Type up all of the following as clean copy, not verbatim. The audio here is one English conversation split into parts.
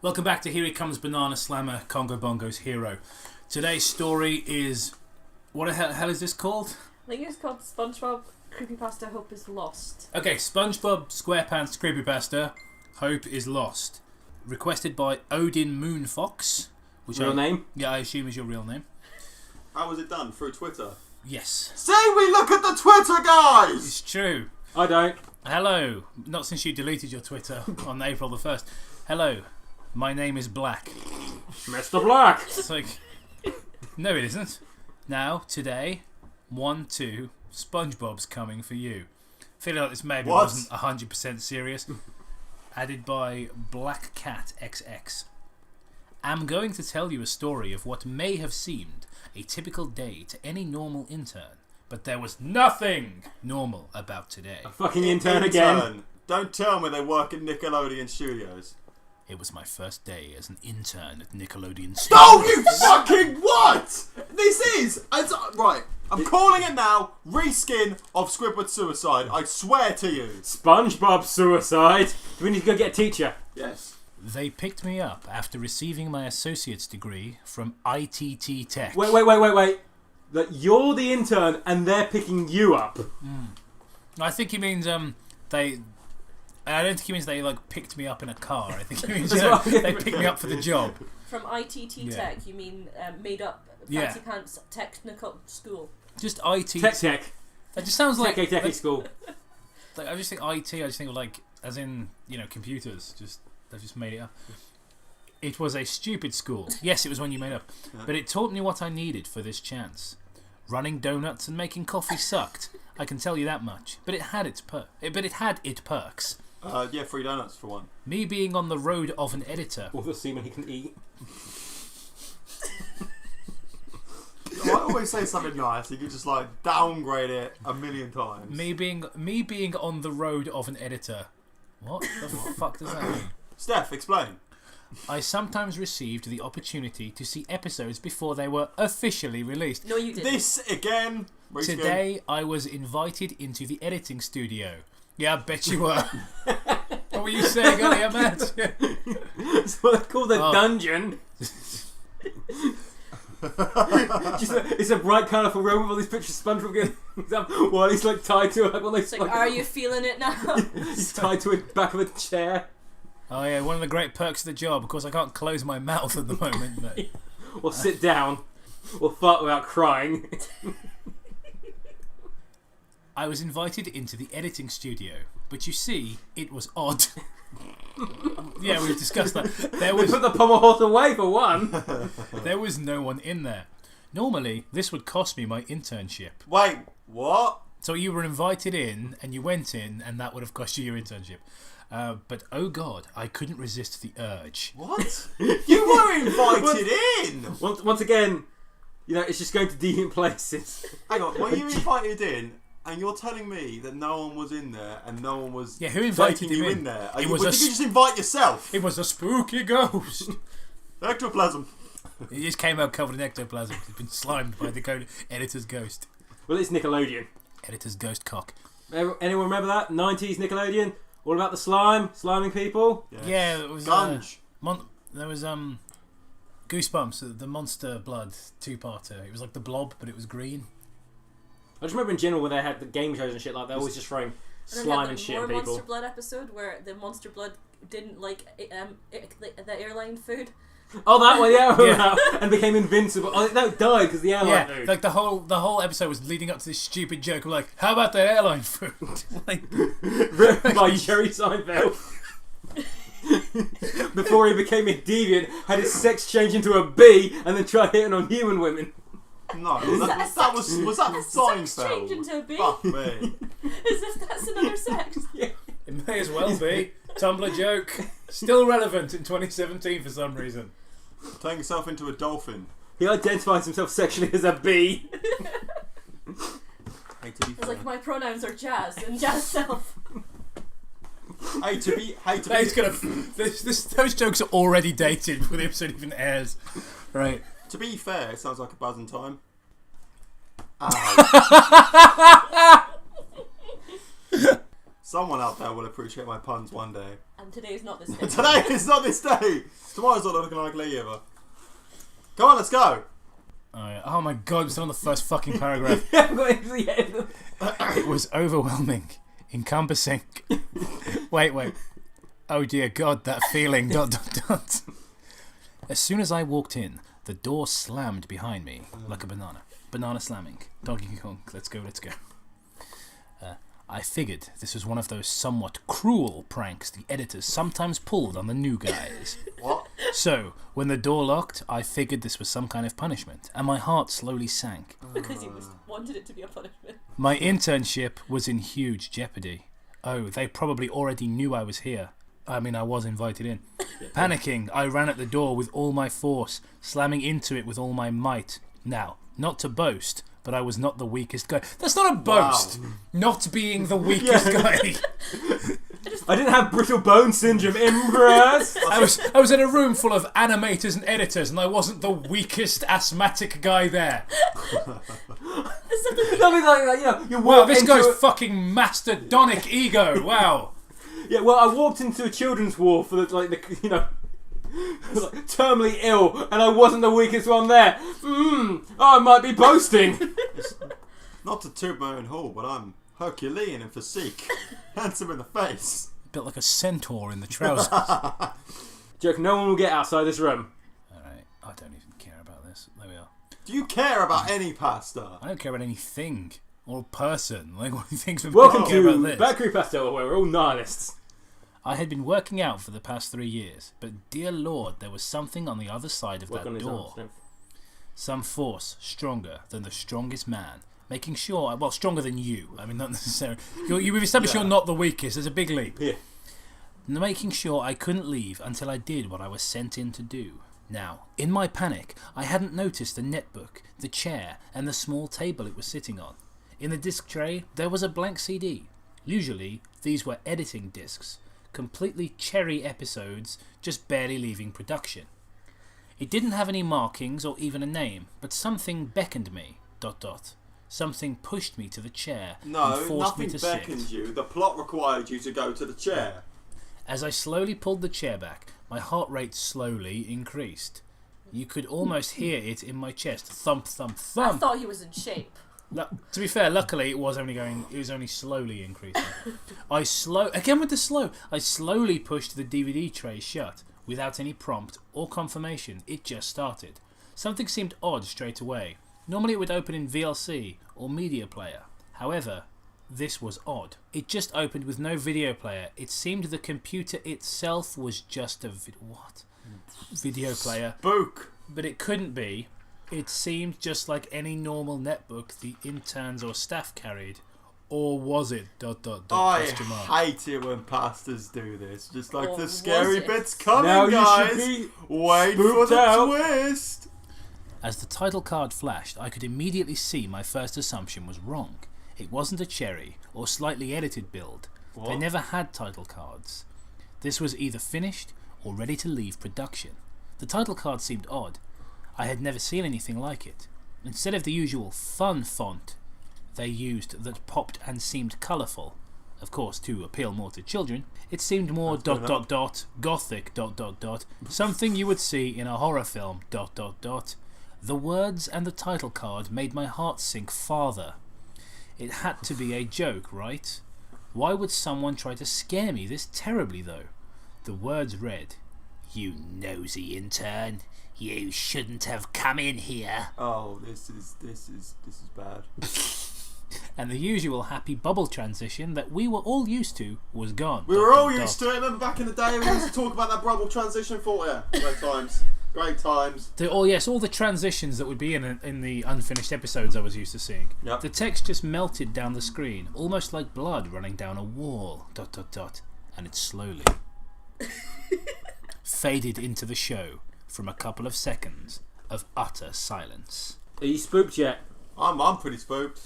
Welcome back to Here He Comes Banana Slammer, Congo Bongo's hero. Today's story is... What the hell is this called? I think it's called Spongebob Creepypasta Hope is Lost. Okay, SpongeBob SquarePants Creepypasta Hope is Lost. Requested by Odin Moonfox. Which real name? Yeah, I assume is your real name. How was it done? Through Twitter? Yes. See, we look at the Twitter, guys! It's true. I don't. Hello. Not since you deleted your Twitter on April the 1st. Hello. My name is Black. Mr. Black! It's like... No, it isn't. Now, today, 1-2, SpongeBob's coming for you. Feeling like this maybe wasn't 100% serious. Added by Black Cat XX. I'm going to tell you a story of what may have seemed a typical day to any normal intern, but there was nothing normal about today. A fucking intern again. Don't tell me they work at Nickelodeon Studios. It was my first day as an intern at Nickelodeon Studios. No, you fucking what? This is... Right, I'm calling it now. Reskin of Squidward Suicide. I swear to you. SpongeBob suicide. Do we need to go get a teacher? Yes. They picked me up after receiving my associate's degree from ITT Tech. Wait. That you're the intern and they're picking you up. I think he means they... I don't think he means they picked me up in a car. I think he means they picked me up for the job. From ITT Tech, you mean made up fancy pants technical school? Just IT. Tech. It just sounds like Techie school. Like, I just think IT. I just think of as in computers. They've just made it up. It was a stupid school. Yes, it was one you made up, but it taught me what I needed for this chance. Running donuts and making coffee sucked. I can tell you that much. But it had its perks. Yeah, free donuts for one. Me being on the road of an editor. All the semen he can eat. I always say something nice. You can just downgrade it a million times. Me being on the road of an editor. What the fuck does that mean? Steph, explain. I sometimes received the opportunity to see episodes before they were officially released. No, you didn't. This again. Today, I was invited into the editing studio. Yeah, I bet you were. What were you saying earlier, Matt? It's what they call the dungeon. It's a bright, colourful room with all these pictures of SpongeBob getting while he's tied to are you feeling it now? He's tied to the back of a chair. Oh yeah, one of the great perks of the job. Of course, I can't close my mouth at the moment. But... or sit down. Or fart without crying. I was invited into the editing studio, but you see, it was odd. Yeah, we've discussed that. They put the pommel horse away for one. There was no one in there. Normally, this would cost me my internship. Wait, what? So you were invited in, and you went in, and that would have cost you your internship. But oh god, I couldn't resist the urge. What? You were invited in! Once again, it's just going to deviant places. Hang on, were you invited in? And you're telling me that no one was in there and no one was who invited you in there? Did you just invite yourself? It was a spooky ghost. Ectoplasm. He just came out covered in ectoplasm. He's been slimed by the editor's ghost. Well, it's Nickelodeon. Editor's ghost cock. Anyone remember that? 90s Nickelodeon? All about the slime? Sliming people? Yes. Yeah, it was... Gunge. There was Goosebumps, the Monster Blood 2-parter. It was like the Blob, but it was green. I just remember in general when they had the game shows and shit they're always just throwing slime and shit at people. Monster Blood episode where the Monster Blood didn't like the airline food. Oh, that one, yeah. And became invincible. Oh, no, died because the airline food. Like the whole episode was leading up to this stupid joke of how about the airline food? Written by Jerry Seinfeld. Before he became a deviant, had his sex change into a bee and then tried hitting on human women. No, was that Seinfeld? Sex change into a bee? Fuck me. As if that's another sex. Yeah. It may as well be. Tumblr joke. Still relevant in 2017 for some reason. Turning yourself into a dolphin. He identifies himself sexually as a bee. It's my pronouns are Jazz and Jazz self. Those jokes are already dated before the episode even airs. Right. To be fair, it sounds like a buzzing time. Someone out there will appreciate my puns one day. And today is not this day. Today is not this day. Tomorrow's not looking like Lee either. Come on, let's go. Oh my god, I'm still on the first fucking paragraph. It was overwhelming, encompassing. Wait. Oh dear God, that feeling. ... As soon as I walked in, the door slammed behind me like a banana. Banana slamming. Donkey Kong. Let's go. I figured this was one of those somewhat cruel pranks the editors sometimes pulled on the new guys. What? So, when the door locked, I figured this was some kind of punishment, and my heart slowly sank. Because you wanted it to be a punishment. My internship was in huge jeopardy. Oh, they probably already knew I was here. I mean, I was invited in. Panicking, I ran at the door with all my force, slamming into it with all my might. Now, not to boast, but I was not the weakest guy. That's not a boast! Wow. Not being the weakest guy. I didn't have brittle bone syndrome, impressed. I was in a room full of animators and editors, and I wasn't the weakest asthmatic guy there. Something like that, you know. You Wow, walk this into guy's a- fucking mastodonic ego. Wow. Yeah, well, I walked into a children's ward for terminally ill, and I wasn't the weakest one there. I might be boasting. Not to toot my own horn, but I'm Herculean in physique. Handsome in the face. Built like a centaur in the trousers. Joke, no one will get outside this room. Alright, I don't even care about this. There we are. Do you care about any pasta? I don't care about anything or person. Like, what do you think's been Welcome care about to this? Bad CREEPYPASTA, where we're all nihilists. I had been working out for the past 3 years, but dear Lord, there was something on the other side of Work on that his door. arms, Some force stronger than the strongest man, making sure, well, stronger than you. I mean, not necessarily. You've established you're not the weakest. There's a big leap. Yeah. Making sure I couldn't leave until I did what I was sent in to do. Now, in my panic, I hadn't noticed the netbook, the chair, and the small table it was sitting on. In the disc tray, there was a blank CD. Usually, these were editing discs, completely cherry episodes, just barely leaving production. It didn't have any markings or even a name, but something beckoned me, ... Something pushed me to the chair and No, forced me nothing to beckoned sit. you. The plot required you to go to the chair. As I slowly pulled the chair back, my heart rate slowly increased. You could almost hear it in my chest. Thump, thump, I thump. thought he was in shape. To be fair, luckily it was only slowly increasing. I slowly pushed the DVD tray shut without any prompt or confirmation. It just started. Something seemed odd straight away. Normally it would open in VLC or media player. However, this was odd. It just opened with no video player. It seemed the computer itself was just a video player. Spook. But it couldn't be. It seemed just like any normal netbook the interns or staff carried. Or was it ... I question mark. hate it when pastors do this. Just like Or the was scary it? bits coming, Now you guys. should be Wait for spooked the out. twist. As the title card flashed, I could immediately see my first assumption was wrong. It wasn't a cherry or slightly edited build. What? They never had title cards. This was either finished or ready to leave production. The title card seemed odd. I had never seen anything like it. Instead of the usual fun font they used that popped and seemed colourful, of course to appeal more to children, it seemed more ... gothic ... something you would see in a horror film ... The words and the title card made my heart sink farther. It had to be a joke, right? Why would someone try to scare me this terribly, though? The words read, "You nosy intern, you shouldn't have come in here." Oh, this is bad. And the usual happy bubble transition that we were all used to was gone. We were all used to it. Remember back in the day we used to talk about that bubble transition for you. Great times. Great times. All the transitions that would be in the unfinished episodes I was used to seeing. Yep. The text just melted down the screen, almost like blood running down a wall. ... And it slowly faded into the show from a couple of seconds of utter silence. Are you spooked yet? I'm pretty spooked.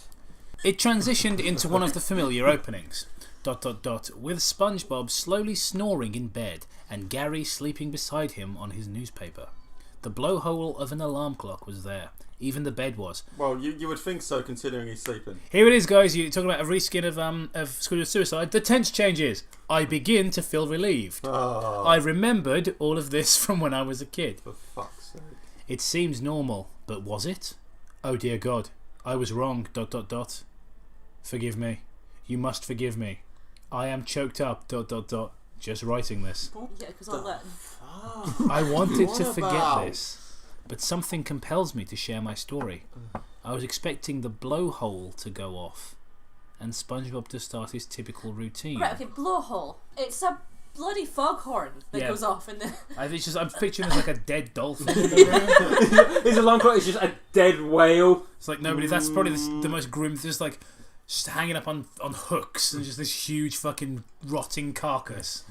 It transitioned into one of the familiar openings. ... With Spongebob slowly snoring in bed and Gary sleeping beside him on his newspaper. The blowhole of an alarm clock was there. Even the bed was. Well, you would think so, considering he's sleeping. Here it is, guys. You're talking about a reskin of Squidward Suicide. The tense changes. I begin to feel relieved. Oh, I remembered all of this from when I was a kid. for fuck's sake. It seems normal, but was it? Oh dear God, I was wrong. ... Forgive me. You must forgive me. I am choked up. ... Just writing this. Yeah, because all that. I wanted to What forget about? this, but something compels me to share my story. I was expecting the blowhole to go off, and SpongeBob to start his typical routine. Right, okay, blowhole. It's a bloody foghorn that Yeah. goes off in the. I'm picturing there's like a dead dolphin in the room. His alarm clock is just a dead whale. It's like nobody. That's probably the most grim. Just like just hanging up on hooks and just this huge fucking rotting carcass.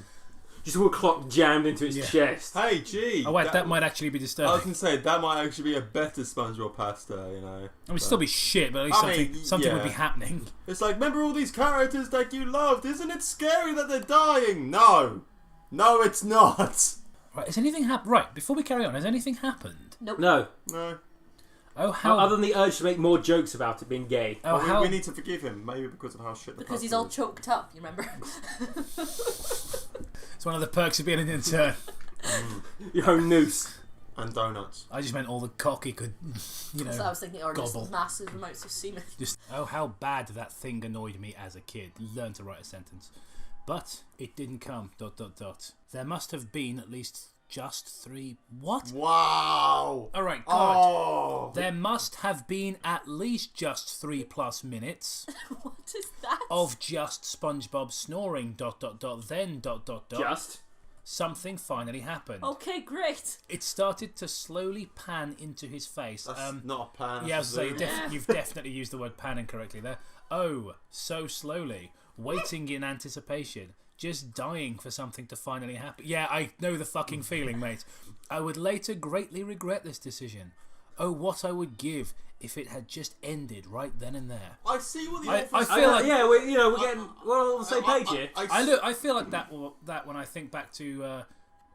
Just a clock jammed into its chest. Hey, gee. Oh wait, that might actually be I was disturbing. going to say, that might actually be a better SpongeBob pasta, you know. I mean, it'd still be shit, but at least I mean, something would yeah. be happening. It's like, remember all these characters that you loved? Isn't it scary that they're dying? No. No, it's not. Right, has anything happened? Right, before we carry on, has anything happened? Nope. No. No. Oh, how? Other than the urge to make more jokes about it being gay. Oh, Well, how? we need to forgive him, maybe because of how shit the Because he's pasta all is. choked up, you remember? It's one of the perks of being an intern. Your own noose. And donuts. I just meant all the cock he could, you know. So I was thinking, or gobble. just massive amounts of semen. Just oh, how bad that thing annoyed me as a kid. Learn to write a sentence, but it didn't come. ... There must have been at least just 3. What? Wow. All right, God. Oh. There must have been at least just 3+ minutes What is that? of just SpongeBob snoring. ... Then ... Just. Something finally happened. Okay, great. It started to slowly pan into his face. That's not a pan. Yeah, I was that's a saying zoom. you've definitely used the word pan incorrectly there. Oh, so slowly, waiting in anticipation, just dying for something to finally happen. Yeah, I know the fucking feeling, mate. I would later greatly regret this decision. Oh, what I would give if it had just ended right then and there. I see what the I office... feel like- yeah, we're getting we're on the same page here. I feel like that when I think back to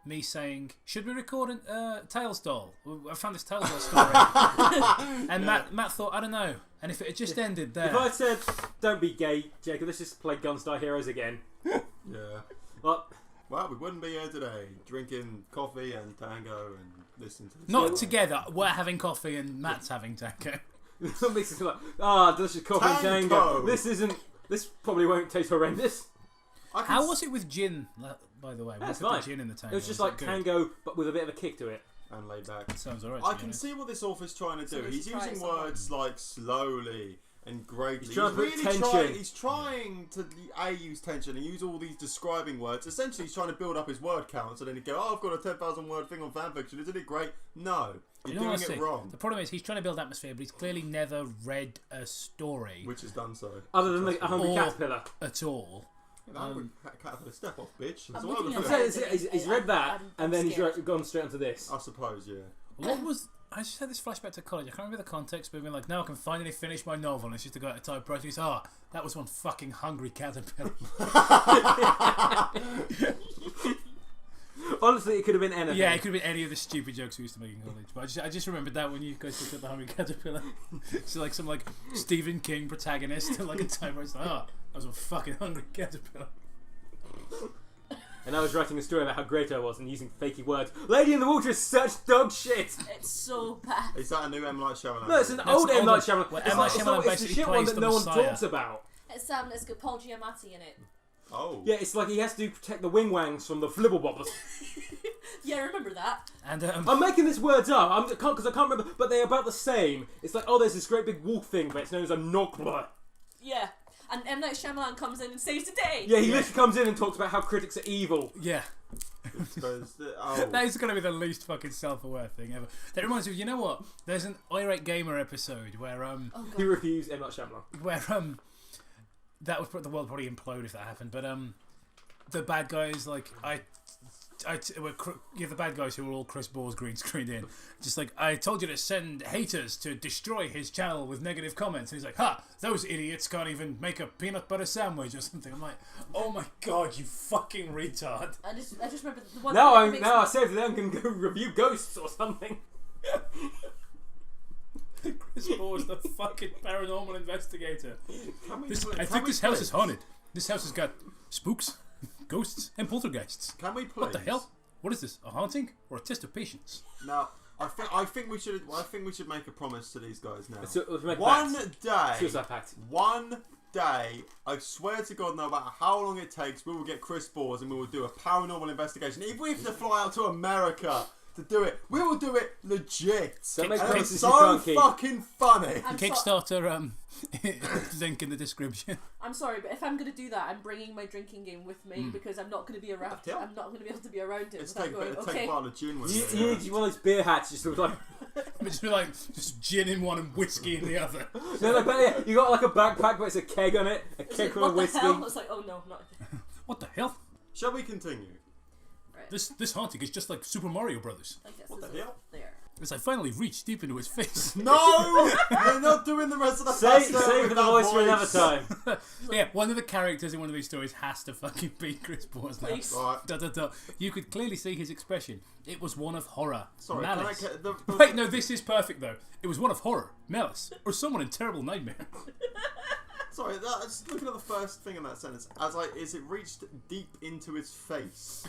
me saying, should we record a Tails doll? I found this Tails doll story. And Matt thought, I don't know. And if it had just ended there. If I said, don't be gay, Jacob, let's just play Gunstar Heroes again. Yeah. Well, Well, we wouldn't be here today drinking coffee and tango and listening to the Not show. together. We're having coffee and Matt's having tango. it makes it like, delicious coffee and tango. Tango. This probably won't taste horrendous. How was it with gin, by the way? That's We put fine. the gin in the tango. It was just that like good? tango, but with a bit of a kick to it. And laid back. That sounds alright. I can see what this author's trying to do. So we He's should try using it sometime. words like slowly and greatly. He's trying to put tension. He's trying to use tension and use all these describing words. Essentially, he's trying to build up his word count, so then he'd go, "Oh, I've got a 10,000 word thing on fanfiction. Isn't it great?" No, you're doing it wrong. The problem is he's trying to build atmosphere, but he's clearly never read a story Which has done so. Other than a hungry Or- caterpillar. at all. Cat for the step off, bitch. That's I'm what I looking was at doing. So he's read that, and then he's scared. gone straight onto this. I suppose, yeah. What was... I just had this flashback to college. I can't remember the context, but being like, now I can finally finish my novel. And it's just a guy at a typewriter. He's, that was one fucking hungry caterpillar. Honestly, it could have been anything. Yeah, it could have been any of the stupid jokes we used to make in college. But I just remembered that when you guys looked at the hungry caterpillar. It's like some like Stephen King protagonist and like a typewriter. It's like, that was a fucking hungry caterpillar. And I was writing a story about how great I was and using fakey words. Lady in the Water is such dog shit. It's so bad. Is that a new M. Night Shyamalan? No, it's an That's old an M. old Night one. Shyamalan. Well, It's M. like- Night it's Shyamalan the basically shit one plays that the no one Messiah. talks about. It's got Paul Giamatti in it. Oh. Yeah, it's like he has to protect the wingwangs from the flibblebobbers. Yeah, I remember that. And I'm making these words up because I can't remember, but they're about the same. It's like, there's this great big wolf thing, but it's known as a Nogla. Yeah. And M. Night Shyamalan comes in and saves the day. Yeah, he literally comes in and talks about how critics are evil. yeah. Oh. That is going to be the least fucking self-aware thing ever. That reminds me, you know what? There's an Irate Gamer episode where Oh, He God. reviews M. Night Shyamalan. that would the world probably implode if that happened. But the bad guy is like, I the bad guys who were all Chris Ball's green screened in. Just like, I told you to send haters to destroy his channel with negative comments. And he's like, ha, those idiots can't even make a peanut butter sandwich or something. I'm like, oh my god, you fucking retard. I just remember the one. Now I saved them can go review ghosts or something. Chris Ball's the fucking paranormal investigator. I think this please? house is haunted. This house has got spooks, ghosts, and poltergeists. Can we please? What the hell? What is this? A haunting or a test of patience? Now, I think we should make a promise to these guys now. Let's make One pact. day, Suicide pact. one day, I swear to God, no matter how long it takes, we will get Chris Balls and we will do a paranormal investigation. If we have to fly out to America to do it, we will do it legit. Don't make And it's promises so you can't keep. fucking funny. Kickstarter link in the description. I'm sorry, but if I'm going to do that, I'm bringing my drinking game with me because I'm not going to be around. Yeah. I'm not going to be able to be around it. It's without going, take okay. part of the gin with You need one of those beer hats just sort of like... just gin in one and whiskey in the other. No, but yeah, you got like a backpack but it's a keg on it. A keg full of What the whiskey. hell? It's like, oh no, not. What the hell? Shall we continue? Right. This haunting is just like Super Mario Brothers. I guess What this the is hell? there. As I finally reached deep into his face. No! We're not doing the rest of the Save pasta for with the that voice for another time. Yeah, one of the characters in one of these stories has to fucking be Chris Balls now. Please. Right. You could clearly see his expression. It was one of horror, Sorry, malice. can I, Wait, no, this is perfect though. It was one of horror, malice, or someone in terrible nightmare. Sorry, just looking at the first thing in that sentence, is it reached deep into his face?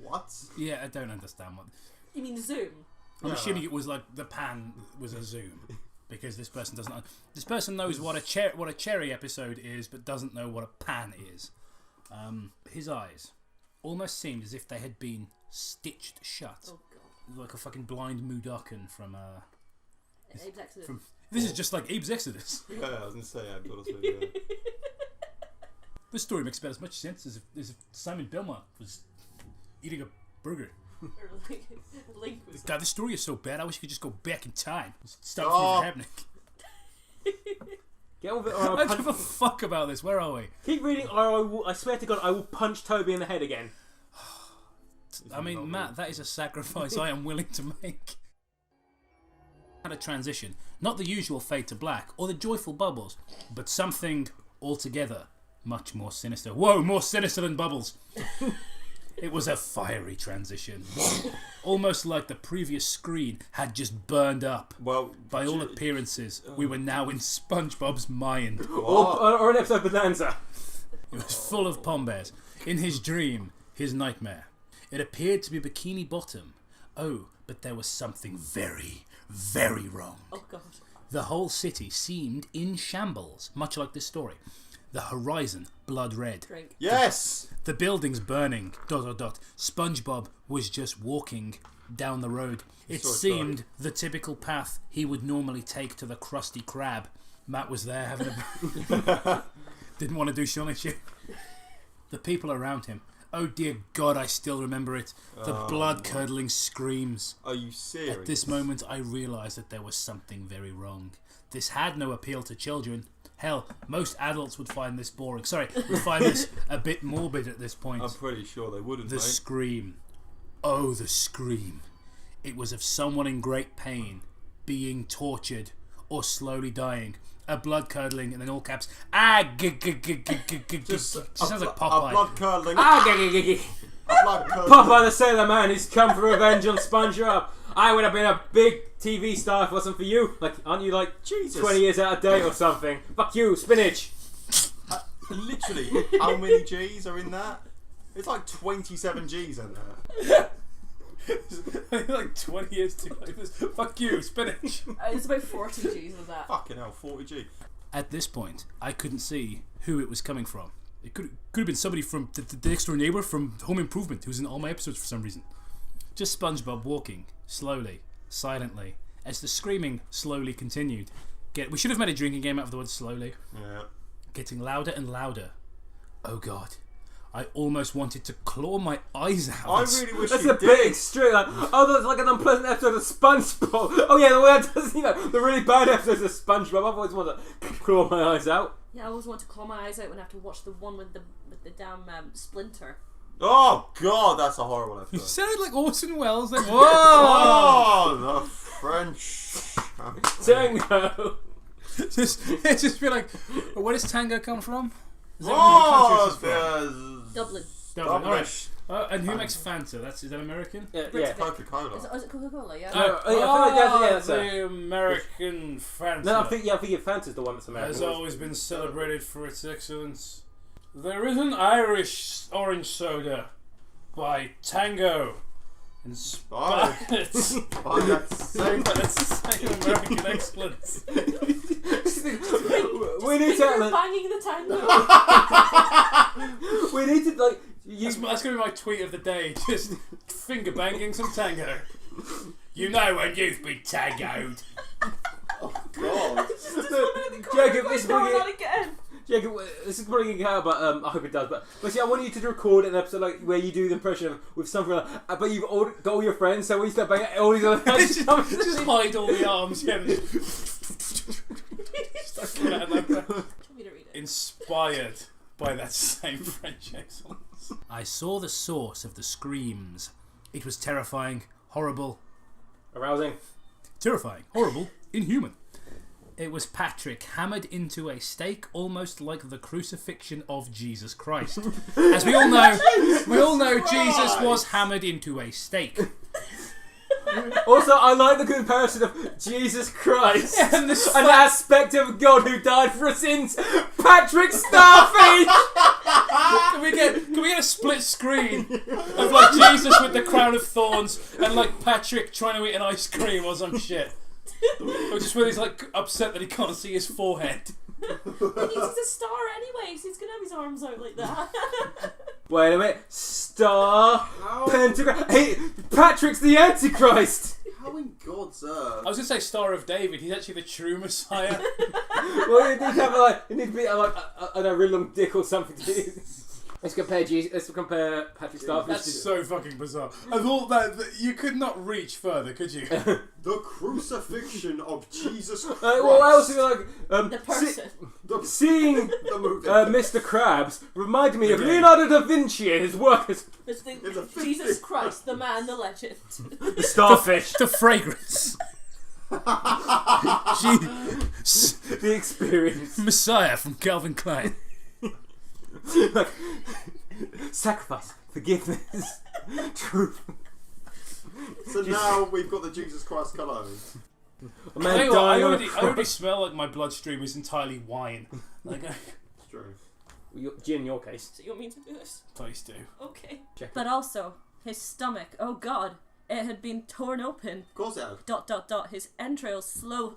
What? Yeah, I don't understand what. You mean zoom? I'm Yeah, assuming right. it was like the pan was a zoom, because this person doesn't. This person knows what a cherry episode is, but doesn't know what a pan is. His eyes almost seemed as if they had been stitched shut, Oh god. like a fucking blind Mudokon from. Abe's Exodus. From this is just like Abe's Exodus. Yeah, I was going to say, I've got to say, yeah. This story makes about as much sense as if Simon Belmont was eating a burger. Or Link was. God, this story is so bad. I wish you could just go back in time. Stop Oh. from happening. Get on with it or I I'll don't punch... give a fuck about this. Where are we? Keep reading or I swear to God I will punch Toby in the head again. I mean, Matt, that is a sacrifice I am willing to make. Had a transition, not the usual fade to black or the joyful bubbles, but something altogether much more sinister. Whoa, more sinister than bubbles. It was a fiery transition, almost like the previous screen had just burned up. Well, By all appearances, we were now in SpongeBob's mind. Or an episode of Bonanza. It was full of pom bears. In his dream, his nightmare, it appeared to be Bikini Bottom. Oh, but there was something very, very wrong. Oh god. The whole city seemed in shambles, much like this story. The horizon blood red. Drink. yes! The buildings burning. ... SpongeBob was just walking down the road. It seemed the typical path he would normally take to the Krusty Krab. Matt was there having a... Didn't want to do shit. The people around him. Oh dear God, I still remember it. The blood-curdling screams. Are you serious? At this moment, I realised that there was something very wrong. This had no appeal to children. Hell, most adults would find this boring. Sorry, would find this a bit morbid at this point. I'm pretty sure they wouldn't, The mate. scream. Oh, the scream. It was of someone in great pain, being tortured, or slowly dying. A blood-curdling, and in all caps, Just sounds like a Popeye. blood-curdling... blood-curdling... Popeye the Sailor Man, he's come for revenge on SpongeBob. I would have been a big TV star if it wasn't for you. Like, aren't you like Jesus. 20 years out of date or something? Fuck you, spinach. Literally, how many G's are in that? It's like 27 G's in there. Like 20 years too late. Fuck you, spinach. It's about 40 G's of that. Fucking hell, 40G. At this point, I couldn't see who it was coming from. It could have been somebody from the next door neighbour from Home Improvement who's in all my episodes for some reason. Just SpongeBob walking, slowly, silently, as the screaming slowly continued. We should have made a drinking game out of the word slowly. Yeah. Getting louder and louder. Oh God. I almost wanted to claw my eyes out. I really wish That's you a bit did. extreme. Like, oh, that's like an unpleasant episode of SpongeBob. Oh yeah, the way does, the really bad episodes of SpongeBob. I've always wanted to claw my eyes out. Yeah, I always want to claw my eyes out when I have to watch the one with the damn splinter. Oh God, that's a horrible You episode. sounded like Orson Welles then. Whoa! Oh, the French. Tango. just be like, where does tango come from? Is that Oh, what country it's from? Dublin. Dublin. All right. And who makes Fanta? Is that American? Yeah. Coca-Cola. Is it Coca-Cola? Yeah. No, I feel like that's the American Fanta. No, I think Fanta's the one that's American. Has always been celebrated for its excellence. There is an Irish orange soda by Tango. Inspired. Oh, that's so That's the same American excellence. We need Finger to. banging the tango. We need to like. That's going to be my tweet of the day. Just finger banging some tango. You know when you've been tangoed. Oh God. Jacob, this is Going bringing. on again. Jacob, this is probably going out, but I hope it does. But see, I want you to record an episode like where you do the impression of with something like, but you've all, got all your friends, so when you start banging all these other hands, just hide all the arms. Yeah. Start coming out like that. Do you want me to read it? Inspired by that same French excellence. I saw the source of the screams. It was terrifying, horrible, arousing, terrifying, horrible, inhuman. It was Patrick hammered into a stake, almost like the crucifixion of Jesus Christ. As we all know, Jesus was hammered into a stake. Also, I like the comparison of Jesus Christ And the an aspect of God who died for our sins. Patrick Starfish. Can we get a split screen of like Jesus with the crown of thorns and like Patrick trying to eat an ice cream or some shit? Or just when he's like upset that he can't see his forehead. He uses a star anyway, so he's gonna have his arms out like that. Wait a minute. Star. Pentagram. Hey, Patrick's the Antichrist. How in God's earth? I was gonna say Star of David. He's actually the true Messiah. Well, you need to have it needs to be like a really long dick or something. Let's compare Patrick Starfish. That's so fucking bizarre. I thought that you could not reach further, could you? The crucifixion of Jesus Christ. Well, I also like The person. seeing The movie. Mr. Krabs reminded me of Leonardo da Vinci and his work as It's the It's a Jesus Christ, the man, the legend. the starfish. The fragrance. The experience. Messiah from Calvin Klein. Like, sacrifice, forgiveness, truth. So now we've got the Jesus Christ cologne. A man I dying on a already cross. smell like my bloodstream is entirely wine. Like, It's true. Gin in your case. So you want me to do this? please do. Okay. Check it. But also, his stomach, oh god, it had been torn open. Of course it has. His entrails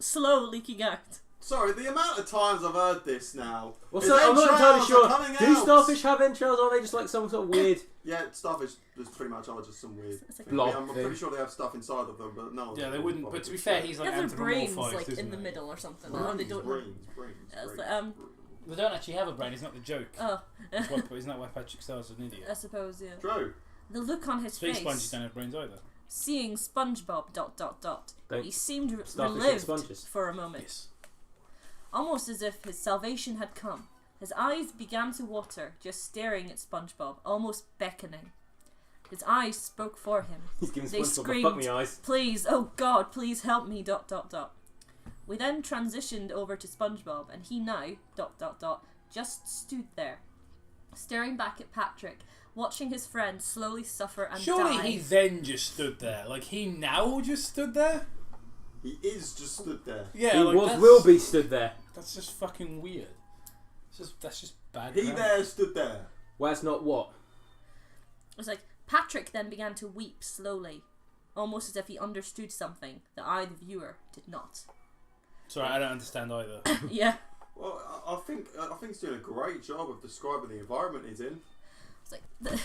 slow leaking out. Sorry, the amount of times I've heard this now. Well, is so I'm not entirely entrails sure. are coming Do out. starfish have entrails? Or are they just like some sort of weird? Yeah, starfish is pretty much just some weird It's like thing. blob I'm thing. pretty sure they have stuff inside of them, but no. Yeah, they wouldn't. But to be fair, he's like yeah, their brains anthropomorphized, like isn't in the he? middle or something. Brains, They don't. brains. That's brains. They don't actually have a brain. It's not the joke. Oh, Isn't that why Patrick Starr's an idiot? I suppose yeah. True. The look on his Space sponges face, don't have brains either. seeing Spongebob ... Don't He seemed starfish eat relieved sponges? for a moment. Yes. Almost as if his salvation had come. His eyes began to water, just staring at Spongebob, almost beckoning. His eyes spoke for him. He's giving They SpongeBob a screamed, fuck me eyes. "Please, oh God, please help me, ... We then transitioned over to Spongebob, and he now, ... just stood there, staring back at Patrick, watching his friend slowly suffer and Surely die. he then just stood there. Like he now just stood there. He is just stood there. Yeah, He like will be stood there. That's just fucking weird. That's just bad. He grammar. there stood there. Well, that's not what. It was like Patrick then began to weep slowly, almost as if he understood something that I, the viewer, did not. Sorry, I don't understand either. Yeah. Well, I think he's doing a great job of describing the environment he's in. It's like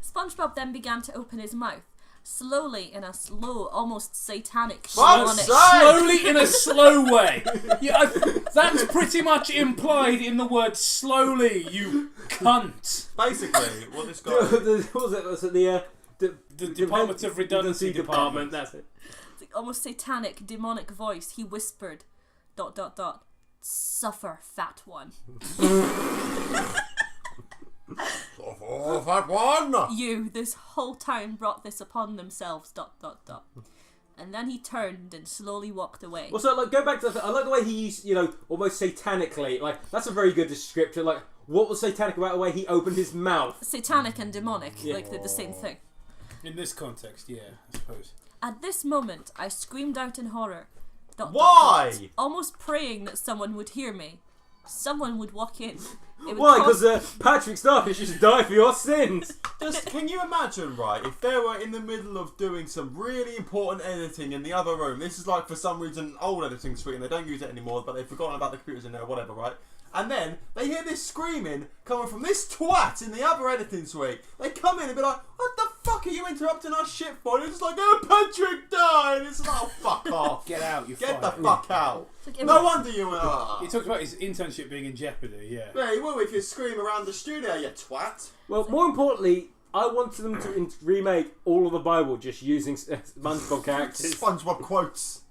SpongeBob then began to open his mouth, slowly in a slow, almost satanic Slowly in a slow way. Yeah, that's pretty much implied in the word slowly, you cunt. Basically, what this guy. What was it The Department of Redundancy Department. That's it. It's like almost satanic, demonic voice. He whispered, ... Suffer, fat one. 4 for 1. You, this whole time, brought this upon themselves, ... And then he turned and slowly walked away. Well, so, like, go back to I like the way he used, almost satanically. Like, that's a very good description. Like, what was satanic about the way he opened his mouth? Satanic and demonic, like, they're the same thing. In this context, yeah, I suppose. At this moment, I screamed out in horror. ... Why? Almost praying that someone would hear me. Someone would walk in. Why? Because Patrick Starfish just died for your sins. Can you imagine, right, if they were in the middle of doing some really important editing in the other room, this is like for some reason an old editing suite and they don't use it anymore, but they've forgotten about the computers in there or whatever, right? And then they hear this screaming coming from this twat in the other editing suite. They come in and be like, what the fuck are you interrupting our shit for? And it's just like, oh, Patrick died. It's like, oh, fuck off. Get out, you Get the fuck out. No wonder you were... He talked about his internship being in jeopardy, yeah. Yeah, you will if you scream around the studio, you twat. Well, more importantly, I wanted them to remake all of the Bible just using SpongeBob characters. SpongeBob quotes.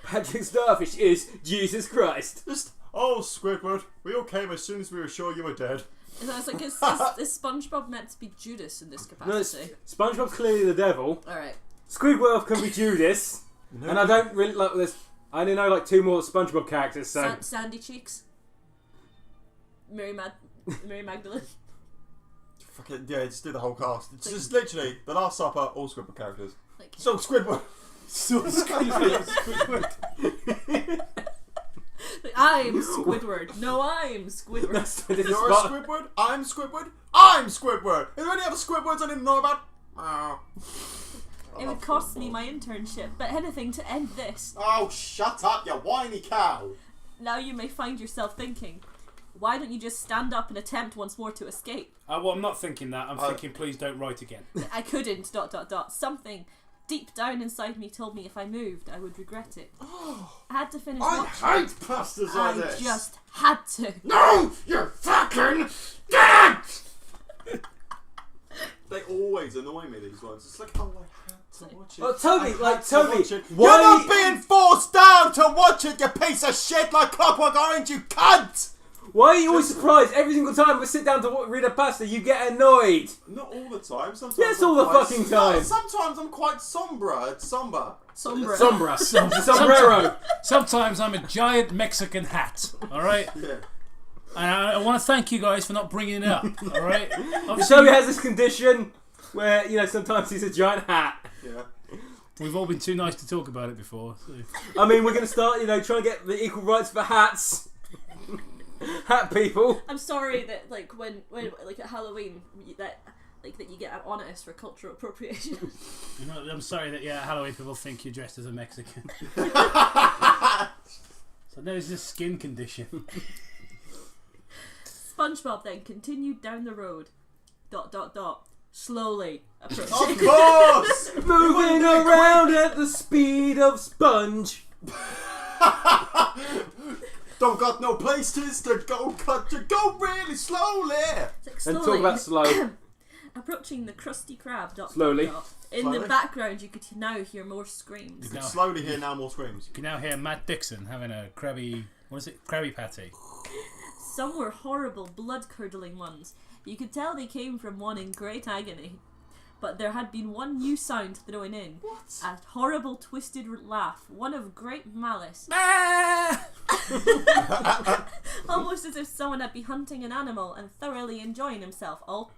Patrick Starfish is Jesus Christ. Just, oh, Squidward, we all came as soon as we were sure you were dead. And I was like, is SpongeBob meant to be Judas in this No, capacity? SpongeBob's clearly the devil. Alright. Squidward can be Judas. No. And I don't really like this. I only know like 2 more SpongeBob characters, so... Sandy Cheeks. Mary Magdalene. Fucking, yeah, just do the whole cast. It's just literally, The Last Supper, all Squidward characters. Like, So, Squidward. So Squidward. I'm Squidward. No, I'm Squidward. You're a Squidward, I'm Squidward, I'm Squidward. Is there any other Squidwards I didn't know about? It would cost me my internship, but anything to end this. Oh, shut up, you whiny cow. Now you may find yourself thinking, why don't you just stand up and attempt once more to escape? Well, I'm not thinking that. I'm thinking, please don't write again. I couldn't, ... Something deep down inside me told me if I moved, I would regret it. I had to finish watching. I hate pastas like this. I just had to. No, you fucking didn't! They always annoy me, these ones. It's like, oh, I had to watch it. Oh, Toby, You're why... not being forced down to watch it, you piece of shit, like Clockwork Orange, you cunt! Why are you always surprised every single time we sit down to read a pasta you get annoyed? Not all the time. Sometimes Yes, I'm all the quite- fucking time. No, sometimes I'm quite sombre. Sombra. Sombrero. Sometimes I'm a giant Mexican hat, alright? Yeah. And I want to thank you guys for not bringing it up, alright? Toby has this condition where, sometimes he's a giant hat. Yeah. We've all been too nice to talk about it before. So. I mean, we're going to start, trying to get the equal rights for hats. Hat people. I'm sorry that when like at Halloween that you get on us for cultural appropriation. I'm sorry that Halloween people think you're dressed as a Mexican. So no, it's a skin condition. SpongeBob then continued down the road. ... Slowly approaching. Of course! Moving around at the speed of Sponge. Don't got no places to go, cut to go really slowly. And talk about slow. Approaching the Krusty Krab. ... Slowly. In Slowly. the background, you could now hear more screams. You can slowly hear now more screams. You can now hear Matt Dixon having a Krabby Patty. Some were horrible, blood-curdling ones. You could tell they came from one in great agony. But there had been one new sound thrown in. What? A horrible, twisted laugh. One of great malice. Almost as if someone had been hunting an animal and thoroughly enjoying himself all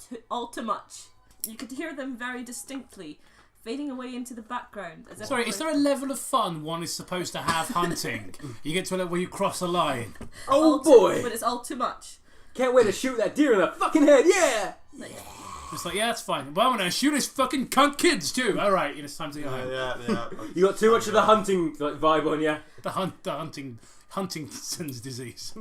too much. You could hear them very distinctly, fading away into the background. As if Sorry, is there a level of fun one is supposed to have hunting? You get to a level where you cross a line. Oh boy! But it's all too much. Can't wait to shoot that deer in the fucking head, yeah! It's like, yeah, that's fine. Well, I'm going to shoot his fucking cunt kids too. Alright, it's time to go home. Yeah. You got too much of the hunting vibe on you. The Huntington's disease.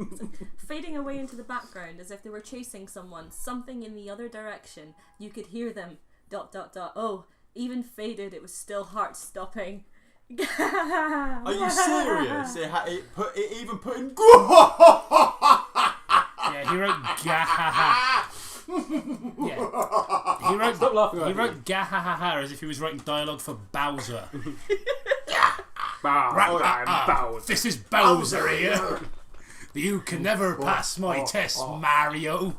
Fading away into the background as if they were chasing something in the other direction. You could hear them. ... Oh, even faded, it was still heart-stopping. Are you serious? It even put in. Yeah, he wrote gahaha. Yeah. He wrote, Stop laughing. he wrote gahaha as if he was writing dialogue for Bowser. Bowser. This is Bowser here. You can never pass my test, Mario.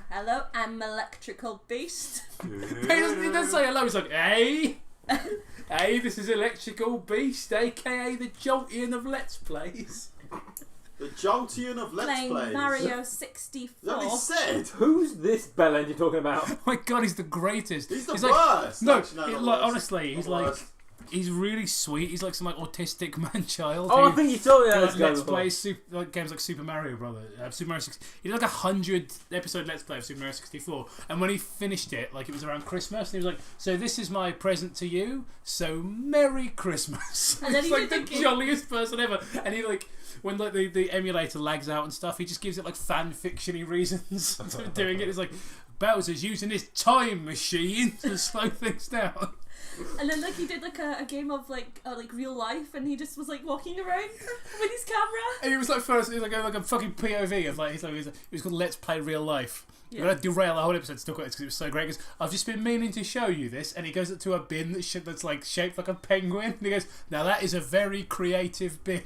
Hello, I'm Electrical Beast. He doesn't say hello. He's like, hey, hey, this is Electrical Beast, aka the Jolteon of Let's Plays. The Jolteon of Let's Playing Plays. Mario 64. Is that what he said? Who's this bellend you're talking about? Oh my god, he's the greatest. He's the like, worst. No, Actually, no, not like worst. honestly, he's Not like, worst. he's really sweet. He's like some like autistic man child. Oh, I who think you told me that. like, this guy Let's before. Play like games like Super Mario Brother, Super Mario 6. He did like 100 episode Let's Play of Super Mario 64, and when he finished it, like it was around Christmas, and he was like, "So this is my present to you. So Merry Christmas." And then It's he like the did the- jolliest person ever, and he like. When like the emulator lags out and stuff, he just gives it like fan fictiony reasons for doing it. It's like Bowser's using his time machine to slow things down. And then like he did like a game of like real life, and he just was like walking around with his camera. And he was like first, he was like a fucking POV of like it was called Let's Play Real Life. Yeah. We're gonna derail the whole episode still because it was so great. Because I've just been meaning to show you this, and he goes up to a bin that's like shaped like a penguin, and he goes, "Now that is a very creative bin."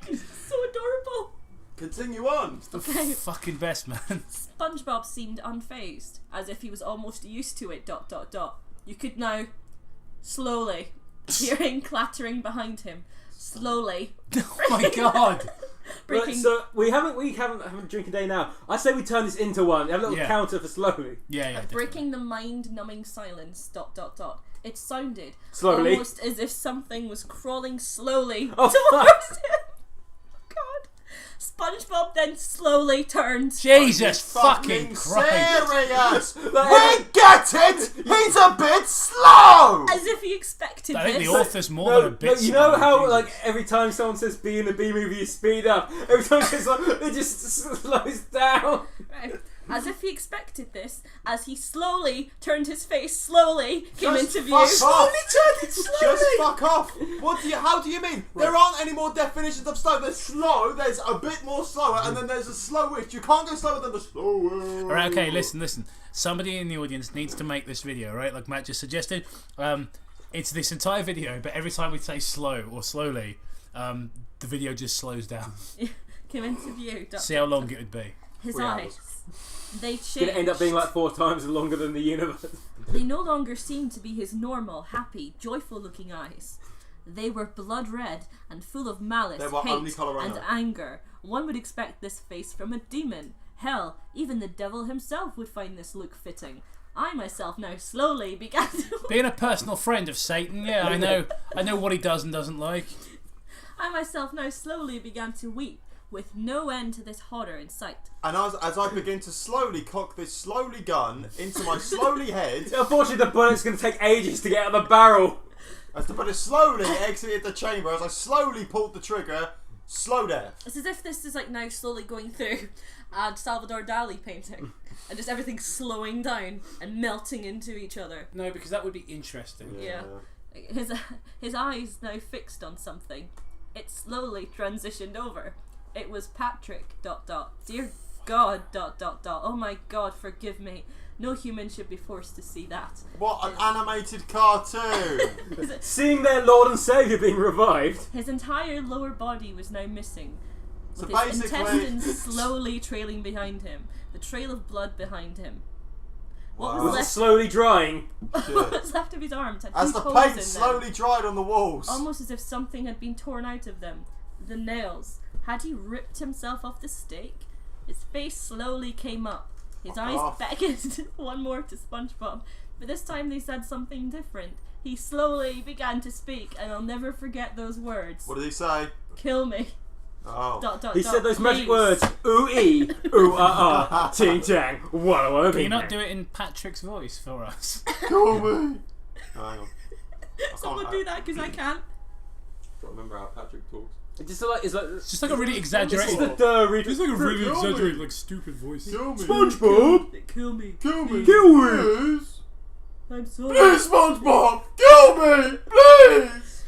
He's so adorable. Continue on. The Okay. fucking best, man. SpongeBob seemed unfazed, as if he was almost used to it. ... You could now, slowly, hearing clattering behind him, slowly Oh my god. breaking. Right, so we haven't a drink a day now. I say we turn this into one. Have a little Yeah. counter for slowly. Yeah, definitely. breaking the mind-numbing silence. ... It sounded Slowly. almost as if something was crawling slowly Oh, towards him. God. SpongeBob then slowly turned. Jesus fucking Christ. serious. We get it. He's a bit slow. As if he expected I think this. the author's more No, than a bit. you know slow, how Jesus. like every time someone says "be in the B movie," you speed up. Every time it's like it just slows down. Right. As if he expected this, as he slowly turned his face, slowly came Just into fuck view. off. turned it slowly. Just fuck off. How do you mean? There aren't any more definitions of slow. There's slow, there's a bit more slower, and then there's a slowish. You can't go slower than the slower. Alright, okay, listen. Somebody in the audience needs to make this video, right? Like Matt just suggested. It's this entire video, but every time we say slow or slowly, the video just slows down. Came into view. See how long it would be. His 3 hours. eyes. They It's changed. gonna end up being like 4 times longer than the universe. They no longer seemed to be his normal, happy, joyful-looking eyes. They were blood red and full of malice, They were only hate, colour I and know. anger. One would expect this face from a demon. Hell, even the devil himself would find this look fitting. I myself now slowly began to... Being a personal friend of Satan, yeah, I know what he does and doesn't like. I myself now slowly began to weep, with no end to this horror in sight. And as I begin to slowly cock this slowly gun into my slowly head, Unfortunately, the bullet's gonna take ages to get out of the barrel. as the bullet slowly exited the chamber, as I slowly pulled the trigger, slow death. It's as if this is like now slowly going through a Salvador Dali painting, and just everything slowing down and melting into each other. No, because that would be interesting. Yeah. His eyes now fixed on something. It slowly transitioned over. It was Patrick... Dear God... Oh my God, forgive me. No human should be forced to see that. What an animated cartoon! Seeing their Lord and Saviour being revived. His entire lower body was now missing, So with his basically- intestines slowly trailing behind him, the trail of blood behind him. What Wow. was Was it left? slowly drying? What was left of his arms had As two the holes paint in them, slowly dried on the walls. almost as if something had been torn out of them. The nails. Had he ripped himself off the stake? His face slowly came up. His Fuck eyes off. beckoned one more to SpongeBob, but this time they said something different. He slowly began to speak, and I'll never forget those words. What did he say? Kill me. Oh. He said those magic please. words. Ooh ee, ooh ah ah, ting tang, walla walla. Can you not do it in Patrick's voice for us? Kill me! Oh, hang on. Someone do that because I can't. Don't remember how Patrick talks. It's just like It's just like a really This exaggerated. is the read. It's like a really Kill me. exaggerated, like stupid voice. Kill me! SpongeBob. Kill me. Kill me! Kill me. Please! I'm sorry. Please, SpongeBob! Kill me! Please!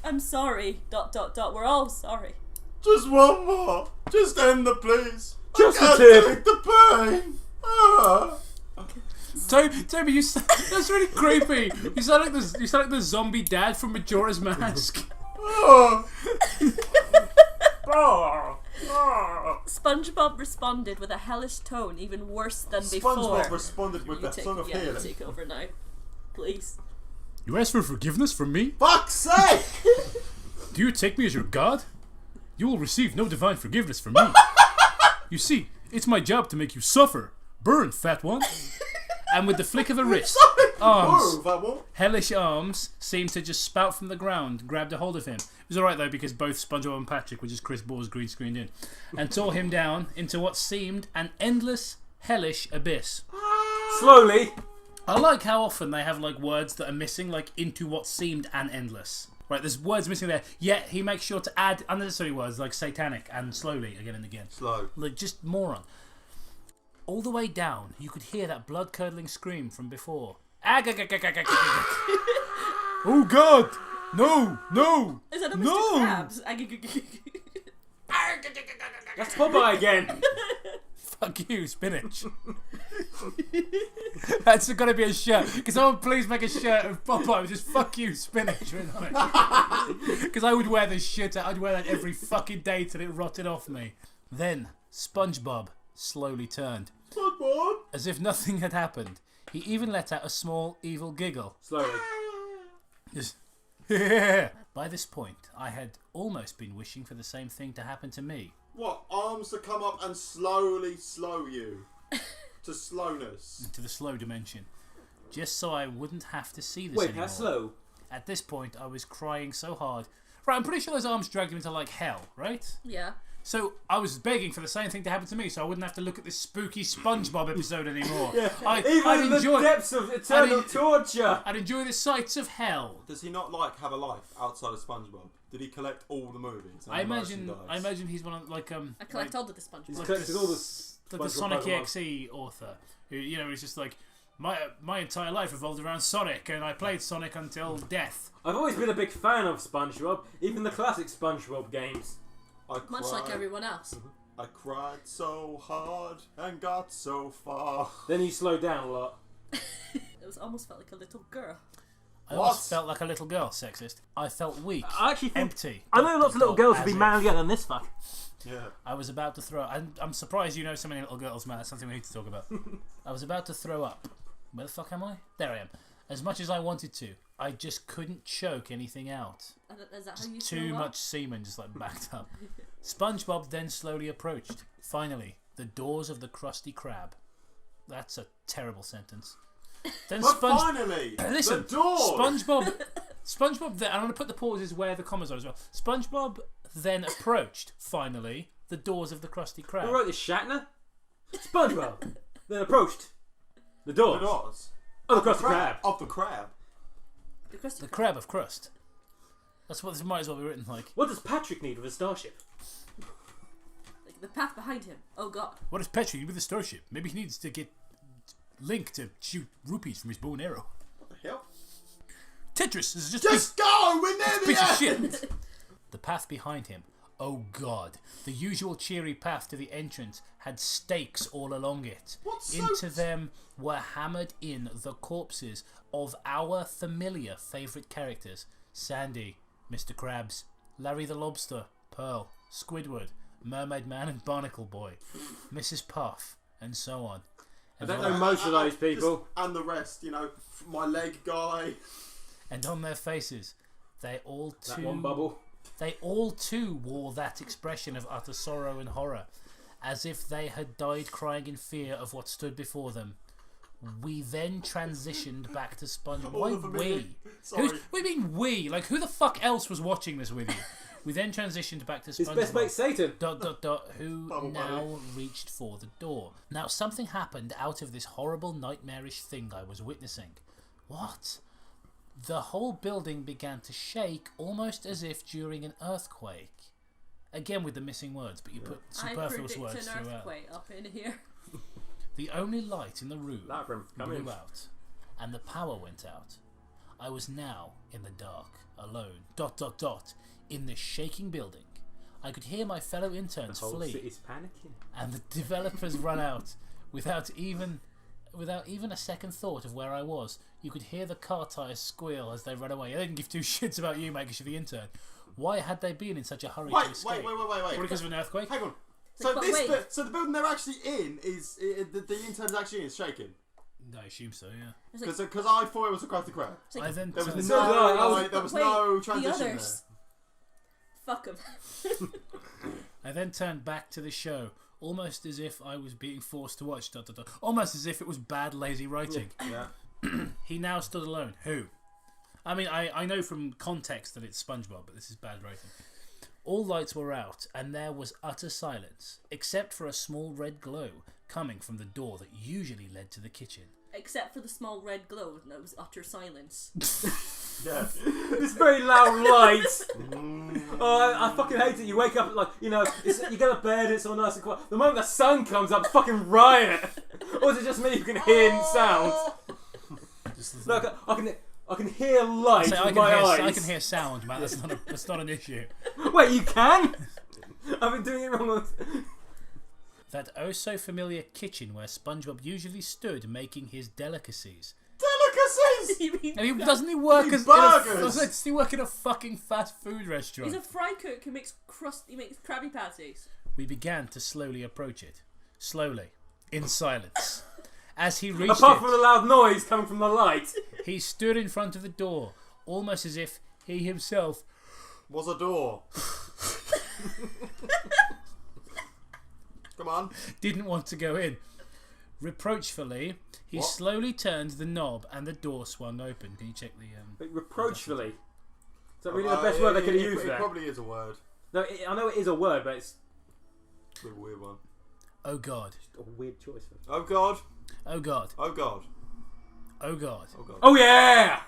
I'm sorry. ... We're all sorry. Just one more! Just end the please! Just I a can't tip. take the pain! Ah. Toby, that's really creepy. You sound like the zombie dad from Majora's Mask. Ah. Ah, ah. SpongeBob responded with a hellish tone, even worse than before. SpongeBob responded with the Song of You Healing. take over now, please. You ask for forgiveness from me? Fuck's sake! Do you take me as your god? You will receive no divine forgiveness from me. You see, it's my job to make you suffer. Burn, fat one. And with the flick of a wrist, hellish arms seemed to just spout from the ground, grabbed a hold of him. It was alright though, because both SpongeBob and Patrick were just Chris Ball's green screened in, and tore him down into what seemed an endless, hellish abyss. Slowly. I like how often they have like words that are missing, like into what seemed an endless. Right, there's words missing there, yet he makes sure to add unnecessary words like satanic and slowly again and again. Slow. Like, just moron. All the way down, you could hear that blood-curdling scream from before. Oh God! No! No! Is that a Mr. No! Krabs? That's Popeye again. Fuck you, spinach. That's got to be a shirt. Can someone please make a shirt of Popeye with just "fuck you, spinach" written on it? Because I would wear this shit. I'd wear that every fucking day till it rotted off me. Then SpongeBob slowly turned. SpongeBob! As if nothing had happened. He even let out a small, evil giggle. Slowly. Just By this point, I had almost been wishing for the same thing to happen to me. What? Arms to come up and slowly slow you to slowness. To the slow dimension. Just so I wouldn't have to see this Wait, anymore. how slow? At this point, I was crying so hard. Right, I'm pretty sure those arms dragged him into, like, hell, right? Yeah. So I was begging for the same thing to happen to me, so I wouldn't have to look at this spooky SpongeBob episode anymore. Yeah. I'd Even enjoy the depths of eternal torture. I'd enjoy the sights of hell. Does he not have a life outside of SpongeBob? Did he collect all the movies? And I the imagine merchandise? he's one of like I collect all of the SpongeBob. He's Like collected all the the Sonic EXE author, who is just like my entire life revolved around Sonic, and I played Sonic until death. I've always been a big fan of SpongeBob, even the classic SpongeBob games. Much like everyone else. I cried so hard and got so far. Then you slow down a lot. It was almost felt like a little girl. I almost felt like a little girl, sexist. I felt weak, I actually think empty. I know lots of little girls would as be if manlier than this fuck. Yeah. I was about to throw. I'm surprised you know so many little girls, man. That's something we need to talk about. I was about to throw up. Where the fuck am I? There I am. As much as I wanted to, I just couldn't choke anything out. Is that how you Too throw much up? semen just like backed up. SpongeBob then slowly approached. Finally, the doors of the Krusty Krab. That's a terrible sentence. Then But finally, listen, the door. SpongeBob. Then, I'm going to put the pauses where the commas are as well. SpongeBob then approached. Finally, the doors of the Krusty Krab. Who wrote this, Shatner? SpongeBob then approached the doors. The doors. Oh, the Krusty Krab. Of the crab. The Krusty The Krab. crab of crust. That's what this might as well be written like. What does Patrick need with a starship? Like the path behind him. Oh God. What does Petri need with the starship? Maybe he needs to get Link to shoot rupees from his bow and arrow. What the hell? Tetris is Just go! We're near the piece of end! shit. The path behind him. Oh God! The usual cheery path to the entrance had stakes all along it. What's Into them were hammered in the corpses of our familiar favourite characters: Sandy, Mr. Krabs, Larry the Lobster, Pearl, Squidward, Mermaid Man and Barnacle Boy, Mrs. Puff, and so on. I don't know most of those people. And the rest, my leg guy. And on their faces, they all That too one bubble. They all too wore that expression of utter sorrow and horror, as if they had died crying in fear of what stood before them. We then transitioned back to SpongeBob. All Why of them we? in. Sorry. What do you mean we? Like, who the fuck else was watching this with you? We then transitioned back to His best mate SpongeBob. Satan. Who Bubble now buddy. reached for the door. Now something happened out of this horrible nightmarish thing I was witnessing. What? The whole building began to shake almost as if during an earthquake. Again with the missing words, but you put I superfluous predict words an throughout. earthquake up in here. The only light in the room That room, come in. blew out, and the power went out. I was now in the dark, alone, in this shaking building. I could hear my fellow interns The whole flee, city's panicking. and the developers run out without even a second thought of where I was. You could hear the car tires squeal as they ran away. They didn't give two shits about you, mate, 'cause you're the intern. Why had they been in such a hurry to escape? Wait. Because of an earthquake? Hang on. So But this wait. bit, so the building they're actually in is the intern's actually in is shaking. I assume so, yeah. It's like, Because I thought it was a Krusty Krab. it's like, I then There was turned- no transition the there. others. Fuck them. I then turned back to the show, almost as if I was being forced to watch. Almost as if it was bad, lazy writing. Yeah. He now stood alone. Who? I mean, I know from context that it's SpongeBob, but this is bad writing. All lights were out, and there was utter silence, except for a small red glow coming from the door that usually led to the kitchen. Except for the small red glow, and it was utter silence. Yeah. This very loud light. Oh, I fucking hate it. You wake up like, you know, you go to bed, it's all nice and quiet. The moment the sun comes up, fucking riot. Or is it just me who can hear sound? Look, I can hear light with my eyes. I can hear sound, man. That's not an issue. Wait, you can? I've been doing it wrong. That oh so familiar kitchen where SpongeBob usually stood making his delicacies. Delicacies! You mean And he doesn't he work These as burgers! does he work in a fucking fast food restaurant? he's a fry cook who makes Krabby Patties. We began to slowly approach it. Slowly. In silence. As he reached Apart from it, the loud noise coming from the light. he stood in front of the door, almost as if he himself Was a door. Come on. didn't want to go in. Reproachfully, he What? slowly turned the knob and the door swung open. Can you check the... Wait, reproachfully. Is that really the best word they could have used It there? probably is a word. No, I know it is a word, but it's It's a weird one. Oh God. a weird choice. Oh God. Oh God. Oh God. Oh God. Oh God. Oh yeah!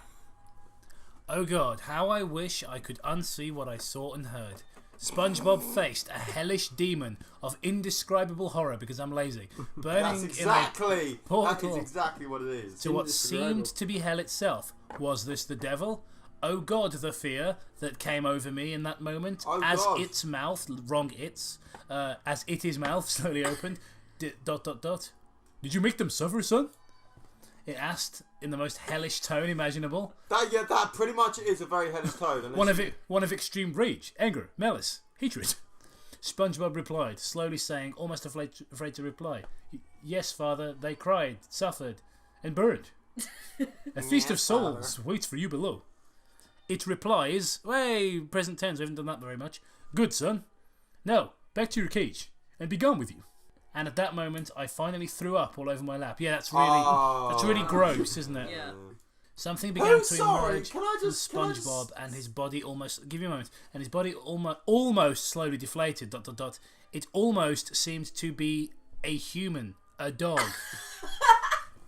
Oh God, how I wish I could unsee what I saw and heard. SpongeBob faced a hellish demon of indescribable horror because I'm lazy, burning That's in a exactly. That portal is exactly what it is. to what seemed to be hell itself. Was this the devil? Oh God, the fear that came over me in that moment, Oh as God. its mouth, as his mouth slowly opened. Did you make them suffer, son? It asked in the most hellish tone imaginable. That pretty much is a very hellish tone. One of extreme rage, anger, malice, hatred. SpongeBob replied, slowly saying, almost afraid to reply, "Yes, father, they cried, suffered, and burned. A feast of Yes, souls waits for you below." It replies, "Hey, present tense, we haven't done that very much. Good, son. Now, back to your cage, and be gone with you." And at that moment, I finally threw up all over my lap. Yeah, that's really gross, isn't it? Yeah. Something began to sorry, emerge can I from just- SpongeBob, and his body almost... Give me a moment. And his body almost slowly deflated, ... It almost seemed to be a human, a dog.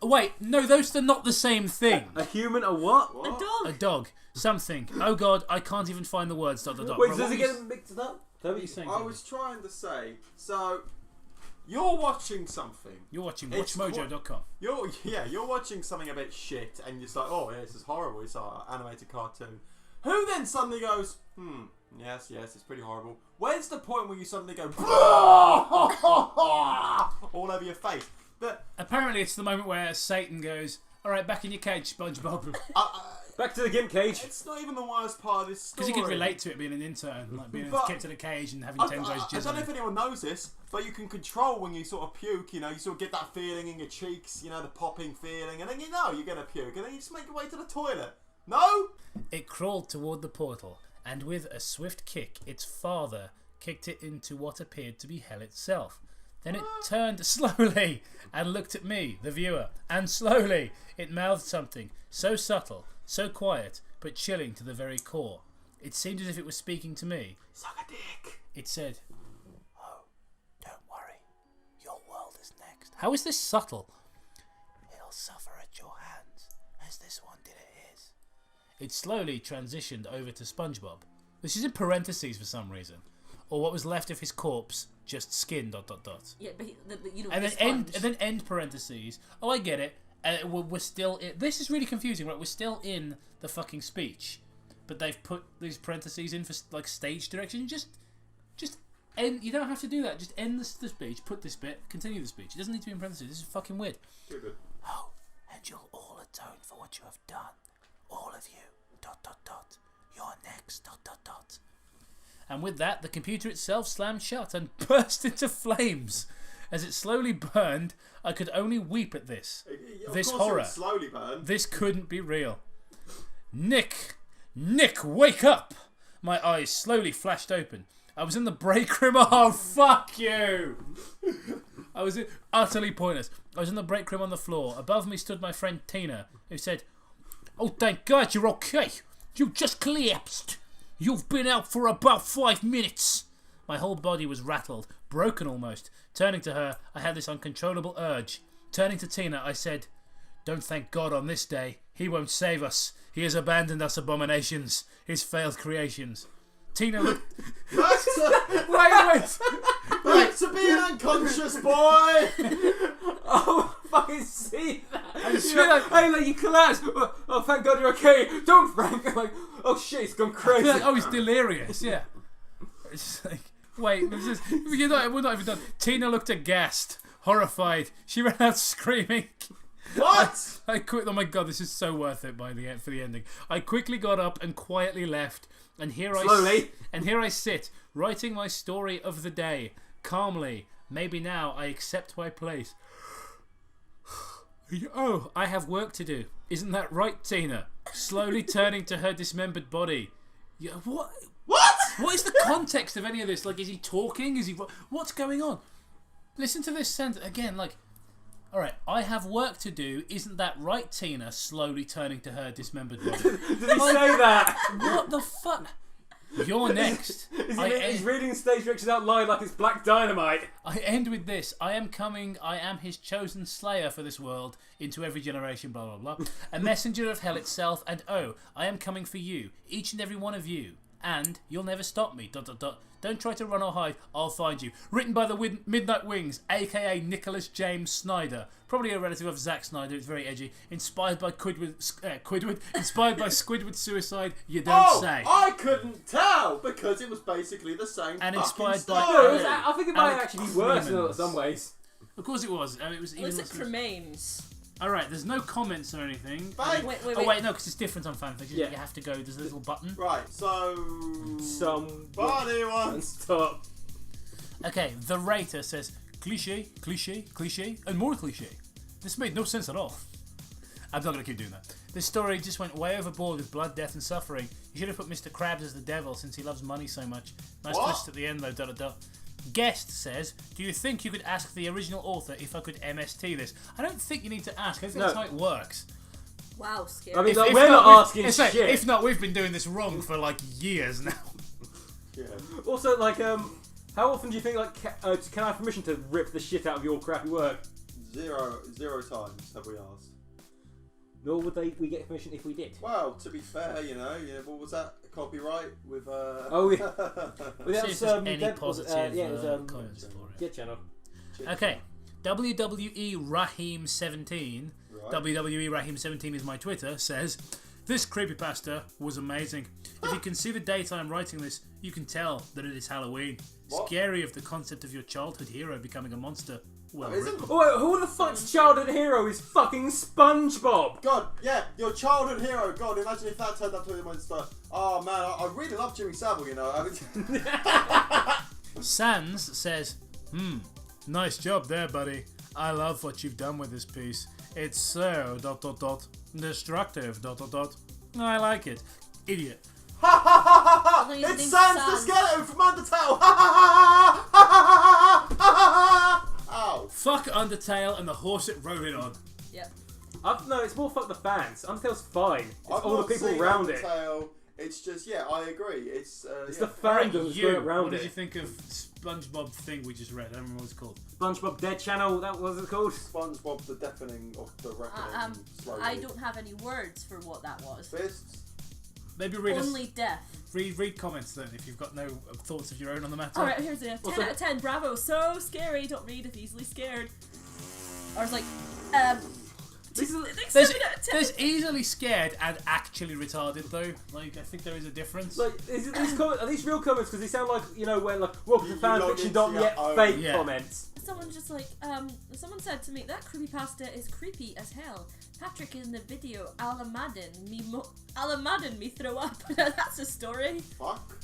Wait, no, those are not the same thing. A human, a what? A dog. A dog. Something. Oh God, I can't even find the words, ... Wait, Right, does it get mixed up? what are you saying? I was trying to say. So, you're watching something. You're watching It's WatchMojo.com. You're watching something a bit shit, and you're just like, oh, yeah, this is horrible. It's an animated cartoon. Who then suddenly goes, yes, it's pretty horrible. Where's the point where you suddenly go all over your face? Apparently, it's the moment where Satan goes, "All right, back in your cage, SpongeBob." Back to the gimp cage. It's not even the worst part of this story. Because you could relate to it being an intern, like being But- kept in a cage and having I 10 guys don't know jizzing. if anyone knows this, but you can control when you sort of puke, you sort of get that feeling in your cheeks, the popping feeling, and then you're going to puke, and then you just make your way to the toilet. No? It crawled toward the portal, and with a swift kick, its father kicked it into what appeared to be hell itself. Then it turned slowly and looked at me, the viewer, and slowly it mouthed something so subtle, so quiet, but chilling to the very core. It seemed as if it was speaking to me. Suck a dick. It said, "Oh, don't worry, your world is next." How is this subtle? "He'll suffer at your hands, as this one did at his." It slowly transitioned over to SpongeBob. This is in parentheses for some reason. Or what was left of his corpse, just skin, ... Yeah, but And the then end parentheses. Oh, I get it. We're still in... This is really confusing, right? We're still in the fucking speech. But they've put these parentheses in for, like, stage direction. Just end... You don't have to do that. Just end the speech, put this bit, continue the speech. It doesn't need to be in parentheses. This is fucking weird. "Oh, and you'll all atone for what you have done. All of you, ... You're next, ... and with that, the computer itself slammed shut and burst into flames. As it slowly burned, I could only weep at this. This horror. It slowly burned. This couldn't be real. Nick, wake up! My eyes slowly flashed open. I was in the break room. Oh, fuck you! I was utterly pointless. I was in the break room on the floor. Above me stood my friend Tina, who said, "Oh, thank God you're okay. You just collapsed. You've been out for about 5 minutes." My whole body was rattled, broken almost. Turning to her, I had this uncontrollable urge. Turning to Tina, I said, "Don't thank God on this day. He won't save us. He has abandoned us abominations, his failed creations." Tina looked... Back to, Wait! back to being unconscious, boy! Oh, I fucking see that. I see You're that. like, hey, like, you collapsed. Oh, thank God you're okay. Don't, Frank. I'm like, oh shit, it's gone I crazy. feel like, oh, he's delirious, yeah. It's just like, wait, we're not even done. Tina looked aghast, horrified. She ran out screaming. What? I quit. Oh my God, this is so worth it for the ending. I quickly got up and quietly left, and here I sit, writing my story of the day, calmly. Maybe now I accept my place. Oh, I have work to do. Isn't that right, Tina? Slowly turning to her dismembered body. Yeah, what? What is the context of any of this? Like, is he talking? What's going on? Listen to this sentence again. Like, all right, I have work to do. Isn't that right, Tina? Slowly turning to her dismembered body. Did he say that? What the fuck? You're next. He's reading stage directions out loud like it's Black Dynamite. I end with this. I am coming. I am his chosen slayer for this world, into every generation, blah, blah, blah. A messenger of hell itself, and oh, I am coming for you, each and every one of you. And you'll never stop me. ... Don't try to run or hide. I'll find you. Written by the Midnight Wings, aka Nicholas James Snyder, probably a relative of Zack Snyder. It's very edgy. Inspired by Inspired by Squidward suicide. You don't say. I couldn't tell because it was basically the same. And fucking inspired by- story. I think it might Alec actually be worse in Clemens. some ways. Of course it was. It was At least it even. remains. All right. There's no comments or anything. Bye. Wait. Oh wait, no, because it's different on fanfiction. Yeah. You have to go. There's a little button. Right, so Somebody wants. stop. Okay, the rater says cliche, and more cliche. This made no sense at all. I'm not going to keep doing that. This story just went way overboard with blood, death, and suffering. You should have put Mr. Krabs as the devil since he loves money so much. Nice What? twist at the end though. ... Guest says, do you think you could ask the original author if I could MST this? I don't think you need to ask. I think that's how it works. Wow, scary. I mean, If- like, if we're not, not asking It's like, shit. if not, we've been doing this wrong for like years now. Yeah. Also, like, how often do you think, like, can I have permission to rip the shit out of your crappy work? Zero times have we asked. Nor would we get permission if we did. Well, to be fair, what was that? Copyright with Oh, yeah. See if there's any positive yeah, it was, comments for it. Get channel. Okay, WWE Raheem 17. Right. WWE Raheem 17 is my Twitter. Says this creepypasta was amazing. If you can see the date I'm writing this, you can tell that it is Halloween. What? Scary of the concept of your childhood hero becoming a monster. Well, Isn't? Oh, wait, who the fuck's childhood hero is fucking Spongebob? God, yeah, your childhood hero. God, imagine if that turned up to a monster. Oh man, I really love Jimmy Savile. Sans says, nice job there, buddy. I love what you've done with this piece. It's so ... destructive ... I like it. Idiot. Although his It's name's Sans the Sans. skeleton from Undertale. Ow. Fuck Undertale and the horse it rode it on. Yep. No, it's more fuck the fans. Undertale's fine. It's I've all the not people seen around it. Undertale. It's just, yeah, I agree. It's The Alright, fandom that's you, going around what did you it. think of SpongeBob thing we just read? I don't remember what it's called. SpongeBob Dead Channel, that was it called? SpongeBob the deafening of the reckoning. Slowly. I don't have any words for what that was. Fists. Maybe read Only death. read comments then if you've got no thoughts of your own on the matter. Alright, here's a 10 Also- out of 10. Bravo. So scary. Don't read if easily scared. I was like, This is- like There's, 7 out of 10. there's easily scared and actually retarded though. Like I think there is a difference. Like, are these real comments? Because they sound like, when, like, welcome to You log into fanfiction.net your own- fake Yeah. comments. Someone just like, someone said to me, that creepypasta is creepy as hell. Patrick in the video, Alamadin me throw up. That's a story. Fuck.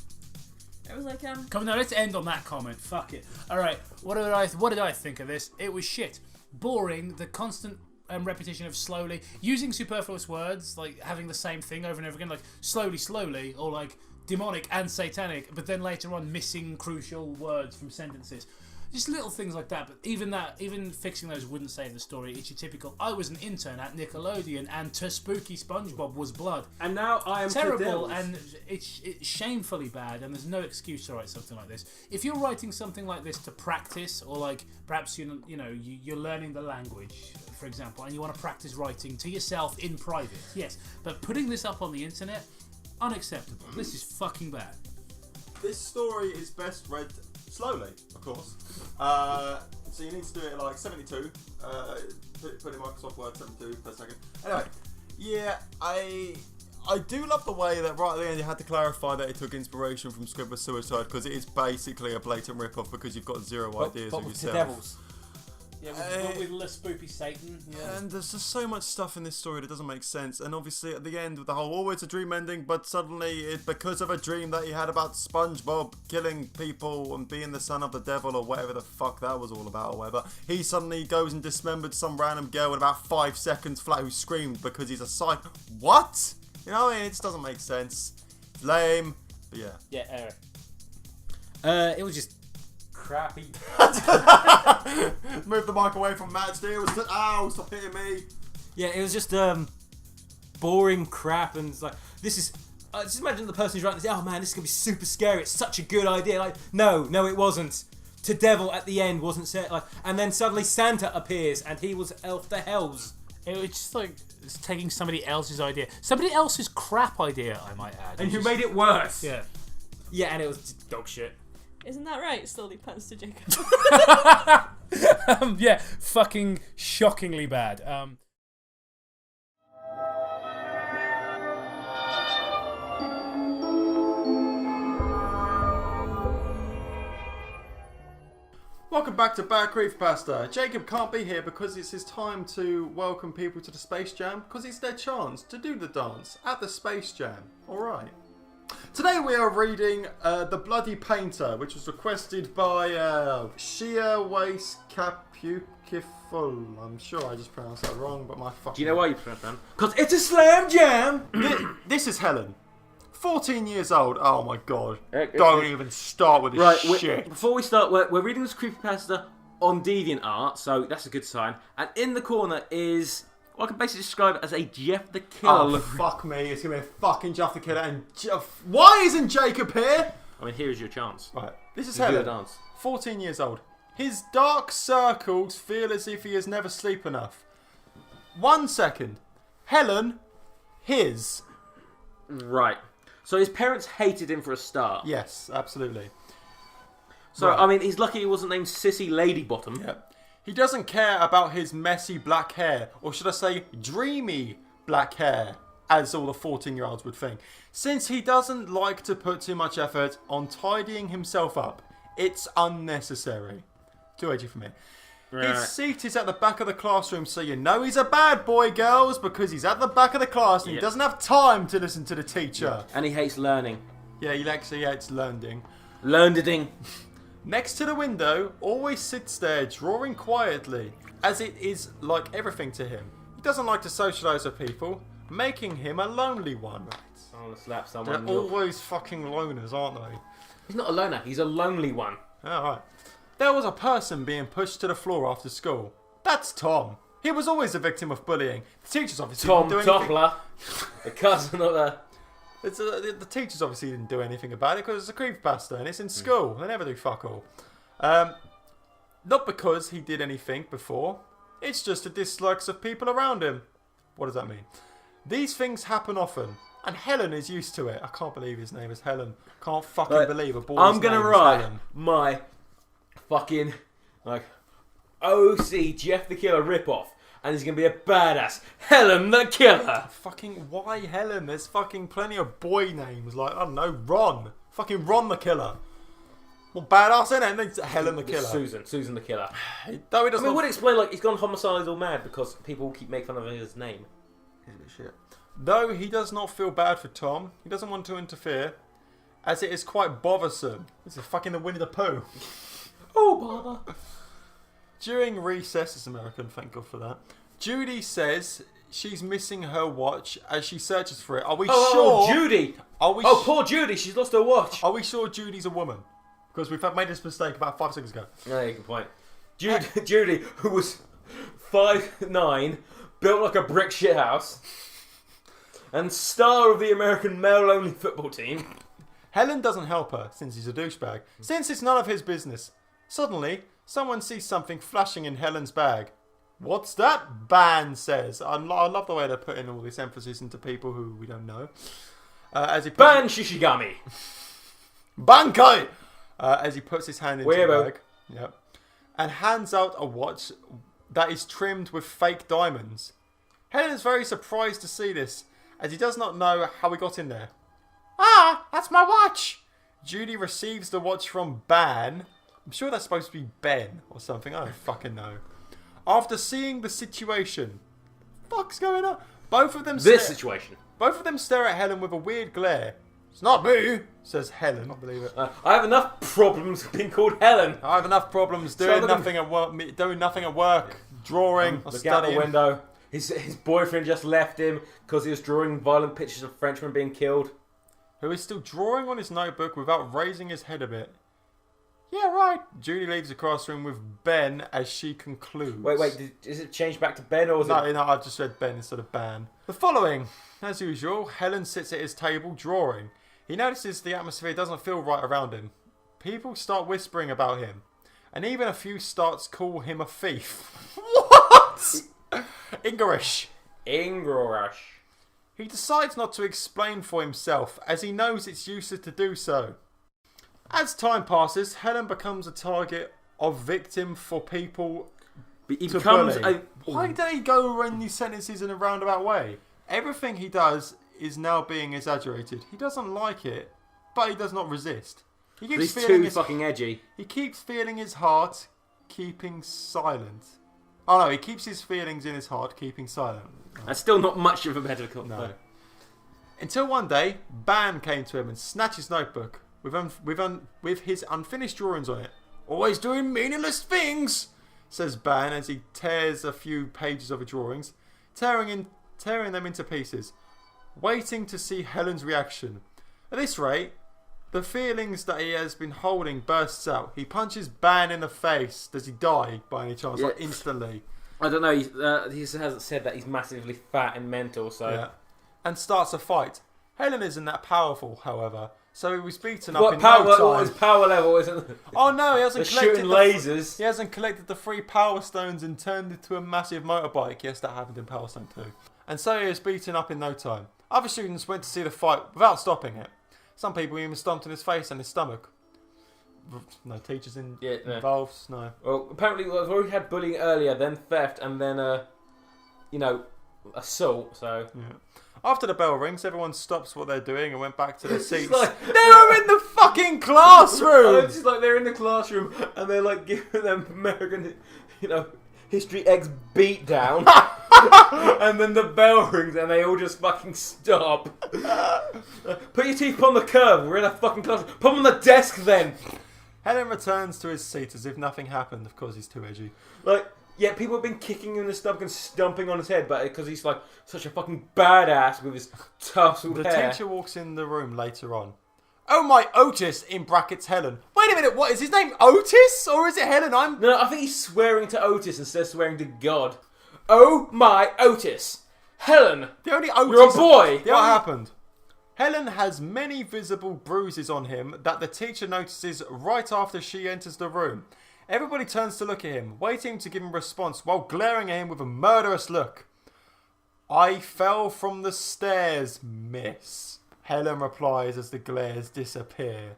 It was like Come on, no, let's end on that comment. Fuck it. All right. What did I think of this? It was shit. Boring. The constant repetition of slowly using superfluous words, like having the same thing over and over again, like slowly, or like demonic and satanic, but then later on missing crucial words from sentences. Just little things like that, but even fixing those wouldn't save the story. It's your typical, I was an intern at Nickelodeon and to spooky Spongebob was blood. And now I am terrible, and it's shamefully bad, and there's no excuse to write something like this. If you're writing something like this to practice, or like perhaps you're learning the language, for example, and you want to practice writing to yourself in private, yes. But putting this up on the internet, unacceptable. This is fucking bad. This story is best read slowly, of course. So you need to do it like 72. Put in Microsoft Word 72 per second. Anyway, yeah, I do love the way that right at the end you had to clarify that it took inspiration from Scribble Suicide, because it is basically a blatant rip-off because you've got zero ideas of yourself. Devils. Yeah, with Le Spoopy Satan. Yeah. And there's just so much stuff in this story that doesn't make sense. And obviously at the end with the whole, it's a dream ending, but suddenly because of a dream that he had about SpongeBob killing people and being the son of the devil or whatever the fuck that was all about or whatever, he suddenly goes and dismembered some random girl in about 5 seconds flat who screamed because he's a psycho. What? You know, it just doesn't make sense. It's lame. But yeah. Yeah, Eric. It was just crappy. Move the mic away from Matt Steele. Ow, stop hitting me. Yeah, it was just boring crap, and it's like, this is. Just imagine the person who's writing this. Oh man, this is gonna be super scary. It's such a good idea. Like, no, it wasn't. To devil at the end wasn't set. Like, and then suddenly Santa appears, and he was elf the hells. It was just like it's taking somebody else's idea, somebody else's crap idea, I might add. And you made it worse. Yeah. Yeah, and it was just dog shit. Isn't that right? Slowly pants to Jacob. Yeah, fucking shockingly bad. Welcome back to Bad Creepypasta. Jacob can't be here because it's his time to welcome people to the Space Jam, because it's their chance to do the dance at the Space Jam. Alright. Today we are reading The Bloody Painter, which was requested by Shia Waste Capukiful. I'm sure I just pronounced that wrong, but my fucking... Do you know why you pronounced that? Because it's a slam jam! This is Helen. 14 years old. Oh my god. Don't even start with this shit. Before we start, we're reading this creepypasta on DeviantArt, so that's a good sign. And in the corner is... I can basically describe it as a Jeff the Killer. Oh, fuck me. It's going to be a fucking Jeff the Killer. And why isn't Jacob here? I mean, here is your chance. Right. This is You do Helen. the dance. 14 years old. His dark circles feel as if he has never slept enough. 1 second. Helen. His. Right. So his parents hated him for a start. Yes, absolutely. So, Right. I mean, he's lucky he wasn't named Sissy Ladybottom. Yep. He doesn't care about his messy black hair, or should I say dreamy black hair, as all the 14-year-olds would think. Since he doesn't like to put too much effort on tidying himself up, it's unnecessary. Too edgy for me. Right. His seat is at the back of the classroom, so you know he's a bad boy, girls, because he's at the back of the class and he doesn't have time to listen to the teacher. And he hates learning. Yeah, he actually hates learning. Learneding. Next to the window, always sits there, drawing quietly, as it is like everything to him. He doesn't like to socialise with people, making him a lonely one. I'm gonna slap someone. They're always fucking loners, aren't they? He's not a loner, he's a lonely one. Alright. There was a person being pushed to the floor after school. That's Tom. He was always a victim of bullying. The teachers obviously Tom didn't do anything. Toppler. The cousin of the... The teachers obviously didn't do anything about it because it's a creepypasta and it's in school. They never do fuck all. Not because he did anything before. It's just the dislikes of people around him. What does that mean? These things happen often. And Helen is used to it. I can't believe his name is Helen. Can't fucking believe a boy's name is Helen. I'm gonna write my fucking OC Jeff the Killer ripoff. And he's going to be a badass. Helen the Killer. Fucking why Helen? There's fucking plenty of boy names. Like, I don't know, Ron. Fucking Ron the Killer. Well, badass, isn't it? And then Helen the Killer. Susan the Killer. Though he doesn't. I mean, would explain, like, he's gone homicidal mad because people keep making fun of his name. Shit. Though he does not feel bad for Tom, he doesn't want to interfere. as it is quite bothersome. This is fucking the Winnie the Pooh. Oh, bother. During recess, it's American, thank God for that. Judy says she's missing her watch as she searches for it. Are we sure? Oh, Judy. Oh, poor Judy. She's lost her watch. Are we sure Judy's a woman? Because we've made this mistake about 5 seconds ago. Yeah, good point. Judy, who was 5'9", built like a brick shithouse, and star of the American male-only football team. Helen doesn't help her, since he's a douchebag, since it's none of his business. Suddenly, someone sees something flashing in Helen's bag. What's that? Ban says. I love the way they're putting all this emphasis into people who we don't know. Ban Shishigami. Bankai! As he puts his hand into the Weirdo. bag. Yep. And hands out a watch that is trimmed with fake diamonds. Helen is very surprised to see this, as he does not know how he got in there. Ah, that's my watch! Judy receives the watch from Ban. I'm sure that's supposed to be Ben or something. I don't fucking know. After seeing the situation, fuck's going on? Both of them stare at Helen with a weird glare. It's not me, says Helen. I believe it. I have enough problems being called Helen. I have enough problems doing nothing at work, drawing, or Look out studying. the window. His boyfriend just left him because he was drawing violent pictures of Frenchmen being killed. Who is still drawing on his notebook without raising his head a bit. Yeah, right. Judy leaves the classroom with Ben as she concludes. Wait, is it changed back to Ben or was it... No, I've just read Ben instead of Ban. The following. As usual, Helen sits at his table drawing. He notices the atmosphere doesn't feel right around him. People start whispering about him. And even a few starts call him a thief. What? English. He decides not to explain for himself, as he knows it's useless to do so. As time passes, Helen becomes a target of victim for people to bully. Why did he go in these sentences in a roundabout way? Everything he does is now being exaggerated. He doesn't like it, but he does not resist. He's too fucking edgy. He keeps feeling his heart, keeping silent. Oh no, he keeps his feelings in his heart, keeping silent. That's still not much of a medical. No. Until one day, Ban came to him and snatched his notebook with his unfinished drawings on it. Always doing meaningless things, says Ban as he tears a few pages of the drawings, tearing them into pieces, waiting to see Helen's reaction. At this rate, the feelings that he has been holding bursts out. He punches Ban in the face. Does he die by any chance? Yeah. Like instantly? I don't know. He hasn't said that he's massively fat and mental, so... Yeah. And starts a fight. Helen isn't that powerful, however, so he was beaten up in no time. What his power level isn't? Oh no, he hasn't collected shooting lasers. He hasn't collected the 3 power stones and turned it to a massive motorbike. Yes, that happened in Power Stone 2. And so he was beaten up in no time. Other students went to see the fight without stopping it. Some people even stomped in his face and his stomach. No teachers involved. No. Well, apparently we've already had bullying earlier, then theft, and then assault. So. Yeah. After the bell rings, everyone stops what they're doing and went back to their seats. Like, they were in the fucking classroom! It's just like they're in the classroom and they're like giving them American, History X beat down. And then the bell rings and they all just fucking stop. Put your teeth on the curb, we're in a fucking classroom. Put them on the desk then! Helen returns to his seat as if nothing happened. Of course, he's too edgy. Yeah, people have been kicking him in the stomach and stomping on his head, but because he's like such a fucking badass with his tousled hair. The teacher walks in the room later on. Oh my Otis, in brackets Helen. Wait a minute, what is his name? Otis? Or is it Helen? No, I think he's swearing to Otis instead of swearing to God. Oh my Otis. Helen. The only Otis. You're a boy. What happened? Helen has many visible bruises on him that the teacher notices right after she enters the room. Everybody turns to look at him, waiting to give him a response while glaring at him with a murderous look. I fell from the stairs, miss, Helen replies as the glares disappear.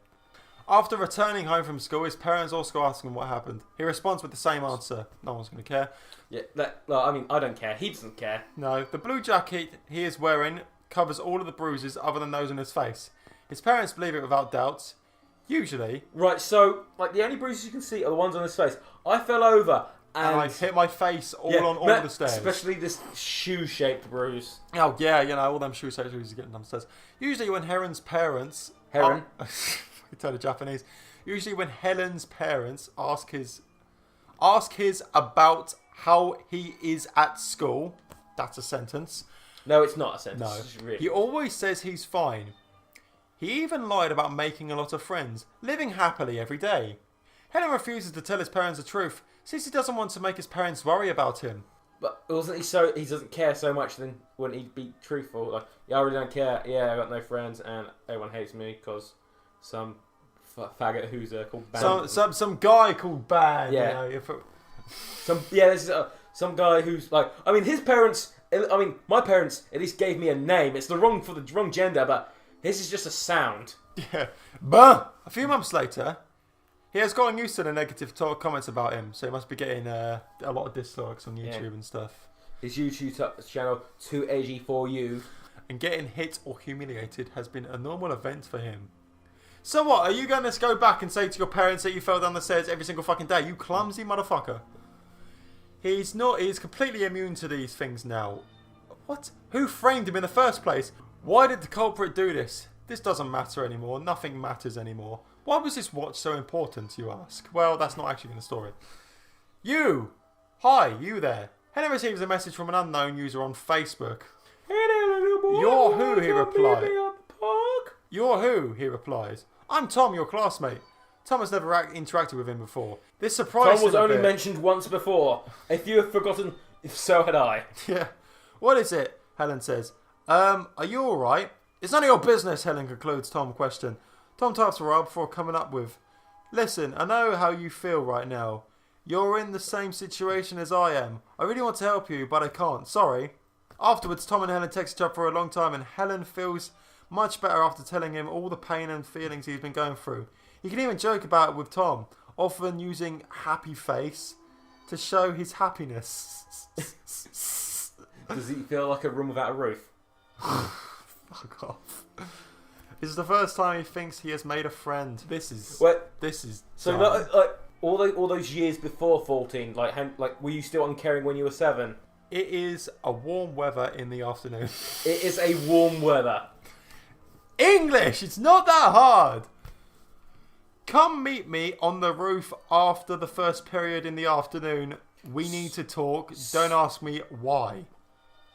After returning home from school, his parents also ask him what happened. He responds with the same answer. No one's going to care. Yeah, I don't care. He doesn't care. No, the blue jacket he is wearing covers all of the bruises other than those on his face. His parents believe it without doubt. Usually. Right, so, the only bruises you can see are the ones on his face. I fell over and I hit my face on all the stairs. Especially this shoe-shaped bruise. Oh yeah, all them shoe-shaped bruises getting downstairs. Usually when Heron's parents... Heron? I tell the Japanese. Usually when Helen's parents ask his about how he is at school. That's a sentence. No, it's not a sentence. No. It's really... He always says he's fine. He even lied about making a lot of friends, living happily every day. Helen refuses to tell his parents the truth, since he doesn't want to make his parents worry about him. But wasn't he so... He doesn't care so much then when he'd be truthful. Like, yeah, I really don't care. Yeah, I got no friends and everyone hates me because some faggot who's called Ban. Some guy called Ban. Yeah. This is some guy who's like... I mean, his parents... I mean, my parents at least gave me a name. It's the wrong gender, but his is just a sound. Yeah. But a few months later, he has gotten used to the negative comments about him, so he must be getting a lot of dislikes on YouTube and stuff. His YouTube channel, 2AG4U. And getting hit or humiliated has been a normal event for him. So what, are you going to go back and say to your parents that you fell down the stairs every single fucking day? You clumsy motherfucker. He's completely immune to these things now. What? Who framed him in the first place? Why did the culprit do this? This doesn't matter anymore. Nothing matters anymore. Why was this watch so important, you ask? Well, that's not actually in the story. You! Hi, you there. Helen receives a message from an unknown user on Facebook. You're who, he replied. You're who, he replies. I'm Tom, your classmate. Tom has never interacted with him before. This surprised Tom was him a only bit. mentioned once before. If you have forgotten, so had I. Yeah. What is it? Helen says. Are you alright? It's none of your business, Helen concludes Tom's question. Tom types for Rob before coming up with, listen, I know how you feel right now. You're in the same situation as I am. I really want to help you, but I can't. Sorry. Afterwards, Tom and Helen text each other for a long time, and Helen feels much better after telling him all the pain and feelings he's been going through. He can even joke about it with Tom, often using happy face to show his happiness. Does he feel like a room without a roof? Fuck off. This is the first time he thinks he has made a friend. This is so like all those years before 14. Like were you still uncaring when you were 7? It is a warm weather in the afternoon. It is a warm weather. English. It's not that hard. Come meet me on the roof after the first period in the afternoon. We need to talk. Don't ask me why.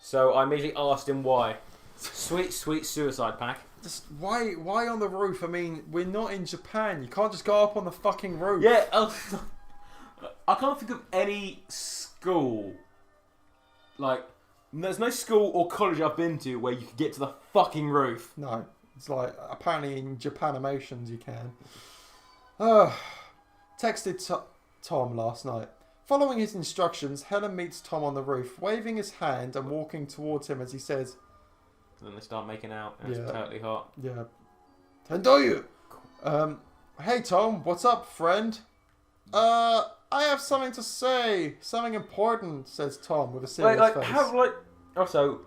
So I immediately asked him why. Sweet suicide pack. Just why on the roof? I mean, we're not in Japan. You can't just go up on the fucking roof. Yeah, I can't think of any school. Like, there's no school or college I've been to where you could get to the fucking roof. No. It's like, apparently in Japanimations you can. Texted Tom last night. Following his instructions, Helen meets Tom on the roof, waving his hand and walking towards him as he says... Then they start making out, and it's totally hot. Yeah. Tendoyu! Hey Tom, what's up, friend? I have something to say. Something important, says Tom with a serious face. Also,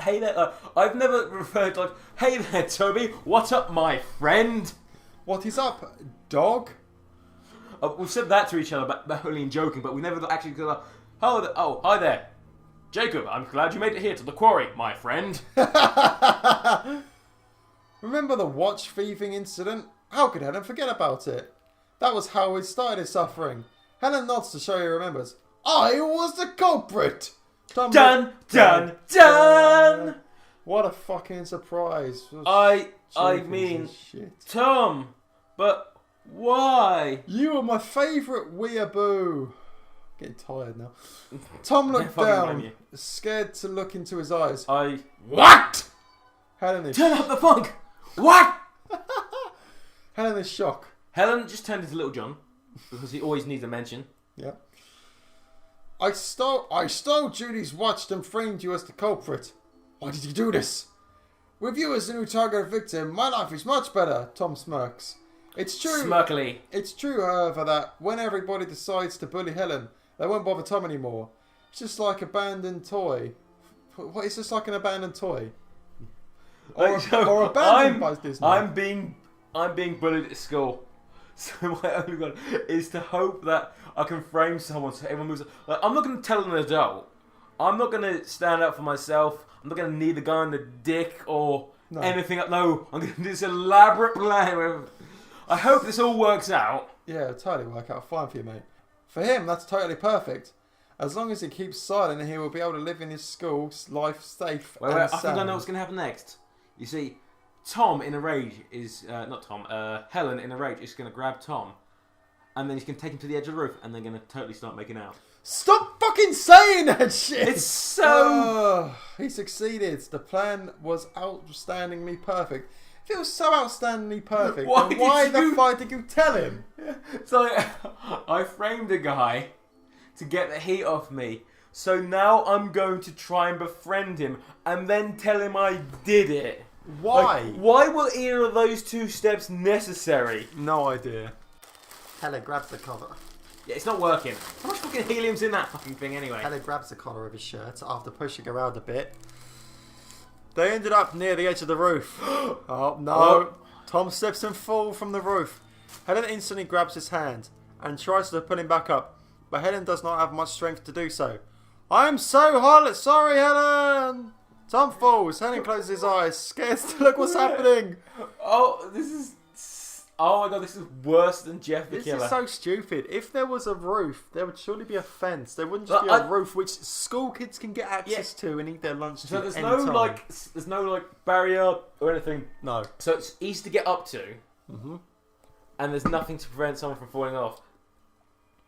hey there, I've never referred hey there, Toby, what's up, my friend? What is up, dog? We've said that to each other, but only in joking, but we never actually got hi there. Jacob, I'm glad you made it here to the quarry, my friend. Remember the watch thieving incident? How could Helen forget about it? That was how he started his suffering. Helen nods to show he remembers. I was the culprit! Dun! What a fucking surprise. I mean, shit. Tom, but why? You are my favourite weeaboo. Getting tired now. Tom looked down, scared to look into his eyes. What? Helen is... Turn up the funk! What? Helen is shocked. Helen just turned into Little John, because he always needs a mention. Yeah. I stole Judy's watch and framed you as the culprit. Why did you do this? With you as the new target victim, my life is much better, Tom smirks. It's true. Smirkily. It's true, however, that when everybody decides to bully Helen, they won't bother Tom anymore. It's just like abandoned toy. What? It's just like an abandoned toy. Or abandoned by Disney. I'm being bullied at school. So my only goal is to hope that I can frame someone so everyone moves. Like, I'm not going to tell an adult. I'm not going to stand up for myself. I'm not going to knee the guy in the dick or anything. No, I'm going to do this elaborate plan. I hope this all works out. Yeah, it'll totally work out fine for you, mate. For him, that's totally perfect. As long as he keeps silent, he will be able to live in his school life safe and I sound. think I know what's going to happen next. You see, Tom in a rage is... not Tom. Helen in a rage is going to grab Tom. And then he's going to take him to the edge of the roof. And they're going to totally start making out. Stop fucking saying that shit! It's so... he succeeded. The plan was outstandingly perfect. If it was so outstandingly perfect, Why then why did the you- fuck did you tell him? So I framed a guy to get the heat off me. So now I'm going to try and befriend him and then tell him I did it. Why? Like, why were either of those two steps necessary? No idea. Helen grabs the collar. Yeah, it's not working. How much fucking helium's in that fucking thing anyway? Helen grabs the collar of his shirt after pushing around a bit. They ended up near the edge of the roof. Oh no! Oh. Tom slips and falls from the roof. Helen instantly grabs his hand and tries to pull him back up, but Helen does not have much strength to do so. I'm so hot! Sorry, Helen! Tom falls. Helen closes his eyes, scared to look what's happening. Oh, this is... Oh my god, this is worse than Jeff the This Killer. is so stupid. If there was a roof, there would surely be a fence. There wouldn't just be a roof which school kids can get access to and eat their lunch So to there's any no time. there's no barrier or anything. No. So it's easy to get up to, Mm-hmm. and there's nothing to prevent someone from falling off.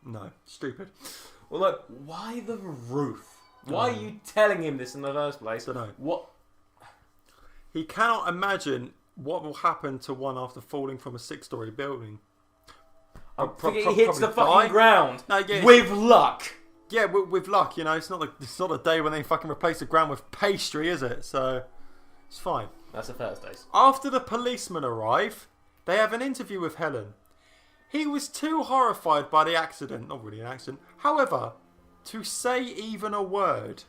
No. Stupid. Well, look, why the roof? Why are you telling him this in the first place? Dunno. What? He cannot imagine what will happen to one after falling from a 6-story building. I'm thinking he hits the probably fucking die. ground No, yeah, with luck. Yeah, with luck, you know, it's not a day when they fucking replace the ground with pastry, is it? So it's fine. That's the Thursdays. After the policemen arrive, they have an interview with Helen. He was too horrified by the accident, not really an accident, however, to say even a word.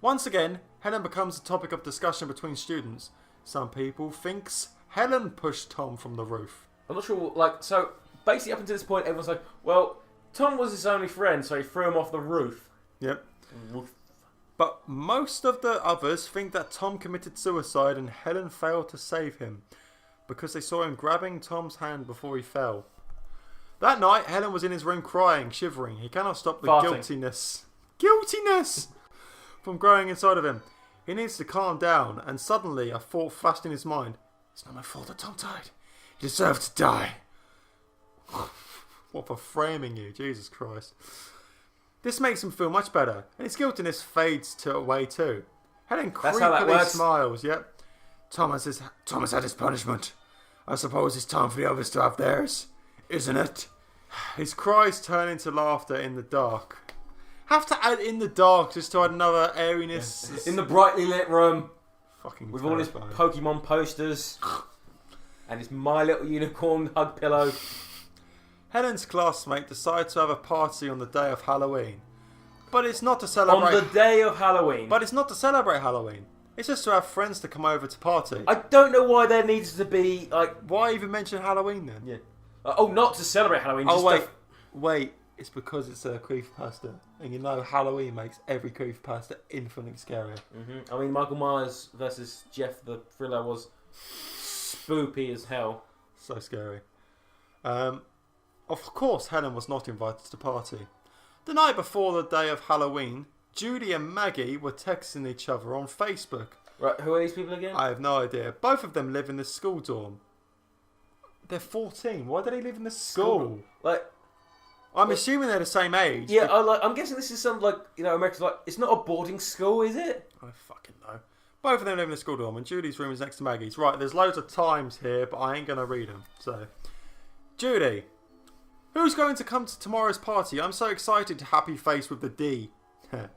Once again, Helen becomes a topic of discussion between students. Some people thinks Helen pushed Tom from the roof. I'm not sure. Like, so basically, up until this point, everyone's like, "Well, Tom was his only friend, so he threw him off the roof." Yep. Woof. But most of the others think that Tom committed suicide and Helen failed to save him because they saw him grabbing Tom's hand before he fell. That night, Helen was in his room crying, shivering. He cannot stop the Farting. guiltiness from growing inside of him. He needs to calm down, and suddenly a thought flashed in his mind. It's not my fault that Tom died. He deserved to die. What for framing you, Jesus Christ. This makes him feel much better, and his guiltiness fades away too. Helen That's how that creepily works. smiles, yep. Thomas had his punishment. I suppose it's time for the others to have theirs, isn't it? His cries turn into laughter in the dark. Have to add in the dark just to add another airiness. In the brightly lit room Fucking with all his terrifying. Pokemon posters and his My Little Unicorn hug pillow. Helen's classmate decide to have a party on the day of Halloween. But it's not to On celebrate. the day of Halloween. But it's not to celebrate Halloween. It's just to have friends to come over to party. I don't know why there needs to be, like... Why even mention Halloween then? Yeah. Not to celebrate Halloween. Oh just wait. It's because it's a creepypasta, and you know Halloween makes every creepypasta infinitely scarier. I mean, Michael Myers versus Jeff the Thriller was spoopy as hell. So scary. Of course, Helen was not invited to the party. The night before the day of Halloween, Judy and Maggie were texting each other on Facebook. Right, who are these people again? I have no idea. Both of them live in the school dorm. They're 14. Why do they live in the school? Like, I'm assuming they're the same age. yeah, I'm guessing this is some, like, you know, America's like, it's not a boarding school, is it? I fucking know. Both of them live in the school dorm, and Judy's room is next to Maggie's. Right, there's loads of times here, but I ain't going to read them. So, Judy, who's going to come to tomorrow's party? I'm so excited. Happy face with the D.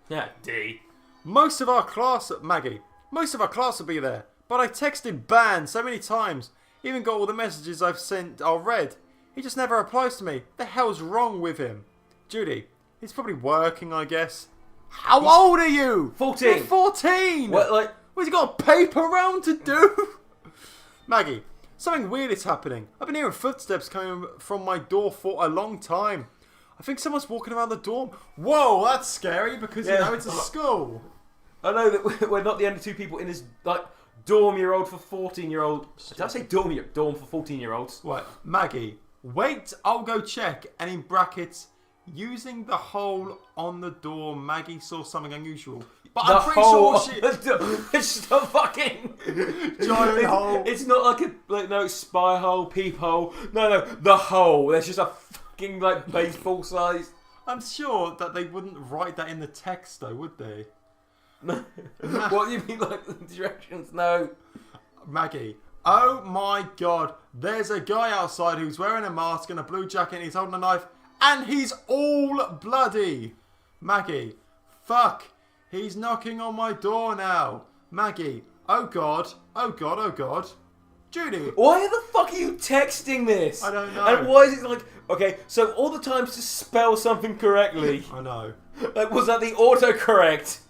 Yeah, D. Most of our class will be there. But I texted Ban so many times. Even got all the messages I've sent are read. He just never replies to me. The hell's wrong with him? Judy, he's probably working, I guess. How old are you? 14. You're 14. What, like... What's he got a paper round to do? Maggie, Something weird is happening. I've been hearing footsteps coming from my door for a long time. I think someone's walking around the dorm. Whoa, that's scary because, you know, it's a school. I know that we're not the only two people in this, like, dorm-year-old for 14-year-old... Did I say dorm for 14-year-olds? What? Maggie, wait, I'll go check. And in brackets, using the hole on the door, Maggie saw something unusual. But I'm pretty sure she... It's just a fucking... giant hole. It's not like no spy hole, peephole. No, the hole. There's just a fucking, like, baseball size. I'm sure that they wouldn't write that in the text, though, would they? What do you mean, like, the directions? No. Maggie, oh my god, there's a guy outside who's wearing a mask and a blue jacket and he's holding a knife and he's all bloody. Maggie, fuck, he's knocking on my door now. Maggie, oh god, oh god, oh god. Judy. Why the fuck are you texting this? I don't know. And why is it like, okay, so all the times to spell something correctly. I know. Like, was that the autocorrect?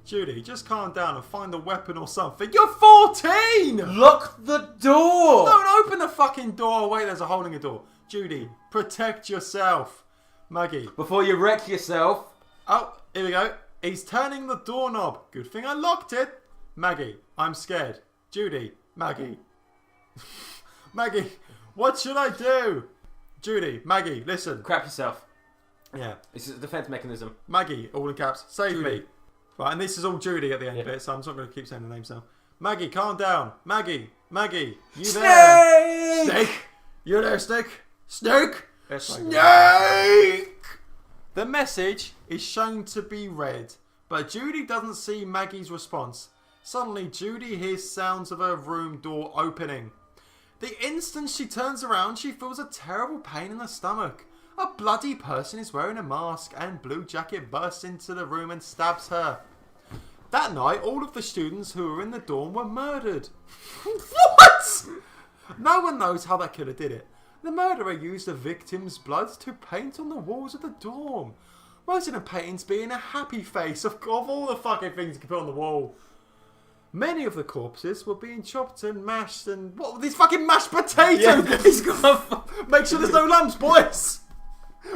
Judy, just calm down and find a weapon or something. You're 14! Lock the door! Don't open the fucking door. Wait, there's a hole in the door. Judy, protect yourself. Maggie. Before you wreck yourself. Oh, here we go. He's turning the doorknob. Good thing I locked it. Maggie, I'm scared. Judy, Maggie. Maggie, what should I do? Judy, Maggie, listen. Crap yourself. Yeah. It's a defense mechanism. Maggie, all in caps, save Judy. me. Right, and this is all Judy at the end of it, so I'm just not going to keep saying the names now. Maggie, calm down. Maggie, you there? Snake! You there, Snake? Snake! Snake! The message is shown to be read, but Judy doesn't see Maggie's response. Suddenly, Judy hears sounds of her room door opening. The instant she turns around, she feels a terrible pain in her stomach. A bloody person is wearing a mask and blue jacket bursts into the room and stabs her. That night, all of the students who were in the dorm were murdered. What? No one knows how that killer did it. The murderer used the victim's blood to paint on the walls of the dorm. Most of the paintings being a happy face of all the fucking things you can put on the wall. Many of the corpses were being chopped and mashed and... What were these fucking mashed potatoes? Yeah, he's got Make sure there's no lumps, boys.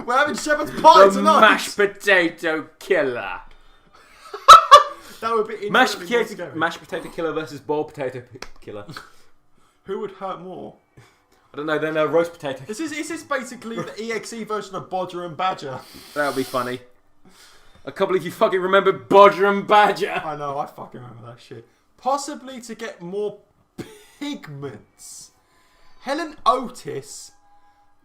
We're having shepherd's pie the tonight. mashed potato killer. That would be Mashed potato killer versus boiled potato killer. Who would hurt more? I don't know. Then roast potato. Is this basically the EXE version of Bodger and Badger? That would be funny. I can't believe you fucking remember Bodger and Badger. I know, I fucking remember that shit. Possibly to get more pigments. Helen Otis,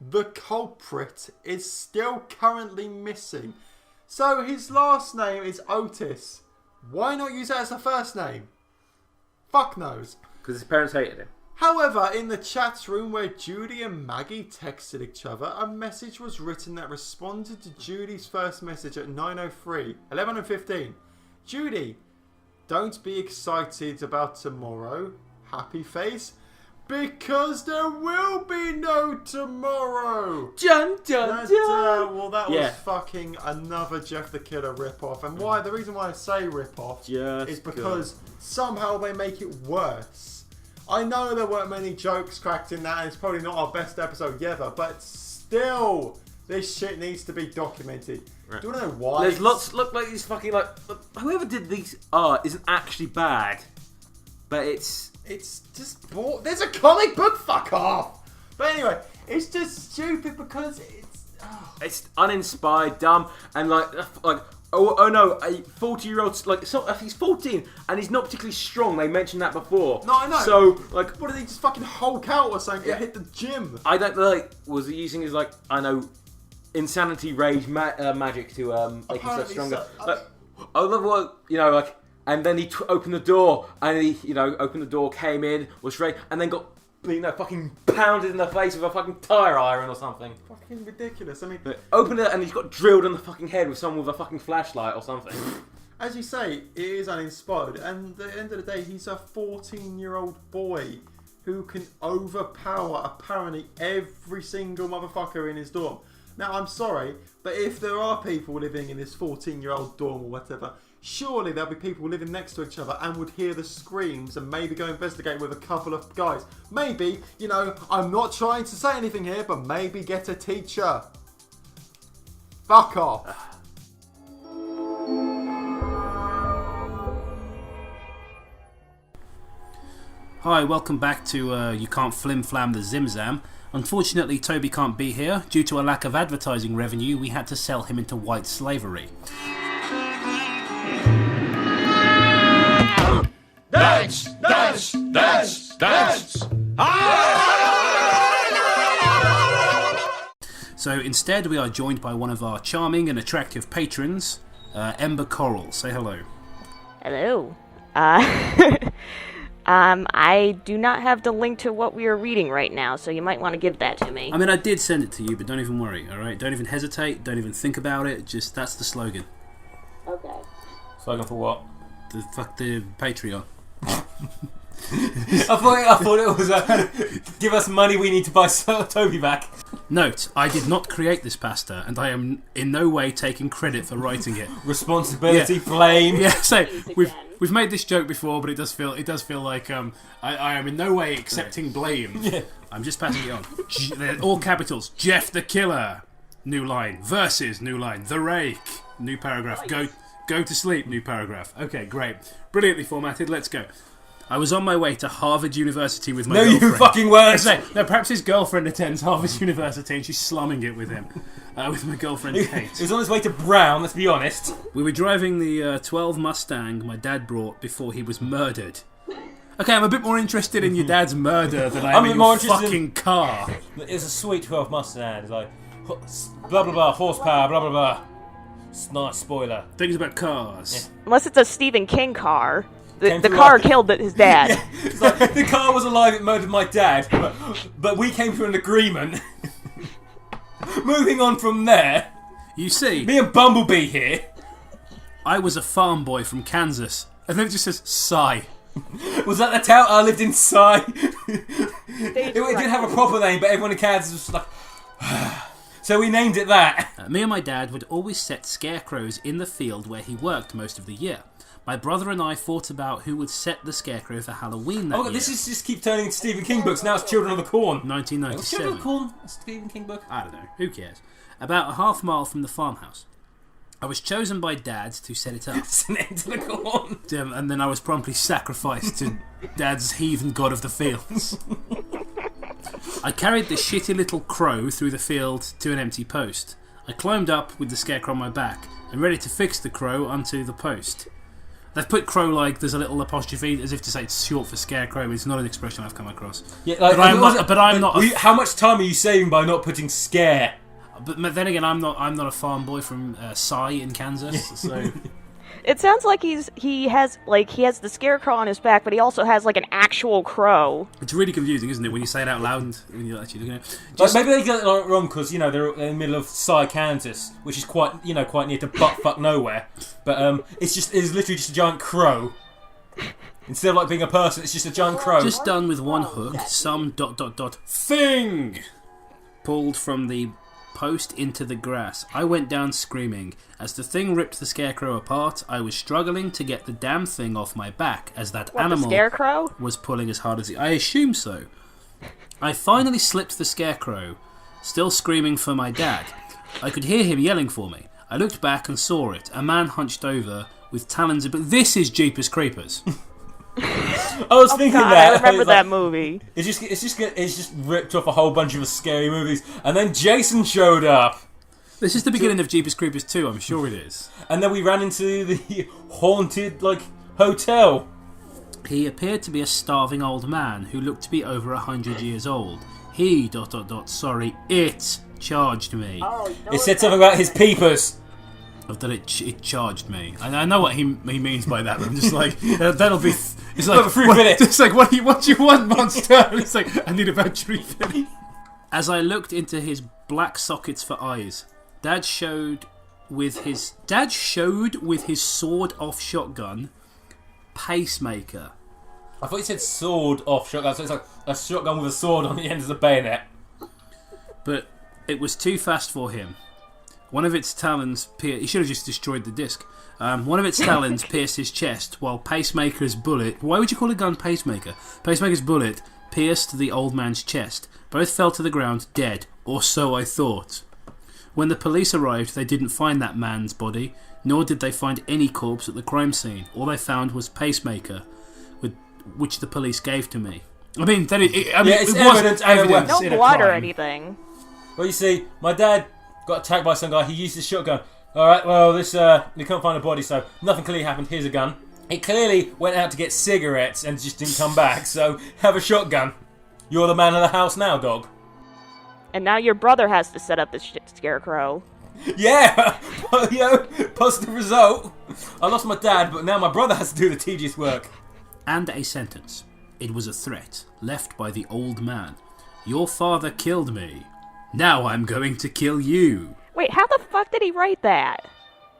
the culprit, is still currently missing. So his last name is Otis. Why not use that as a first name? Fuck knows. Because his parents hated him. However, in the chat room where Judy and Maggie texted each other, a message was written that responded to Judy's first message at 9:03, 11:15. Judy, don't be excited about tomorrow. Happy face. Because there will be no tomorrow. Dun dun dun. Well, that was fucking another Jeff the Killer rip-off. And why? The reason why I say rip-off is because somehow they make it worse. I know there weren't many jokes cracked in that, and it's probably not our best episode ever, but still, this shit needs to be documented. Right. Do you want to know why? There's lots. Look like these fucking whoever did these art isn't actually bad, but it's just there's a comic book. Fuck off. But anyway, it's just stupid because it's uninspired, dumb, and like oh no, a 40-year-old like if he's 14 and he's not particularly strong. They mentioned that before. No, I know. So like, what did he just fucking Hulk out or something? Yeah. Hit the gym. I don't was he using his insanity rage magic to make himself stronger? I love what and then he opened the door and he opened the door, came in, was ready, and then got fucking pounded in the face with a fucking tire iron or something. Fucking ridiculous. I mean, opened it and he's got drilled in the fucking head with someone with a fucking flashlight or something. As you say, it is uninspired, and at the end of the day, he's a 14-year-old boy who can overpower apparently every single motherfucker in his dorm. Now, I'm sorry, but if there are people living in this 14-year-old dorm or whatever, Surely there'll be people living next to each other and would hear the screams and maybe go investigate with a couple of guys. Maybe, I'm not trying to say anything here, but maybe get a teacher. Fuck off. Hi, welcome back to You Can't Flim Flam the Zimzam. Unfortunately, Toby can't be here. Due to a lack of advertising revenue, we had to sell him into white slavery. Dance! Dance! Dance! Dance! So instead, we are joined by one of our charming and attractive patrons, Ember Coral. Say hello. Hello. I do not have the link to what we are reading right now, so you might want to give that to me. I mean, I did send it to you, but don't even worry, alright? Don't even hesitate, don't even think about it, just, that's the slogan. Okay. Slogan for what? The Patreon. I thought it was give us money we need to buy Toby back. Note, I did not create this pasta, and I am in no way taking credit for writing it. Responsibility, blame. Yeah, so we've made this joke before, but it does feel like I am in no way accepting blame. Yeah. I'm just passing it on. They're all capitals. Jeff the Killer. New line. Versus. New line. The Rake. New paragraph. Go to sleep. New paragraph. Okay, great. Brilliantly formatted. Let's go. I was on my way to Harvard University with my girlfriend. No, you fucking weren't! No, perhaps his girlfriend attends Harvard University and she's slumming it with him. With my girlfriend Kate. He was on his way to Brown, let's be honest. We were driving the 12 Mustang my dad brought before he was murdered. Okay, I'm a bit more interested in your dad's murder than I am in your fucking car. It's a sweet 12 Mustang. It's like, blah blah blah, horsepower, blah blah blah. It's not a spoiler. Things about cars. Yeah. Unless it's a Stephen King car. The car killed his dad. Yeah, it's like, the car was alive, it murdered my dad, but we came to an agreement. Moving on from there. You see, me and Bumblebee here. I was a farm boy from Kansas. And then it just says, Sigh. Was that the town I lived in, Sigh? It didn't have a proper name, but everyone in Kansas was like... So we named it that. Me and my dad would always set scarecrows in the field where he worked most of the year. My brother and I fought about who would set the scarecrow for Halloween that year. This is just keep turning into Stephen King books. Now it's Children of the Corn. 1997. Children of the Corn a Stephen King book? I don't know. Who cares? About a half mile from the farmhouse. I was chosen by Dad to set it up. Send it into the corn. And then I was promptly sacrificed to Dad's heathen god of the fields. I carried the shitty little crow through the field to an empty post. I climbed up with the scarecrow on my back and ready to fix the crow onto the post. They've put crow like there's a little apostrophe as if to say it's short for scarecrow. It's not an expression I've come across. Yeah, like, but I'm not. How much time are you saving by not putting scare? But then again, I'm not a farm boy from Cy in Kansas. So it sounds like he has the scarecrow on his back, but he also has like an actual crow. It's really confusing, isn't it, when you say it out loud and when you're actually looking at it? Maybe they get it wrong because they're in the middle of Cy, Kansas, which is quite near to buttfuck nowhere. But it's literally just a giant crow. Instead of like being a person, it's just a giant crow. Just done with one hook. Some ... thing pulled from the post into the grass. I went down screaming. As the thing ripped the scarecrow apart, I was struggling to get the damn thing off my back as that animal the scarecrow was pulling as hard as I assume so. I finally slipped the scarecrow, still screaming for my dad. I could hear him yelling for me. I looked back and saw it. A man hunched over with talons. But this is Jeepers Creepers. I was thinking God, that. I remember that movie. It's just ripped off a whole bunch of scary movies, and then Jason showed up. This is the beginning of Jeepers Creepers 2, I'm sure it is. And then we ran into the haunted hotel. He appeared to be a starving old man who looked to be over 100 years old. He ... sorry, it charged me. It said something about his peepers. That it charged me. I know what he means by that. But I'm just like that'll be. It's like it's like what do you want, monster? It's like I need about 3 minutes. As I looked into his black sockets for eyes, Dad showed with his sword-off shotgun pacemaker. I thought you said sword-off shotgun, so it's like a shotgun with a sword on the end of the bayonet. But it was too fast for him. One of its talons he should have just destroyed the disc. One of its talons pierced his chest, while Pacemaker's bullet... Why would you call a gun Pacemaker? Pacemaker's bullet pierced the old man's chest. Both fell to the ground dead, or so I thought. When the police arrived, they didn't find that man's body, nor did they find any corpse at the crime scene. All they found was Pacemaker, which the police gave to me. I mean, it's it wasn't evidence No in a blood or crime. anything. Well, you see, my dad got attacked by some guy. He used his shotgun. Alright, well, we can't find a body, so nothing clearly happened. Here's a gun. It clearly went out to get cigarettes and just didn't come back, so have a shotgun. You're the man of the house now, dog. And now your brother has to set up the scarecrow. Yeah! Positive result. I lost my dad, but now my brother has to do the tedious work. And a sentence. It was a threat, left by the old man. Your father killed me. Now I'm going to kill you. Wait, how the fuck did he write that?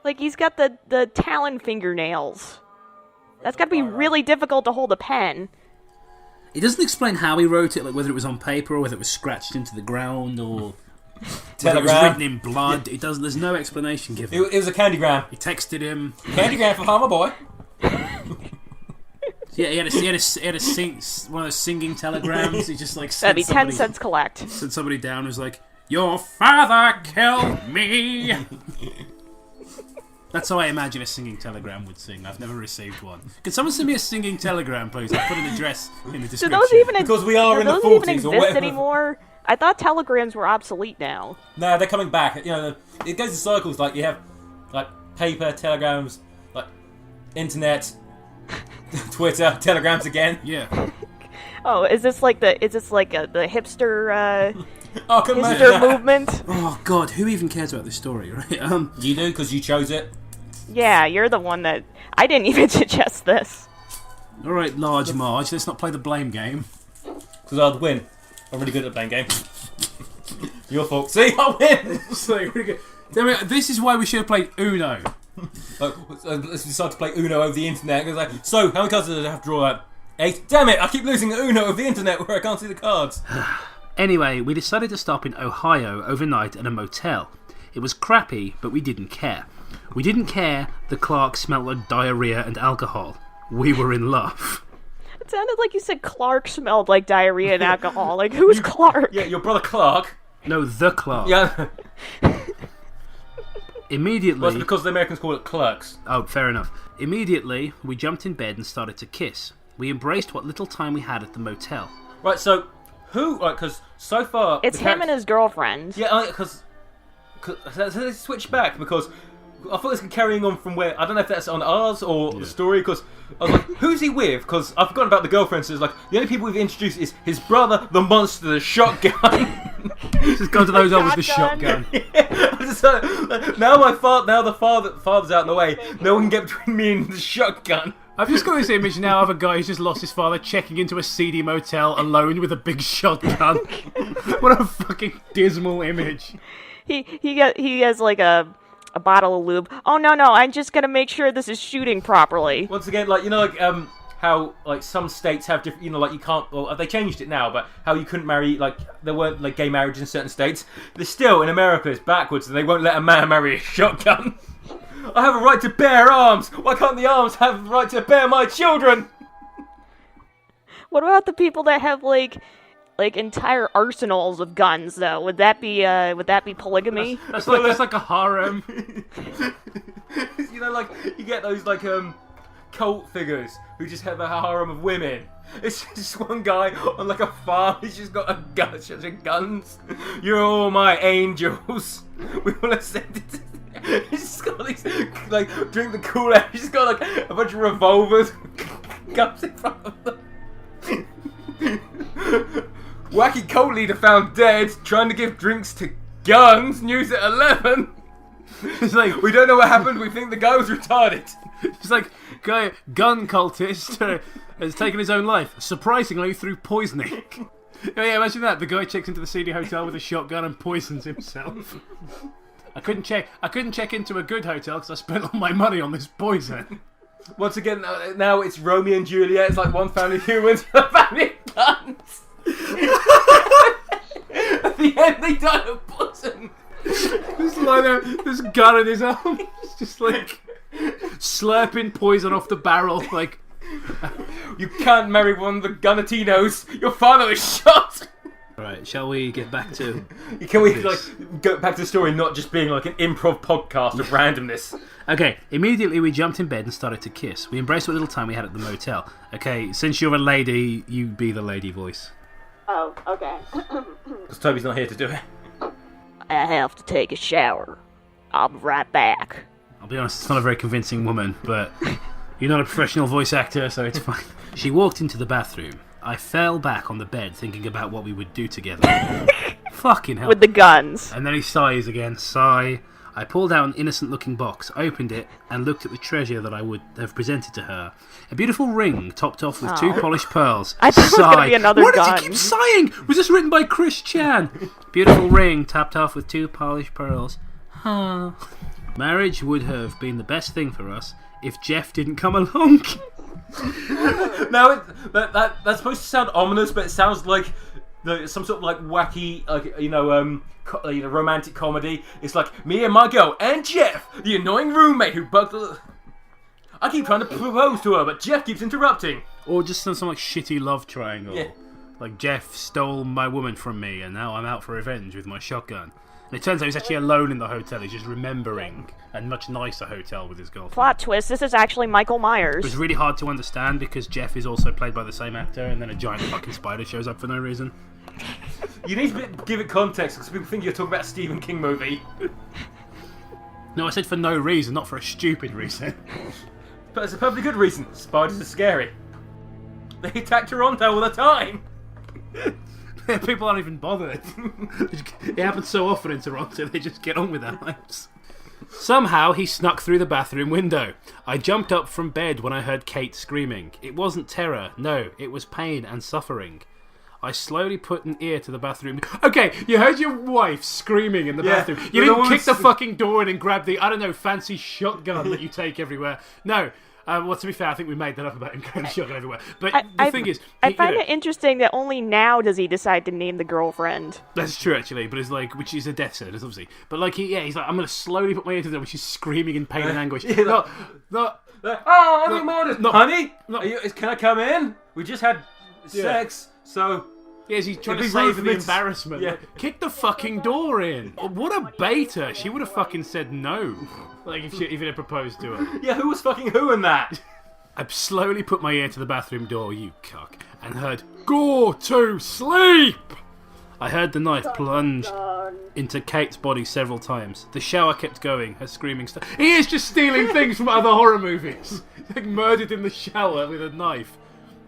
Like, he's got the talon fingernails. That's gotta be really difficult to hold a pen. It doesn't explain how he wrote it, like whether it was on paper or whether it was scratched into the ground or whether it was written in blood. It doesn't. There's no explanation given. It was a candygram. He texted him. Candygram for Farmer Boy. Yeah, he had one of those singing telegrams. He just like That'd be sent 10 cents collect. Sent somebody down who was like, "Your father killed me." That's how I imagine a singing telegram would sing. I've never received one. Can someone send me a singing telegram, please? I'll put an address in the description. Do those even Because we are in the 40s even or exist whatever. anymore? I thought telegrams were obsolete now. No, they're coming back. It goes in cycles. Like you have, like paper telegrams, like internet, Twitter telegrams again. Yeah. Oh, is this like the hipster Oh, can imagine hipster that. movement? Oh God, who even cares about this story, right? You do because you chose it. Yeah, you're the one that I didn't even suggest this. All right, Large Marge, let's not play the blame game. Because I'd win. I'm really good at playing games. Your fault. See, I win. So, really good. Damn it, this is why we should have played Uno. Let's decide to play Uno over the internet. It's like, so, how many cards did I have to draw out? 8. Damn it! I keep losing Uno over the internet where I can't see the cards. Anyway, we decided to stop in Ohio overnight at a motel. It was crappy, but we didn't care. We didn't care the Clark smelled like diarrhea and alcohol. We were in love. It sounded like you said Clark smelled like diarrhea and alcohol. Like, who's Clark? Yeah, your brother Clark. No, the Clark. Yeah. Immediately... Well, it's because the Americans call it clerks. Oh, fair enough. Immediately, we jumped in bed and started to kiss. We embraced what little time we had at the motel. Right, so, who... Right, because so far... It's him and his girlfriend. Yeah, because... Let's switch back, because... I thought this was carrying on from where... I don't know if that's on ours or the story, because... I was like, who's he with? Because I've forgotten about the girlfriend, so it's like, the only people we've introduced is his brother, the monster, the shotgun. Just gone to those old with the shotgun. Now the father's out in the way, no one can get between me and the shotgun. I've just got this image now of a guy who's just lost his father checking into a seedy motel alone with a big shotgun. What a fucking dismal image. He has like a bottle of lube. Oh no, I'm just gonna make sure this is shooting properly. Once again, like, how, like, some states have different, like, you can't, well, they changed it now, but how you couldn't marry, like, there weren't, like, gay marriage in certain states. There's still, in America, it's backwards, and they won't let a man marry a shotgun. I have a right to bear arms! Why can't the arms have the right to bear my children? What about the people that have, like entire arsenals of guns, though? Would that be polygamy? That's like a harem. Like, you get those, like, cult figures who just have a harem of women. It's just one guy on, like, a farm. He's just got a gun, guns. You're all my angels. We will ascend it. He's just got these, like, drink the Kool-Aid. He's just got, like, a bunch of revolvers. Guns in front of them. Wacky cult leader found dead, trying to give drinks to guns. News at 11. It's like, we don't know what happened. We think the guy was retarded. It's like, gun cultist has taken his own life, surprisingly through poisoning. Yeah, imagine that. The guy checks into the CD hotel with a shotgun and poisons himself. I couldn't check into a good hotel because I spent all my money on this poison. Once again, now it's Romeo and Juliet. It's like one family of humans and a family of guns. At the end, they die of poison. Just like this gun in his arm. It's just like slurping poison off the barrel. Like, you can't marry one of the Gunatinos. Your father is shot. Alright, shall we get back to... Can we go back to the story, not just being like an improv podcast of randomness? Okay, immediately we jumped in bed and started to kiss. We embraced what little time we had at the motel. Okay, since you're a lady, you be the lady voice. Oh, okay. Because Toby's not here to do it. I have to take a shower. I'll be right back. I'll be honest, it's not a very convincing woman, but you're not a professional voice actor, so it's fine. She walked into the bathroom. I fell back on the bed thinking about what we would do together. Fucking hell. With the guns. And then he sighs again. Sigh. I pulled out an innocent-looking box, opened it, and looked at the treasure that I would have presented to her. A beautiful ring topped off with 2 polished pearls. I thought it was going to be another Why gun. does he keep sighing? Was this written by Chris Chan? Beautiful ring topped off with 2 polished pearls. Huh. Marriage would have been the best thing for us if Jeff didn't come along. Now, that's supposed to sound ominous, but it sounds like some sort of like wacky, romantic comedy. It's like me and my girl and Jeff, the annoying roommate who bugged. I keep trying to propose to her, but Jeff keeps interrupting. Or just some like shitty love triangle. Yeah. Like Jeff stole my woman from me, and now I'm out for revenge with my shotgun. And it turns out he's actually alone in the hotel. He's just remembering a much nicer hotel with his girlfriend. Plot twist, this is actually Michael It Myers. was really hard to understand because Jeff is also played by the same actor, and then a giant fucking spider shows up for no reason. You need to give it context because people think you're talking about a Stephen King movie. No, I said for no reason, not for a stupid reason. But it's a perfectly good reason. Spiders are scary. They attack Toronto all the time. People aren't even bothered. It happens so often in Toronto, they just get on with their lives. Somehow he snuck through the bathroom window. I jumped up from bed when I heard Kate screaming. It wasn't terror, no, it was pain and suffering. I slowly put an ear to the bathroom. Okay, you heard your wife screaming in the bathroom. You didn't kick the fucking door in and grab the, fancy shotgun that you take everywhere. No. Well, to be fair, I think we made that up about him carrying the shotgun everywhere. But the thing is... I find it interesting that only now does he decide to name the girlfriend. That's true, actually, but it's like, which is a death sentence, obviously. But like, he's like, I'm going to slowly put my ear to the door, when she's screaming in pain and anguish. Oh, I need more. Honey, can I come in? We just had sex, so... Yeah, he's trying to save the embarrassment. Yeah. Like, kick the fucking door in. What a beta. She would have fucking said no. Like, if he had proposed to her. Yeah, who was fucking who in that? I slowly put my ear to the bathroom door, you cuck, and heard, "Go to sleep!" I heard the knife plunge into Kate's body several times. The shower kept going, her screaming He is just stealing things from other horror movies. Like, murdered in the shower with a knife.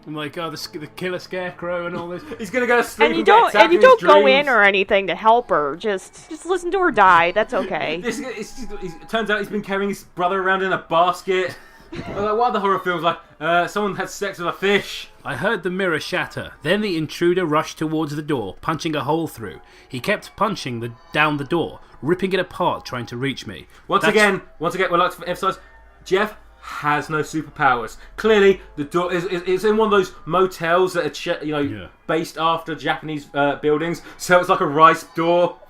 I'm like, the killer scarecrow and all this. He's gonna go to sleep and you don't go in or anything to help her. Just listen to her die. That's okay. It turns out he's been carrying his brother around in a basket. Like, what other horror films? Like, someone had sex with a fish. I heard the mirror shatter. Then the intruder rushed towards the door, punching a hole through. He kept punching down the door, ripping it apart, trying to reach me. Once again, we'd like to emphasise, Jeff has no superpowers. Clearly, the door is in one of those motels that are based after Japanese buildings, so it's like a rice door.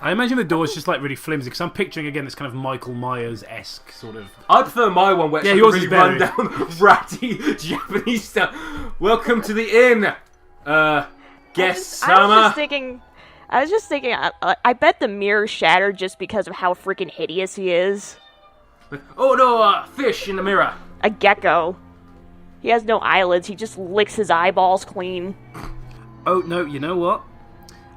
I imagine the door's just like really flimsy because I'm picturing again this kind of Michael Myers-esque sort of. I prefer my one where it's yours really is better. run down, ratty Japanese stuff. Welcome to the inn, guest Sama. I was just thinking. I bet the mirror shattered just because of how freaking hideous he is. Oh no, fish in the mirror. A gecko. He has no eyelids, he just licks his eyeballs clean. Oh no, you know what?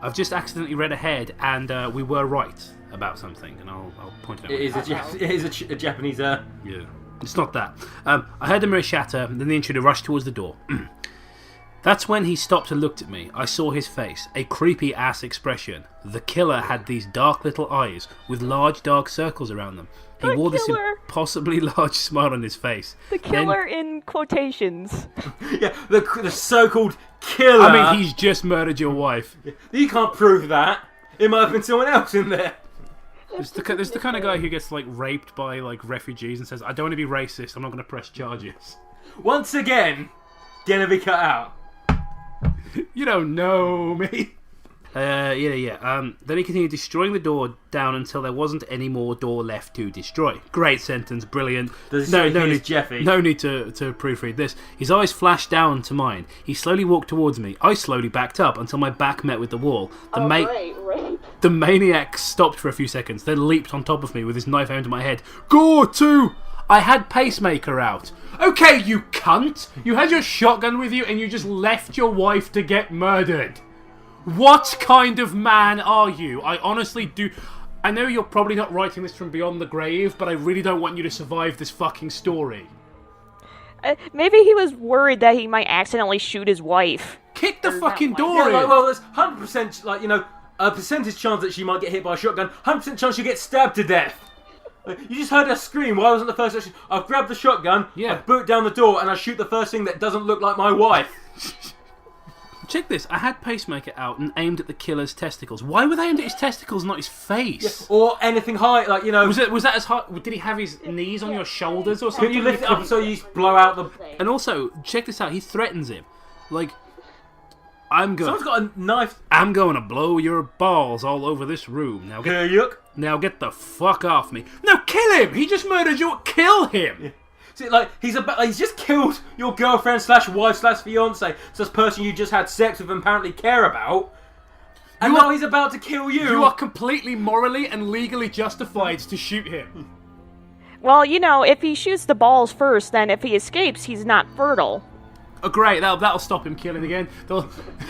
I've just accidentally read ahead and we were right about something, and I'll point it out. It is a Japanese... Yeah. It's not that. I heard the mirror shatter, and then the intruder rushed towards the door. That's when he stopped and looked at me. I saw his face, a creepy-ass expression. The killer had these dark little eyes with large dark circles around them. He wore this impossibly large smile on his face. The killer in quotations. Yeah, the so-called killer. I mean, he's just murdered your wife. You can't prove that. It might have been someone else in there. There's the kind of guy who gets like raped by like refugees and says, "I don't want to be racist. I'm not going to press charges." Once again, gonna be cut out. You don't know me. Then he continued destroying the door down until there wasn't any more door left to destroy. Great sentence, brilliant. No need, Jeffy. No need to proofread this. His eyes flashed down to mine. He slowly walked towards me. I slowly backed up until my back met with the wall. The maniac stopped for a few seconds, then leaped on top of me with his knife aimed at my head. Go to! I had pacemaker out. Okay, you cunt! You had your shotgun with you and you just left your wife to get murdered. What kind of man are you? I honestly do... I know you're probably not writing this from beyond the grave, but I really don't want you to survive this fucking story. Maybe he was worried that he might accidentally shoot his wife. Kick the fucking door in! Well, there's 100%, a percentage chance that she might get hit by a shotgun, 100% chance she'll get stabbed to death. You just heard her scream. Why wasn't the first action? I've grabbed the shotgun, I boot down the door, and I shoot the first thing that doesn't look like my wife. Check this. I had pacemaker out and aimed at the killer's testicles. Why were they aimed at his testicles, not his face? Yeah, or anything high, Was that as high? Did he have his knees on your shoulders or something? Can you lift it up so you blow out the... And also, check this out. He threatens him. Someone's got a knife. I'm going to blow your balls all over this room. Now get the fuck off me. No, kill him! He just murdered you. Kill him! Yeah. See, he's just killed your girlfriend / wife / fiance, so this person you just had sex with and apparently care about, and now he's about to kill you. You are completely morally and legally justified to shoot him. Well, if he shoots the balls first, then if he escapes, he's not fertile. Oh, great. That'll stop him killing again.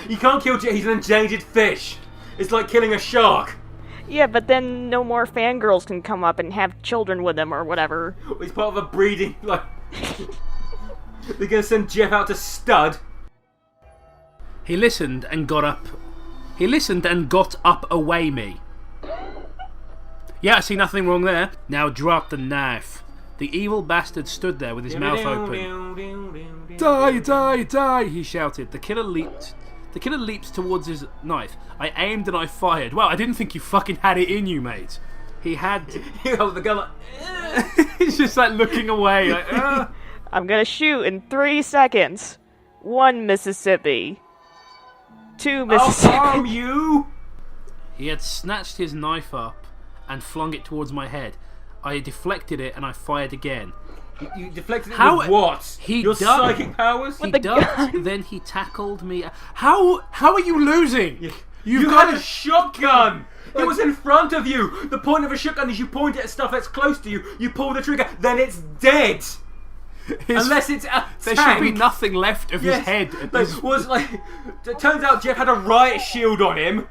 You can't kill Jet. He's an endangered fish. It's like killing a shark. Yeah, but then no more fangirls can come up and have children with him or whatever. He's part of a breeding, They're gonna send Jeff out to stud. He listened and got up away me. Yeah, I see nothing wrong there. Now drop the knife. The evil bastard stood there with his mouth open. Die, die, die, he shouted. The killer leaped towards his knife. I aimed and I fired. Wow, I didn't think you fucking had it in you, mate. He had... He held the gun He's just looking away. I'm gonna shoot in 3 seconds. 1 Mississippi. 2 Mississippi. I'll harm you! He had snatched his knife up and flung it towards my head. I deflected it and I fired again. You deflected it with what? Your psychic powers? He ducked, then he tackled me. How are you losing? You had a shotgun! It was in front of you! The point of a shotgun is you point it at stuff that's close to you, you pull the trigger, then it's dead! Unless it's a There tank. should be nothing left of his head. It turns out Jeff had a riot shield on him.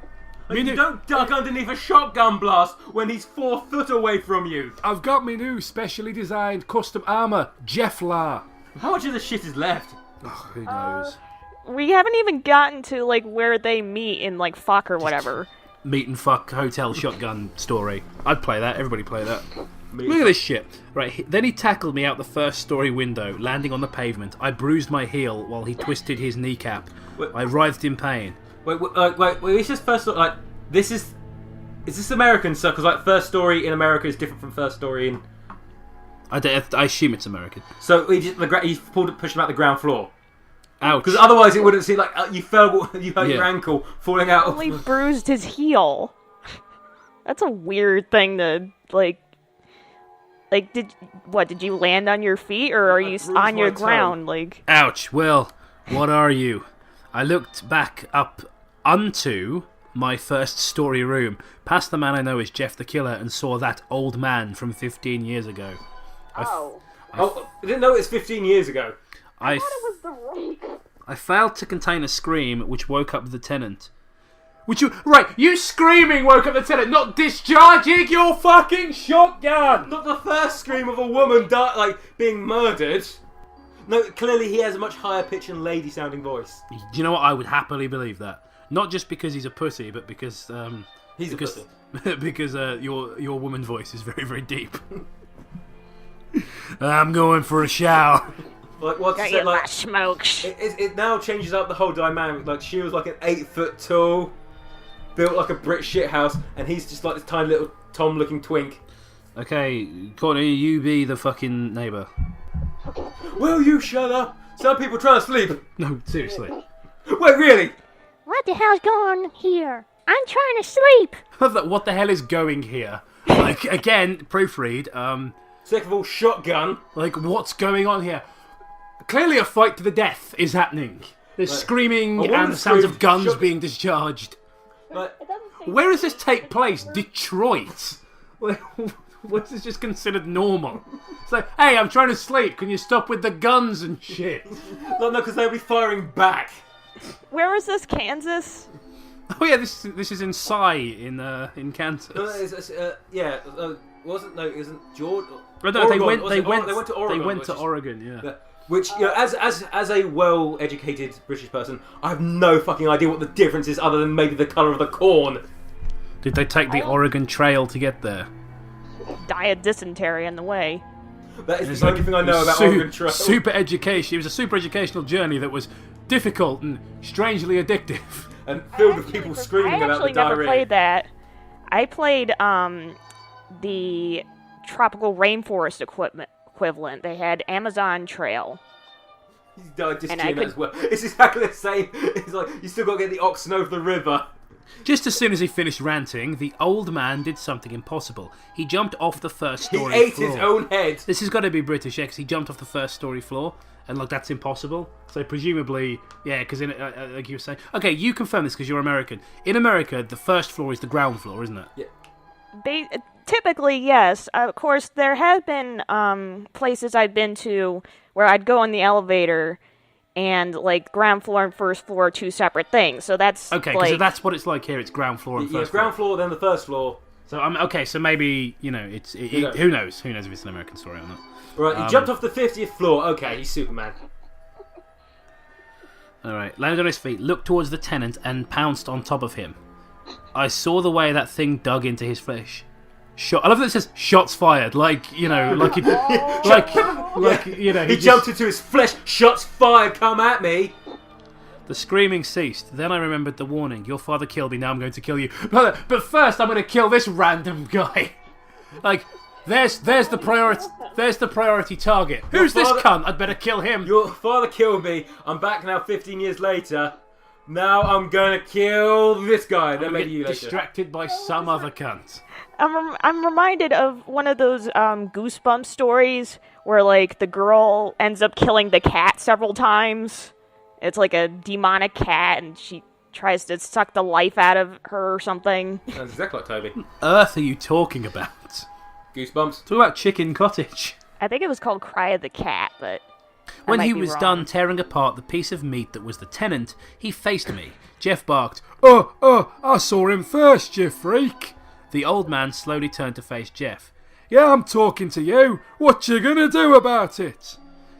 You don't duck underneath a shotgun blast when he's 4 foot away from you. I've got me new specially designed custom armour, Jefflar. How much of the shit is left? Oh, who knows? We haven't even gotten to where they meet in fuck or whatever. Meet and fuck hotel shotgun story. I'd play that. Everybody play that. Look at this shit. Right, then he tackled me out the first story window, landing on the pavement. I bruised my heel while he twisted his kneecap. I writhed in pain. Wait, this is first story, this is this American stuff? Because first story in America is different from first story in... I assume it's American. So he pushed him out the ground floor. Ouch. Because otherwise it wouldn't seem you hurt your ankle falling out. Only bruised his heel. That's a weird thing to, did you land on your feet, or are you on your ground? Ouch. Well, what are you? I looked back up onto my first story room, past the man I know as Jeff the Killer, and saw that old man from 15 years ago. I didn't know it was 15 years ago. I thought it was the Rake. I failed to contain a scream which woke up the tenant. You screaming woke up the tenant, not discharging your fucking shotgun! Not the first scream of a woman being murdered. No, clearly he has a much higher pitch and lady sounding voice. Do you know what? I would happily believe that. Not just because he's a pussy, but because he's a pussy. Because your woman voice is very, very deep. I'm going for a shower. Smokes. It now changes up the whole dynamic. She was an 8 foot tall, built like a brick shit house, and he's just this tiny little Tom looking twink. Okay, Courtney, you be the fucking neighbour. Will you shut up? Some people try to sleep. No, seriously. Wait, really? What the hell's going on here? I'm trying to sleep. What the hell is going here? Like, again, proofread. Second of all, shotgun. Like, what's going on here? Clearly a fight to the death is happening. There's screaming and the sounds of guns being discharged. Where does this take place? Detroit? What's this just considered normal? It's like, hey, I'm trying to sleep. Can you stop with the guns and shit? No, because they'll be firing back. Where was this, Kansas? Oh yeah, this is in in Kansas. No, it isn't George. Oh, no, they went to Oregon. They went to Oregon, yeah. Which, as a well-educated British person, I have no fucking idea what the difference is other than maybe the colour of the corn. Did they take the Oregon Trail to get there? Die of dysentery on the way. That is the only thing I know about Oregon Trail. Super education. It was a super educational journey that was difficult and strangely addictive. And filled with people screaming about the diarrhea. I actually never played that. I played the tropical rainforest equivalent. They had Amazon Trail. He's died just as well. It's exactly the same. It's like, you still got to get the oxen over the river. Just as soon as he finished ranting, the old man did something impossible. He jumped off the first story He ate floor. his own head. This has got to be British, because he jumped off the first story floor, and like that's impossible. So presumably, yeah, because like you were saying, okay, you confirm this because you're American. In America, the first floor is the ground floor, isn't it? Yeah. Typically, yes. Of course, there have been places I've been to where I'd go in the elevator and, like, ground floor and first floor are two separate things. So that's okay. Like, so that's what it's like here. It's ground floor and first ground floor, then the first floor. So okay. So maybe who knows? Who knows if it's an American story or not? Right. He jumped off the 50th floor. Okay, he's Superman. All right. Landed on his feet, looked towards the tenant, and pounced on top of him. I saw the way that thing dug into his flesh. I love that it says shots fired, like he jumped into his flesh. Shots fired. Come at me. The screaming ceased. Then I remembered the warning. Your father killed me. Now I'm going to kill you. But first, I'm going to kill this random guy. Like, there's the priority. There's the priority target. Who's this cunt? I'd better kill him. Your father killed me. I'm back now. 15 years later. Now I'm going to kill this guy. Then maybe you later. Distracted by some other cunt. I'm reminded of one of those Goosebumps stories where, like, the girl ends up killing the cat several times. It's like a demonic cat, and she tries to suck the life out of her or something. Sounds exactly like Toby. What on earth are you talking about? Goosebumps. Talk about Chicken Cottage. I think it was called Cry of the Cat, but when he was done tearing apart the piece of meat that was the tenant, he faced me. Jeff barked, "Oh, I saw him first, you freak." The old man slowly turned to face Jeff. "Yeah, I'm talking to you. What you gonna do about it?"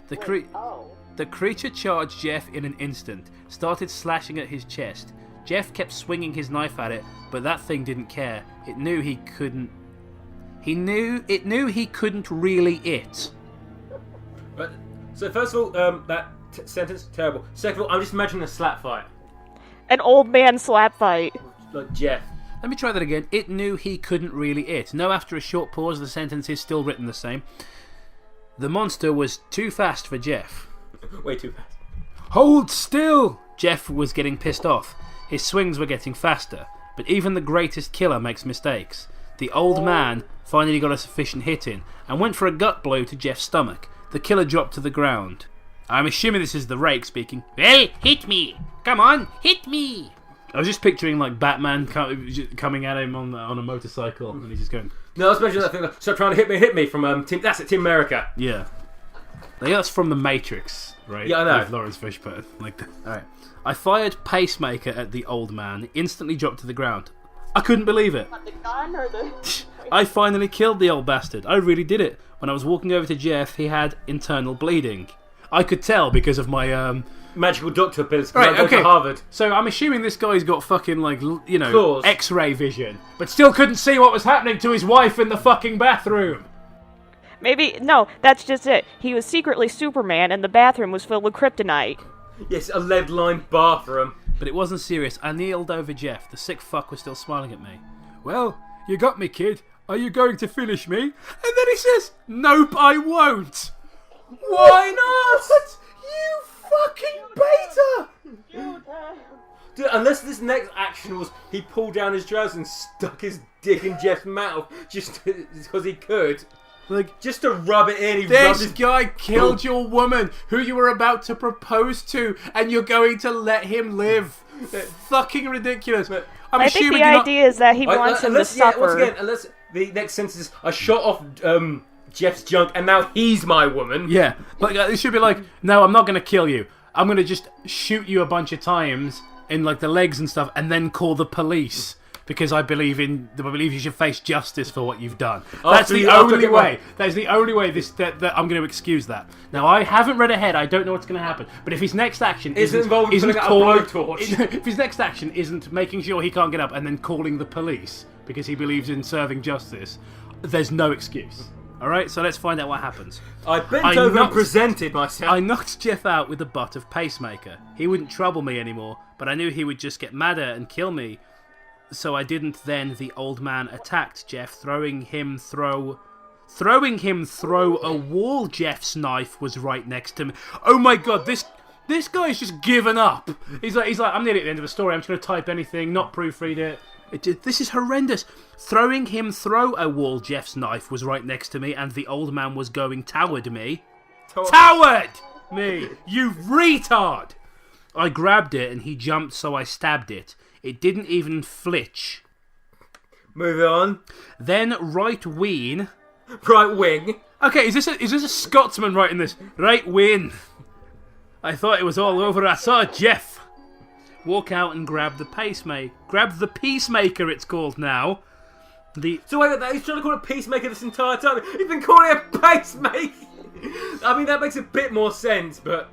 The creature charged Jeff in an instant, started slashing at his chest. Jeff kept swinging his knife at it, but that thing didn't care. It knew he couldn't. It knew he couldn't really it. Right. So first of all, that sentence terrible. Second of all, I'm just imagining a slap fight. An old man slap fight. Like Jeff. Let me try that again. It knew he couldn't really it. No, after a short pause, the sentence is still written the same. The monster was too fast for Jeff. Way too fast. Hold still! Jeff was getting pissed off. His swings were getting faster, but even the greatest killer makes mistakes. The old man finally got a sufficient hit in and went for a gut blow to Jeff's stomach. The killer dropped to the ground. I'm assuming this is the Rake speaking. Well, hit me! Come on, hit me! I was just picturing like Batman coming at him on a motorcycle, and he's just going. No, I was mentioning that thing. Stop trying to hit me from Team. That's it, Team America. Yeah, that's from the Matrix, right? Yeah, I know. With Lawrence Fishburne, like that. All right. I fired pacemaker at the old man. Instantly dropped to the ground. I couldn't believe it. The gun or the... I finally killed the old bastard. I really did it. When I was walking over to Jeff, he had internal bleeding. I could tell because of my magical doctor pills. Right, okay. Harvard. So I'm assuming this guy's got fucking Claws. X-ray vision, but still couldn't see what was happening to his wife in the fucking bathroom. Maybe no, that's just it. He was secretly Superman, and the bathroom was filled with kryptonite. Yes, a lead-lined bathroom. But it wasn't serious. I kneeled over Jeff. The sick fuck was still smiling at me. Well, you got me, kid. Are you going to finish me? And then he says, "Nope, I won't." Why not? You fucking beta! Dude, unless this next action was he pulled down his trousers and stuck his dick in Jeff's mouth just because he could. Like, just to rub it in. This guy killed your woman who you were about to propose to, and you're going to let him live. Fucking ridiculous. I think the idea is that he wants him to suffer. Once again, unless the next sentence is, I shot off Jeff's junk and now he's my woman. Yeah, like it should be like, no, I'm not going to kill you. I'm going to just shoot you a bunch of times in like the legs and stuff, and then call the police. Because I believe you should face justice for what you've done. That's the only way. That is the only way that I'm going to excuse that. Now I haven't read ahead. I don't know what's going to happen. But if his next action isn't if his next action isn't making sure he can't get up and then calling the police because he believes in serving justice, there's no excuse. All right. So let's find out what happens. I bent over and presented myself. I knocked Jeff out with the butt of pacemaker. He wouldn't trouble me anymore, but I knew he would just get madder and kill me. So I didn't. Then the old man attacked Jeff, throwing him through a wall. Jeff's knife was right next to me. Oh my god, this guy's just given up. He's like, I'm nearly at the end of the story. I'm just going to type anything, not proofread it. This is horrendous. Throwing him through a wall. Jeff's knife was right next to me, and the old man was going toward me. Toward me, you retard! I grabbed it, and he jumped, so I stabbed it. It didn't even flinch. Moving on. Then right wing. Okay, is this a Scotsman writing this? Right wing. I thought it was all over. I saw Jeff walk out and grab the pacemaker. Grab the peacemaker, it's called now. So wait, he's trying to call it peacemaker this entire time. He's been calling it a pacemaker. I mean, that makes a bit more sense, but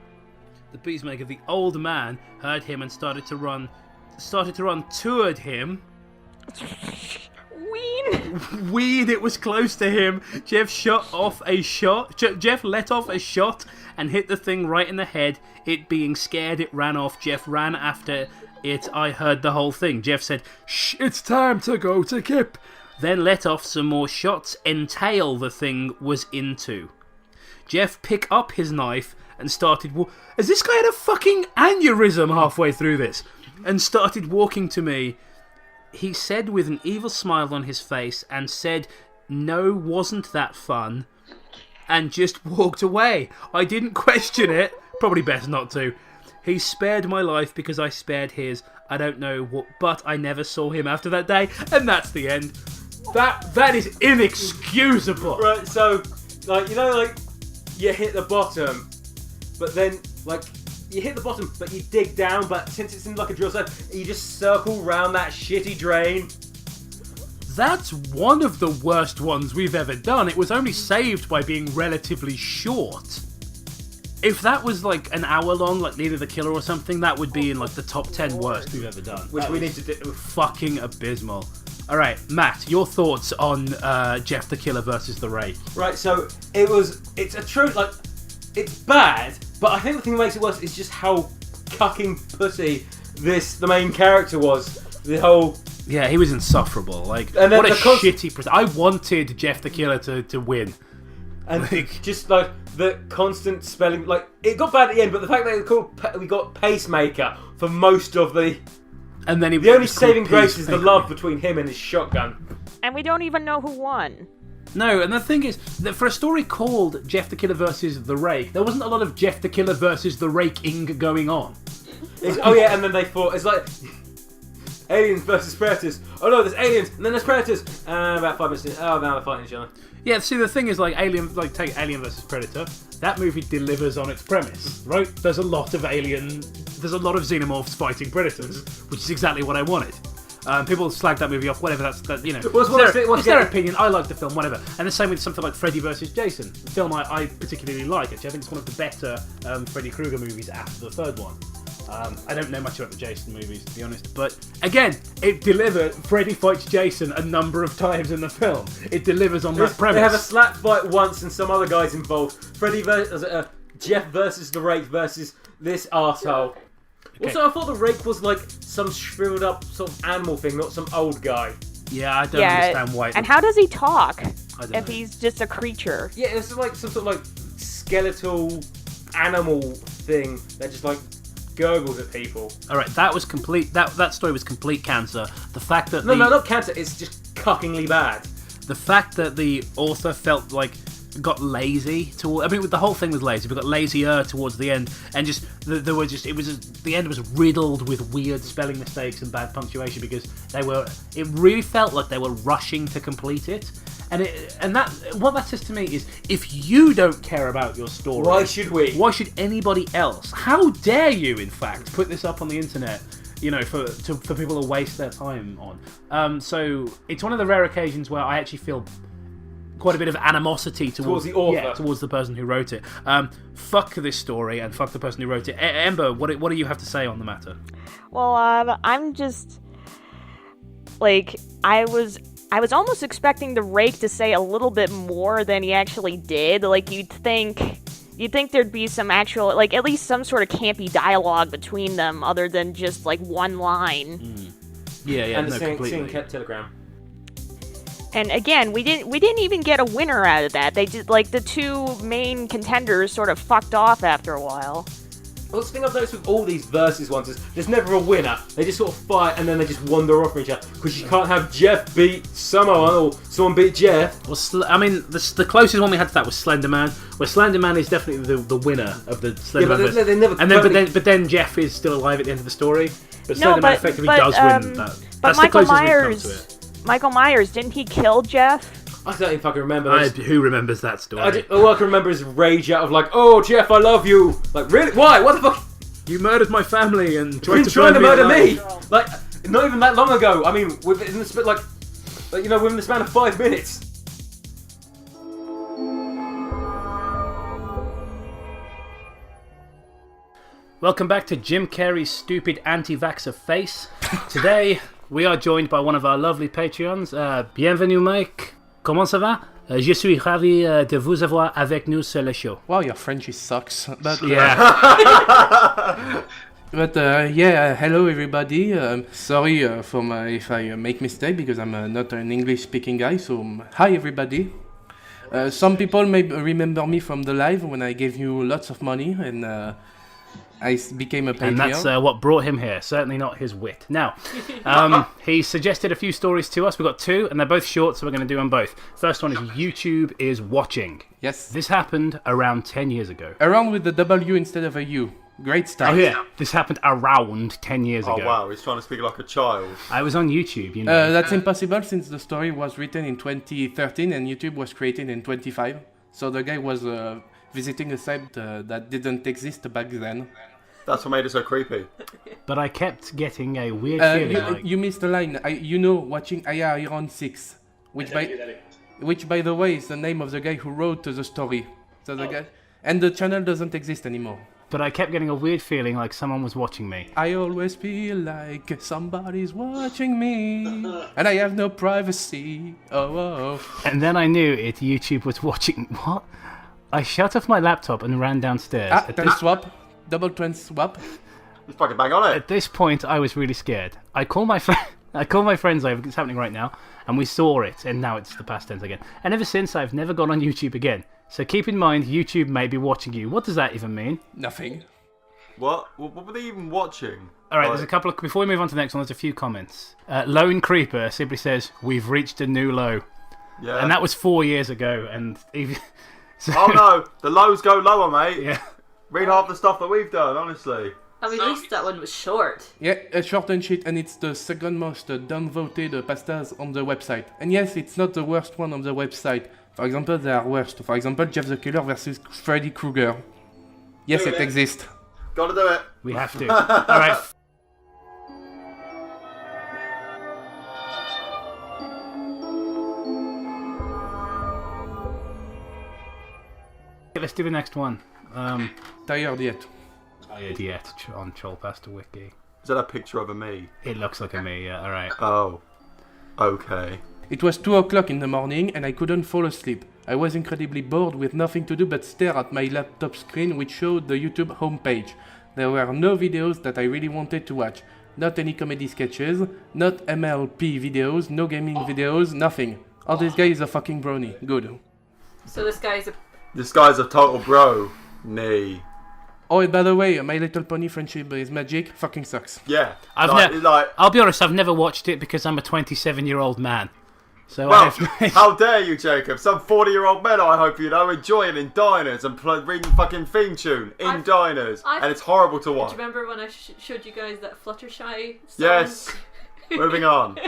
the peacemaker. The old man heard him and started to run toward him. Ween, it was close to him. Jeff let off a shot and hit the thing right in the head. It being scared, it ran off. Jeff ran after it. I heard the whole thing. Jeff said, "Shh, it's time to go to Kip." Then let off some more shots. Entail the thing was into. Jeff picked up his knife and started... Has this guy had a fucking aneurysm halfway through this? And started walking to me. He said with an evil smile on his face and said, "No, wasn't that fun?" And just walked away. I didn't question it. Probably best not to. He spared my life because I spared his. I don't know what, but I never saw him after that day. And that's the end. That is inexcusable. Right, so, you hit the bottom, but then, you hit the bottom, but you dig down, but since it's in like a drill site, you just circle round that shitty drain. That's one of the worst ones we've ever done. It was only saved by being relatively short. If that was like an hour long, like Leader the Killer or something, that would be in like the top 10 worst we've ever done. Which we need to do. Fucking abysmal. Alright, Matt, your thoughts on Jeff the Killer versus the Rake. Right, so it's a true, it's bad, but I think the thing that makes it worse is just how cucking pussy the main character was. The whole... Yeah, he was insufferable. What a shitty... I wanted Jeff the Killer to win. And just the constant spelling, it got bad at the end, but the fact that we got Pacemaker for most of the... And then the only saving grace is the love between him and his shotgun. And we don't even know who won. No, and the thing is, that for a story called Jeff the Killer versus the Rake, there wasn't a lot of Jeff the Killer versus the Rake-ing going on. And then they fought, it's like... Aliens versus Predators. Oh no, there's aliens, and then there's Predators. About 5 minutes in, now they're fighting each other. Yeah, see, the thing is, take Alien versus Predator. That movie delivers on its premise, right? There's a lot of xenomorphs fighting predators, which is exactly what I wanted. People slag that movie off, whatever. It's their opinion. I like the film, whatever. And the same with something like Freddy versus Jason, a film I particularly like. Actually, I think it's one of the better Freddy Krueger movies after the third one. I don't know much about the Jason movies, to be honest, but again, it delivered. Freddy fights Jason a number of times in the film. It delivers on that premise. They have a slap fight once, and some other guys involved. Jeff versus the Rake versus this arsehole. Okay. Also, I thought the Rake was like some shriveled up sort of animal thing, not some old guy. Yeah, I don't understand why. And how does he talk if know. He's just a creature? Yeah, it's like some sort of skeletal animal thing that just gurgles at people. All right, that was complete. That story was complete cancer. The fact that No, not cancer. It's just cuckingly bad. the fact that the author felt like got lazy toward. I mean, the whole thing was lazy, but got lazier towards the end, and just there were just the end was riddled with weird spelling mistakes and bad punctuation because it really felt like they were rushing to complete it. And what that says to me is, if you don't care about your story, why should we? Why should anybody else? How dare you, in fact, put this up on the internet? You know, for people to waste their time on. So it's one of the rare occasions where I actually feel quite a bit of animosity towards the author, towards the person who wrote it. Fuck this story and fuck the person who wrote it. Ember, what do you have to say on the matter? Well, I'm just like I was almost expecting the Rake to say a little bit more than he actually did. Like you'd think there'd be some actual, like, at least some sort of campy dialogue between them other than just like one line. Yeah, and no, completely. Telegram. And again, we didn't even get a winner out of that. They just, like, the two main contenders sort of fucked off after a while. Well, the thing I've noticed with all these versus ones is there's never a winner. They just sort of fight and then they just wander off from each other. Because you can't have Jeff beat someone or someone beat Jeff. Well, I mean, the closest one we had to that was Slender Man, where Slender Man is definitely the winner of the Slender Man. They never. And but then Jeff is still alive at the end of the story. But Slender Man effectively does win that. But That's the closest we've come to it. Michael Myers, didn't he kill Jeff? I don't even fucking remember. Who remembers that story? All I can remember is rage out of like, oh Jeff, I love you. Like, really? Why? What the fuck? You murdered my family and You've been trying to murder me. Like, not even that long ago. I mean, within the span of 5 minutes. Welcome back to Jim Carrey's stupid anti-vaxxer face. Today, we are joined by one of our lovely Patreons. Bienvenue, Mike. Comment ça va? Je suis ravi de vous avoir avec nous sur le show. Wow, your French sucks. But Yeah. Hello everybody. Sorry for if I make mistake because I'm not an English-speaking guy. So hi everybody. Some people may remember me from the live when I gave you lots of money and I became a Patreon. And that's what brought him here. Certainly not his wit. Now, he suggested a few stories to us. We've got two, and they're both short, so we're going to do them both. First one is YouTube is watching. Yes. This happened around 10 years ago. Around with the W instead of a U. Great start. Oh, yeah. This happened around 10 years ago. Oh, wow. He's trying to speak like a child. I was on YouTube, you know. That's impossible since the story was written in 2013 and YouTube was created in 2005. So the guy was visiting a site that didn't exist back then. That's what made it so creepy. But I kept getting a weird feeling. You missed the line. Watching Hey Arnold 6, which by the way is the name of the guy who wrote the story. So the guy, and the channel doesn't exist anymore. But I kept getting a weird feeling like someone was watching me. I always feel like somebody's watching me, and I have no privacy. Oh. And then I knew YouTube was watching. What? I shut off my laptop and ran downstairs. Swap. Double twin swap. Just fucking bang on it. At this point, I was really scared. I call my friends over. It's happening right now, and we saw it. And now it's the past tense again. And ever since, I've never gone on YouTube again. So keep in mind, YouTube may be watching you. What does that even mean? Nothing. What were they even watching? All right, there's a couple of. Before we move on to the next one, there's a few comments. Lone Creeper simply says, "We've reached a new low." Yeah. And that was 4 years ago. And even. So, oh no, the lows go lower, mate. Yeah. Read half the stuff that we've done, honestly. I mean, at least that one was short. Yeah, short and shit, and it's the second most downvoted pastas on the website. And yes, it's not the worst one on the website. For example, they are worst. For example, Jeff the Killer versus Freddy Krueger. Yes, it exists. Gotta do it. We have to. All right. Let's do the next one. Tired yet? Tired yet on Trollpasta Wiki. Is that a picture of a me? It looks like a me, yeah, alright. Oh. Okay. It was 2 o'clock in the morning and I couldn't fall asleep. I was incredibly bored with nothing to do but stare at my laptop screen which showed the YouTube homepage. There were no videos that I really wanted to watch. Not any comedy sketches, not MLP videos, no gaming videos, nothing. Oh, this guy is a fucking brony. Good. So this guy's a total bro. Nay. Oh, and by the way, My Little Pony Friendship is Magic fucking sucks. Yeah. I'll be honest, I've never watched it because I'm a 27-year-old man. So well, how dare you, Jacob? Some 40-year-old men, I hope you know, enjoying in diners and reading fucking theme tune in diners, and it's horrible to watch. Do you remember when I showed you guys that Fluttershy song? Yes. Moving on.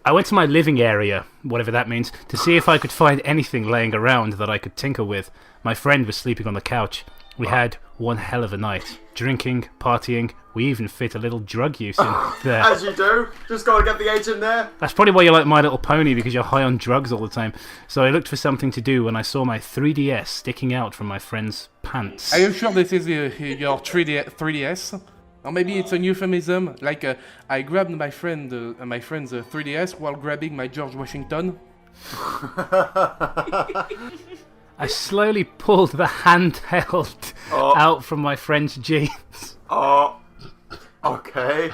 I went to my living area, whatever that means, to see if I could find anything laying around that I could tinker with. My friend was sleeping on the couch. We had one hell of a night. Drinking, partying, we even fit a little drug use in there. As you do. Just gotta get the age in there. That's probably why you like My Little Pony, because you're high on drugs all the time. So I looked for something to do when I saw my 3DS sticking out from my friend's pants. Are you sure this is your 3DS? Or maybe it's a euphemism, like I grabbed my friend's 3DS while grabbing my George Washington. I slowly pulled the handheld out from my friend's jeans. Oh, okay.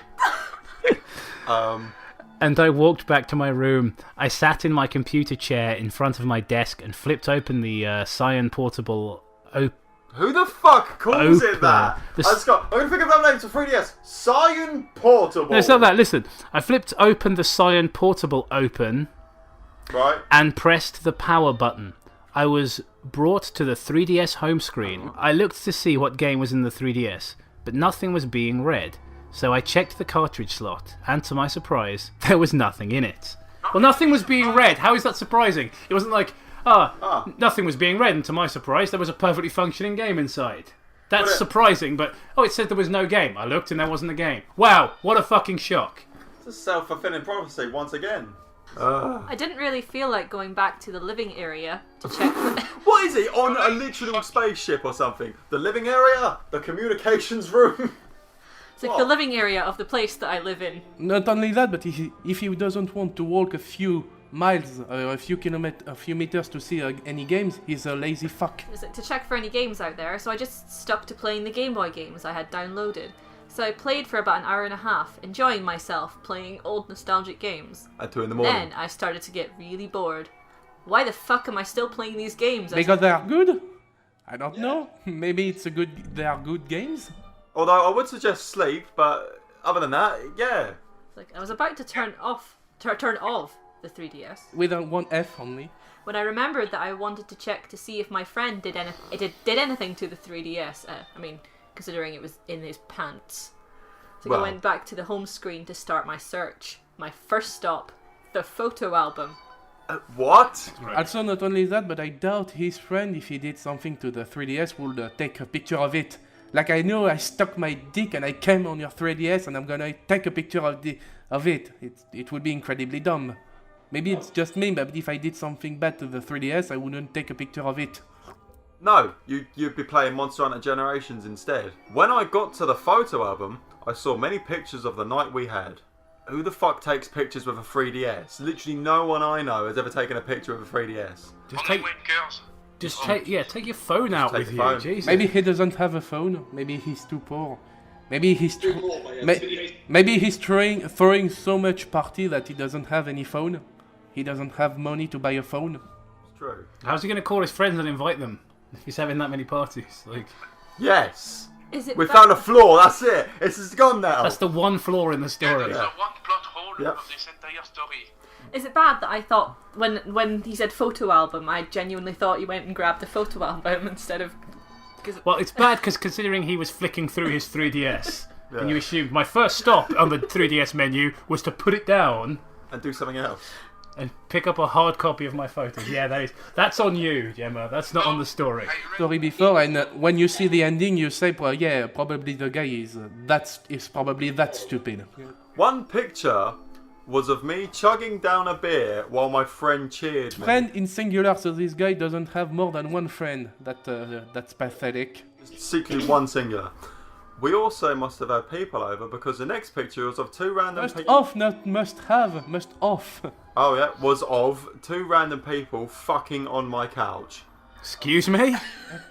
And I walked back to my room. I sat in my computer chair in front of my desk and flipped open the Cyan Portable Who the fuck calls it that? I'm going to think of that name to 3DS. Cyan Portable. No, it's not that. Listen, I flipped open the Cyan Portable Right. And pressed the power button. I was brought to the 3DS home screen. I looked to see what game was in the 3DS, but nothing was being read. So I checked the cartridge slot, and to my surprise, there was nothing in it. Well, nothing was being read. How is that surprising? It wasn't like, nothing was being read, and to my surprise, there was a perfectly functioning game inside. That's surprising, but, it said there was no game. I looked and there wasn't a game. Wow, what a fucking shock. It's a self-fulfilling prophecy once again. I didn't really feel like going back to the living area to check. What is it? On a literal spaceship or something? The living area? The communications room? It's like the living area of the place that I live in. Not only that, but if he doesn't want to walk a few miles, a few meters to see any games, he's a lazy fuck. To check for any games out there, so I just stuck to playing the Game Boy games I had downloaded. So I played for about an hour and a half, enjoying myself playing old nostalgic games. At 2 in the morning. Then I started to get really bored. Why the fuck am I still playing these games? Because they are good? I don't know. Maybe they are good games? Although I would suggest sleep, but other than that, yeah. Like I was about to turn off the 3DS. With a 1F only. When I remembered that I wanted to check to see if my friend did anything to the 3DS. Considering it was in his pants. So I went back to the home screen to start my search. My first stop, the photo album. What? Also, not only that, but I doubt his friend, if he did something to the 3DS, would take a picture of it. Like I know I stuck my dick and I came on your 3DS and I'm gonna take a picture of it. It would be incredibly dumb. Maybe it's just me, but if I did something bad to the 3DS, I wouldn't take a picture of it. No, you'd be playing Monster Hunter Generations instead. When I got to the photo album, I saw many pictures of the night we had. Who the fuck takes pictures with a 3DS? Literally no one I know has ever taken a picture with a 3DS. Take your phone out with you. Jesus. Maybe he doesn't have a phone. Maybe he's too poor. Maybe he's throwing so much party that he doesn't have any phone. He doesn't have money to buy a phone. It's true. How's he going to call his friends and invite them if he's having that many parties? Yes. We found a flaw. That's it. It's just gone now. That's the one flaw in the story. That's the one plot hole of this entire story. Is it bad that I thought when he said photo album, I genuinely thought you went and grabbed the photo album instead of? Well, it's bad because considering he was flicking through his 3DS, and you assumed my first stop on the 3DS menu was to put it down and do something else and pick up a hard copy of my photos. Yeah, that's on you, Gemma. That's not on the story. Story before, and when you see the ending, you say, well, yeah, probably the guy is probably that stupid. One picture was of me chugging down a beer while my friend cheered me. Friend in singular, so this guy doesn't have more than one friend. That's pathetic. Secretly one singular. We also must have had people over because the next picture was of two random people. Off, not must have, must off. Oh yeah, was of two random people fucking on my couch. Excuse me?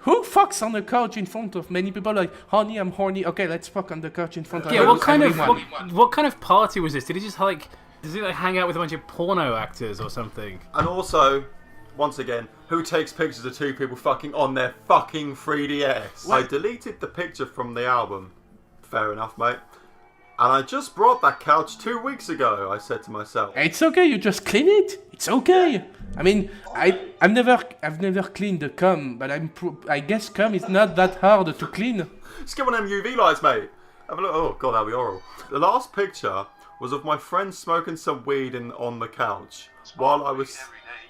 Who fucks on the couch in front of many people? Like, honey, I'm horny. Okay, let's fuck on the couch in front of what kind of party was this? Did he just hang out with a bunch of porno actors or something? And also, once again, who takes pictures of two people fucking on their fucking 3DS? I deleted the picture from the album. Fair enough, mate. And I just brought that couch 2 weeks ago, I said to myself. It's okay, you just clean it. It's okay. I mean, I've never cleaned the cum, but I guess cum is not that hard to clean. Just get one of them UV lights, mate. Have a look. Oh, God, that'll be oral. The last picture was of my friend smoking some weed on the couch while I was...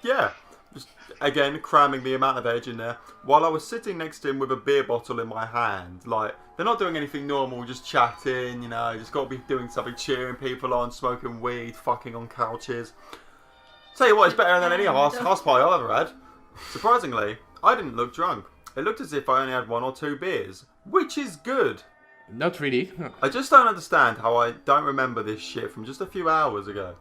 Yeah. Just, again, cramming the amount of edge in there. While I was sitting next to him with a beer bottle in my hand. Like, they're not doing anything normal, just chatting, you know. Just got to be doing something, cheering people on, smoking weed, fucking on couches. Tell you what, it's better than any house party I've ever had. Surprisingly, I didn't look drunk. It looked as if I only had 1 or 2 beers, which is good. Not really. I just don't understand how I don't remember this shit from just a few hours ago.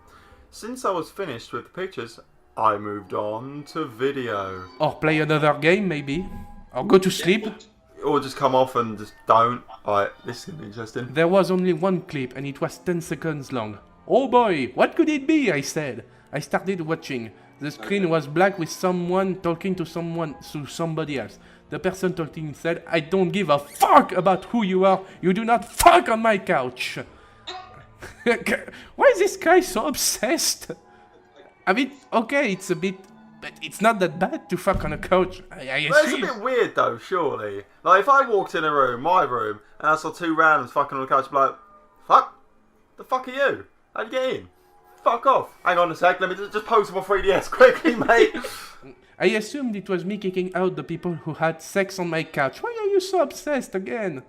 Since I was finished with the pictures, I moved on to video. Or play another game, maybe. Or go to sleep. Or just come off and just don't. Alright, this is going to be interesting. There was only one clip and it was 10 seconds long. Oh boy, what could it be, I said. I started watching. The screen was black with someone talking to somebody else. The person talking said, I don't give a fuck about who you are. You do not fuck on my couch. Why is this guy so obsessed? I mean, okay, it's a bit... But it's not that bad to fuck on a couch. Well, it's a bit weird though, surely. Like, if I walked in a room, my room, and I saw 2 randoms fucking on the couch, I'd be like, fuck? The fuck are you? How'd you get in? Fuck off. Hang on a sec, let me just post my 3DS quickly, mate. I assumed it was me kicking out the people who had sex on my couch. Why are you so obsessed again?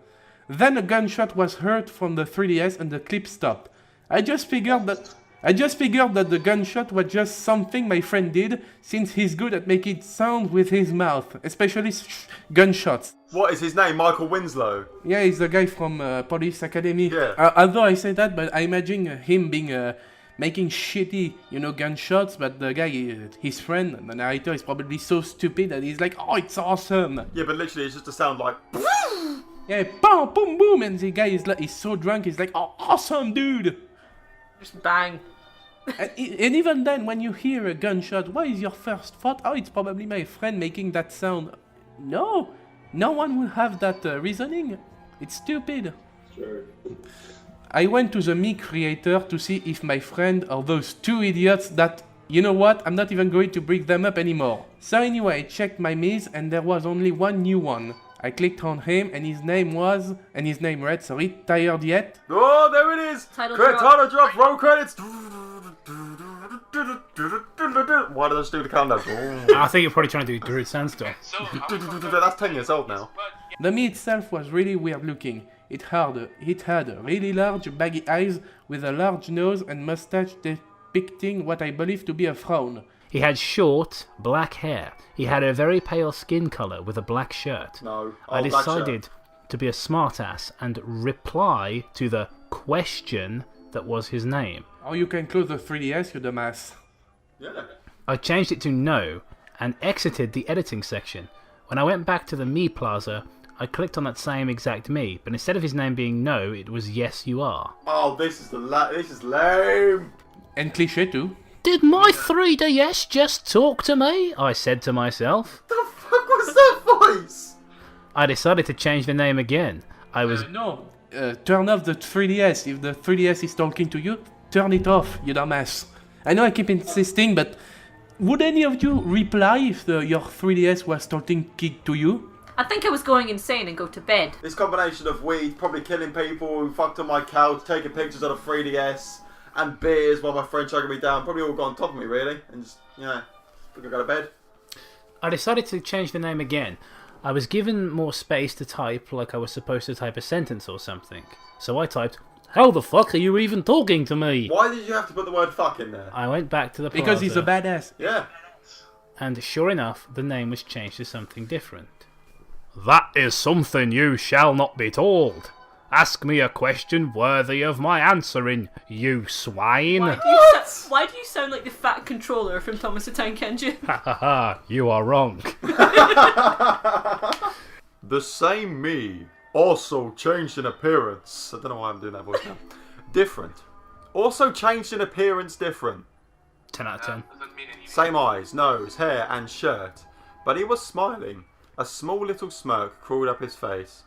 Then a gunshot was heard from the 3DS and the clip stopped. I just figured that the gunshot was just something my friend did, since he's good at making sound with his mouth, especially gunshots. What is his name? Michael Winslow? Yeah, he's the guy from Police Academy. Yeah. Although I say that, but I imagine him being making shitty, gunshots, but the guy, his friend, the narrator, is probably so stupid that he's like, oh, it's awesome. Yeah, but literally it's just a sound like... Yeah, boom, boom, boom, and the guy is like, he's so drunk, he's like, oh, awesome, dude. Just bang. And even then, when you hear a gunshot, what is your first thought? Oh, it's probably my friend making that sound. No one will have that reasoning. It's stupid. Sure. I went to the Me creator to see if my friend or those 2 idiots that, you know what, I'm not even going to bring them up anymore. So anyway, I checked my Mies and there was only one new one. I clicked on him and his name read, Tired Yet? Oh, there it is! Title drop, roll credits! Why did I just do the countdown? I think you're probably trying to do Druid Sandstorm. That's 10 years old now. The Me itself was really weird looking. It had really large baggy eyes with a large nose and mustache depicting what I believe to be a frown. He had short, black hair. He had a very pale skin colour with a black shirt. No. I decided to be a smartass and reply to the question that was his name. Oh, you can close the 3DS, you dumbass. Yeah. I changed it to no and exited the editing section. When I went back to the Me Plaza, I clicked on that same exact Me, but instead of his name being no, it was yes you are. Oh, this is lame. And cliché too. Did my 3DS just talk to me? I said to myself. The fuck was that voice? I decided to change the name again. I was... Turn off the 3DS. If the 3DS is talking to you, turn it off, you dumbass. I know I keep insisting, but would any of you reply if your 3DS was talking to you? I think I was going insane and go to bed. This combination of weed, probably killing people who fucked on my couch, taking pictures on a 3DS, and beers while my friend chugging me down, probably all got on top of me, really, and just, think I go to bed. I decided to change the name again. I was given more space to type, like I was supposed to type a sentence or something. So I typed, how the fuck are you even talking to me? Why did you have to put the word fuck in there? I went back to the plaza. Because he's a badass. Yeah. And sure enough, the name was changed to something different. That is something you shall not be told. Ask me a question worthy of my answering, you swine. Why do you sound like the fat controller from Thomas the Tank Engine? Ha ha ha, you are wrong. The same Me also changed in appearance. I don't know why I'm doing that voice now. Different. Also changed in appearance different. 10 out of 10. Doesn't mean anything. Same eyes, nose, hair, and shirt. But he was smiling. A small little smirk crawled up his face.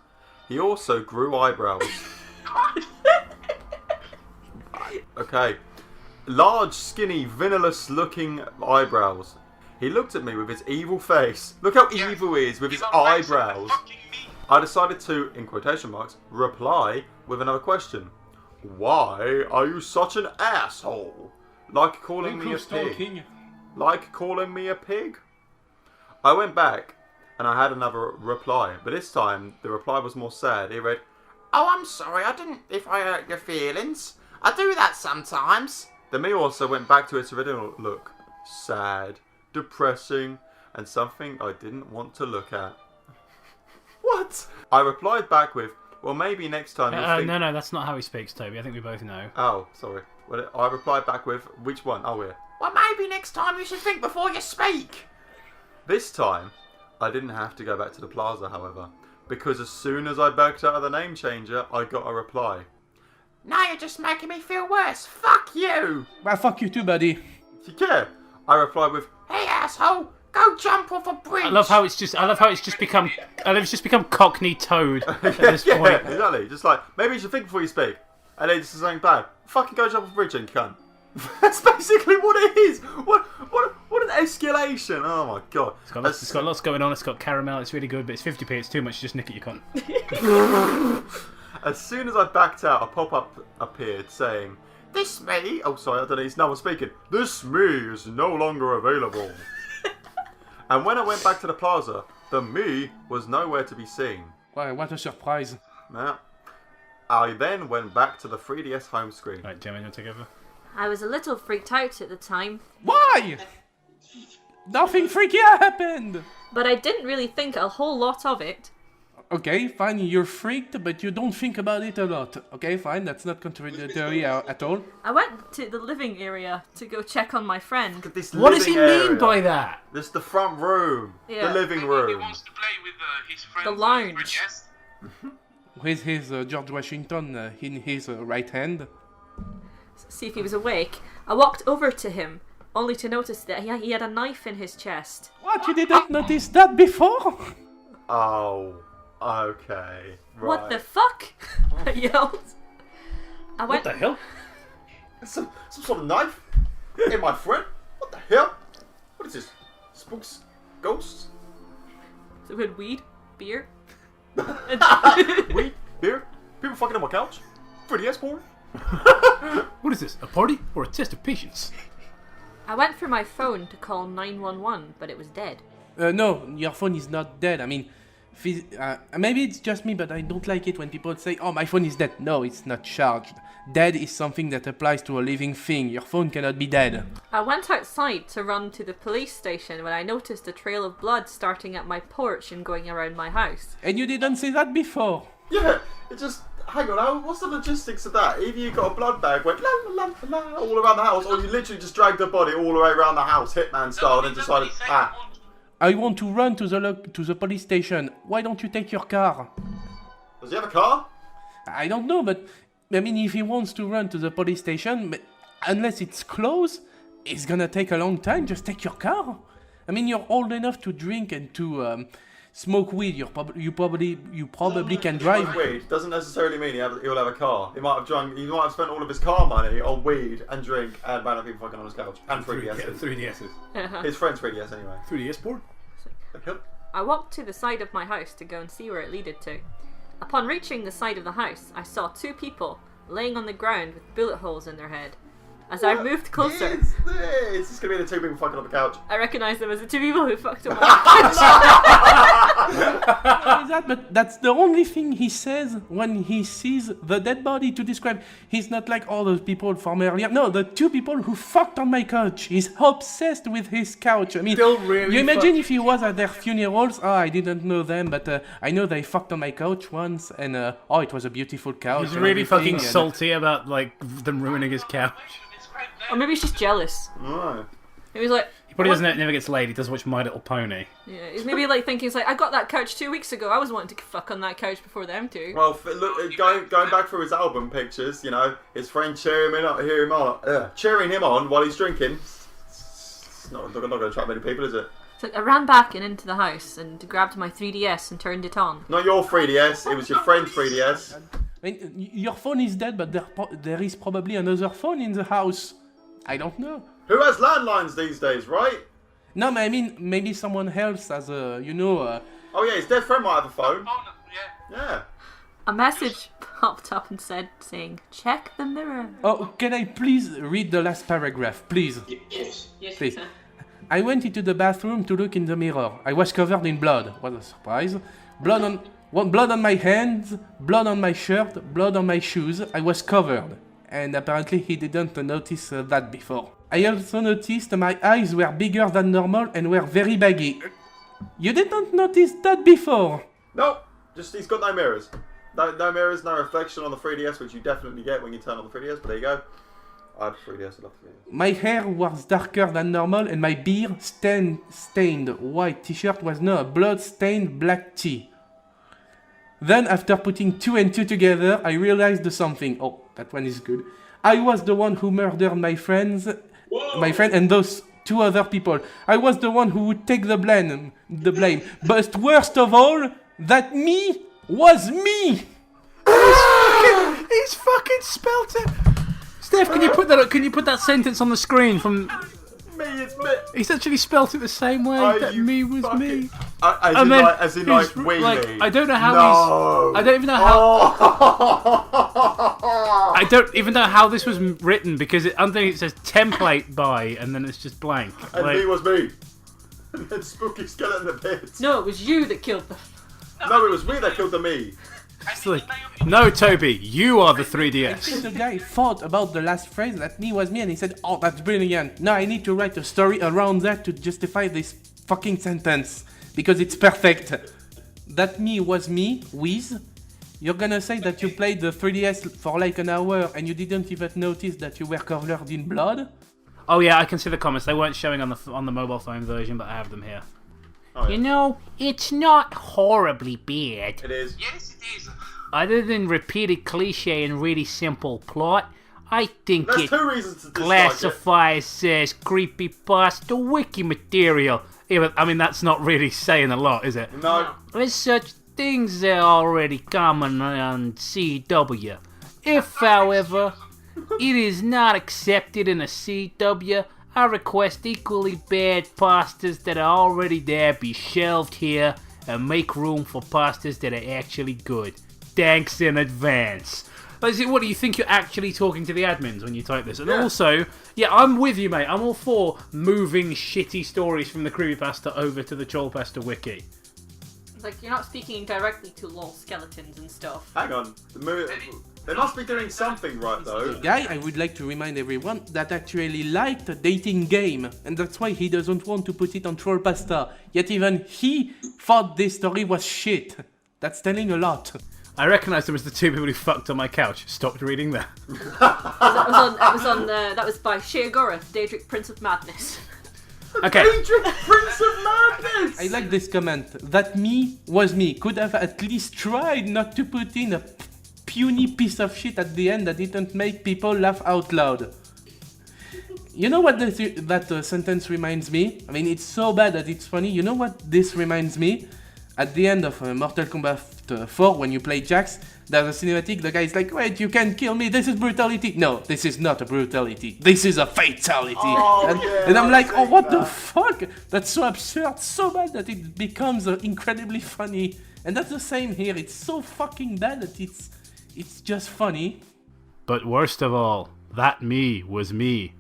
He also grew eyebrows. Okay. Large, skinny, villainous-looking eyebrows. He looked at me with his evil face. Look how evil he is with his eyebrows. I decided to, in quotation marks, reply with another question. Why are you such an asshole? Like calling me a pig. Like calling me a pig? I went back and I had another reply, but this time the reply was more sad. He read, "Oh, I'm sorry, I didn't, if I hurt your feelings. I do that sometimes." The me also went back to its original look. Sad, depressing, and something I didn't want to look at. What? I replied back with, "Well, maybe next time you'll think..." No, that's not how he speaks, Toby. I think we both know. Oh, sorry. Well, I replied back with, which one? Oh, yeah. "Well, maybe next time you should think before you speak." This time, I didn't have to go back to the plaza, however, because as soon as I backed out of the name changer, I got a reply. "Now you're just making me feel worse. Fuck you." Well, fuck you too, buddy. Yeah. I replied with, "Hey, asshole, go jump off a bridge." I love how it's just become Cockney Toad at this point. Exactly. Just like, maybe you should think before you speak. And then it's something bad. Fucking go jump off a bridge and cunt. That's basically what it is. What an escalation. Oh my god. It's got lots going on. It's got caramel. It's really good, but it's 50p. It's too much. Just nick it, you cunt. As soon as I backed out, a pop-up appeared saying, "This me..." Oh, sorry, I don't know. It's no one speaking. "This me is no longer available." And when I went back to the plaza, the me was nowhere to be seen. Wow, what a surprise. Now, I then went back to the 3DS home screen. Right, Gemma, you want to take over? I was a little freaked out at the time, Why? Nothing freaky happened. but I didn't really think a whole lot of it. Okay, fine, you're freaked, but you don't think about it a lot. Okay, fine, that's not contradictory at all. I went to the living area to go check on my friend. This What does he living mean area. by that? This is the front room. Yeah. The living He room. wants to play with his friend. The lounge. Yes. With his George Washington in his right hand. See if he was awake. I walked over to him, only to notice that he had a knife in his chest. What, you didn't notice that before? Oh, okay. Right. What the fuck? I yelled. I What went. the hell? Some sort of knife in my friend? What the hell? What is this? Spooks? Ghosts? So we had weed, beer. Weed? Beer? People fucking on my couch? 3DS porn? What is this? A party or a test of patience? I went for my phone to call 911, but it was dead. No, your phone is not dead. I mean, maybe it's just me, but I don't like it when people say, "Oh, my phone is dead." No, it's not charged. Dead is something that applies to a living thing. Your phone cannot be dead. I went outside to run to the police station when I noticed a trail of blood starting at my porch and going around my house. And you didn't say that before. Yeah, it just... Hang on, what's the logistics of that? Either you got a blood bag, went la la la la all around the house, or you literally just dragged the body all the way around the house, Hitman style, and then decided, I want to run to the police station. Why don't you take your car? Does he have a car? I don't know, but I mean, if he wants to run to the police station, but unless it's closed, it's gonna take a long time. Just take your car. I mean, you're old enough to drink and to smoke weed. You probably can drive. Weed doesn't necessarily mean he'll have a car. He might have spent all of his car money on weed and drink and random people fucking on his couch and 3DSs. 3DSs. His friend's 3DS anyway. 3DS board? I walked to the side of my house to go and see where it leaded to. Upon reaching the side of the house, I saw two people laying on the ground with bullet holes in their head. As I moved closer, Is this? It's gonna be the two people fucking on the couch. I recognized them as the two people who fucked up. But that's the only thing he says when he sees the dead body to describe. He's not like all those people from earlier. No, the two people who fucked on my couch. He's obsessed with his couch. I mean, Still really you imagine if he was at their funerals? Oh, I didn't know them, but I know they fucked on my couch once, and oh, it was a beautiful couch. He's and really everything, fucking salty about like them ruining his couch. Or maybe he's just jealous. No. He was like, He probably never gets laid. He does watch My Little Pony. yeah, he's maybe like thinking, he's like, I got that couch 2 weeks ago. I was wanting to fuck on that couch before them two. Well, look, going back through his album pictures, you know, his friend cheering him on while he's drinking. It's not going to attract many people, is it? So I ran back and into the house and grabbed my 3DS and turned it on. Not your 3DS, it was your friend's 3DS. I mean, your phone is dead, but there is probably another phone in the house. I don't know. Who has landlines these days, right? No, I mean, maybe someone else has a, Oh yeah, his dead friend might have a phone. Yeah. A message popped up and saying, check the mirror. Oh, can I please read the last paragraph, please? Yes. Please. I went into the bathroom to look in the mirror. I was covered in blood. What a surprise. Blood on my hands, blood on my shirt, blood on my shoes. I was covered. And apparently he didn't notice that before. I also noticed my eyes were bigger than normal and were very baggy. You didn't notice that before? Nope, just he's got no mirrors. No mirrors, no reflection on the 3DS, which you definitely get when you turn on the 3DS, but there you go. I have 3DS, I love 3DS. My hair was darker than normal and my beard stained white t-shirt was now a blood-stained black tee. Then, after putting 2 and 2 together, I realized something. Oh, that one is good. I was the one who murdered my friend and those 2 other people. I was the one who would take the blame. But worst of all, that me was me. He's fucking spelt it. Steph, can you put that sentence on the screen from? Me, it's me. He's actually spelt it the same way. That me was me. As in like we me. I don't know how I don't even know how. I don't even know how this was written because underneath it says template by and then it's just blank. And me was me. And then spooky skeleton in the pit. No, it was you that killed them. No, it was me that killed the me. It's like, no, Toby, you are the I think 3DS. the guy thought about the last phrase, that me was me, and he said, oh, that's brilliant. Now I need to write a story around that to justify this fucking sentence. Because it's perfect. That me was me, Wiz. You're gonna say that you played the 3DS for like an hour and you didn't even notice that you were covered in blood? Oh yeah, I can see the comments. They weren't showing on the mobile phone version, but I have them here. Oh, yeah. You know, it's not horribly bad. It is. Yes, it is. Other than repeated cliche and really simple plot, I think There's it 2 reasons to dislike classifies as creepypasta wiki material. Yeah, but, I mean, that's not really saying a lot, is it? it. No. There's such things that are already common on CW. If, however, it is not accepted in a CW, I request equally bad pastas that are already there be shelved here and make room for pastas that are actually good. Thanks in advance. What do you think you're actually talking to the admins when you type this? And also, yeah, I'm with you, mate. I'm all for moving shitty stories from the creepypasta over to the Trollpasta wiki. Like, you're not speaking directly to lol skeletons and stuff. Hang on. They must be doing something right, though. Guy, I would like to remind everyone that actually liked a dating game, and that's why he doesn't want to put it on Trollpasta. Yet even he thought this story was shit. That's telling a lot. I recognise them as the 2 people who fucked on my couch. Stopped reading that. That was by Shea Gorath, Daedric Prince of Madness. Okay. Daedric Prince of Madness! I like this comment. That me was me. Could have at least tried not to put in a puny piece of shit at the end that didn't make people laugh out loud. You know what that sentence reminds me? I mean, it's so bad that it's funny. You know what this reminds me? At the end of Mortal Kombat 4, when you play Jax, there's a cinematic, the guy's like, wait, you can't kill me, this is brutality. No, this is not a brutality. This is a fatality. And I'm like, oh, what the fuck? That's so absurd, so bad that it becomes incredibly funny. And that's the same here. It's so fucking bad that it's just funny. But worst of all, that me was me.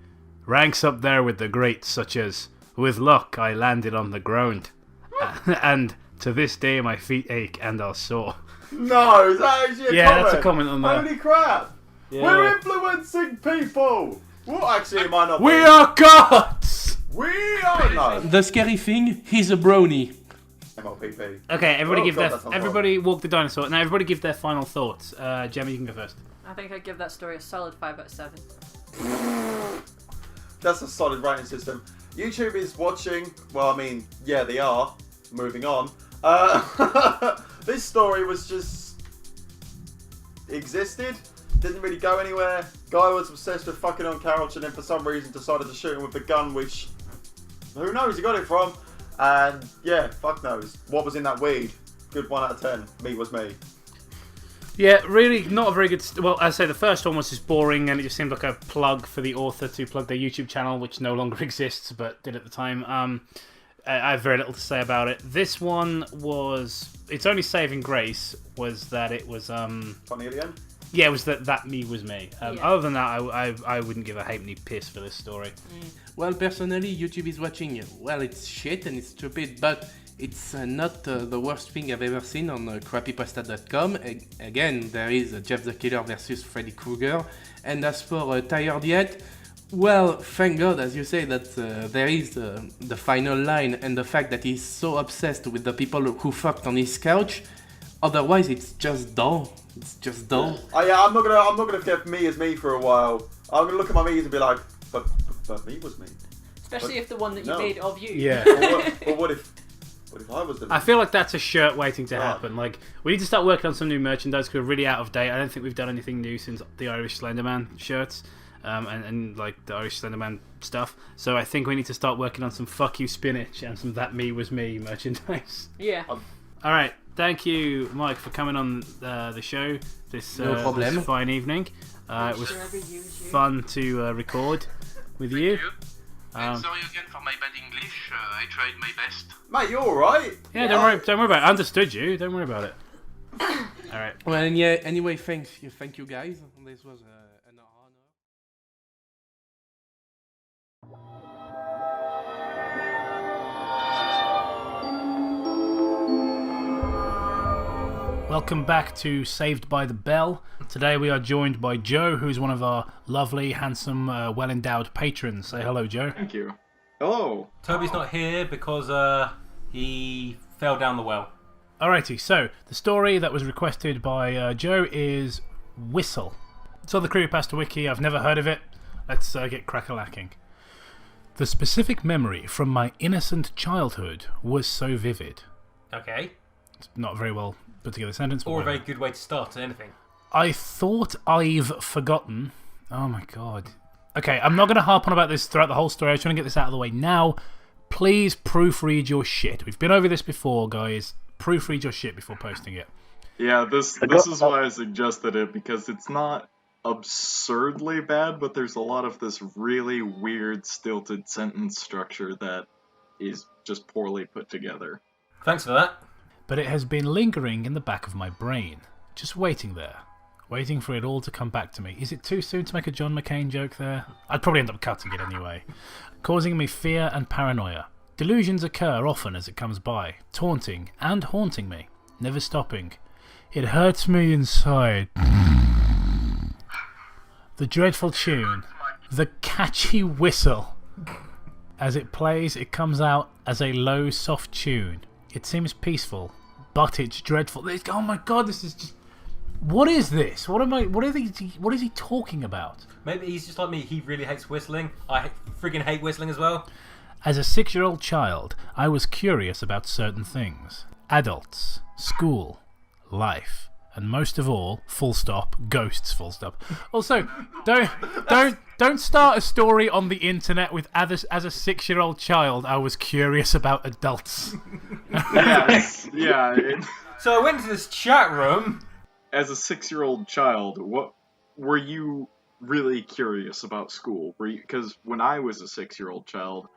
Ranks up there with the greats such as, with luck I landed on the ground. And to this day my feet ache and are sore. No, is that actually a comment? Yeah, that's a comment on that. Holy crap! Yeah. We're influencing people! Well, actually, it might not be. We are gods! We are no. The scary thing, he's a brony. MLPP. Okay, everybody Oh, God, that's everybody walk the dinosaur. Now everybody give their final thoughts. Gemma, you can go first. I think I'd give that story a solid 5 out of 7. That's a solid rating system. YouTube is watching. Well, I mean, yeah, they are. Moving on. This story was just existed. Didn't really go anywhere. Guy was obsessed with fucking on couch and then for some reason decided to shoot him with the gun, which Who knows? He got it from. And yeah, fuck knows. What was in that weed? Good 1 out of 10. Me was me. Yeah, really not a very good... Well, as I say, the first one was just boring and it just seemed like a plug for the author to plug their YouTube channel, which no longer exists, but did at the time. I have very little to say about it. This one was... Its only saving grace was that it was... Funny at the end? Yeah, it was that me was me. Other than that, I wouldn't give a halfpenny piss for this story. Well, personally, YouTube is watching. Well, it's shit and it's stupid, but it's not the worst thing I've ever seen on CREEPYPASTA.com. Again, there is Jeff the Killer versus Freddy Krueger. And as for Tired Yet, well, thank God, as you say, that there is the final line and the fact that he's so obsessed with the people who fucked on his couch. Otherwise, it's just dull. It's just dull. Oh yeah, I'm not gonna forget me as me for a while. I'm gonna look at my me's and be like, but me was me. Especially if the one that you made of you. Yeah. But what if I was the me? I feel like that's a shirt waiting to happen. Like, we need to start working on some new merchandise because we're really out of date. I don't think we've done anything new since the Irish Slenderman shirts. And like the Irish Slenderman stuff. So I think we need to start working on some Fuck You Spinach and some That Me Was Me merchandise. Yeah. Alright, thank you, Mike, for coming on the show this fine evening. It was fun to record with you. Thank you. And sorry again for my bad English. I tried my best. Mate, you're alright. Yeah, don't worry about it. I understood you. Don't worry about it. Alright. Well, and yeah, anyway, thank you guys. This was an honor. Welcome back to Saved by the Bell. Today we are joined by Joe, who's one of our lovely, handsome, well-endowed patrons. Say hello, Joe. Thank you. Hello. Toby's not here because he fell down the well. Alrighty, so the story that was requested by Joe is Whistle. It's on the Creepypasta wiki. I've never heard of it. Let's get crack-a-lacking. The specific memory from my innocent childhood was so vivid. Okay. It's not a very well put together sentence. Or a very good way to start anything. I thought I've forgotten. Oh my god. Okay, I'm not going to harp on about this throughout the whole story. I was trying to get this out of the way now. Please proofread your shit. We've been over this before, guys. Proofread your shit before posting it. Yeah, this is why I suggested it, because it's not absurdly bad, but there's a lot of this really weird, stilted sentence structure that is just poorly put together. Thanks for that. But it has been lingering in the back of my brain, just waiting there, waiting for it all to come back to me. Is it too soon to make a John McCain joke there? I'd probably end up cutting it anyway. Causing me fear and paranoia. Delusions occur often as it comes by, taunting and haunting me, never stopping. It hurts me inside. The dreadful tune, the catchy whistle. As it plays, it comes out as a low, soft tune. It seems peaceful, but it's dreadful. Oh my god, this is just... What is this? What is he talking about? Maybe he's just like me. He really hates whistling. I friggin' hate whistling as well. As a 6-year-old child, I was curious about certain things. Adults, school, life, and most of all, full stop, ghosts, full stop. Also, don't start a story on the internet with as a 6-year-old child, I was curious about adults. Yes, yeah. So I went to this chat room. As a 6-year-old child, what were you really curious about school? Because when I was a 6-year-old child,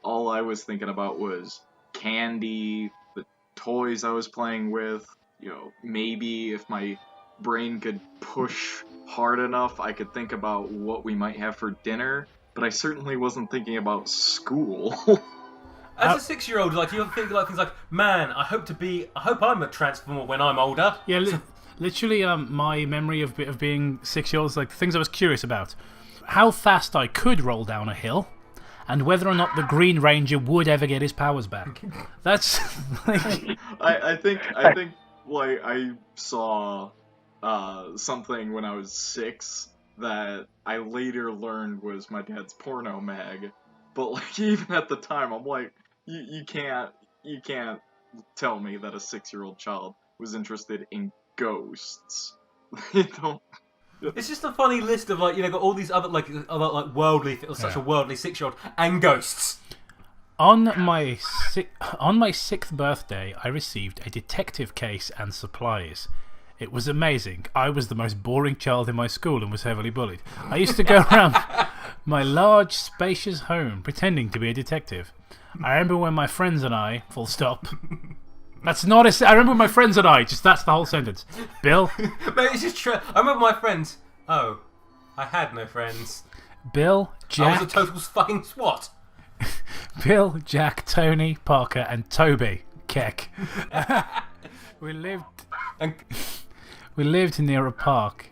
all I was thinking about was candy, the toys I was playing with. You know, maybe if my brain could push hard enough, I could think about what we might have for dinner. But I certainly wasn't thinking about school. As a 6-year-old, like you think like things like, man, I hope I'm a transformer when I'm older. Yeah. Literally, my memory of being 6-year-old, like the things I was curious about. How fast I could roll down a hill, and whether or not the Green Ranger would ever get his powers back. That's like... I think like I saw something when I was 6 that I later learned was my dad's porno mag. But like even at the time, I'm like, you can't tell me that a 6-year-old child was interested in ghosts. It's just a funny list of like, you know, got all these other like worldly, such a worldly 6-year-old and ghosts. On my sixth birthday, I received a detective case and supplies. It was amazing. I was the most boring child in my school and was heavily bullied. I used to go around my large, spacious home pretending to be a detective. I remember when my friends and I... Full stop. That's not a... I remember when my friends and I... Just that's the whole sentence. Bill? Mate, it's just true. I remember my friends. Oh, I had no friends. Bill, Jack... I was a total fucking swat. Bill, Jack, Tony, Parker, and Toby Keck. We lived near a park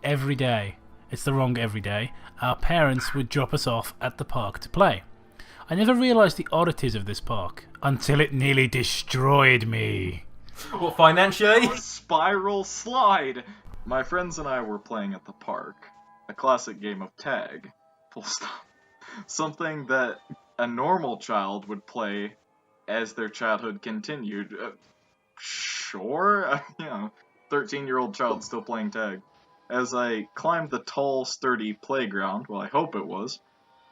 every day. It's the wrong every day. Our parents would drop us off at the park to play. I never realised the oddities of this park until it nearly destroyed me. What, financially? Spiral slide! My friends and I were playing at the park. A classic game of tag. Full stop. Something that a normal child would play as their childhood continued. Sure? 13-year-old child still playing tag. As I climbed the tall, sturdy playground, well, I hope it was,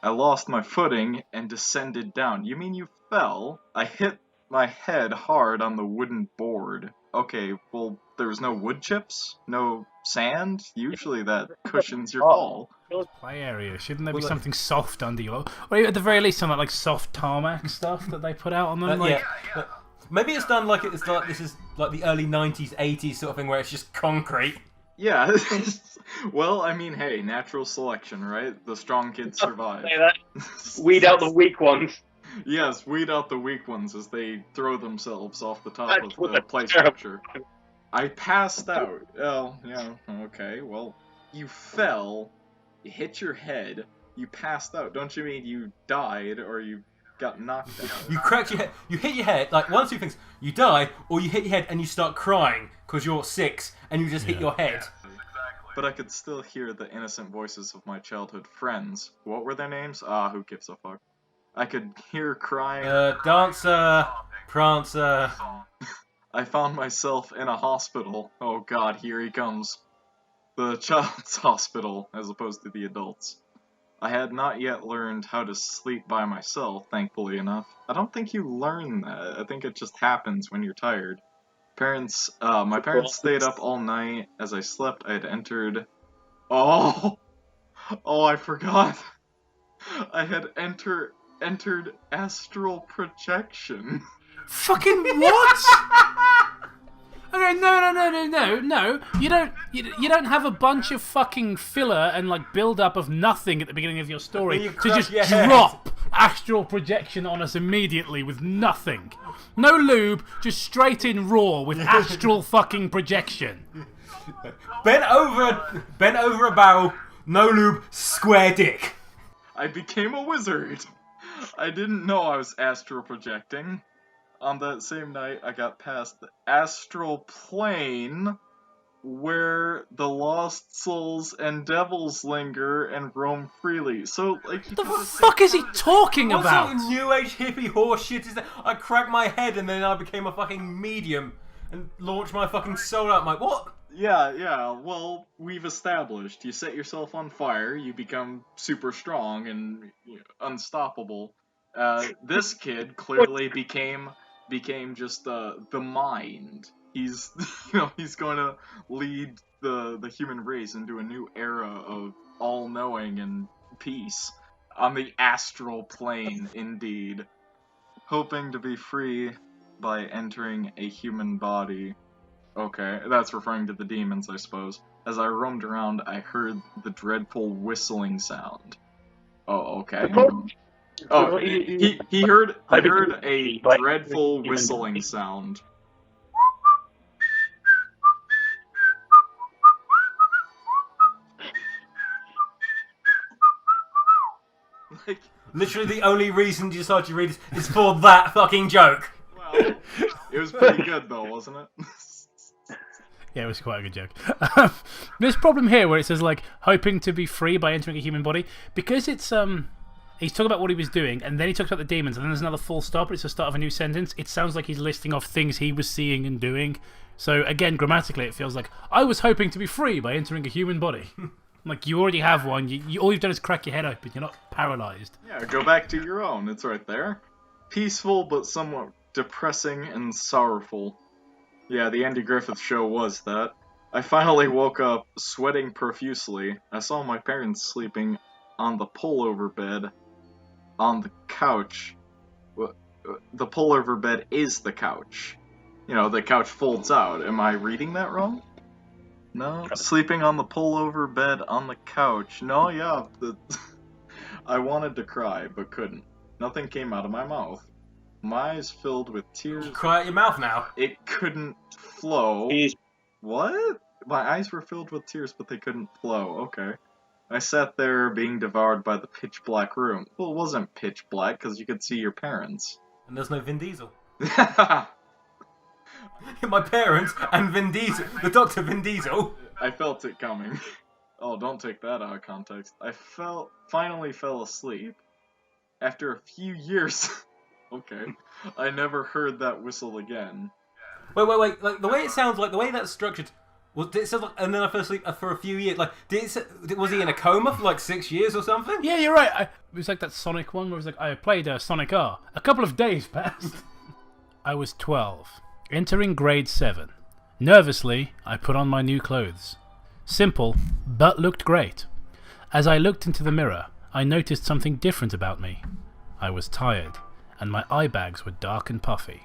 I lost my footing and descended down. You mean you fell? I hit my head hard on the wooden board. Okay, well, there was no wood chips? No sand? Usually that cushions your fall. Play area. Shouldn't there be something soft under you? Or at the very least some like soft tarmac stuff that they put out on them? Yeah. Maybe it's done like it's like this is like the early 90s, 80s sort of thing where it's just concrete. Yeah. Well, I mean, hey, natural selection, right? The strong kids survive. Say that. Weed out the weak ones. Yes, weed out the weak ones as they throw themselves off the top of the play structure. I passed out. Oh, yeah, okay. Well, you fell, you hit your head, you passed out. Don't you mean you died or you got knocked out? You cracked your head, you hit your head, like one of two things. You die, or you hit your head and you start crying because you're 6 and you just hit your head. But I could still hear the innocent voices of my childhood friends. What were their names? Who gives a fuck? I could hear crying. Dancer, Prancer. I found myself in a hospital. Oh god, here he comes. The child's hospital, as opposed to the adults. I had not yet learned how to sleep by myself, thankfully enough. I don't think you learn that. I think it just happens when you're tired. My parents stayed up all night. As I slept, I had entered... Oh, I forgot. I had entered astral projection. Fucking what? Okay, no. You don't have a bunch of fucking filler and like build up of nothing at the beginning of your story to just drop astral projection on us immediately with nothing. No lube, just straight in raw with astral fucking projection. Bent over a barrel, no lube, square dick. I became a wizard. I didn't know I was astral projecting. On that same night, I got past the astral plane, where the lost souls and devils linger and roam freely. So, like, what the fuck is he talking about? What sort of new age hippie horse shit is that? I cracked my head and then I became a fucking medium and launched my fucking soul out my... What? Yeah, well, we've established. You set yourself on fire, you become super strong and unstoppable. This kid clearly became just the mind. He's he's going to lead the human race into a new era of all-knowing and peace on the astral plane, indeed. Hoping to be free by entering a human body. Okay, that's referring to the demons, I suppose. As I roamed around, I heard the dreadful whistling sound. Oh, okay. Oh, he heard a dreadful whistling sound. Like, literally the only reason you decided to read it is for that fucking joke. Well, it was pretty good though, wasn't it? Yeah, it was quite a good joke. This problem here where it says, like, hoping to be free by entering a human body, because it's, he's talking about what he was doing, and then he talks about the demons, and then there's another full stop, it's the start of a new sentence. It sounds like he's listing off things he was seeing and doing. So, again, grammatically, it feels like, I was hoping to be free by entering a human body. Like, you already have one, all you've done is crack your head open, you're not paralysed. Yeah, go back to your own, it's right there. Peaceful but somewhat depressing and sorrowful. Yeah, the Andy Griffith Show was that. I finally woke up, sweating profusely. I saw my parents sleeping on the pullover bed on the couch. The pullover bed is the couch. You know, the couch folds out. Am I reading that wrong? No? Sleeping on the pullover bed on the couch. No, yeah. I wanted to cry, but couldn't. Nothing came out of my mouth. My eyes filled with tears. Cry out your mouth now. It couldn't flow. What? My eyes were filled with tears, but they couldn't flow. Okay. I sat there being devoured by the pitch black room. Well, it wasn't pitch black, because you could see your parents. And there's no Vin Diesel. My parents and Vin Diesel. The Dr. Vin Diesel. I felt it coming. Oh, don't take that out of context. I finally fell asleep. After a few years... Okay. I never heard that whistle again. Wait. Like, the way it sounds, like, the way that's structured... Did it sound like, and then I fell asleep for a few years? Like, was he in a coma for like 6 years or something? Yeah, you're right. It was like that Sonic one where it was like, I played Sonic R. A couple of days passed. I was 12, entering grade 7. Nervously, I put on my new clothes. Simple, but looked great. As I looked into the mirror, I noticed something different about me. I was tired, and my eye bags were dark and puffy.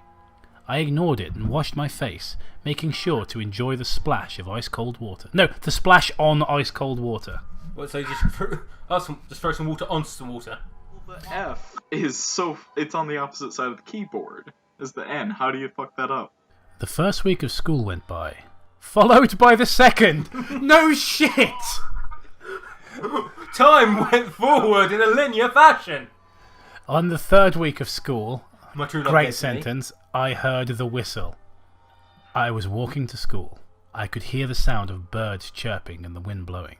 I ignored it and washed my face, making sure to enjoy the splash of ice-cold water. No, the splash on ice-cold water. What, so you just throw some water onto some water? The F is it's on the opposite side of the keyboard as the N. How do you fuck that up? The first week of school went by, followed by the second. No shit! Time went forward in a linear fashion. On the third week of school, My true love great destiny. sentence, I heard the whistle. I was walking to school. I could hear the sound of birds chirping and the wind blowing.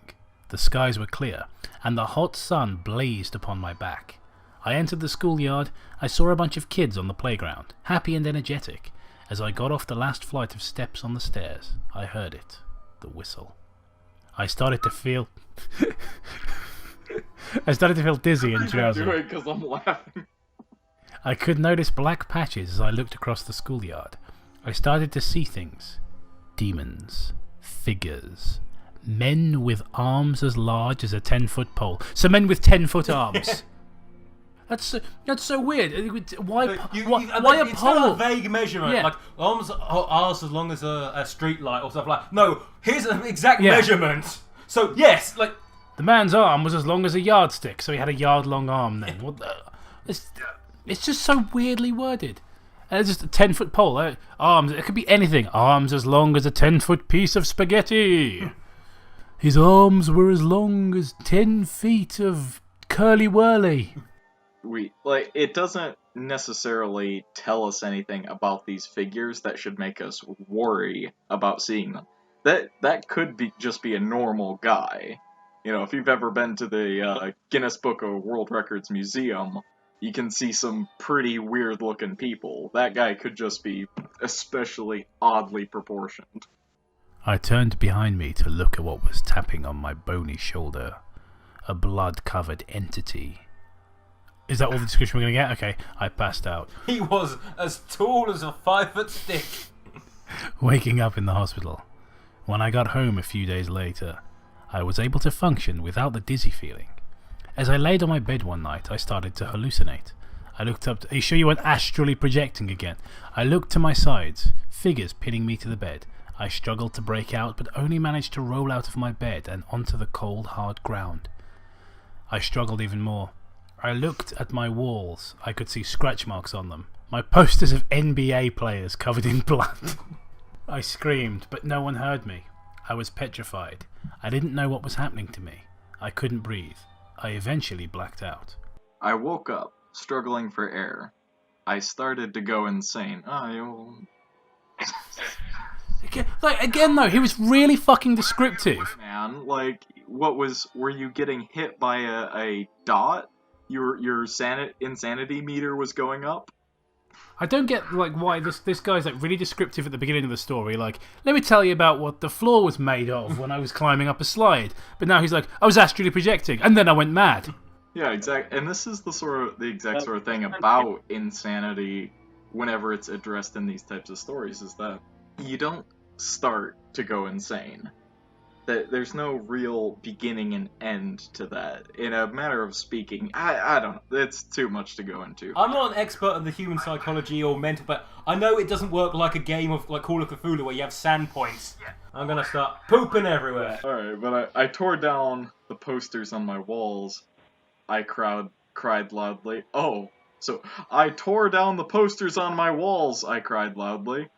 The skies were clear, and the hot sun blazed upon my back. I entered the schoolyard. I saw a bunch of kids on the playground, happy and energetic. As I got off the last flight of steps on the stairs, I heard it, the whistle. I started to feel... dizzy and drowsy. Do it because I'm laughing. I could notice black patches as I looked across the schoolyard. I started to see things. Demons. Figures. Men with arms as large as a 10-foot pole. So men with 10-foot arms. That's so weird. Why a it's pole? not a vague measurement. Yeah. Like, arms are as long as a street light or stuff like that. No, here's an exact measurement. So, yes, like... The man's arm was as long as a yardstick, so he had a yard-long arm then. What the... It's just so weirdly worded. And it's just a 10-foot pole. Arms, it could be anything. Arms as long as a 10-foot piece of spaghetti. His arms were as long as 10 feet of curly-whirly. It doesn't necessarily tell us anything about these figures that should make us worry about seeing them. That could just be a normal guy. You know, if you've ever been to the Guinness Book of World Records Museum, you can see some pretty weird-looking people. That guy could just be especially oddly proportioned. I turned behind me to look at what was tapping on my bony shoulder. A blood-covered entity. Is that all the description we're going to get? Okay, I passed out. He was as tall as a 5-foot stick. Waking up in the hospital. When I got home a few days later, I was able to function without the dizzy feeling. As I laid on my bed one night, I started to hallucinate. I looked up... Are you sure you weren't astrally projecting again? I looked to my sides, figures pinning me to the bed. I struggled to break out, but only managed to roll out of my bed and onto the cold, hard ground. I struggled even more. I looked at my walls. I could see scratch marks on them. My posters of NBA players covered in blood. I screamed, but no one heard me. I was petrified. I didn't know what was happening to me. I couldn't breathe. I eventually blacked out. I woke up, struggling for air. I started to go insane. Again though, he was really fucking descriptive. Man, were you getting hit by a dot? Your insanity meter was going up? I don't get why this guy's really descriptive at the beginning of the story. Like, let me tell you about what the floor was made of when I was climbing up a slide. But now he's like, I was astrally projecting, and then I went mad. Yeah, exactly. And this is the exact sort of thing about insanity whenever it's addressed in these types of stories, is that you don't start to go insane. That there's no real beginning and end to that. In a matter of speaking, I don't know. It's too much to go into. I'm not an expert in the human psychology or mental, but I know it doesn't work like a game of like Call of Cthulhu where you have sand points. Yeah. I'm gonna start pooping everywhere. Alright, but I tore down the posters on my walls. I cried loudly. Oh, so I tore down the posters on my walls, I cried loudly.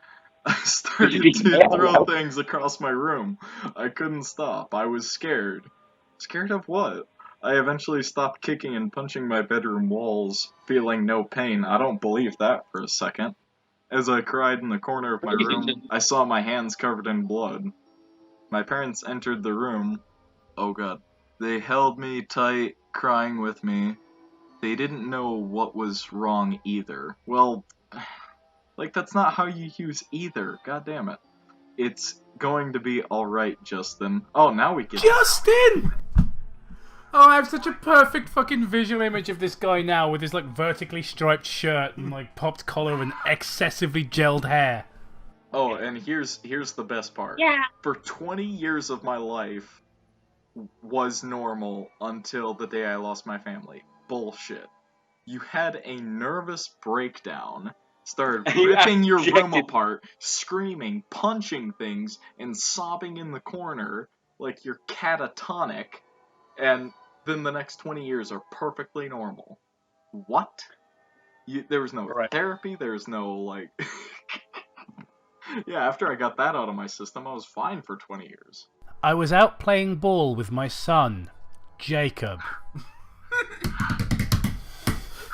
I started to throw things across my room. I couldn't stop. I was scared. Scared of what? I eventually stopped kicking and punching my bedroom walls, feeling no pain. I don't believe that for a second. As I cried in the corner of my room, I saw my hands covered in blood. My parents entered the room. Oh god. They held me tight, crying with me. They didn't know what was wrong either. Well, like, that's not how you use either. God damn it. It's going to be alright, Justin. Oh, now we get Justin! Oh, I have such a perfect fucking visual image of this guy now with his, like, vertically striped shirt and, like, popped collar and excessively gelled hair. Oh, and here's the best part. Yeah. For 20 years of my life was normal until the day I lost my family. Bullshit. You had a nervous breakdown, started ripping your room apart, screaming, punching things, and sobbing in the corner like you're catatonic, and then the next 20 years are perfectly normal. What? There was no therapy, there was no, like... Yeah, after I got that out of my system, I was fine for 20 years. I was out playing ball with my son, Jacob.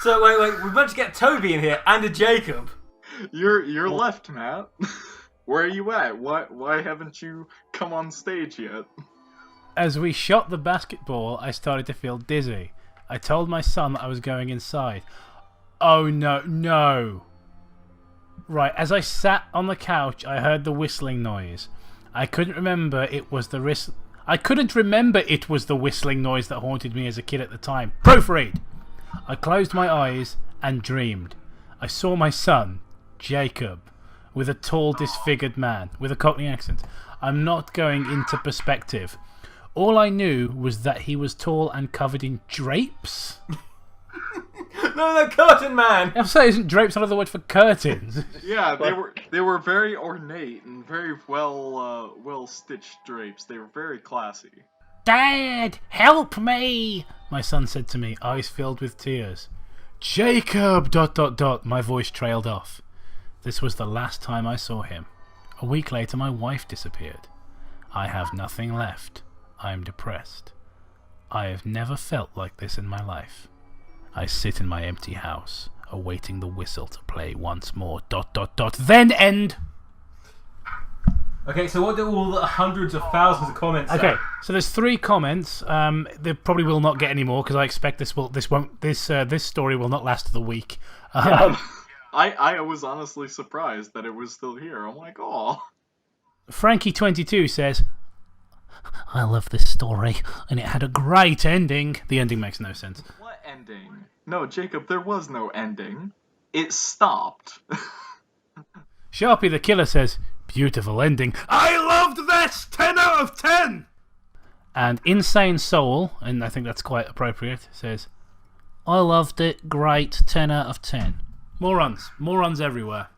So wait, we managed to get Toby in here and a Jacob. You're left, Matt. Where are you at? Why haven't you come on stage yet? As we shot the basketball, I started to feel dizzy. I told my son that I was going inside. Oh no. Right, as I sat on the couch, I heard the whistling noise. I couldn't remember it was the whistling noise that haunted me as a kid at the time. Proofread! I closed my eyes and dreamed. I saw my son, Jacob, with a tall, disfigured man, with a Cockney accent. I'm not going into perspective. All I knew was that he was tall and covered in drapes. No, curtain man! I'm saying, isn't drapes another word for curtains? Yeah, they were very ornate and very well stitched drapes. They were very classy. Dad, help me! My son said to me, eyes filled with tears. Jacob... ... My voice trailed off. This was the last time I saw him. A week later, my wife disappeared. I have nothing left. I am depressed. I have never felt like this in my life. I sit in my empty house, awaiting the whistle to play once more... ... Then end! Okay, so what do all the hundreds of thousands of comments say? Okay, so there's 3 comments. They probably will not get any more because I expect this story will not last the week. I was honestly surprised that it was still here. I'm like, oh. Frankie22 says, I love this story and it had a great ending. The ending makes no sense. What ending? No, Jacob, there was no ending. It stopped. Sharpie the Killer says, beautiful ending. I loved this! 10 out of 10! And Insane Soul, and I think that's quite appropriate, says, I loved it. Great. 10 out of 10. More runs everywhere.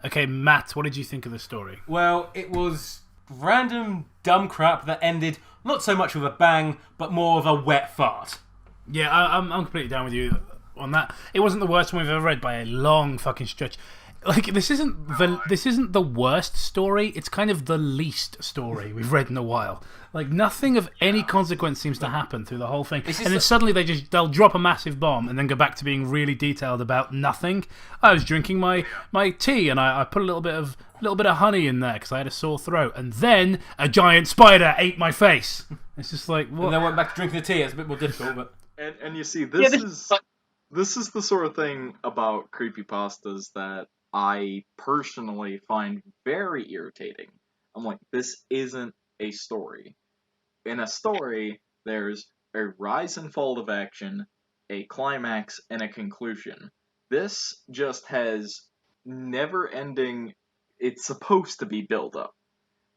Okay, Matt, what did you think of the story? Well, it was random dumb crap that ended not so much with a bang, but more of a wet fart. Yeah, I'm completely down with you on that. It wasn't the worst one we've ever read by a long fucking stretch. Like, this isn't the worst story. It's kind of the least story we've read in a while. Like, nothing of any consequence seems to happen through the whole thing. And then suddenly they'll drop a massive bomb and then go back to being really detailed about nothing. I was drinking my tea and I put a little bit of honey in there because I had a sore throat. And then a giant spider ate my face. It's just like, what? And then I went back to drinking the tea. It's a bit more difficult, but... And you see, this is the sort of thing about creepypastas that I personally find very irritating. I'm like, this isn't a story. In a story, there's a rise and fall of action, a climax and a conclusion. This just has never-ending... It's supposed to be build-up,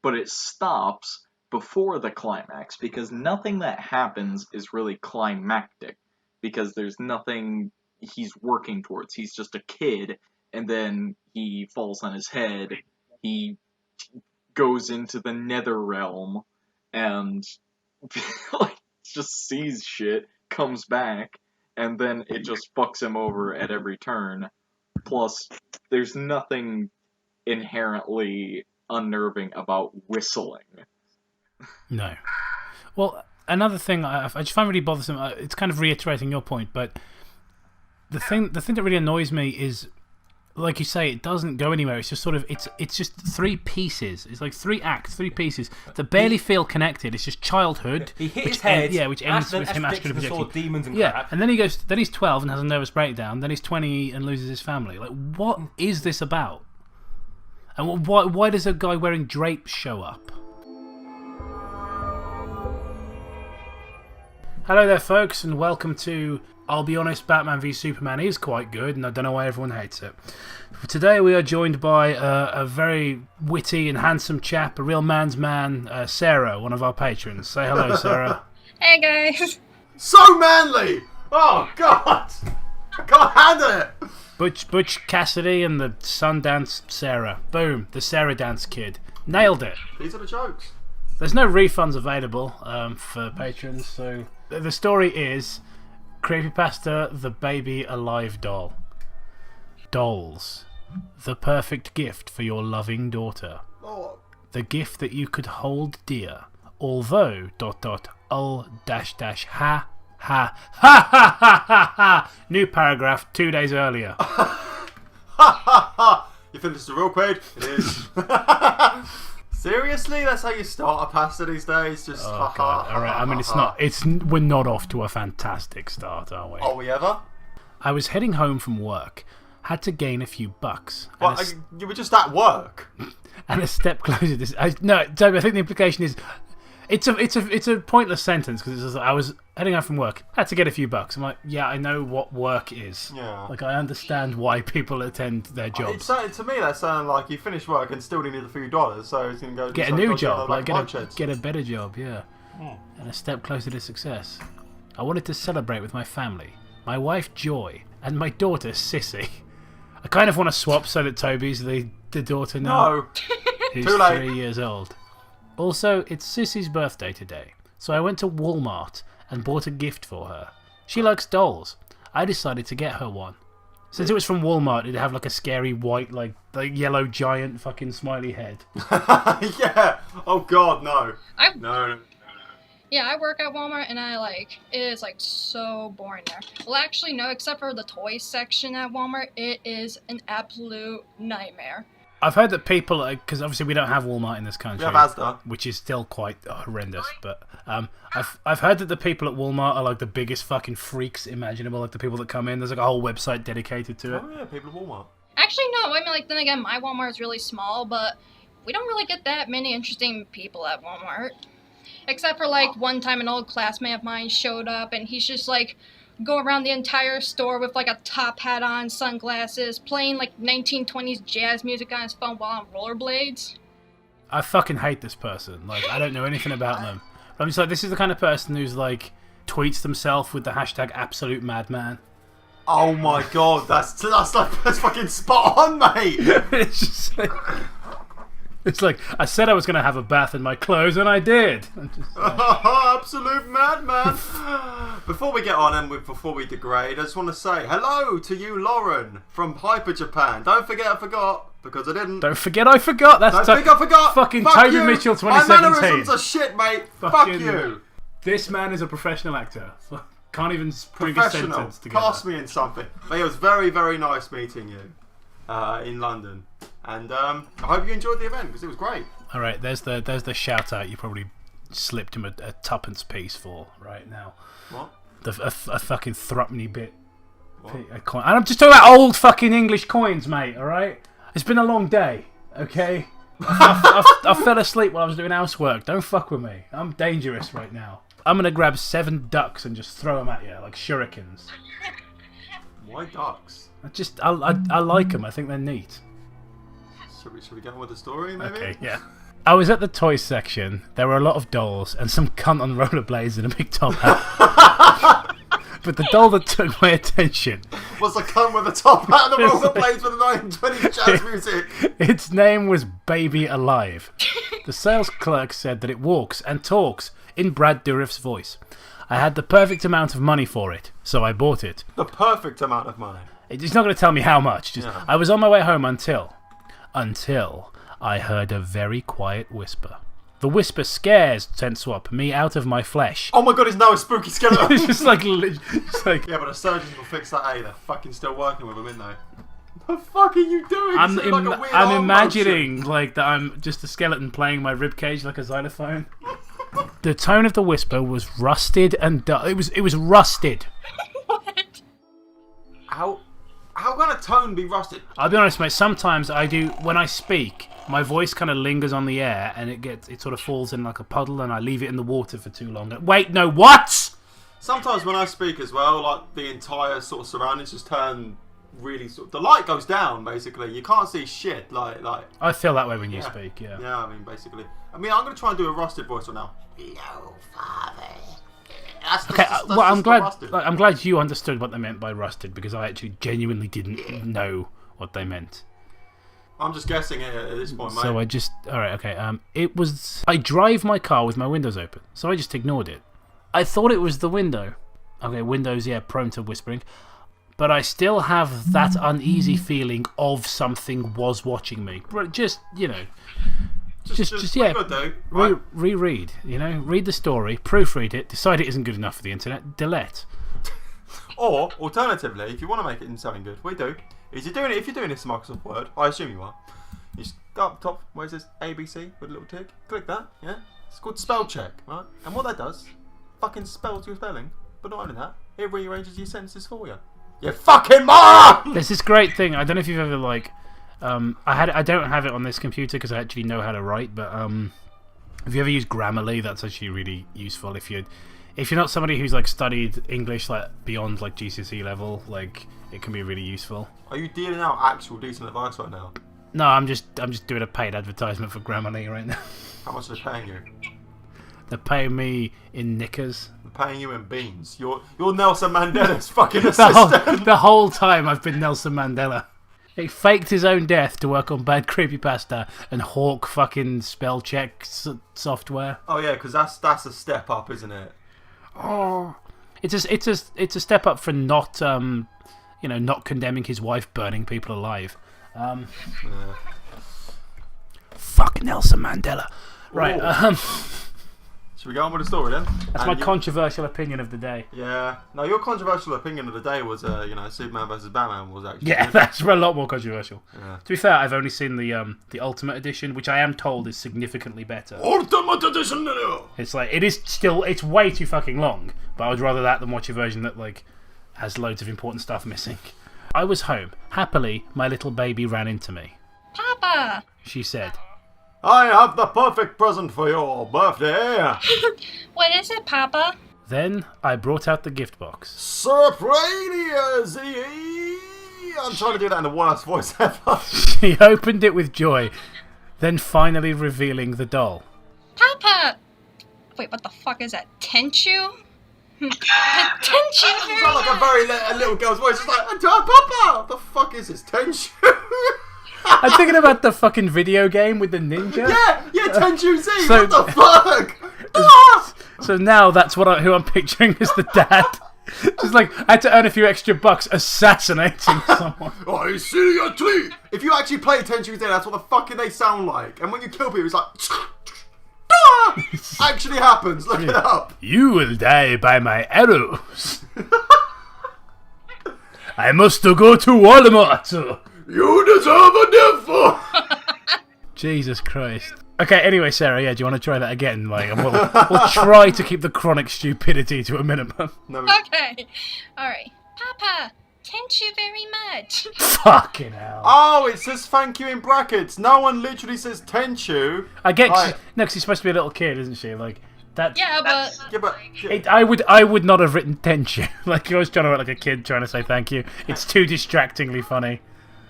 but it stops before the climax, because nothing that happens is really climactic, because there's nothing he's working towards. He's just a kid, and then he falls on his head, he goes into the nether realm, and like just sees shit, comes back, and then it just fucks him over at every turn. Plus, there's nothing inherently unnerving about whistling. No. Well, another thing I just find really bothersome, it's kind of reiterating your point, but the thing that really annoys me is, like you say, it doesn't go anywhere. It's just sort of, it's just three pieces. It's like 3 acts, 3 pieces that barely feel connected. It's just childhood. He hit his head. Which ends with him actually projecting. Demons and crap. crap. And then then he's 12 and has a nervous breakdown. Then he's 20 and loses his family. Like, what is this about? And why does a guy wearing drapes show up? Hello there, folks, and welcome to, I'll be honest, Batman v Superman is quite good, and I don't know why everyone hates it. Today we are joined by a very witty and handsome chap, a real man's man, Sarah, one of our patrons. Say hello, Sarah. Hey, guys. So manly! Oh, God! I can't handle it! Butch Cassidy and the Sundance Sarah. Boom, the Sarah Dance Kid. Nailed it. These are the jokes. There's no refunds available for patrons, so... The story is CREEPYPASTA, the baby alive doll. Dolls. The perfect gift for your loving daughter. Oh. The gift that you could hold dear. Although... ul -- ha ha ha. New paragraph 2 days earlier. Ha ha ha. You finished the real quick? It is. Seriously, that's how you start a pasta these days. Just ha ha. All right. I mean, it's not. We're not off to a fantastic start, are we? Are we ever? I was heading home from work. Had to gain a few bucks. Well, you were just at work. And a step closer. No, Toby. I think the implication is, it's a pointless sentence because I was heading home from work. Had to get a few bucks. I'm like, yeah, I know what work is. Yeah. Like, I understand why people attend their jobs. To me, that sounded like you finished work and still needed a few dollars, so he's gonna go get a new job, like get a better job, yeah. And a step closer to success. I wanted to celebrate with my family, my wife Joy, and my daughter Sissy. I kind of want to swap so that Toby's the daughter now. No. Who's Too late. 3 years old. Also, it's Sissy's birthday today, so I went to Walmart and bought a gift for her. She likes dolls. I decided to get her one. Since it was from Walmart, it'd have like a scary white, like yellow giant fucking smiley head. Yeah. Oh God, no. No. Yeah, I work at Walmart and it is so boring there. Well, actually, no, except for the toys section at Walmart, it is an absolute nightmare. I've heard that people, because obviously we don't have Walmart in this country, We have Asda, which is still quite horrendous. But I've heard that the people at Walmart are like the biggest fucking freaks imaginable. Like the people that come in, there's like a whole website dedicated to it. Oh yeah, people at Walmart. Actually, no. I mean, then again, my Walmart is really small, but we don't really get that many interesting people at Walmart. Except for one time, an old classmate of mine showed up, and he's just go around the entire store with a top hat on, sunglasses, playing 1920s jazz music on his phone while on rollerblades. I fucking hate this person. I don't know anything about them. But I'm just this is the kind of person who's tweets themselves with the hashtag absolute madman. Oh my God, that's fucking spot on, mate. It's just it's I said I was going to have a bath in my clothes, and I did. Absolute madman. Before we get on and before we degrade, I just want to say hello to you, Lauren, from Hyper Japan. Don't forget I forgot, because I didn't. Don't forget I forgot. That's Don't think I forgot. Fucking Fuck Toby you. Mitchell My 2017. mannerisms are shit, mate. Fuck you. This man is a professional actor. Can't even bring a Professional. sentence together. Cast me in something. But it was very, very nice meeting you in London. And I hope you enjoyed the event, because it was great. All right, there's the shout out you probably slipped him a tuppence piece for right now. What? A fucking threepenny bit. A coin. And I'm just talking about old fucking English coins, mate. All right. It's been a long day. Okay. I fell asleep while I was doing housework. Don't fuck with me. I'm dangerous right now. I'm gonna grab 7 ducks and just throw them at you like shurikens. Why ducks? I like them. I think they're neat. Should we get on with the story, maybe? Okay, yeah. I was at the toy section. There were a lot of dolls and some cunt on rollerblades and a big top hat. But the doll that took my attention was the cunt with the top hat and the rollerblades with the 1920s jazz music. Its name was Baby Alive. The sales clerk said that it walks and talks in Brad Dourif's voice. I had the perfect amount of money for it, so I bought it. The perfect amount of money. It's not going to tell me how much. I was on my way home until I heard a very quiet whisper. The whisper scares Tenswap me out of my flesh. Oh my god, it's now a spooky skeleton. It's just like... Yeah, but the surgeons will fix that, They're fucking still working with him, aren't they? What the fuck are you doing? I'm imagining like that I'm just a skeleton playing my ribcage like a xylophone. The tone of the whisper was rusted and it was rusted. What? How can a tone be rusted? I'll be honest, mate. Sometimes I do when I speak. My voice kind of lingers on the air and it sort of falls in like a puddle and I leave it in the water for too long. Wait, no, what? Sometimes when I speak as well, like the entire sort of surroundings just turn really the light goes down basically. You can't see shit like I feel that way when you speak, yeah. Yeah, I mean basically. I'm going to try and do a rusted voice right now. Hello, Father. I'm glad you understood what they meant by rusted because I actually genuinely didn't know what they meant. I'm just guessing it at this point, mate. So alright, okay. I drive my car with my windows open, so I just ignored it. I thought it was the window. Okay, windows, yeah, prone to whispering. But I still have that uneasy feeling of something was watching me. Just, you know... Just yeah, reread, you know, read the story, proofread it, decide it isn't good enough for the internet, delete. Or, alternatively, if you want to make it into something good, what you do is if you're doing this Microsoft Word, I assume you are, you just go up top where it says ABC with a little tick, click that, yeah? It's called spell check, right? And what that does, fucking spells your spelling, but not only that, it rearranges your sentences for you. You fucking moron! There's this great thing, I don't know if you've ever like... I don't have it on this computer because I actually know how to write, but have you ever used Grammarly? That's actually really useful if you're not somebody who's like studied English like beyond like GCSE level, like it can be really useful. Are you dealing out actual decent advice right now? No, I'm just doing a paid advertisement for Grammarly right now. How much are they paying you? They're paying me in knickers. They're paying you in beans. You're Nelson Mandela's fucking assistant. The whole time I've been Nelson Mandela. He faked his own death to work on bad creepypasta and hawk fucking spell check software. Oh yeah, because that's a step up, isn't it? Oh, it's a step up for not not condemning his wife burning people alive. Fuck Nelson Mandela. Right. Should we go on with the story then? That's my controversial opinion of the day. Yeah. No, your controversial opinion of the day was, Superman versus Batman was actually... Yeah, that's a lot more controversial. Yeah. To be fair, I've only seen the Ultimate Edition, which I am told is significantly better. Ultimate Edition! It's like, it's way too fucking long, but I would rather that than watch a version that, like, has loads of important stuff missing. I was home. Happily, my little baby ran into me. Papa! She said... I have the perfect present for your birthday. What is it, Papa? Then I brought out the gift box. Surprise! I'm trying to do that in the worst voice ever. She opened it with joy, then finally revealing the doll. Papa! Wait, what the fuck is that? Tenchu? Tenchu! It sounds like a little girl's voice. It's like, Papa! What the fuck is this? Tenchu? I'm thinking about the fucking video game with the ninja. Yeah, Tenchu Z. What the fuck? So now that's who I'm picturing as the dad. Just like I had to earn a few extra bucks assassinating someone. I see your tree. If you actually play Tenchu Z, that's what the fuck they sound like. And when you kill people, it's like. Actually happens. Look it up. You will die by my arrows. I must go to Walmart. You deserve a death. Jesus Christ. Okay, anyway, Sarah, do you want to try that again? Like, we'll try to keep the chronic stupidity to a minimum. Okay. Alright. Papa, thank you very much. Fucking hell. Oh, it says thank you in brackets. No one literally says thank you. I get... No, because she's supposed to be a little kid, isn't she? Like, Yeah, but Yeah, but I would not have written thank you. Like I was trying to write like a kid trying to say thank you. It's too distractingly funny.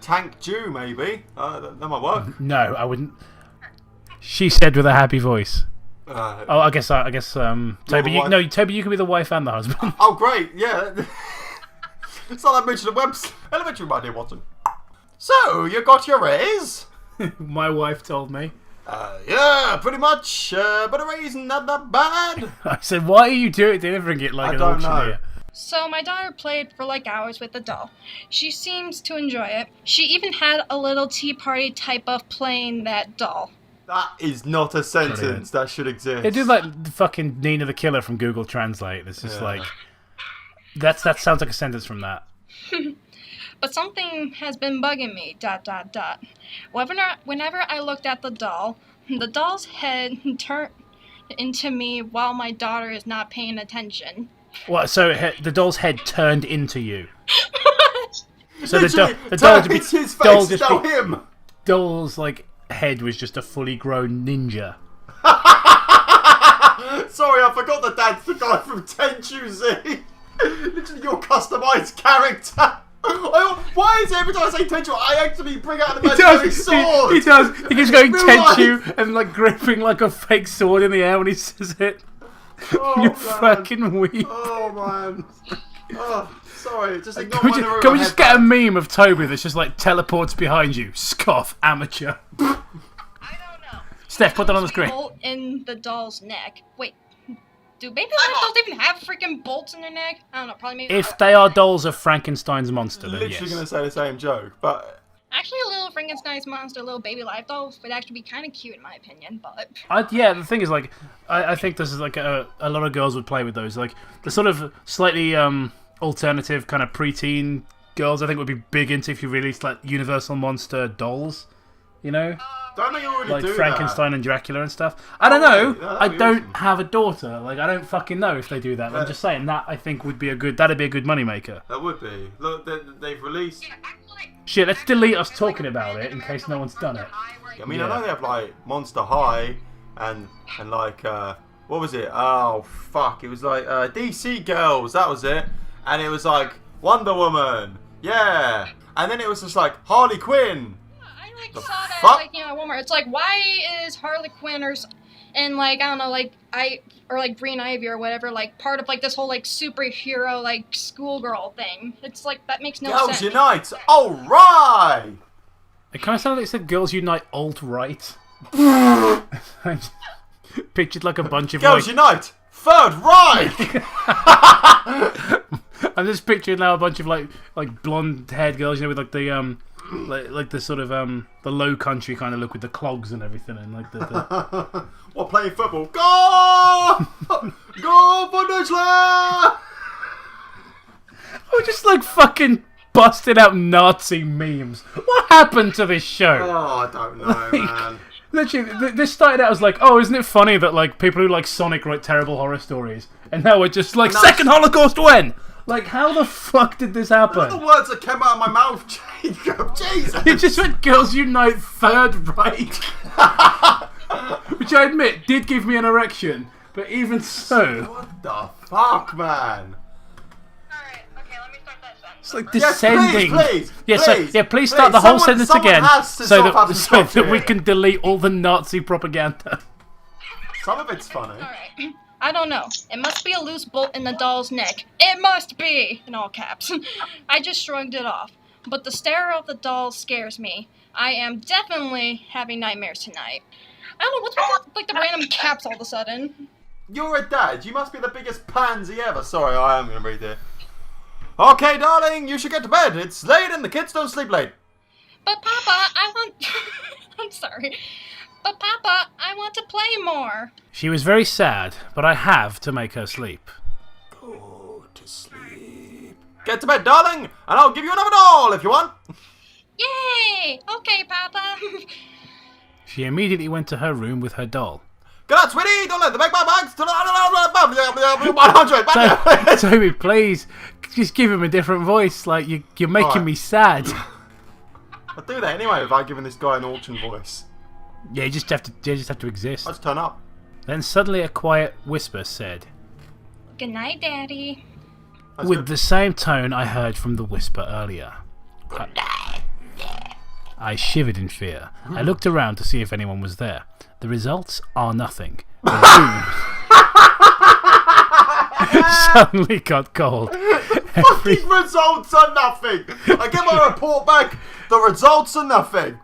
Tank Jew, maybe. That might work. No, I wouldn't. She said with a happy voice. I guess. Toby, Toby, you can be the wife and the husband. Oh, great! Yeah. It's not that mention of webs. Elementary, my dear Watson. So you got your raise? My wife told me. Yeah, pretty much. But a raise not that bad. I said, why are you delivering it like an auctioneer? So my daughter played for like hours with the doll. She seems to enjoy it. She even had a little tea party type of playing that doll. That is not a sentence. Brilliant. That should exist. It did like the fucking Nina the Killer from Google Translate. It's just like that sounds like a sentence from that. But something has been bugging me. ... Whenever I looked at the doll's head turned into me while my daughter is not paying attention. What? So the doll's head turned into you. So the him. Doll's like head was just a fully grown ninja. Sorry, I forgot that that's the guy from Tenchu Z. Literally your customized character. Why is it every time I say Tenchu, I actually bring out an imaginary sword? He does. He keeps going Tenchu and like gripping like a fake sword in the air when he says it. Oh, You're fucking weak. Oh man. Oh, sorry. Just ignore can we just get a meme of Toby that's just like teleports behind you? Scoff, amateur. I don't know. Steph, put that on the screen. Bolt in the doll's neck. Wait. Do baby life dolls even have freaking bolts in their neck? I don't know, probably maybe. If they are dolls of Frankenstein's monster, then literally yes. going to say the same joke, but... Actually, a little Frankenstein's monster, little baby life doll would actually be kind of cute in my opinion, but... Yeah, the thing is, like, I think this is like a lot of girls would play with those. Like, the sort of slightly alternative kind of preteen girls I think would be big into if you released, like, Universal Monster dolls, you know? Don't know you already like do Frankenstein and Dracula and stuff. I don't know. I don't have a daughter. Like I don't fucking know if they do that. I'm just saying that I think would be that'd be a good moneymaker. That would be. Look, they've released. Shit, let's delete us talking about it in case no one's done it. I mean, I know they have like Monster High and like what was it? Oh fuck! It was like DC Girls. That was it. And it was like Wonder Woman. Yeah. And then it was just like Harley Quinn. Saw that like at Walmart. It's like, why is Harley Quinn and like I don't know, like or like Green Ivy or whatever, like part of like this whole like superhero like schoolgirl thing? It's like that makes no sense. Girls Unite! All right. It kind of sounded like it said Girls Unite alt-right. Pictured like a bunch of Girls Unite Third Reich. I'm just picturing now a bunch of like blonde-haired girls, you know, with like the like the sort of the low country kind of look with the clogs and everything, and like the what, playing football? Go! Go Bundesliga! Oh, just like fucking busted out Nazi memes. What happened to this show? Oh, I don't know, man. Literally, this started out as like, oh, isn't it funny that like people who like Sonic write terrible horror stories, and now we're just like, Second Holocaust when? Like, how the fuck did this happen? What are the words that came out of my mouth, Jacob? Jesus! You just went Girls Unite Third Reich. Which I admit did give me an erection, but even so. What the fuck, man? Alright, okay, let me start that sentence. It's like descending. Please, please start the whole sentence again so that we it. can delete all the Nazi propaganda. Some of it's funny. Alright. I don't know. It must be a loose bolt in the doll's neck. It must be! In all caps. I just shrugged it off. But the stare of the doll scares me. I am definitely having nightmares tonight. I don't know, what's with like the random caps all of a sudden? You're a dad. You must be the biggest pansy ever. Sorry, I am going to read it. Okay, darling, you should get to bed. It's late and the kids don't sleep late. But Papa, I want... I'm sorry. But Papa, I want to play more. She was very sad, but I have to make her sleep. Go to sleep. Get to bed, darling, and I'll give you another doll if you want. Yay! Okay, Papa. She immediately went to her room with her doll. Good night, sweetie. Don't let the big bags to 100. Toby, please, just give him a different voice. Like you're making me sad. I'll do that anyway without giving this guy an auction voice. Yeah, you just have to exist. Let's turn up. Then suddenly a quiet whisper said, Good night, Daddy. with the same tone I heard from the whisper earlier. I shivered in fear. I looked around to see if anyone was there. The results are nothing. The room suddenly got cold. Fucking results are nothing. I get my report back. The results are nothing.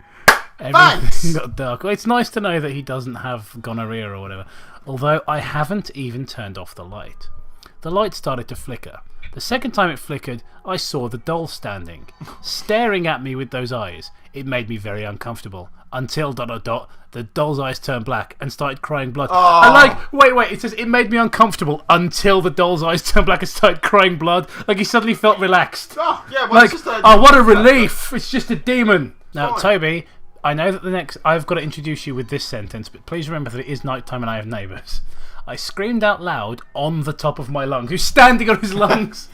Everything got dark. Well, it's nice to know that he doesn't have gonorrhea or whatever. Although I haven't even turned off the light. The light started to flicker. The second time it flickered, I saw the doll standing, staring at me with those eyes. It made me very uncomfortable. Until ... the doll's eyes turned black and started crying blood. Wait, it says it made me uncomfortable until the doll's eyes turned black and started crying blood. Like he suddenly felt relaxed. Oh, yeah, well, what a relief! It's just a demon. Now, Toby, I know that I've got to introduce you with this sentence, but please remember that it is nighttime and I have neighbours. I screamed out loud on the top of my lungs. Who's standing on his lungs?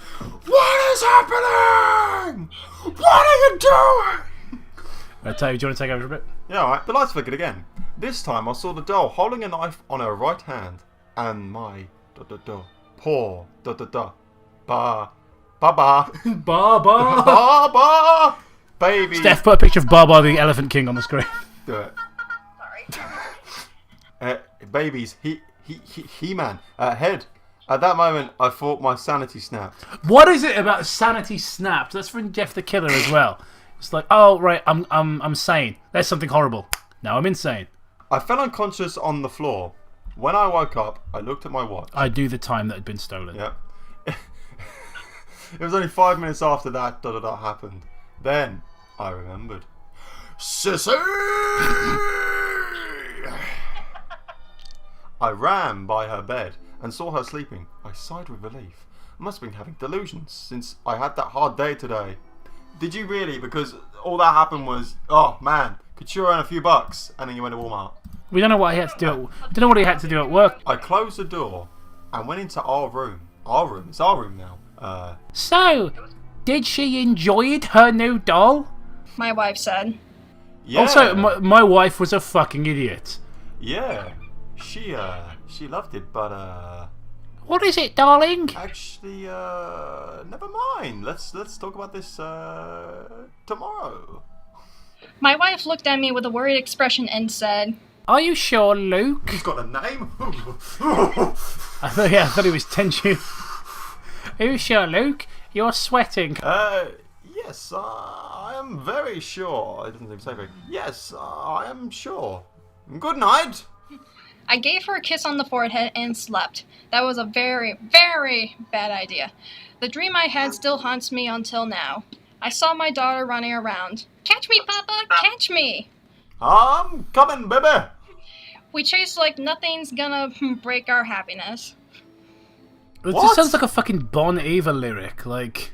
What is happening? What are you doing? Toby, do you want to take over a bit? Yeah, alright. The lights flickered again. This time I saw the doll holding a knife on her right hand. And my paw Baba baby. Steph, put a picture of Baba the Elephant King on the screen. Do it. Sorry. Babies, He-Man, head. At that moment, I thought my sanity snapped. What is it about sanity snapped? That's from Jeff the Killer as well. It's like, oh right, I'm sane. There's something horrible. Now I'm insane. I fell unconscious on the floor. When I woke up, I looked at my watch. I knew the time that had been stolen. Yep. It was only 5 minutes after that happened. Then I remembered. Sissy! I ran by her bed and saw her sleeping. I sighed with relief. I must have been having delusions since I had that hard day today. Did you really? Because all that happened was, oh man, could sure earn a few bucks, and then you went to Walmart. We don't know what he had to do. We don't know what he had to do at work. I closed the door and went into our room. Our room. It's our room now. So, did she enjoy her new doll? My wife said. Yeah. Also, my wife was a fucking idiot. Yeah. She loved it, but what is it, darling? Actually, never mind. Let's talk about this tomorrow. My wife looked at me with a worried expression and said, Are you sure, Luke? He's got a name. I thought he was tension. Are you sure, Luke? You're sweating. Yes, I am very sure. It doesn't even say very. Yes, I am sure. Good night. I gave her a kiss on the forehead and slept. That was a very, very bad idea. The dream I had still haunts me until now. I saw my daughter running around. Catch me, Papa! Catch me! I'm coming, baby! We chased like nothing's gonna break our happiness. It just sounds like a fucking Bon Iver lyric. Like,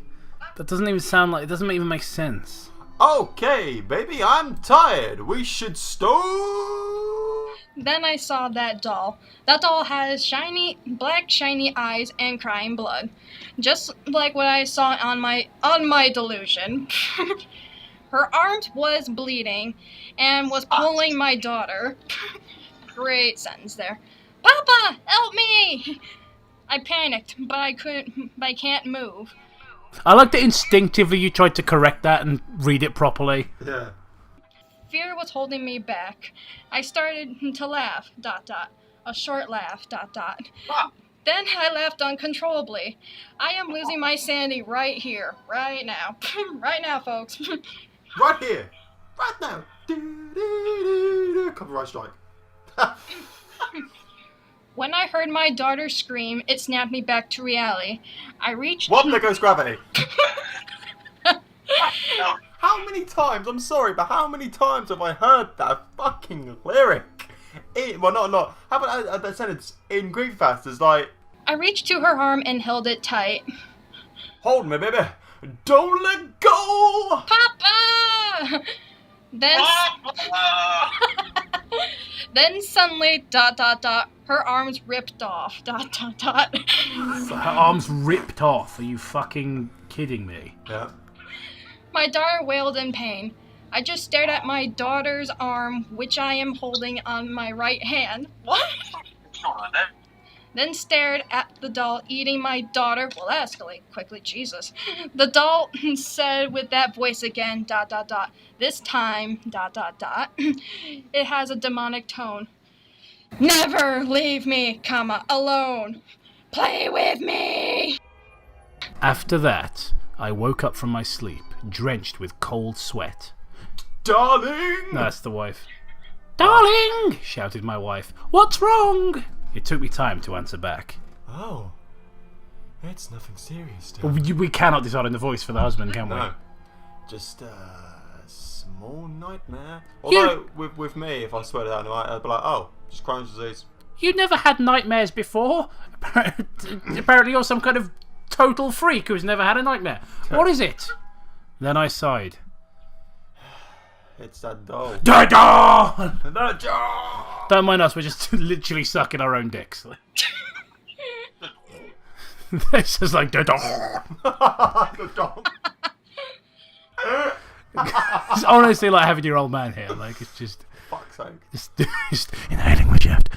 that doesn't even sound like... It doesn't even make sense. Okay, baby, I'm tired. We should stop. Then I saw that doll. That doll has black shiny eyes and crying blood. Just like what I saw on my delusion. Her arms was bleeding and was pulling my daughter. Great sentence there. Papa, help me! I panicked, but I can't move. I like that instinctively you tried to correct that and read it properly. Yeah. Fear was holding me back. I started to laugh, ... A short laugh, ... Then I laughed uncontrollably. I am losing my sanity right here, right now. Right now, folks. Right here. Right now. Copyright strike. When I heard my daughter scream, it snapped me back to reality. I reached... What? There goes gravity. How many times, I'm sorry, but how many times have I heard that fucking lyric? Well, not a lot. How about that sentence in Creepypasta? It's like... I reached to her arm and held it tight. Hold me, baby. Don't let go! Papa! Then suddenly, ... her arms ripped off, ... Her arms ripped off? Are you fucking kidding me? Yeah. My daughter wailed in pain. I just stared at my daughter's arm, which I am holding on my right hand. What? then stared at the doll eating my daughter. Well, that escalated quickly, Jesus. The doll said with that voice again, ... This time, ... It has a demonic tone. Never leave me, alone. Play with me! After that, I woke up from my sleep, drenched with cold sweat. Darling! No, that's the wife. Darling! Shouted my wife. What's wrong? It took me time to answer back. Oh, it's nothing serious, Well, we cannot decide on the voice for the husband, can we? No, just a small nightmare. Although, with me, if I swear it out, I'd be like, oh, just Crohn's disease. You never had nightmares before? Apparently you're some kind of total freak who's never had a nightmare. What is it? Then I sighed. It's that doll. The doll! The doll! Don't mind us, we're just literally sucking our own dicks. This is like the doll. The doll. It's honestly like having your old man here. Like, it's just... Fuck's sake. Just inhaling my shaft.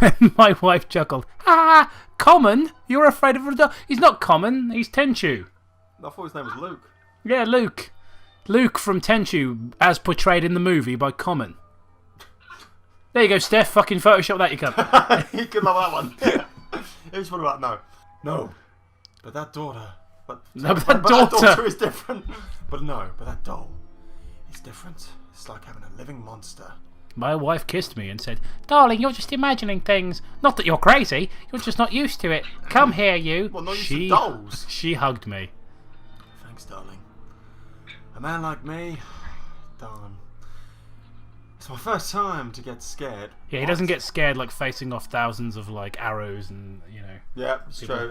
Then my wife chuckled. Ah, Common? You're afraid of a doll? He's not Common, he's Tenchu. I thought his name was Luke. Yeah, Luke. Luke from Tenchu, as portrayed in the movie by Common. There you go, Steph. Fucking Photoshop that, you cunt. You could love that one. It was probably like, no. But that daughter. But that daughter is different. But that doll is different. It's like having a living monster. My wife kissed me and said, Darling, you're just imagining things. Not that you're crazy. You're just not used to it. Come here, you. Well, not used to dolls. She hugged me. Thanks, darling. A man like me, darling. It's my first time to get scared. Yeah, he doesn't get scared like facing off thousands of like arrows and, you know. Yeah, it's true.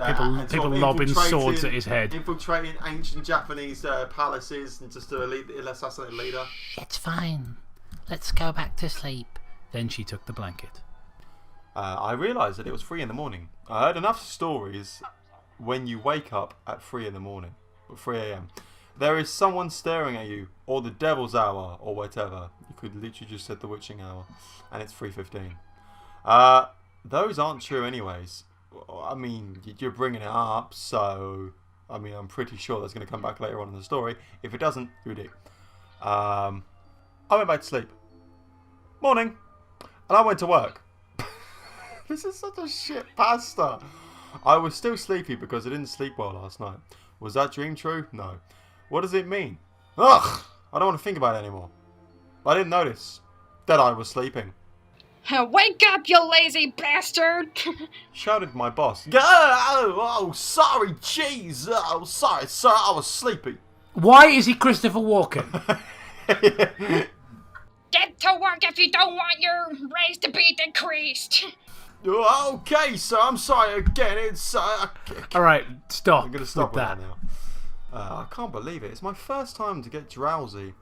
People lobbing swords at his head. Infiltrating ancient Japanese palaces and just to assassinate a leader. It's fine. Let's go back to sleep. Then she took the blanket. I realised that it was 3 in the morning. I heard enough stories when you wake up at 3 in the morning, or 3 a.m. There is someone staring at you, or the devil's hour, or whatever. You could literally just said the witching hour, and it's 3:15. Those aren't true anyways. I mean, you're bringing it up, so... I mean, I'm pretty sure that's going to come back later on in the story. If it doesn't, you're a dick. I went back to sleep. Morning. And I went to work. This is such a shit pasta. I was still sleepy because I didn't sleep well last night. Was that dream true? No. What does it mean? Ugh! I don't want to think about it anymore. I didn't notice that I was sleeping. Wake up, you lazy bastard! Shouted my boss. Oh, sorry, jeez. Oh, sorry, sir, I was sleepy. Why is he Christopher Walken? Get to work if you don't want your raise to be decreased. Okay, sir, I'm sorry again. It's Alright, stop. I'm going to stop with that now. I can't believe it. It's my first time to get drowsy.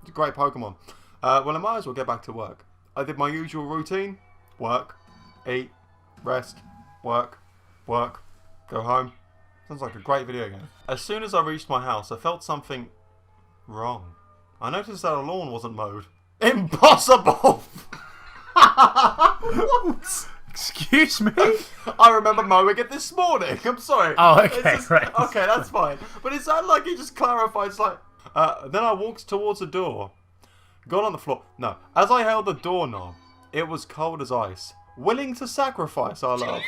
It's a great Pokemon. Well, I might as well get back to work. I did my usual routine. Work, eat, rest, work, go home. Sounds like a great video game. As soon as I reached my house, I felt something wrong. I noticed that the lawn wasn't mowed. Impossible! What? Excuse me? I remember mowing it this morning. I'm sorry. Oh, okay, right. Okay, that's fine. But it sounded like he just clarified. It's like... then I walked towards the door. Got on the floor. No. As I held the doorknob, it was cold as ice. Willing to sacrifice our love.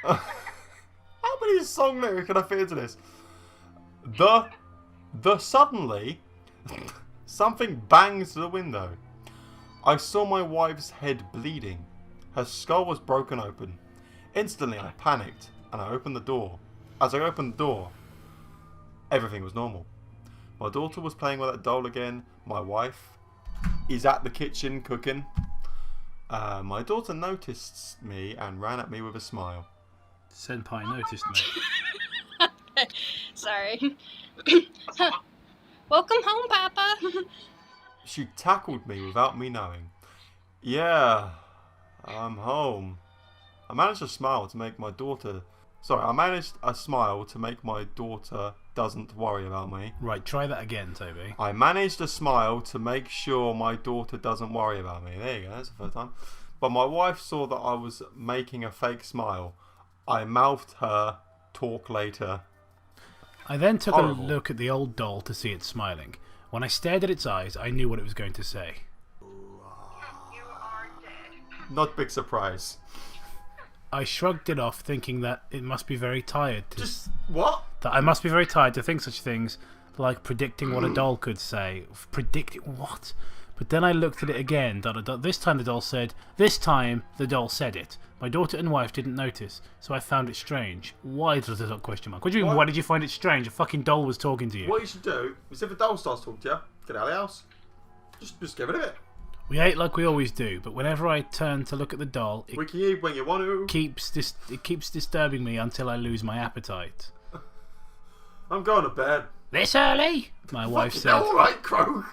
How many song lyrics can I fit into this? Suddenly... Something bangs to the window. I saw my wife's head bleeding. Her skull was broken open. Instantly I panicked and I opened the door. As I opened the door, everything was normal. My daughter was playing with that doll again. My wife is at the kitchen cooking. My daughter noticed me and ran at me with a smile. Senpai noticed me. Sorry. Welcome home, Papa. She tackled me without me knowing. Yeah, I'm home. I managed a smile to make my daughter... Sorry, I managed a smile to make my daughter doesn't worry about me. Right, try that again, Toby. I managed a smile to make sure my daughter doesn't worry about me. There you go, that's the first time. but my wife saw that I was making a fake smile. I mouthed her, talk later. I then took Horrible. a look at the old doll to see it smiling. When I stared at its eyes, I knew what it was going to say. Not big surprise. I shrugged it off, thinking that it must be very tired. What? That I must be very tired to think such things, like predicting what a doll could say. Predicting what? But then I looked at it again. This time the doll said. This time the doll said it. My daughter and wife didn't notice, so I found it strange. Why does the question mark? What do you mean? Why did you find it strange? A fucking doll was talking to you. What you should do is if a doll starts talking to you, get out of the house. Just get rid of it. We ate like we always do, but whenever I turn to look at the doll, We can eat when you want to. it keeps disturbing me until I lose my appetite. I'm going to bed. This early? My wife said. Alright, Krug.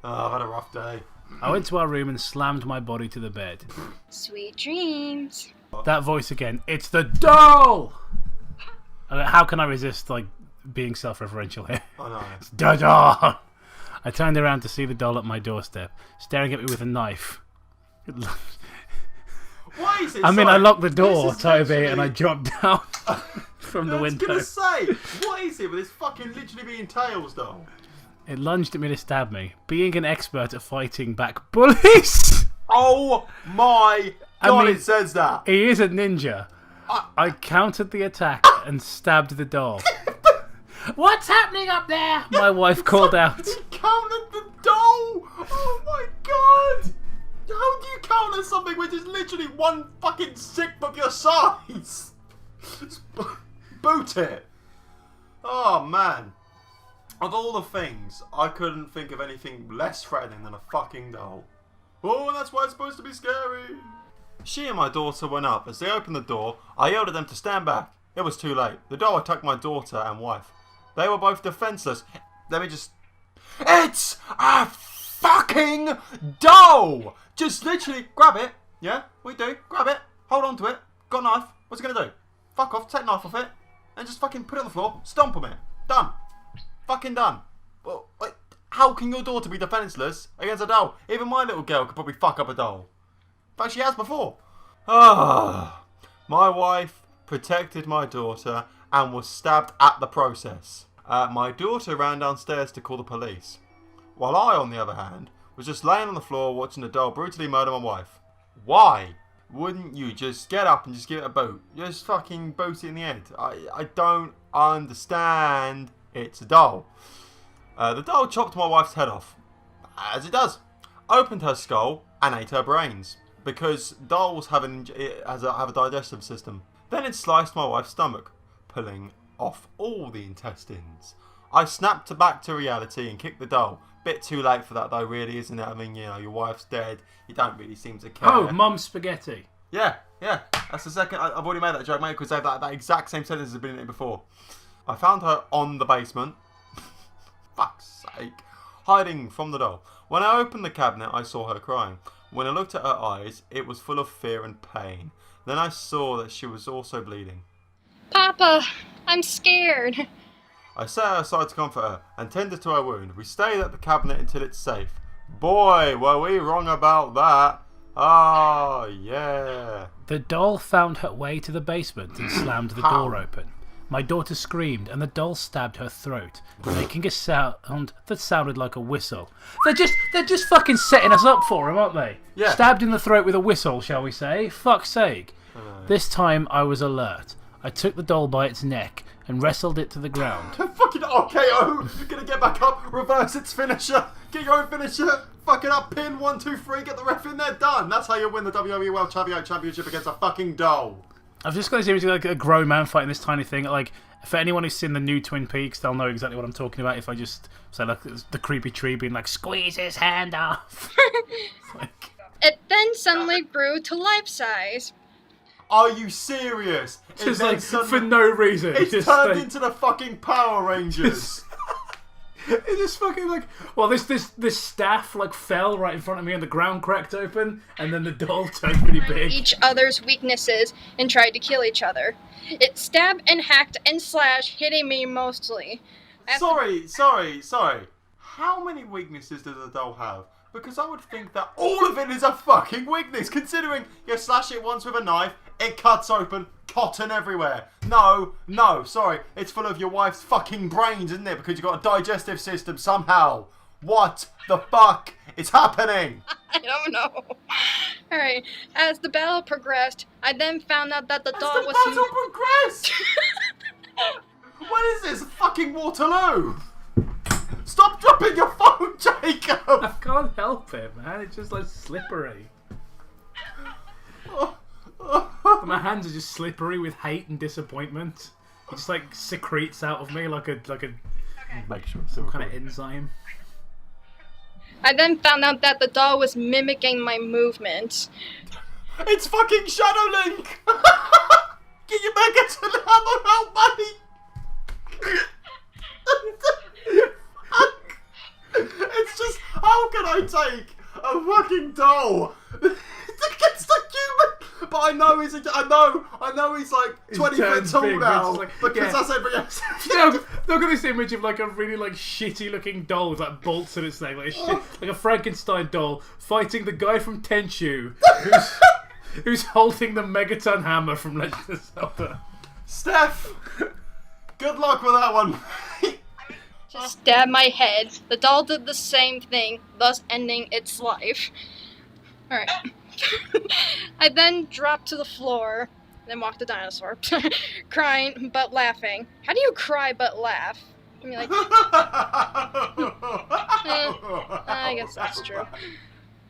I've had a rough day. I went to our room and slammed my body to the bed. Sweet dreams. That voice again. It's the doll! How can I resist, like, being self-referential here? I know. It's the doll! I turned around to see the doll at my doorstep, staring at me with a knife. What is it? I mean, I locked the door, this is Toby, literally- and I jumped down from the window. I was going to say, what is it with this fucking literally being Tails doll? It lunged at me to stab me, being an expert at fighting back bullies. Oh my god, mean, it says that. He is a ninja. I countered the attack and stabbed the doll. What's happening up there? My wife called out. You counted the doll! Oh my god! How do you counter something which is literally one fucking sixth of your size? Boot it! Oh man. Of all the things, I couldn't think of anything less threatening than a fucking doll. Oh, that's why it's supposed to be scary. She and my daughter went up. As they opened the door, I yelled at them to stand back. It was too late. The door attacked my daughter and wife. They were both defenseless. Let me just... It's a fucking doll! Just literally grab it. Yeah, we do. Grab it. Hold on to it. Got a knife. What's it going to do? Fuck off. Take a knife off it. And just fucking put it on the floor. Stomp on it. Done. Fucking done. Well, wait, how can your daughter be defenseless against a doll? Even my little girl could probably fuck up a doll. In fact, she has before. Ah, my wife protected my daughter and was stabbed at the process. My daughter ran downstairs to call the police, while I, on the other hand, was just laying on the floor watching the doll brutally murder my wife. Why wouldn't you just get up and just give it a boot? Just fucking boot it in the head. I don't understand. It's a doll. The doll chopped my wife's head off, as it does. Opened her skull and ate her brains, because dolls have a digestive system. Then it sliced my wife's stomach, pulling off all the intestines. I snapped back to reality and kicked the doll. Bit too late for that though, really, isn't it? I mean, you know, your wife's dead. You don't really seem to care. Oh, Mum's spaghetti. Yeah. That's the second. I've already made that joke, mate, because that exact same sentence has been in it before. I found her on the basement. Fuck's sake. Hiding from the doll. When I opened the cabinet, I saw her crying. When I looked at her eyes, it was full of fear and pain. Then I saw that she was also bleeding. Papa, I'm scared. I set her aside to comfort her and tended to her wound. We stayed at the cabinet until it's safe. Boy, were we wrong about that. Oh, yeah. The doll found her way to the basement and slammed the door open. My daughter screamed and the doll stabbed her throat, making a sound that sounded like a whistle. They're just fucking setting us up for him, aren't they? Yeah. Stabbed in the throat with a whistle, shall we say? Fuck's sake. This time I was alert. I took the doll by its neck and wrestled it to the ground. Fucking RKO! You're gonna get back up, reverse its finisher, get your own finisher, fuck it up, pin, 1, 2, 3, get the ref in there, done! That's how you win the WWE World Championship against a fucking doll. I've just got this image of like a grown man fighting this tiny thing. Like, for anyone who's seen the new Twin Peaks, they'll know exactly what I'm talking about. If I just say like the creepy tree being like, squeeze his hand off. It then suddenly grew to life size. Are you serious? Just like for no reason. It's just turned like, into the fucking Power Rangers. It's just fucking like, well, this staff like fell right in front of me and the ground cracked open and then the doll turned pretty big. Each other's weaknesses and tried to kill each other. It stabbed and hacked and slashed, hitting me mostly. Sorry. How many weaknesses does a doll have? Because I would think that all of it is a fucking weakness, considering you slash it once with a knife, it cuts open, cotton everywhere. No, sorry, it's full of your wife's fucking brains, isn't it? Because you've got a digestive system somehow. What the fuck is happening? I don't know. Alright, as the battle progressed, I then found out that the doll was... As the battle progressed? What is this, fucking Waterloo? Stop dropping your phone, Jacob! I can't help it, man. It's just like slippery. My hands are just slippery with hate and disappointment. It just like secretes out of me like a Make sure it's kind of enzyme. I then found out that the doll was mimicking my movements. It's fucking Shadow Link! Get your back to the hammer, help, buddy! It's just, how can I take a fucking doll against a human? But I know he's like 20 foot tall big, now, like, because that's every episode. Look at this image of like a really like shitty looking doll with like bolts in its neck, like a Frankenstein doll fighting the guy from Tenchu, who's holding the megaton hammer from Legend of Zelda. Steph, good luck with that one. Just stabbed my head. The doll did the same thing, thus ending its life. Alright. I then dropped to the floor, then walked the dinosaur, crying but laughing. How do you cry but laugh? I mean, like... I guess that's true.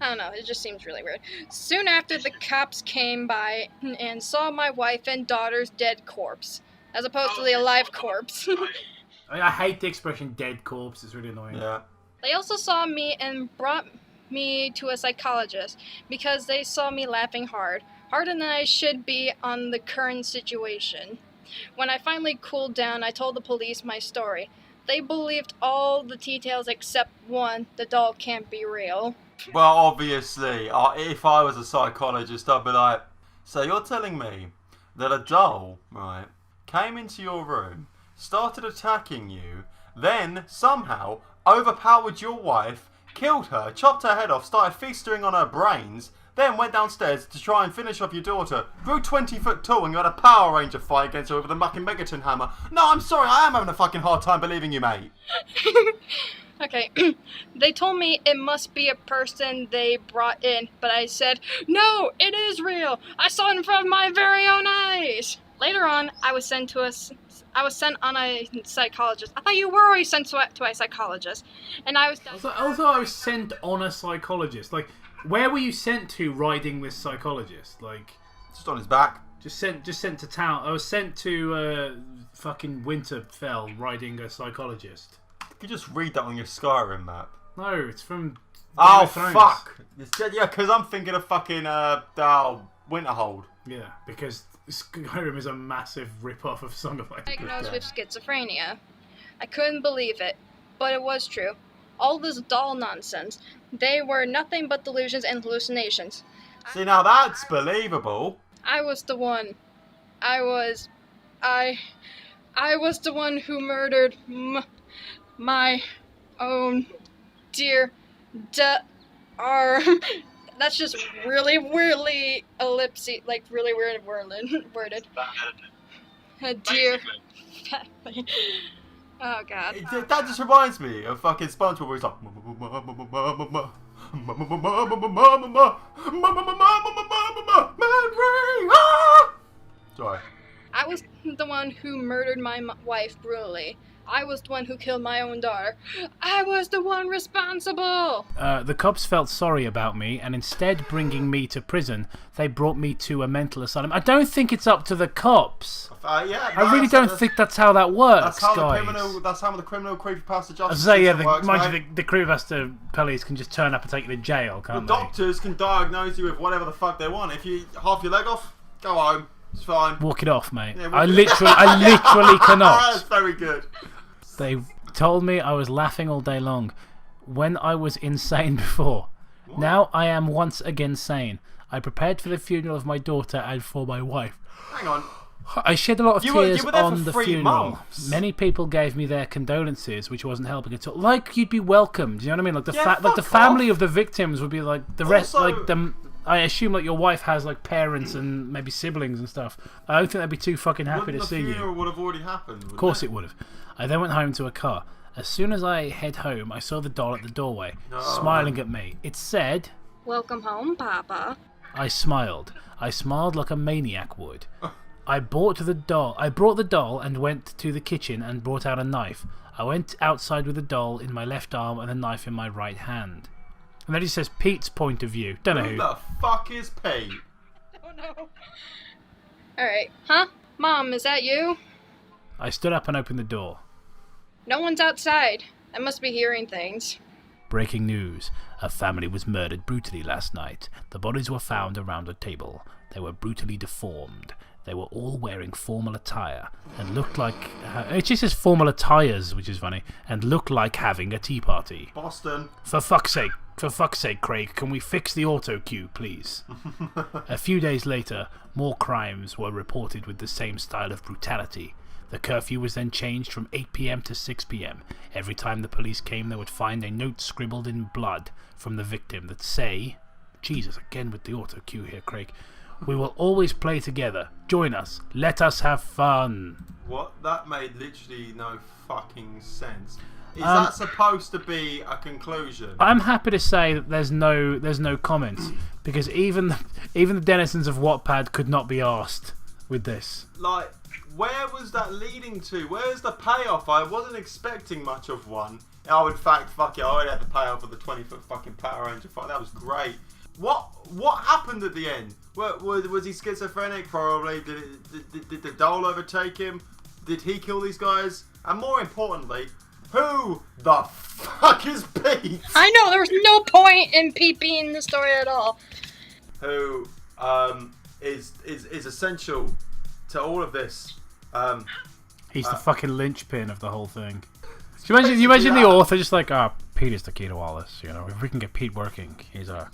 I don't know, it just seems really weird. Soon after, the cops came by and saw my wife and daughter's dead corpse, as opposed to the alive corpse. I hate the expression dead corpse, it's really annoying. Yeah. They also saw me and brought me to a psychologist because they saw me laughing harder than I should be on the current situation. When I finally cooled down, I told the police my story. They believed all the details except one, the doll can't be real. Well, obviously, if I was a psychologist, I'd be like, so you're telling me that a doll, right, came into your room, started attacking you, then somehow overpowered your wife, killed her, chopped her head off, started feasting on her brains, then went downstairs to try and finish off your daughter, grew 20 foot tall, and you had a Power Ranger fight against her with a fucking Megaton hammer. No, I'm sorry, I am having a fucking hard time believing you, mate. Okay, they told me it must be a person they brought in, but I said, no, it is real. I saw it in front of my very own eyes. Later on, I was sent on a psychologist. I thought you were already sent to a psychologist, and I was. Also, I was sent on a psychologist. Like, where were you sent to riding this psychologist? Like, just on his back. Just sent to town. I was sent to fucking Winterfell riding a psychologist. You could just read that on your Skyrim map. No, it's from. Oh fuck! Yeah, because I'm thinking of fucking Winterhold. Yeah, because Skyrim is a massive rip-off of Song of Ice. Diagnosed with schizophrenia. I couldn't believe it, but it was true. All this doll nonsense. They were nothing but delusions and hallucinations. See, now that's believable. I was the one. I was the one who murdered my own dear That's just really weirdly ellipsy, like really weird worded. Dear family. Oh god. That just reminds me of fucking Spongebob where he's like Sorry. I was the one who murdered my wife brutally. I was the one who killed my own daughter. I was the one responsible! The cops felt sorry about me, and instead bringing me to prison, they brought me to a mental asylum. I don't think it's up to the cops. Yeah, I really don't think that's how that works, that's guys. That's how the criminal creepypasta justice system works, mind mate. you, the creepypasta police can just turn up and take you to jail, can't the they? doctors can diagnose you with whatever the fuck they want. If you half your leg off, go home. It's fine. Walk it off, mate. Yeah, I literally cannot. That's very good. They told me I was laughing all day long when I was insane before. What? Now I am once again sane. I prepared for the funeral of my daughter and for my wife. Hang on. I shed a lot of tears you were there on for the 3 funeral. months. Many people gave me their condolences, which wasn't helping at all. Like, you'd be welcomed. Do you know what I mean? Like the fuck family off. of the victims would be like the rest. Also- Like them. I assume like your wife has like parents and maybe siblings and stuff. I don't think they'd be too fucking happy to see The you. funeral would have already happened. Of course it would have. I then went home to a car. As soon as I head home, I saw the doll at the doorway, smiling at me. It said, Welcome home, Papa. I smiled. I smiled like a maniac would. I brought the doll and went to the kitchen and brought out a knife. I went outside with the doll in my left arm and the knife in my right hand. And then it says Pete's point of view. Don't know who. Who the fuck is Pete? Oh no. Alright. Huh? Mom, is that you? I stood up and opened the door. No one's outside. I must be hearing things. Breaking news. A family was murdered brutally last night. The bodies were found around a table. They were brutally deformed. They were all wearing formal attire and looked like... it just says formal attires, which is funny, and looked like having a tea party. Boston. For fuck's sake, Craig, can we fix the auto cue, please? A few days later, more crimes were reported with the same style of brutality. The curfew was then changed from 8 p.m. to 6 p.m. Every time the police came, they would find a note scribbled in blood from the victim that say... Jesus, again with the auto cue here, Craig. We will always play together. Join us. Let us have fun. What? That made literally no fucking sense. Is that supposed to be a conclusion? I'm happy to say that there's no comments because even the denizens of Wattpad could not be asked with this. Like, where was that leading to? Where's the payoff? I wasn't expecting much of one. Oh, in fact, fuck it, I already had the payoff of the 20-foot fucking Power Ranger fight. That was great. What happened at the end? Was he schizophrenic? Probably. Did the doll overtake him? Did he kill these guys? And more importantly, who the fuck is Pete? I know, there was no point in Pete being in the story at all. Who is essential to all of this. He's the fucking linchpin of the whole thing. You imagine the author just like, Pete is the key to all this. You know, if we can get Pete working, he's a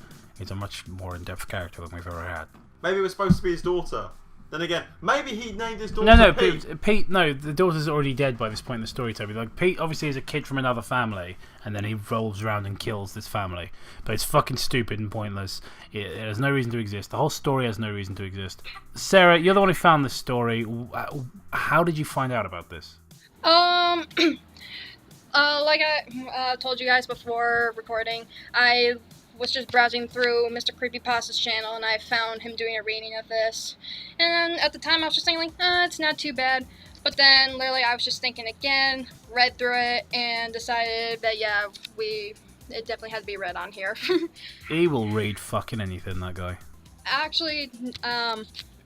much more in-depth character than we've ever had. Maybe it was supposed to be his daughter. Then again, maybe he named his daughter Pete. No, the daughter's already dead by this point in the story, Toby. Like, Pete obviously is a kid from another family, and then he rolls around and kills this family. But it's fucking stupid and pointless. It has no reason to exist. The whole story has no reason to exist. Sarah, you're the one who found this story. How did you find out about this? Like I told you guys before recording, I was just browsing through Mr. CREEPYPASTA's channel and I found him doing a reading of this. And at the time I was just thinking like, it's not too bad. But then literally I was just thinking again, read through it, and decided that yeah, it definitely had to be read on here. He will read fucking anything, that guy. Actually,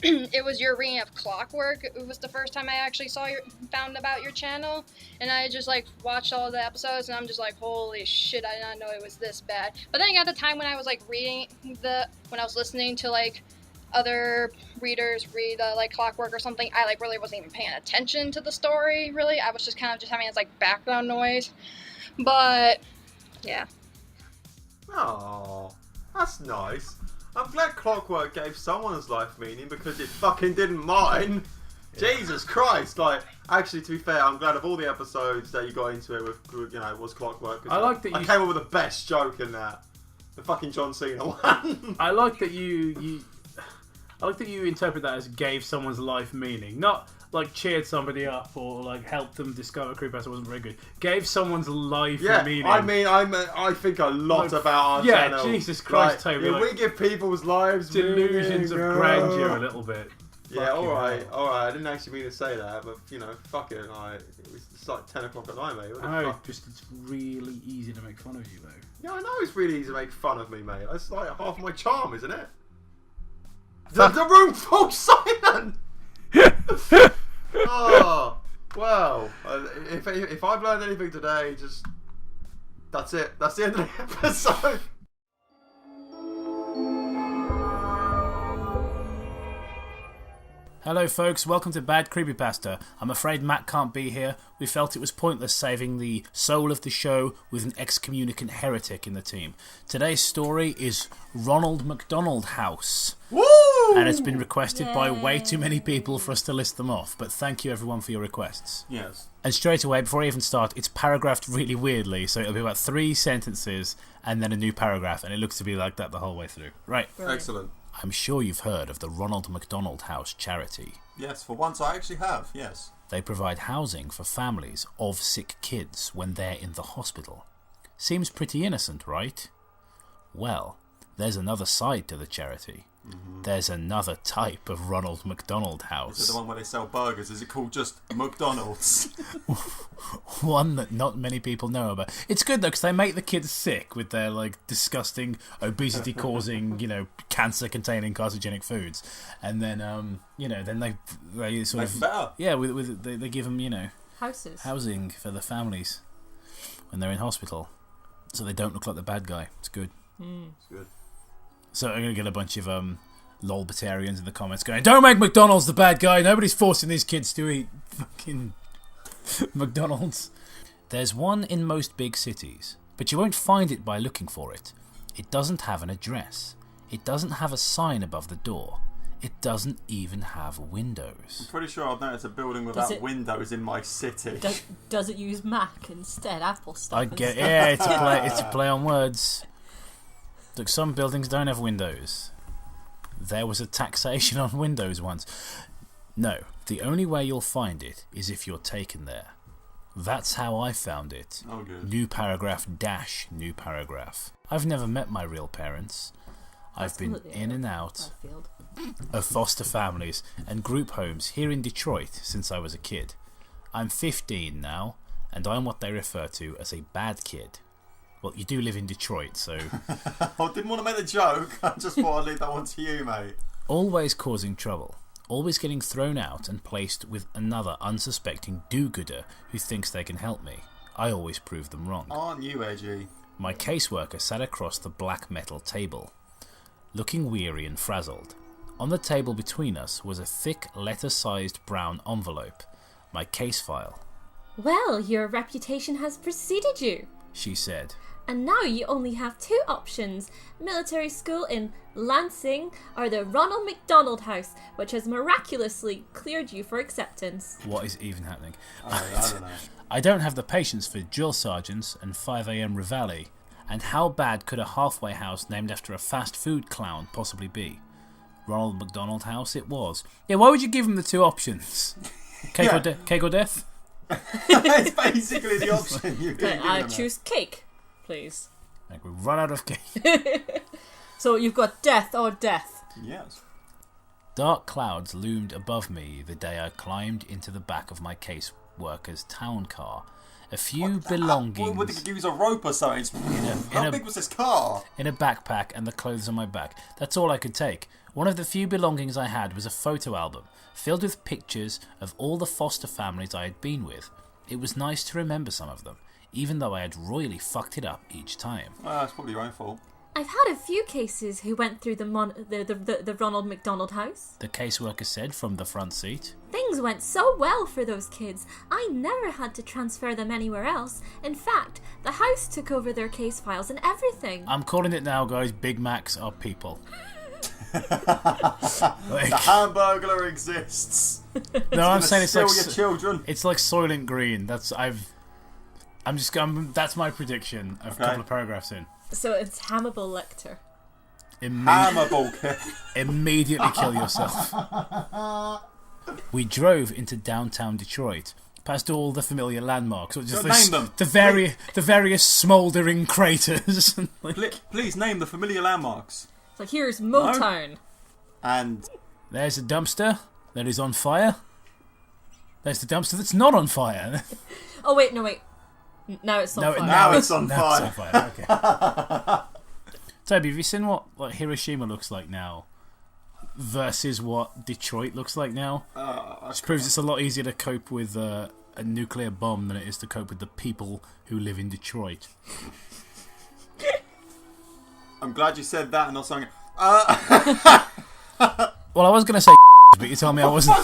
it was your reading of Clockwork. It was the first time I actually found about your channel, and I just like watched all the episodes, and I'm just like, holy shit, I did not know it was this bad. But then at the time when I was like when I was listening to like other readers read like Clockwork or something, I like really wasn't even paying attention to the story. Really, I was just kind of just having it as like background noise. But yeah. Oh, that's nice. I'm glad Clockwork gave someone's life meaning because it fucking didn't mine. Yeah. Jesus Christ! Like, actually, to be fair, I'm glad of all the episodes that you got into it with, you know, was Clockwork. I like that I came up with the best joke in that, the fucking John Cena one. I like that you interpret that as gave someone's life meaning, not like cheered somebody up or like helped them discover CREEPYPASTA wasn't very good. Gave someone's life meaning. I mean, I think a lot about our channel. Yeah, Jesus Christ, like, Toby. we give people's lives delusions of grandeur a little bit. Yeah, alright. I didn't actually mean to say that, but you know, fuck it. It's like 10 o'clock at night, mate. It's really easy to make fun of you, though. Yeah, I know it's really easy to make fun of me, mate. That's like half my charm, isn't it? The room falls silent! Oh, well. If I've learned anything today, just... That's it. That's the end of the episode. Hello folks, welcome to Bad Creepypasta. I'm afraid Matt can't be here. We felt it was pointless saving the soul of the show with an excommunicant heretic in the team. Today's story is Ronald McDonald House. Woo! And it's been requested by way too many people for us to list them off. But thank you everyone for your requests. Yes. And straight away, before I even start, it's paragraphed really weirdly. So it'll be about 3 sentences and then a new paragraph. And it looks to be like that the whole way through. Right. Excellent. I'm sure you've heard of the Ronald McDonald House charity. Yes, for once I actually have, yes. They provide housing for families of sick kids when they're in the hospital. Seems pretty innocent, right? Well, there's another side to the charity. There's another type of Ronald McDonald House. Is it the one where they sell burgers? Is it called just McDonald's? One that not many people know about. It's good though because they make the kids sick with their like disgusting obesity-causing, cancer-containing carcinogenic foods, and then then they sort of better. Yeah, they give them houses, housing for the families when they're in hospital, so they don't look like the bad guy. It's good. It's good. So I'm going to get a bunch of lolbatarians in the comments going, don't make McDonald's the bad guy. Nobody's forcing these kids to eat fucking McDonald's. There's one in most big cities, but you won't find it by looking for it. It doesn't have an address. It doesn't have a sign above the door. It doesn't even have windows. I'm pretty sure I've noticed a building without windows in my city. Does it use Mac instead? Apple stuff? It's a play on words. Look, some buildings don't have windows. There was a taxation on windows once. No, the only way you'll find it is if you're taken there. That's how I found it. Oh, good. New paragraph - new paragraph. I've never met my real parents. I've been in and out of foster families and group homes here in Detroit since I was a kid. I'm 15 now, and I'm what they refer to as a bad kid. Well, you do live in Detroit, so... I didn't want to make the joke. I just thought I'd leave that one to you, mate. Always causing trouble. Always getting thrown out and placed with another unsuspecting do-gooder who thinks they can help me. I always prove them wrong. Aren't you, edgy? My caseworker sat across the black metal table, looking weary and frazzled. On the table between us was a thick, letter-sized brown envelope. My case file. Well, your reputation has preceded you, she said. And now you only have 2 options. Military school in Lansing or the Ronald McDonald House, which has miraculously cleared you for acceptance. What is even happening? I don't know. I don't have the patience for drill sergeants and 5 a.m. reveille. And how bad could a halfway house named after a fast food clown possibly be? Ronald McDonald House it was. Yeah, why would you give him the 2 options? Cake or death? It's basically the option you can I choose cake, please. Like we run out of cake. So you've got death or death. Yes. Dark clouds loomed above me the day I climbed into the back of my caseworker's town car. A few belongings... Would they use a rope or something? How big was this car? In a backpack and the clothes on my back. That's all I could take. One of the few belongings I had was a photo album, filled with pictures of all the foster families I had been with. It was nice to remember some of them, even though I had royally fucked it up each time. Well, it's probably your own fault. I've had a few cases who went through the Ronald McDonald House, the caseworker said from the front seat. Things went so well for those kids. I never had to transfer them anywhere else. In fact, the house took over their case files and everything. I'm calling it now, guys. Big Macs are people. The Hamburglar exists. No, I'm saying it's like your children. It's like Soylent Green. That's my prediction a couple of paragraphs in. So it's Hannibal Lecter. Immediately kill yourself. We drove into downtown Detroit, past all the familiar landmarks. Name them. The various smouldering craters. Please name the familiar landmarks. So here's Motown. No. And there's a dumpster that is on fire. There's the dumpster that's not on fire. Oh wait, no wait. Now it's on fire. Now it's on fire. It's on fire. Okay. Toby, have you seen what Hiroshima looks like now versus what Detroit looks like now? Which proves it's a lot easier to cope with a nuclear bomb than it is to cope with the people who live in Detroit. I'm glad you said that and not something. Well, I was going to say but you told me I wasn't.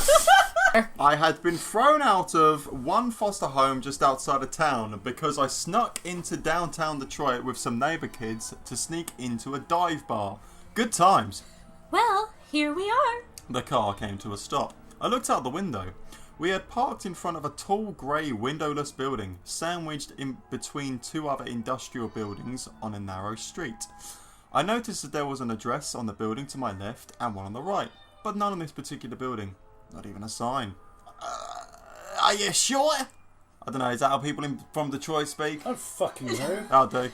I had been thrown out of one foster home just outside of town because I snuck into downtown Detroit with some neighbour kids to sneak into a dive bar. Good times. Well, Here we are. The car came to a stop. I looked out the window. We had parked in front of a tall grey windowless building, sandwiched in between two other industrial buildings on a narrow street. I noticed that there was an address on the building to my left and one on the right, but none on this particular building. Not even a sign. Are you sure? I don't know, is that how people from Detroit speak? I don't fucking know. I'll do.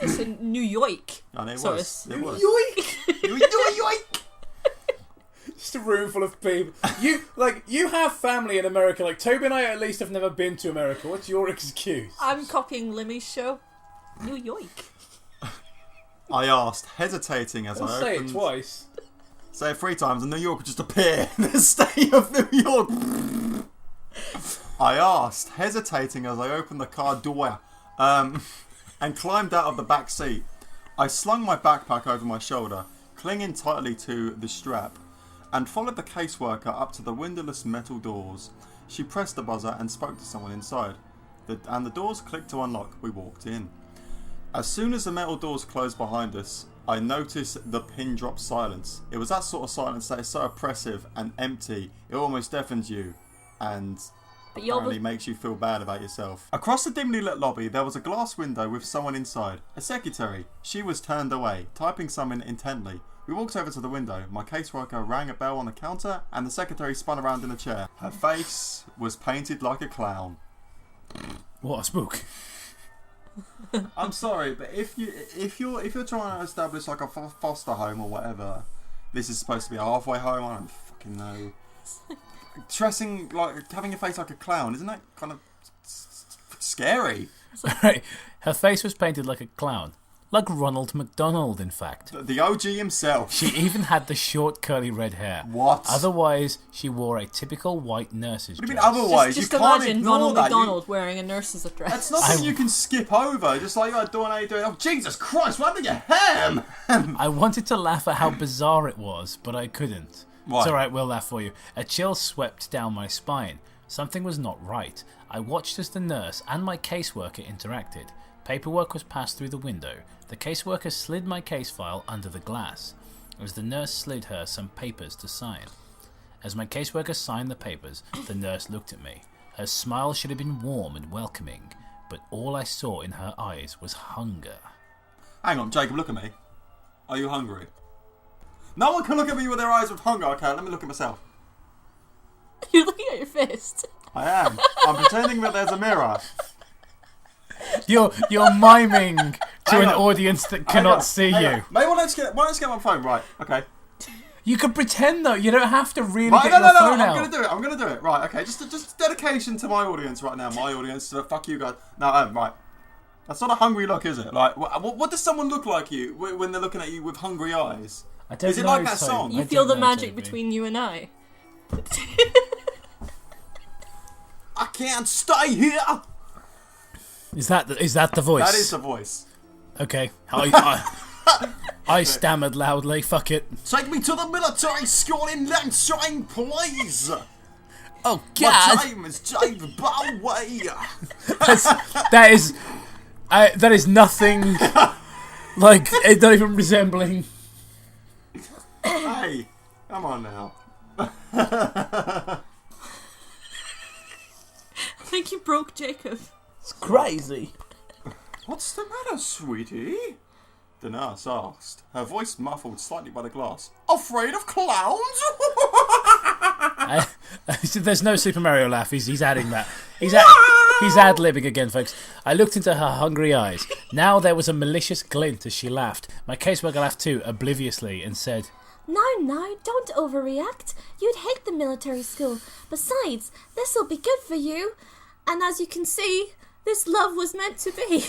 It's in New York. And it So was. it's- It was. Yoink! Just a room full of people. You have family in America. Like Toby and I at least have never been to America. What's your excuse? I'm copying Limmy's show. New York. I asked, hesitating as I'll I say opened... it twice. Say it 3 times and New York would just appear in the state of New York. I asked, hesitating as I opened the car door and climbed out of the back seat. I slung my backpack over my shoulder, clinging tightly to the strap, and followed the caseworker up to the windowless metal doors. She pressed the buzzer and spoke to someone inside. And the doors clicked to unlock. We walked in. As soon as the metal doors closed behind us, I noticed the pin drop silence. It was that sort of silence that is so oppressive and empty, it almost deafens you, and apparently makes you feel bad about yourself. Across the dimly lit lobby, there was a glass window with someone inside. A secretary. She was turned away, typing something intently. We walked over to the window. My caseworker rang a bell on the counter, and the secretary spun around in a chair. Her face was painted like a clown. What a spook. I'm sorry, but if you're trying to establish like a foster home or whatever, this is supposed to be a halfway home. I don't fucking know. Dressing like having your face like a clown, isn't that kind of scary? Right. Her face was painted like a clown. Like Ronald McDonald, in fact. The OG himself. She even had the short curly red hair. What? Otherwise, she wore a typical white nurse's dress. What do you mean otherwise? Just you can't imagine ignore Ronald that. McDonald wearing a nurse's dress. That's nothing you can skip over. Just like, Dawn, how you doing? Oh, Jesus Christ, what happened to your hair, man? I wanted to laugh at how bizarre it was, but I couldn't. Why? It's alright, we'll laugh for you. A chill swept down my spine. Something was not right. I watched as the nurse and my caseworker interacted. Paperwork was passed through the window. The caseworker slid my case file under the glass, as the nurse slid her some papers to sign. As my caseworker signed the papers, the nurse looked at me. Her smile should have been warm and welcoming, but all I saw in her eyes was hunger. Hang on, Jacob, look at me. Are you hungry? No one can look at me with their eyes with hunger. Okay, let me look at myself. You're looking at your fist. I am. I'm pretending that there's a mirror. You're miming to Hang an on. audience that cannot see Hang you. on. Maybe let's get my phone right. Okay. You can pretend though. You don't have to really Right, get no, your no, phone no. out. I'm gonna do it. Right. Okay. Just dedication to my audience right now. My audience. Fuck you guys. No. Right. That's not a hungry look, is it? Like, what does someone look like you when they're looking at you with hungry eyes? I don't Is it know, like that Toby. song? You I feel the don't know, magic Toby. between you and I. I can't stay here. Is that the voice? That is the voice. Okay. I stammered loudly. Fuck it. Take me to the military school in Lancashire, please. Oh My God. name is David Bowie. That is nothing. Like it's not even resembling. Hey, come on now. I think you broke Jacob. It's crazy. What's the matter, sweetie? The nurse asked, her voice muffled slightly by the glass. Afraid of clowns? There's no Super Mario laugh. He's adding that. He's ad-libbing again, folks. I looked into her hungry eyes. Now there was a malicious glint as she laughed. My caseworker laughed too, obliviously, and said, No, don't overreact. You'd hate the military school. Besides, this'll be good for you. And as you can see, this love was meant to be.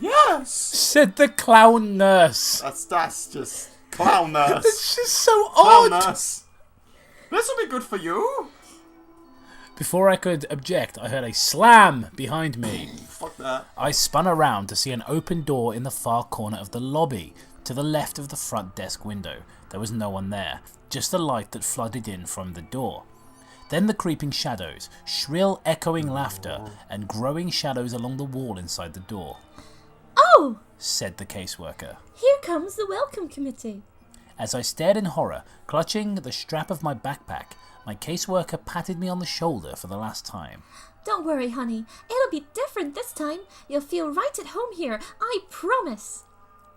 Yes! Said the clown nurse. That's just clown nurse. It's just so Clown odd. nurse. This'll be good for you. Before I could object, I heard a slam behind me. Fuck that. I spun around to see an open door in the far corner of the lobby, to the left of the front desk window. There was no one there, just the light that flooded in from the door. Then the creeping shadows, shrill echoing laughter, and growing shadows along the wall inside the door. Oh, Said the caseworker. here comes the welcome committee. As I stared in horror, clutching the strap of my backpack, my caseworker patted me on the shoulder for the last time. Don't worry, honey. It'll be different this time. You'll feel right at home here. I promise.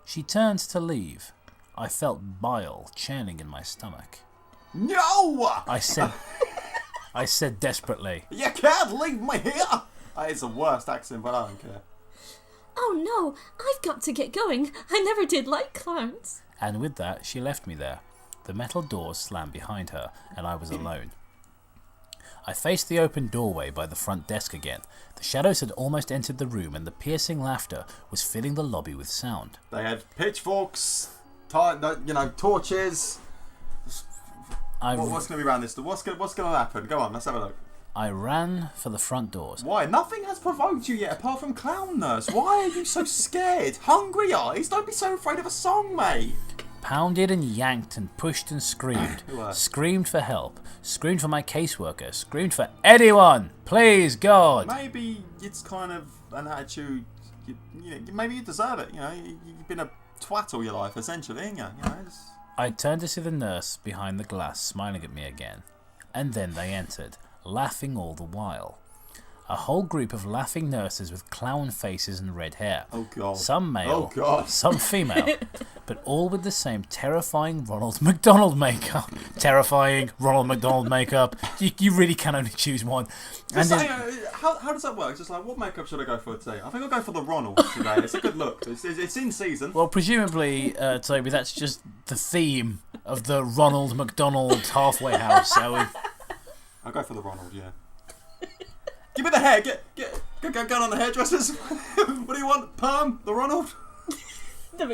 She turned to leave. I felt bile churning in my stomach. No! I said desperately. You can't leave me here! It's the worst accent, but I don't care. Oh no, I've got to get going. I never did like clowns. And with that, she left me there. The metal doors slammed behind her, and I was alone. I faced the open doorway by the front desk again. The shadows had almost entered the room, and the piercing laughter was filling the lobby with sound. They had pitchforks, torches. What's going to be around this door? What's going to happen? Go on, let's have a look. I ran for the front doors. Why? Nothing has provoked you yet apart from Clown Nurse. Why are you so scared? Hungry eyes? Don't be so afraid of a song, mate. Pounded and yanked and pushed and screamed. Screamed for help. Screamed for my caseworker. Screamed for anyone. Please, God. Maybe it's kind of an attitude. Maybe you deserve it. You've been a twat all your life, essentially, ain't you? I turned to see the nurse behind the glass smiling at me again. And then they entered, laughing all the while. A whole group of laughing nurses with clown faces and red hair. Oh, God. Some male, oh, God. Some female, but all with the same terrifying Ronald McDonald makeup. Terrifying Ronald McDonald makeup. You really can only choose one. And how does that work? Just like, what makeup should I go for today? I think I'll go for the Ronald today. It's a good look. It's in season. Well, presumably, Toby, that's just the theme of the Ronald McDonald halfway house. So I'll go for the Ronald, yeah. Give me the hair. Get on the hairdressers. What do you want? Perm? The Ronald? The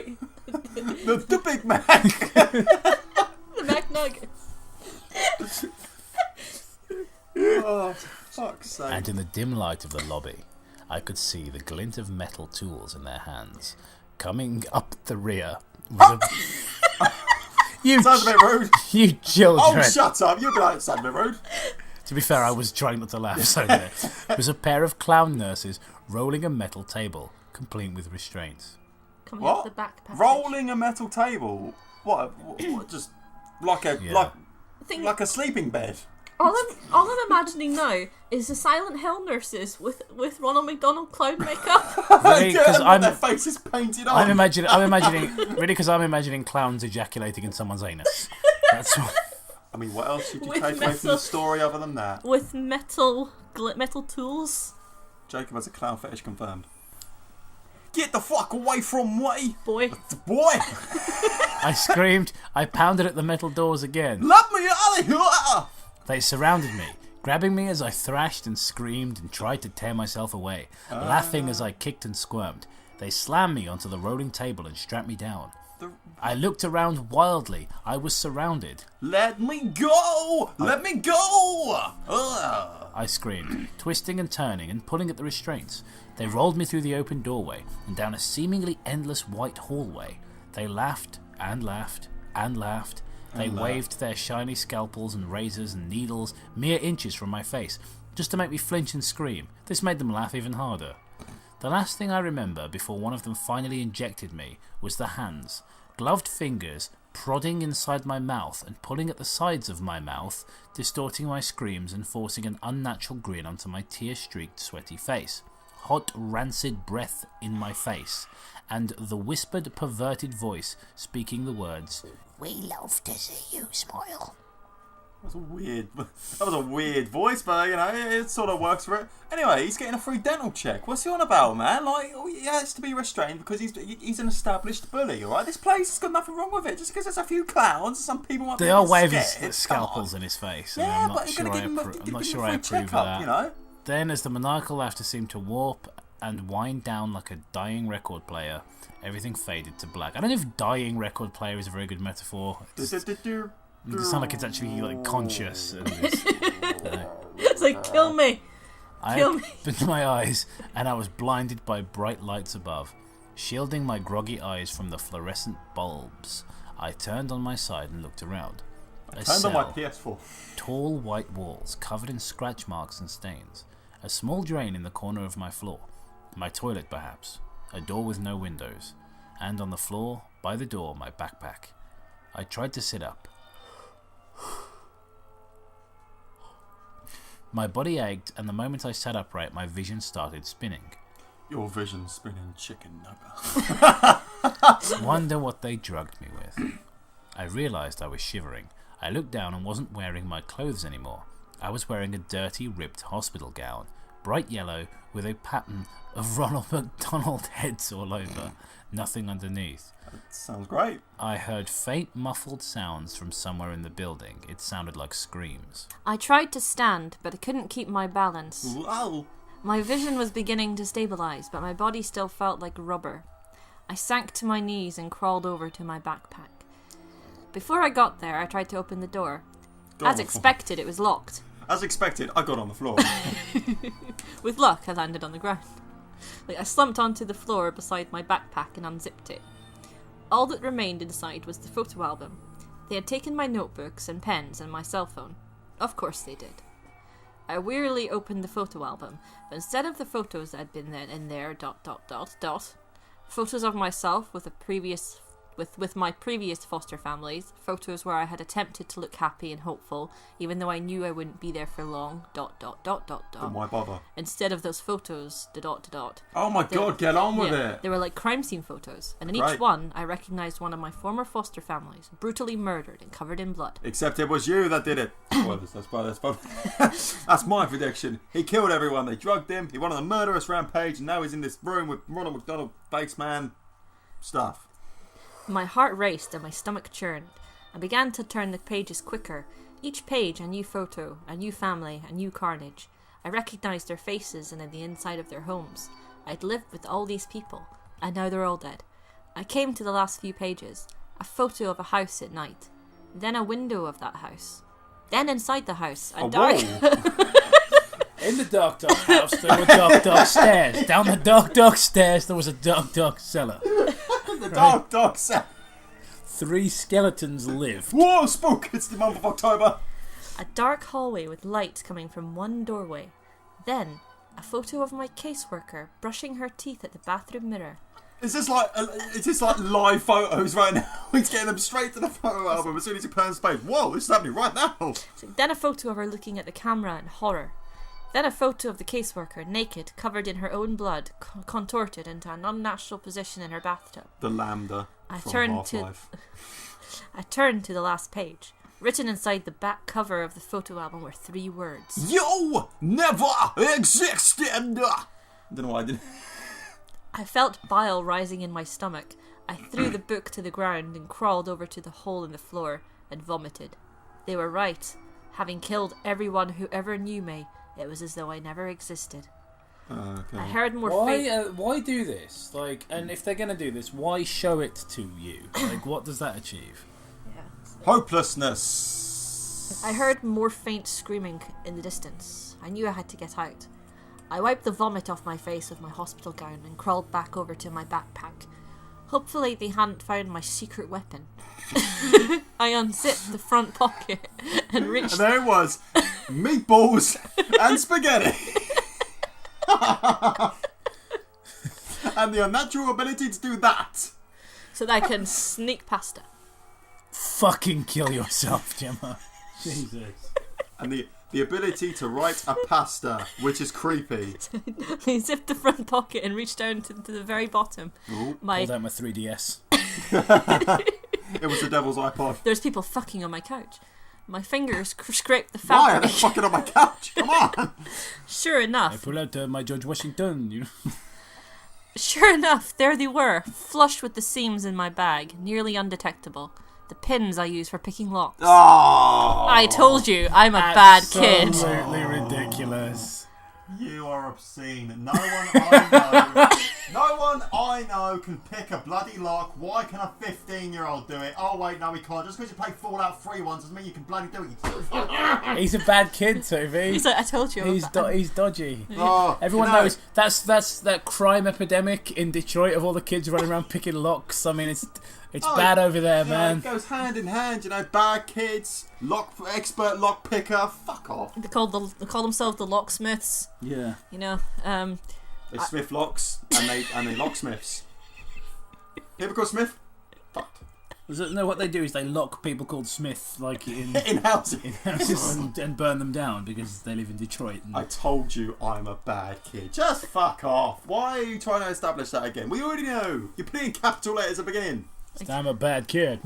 Big Mac. The Mac Nuggets. Oh, fuck's sake. And in the dim light of the lobby, I could see the glint of metal tools in their hands. Coming up the rear was a... Sounds a bit rude. You children. Oh, shut up. You're going to sound a bit rude. To be fair, I was trying not to laugh, so there. It was a pair of clown nurses rolling a metal table, complete with restraints. Coming up the back passage. Rolling a metal table? What just like a sleeping bed? All I'm imagining now is the Silent Hill nurses with Ronald McDonald clown makeup. Really? Because their faces painted on. I'm imagining really because I'm imagining clowns ejaculating in someone's anus. That's what. I mean, what else should you take away from the story other than that? With metal tools. Jacob has a clown fetish confirmed. Get the fuck away from me! Boy. I screamed. I pounded at the metal doors again. Let me out of here! They surrounded me, grabbing me as I thrashed and screamed and tried to tear myself away, laughing as I kicked and squirmed. They slammed me onto the rolling table and strapped me down. I looked around wildly. I was surrounded. Let me go! Let me go! I screamed, twisting and turning and pulling at the restraints. They rolled me through the open doorway and down a seemingly endless white hallway. They laughed and laughed and laughed. They waved their shiny scalpels and razors and needles mere inches from my face, just to make me flinch and scream. This made them laugh even harder. The last thing I remember before one of them finally injected me was the hands, gloved fingers prodding inside my mouth and pulling at the sides of my mouth, distorting my screams and forcing an unnatural grin onto my tear-streaked, sweaty face. Hot, rancid breath in my face, and the whispered, perverted voice speaking the words, "We love to see you smile." That was a weird voice, but it sort of works for it. Anyway, he's getting a free dental check. What's he on about, man? Like, he has to be restrained because he's an established bully, alright? This place has got nothing wrong with it. Just because there's a few clowns, some people might be They are waving scared. scalpels in his face. Yeah, I'm not sure I approve of that. Then, as the maniacal laughter seemed to warp and wind down like a dying record player, everything faded to black. I don't know if dying record player is a very good metaphor. It sounds like it's actually like conscious. And it's like, kill me. I opened my eyes and I was blinded by bright lights above, shielding my groggy eyes from the fluorescent bulbs. I turned on my side and looked around. I turned on my PS4. Tall white walls covered in scratch marks and stains. A small drain in the corner of my floor. My toilet, perhaps. A door with no windows. And on the floor, by the door, my backpack. I tried to sit up. My body ached, and the moment I sat upright, my vision started spinning. Your vision's spinning chicken nugget. Wonder what they drugged me with. I realised I was shivering. I looked down and wasn't wearing my clothes anymore. I was wearing a dirty, ripped hospital gown, bright yellow, with a pattern of Ronald McDonald heads all over, nothing underneath. That sounds great. I heard faint, muffled sounds from somewhere in the building. It sounded like screams. I tried to stand, but I couldn't keep my balance. Wow. My vision was beginning to stabilise, but my body still felt like rubber. I sank to my knees and crawled over to my backpack. Before I got there, I tried to open the door. As expected, it was locked. As expected, I got on the floor. With luck, I landed on the ground. I slumped onto the floor beside my backpack and unzipped it. All that remained inside was the photo album. They had taken my notebooks and pens and my cell phone. Of course they did. I wearily opened the photo album, but instead of the photos that had been in there, photos of myself with my previous foster families, photos where I had attempted to look happy and hopeful, even though I knew I wouldn't be there for long, But why bother? Instead of those photos, Oh my god, get on with it! They were like crime scene photos, and in Right. each one, I recognised one of my former foster families, brutally murdered and covered in blood. Except it was you that did it. Spoilers, that's my prediction. He killed everyone, they drugged him, he went on a murderous rampage, and now he's in this room with Ronald McDonald, face man, stuff. My heart raced and my stomach churned. I began to turn the pages quicker. Each page a new photo, a new family, a new carnage. I recognised their faces and in the inside of their homes. I'd lived with all these people, and now they're all dead. I came to the last few pages. A photo of a house at night. Then a window of that house. Then inside the house, a dark... In the dark house, there were dark stairs. Down the dark stairs, there was a dark cellar. The dark cellar. 3 skeletons lived. Whoa, spook! It's the month of October. A dark hallway with light coming from one doorway. Then, a photo of my caseworker brushing her teeth at the bathroom mirror. Is this like live photos right now? He's getting them straight to the photo album as soon as he turns page. Whoa, this is happening right now. Then a photo of her looking at the camera in horror. Then a photo of the caseworker, naked, covered in her own blood, contorted into an unnatural position in her bathtub. The lambda from Half-Life. I turned to the last page. Written inside the back cover of the photo album were 3 words. You never existed! I don't know why I did. I felt bile rising in my stomach. I threw the book to the ground and crawled over to the hole in the floor and vomited. They were right. Having killed everyone who ever knew me, it was as though I never existed. Okay. I heard more. Why do this? And if they're gonna do this, why show it to you? What does that achieve? Yeah. Hopelessness. I heard more faint screaming in the distance. I knew I had to get out. I wiped the vomit off my face with my hospital gown and crawled back over to my backpack. Hopefully they hadn't found my secret weapon. I unzipped the front pocket and reached... And there it was. Meatballs and spaghetti. And the unnatural ability to do that. So that I can sneak pasta. Fucking kill yourself, Gemma. Jesus. And the ability to write a pasta, which is creepy. I zipped the front pocket and reached down to the very bottom. Pulled out my 3DS. It was the devil's iPod. There's people fucking on my couch. My fingers scraped the fabric. Why are they fucking on my couch? Come on! Sure enough. I pull out my George Washington. Sure enough, there they were, flush with the seams in my bag, nearly undetectable. The pins I use for picking locks. Oh! I told you, I'm a bad kid. Absolutely ridiculous. You are obscene. No one I know can pick a bloody lock. Why can a 15-year-old do it? Oh wait, no, we can't. Just because you play Fallout 3 once doesn't mean you can bloody do it. He's a bad kid, Toby. He's like, I told you. He's dodgy. Oh, Everyone knows that's that crime epidemic in Detroit of all the kids running around picking locks. I mean, it's bad over there, man. It goes hand in hand, bad kids, expert lock picker. Fuck off. They call themselves the locksmiths. Yeah. You know, they smith locks and they locksmiths. Hypocrite Smith. Fucked. No, what they do is they lock people called Smith like in houses, and burn them down because they live in Detroit. And... I told you I'm a bad kid. Just fuck off. Why are you trying to establish that again? We already know. You're putting in capital letters at the beginning. I'm a bad kid.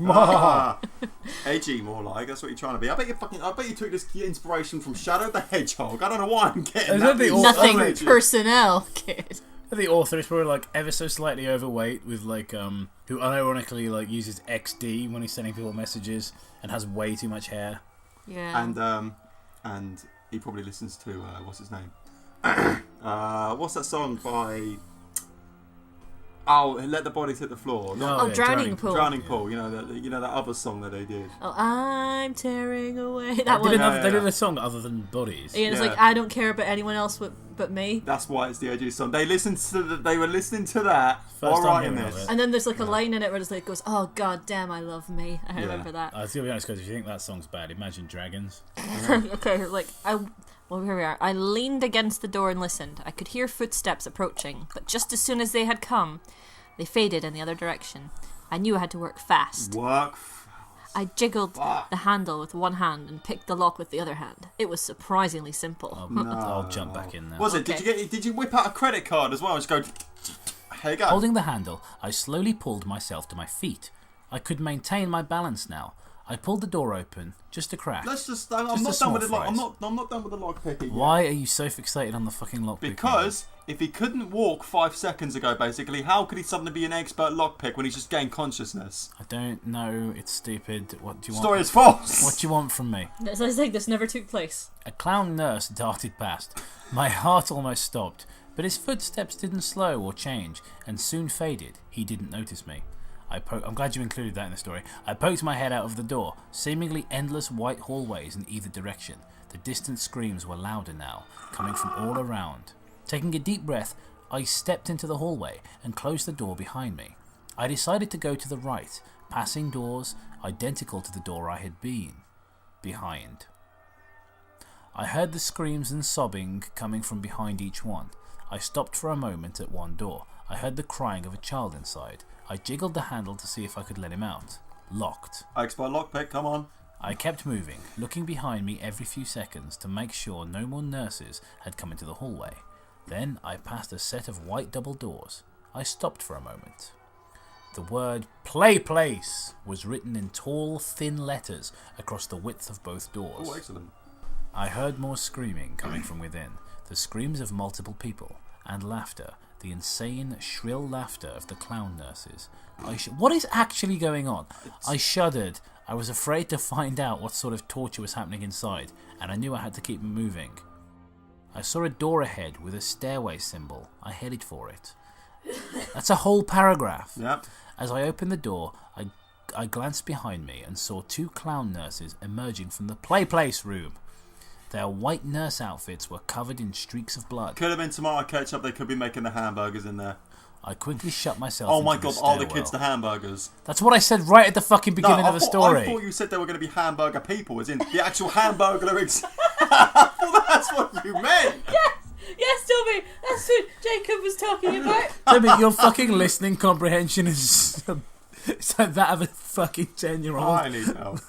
Edgy, more like. That's what you're trying to be. I bet you took this inspiration from Shadow the Hedgehog. I don't know why I'm getting that. Nothing personnel, kid. The author is probably like ever so slightly overweight, with like who unironically like uses XD when he's sending people messages and has way too much hair. Yeah. And he probably listens to what's his name? What's that song by? Oh, Let the Bodies Hit the Floor. Drowning Pool. Drowning Pool. You know that other song that they did. Oh, I'm tearing away. That one. They did a song other than Bodies. Yeah, it's like I don't care about anyone else but me. That's why it's the OG song. They were listening to that First while writing this. And then there's like a line in it where it's like goes, "Oh God damn, I love me." I remember that. I was gonna be honest, because if you think that song's bad, imagine Dragons. Okay, like well, here we are. I leaned against the door and listened. I could hear footsteps approaching, but just as soon as they had come, they faded in the other direction. I knew I had to work fast. I jiggled the handle with one hand and picked the lock with the other hand. It was surprisingly simple. I'll jump back in there. Was it? Did you whip out a credit card as well? Just go. Here you go. Holding the handle, I slowly pulled myself to my feet. I could maintain my balance now. I pulled the door open, just a crack. I'm not done with the lock picking. Why are you so fixated on the fucking lock picking? Because if he couldn't walk 5 seconds ago, basically, how could he suddenly be an expert lockpick when he's just gained consciousness? I don't know. It's stupid. What do you want? Story is false. What do you want from me? As I think this never took place. A clown nurse darted past. My heart almost stopped, but his footsteps didn't slow or change, and soon faded. He didn't notice me. I'm glad you included that in the story. I poked my head out of the door. Seemingly endless white hallways in either direction. The distant screams were louder now, coming from all around. Taking a deep breath, I stepped into the hallway and closed the door behind me. I decided to go to the right, passing doors identical to the door I had been behind. I heard the screams and sobbing coming from behind each one. I stopped for a moment at one door. I heard the crying of a child inside. I jiggled the handle to see if I could let him out. Locked. Expert lockpick, come on. I kept moving, looking behind me every few seconds to make sure no more nurses had come into the hallway. Then I passed a set of white double doors. I stopped for a moment. The word "Play Place" was written in tall, thin letters across the width of both doors. Oh, excellent. I heard more screaming coming from within, the screams of multiple people, and laughter, the insane, shrill laughter of the clown nurses. What is actually going on? I shuddered. I was afraid to find out what sort of torture was happening inside, and I knew I had to keep moving. I saw a door ahead with a stairway symbol. I headed for it. That's a whole paragraph. Yep. As I opened the door, I glanced behind me and saw 2 clown nurses emerging from the Play Place room. Their white nurse outfits were covered in streaks of blood. Could have been tomato ketchup. They could be making the hamburgers in there. I quickly shut myself Oh my into the god, are the stairwell. kids the hamburgers? That's what I said right at the fucking beginning of the story. I thought you said they were going to be hamburger people, as in the actual hamburger. I thought that's what you meant. Yes, Toby, that's what Jacob was talking about. Toby, your fucking listening comprehension is like that of a fucking 10-year-old. I need help.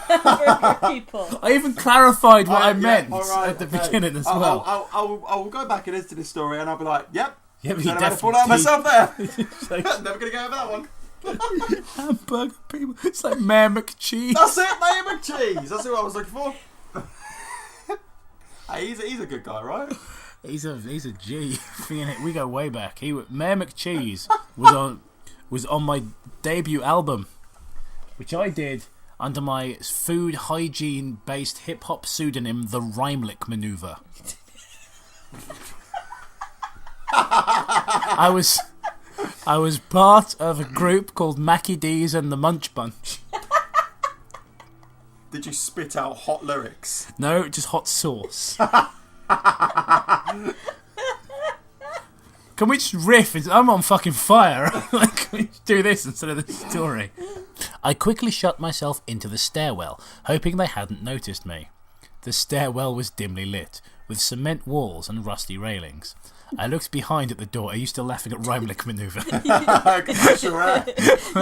Hamburger people. I even clarified what I meant right, at the beginning as well. I will go back and listen to this story and I'll be like, yep. Yeah, but I'm going to fall out myself there. Never going to go over that one. Hamburger people. It's like Mayor McCheese. That's it, Mayor McCheese. That's what I was looking for. Hey, he's a good guy, right? He's a G. We go way back. Mayor McCheese was on my debut album, which I did under my food hygiene based hip hop pseudonym, the Rhymelick Maneuver. I was part of a group called Mackie D's and the Munch Bunch. Did you spit out hot lyrics? No, just hot sauce. Can we just riff? I'm on fucking fire. Can we just do this instead of the story? I quickly shut myself into the stairwell, hoping they hadn't noticed me. The stairwell was dimly lit, with cement walls and rusty railings. I looked behind at the door. Are you still laughing at Reimlich maneuver?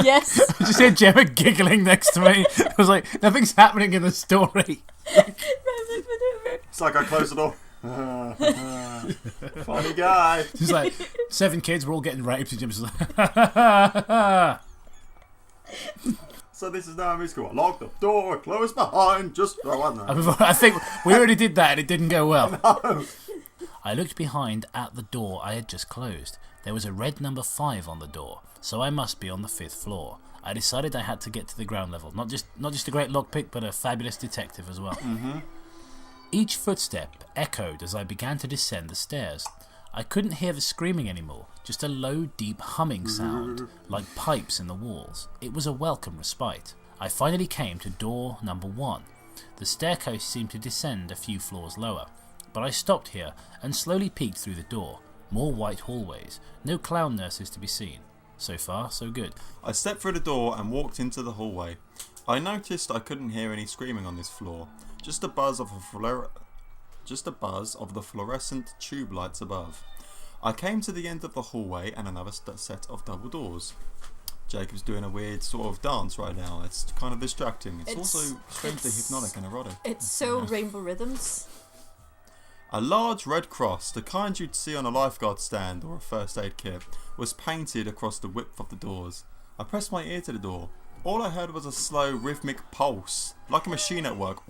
Yes. I just heard Gemma giggling next to me. I was like, nothing's happening in the story. It's like I closed the door. Funny guy. She's like, 7 kids, we're all getting raped. And Gemma's like, So this is now in school. Lock the door, close behind, just throw on there. I think we already did that and it didn't go well. No. I looked behind at the door I had just closed. There was a red number 5 on the door, so I must be on the 5th floor. I decided I had to get to the ground level. Not just a great lockpick, but a fabulous detective as well. Mm-hmm. Each footstep echoed as I began to descend the stairs. I couldn't hear the screaming anymore, just a low, deep humming sound, like pipes in the walls. It was a welcome respite. I finally came to door number 1. The staircase seemed to descend a few floors lower, but I stopped here and slowly peeked through the door. More white hallways, no clown nurses to be seen. So far, so good. I stepped through the door and walked into the hallway. I noticed I couldn't hear any screaming on this floor, just a buzz of the fluorescent tube lights above. I came to the end of the hallway and another set of double doors. Jacob's doing a weird sort of dance right now. It's kind of distracting. It's also strangely hypnotic and erotic. It's so Rainbow Rhythms. A large red cross, the kind you'd see on a lifeguard stand or a first aid kit, was painted across the width of the doors. I pressed my ear to the door. All I heard was a slow, rhythmic pulse, like a machine at work.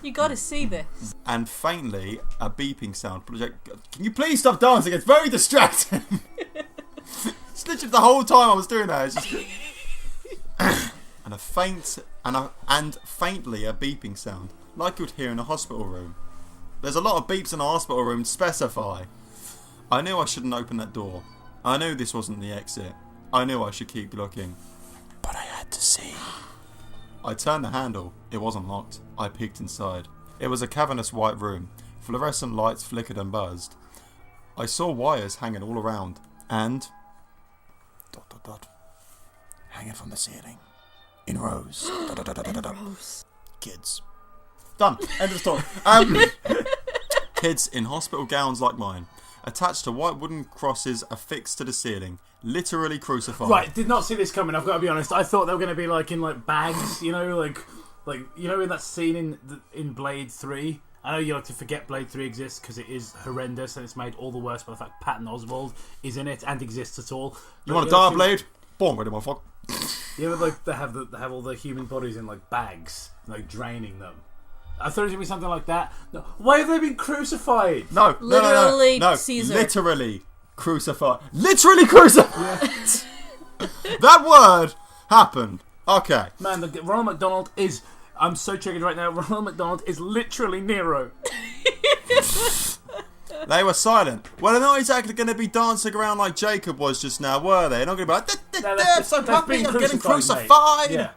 You gotta see this. And faintly, a beeping sound. Can you please stop dancing? It's very distracting. It's literally the whole time I was doing that. It's just and faintly a beeping sound, like you'd hear in a hospital room. There's a lot of beeps in a hospital room to specify. I knew I shouldn't open that door. I knew this wasn't the exit. I knew I should keep looking. But I had to see. I turned the handle. It wasn't locked. I peeked inside. It was a cavernous white room. Fluorescent lights flickered and buzzed. I saw wires hanging all around. And... ... hanging from the ceiling. In rows. Kids. Done. End of story. Kids in hospital gowns like mine, attached to white wooden crosses affixed to the ceiling, literally crucified. Right, did not see this coming. I've got to be honest. I thought they were going to be like in like bags, you know, like you know in that scene in Blade 3. I know you like to forget Blade 3 exists because it is horrendous and it's made all the worse by the fact Patton Oswalt is in it and exists at all. You want a dark Blade? Born ready, motherfucker. Yeah, but like they have all the human bodies in like bags, like draining them. I thought it was going to be something like that. No. Why have they been crucified? No, literally, no. Caesar. Literally crucified. Literally crucified. Yeah. That word happened. Okay. Man, Ronald McDonald is... I'm so triggered right now. Ronald McDonald is literally Nero. They were silent. Well, they're not exactly going to be dancing around like Jacob was just now, were they? They're not going to be like, so happy, I'm getting crucified. Yeah.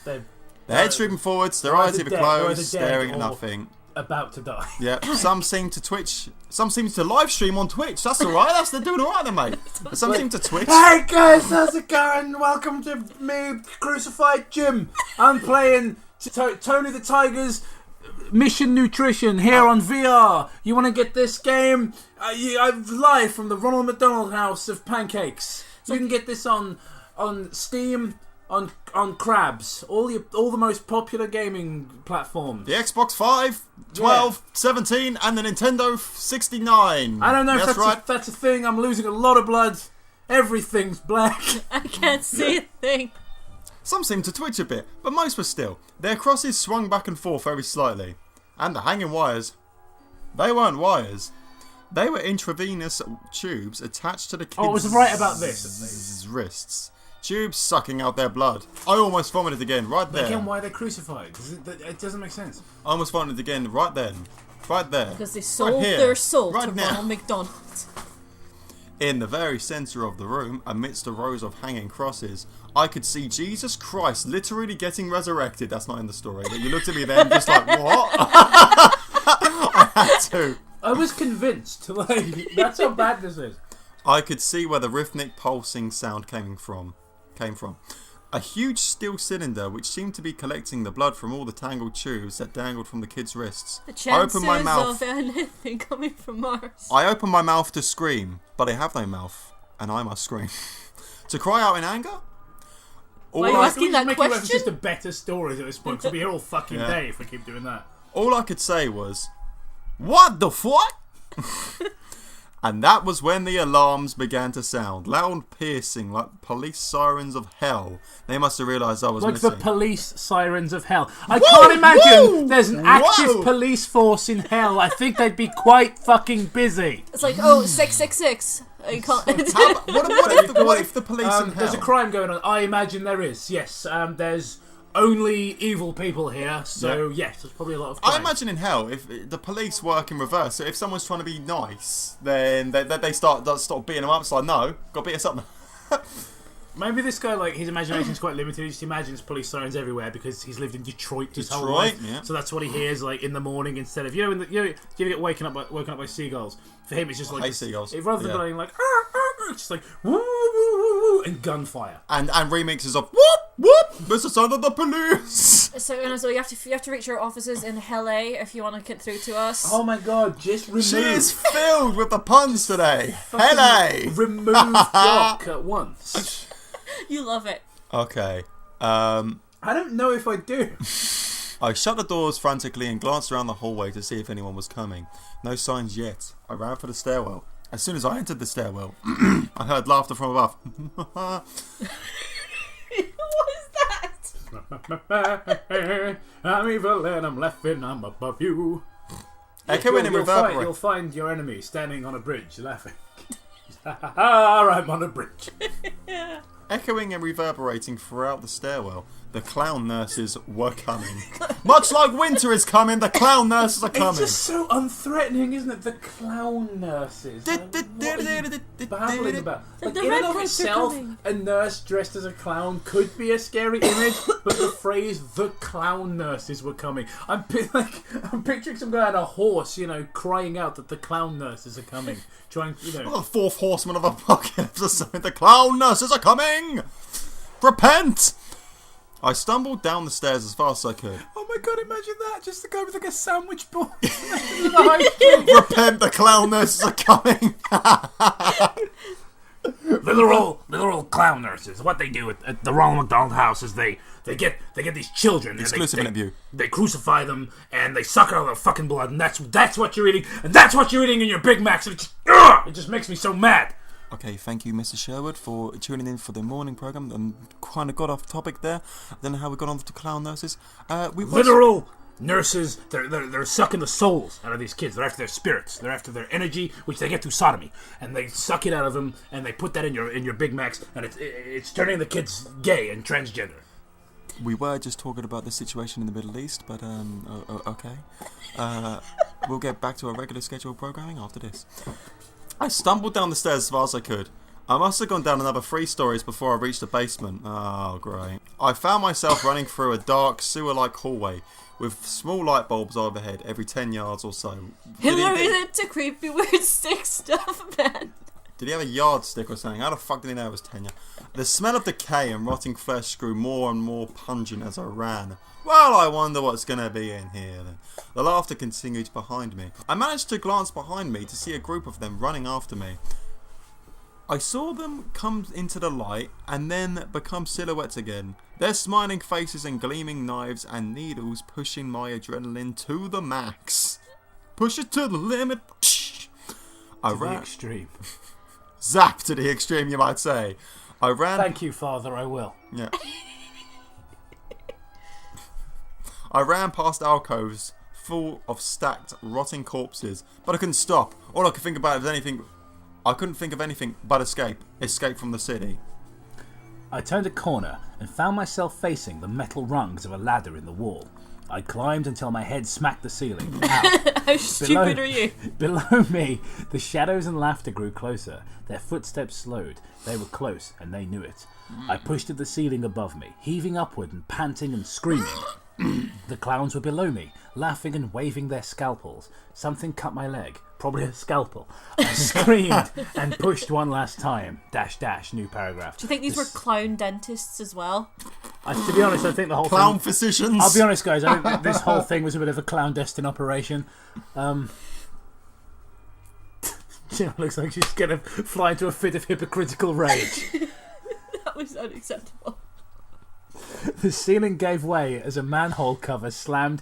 Their heads drooping forwards, their eyes either closed, staring at nothing. About to die. Yeah. Some seem to Twitch. Some seem to live stream on Twitch. That's alright. They're doing alright then, mate. Some seem to Twitch. Hey guys, how's it going? Welcome to me, Crucified Jim. I'm playing Tony the Tiger's Mission Nutrition here on VR. You want to get this game? I'm live from the Ronald McDonald House of Pancakes. You can get this on Steam, on Crabs, all the most popular gaming platforms. The Xbox 5, 12, 17, and the Nintendo 69. I don't know if that's a thing. I'm losing a lot of blood. Everything's black. I can't see a thing. Some seemed to twitch a bit, but most were still. Their crosses swung back and forth very slightly. And the hanging wires... They weren't wires. They were intravenous tubes attached to the kids' I was right about this. Wrists. Tubes sucking out their blood. I almost vomited again, right there. Again, why are they crucified? It doesn't make sense. I almost vomited again, right then. Right there. Because they sold their soul to Ronald McDonald. In the very centre of the room, amidst the rows of hanging crosses, I could see Jesus Christ literally getting resurrected. That's not in the story. But you looked at me then just like, what? I had to. I was convinced. That's how bad this is. I could see where the rhythmic pulsing sound came from. A huge steel cylinder which seemed to be collecting the blood from all the tangled tubes that dangled from the kid's wrists. The chances of anything coming from Mars. I opened my mouth to scream, but I have no mouth, and I must scream. To cry out in anger? Why are you asking that question? It's just a better story at this point. We'll be here all fucking day if we keep doing that. All I could say was, "What the fuck?" And that was when the alarms began to sound, loud and piercing, like police sirens of hell. They must have realised I was missing. Like the police sirens of hell. I can't imagine there's an active police force in hell. I think they'd be quite fucking busy. It's like, 666. You can't. What if the police in hell? There's a crime going on. I imagine there is. Yes. There's only evil people here, so yes, there's probably a lot of crime. I imagine in hell, if the police work in reverse, so if someone's trying to be nice, then they start beating them up. It's like, no, got to beat us up. Maybe this guy, like, his imagination's quite limited. He just imagines police sirens everywhere because he's lived in Detroit his whole life. Yeah. So that's what he hears, like, in the morning instead of, you get woken up by seagulls. For him, it's just like, seagulls. Rather than going like, it's just like, woo, woo, woo, woo, and gunfire. And remixes of, whoop, whoop, this is son of the police. So you have to reach our offices in LA if you want to get through to us. Oh my god, just remove. She is filled with the puns today. LA. Remove Doc at once. You love it. Okay. I don't know if I do. I shut the doors frantically and glanced around the hallway to see if anyone was coming. No signs yet. I ran for the stairwell. As soon as I entered the stairwell, I heard laughter from above. What is that? I'm evil and I'm laughing, I'm above you. Echoing and reverberating. You'll find your enemy standing on a bridge laughing. I'm on a bridge. Echoing and reverberating throughout the stairwell, the clown nurses were coming. Much like winter is coming, the clown nurses are coming. It's just so unthreatening, isn't it? The clown nurses. What are you babbling about? Like, in and of itself, a nurse dressed as a clown could be a scary image, but the phrase "the clown nurses were coming," I'm picturing some guy on a horse, crying out that the clown nurses are coming, trying, the fourth horseman of apocalypse or something. The clown nurses are coming. Repent. I stumbled down the stairs as fast as I could. Oh my god, imagine that! Just the guy with like a sandwich board. Repent, the clown nurses are coming. literal clown nurses. What they do at the Ronald McDonald house is they get these children. Exclusive interview. They crucify them and they suck out their fucking blood, and that's what you're eating, and that's what you're eating in your Big Macs. And it just makes me so mad. Okay, thank you, Mr. Sherwood, for tuning in for the morning programme. And kind of got off topic there. I don't know how we got on to clown nurses. Literal nurses, they're sucking the souls out of these kids. They're after their spirits. They're after their energy, which they get through sodomy. And they suck it out of them, and they put that in your Big Macs, and it's turning the kids gay and transgender. We were just talking about the situation in the Middle East, but okay. We'll get back to our regular scheduled programming after this. I stumbled down the stairs as far as I could. I must have gone down another 3 stories before I reached the basement. Oh, great. I found myself running through a dark, sewer-like hallway with small light bulbs overhead every 10 yards or so. Hillary's into creepy weird stick stuff, man. Did he have a yardstick or something? How the fuck did he know it was tenure? The smell of decay and rotting flesh grew more and more pungent as I ran. Well, I wonder what's going to be in here then. The laughter continued behind me. I managed to glance behind me to see a group of them running after me. I saw them come into the light and then become silhouettes again. Their smiling faces and gleaming knives and needles pushing my adrenaline to the max. Push it to the limit. I ran. The extreme. Zap to the extreme, you might say. I ran. Thank you, Father, I will. Yeah. I ran past alcoves full of stacked, rotting corpses, but I couldn't stop. All I could think about was anything. I couldn't think of anything but escape. Escape from the city. I turned a corner and found myself facing the metal rungs of a ladder in the wall. I climbed until my head smacked the ceiling. How stupid are you? Below me, the shadows and laughter grew closer. Their footsteps slowed. They were close, and they knew it. I pushed at the ceiling above me, heaving upward and panting and screaming. The clowns were below me, laughing and waving their scalpels. Something cut my leg. probably a scalpel. I screamed and pushed one last time. -- new paragraph. Do you think these were clown dentists as well? To be honest, I think the whole clown thing... physicians. I'll be honest, guys. I think this whole thing was a bit of a clandestine operation. Jim looks like she's going to fly into a fit of hypocritical rage. That was unacceptable. The ceiling gave way as a manhole cover slammed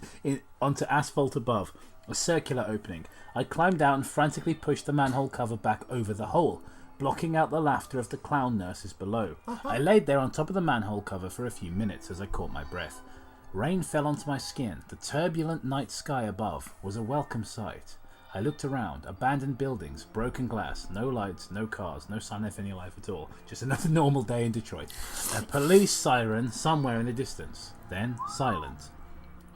onto asphalt above, a circular opening. I climbed out and frantically pushed the manhole cover back over the hole, blocking out the laughter of the clown nurses below. I laid there on top of the manhole cover for a few minutes as I caught my breath. Rain fell onto my skin. The turbulent night sky above was a welcome sight. I looked around. Abandoned buildings, broken glass, no lights, no cars, no sign of any life at all. Just another normal day in Detroit. A police siren somewhere in the distance. Then silent.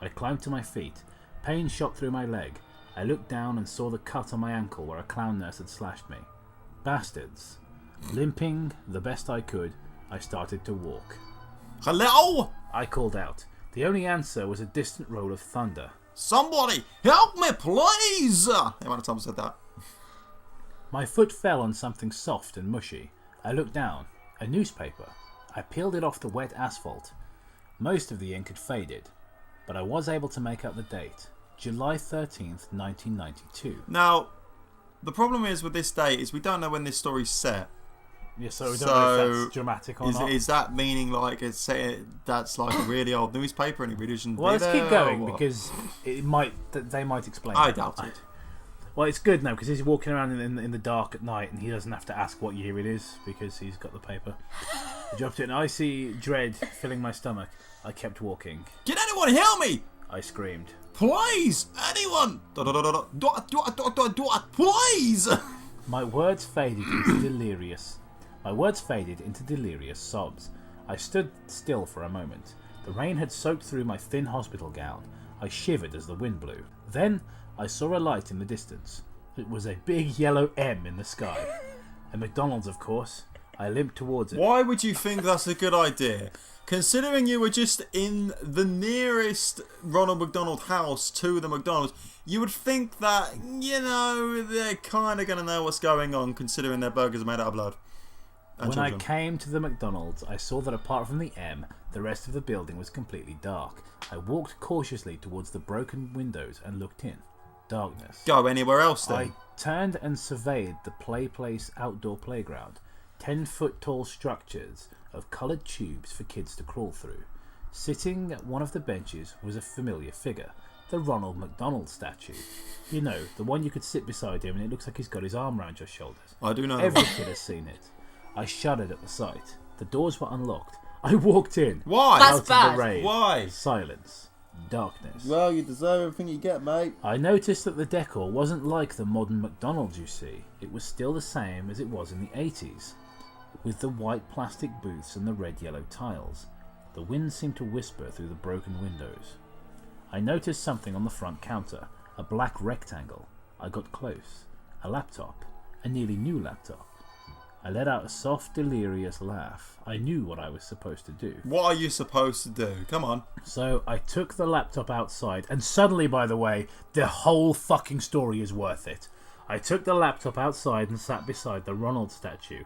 I climbed to my feet. Pain shot through my leg. I looked down and saw the cut on my ankle where a clown nurse had slashed me. Bastards. Limping the best I could, I started to walk. Hello? I called out. The only answer was a distant roll of thunder. Somebody help me, please! The amount of times I said that. My foot fell on something soft and mushy. I looked down. A newspaper. I peeled it off the wet asphalt. Most of the ink had faded, but I was able to make out the date. July 13th, 1992. Now, the problem is with this date is we don't know when this story's set. Yeah, so we don't know if that's dramatic or not. Is that meaning like it's that's like a really old newspaper and it really shouldn't be there? Well, let's keep going because they might explain. I doubt it. Well, it's good now because he's walking around in the dark at night and he doesn't have to ask what year it is because he's got the paper. I dropped it and icy dread filling my stomach. I kept walking. Can anyone help me? I screamed. Please, anyone! Please! My words faded into delirious sobs. I stood still for a moment. The rain had soaked through my thin hospital gown. I shivered as the wind blew. Then I saw a light in the distance. It was a big yellow M in the sky. A McDonald's, of course. I limped towards it. Why would you think that's a good idea? Considering you were just in the nearest Ronald McDonald house to the McDonald's, you would think that, they're kind of going to know what's going on considering their burgers are made out of blood. When I came to the McDonald's, I saw that apart from the M, the rest of the building was completely dark. I walked cautiously towards the broken windows and looked in. Darkness. Go anywhere else then. I turned and surveyed the Play Place outdoor playground. 10-foot-tall structures of coloured tubes for kids to crawl through. Sitting at one of the benches was a familiar figure, the Ronald McDonald statue. You know, the one you could sit beside him and it looks like he's got his arm around your shoulders. I do know. Every kid has seen it. I shuddered at the sight. The doors were unlocked. I walked in. Why? That's out of bad. the rain. Why? Silence. Darkness. Well, you deserve everything you get, mate. I noticed that the decor wasn't like the modern McDonald's you see. It was still the same as it was in the 80s, with the white plastic booths and the red-yellow tiles. The wind seemed to whisper through the broken windows. I noticed something on the front counter, a black rectangle. I got close. A laptop. A nearly new laptop. I let out a soft, delirious laugh. I knew what I was supposed to do. What are you supposed to do? Come on. So I took the laptop outside, and suddenly, by the way, the whole fucking story is worth it. I took the laptop outside and sat beside the Ronald statue.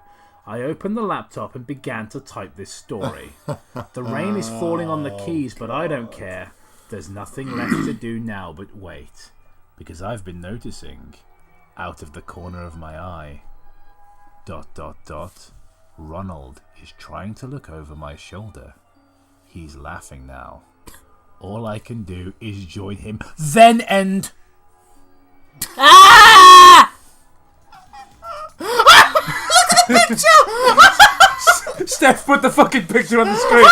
I opened the laptop and began to type this story. The rain is falling on the keys, but I don't care. There's nothing left to do now but wait. Because I've been noticing, out of the corner of my eye, ... Ronald is trying to look over my shoulder. He's laughing now. All I can do is join him. Then end. Ah! Look at the picture! Steph, put the fucking picture on the screen.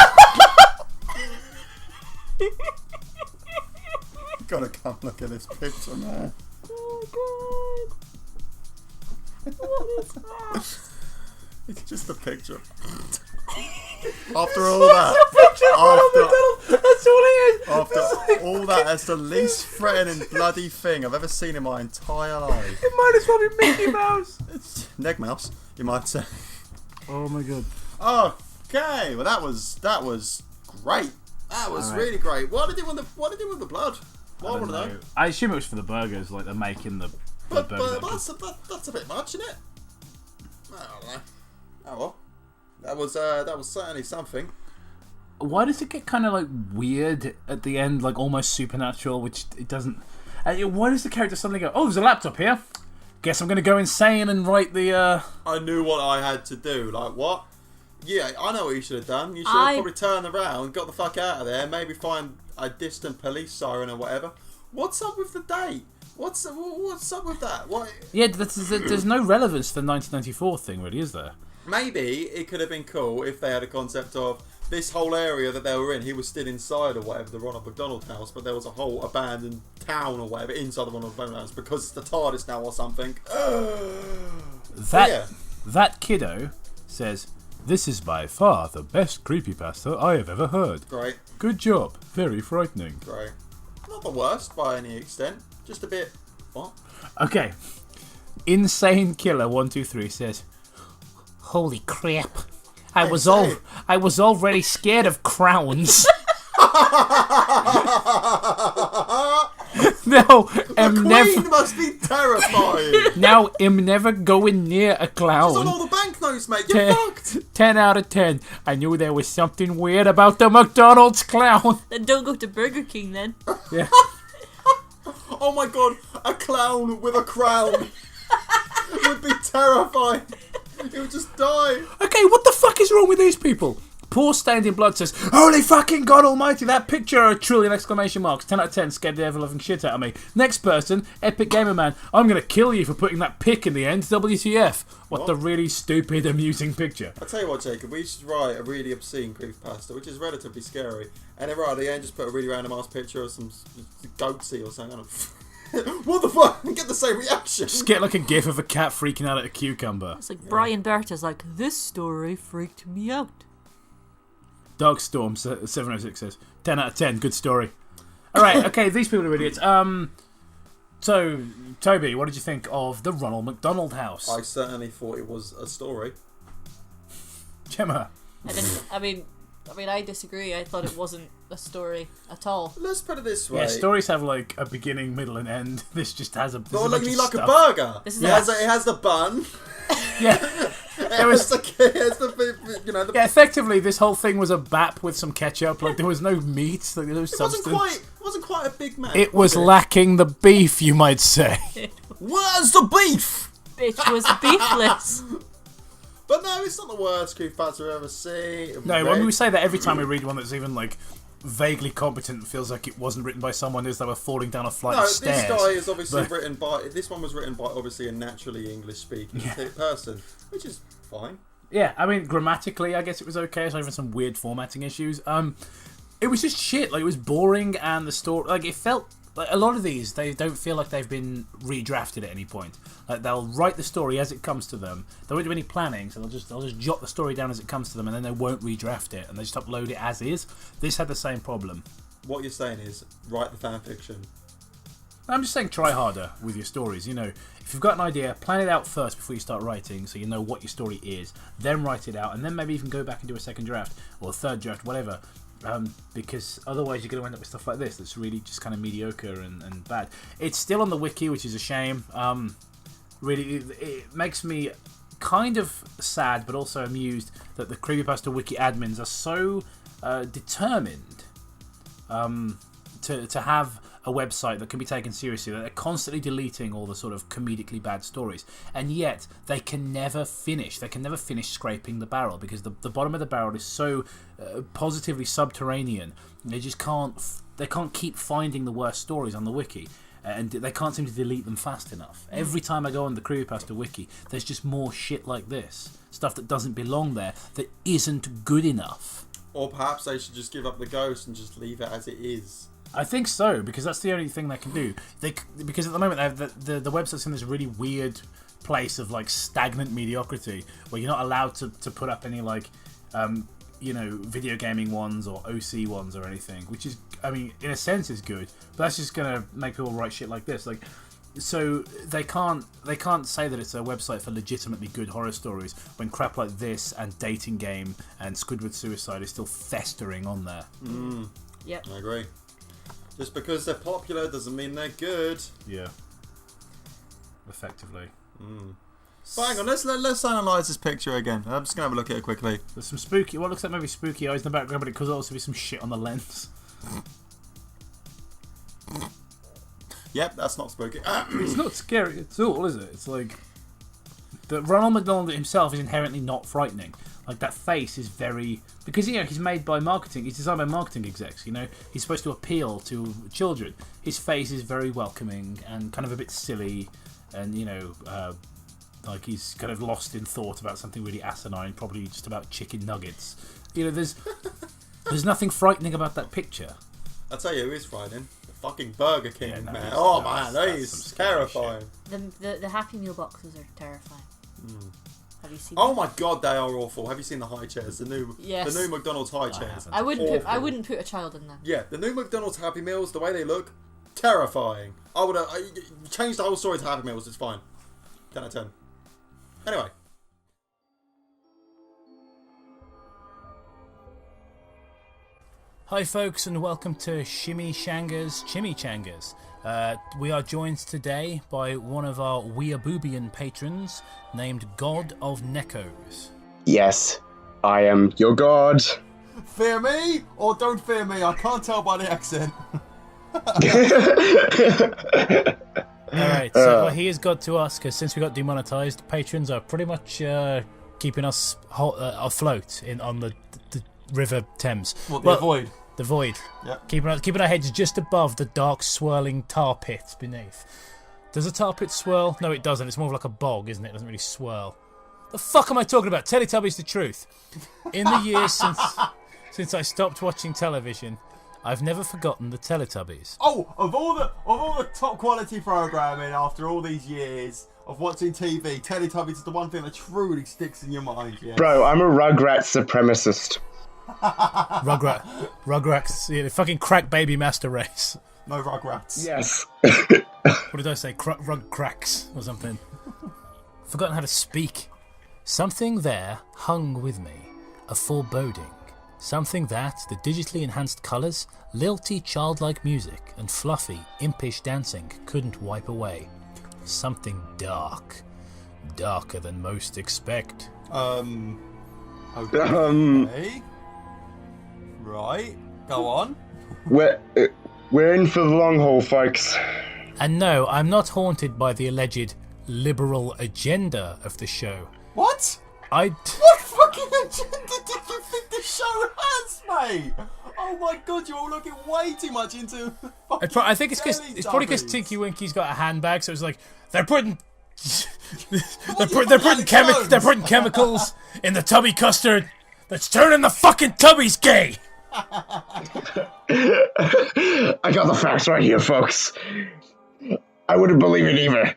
Gotta come look at this picture, man. Oh god. What is that? It's just a picture. After all that, That's all it is. after all that, that's the least threatening bloody thing I've ever seen in my entire life. It might as well be Mickey Mouse. It's Neg Mouse, you might say. Oh my god. Okay, well that was great. That was really great. What did it with the blood? Why would I know? I assume it was for the burgers, like they're making the But that's a bit much, isn't it? I don't know. Oh well. That was certainly something. Why does it get kind of like weird at the end, like almost supernatural, which it doesn't... why does the character suddenly go, oh, there's a laptop here? Guess I'm going to go insane and write the... I knew what I had to do. Like, what? Yeah, I know what you should have done. You should have probably turned around, got the fuck out of there, maybe find a distant police siren or whatever. What's up with the date? What's up with that? What? Yeah, there's no relevance to the 1994 thing, really, is there? Maybe it could have been cool if they had a concept of this whole area that they were in. He was still inside or whatever, the Ronald McDonald house, but there was a whole abandoned town or whatever inside the Ronald McDonald house because it's the TARDIS now or something. That kiddo says, "This is by far the best creepypasta I have ever heard. Great. Good job. Very frightening." Great. Not the worst by any extent. Just a bit. What? Okay. Insane Killer 123 says, "Holy crap! I was already scared of crowns." No, Queen must be terrifying. Now, I'm never going near a clown. She's on all the banknotes, mate. You're fucked. 10 out of 10. I knew there was something weird about the McDonald's clown. Then don't go to Burger King then. Yeah. Oh my god, a clown with a crown would be terrifying. He would just die. Okay, what the fuck is wrong with these people? Poor Stained in Blood says, "Holy fucking God Almighty, that picture, a trillion exclamation marks. 10 out of 10, scared the ever-loving shit out of me." Next person, Epic Gamer Man, "I'm going to kill you for putting that pic in the end. WTF. What the really stupid, amusing picture." I'll tell you what, Jacob, we should write a really obscene creepypasta, which is relatively scary. And then right at the end, just put a really random ass picture of some goatsy or something. What the fuck? Get the same reaction. Just get like a gif of a cat freaking out at a cucumber. It's like Brian Berta's like, "This story freaked me out." Darkstorm 706 says, 10 out of 10, good story. Alright, okay, these people are idiots. So, Toby, what did you think of the Ronald McDonald house? I certainly thought it was a story. Gemma? I mean, I disagree. I thought it wasn't a story at all. Let's put it this way. Yeah, stories have like a beginning, middle, and end. This just has a. Oh, like a burger. It has the bun. Yeah. It was yeah, effectively, this whole thing was a bap with some ketchup. Like there was no meat, like there was no substance. It wasn't quite a Big Mac. It was lacking the beef, you might say. Where's the beef? Bitch was beefless. But no, it's not the worst creepypasta I've ever seen. No, when we say that every time we read one that's even like vaguely competent, feels like it wasn't written by someone as they were falling down a flight of stairs. No, this guy is obviously written by. This one was written by obviously a naturally English-speaking person, which is fine. Yeah, I mean grammatically, I guess it was okay. So even some weird formatting issues. It was just shit. Like it was boring, and the story, like it felt. Like a lot of these, they don't feel like they've been redrafted at any point. Like they'll write the story as it comes to them. They won't do any planning, so they'll just jot the story down as it comes to them, and then they won't redraft it, and they just upload it as is. This had the same problem. What you're saying is write the fan fiction. I'm just saying try harder with your stories. You know, if you've got an idea, plan it out first before you start writing, so you know what your story is. Then write it out, and then maybe even go back and do a second draft or a third draft, whatever. Because otherwise you're going to end up with stuff like this that's really just kind of mediocre and bad. It's still on the wiki, which is a shame. Really, it makes me kind of sad, but also amused that the Creepypasta wiki admins are so determined to have a website that can be taken seriously, that they're constantly deleting all the sort of comedically bad stories, and yet they can never finish. They can never finish scraping the barrel because the bottom of the barrel is so positively subterranean. They just can't. They can't keep finding the worst stories on the wiki, and they can't seem to delete them fast enough. Every time I go on the Creepypasta wiki, there's just more shit like this, stuff that doesn't belong there, that isn't good enough. Or perhaps they should just give up the ghost and just leave it as it is. I think so, because that's the only thing they can do. Because at the moment the website's in this really weird place of like stagnant mediocrity, where you're not allowed to put up any like video gaming ones or OC ones or anything, which is, I mean, in a sense is good, but that's just gonna make people write shit like this. Like, so they can't say that it's a website for legitimately good horror stories when crap like this and Dating Game and Squidward Suicide is still festering on there. Yep, I agree. Just because they're popular doesn't mean they're good. Yeah. effectively. But hang on, let's analyse this picture again. I'm just gonna have a look at it quickly. There's some spooky, what looks like maybe spooky eyes in the background, but it could also be some shit on the lens. Yep, that's not spooky. It's not scary at all, is it? It's like Ronald McDonald himself is inherently not frightening. Like that face is very because he's made by marketing. He's designed by marketing execs. He's supposed to appeal to children. His face is very welcoming and kind of a bit silly, and like he's kind of lost in thought about something really asinine, probably just about chicken nuggets. There's nothing frightening about that picture. I'll tell you who is frightening. The fucking Burger King, man. That is terrifying. The Happy Meal boxes are terrifying. Have you seen? Oh my god, they are awful. Have you seen the high chairs? The new McDonald's high chairs. I wouldn't put a child in them. Yeah, the new McDonald's Happy Meals, the way they look, terrifying. I would change the whole story to Happy Meals. It's fine. 10 out of 10. Anyway. Hi folks, and welcome to Shimmy Shanga's Chimichangas. We are joined today by one of our Weeaboobian patrons named God of Neckos. Yes, I am your god. Fear me or don't fear me? I can't tell by the accent. Alright, so what he has got to us, because since we got demonetized, patrons are pretty much keeping us afloat on the River Thames. The void. The void. Yep. Keeping our heads just above the dark, swirling tar pit beneath. Does a tar pit swirl? No, it doesn't. It's more of like a bog, isn't it? It doesn't really swirl. The fuck am I talking about? Teletubbies the truth. In the years since I stopped watching television, I've never forgotten the Teletubbies. Oh, of all the top quality programming after all these years of watching TV, Teletubbies is the one thing that truly sticks in your mind. Yes. Bro, I'm a Rugrats supremacist. Rugrats, the fucking crack baby master race. No Rugrats. Yes. What did I say? Rug cracks or something. Forgotten how to speak. Something there hung with me, a foreboding. Something that the digitally enhanced colours, lilty childlike music, and fluffy, impish dancing couldn't wipe away. Something dark. Darker than most expect. Okay. Right. Go on. We're in for the long haul, folks. And no, I'm not haunted by the alleged liberal agenda of the show. What? What fucking agenda did you think the show has, mate? Oh my god, you're all looking way too much into. I think it's probably because Tinky Winky's got a handbag, so it's like they're putting chemicals in the tubby custard that's turning the fucking tubbies gay. I got the facts right here, folks. I wouldn't believe it either.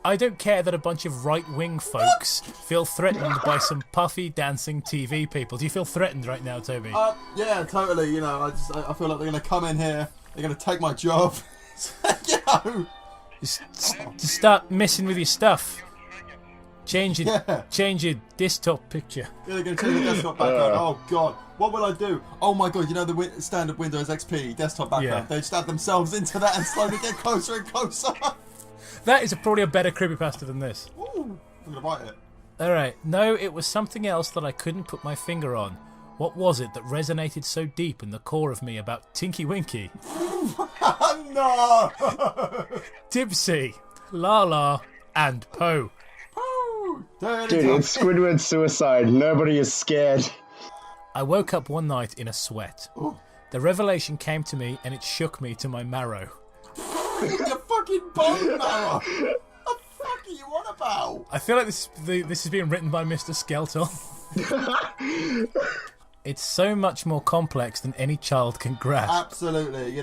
I don't care that a bunch of right-wing folks feel threatened by some puffy dancing TV people. Do you feel threatened right now, Toby? Yeah, totally. I feel like they're gonna come in here. They're gonna take my job. Just start messing with your stuff. Change your desktop picture. Yeah, they're gonna change the desktop background. Oh god, what will I do? Oh my god, the standard Windows XP desktop background. They just add themselves into that and slowly get closer and closer. That is probably a better creepypasta than this. Ooh, I'm gonna write it. Alright, no, it was something else that I couldn't put my finger on. What was it that resonated so deep in the core of me about Tinky Winky? No! Dipsy, Lala, and Poe. Dude, it's Squidward's suicide. Nobody is scared. I woke up one night in a sweat. Ooh. The revelation came to me and it shook me to my marrow. Your fucking bone marrow! What the fuck are you on about? I feel like this is being written by Mr. Skeltel. It's so much more complex than any child can grasp. Absolutely,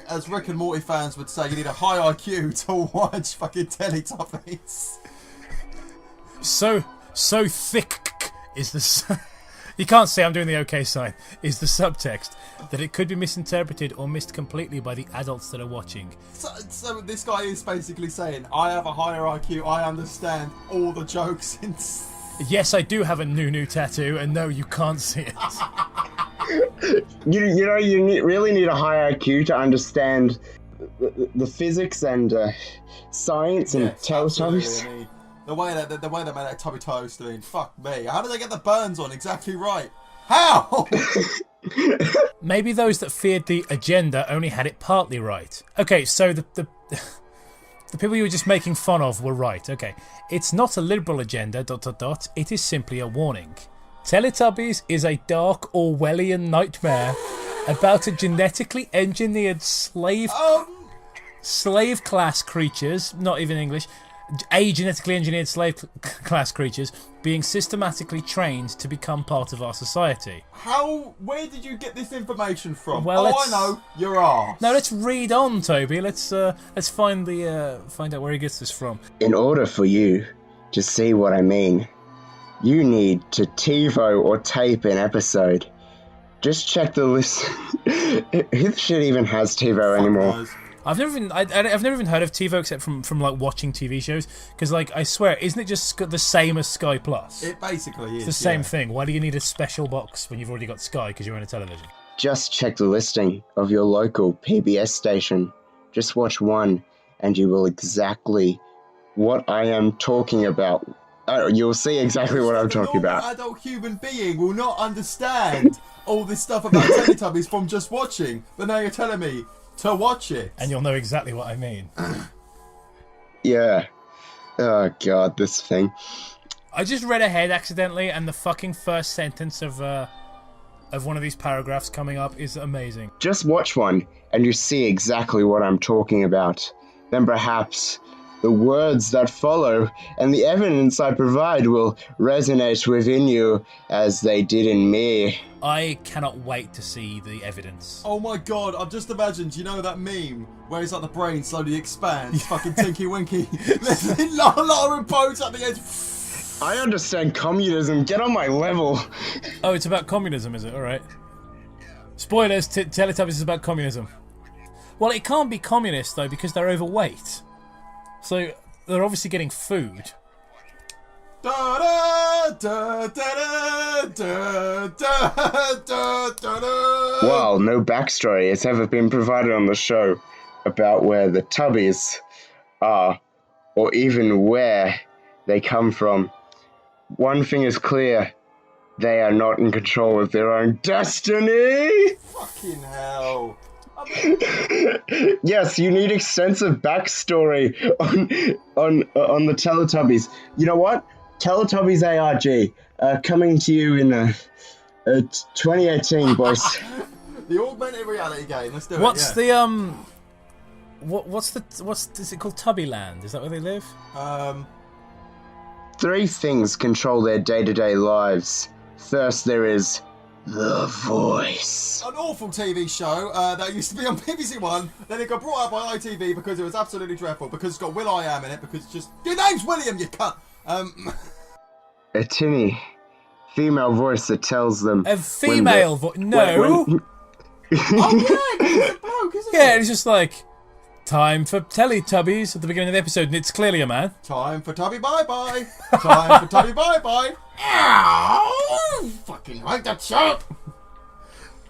as Rick and Morty fans would say, you need a high IQ to watch fucking Teletubbies. So thick is the... You can't say I'm doing the OK sign. Is the subtext that it could be misinterpreted or missed completely by the adults that are watching. So this guy is basically saying, I have a higher IQ, I understand all the jokes in... Yes, I do have a new tattoo, and no, you can't see it. You really need a high IQ to understand the physics and science and Teletubbies. I mean, the way they made that tubby toast, I mean, fuck me. How did they get the burns on exactly right? How? Maybe those that feared the agenda only had it partly right. Okay, so the people you were just making fun of were right. Okay, it's not a liberal agenda. ... It is simply a warning. Teletubbies is a dark Orwellian nightmare about a genetically engineered slave class creatures, not even English, genetically engineered slave class creatures being systematically trained to become part of our society. Where did you get this information from? Well, I know, your arse. No, let's read on, Toby. Let's find out where he gets this from. In order for you to see what I mean, you need to TiVo or tape an episode. Just check the list. Who shit even has TiVo anymore? I've never even heard of TiVo except from like watching TV shows, because like I swear, isn't it just the same as Sky Plus? It basically is. It's the same thing. Why do you need a special box when you've already got Sky because you own a television? Just check the listing of your local PBS station. Just watch one, and you will exactly what I am talking about. You'll see exactly what I'm talking about. An adult human being will not understand all this stuff about Teletubbies from just watching, but now you're telling me to watch it. And you'll know exactly what I mean. Yeah. Oh god, this thing. I just read ahead accidentally, and the fucking first sentence of one of these paragraphs coming up is amazing. Just watch one, and you see exactly what I'm talking about. Then perhaps the words that follow and the evidence I provide will resonate within you as they did in me. I cannot wait to see the evidence. Oh my god, I've just imagined, you know that meme where it's like the brain slowly expands, fucking Tinky Winky, Lara implodes at the edge. I understand communism, get on my level. Oh, it's about communism, is it? Alright. Spoilers, Teletubbies is about communism. Well, it can't be communist though, because they're overweight. So, they're obviously getting food. While no backstory has ever been provided on the show about where the Tubbies are, or even where they come from, one thing is clear: they are not in control of their own destiny. Fucking hell. Yes, you need extensive backstory on the Teletubbies. You know what? Teletubbies ARG, coming to you in 2018, boys. The augmented reality game. Let's do it. What's is it called? Tubbyland? Is that where they live? 3 things control their day-to-day lives. First, there is The Voice. An awful TV show that used to be on BBC One. Then it got brought out by ITV because it was absolutely dreadful. Because it's got Will.i.am in it. Because it's just your name's William, you cunt. A tinny female voice that tells them. A female voice? No. Oh yeah, it's a bloke, isn't it? Yeah, it's just like time for Teletubbies at the beginning of the episode, and it's clearly a man. Time for Tubby bye bye. Time for Tubby bye bye. Ow! Fucking like that shot.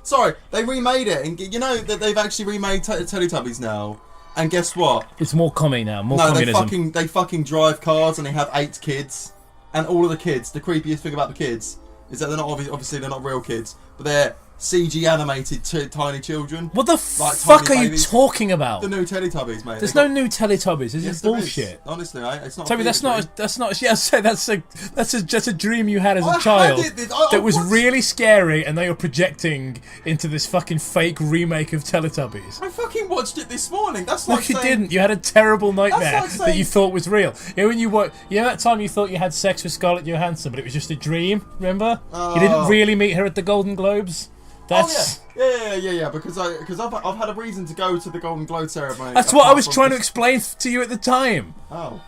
Sorry, they remade it, and you know that they've actually remade Teletubbies now. And guess what? It's more commie now, more communism. They fucking drive cars, and they have 8 kids, and all of the kids. The creepiest thing about the kids is that they're not obviously they're not real kids, but they're CG animated tiny children. What the fuck are you talking about? The new Teletubbies, mate. There's no new Teletubbies. This is bullshit. Honestly, mate, it's not. Toby, that's not. Yeah, I said that's a dream you had as a child that was really scary, and they were projecting into this fucking fake remake of Teletubbies. I fucking watched it this morning. That's like you didn't. You had a terrible nightmare that you thought was real. You know when you that time you thought you had sex with Scarlett Johansson, but it was just a dream. Remember? You didn't really meet her at the Golden Globes. That's... Oh yeah. Because I've had a reason to go to the Golden Globe ceremony. That's what I was trying to explain to you at the time. Oh.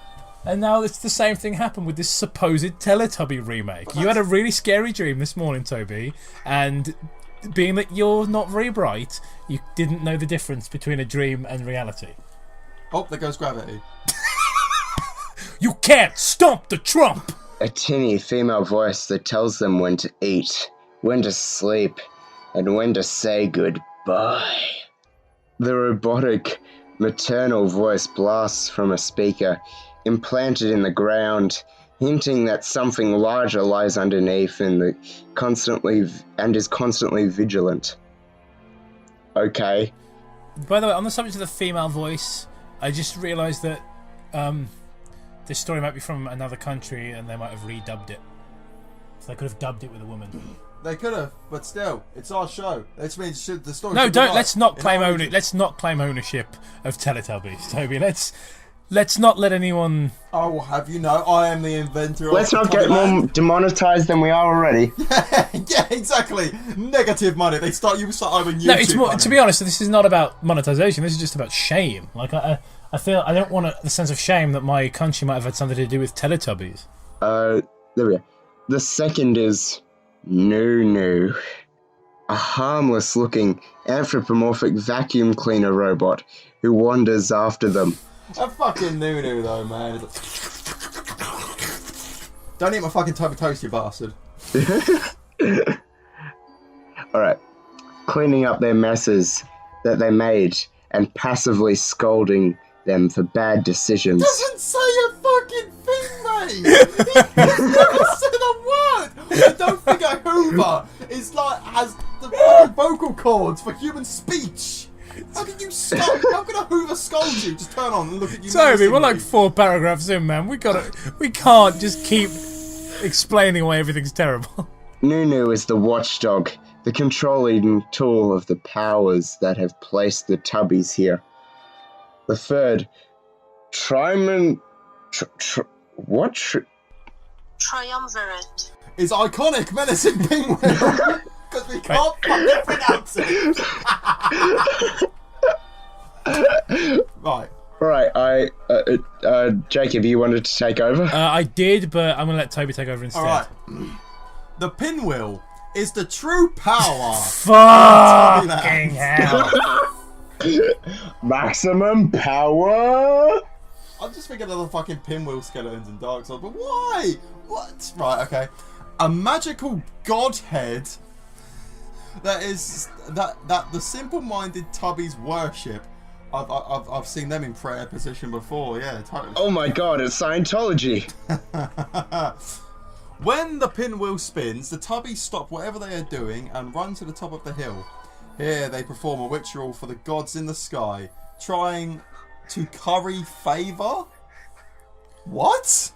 And now it's the same thing happened with this supposed Teletubby remake. You had a really scary dream this morning, Toby, and being that you're not very bright, you didn't know the difference between a dream and reality. Oh, there goes gravity. You can't stomp the Trump! A tinny female voice that tells them when to eat, when to sleep, and when to say goodbye. The robotic maternal voice blasts from a speaker implanted in the ground, hinting that something larger lies underneath and is constantly vigilant. Okay. By the way, on the subject of the female voice, I just realised that this story might be from another country and they might have redubbed it. So they could have dubbed it with a woman. They could have, but still, it's our show. That means the story. No, don't. Let's not claim Let's not claim ownership of Teletubbies, Toby. Let's not let anyone. I will have you know, I am the inventor. Let's not get more demonetized than we are already. Yeah, exactly. Negative money. You start over YouTube. No, it's more. Money. To be honest, this is not about monetization. This is just about shame. Like I feel I don't want the sense of shame that my country might have had something to do with Teletubbies. There we go. The second is Nunu, a harmless-looking anthropomorphic vacuum cleaner robot who wanders after them. A fucking Nunu though, man. Don't eat my fucking Toby Toast, you bastard. Alright. Cleaning up their messes that they made and passively scolding them for bad decisions. Doesn't say a fucking thing, mate! He's never said a word! I don't think a Hoover has the fucking vocal cords for human speech! How can you stop? How can a Hoover scold you? Just turn on and look at you. Toby, we're like 4 paragraphs in, man. We can't just keep explaining why everything's terrible. Nunu is the watchdog, the controlling tool of the powers that have placed the Tubbies here. The third, Triumvirate is iconic, menacing pinwheel because we can't fucking pronounce it. Right, Jacob, you wanted to take over? I did, but I'm gonna let Toby take over instead. Alright. The pinwheel is the true power. Fucking hell. Maximum power. I'm just thinking of the fucking pinwheel skeletons in Dark Souls, but why? What? Right, okay. A magical godhead that the simple-minded Tubbies worship. I've seen them in prayer position before. Yeah, totally. Oh my god, it's Scientology. When the pinwheel spins, the Tubbies stop whatever they are doing and run to the top of the hill. Here they perform a ritual for the gods in the sky, trying to curry favour? What?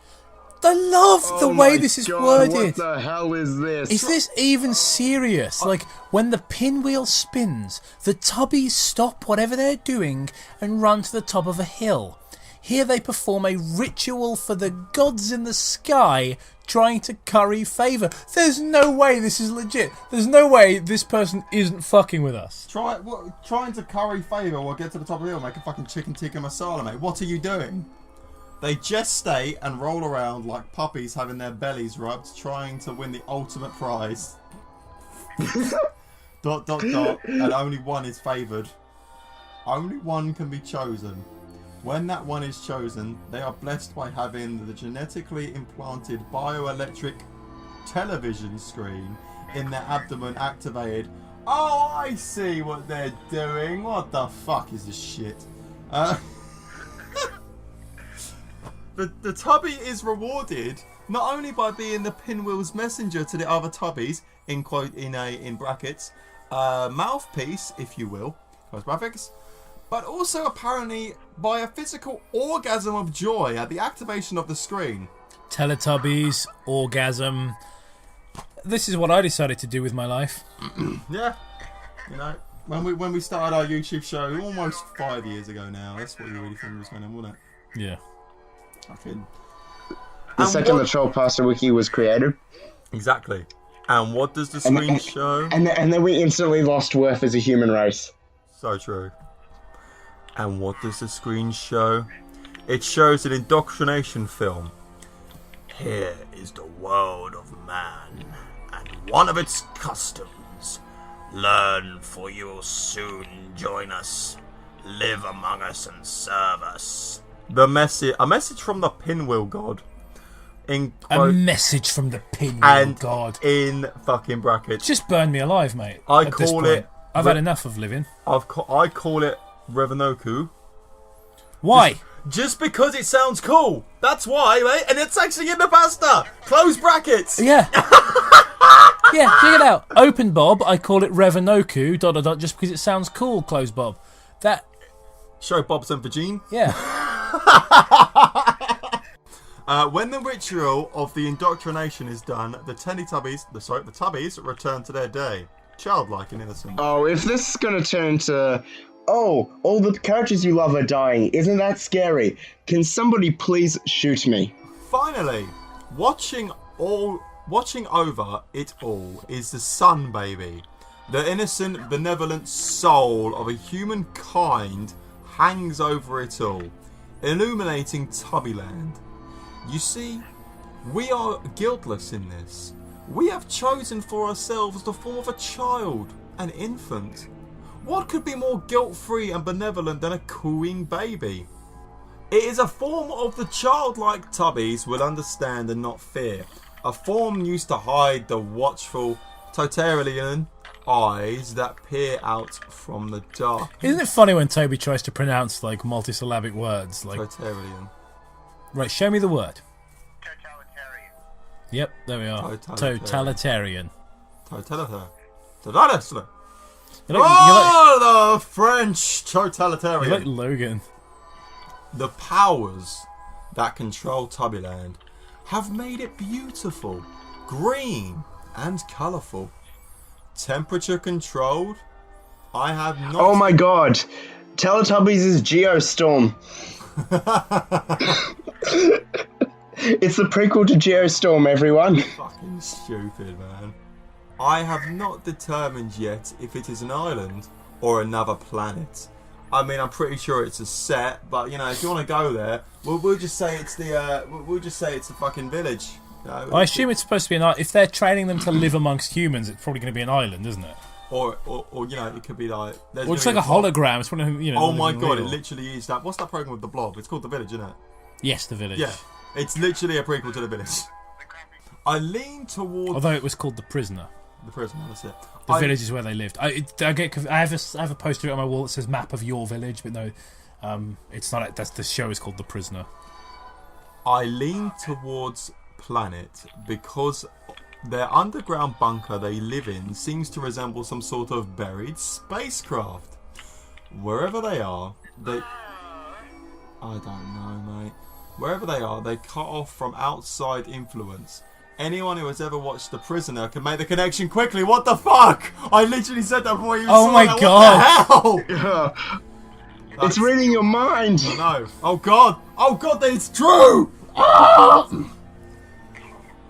I love the way this is worded. What the hell is this? Is this even serious? Like, when the pinwheel spins, the Tubbies stop whatever they're doing and run to the top of a hill. Here they perform a ritual for the gods in the sky, trying to curry favour. There's no way this is legit. There's no way this person isn't fucking with us. Trying to curry favour or get to the top of the hill, make a fucking chicken tikka masala, mate. What are you doing? They gestate and roll around like puppies having their bellies rubbed, trying to win the ultimate prize. ... And only one is favoured. Only one can be chosen. When that one is chosen, they are blessed by having the genetically implanted bioelectric television screen in their abdomen activated. Oh, I see what they're doing. What the fuck is this shit? The Tubby is rewarded not only by being the pinwheel's messenger to the other Tubbies, in brackets, mouthpiece, if you will, close graphics, but also apparently by a physical orgasm of joy at the activation of the screen. Teletubbies, orgasm. This is what I decided to do with my life. Yeah. You know, when we started our YouTube show almost 5 years ago now, that's what you really think was going on, wasn't it? Yeah. The second the Trollpasta Wiki was created. Exactly. And what does the screen show? And then we instantly lost worth as a human race. So true. And what does the screen show? It shows an indoctrination film. Here is the world of man, and one of its customs. Learn, for you will soon join us. Live among us and serve us. A message from the pinwheel god. A message from the pinwheel god. In fucking brackets. Just burn me alive, mate. I call it. I've had enough of living. I call it Revenoku. Why? Just because it sounds cool. That's why, mate. And it's actually in the pasta. Close brackets. Yeah. Yeah, check it out. Open Bob, I call it Revenoku, ... just because it sounds cool, close Bob. That... Show Bob's and Vagine. Yeah. When the ritual of the indoctrination is done, the Tubbies return to their day. Childlike and innocent. Oh, if this is gonna turn into... Oh, all the characters you love are dying. Isn't that scary? Can somebody please shoot me? Finally, watching over it all is the Sun Baby. The innocent, benevolent soul of a humankind hangs over it all, illuminating Tubbyland. You see, we are guiltless in this. We have chosen for ourselves the form of a child, an infant. What could be more guilt-free and benevolent than a cooing baby? It is a form of the childlike Tubbies will understand and not fear. A form used to hide the watchful, totalitarian eyes that peer out from the dark. Isn't it funny when Toby tries to pronounce like multisyllabic words? Like totalitarian. Right, show me the word. Yep, there we are. Totalitarian. Totalitarian. The French totalitarian. You're like Logan. The powers that control Tubbyland have made it beautiful, green, and colourful. Temperature controlled. I have not. Oh my god! Teletubbies is Geostorm. It's the prequel to Geostorm, everyone. Fucking stupid, man. I have not determined yet if it is an island or another planet. I mean, I'm pretty sure it's a set, but you know, if you want to go there, we'll just say it's the fucking village. You know, I assume it's supposed to be an island. If they're training them to live amongst humans, it's probably going to be an island, isn't it? Or you know, it could be like. Or it's like a hologram. It's one of, you know. Oh my god! It literally is that. What's that program with the blob? It's called The Village, isn't it? Yes, The Village. Yeah, it's literally a prequel to The Village. I lean towards. Although it was called The Prisoner. The Prisoner, that's it. The village is where they lived. I have a poster on my wall that says "Map of Your Village," but no, it's not. The show is called The Prisoner. I lean towards planet because their underground bunker they live in seems to resemble some sort of buried spacecraft. Wherever they are, I don't know, mate. Wherever they are, they cut off from outside influence. Anyone who has ever watched The Prisoner can make the connection quickly. What the fuck? I literally said that before you saw my that. god! What the hell? It's reading your mind. I know. Oh god! Oh god, that it's true! Ah!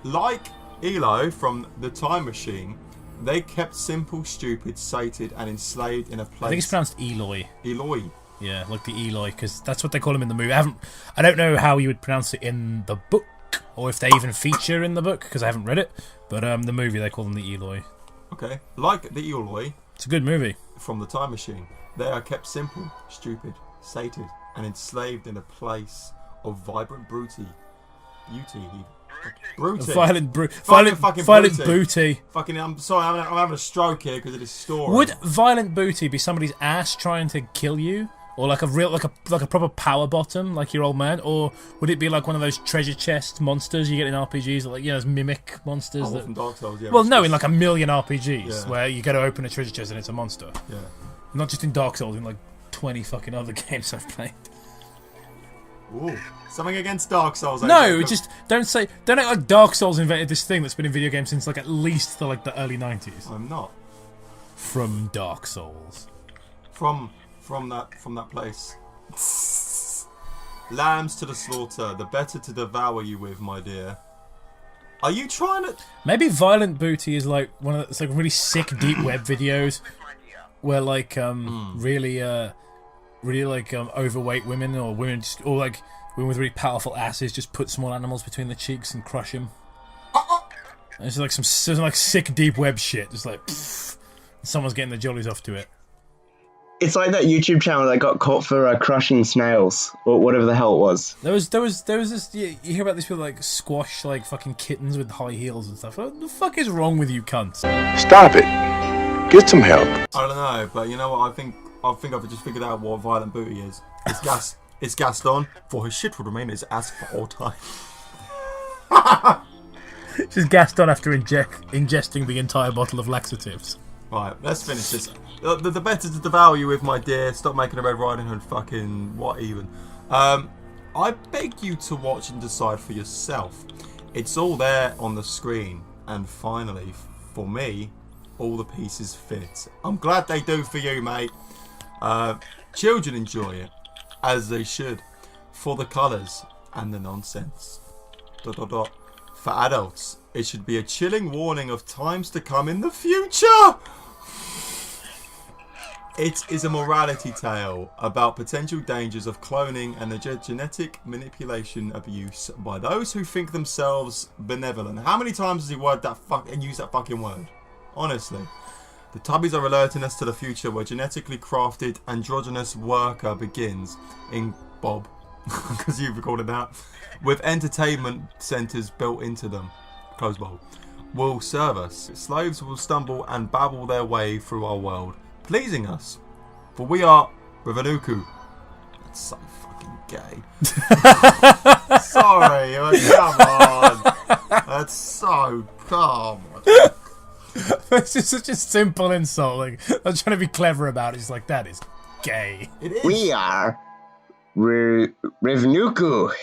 Like Elo from The Time Machine, they kept simple, stupid, sated, and enslaved in a place. I think it's pronounced Eloy. Eloy. Yeah, like the Eloy, because that's what they call him in the movie. I don't know how you would pronounce it in the book, or if they even feature in the book, because I haven't read it. But the movie, they call them the Eloy. Okay, like the Eloy. It's a good movie. From The Time Machine, they are kept simple, stupid, sated, and enslaved in a place of vibrant beauty. Violent booty. Fucking, I'm sorry, I'm having a stroke here because of this story. Would violent booty be somebody's ass trying to kill you, or like a real, like a proper power bottom, like your old man, or would it be like one of those treasure chest monsters you get in RPGs, like those mimic monsters? From Dark Souls, yeah. Well, no, in like a million RPGs where you go to open a treasure chest and it's a monster. Yeah. Not just in Dark Souls, in like 20 fucking other games I've played. Ooh, something against Dark Souls. No, just don't act like Dark Souls invented this thing that's been in video games since like at least the early 90s. I'm not. From Dark Souls. From that place. Lambs to the slaughter, the better to devour you with, my dear. Are you trying to? Maybe Violent Booty is like one of it's like really sick deep web videos where like really overweight women or women or like women with really powerful asses just put small animals between the cheeks and crush them. And it's like some like sick deep web shit. Just like someone's getting the jollies off to it. It's like that YouTube channel that got caught for crushing snails or whatever the hell it was. There was this. You hear about these people like squash like fucking kittens with high heels and stuff. What the fuck is wrong with you cunts? Stop it. Get some help. I don't know, but you know what? I think I've just figured out what violent booty is. It's Gaston, for his shit will remain his ass for all time. Just gassed on after ingesting the entire bottle of laxatives. Right, let's finish this. The better to devour you with, my dear. Stop making a Red Riding Hood fucking what even. I beg you to watch and decide for yourself. It's all there on the screen. And finally, for me, all the pieces fit. I'm glad they do for you, mate. Children enjoy it, as they should, for the colours and the nonsense. ... For adults, it should be a chilling warning of times to come in the future. It is a morality tale about potential dangers of cloning and the genetic manipulation abuse by those who think themselves benevolent. How many times has he word that and used that fucking word? Honestly. The Tubbies are alerting us to the future where genetically crafted androgynous worker begins in Bob, because you've recorded that, with entertainment centres built into them, close bowl, will serve us. Slaves will stumble and babble their way through our world, pleasing us, for we are Revenuku. That's so fucking gay. Sorry, come on. That's so calm. This is such a simple insult. Like, I'm trying to be clever about it. It's like, that is gay. It is. We are Revenuku.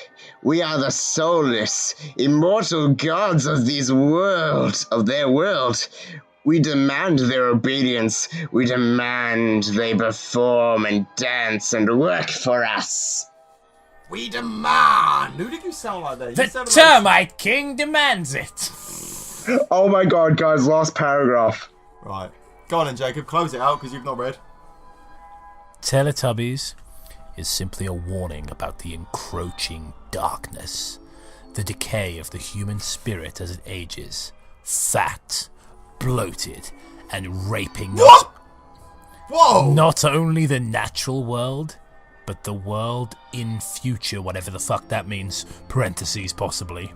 We are the soulless, immortal gods of their world. We demand their obedience. We demand they perform and dance and work for us. We demand. Who did you sound like that? The Termite King demands it. Oh my god, guys, last paragraph. Right. Go on then, Jacob. Close it out because you've not read. Teletubbies is simply a warning about the encroaching darkness, the decay of the human spirit as it ages, fat, bloated, and raping not only the natural world, but the world in future, whatever the fuck that means, parentheses possibly.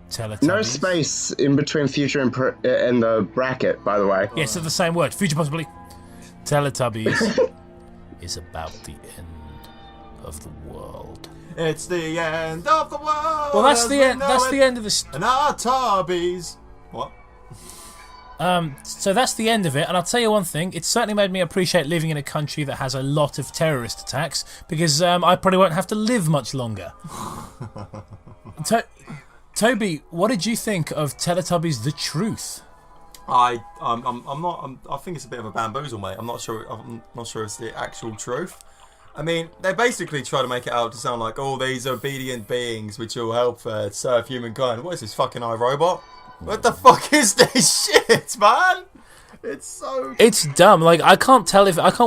Teletubbies. No space in between future and the bracket, by the way. Yes, it's the same word, future possibly. Teletubbies is about the end of the world. It's the end of the world. Well, that's the end. That's the end of the. And our Tubbies. What? So that's the end of it. And I'll tell you one thing: it certainly made me appreciate living in a country that has a lot of terrorist attacks, because I probably won't have to live much longer. Toby, what did you think of Teletubbies: The Truth? I think it's a bit of a bamboozle, mate. I'm not sure it's the actual truth. I mean, they basically try to make it out to sound like, oh, these obedient beings which will help serve humankind. What is this, fucking iRobot? What the fuck is this shit, man? It's so... It's dumb. Like, I can't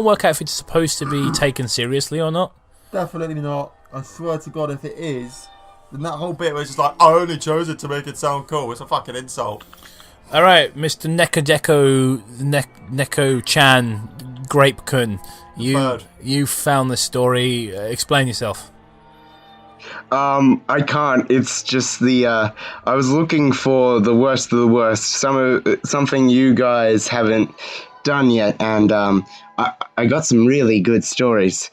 work out if it's supposed to be taken seriously or not. Definitely not. I swear to God, if it is, then that whole bit was just like, I only chose it to make it sound cool. It's a fucking insult. All right, Mr. Neko-chan, Grape-kun, you found the story. Explain yourself. I can't. It's just I was looking for the worst of the worst. Something you guys haven't done yet, and I got some really good stories.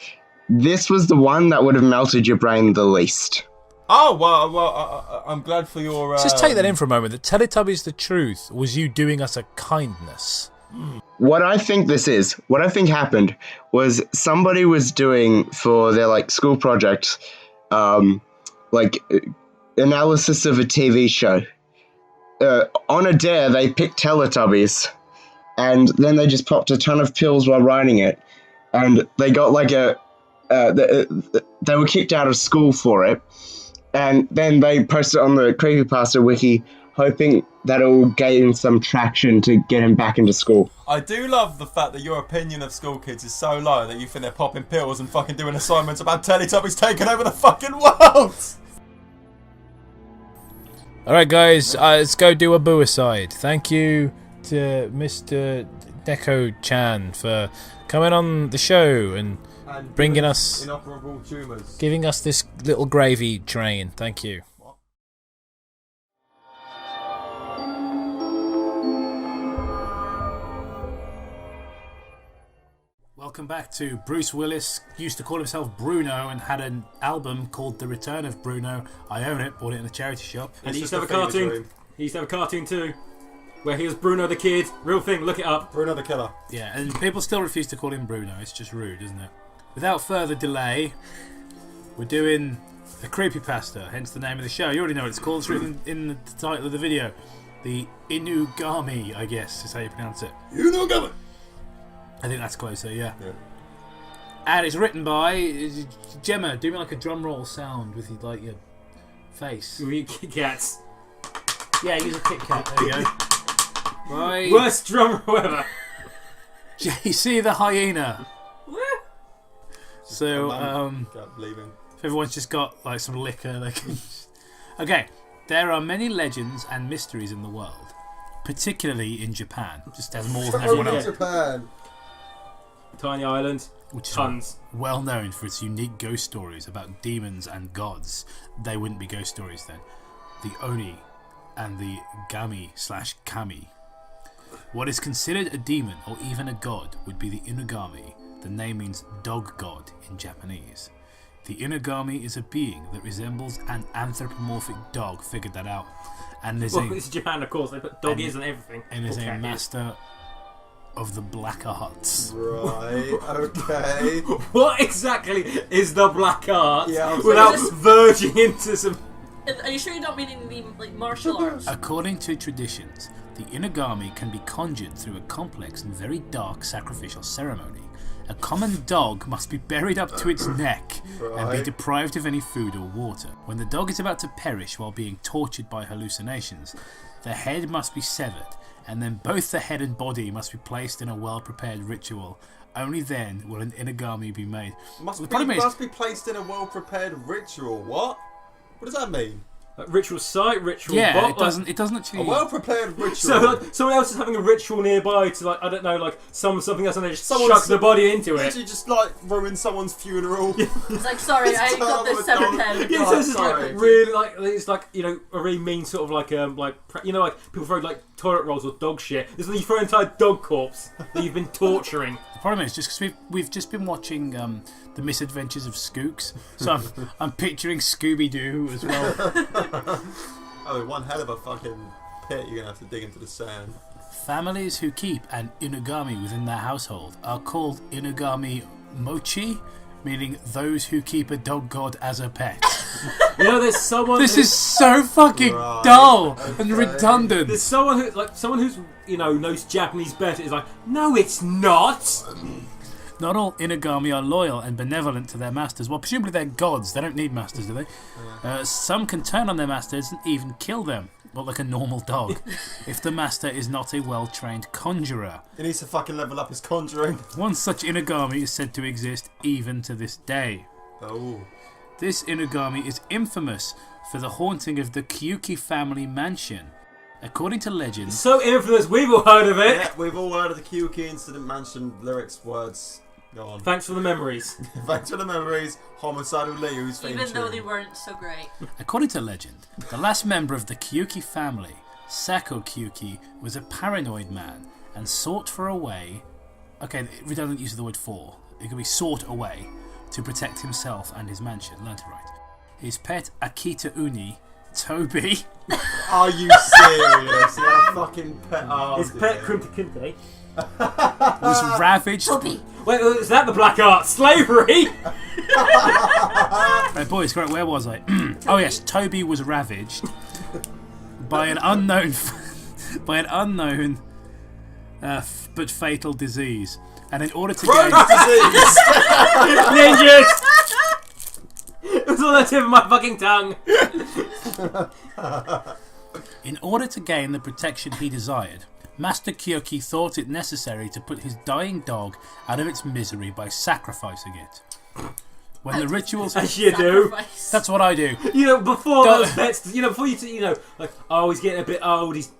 This was the one that would have melted your brain the least. Oh, well, I'm glad for your... Just take that in for a moment. The Teletubbies: The Truth was you doing us a kindness. What I think happened was somebody was doing for their, school project, analysis of a TV show. On a dare, they picked Teletubbies, and then they just popped a ton of pills while writing it, and they got, they were kicked out of school for it. And then they posted it on the CREEPYPASTA wiki, hoping that it will gain some traction to get him back into school. I do love the fact that your opinion of school kids is so low that you think they're popping pills and fucking doing assignments about Teletubbies taking over the fucking world! Alright guys, let's go do a boo-aside. Thank you to Mr. Neko-chan for coming on the show and bringing us, inoperable tumours. giving us this little gravy train. Thank you. welcome back to Bruce Willis. Used to call himself Bruno and had an album called The Return of Bruno. I own it, bought it in a charity shop. And he used to have a cartoon. He used to have a cartoon too, where he was Bruno the Kid. Real thing, look it up. Bruno the Killer. Yeah, and people still refuse to call him Bruno. It's just rude, isn't it? Without further delay, we're doing a creepypasta, hence the name of the show. You already know what it's called. It's written in the title of the video. The Inugami, I guess, is how you pronounce it. Inugami! I think that's closer, yeah. And it's written by Gemma. Do me like a drum roll sound with like your face. With your Kit Kats. Yeah, use a Kit Kat. There you go. Right. Worst drum roll ever. JC the hyena. So, Can't believe him. if everyone's just got like some liquor, they can. Okay, there are many legends and mysteries in the world, particularly in Japan. Just has more than everyone else. Japan. Tiny island. Which is tons. Well known for its unique ghost stories about demons and gods. They wouldn't be ghost stories then. The Oni and the Gami/Kami. What is considered a demon or even a god would be the Inugami. The name means dog god in Japanese. The Inugami is a being that resembles an anthropomorphic dog. Figured that out. And there's it's Japan, of course. They put dog ears and everything. And is a master of the black arts. Right, okay. What exactly is the black arts? Yeah, without verging into some... Are you sure you don't mean any like martial arts? According to traditions, the Inugami can be conjured through a complex and very dark sacrificial ceremony. A common dog must be buried up to its neck and be deprived of any food or water. When the dog is about to perish while being tortured by hallucinations, the head must be severed, and then both the head and body must be placed in a well-prepared ritual. Only then will an Inugami be made. Must be placed in a well-prepared ritual. What? What does that mean? Like ritual site, ritual. Yeah, bot, it doesn't actually. A well-prepared ritual. So like, someone else is having a ritual nearby to like I don't know, like something else, and they just chuck the body into it. Literally just like ruin someone's funeral. It's like sorry, I got this severed head. Yeah, so it's just like really like it's like a really mean sort of like like people throw like toilet rolls or dog shit. This is when you throw an entire dog corpse that you've been torturing. The problem is just because we've just been watching The Misadventures of Skooks, so I'm picturing Scooby-Doo as well. Oh, one hell of a fucking pit you're gonna have to dig into the sand. Families who keep an Inugami within their household are called Inugami Mochi, meaning those who keep a dog god as a pet. There's someone. This is so fucking dull and redundant. There's someone who's knows Japanese better. Is like, no, it's not. Not all Inugami are loyal and benevolent to their masters. Well, presumably they're gods. They don't need masters, do they? Yeah. Some can turn on their masters and even kill them, but like a normal dog, if the master is not a well-trained conjurer. He needs to fucking level up his conjuring. One such Inugami is said to exist even to this day. Oh. This Inugami is infamous for the haunting of the Kyuki family mansion. According to legend... So infamous, we've all heard of it! Yeah, we've all heard of the Kyuki Incident Mansion lyrics, words. Go on. Thanks for the memories. Thanks for the memories. Homicidal Leo's theme Even though tune. they weren't so great. According to legend, the last member of the Kyuki family, Sako Kyuki, was a paranoid man and sought for a way... Okay, redundant use of the word for. It could be sought a way to protect himself and his mansion. Learn to write. His pet Akita Uni, Toby... Are you serious? Yeah, fucking pet. Oh, his pet Kunta Kinte was ravaged. Toby. Wait, is that the black art? Slavery? Right, boys, correct. Where was I? Oh yes, Toby was ravaged by an unknown, but fatal disease, and in order to gain disease, ninjas. It was on the tip of my fucking tongue. In order to gain the protection he desired, Master Kyoki thought it necessary to put his dying dog out of its misery by sacrificing it. When the rituals... As you do. That's what I do. Before those pets... before you... like, oh, he's getting a bit old, he's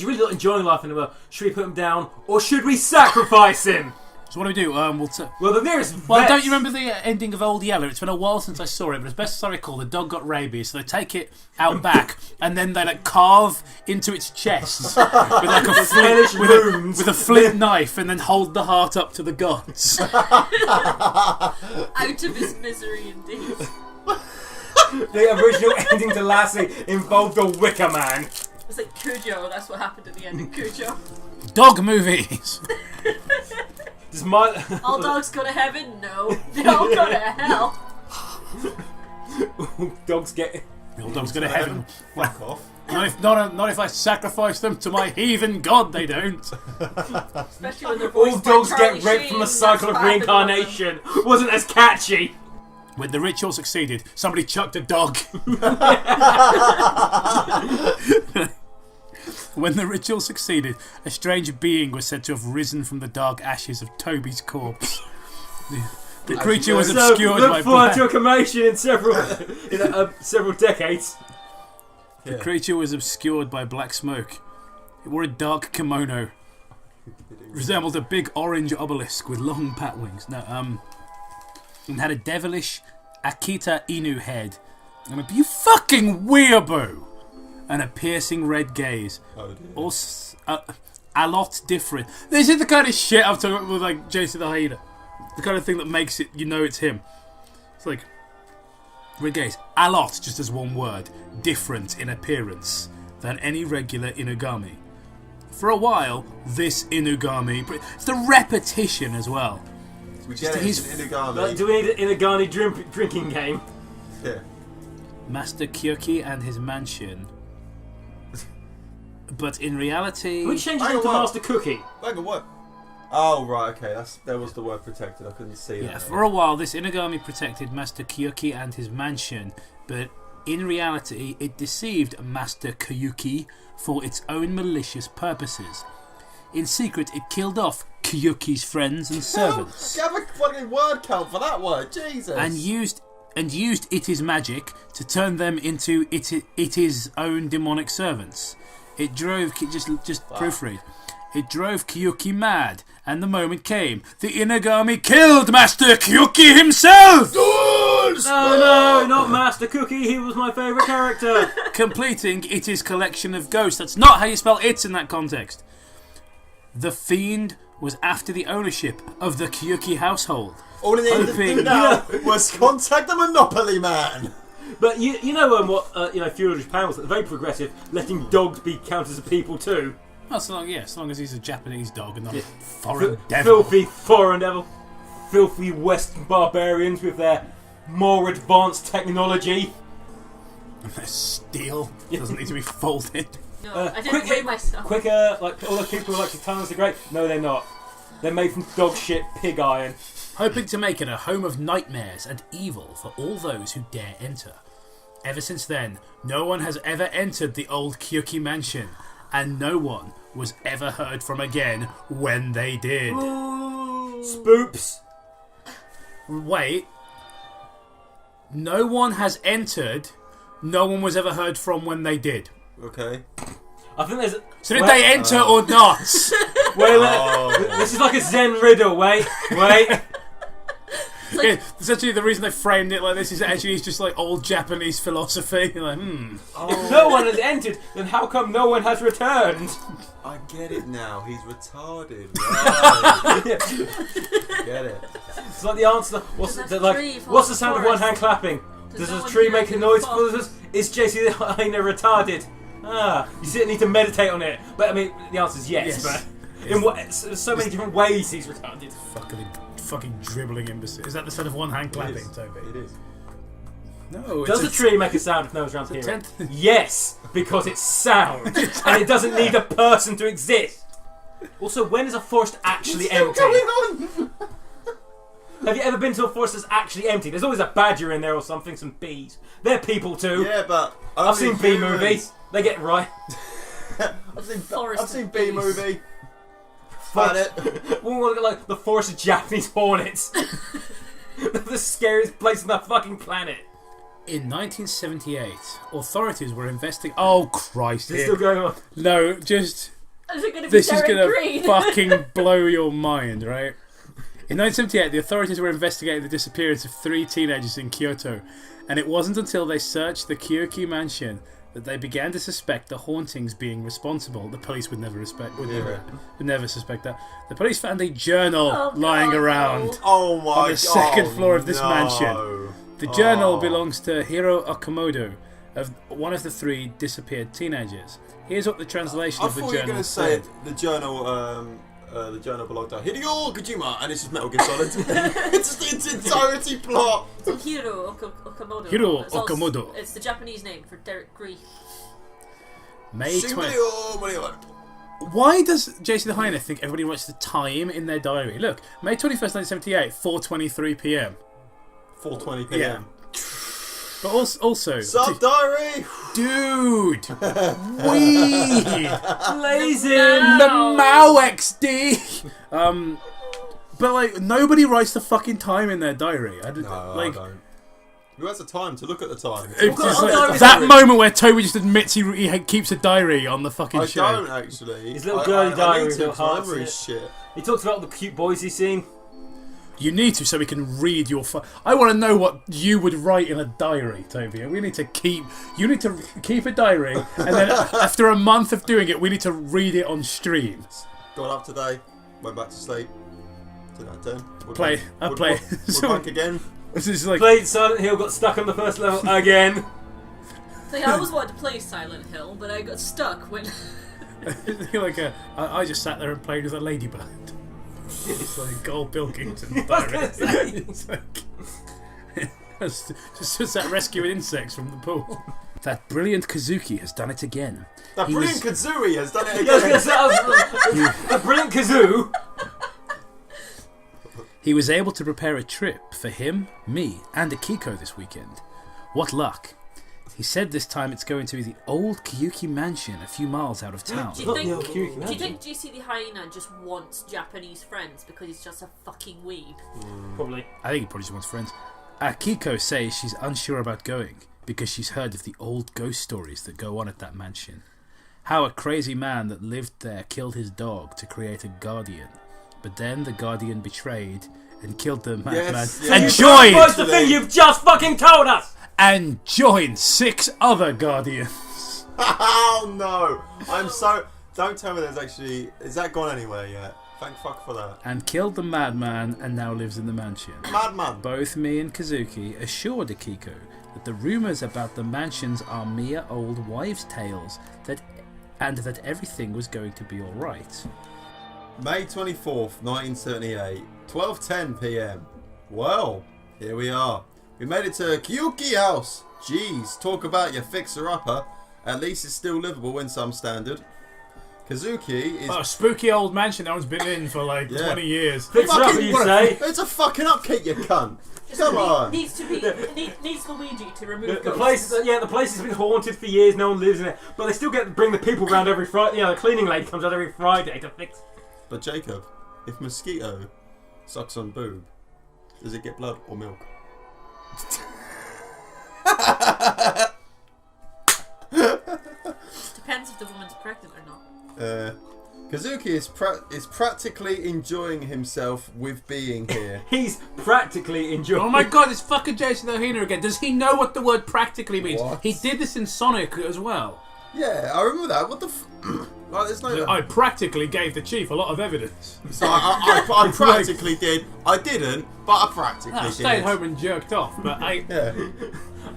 really not enjoying life anymore. Should we put him down, or should we sacrifice him? So what do we do? Well, the nearest Well, don't you remember the ending of Old Yeller? It's been a while since I saw it, but as best as I recall, the dog got rabies, so they take it out back, and then they carve into its chest with like a flint, with a flint knife, and then hold the heart up to the gods. Out of his misery, indeed. The original ending to Lassie involved a Wicker Man. It's like Cujo. That's what happened at the end of Cujo. Dog movies. All dogs go to heaven? No, they all go to hell. All dogs go to heaven. Fuck off. Not if I sacrifice them to my heathen god. They don't. Especially when they're All voiced by dogs Charlie get raped Sheen, from a that's cycle of what happened. reincarnation. Wasn't as catchy. When the ritual succeeded, somebody chucked a dog. When the ritual succeeded, a strange being was said to have risen from the dark ashes of Toby's corpse. The creature was obscured by look forward to a commotion in several decades. The creature was obscured by black smoke. It wore a dark kimono. Resembled a big orange obelisk with long bat wings. And had a devilish Akita Inu head. And you fucking weirbo! And a piercing red gaze. Oh dear. Also, a lot different. This is the kind of shit I'm talking about with like Jason the Hyena. The kind of thing that makes it, you know, it's him. It's like red gaze. A lot, just as one word, different in appearance than any regular Inugami. For a while, this Inugami, it's the repetition as well. We get it, it's an Inugami. Do we need an Inugami drinking game? Yeah. Master Kyoki and his mansion. But in reality... We changed it to Master Cookie. Hang on, what? Oh, right, okay. There was the word protected. I couldn't see that. Yeah, for a while, this Inugami protected Master Kyoki and his mansion, but in reality, it deceived Master Kyuki for its own malicious purposes. In secret, it killed off Kyoki's friends and servants. Have a fucking word count for that word, Jesus! And used Iti's magic to turn them into Iti's own demonic servants. It drove... Just proofread. It drove Kyoki mad, and the moment came. The Inugami killed Master Kyoki himself! Oh no, not Master Cookie, he was my favourite character! Completing Iti's collection of ghosts. That's not how you spell it in that context. The fiend was after the ownership of the Kyoki household. All it needed to do now was contact the Monopoly Man! But you know what Fury Japan was very progressive, letting dogs be counted as people too. Well, as long as he's a Japanese dog and not a foreign devil. Filthy foreign devil. Filthy Western barbarians with their more advanced technology. And their steel doesn't need to be folded. No, I didn't weigh myself. Quicker, like all those people who like katanas are great. No, they're not. They're made from dog shit pig iron. Hoping to make it a home of nightmares and evil for all those who dare enter. Ever since then, no one has ever entered the old Kyoki mansion, and no one was ever heard from again when they did. Spoops. Wait. No one has entered, no one was ever heard from when they did. Okay. I think there's... So did they enter or not? This is like a Zen riddle, wait. Yeah, essentially the reason they framed it like this is actually it's just like old Japanese philosophy. Like, If no one has entered, then how come no one has returned? I get it now. He's retarded. Right. Get it. It's like the answer. What's the sound of one hand clapping? Does a tree make a noise? Is JC the Hyena retarded? You need to meditate on it. But I mean, the answer is yes. But there's so many different ways he's retarded. Fucking dribbling imbecile. Is that the sound of one hand clapping, Toby? It is. No. Does a tree make a sound if no one's around to hear it? Yes, because it's sound, and it doesn't need a person to exist. Also, when is a forest actually empty? Have you ever been to a forest that's actually empty? There's always a badger in there or something, some bees. They're people too. Yeah, but I've seen bee movies. They get it right. I've seen bee movie. We want to get like the forest of Japanese hornets. The scariest place on the fucking planet. In 1978, authorities were investigating. Oh Christ! Is it still going on? No, just. Is it gonna be this is Derek gonna Green? fucking blow your mind, right? In 1978, the authorities were investigating the disappearance of 3 teenagers in Kyoto, and it wasn't until they searched the Kyoki mansion that they began to suspect the hauntings being responsible. The police would never never suspect that. The police found a journal lying around on the second floor of this mansion. The journal belongs to Hiro Okamoto, of one of the 3 disappeared teenagers. Here's what the translation of the journal I thought you were going to say the journal belonged to Hideo Kojima, and it's just Metal Gear Solid. It's its entirety plot. So Hiro Okamoto. Hiro Okamoto. It's the Japanese name for Derek Gree. May 20. Why does JC the Hyena think everybody writes the time in their diary? Look, May 21st, 1978, 4:23 p.m. 4:20 p.m. But also... Sub diary! Dude! Weed! Blazing! The Mao XD! But, like, nobody writes the fucking time in their diary. I don't. Who has the time to look at the time? It's just like, that moment where Toby just admits he keeps a diary on the fucking show. I don't, actually. His little girly diary with little hearts in it. shit. He talks about all the cute boys he's seen. You need to, so we can read your. I want to know what you would write in a diary, Toby. We need to keep. You need to keep a diary, and then after a month of doing it, we need to read it on stream. Got up today, went back to sleep. 2 out of 10. Play. We're back again. This is like played Silent Hill, got stuck on the first level again. So I always wanted to play Silent Hill, but I got stuck when. I just sat there and played with a ladybird. It's like Gold Pilkington. Just that rescuing insects from the pool. That brilliant Kazuki has done it again. That brilliant Kazooie has done it again. The brilliant Kazoo. He was able to prepare a trip for him, me, and Akiko this weekend. What luck. He said this time it's going to be the old Kyuki mansion a few miles out of town. Do you think JC the Hyena just wants Japanese friends because he's just a fucking weeb? Probably. I think he probably just wants friends. Akiko says she's unsure about going because she's heard of the old ghost stories that go on at that mansion. How a crazy man that lived there killed his dog to create a guardian. But then the guardian betrayed and killed the madman and joined. What's the thing you've just fucking told us? And joined 6 other guardians. Oh no! Don't tell me there's actually. Is that gone anywhere yet? Thank fuck for that. And killed the madman and now lives in the mansion. Madman. Both me and Kazuki assured Akiko that the rumours about the mansions are mere old wives' tales and that everything was going to be alright. May 24th, 1978, 12:10 p.m. Well, here we are. We made it to Kyuki House. Jeez, talk about your fixer-upper. At least it's still livable in some standard. Kazuki is... Oh, a spooky old mansion that one's been in for like 20 years. Fixer-upper, you say? It's a fucking upkeep, you cunt. Come on. Needs Luigi to remove the place. The place has been haunted for years. No one lives in it, but they still bring the people around every Friday. The cleaning lady comes out every Friday to fix. But Jacob, if mosquito sucks on boob, does it get blood or milk? Depends if the woman's pregnant or not. Kazuki is practically enjoying himself with being here. He's practically enjoying. Oh my god, it's fucking Jason O'Hena again. Does he know what the word practically means? What? He did this in Sonic as well. Yeah, I remember that. What the like, there's no... I practically gave the chief a lot of evidence. So I practically did. I didn't, but I practically did. I stayed home and jerked off, but I... Yeah.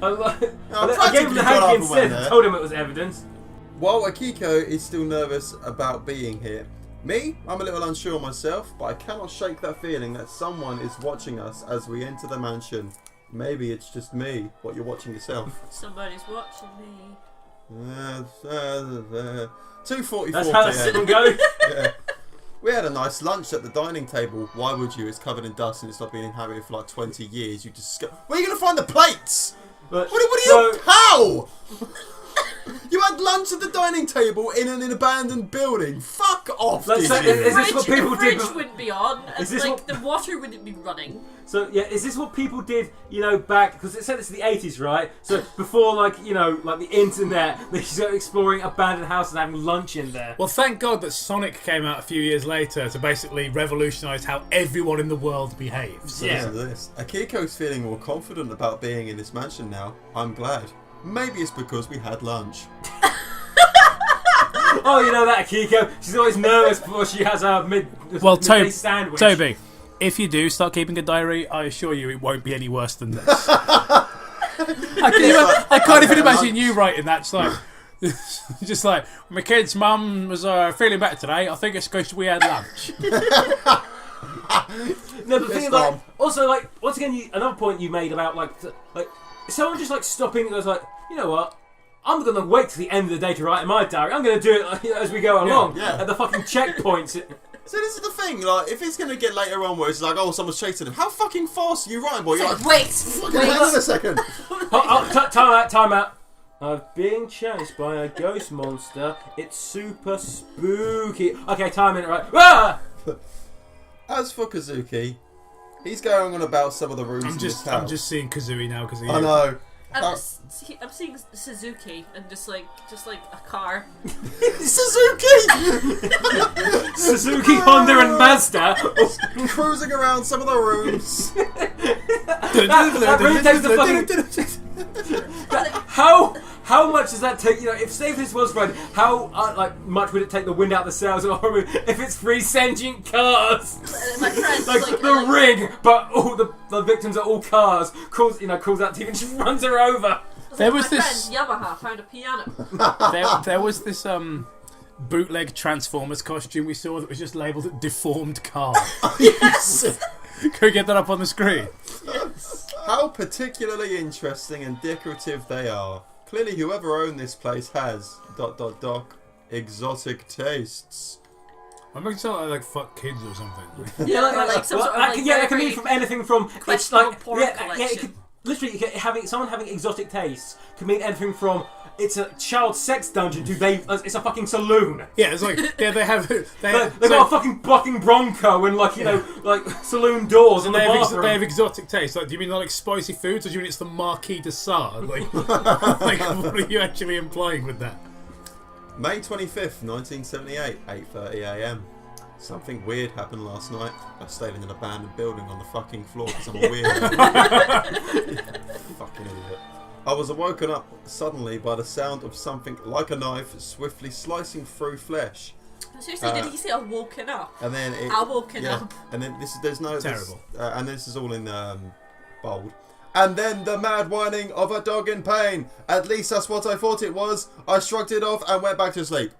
I gave him the hanky instead and told him it was evidence. While Akiko is still nervous about being here, me, I'm a little unsure myself, but I cannot shake that feeling that someone is watching us as we enter the mansion. Maybe it's just me, but you're watching yourself. Somebody's watching me. 2:44 That's how the song goes. Yeah. We had a nice lunch at the dining table. Why would you? It's covered in dust and it's not been inhabited for like 20 years. You just go... Where are you going to find the plates? But, what are you... How? You had lunch at the dining table in an abandoned building. Fuck off, Is this what people the did? fridge wouldn't be on. Is And, this the water wouldn't be running. So yeah, is this what people did? Back because it said it's the 80s, right? So before, the internet, they started exploring abandoned houses and having lunch in there. Well, thank God that Sonic came out a few years later to basically revolutionise how everyone in the world behaves. So listen to this. Akiko's feeling more confident about being in this mansion now. I'm glad. Maybe it's because we had lunch. Oh, you know that, Akiko. She's always nervous before she has her midday sandwich. Toby, if you do start keeping a diary, I assure you it won't be any worse than this. I can't even imagine you writing that. Just like, my kid's mum was feeling better today. I think it's because we had lunch. No, but the thing is, like, also, like, once again, another point you made about, like, someone just, like, stopping and goes, like, you know what? I'm going to wait till the end of the day to write in my diary. I'm going to do it like, as we go along at the fucking checkpoints. So this is the thing, like, if it's going to get later on where it's like, oh, someone's chasing him, how fucking fast are you writing, boy? You're like, wait, hang on a second. Time out. I've been chased by a ghost monster. It's super spooky. Okay, time in, right? Ah! As for Kazuki, he's going on about some of the rooms in this house. I'm just seeing Kazooie now because I know. I'm seeing Suzuki and just like a car. Suzuki, Honda, and Mazda cruising around some of the rooms. that really takes the fucking. How much does that take? You know, if say this was Fred, how much would it take the wind out the sails of a horror movie if it's 3 sentient cars? My friend, like the ring, but all the victims are all cars. Calls out to you and just runs her over. There was my this friend Yamaha found a piano. there was this bootleg Transformers costume we saw that was just labelled deformed car. Yes. Can we get that up on the screen? How particularly interesting and decorative they are. Clearly, whoever owned this place has ... exotic tastes. I'm making something like fuck kids or something. Yeah, like some sort of like it can mean from anything from it's like porn collection. Literally, someone having exotic tastes can mean anything from it's a child sex dungeon to it's a fucking saloon. Yeah, it's like they have they got a fucking bucking bronco and like like saloon doors and they have exotic tastes. Like, do you mean like spicy foods or do you mean it's the Marquis de Sade? Like, what are you actually implying with that? May 25th, 1978, 8:30 AM. Something weird happened last night. I stayed in an abandoned building on the fucking floor because I'm a weirdo. Fucking idiot. I was awoken up suddenly by the sound of something like a knife swiftly slicing through flesh. Seriously, did he say "I woken up"? And then I woken up. And then there's terrible. And this is all in bold. And then the mad whining of a dog in pain. At least that's what I thought it was. I shrugged it off and went back to sleep.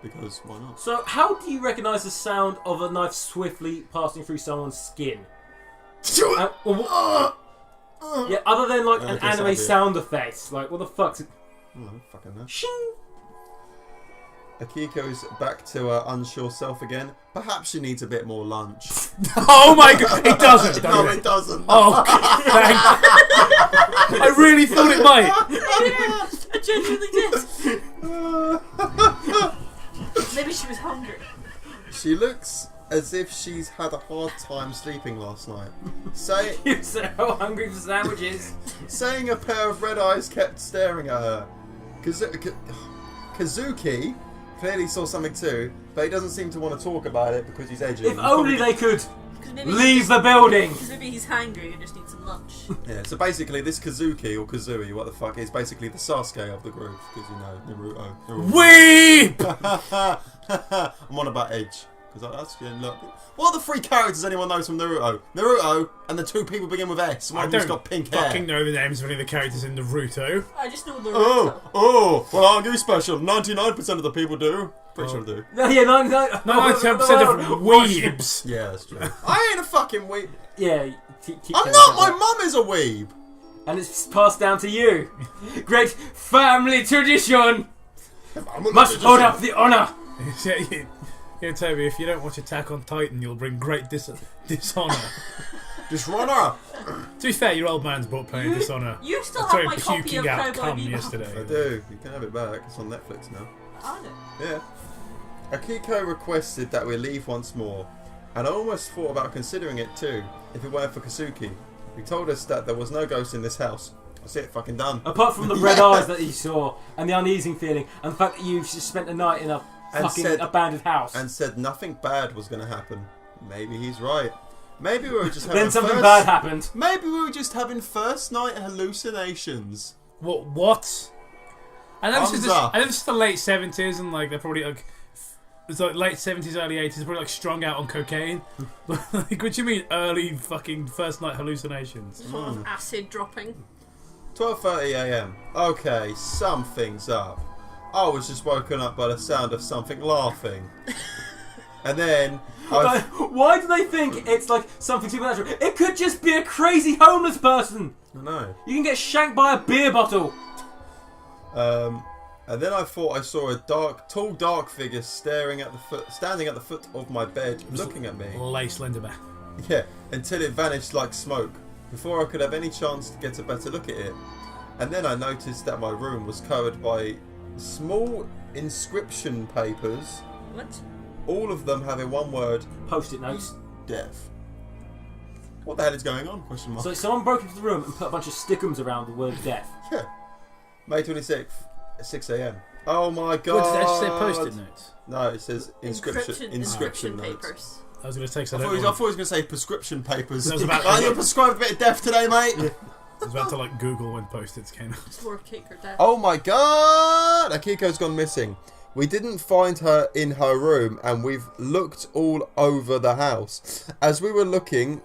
Because why not? So, how do you recognise the sound of a knife swiftly passing through someone's skin? Yeah, other than like an anime sound effect. Like, what the fuck's it? Oh, fucking hell. Shing! Akiko's back to her unsure self again. Perhaps she needs a bit more lunch. Oh my god, it doesn't. No, it doesn't. Oh, thank I really thought it might. I genuinely did. Maybe she was hungry. She looks as if she's had a hard time sleeping last night. You're so hungry for sandwiches. Saying a pair of red eyes kept staring at her. Kazuki clearly saw something too, but he doesn't seem to want to talk about it because he's edgy. If only they could leave the building. Because maybe he's hungry and just needs some lunch. Yeah, so basically this Kazuki, or Kazooie, what the fuck, is basically the Sasuke of the group, because, you know, Naruto. Weep! I'm on about Edge. Because that's look. What are the 3 characters anyone knows from Naruto? Naruto, and the 2 people begin with S. One of them's got pink hair. I don't fucking know the names of any of the characters in Naruto. I just know Naruto. Well, aren't you special? 99% of the people do. Pretty sure do. No, yeah, 99% of weebs. Yeah, that's true. I ain't a fucking weeb. Yeah, I'm not. My mum is a weeb. And it's passed down to you. Great family tradition. Must hold up the honour. Yeah, Toby, if you don't watch Attack on Titan, you'll bring great dishonour. Dishonour? To be fair, your old man's bought playing Dishonour. You still have my copy of Cowboy Bebop. Yesterday. I do. You can have it back. It's on Netflix now. I know. Yeah. Akiko requested that we leave once more, and I almost thought about considering it too, if it weren't for Kazuki. He told us that there was no ghost in this house. That's it, fucking done. Apart from the red eyes that he saw, and the uneasing feeling, and the fact that you just spent the night in a fucking abandoned house. And said nothing bad was going to happen. Maybe he's right. Maybe we were just having then something bad happened. Maybe we were just having first night hallucinations. What? I know this is the late 70s, and like they're probably like it's like late 70s, early 80s. They're probably like strung out on cocaine. Like, what do you mean early fucking first night hallucinations? Full of acid dropping. 12:30 a.m. Okay, something's up. I was just woken up by the sound of something laughing. And then... Why do they think it's like something supernatural? It could just be a crazy homeless person. I know. You can get shanked by a beer bottle. And then I thought I saw a tall, dark figure standing at the foot of my bed, looking at me. Lay Slenderman. Yeah, until it vanished like smoke, before I could have any chance to get a better look at it. And then I noticed that my room was covered by small inscription papers. What? All of them having one word: Post-it notes. Death. What the hell is going on? Question mark. So someone broke into the room and put a bunch of stickums around the word death. Yeah. May 26th, at 6 a.m. Oh my god. What, did they actually say post-it notes? No, it says inscription notes. Papers. I was going to take some. I thought he was going to say prescription papers. I was about you're prescribed a bit of death today, mate. Yeah. I was about to like Google when post-its came out. It's more cake or death. Oh my god! Akiko's gone missing. We didn't find her in her room, and we've looked all over the house. As we were looking,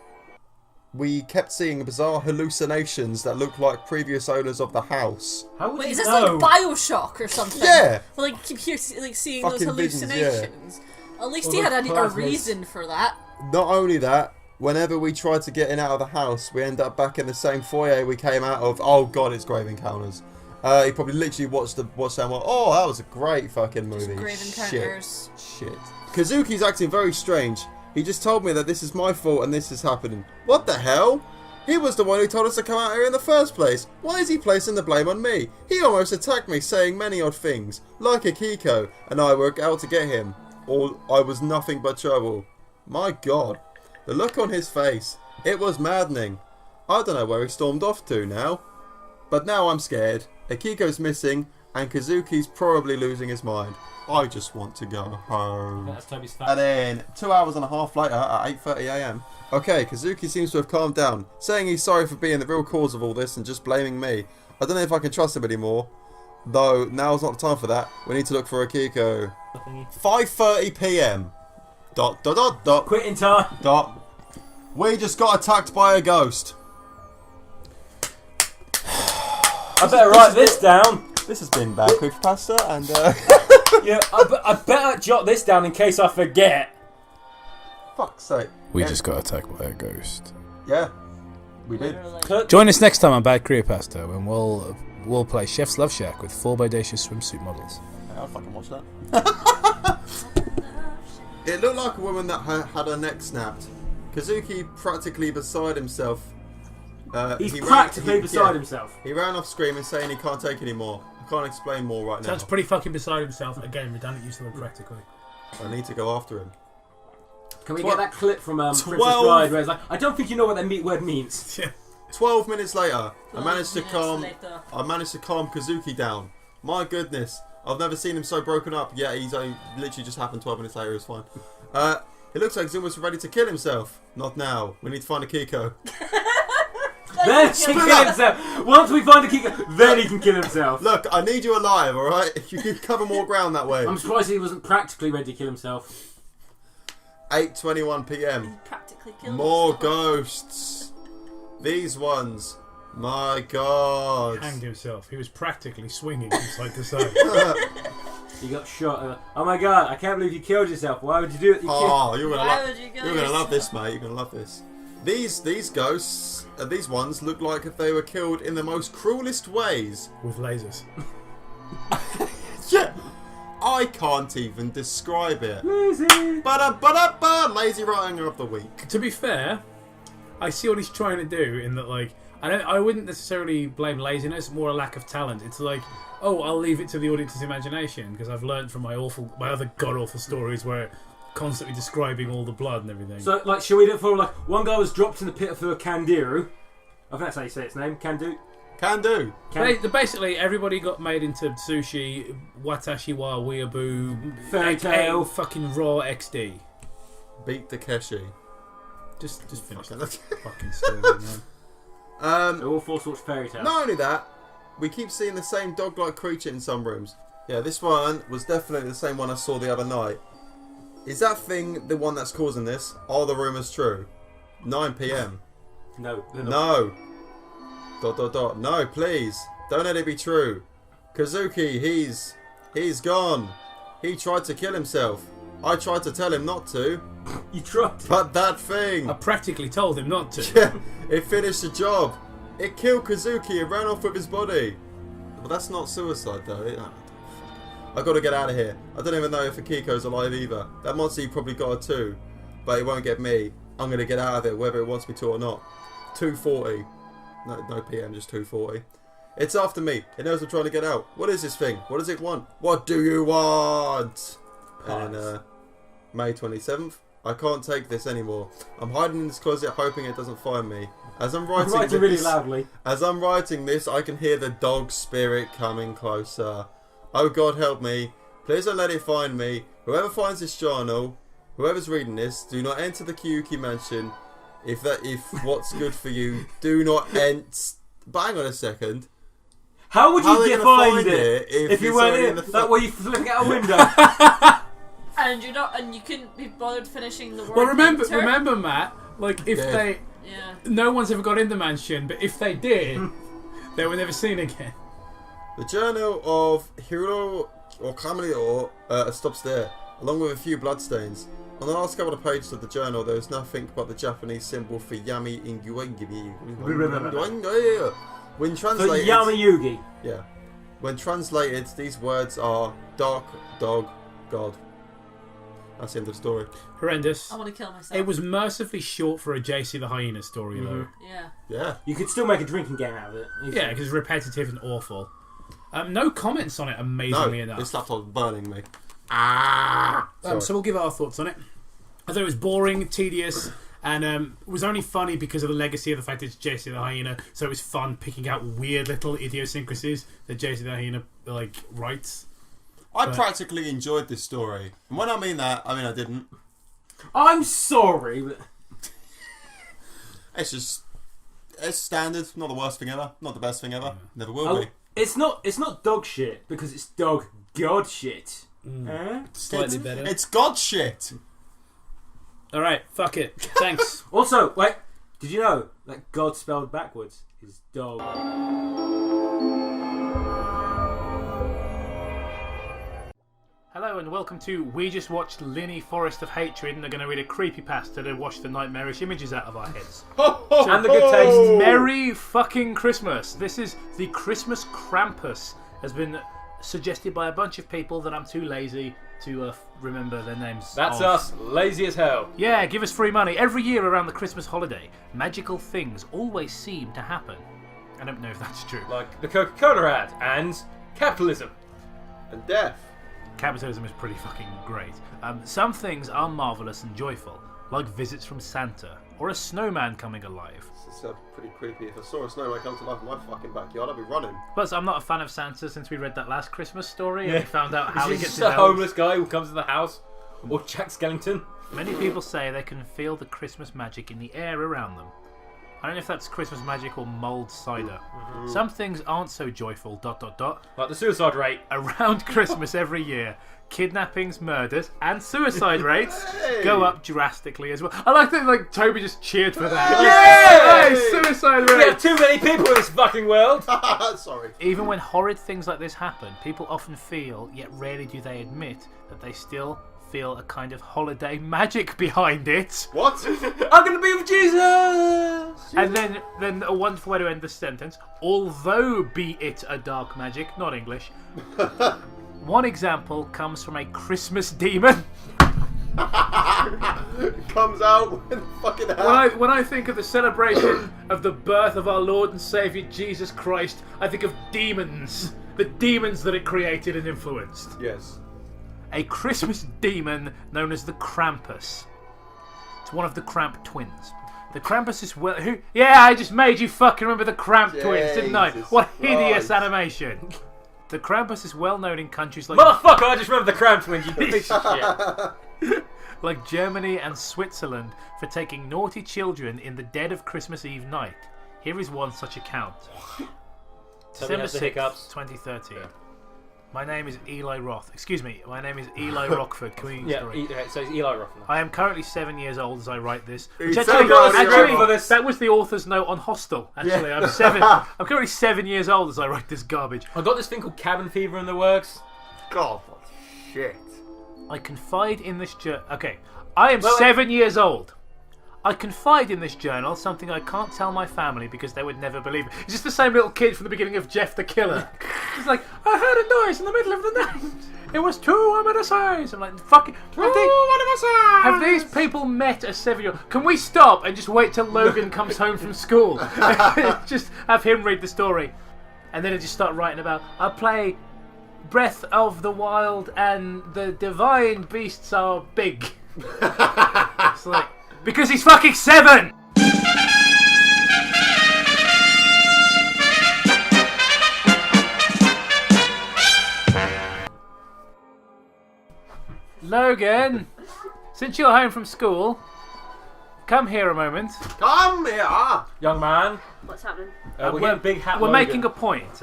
we kept seeing bizarre hallucinations that looked like previous owners of the house. How would Wait, you is this know? like Bioshock or something? Yeah. Well, like keep seeing Fucking those visions, hallucinations. yeah. At least Or he had those a plasmas. reason for that. Not only that, whenever we tried to get in out of the house, we end up back in the same foyer we came out of. Oh god, it's Grave Encounters. He probably literally watched that one. Oh, that was a great fucking movie. Grave Encounters. Shit. Kazuki's acting very strange. He just told me that this is my fault and this is happening. What the hell? He was the one who told us to come out here in the first place. Why is he placing the blame on me? He almost attacked me, saying many odd things, like Akiko, and I were out to get him. Or I was nothing but trouble. My god. The look on his face. It was maddening. I don't know where he stormed off to now. But now I'm scared. Akiko's missing, and Kazuki's probably losing his mind. I just want to go home. That's Toby's fact. And then 2 hours and a half later at 8:30 a.m. Okay, Kazuki seems to have calmed down, saying he's sorry for being the real cause of all this and just blaming me. I don't know if I can trust him anymore. Though, now's not the time for that. We need to look for Akiko. 5:30 p.m. ... Quitting time. ... We just got attacked by a ghost. I better write this down. This has been Bad Creepypasta, and yeah, I better jot this down in case I forget. Fuck's sake. We just got attacked by a ghost. Yeah, we did. Join us next time on Bad Creepypasta when we'll play Chef's Love Shack with 4x-Dacious swimsuit models. I'll fucking watch that. It looked like a woman that had her neck snapped. Kazuki practically beside himself. He's practically beside himself. He ran off screaming, saying he can't take any more. I can't explain more right now. Sounds pretty fucking beside himself. Again, redundant use of the word practically. I need to go after him. Can we get that clip from Princess Bride where it's like, I don't think you know what that word means. 12 minutes later, I managed to calm Kazuki down. My goodness, I've never seen him so broken up. Yeah, he's only literally just happened 12 minutes later. It's fine. He looks like he's almost ready to kill himself. Not now. We need to find Akiko. Then he can kill himself. Once we find Akiko, then he can kill himself. Look, I need you alive, alright? You can cover more ground that way. I'm surprised he wasn't practically ready to kill himself. 8:21 p.m. More ghosts. These ones. My god. He hanged himself. He was practically swinging from side to side. He got shot. Oh my god, I can't believe you killed yourself. Why would you do it? You're gonna love this, mate. You're gonna love this. These ghosts, these ones look like if they were killed in the most cruelest ways. With lasers. Yeah. I can't even describe it. Lazy. Lazy writing of the week. To be fair, I see what he's trying to do in that, like, I wouldn't necessarily blame laziness, more a lack of talent. It's like, oh, I'll leave it to the audience's imagination because I've learned from my other god-awful stories where constantly describing all the blood and everything. So, like, shall we do it for, like, one guy was dropped in the pit for a Kandiru. I think that's how you say its name. Kandu. Basically, everybody got made into sushi, watashi wa weeaboo, Fairy Tail, fucking raw XD. Beat Takeshi. Just finish that fucking story, man. They're all four sorts of fairy tales. Not only that, We keep seeing the same dog-like creature in some rooms. Yeah, this one was definitely the same one I saw the other night. Is that thing the one that's causing this? Are the rumours true? 9 PM. No. No. ... No, please. Don't let it be true. Kazuki, he's gone. He tried to kill himself. I tried to tell him not to. You tried to? But that thing. I practically told him not to. Yeah, it finished the job. It killed Kazuki and ran off with his body. But that's not suicide though. I gotta get out of here. I don't even know if Akiko's alive either. That monster probably got her too. But it won't get me. I'm gonna get out of it whether it wants me to or not. 2:40. No PM, just 2:40. It's after me. It knows I'm trying to get out. What is this thing? What does it want? What do you want? And May 27th. I can't take this anymore. I'm hiding in this closet hoping it doesn't find me. As I'm writing this, really loudly. As I'm writing this, I can hear the dog spirit coming closer. Oh God, help me. Please don't let it find me. Whoever finds this journal, whoever's reading this, do not enter the Kyuki mansion. If what's good for you, do not enter. But hang on a second. How would you find it if you weren't in? That way you flipping out a window. And you're not, and you couldn't be bothered finishing the word. Well, remember, Matt. Like if they, yeah, no one's ever got in the mansion, but if they did, they were never seen again. The journal of Hiro or Kamio stops there, along with a few bloodstains. On the last couple of pages of the journal, there was nothing but the Japanese symbol for Yami Inugami. When translated, for Yami Yugi. Yeah. When translated, these words are Dark Dog God. That's the end of the story. I Horrendous. want to kill myself. It was mercifully short for a JC the Hyena story, though. Yeah. Yeah. You could still make a drinking game out of it. Yeah, because it's repetitive and awful. No comments on it, amazingly enough. This laptop's burning me. So we'll give our thoughts on it. I thought it was boring, tedious, and it was only funny because of the legacy of the fact it's JC the Hyena. So it was fun picking out weird little idiosyncrasies that JC the Hyena writes. I practically enjoyed this story, and when I mean that, I mean I didn't. I'm sorry, but it's standard. Not the worst thing ever. Not the best thing ever. Never will be. It's not dog shit because it's dog god shit. Slightly better. It's god shit. Alright, fuck it. Thanks. Also, wait, did you know that God spelled backwards is dog? Hello and welcome to We Just Watched Linny Forest of Hatred and are going to read a creepypasta to wash the nightmarish images out of our heads. And the good taste. Merry fucking Christmas. This is the Christmas Krampus. Has been suggested by a bunch of people that I'm too lazy to remember their names. That's us, lazy as hell. Yeah, give us free money. Every year around the Christmas holiday, magical things always seem to happen. I don't know if that's true. Like the Coca-Cola ad and capitalism. And death. Capitalism is pretty fucking great. Some things are marvellous and joyful, like visits from Santa, or a snowman coming alive. It's pretty creepy. If I saw a snowman come to life in my fucking backyard, I'd be running. Plus, I'm not a fan of Santa since we read that last Christmas story and we found out how he gets his a homeless guy who comes to the house, or Jack Skellington. Many people say they can feel the Christmas magic in the air around them. I don't know if that's Christmas magic or mulled cider. Some things aren't so joyful, ... Like the suicide rate. Around Christmas every year, kidnappings, murders, and suicide rates go up drastically as well. I like that Toby just cheered for that. Yeah! Hey, suicide rate! We have too many people in this fucking world! Sorry. Even when horrid things like this happen, people often feel, yet rarely do they admit, that they still feel a kind of holiday magic behind it. What? I'm gonna be with Jesus! And then a wonderful way to end the sentence. Although be it a dark magic, not English. One example comes from a Christmas demon. Comes out when fucking hell. When I think of the celebration of the birth of our Lord and Saviour Jesus Christ, I think of demons. The demons that it created and influenced. Yes. A Christmas demon known as the Krampus. It's one of the Kramp twins. The Krampus is I just made you fucking remember the Kramp twins, didn't I? What hideous animation. The Krampus is well known in countries like... Motherfucker, I just remember the Kramp twins, you piece of shit. Like Germany and Switzerland for taking naughty children in the dead of Christmas Eve night. Here is one such account. December has the 6th, hiccups. 2013. My name is Eli Roth. Excuse me, my name is Eli Rockford. Story. So it's Eli Roth. I am currently 7 years old as I write this. He's Which so actually, good, that was the author's note on Hostel. Actually, Yeah. I'm 7. I'm currently 7 years old as I write this garbage. I got this thing called cabin fever in the works. God, what shit. I confide in this journal. Okay, I am 7 years old. I confide in this journal something I can't tell my family because they would never believe it. It's just the same little kid from the beginning of Jeff the Killer. He's like, I heard a noise in the middle of the night. It was 2 omenicides. I'm like, fucking. Have these people met a 7-year-old? Can we stop and just wait till Logan comes home from school? Just have him read the story. And then I just start writing about, I play Breath of the Wild and the divine beasts are big. It's like, because he's fucking 7! Logan, since you're home from school, come here a moment. Come here! Young man. What's happening? We're getting big hat We're Logan. making a point.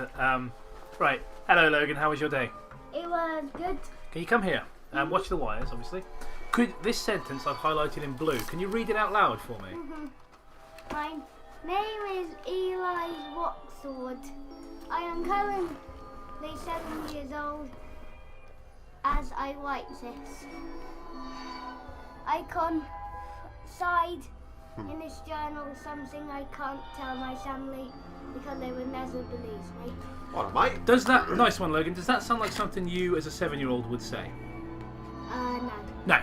Right. Hello, Logan. How was your day? It was good. Can you come here? Watch the wires, obviously. Could this sentence I've highlighted in blue, can you read it out loud for me? My name is Eli Watford. I am currently 7 years old as I write this. I confide in this journal something I can't tell my family because they would never believe me. What, mate? Does that nice one, Logan? Does that sound like something you, as a 7-year-old, would say? No. No.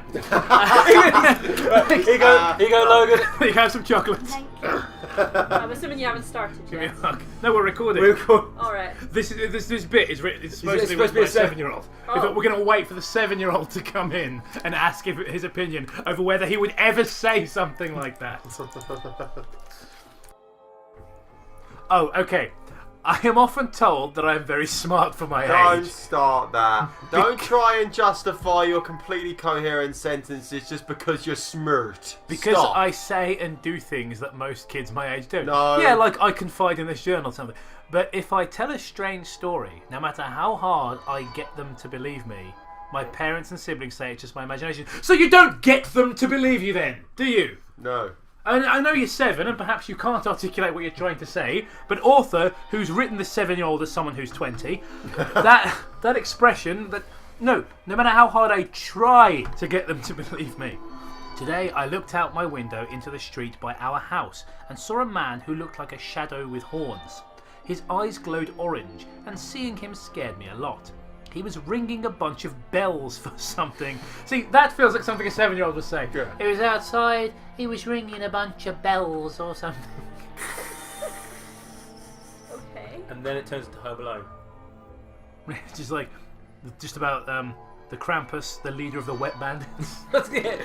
Here you go, Logan. You can have some chocolates. Thank you. I'm assuming you haven't started Give me a yet. hug. No, we're recording. Alright. This bit is it's supposed to be a 7-year-old. Oh. We're going to wait for the 7-year-old to come in and ask his opinion over whether he would ever say something like that. Oh, okay. I am often told that I am very smart for my Don't age. start that. Don't try and justify your completely coherent sentences just because you're smart. Because Stop. I say and do things that most kids my age do. No. Yeah, like I confide in this journal or something. But if I tell a strange story, no matter how hard I get them to believe me, my parents and siblings say it's just my imagination. So you don't get them to believe you then, do you? No. I know you're 7 and perhaps you can't articulate what you're trying to say, but author who's written the 7-year-old as someone who's 20, that expression, no matter how hard I try to get them to believe me. Today I looked out my window into the street by our house and saw a man who looked like a shadow with horns. His eyes glowed orange and seeing him scared me a lot. He was ringing a bunch of bells for something. See, that feels like something a 7-year-old would say. Yeah. He was outside, he was ringing a bunch of bells or something. Okay. And then it turns to Home Alone. Just like, just about the Krampus, the leader of the wet bandits. That's it.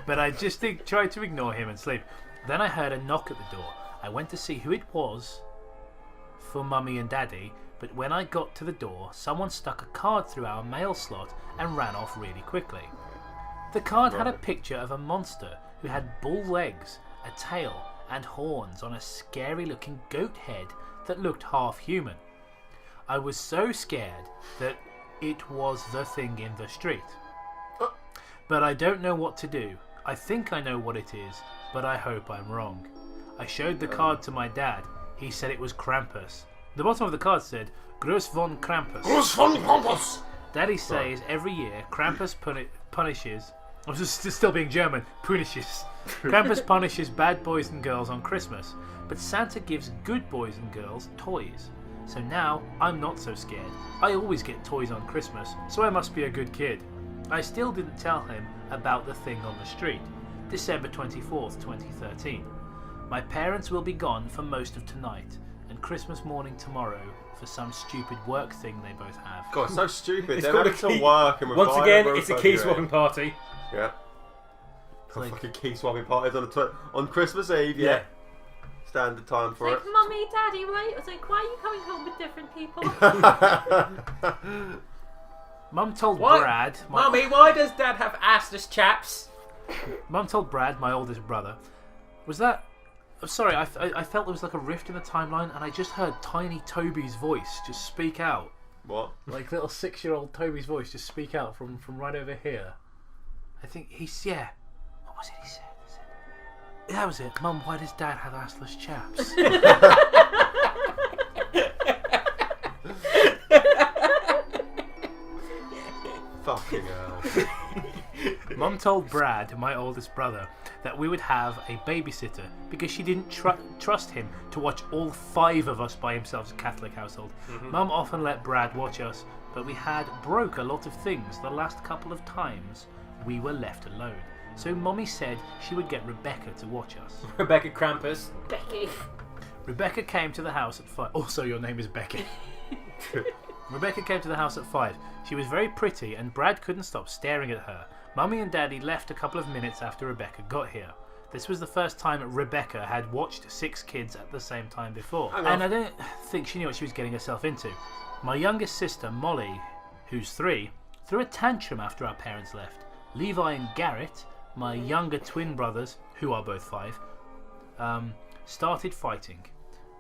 But I just tried to ignore him and sleep. Then I heard a knock at the door. I went to see who it was for Mummy and Daddy. But when I got to the door, someone stuck a card through our mail slot and ran off really quickly. The card had a picture of a monster who had bull legs, a tail, and horns on a scary-looking goat head that looked half human. I was so scared that it was the thing in the street. But I don't know what to do. I think I know what it is, but I hope I'm wrong. I showed the card to my dad. He said it was Krampus. The bottom of the card said, Gruß von Krampus. Gruß von Krampus! Daddy says every year Krampus punishes... I'm just still being German. Punishes. Krampus punishes bad boys and girls on Christmas, but Santa gives good boys and girls toys. So now I'm not so scared. I always get toys on Christmas, so I must be a good kid. I still didn't tell him about the thing on the street. December 24th, 2013. My parents will be gone for most of tonight. And Christmas morning tomorrow for some stupid work thing they both have. God, so stupid. It's They're called having a to key- work and we're Once flying again, over it's a over key here. swapping party. Yeah. Like, fucking key swapping parties on Christmas Eve, yeah. Standard time for Like, it. Mummy, Daddy, right? I was like, why are you coming home with different people? Mum told What? Brad... Mummy, why does Dad have assless chaps? Mum told Brad, my oldest brother, was that sorry, I felt there was like a rift in the timeline, and I just heard tiny Toby's voice just speak out. What? Like little 6-year-old Toby's voice just speak out from right over here. I think he's What was it he said? That was it. Mum, why does Dad have assless chaps? Fucking hell. Mum told Brad, my oldest brother, that we would have a babysitter because she didn't trust him to watch all 5 of us by himself. As a Catholic household. Mum often let Brad watch us, but we had broke a lot of things the last couple of times we were left alone. So Mummy said she would get Rebecca to watch us. Rebecca Krampus. Becky. Rebecca came to the house at 5. Also, your name is Becky. Rebecca came to the house at 5. She was very pretty, and Brad couldn't stop staring at her. Mummy and Daddy left a couple of minutes after Rebecca got here. This was the first time Rebecca had watched 6 kids at the same time before. And I don't think she knew what she was getting herself into. My youngest sister, Molly, who's 3, threw a tantrum after our parents left. Levi and Garrett, my younger twin brothers, who are both 5, started fighting.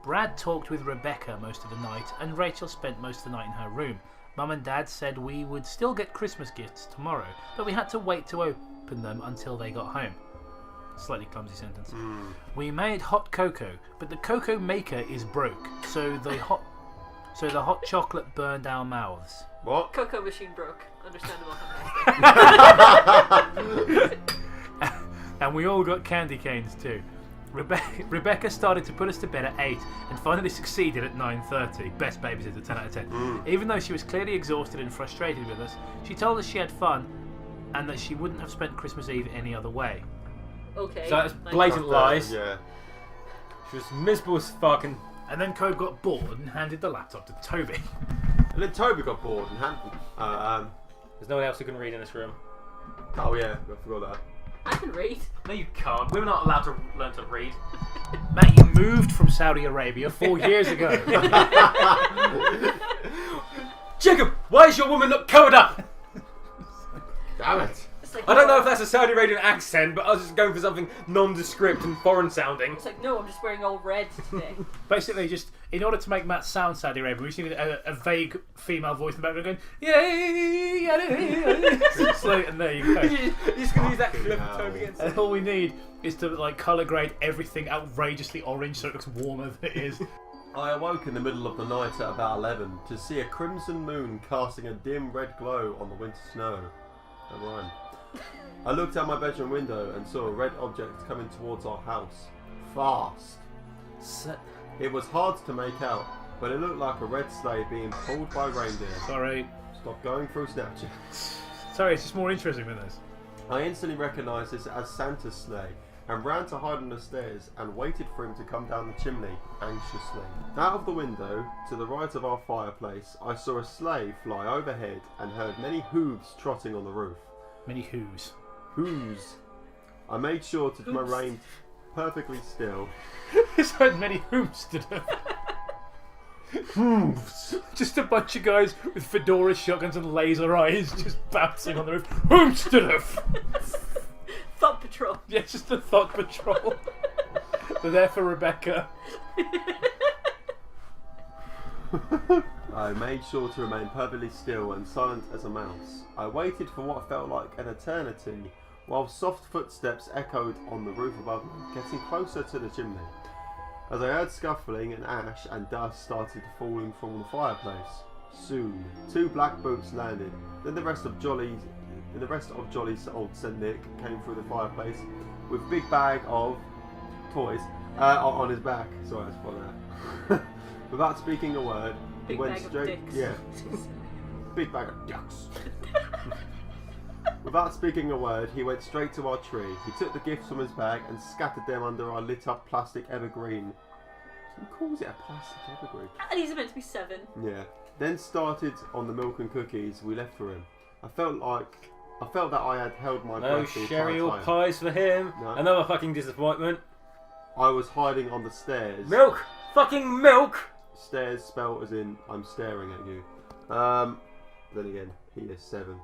Brad talked with Rebecca most of the night, and Rachel spent most of the night in her room. Mum and Dad said we would still get Christmas gifts tomorrow, but we had to wait to open them until they got home. Slightly clumsy sentence. We made hot cocoa, but the cocoa maker is broke, so the hot chocolate burned our mouths. What? Cocoa machine broke. Understandable. And we all got candy canes too. Rebecca started to put us to bed at 8 and finally succeeded at 9:30. Best babysitter, 10 out of 10. Even though she was clearly exhausted and frustrated with us, she told us she had fun and that she wouldn't have spent Christmas Eve any other way. Okay. So that's blatant lies. Yeah. She was miserable as fucking. And then Cobe got bored and handed the laptop to Toby. And then Toby got bored and handed. There's no one else who can read in this room. Oh yeah, I forgot that. I can read. No, you can't. We're not allowed to learn to read. Matt, you moved from Saudi Arabia 4 years ago. Jacob, why is your woman not covered up? Damn it. Like, I don't know if that's a Saudi Arabian accent, but I was just going for something nondescript and foreign sounding. It's like, no, I'm just wearing all red today. Basically, just in order to make Matt sound Saudi Arabian, we just needed a vague female voice in the background going, yay, and there you go. You're just going to use that clip of Toby against And all we need is to like colour grade everything outrageously orange so it looks warmer than it is. I awoke in the middle of the night at about 11 to see a crimson moon casting a dim red glow on the winter snow. That rhymed. I looked out my bedroom window and saw a red object coming towards our house. Fast. It was hard to make out, but it looked like a red sleigh being pulled by reindeer. Sorry. Stop going through Snapchat. Sorry, it's just more interesting than this. I instantly recognised this as Santa's sleigh and ran to hide on the stairs and waited for him to come down the chimney, anxiously. Out of the window, to the right of our fireplace, I saw a sleigh fly overhead and heard many hooves trotting on the roof. Many who's. Who's? I made sure to remain perfectly still. It's heard many hooves to do. Hooves. Just a bunch of guys with fedora shotguns and laser eyes just bouncing on the roof. Hooves to do. Thought Patrol. Yeah, it's just a Thought Patrol. They're there for Rebecca. I made sure to remain perfectly still and silent as a mouse. I waited for what felt like an eternity, while soft footsteps echoed on the roof above me, getting closer to the chimney. As I heard scuffling and ash and dust started falling from the fireplace. Soon, 2 black boots landed. Then the rest of Jolly's old St. Nick came through the fireplace with a big bag of toys on his back. Sorry, I spoiled that. Without speaking a word, he went straight. Yeah, big bag of ducks. Without speaking a word, he went straight to our tree. He took the gifts from his bag and scattered them under our lit-up plastic evergreen. Who calls it a plastic evergreen? And he's meant to be 7. Yeah. Then started on the milk and cookies we left for him. I felt that I had held my No breath the sherry entire or time. pies for him. No. Another fucking disappointment. I was hiding on the stairs. Milk! Fucking milk! Stairs spelled as in I'm staring at you. Then again, he is 7.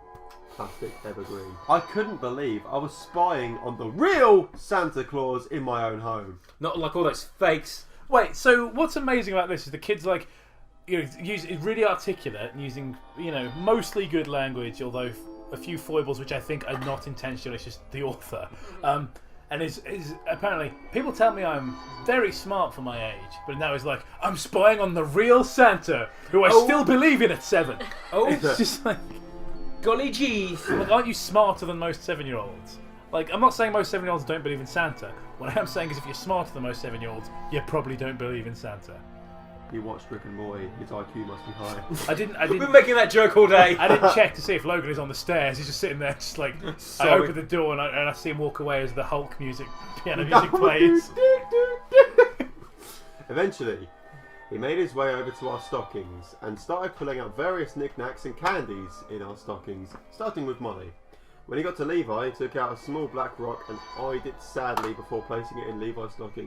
plastic evergreen. I couldn't believe I was spying on the real Santa Claus in my own home. Not like all those fakes. Wait, so what's amazing about this is the kids like, really articulate and using, mostly good language, although a few foibles which I think are not intentional. It's just the author. And is apparently people tell me I'm very smart for my age, but now it's like I'm spying on the real Santa, who I still believe in at 7. It's just like, golly geez. Like, aren't you smarter than most 7-year-olds? Like, I'm not saying most 7-year-olds don't believe in Santa. What I am saying is if you're smarter than most 7-year-olds, you probably don't believe in Santa. You watched Rick and Morty, his IQ must be high. I didn't. We've been making that joke all day. I didn't check to see if Logan is on the stairs. He's just sitting there, just like I open the door and I see him walk away as the Hulk piano music plays. Eventually, he made his way over to our stockings and started pulling out various knickknacks and candies in our stockings, starting with money. When he got to Levi, he took out a small black rock and eyed it sadly before placing it in Levi's stocking.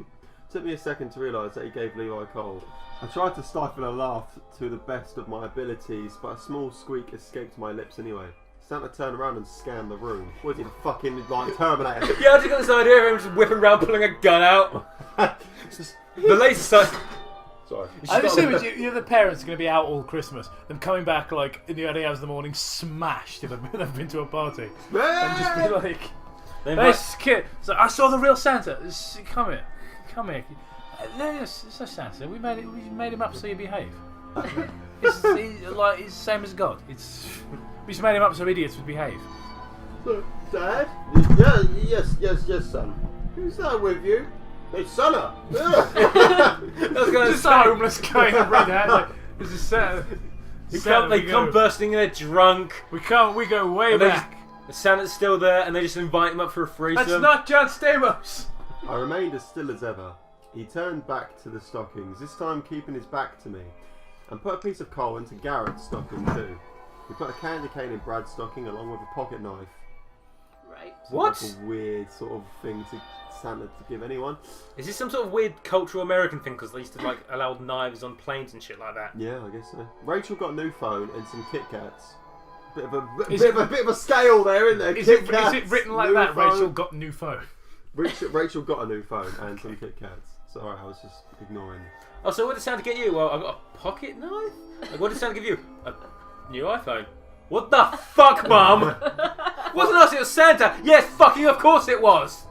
It took me a second to realise that he gave Levi coal. I tried to stifle a laugh to the best of my abilities, but a small squeak escaped my lips anyway. Santa turned around and scanned the room. Was he the fucking Terminator? Yeah, I just got this idea of him just whipping around, pulling a gun out. The latest side. Sorry. I'm assuming the parents are going to be out all Christmas. Them coming back like in the early hours of the morning, smashed if they've been to a party, and just be like, "This kid." So I saw the real Santa. Come here. No, it's not Santa. We made him up so you behave. He's the same as God. We just made him up so idiots would behave. So, Dad? Yes, son. Who's that with you? It's Santa. Just a homeless guy in a red hat. Like, this is Santa. They come bursting in there drunk. We go way back. Santa's still there, and they just invite him up for a threesome. That's not John Stamos. I remained as still as ever. He turned back to the stockings, this time keeping his back to me, and put a piece of coal into Garrett's stocking too. He put a candy cane in Brad's stocking along with a pocket knife. Right. What? Like a weird sort of thing to Santa to give anyone. Is this some sort of weird cultural American thing? Because they used to allow knives on planes and shit like that. Yeah, I guess so. Rachel got a new phone and some Kit Kats. Bit of a scale there, isn't there? Is it written like that? Phone. Rachel got a new phone. Rachel got a new phone and some Kit Kats. Sorry, I was just ignoring. Oh, so what did Santa get you? Well, I got a pocket knife. Like, what did Santa give you? A new iPhone. What the fuck, Mum? Wasn't us? It was Santa. Yes, fucking of course it was.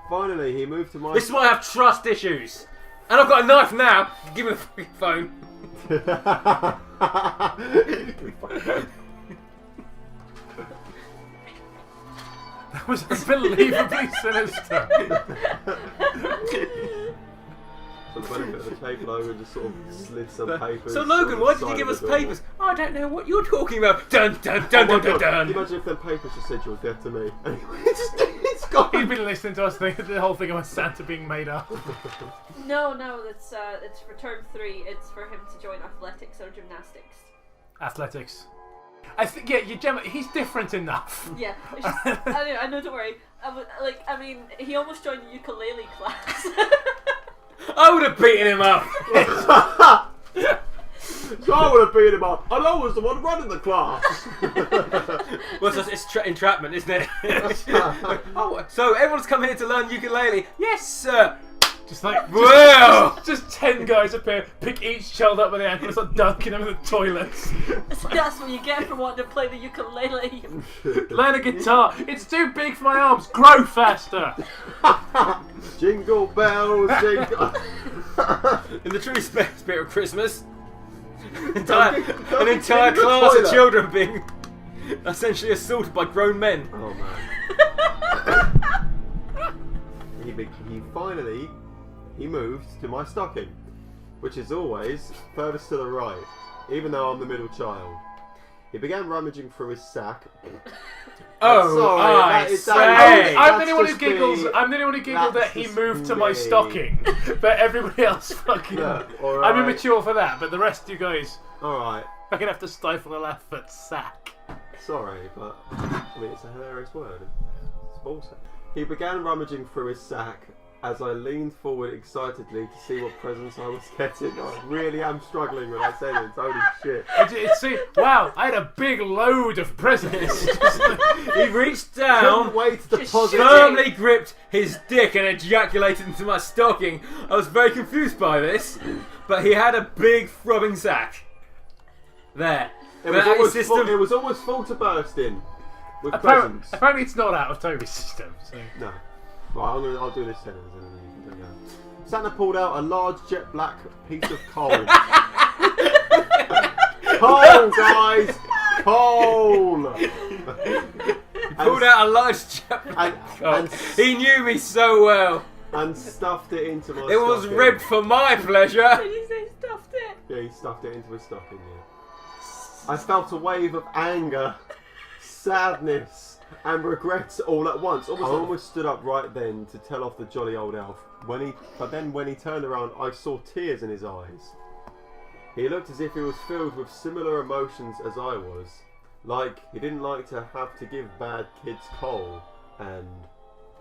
Finally, he moved to my. This is why I have trust issues. And I've got a knife now. Give me the fucking phone. That was unbelievably sinister. For the benefit of the tape, Logan just sort of slid some papers. So Logan, why did you give us papers? I don't know what you're talking about. Dun dun dun dun dun dun. Imagine if them papers just said you're dead to me. It's gone. He's been listening to us think the whole thing about Santa being made up. No, it's for term 3. It's for him to join athletics or gymnastics. Athletics. I think he's different enough. Yeah, it's just, I know. Don't worry. He almost joined the ukulele class. I would have beaten him up. So I would have beaten him up, and I was the one running the class. Well, it's entrapment, isn't it? Oh, so everyone's come here to learn ukulele? Yes, sir. Just like, wow! Just 10 guys appear, pick each child up by the ankle and start dunking them in the toilets. That's what you get for wanting to play the ukulele. Learn a guitar. It's too big for my arms. Grow faster. Jingle bells, jingle. In the true spirit of Christmas, an entire class of children being essentially assaulted by grown men. Oh man. He moved to my stocking, which is always furthest to the right, even though I'm the middle child. He began rummaging through his sack. I'm the only one who giggled. I'm the only one who giggled that he moved to my stocking, but everybody else fucking. Yeah, right. I'm immature for that, but the rest of you guys. All right. I'm gonna have to stifle a laugh at sack. Sorry, but it's a hilarious word. It's bullshit. He began rummaging through his sack as I leaned forward excitedly to see what presents I was getting. I really am struggling when I say this. Holy shit. Wow, I had a big load of presents. He reached down, couldn't wait to deposit firmly gripped his dick and ejaculated into my stocking. I was very confused by this, but he had a big throbbing sack. There. It was almost full to bursting with presents. Apparently it's not out of Toby's system. So. No. Right, I'll do this sentence and then you can go. Santa pulled out a large jet black piece of coal. Coal, guys! Coal! He pulled out a large jet black coal. He knew me so well. And stuffed it into my stocking. It was ribbed for my pleasure. Did you say stuffed it? Yeah, he stuffed it into his stocking, yeah. I felt a wave of anger, sadness, and regrets all at once. I almost stood up right then to tell off the jolly old elf. But then when he turned around, I saw tears in his eyes. He looked as if he was filled with similar emotions as I was. Like he didn't like to have to give bad kids coal. And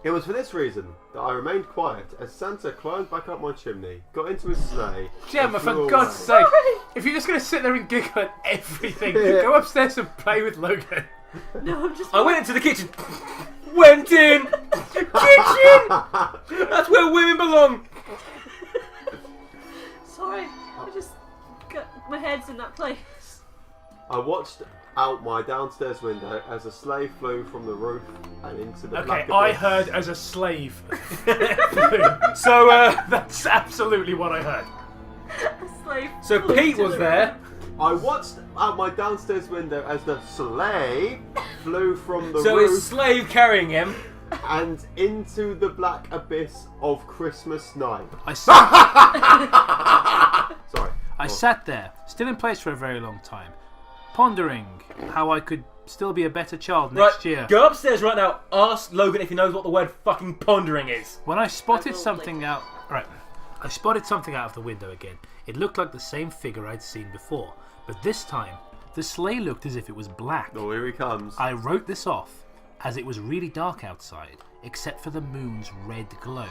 it was for this reason that I remained quiet as Santa climbed back up my chimney, got into his sleigh. Gemma, for God's sake, if you're just going to sit there and giggle at everything, go upstairs and play with Logan. No, I'm just. I went into the kitchen. Went in! Kitchen! That's where women belong! Sorry, I just got my head's in that place. I watched out my downstairs window as a sleigh flew from the roof and into the black abyss. I heard as a slave flew. So that's absolutely what I heard. A slave. So Pete was there. I watched out my downstairs window as the sleigh flew from the roof. So his slave carrying him. And into the black abyss of Christmas night. I sat there, still in place for a very long time, pondering how I could still be a better child next year. Go upstairs right now, ask Logan if he knows what the word fucking pondering is. When I spotted something out... Right. I spotted something out of the window again. It looked like the same figure I'd seen before. But this time, the sleigh looked as if it was black. Oh, here he comes. I wrote this off, as it was really dark outside, except for the moon's red glow.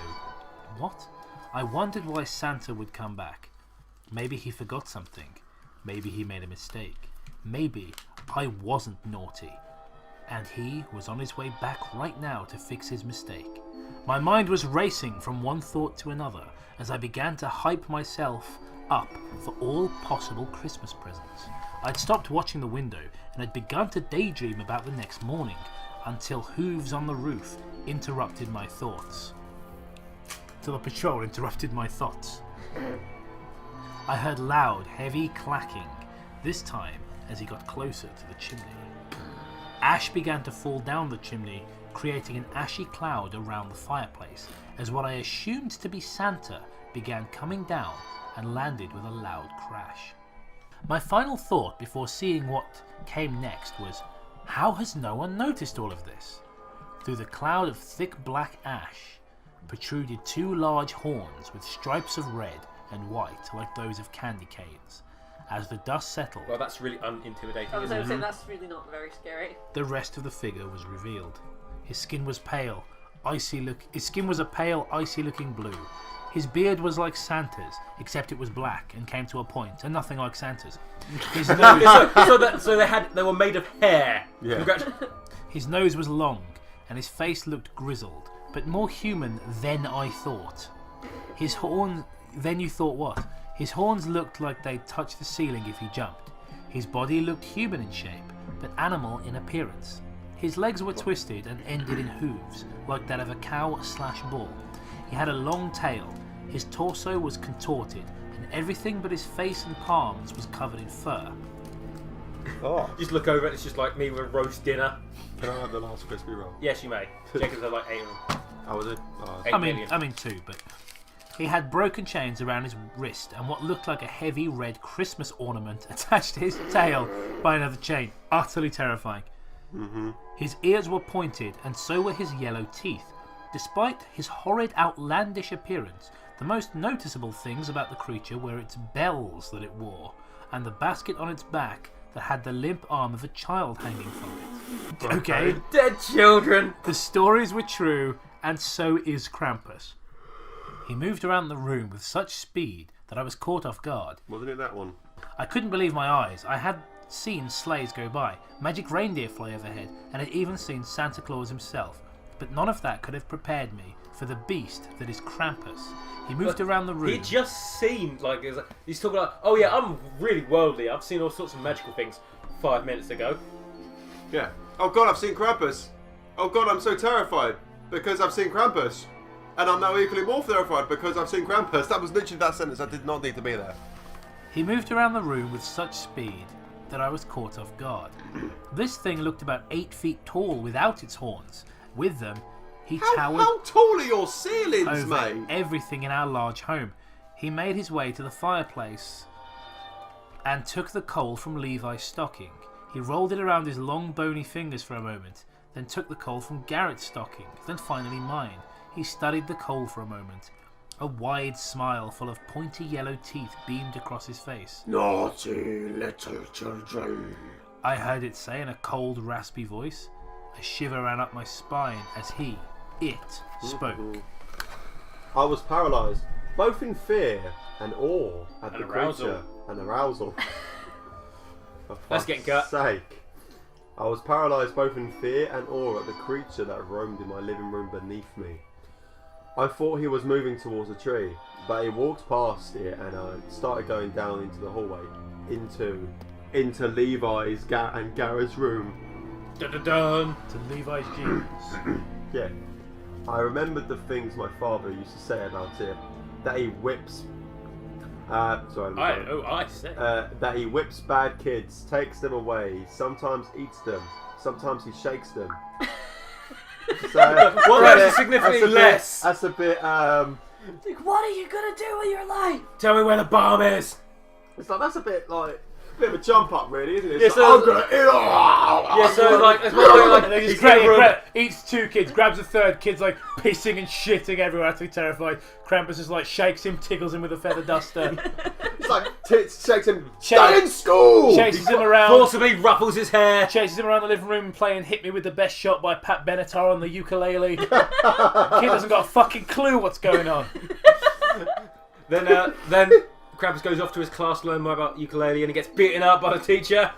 What? I wondered why Santa would come back. Maybe he forgot something. Maybe he made a mistake. Maybe I wasn't naughty. And he was on his way back right now to fix his mistake. My mind was racing from one thought to another as I began to hype myself up for all possible Christmas presents. I'd stopped watching the window and had begun to daydream about the next morning until hooves on the roof interrupted my thoughts. Till the patrol interrupted my thoughts. I heard loud, heavy clacking, this time as he got closer to the chimney. Ash began to fall down the chimney, creating an ashy cloud around the fireplace, as what I assumed to be Santa began coming down and landed with a loud crash. My final thought before seeing what came next was, how has no one noticed all of this? Through the cloud of thick black ash protruded two large horns with stripes of red and white like those of Kandy Kane's. As the dust settled... Well, that's really unintimidating, I was isn't it? saying that's really not very scary. The rest of the figure was revealed. His skin was pale, His skin was a pale, icy-looking blue. His beard was like Santa's, except it was black and came to a point, and nothing like Santa's. His nose... they were made of hair. Yeah. His nose was long, and his face looked grizzled, but more human than I thought. His horn... Then you thought what? His horns looked like they'd touch the ceiling if he jumped. His body looked human in shape, but animal in appearance. His legs were twisted and ended in hooves, like that of a cow/bull. He had a long tail, his torso was contorted, and everything but his face and palms was covered in fur. Oh. Just look over it, it's just like me with a roast dinner. Can I have the last crispy roll? Yes, you may. Jacob's had like 8 of them. Oh, was it? Oh, I mean 2, but... He had broken chains around his wrist and what looked like a heavy red Christmas ornament attached to his tail by another chain. Utterly terrifying. Mm-hmm. His ears were pointed and so were his yellow teeth. Despite his horrid, outlandish appearance, the most noticeable things about the creature were its bells that it wore and the basket on its back that had the limp arm of a child hanging from it. Okay. Dead children! The stories were true, and so is Krampus. He moved around the room with such speed that I was caught off guard. Wasn't it that one? I couldn't believe my eyes. I had seen sleighs go by, magic reindeer fly overhead, and had even seen Santa Claus himself. But none of that could have prepared me for the beast that is Krampus. He moved around the room. He just seemed like he's talking like, oh yeah, I'm really worldly. I've seen all sorts of magical things 5 minutes ago. Yeah. Oh God, I've seen Krampus. Oh God, I'm so terrified because I've seen Krampus. And I'm now equally more terrified because I've seen Krampus. That was literally that sentence. I did not need to be there. He moved around the room with such speed that I was caught off guard. This thing looked about 8 feet tall without its horns. With them, he towered How tall are your ceilings, over mate? everything in our large home. He made his way to the fireplace and took the coal from Levi's stocking. He rolled it around his long bony fingers for a moment, then took the coal from Garrett's stocking, then finally mine. He studied the coal for a moment. A wide smile full of pointy yellow teeth beamed across his face. Naughty little children. I heard it say in a cold, raspy voice. A shiver ran up my spine as it spoke. I was paralysed, both in fear and awe at the arousal. creature and arousal. Let's get gut. Sake. I was paralysed both in fear and awe at the creature that roamed in my living room beneath me. I thought he was moving towards a tree, but he walked past it and started going down into the hallway, into Levi's and Garrett's room. Dun-dun-dun. To Levi's jeans. Yeah. I remembered the things my father used to say about it. That he whips... I see. that he whips bad kids, takes them away, sometimes eats them, sometimes he shakes them. So, well, that's significantly less. That's a bit, Like, what are you gonna do with your life? Tell me where the bomb is. It's like, that's a bit like... bit of a jump up, really, isn't it? Yeah, It's so like, I'm gonna eat all. Yeah, so like, it's like And then he's eats 2 kids, grabs a third, kid's like pissing and shitting everywhere, absolutely terrified. Krampus is like shakes him, tickles him with a feather duster. It's like shakes him. Stay in school. Chases him around. Forcibly ruffles his hair. Chases him around the living room playing "Hit Me with the Best Shot" by Pat Benatar on the ukulele. Kid doesn't got a fucking clue what's going on. Then Krampus goes off to his class to learn more about ukulele, and he gets beaten up by the teacher.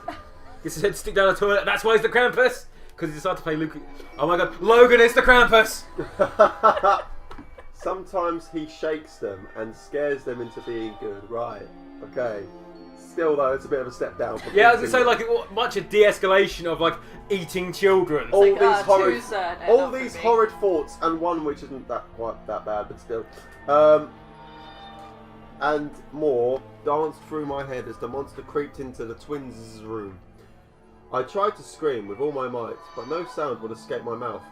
Gets his head stick down the toilet. That's why he's the Krampus, because he decided to play Luke. Oh my God, Logan is the Krampus. Sometimes he shakes them and scares them into being good. Right. Okay. Still though, it's a bit of a step down. Yeah, I was gonna say like much a de-escalation of like eating children. All these horrid thoughts, and one which isn't quite that bad, but still. And more danced through my head as the monster creeped into the twins' room. I tried to scream with all my might, but no sound would escape my mouth.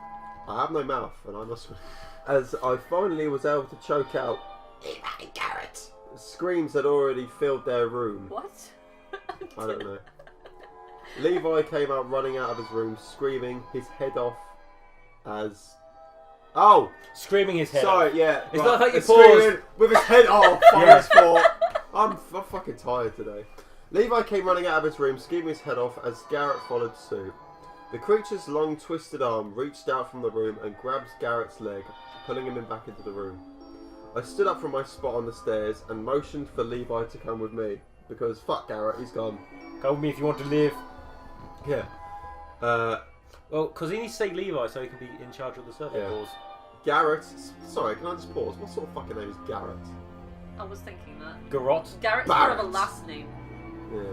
I have no mouth, and I must... As I finally was able to choke out, "Levi Garrett!" Screams had already filled their room. What? I don't know. Levi came out running out of his room, screaming his head off as... Oh! Screaming his head Sorry, off. yeah. It's right. not like you Screaming paused. with his head off. Yeah. I'm fucking tired today. Levi came running out of his room, screaming his head off as Garrett followed suit. The creature's long twisted arm reached out from the room and grabbed Garrett's leg, pulling him back into the room. I stood up from my spot on the stairs and motioned for Levi to come with me, because fuck Garrett, he's gone. Come with me if you want to live. Yeah. Well, because he needs to say Levi so he can be in charge of the servant calls. Garrett, sorry, can I just pause? What sort of fucking name is Garrett? I was thinking that. Garrot? Garrett's more of a last name. Yeah.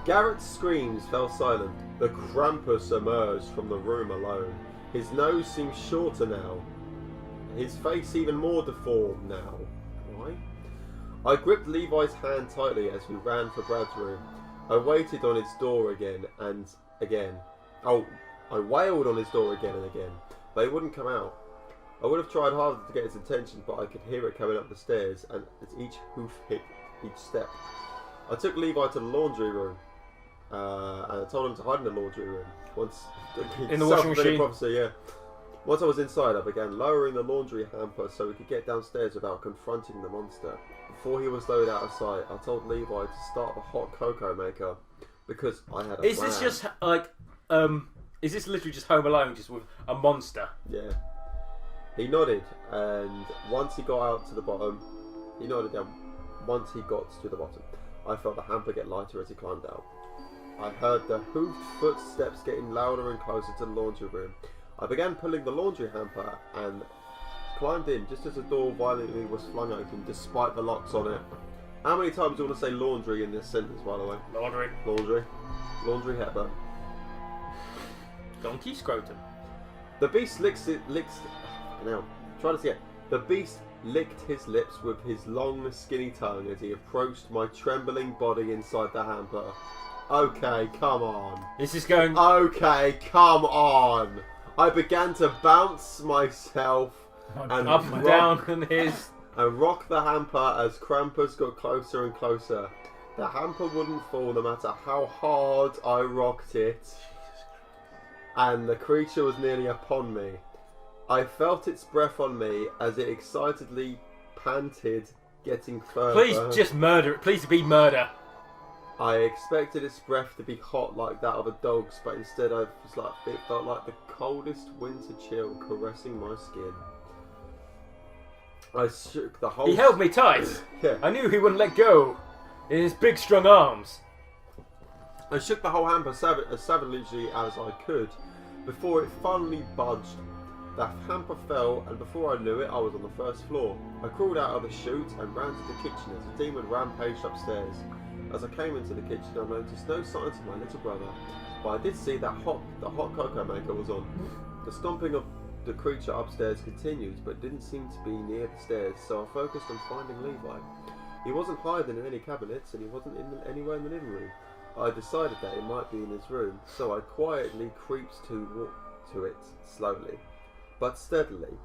Garrett's screams fell silent. The Krampus emerged from the room alone. His nose seemed shorter now. His face even more deformed now. Why? I gripped Levi's hand tightly as we ran for Brad's room. I waited on its door again and again. Oh, I wailed on his door again and again, but he wouldn't come out. I would have tried harder to get his attention, but I could hear it coming up the stairs, and as each hoof hit each step. I took Levi to the laundry room, and I told him to hide in the laundry room. In the washing machine? Prophecy, yeah. Once I was inside, I began lowering the laundry hamper so we could get downstairs without confronting the monster. Before he was lowered out of sight, I told Levi to start the hot cocoa maker, because I had a plan. Is this just like, is this literally just Home Alone, just with a monster? Yeah. He nodded, and once he got out to the bottom, I felt the hamper get lighter as he climbed out. I heard the hoofed footsteps getting louder and closer to the laundry room. I began pulling the laundry hamper and climbed in just as the door violently was flung open despite the locks on it. How many times do you want to say laundry in this sentence, by the way? Laundry. Laundry. Laundry Hepburn. Donkey scrotum. The beast now, try this again. The beast licked his lips with his long, skinny tongue as he approached my trembling body inside the hamper. Okay, come on. This is going... Okay, come on. I began to bounce myself and up and down on his... and rock the hamper as Krampus got closer and closer. The hamper wouldn't fall no matter how hard I rocked it. And the creature was nearly upon me. I felt its breath on me as it excitedly panted, getting further. Please just murder it. Please be murder. I expected its breath to be hot like that of a dog's, but instead it felt like the coldest winter chill caressing my skin. I shook the whole... He held me tight. Yeah. I knew he wouldn't let go. In his big, strong arms. I shook the whole hamper as savagely as I could before it finally budged. The hamper fell, and before I knew it, I was on the first floor. I crawled out of the chute and ran to the kitchen as the demon rampaged upstairs. As I came into the kitchen, I noticed no signs of my little brother, but I did see that the hot cocoa maker was on. The stomping of the creature upstairs continued, but didn't seem to be near the stairs, so I focused on finding Levi. He wasn't hiding in any cabinets, and he wasn't anywhere in the living room. I decided that it might be in his room, so I quietly creeped to it slowly, but steadily.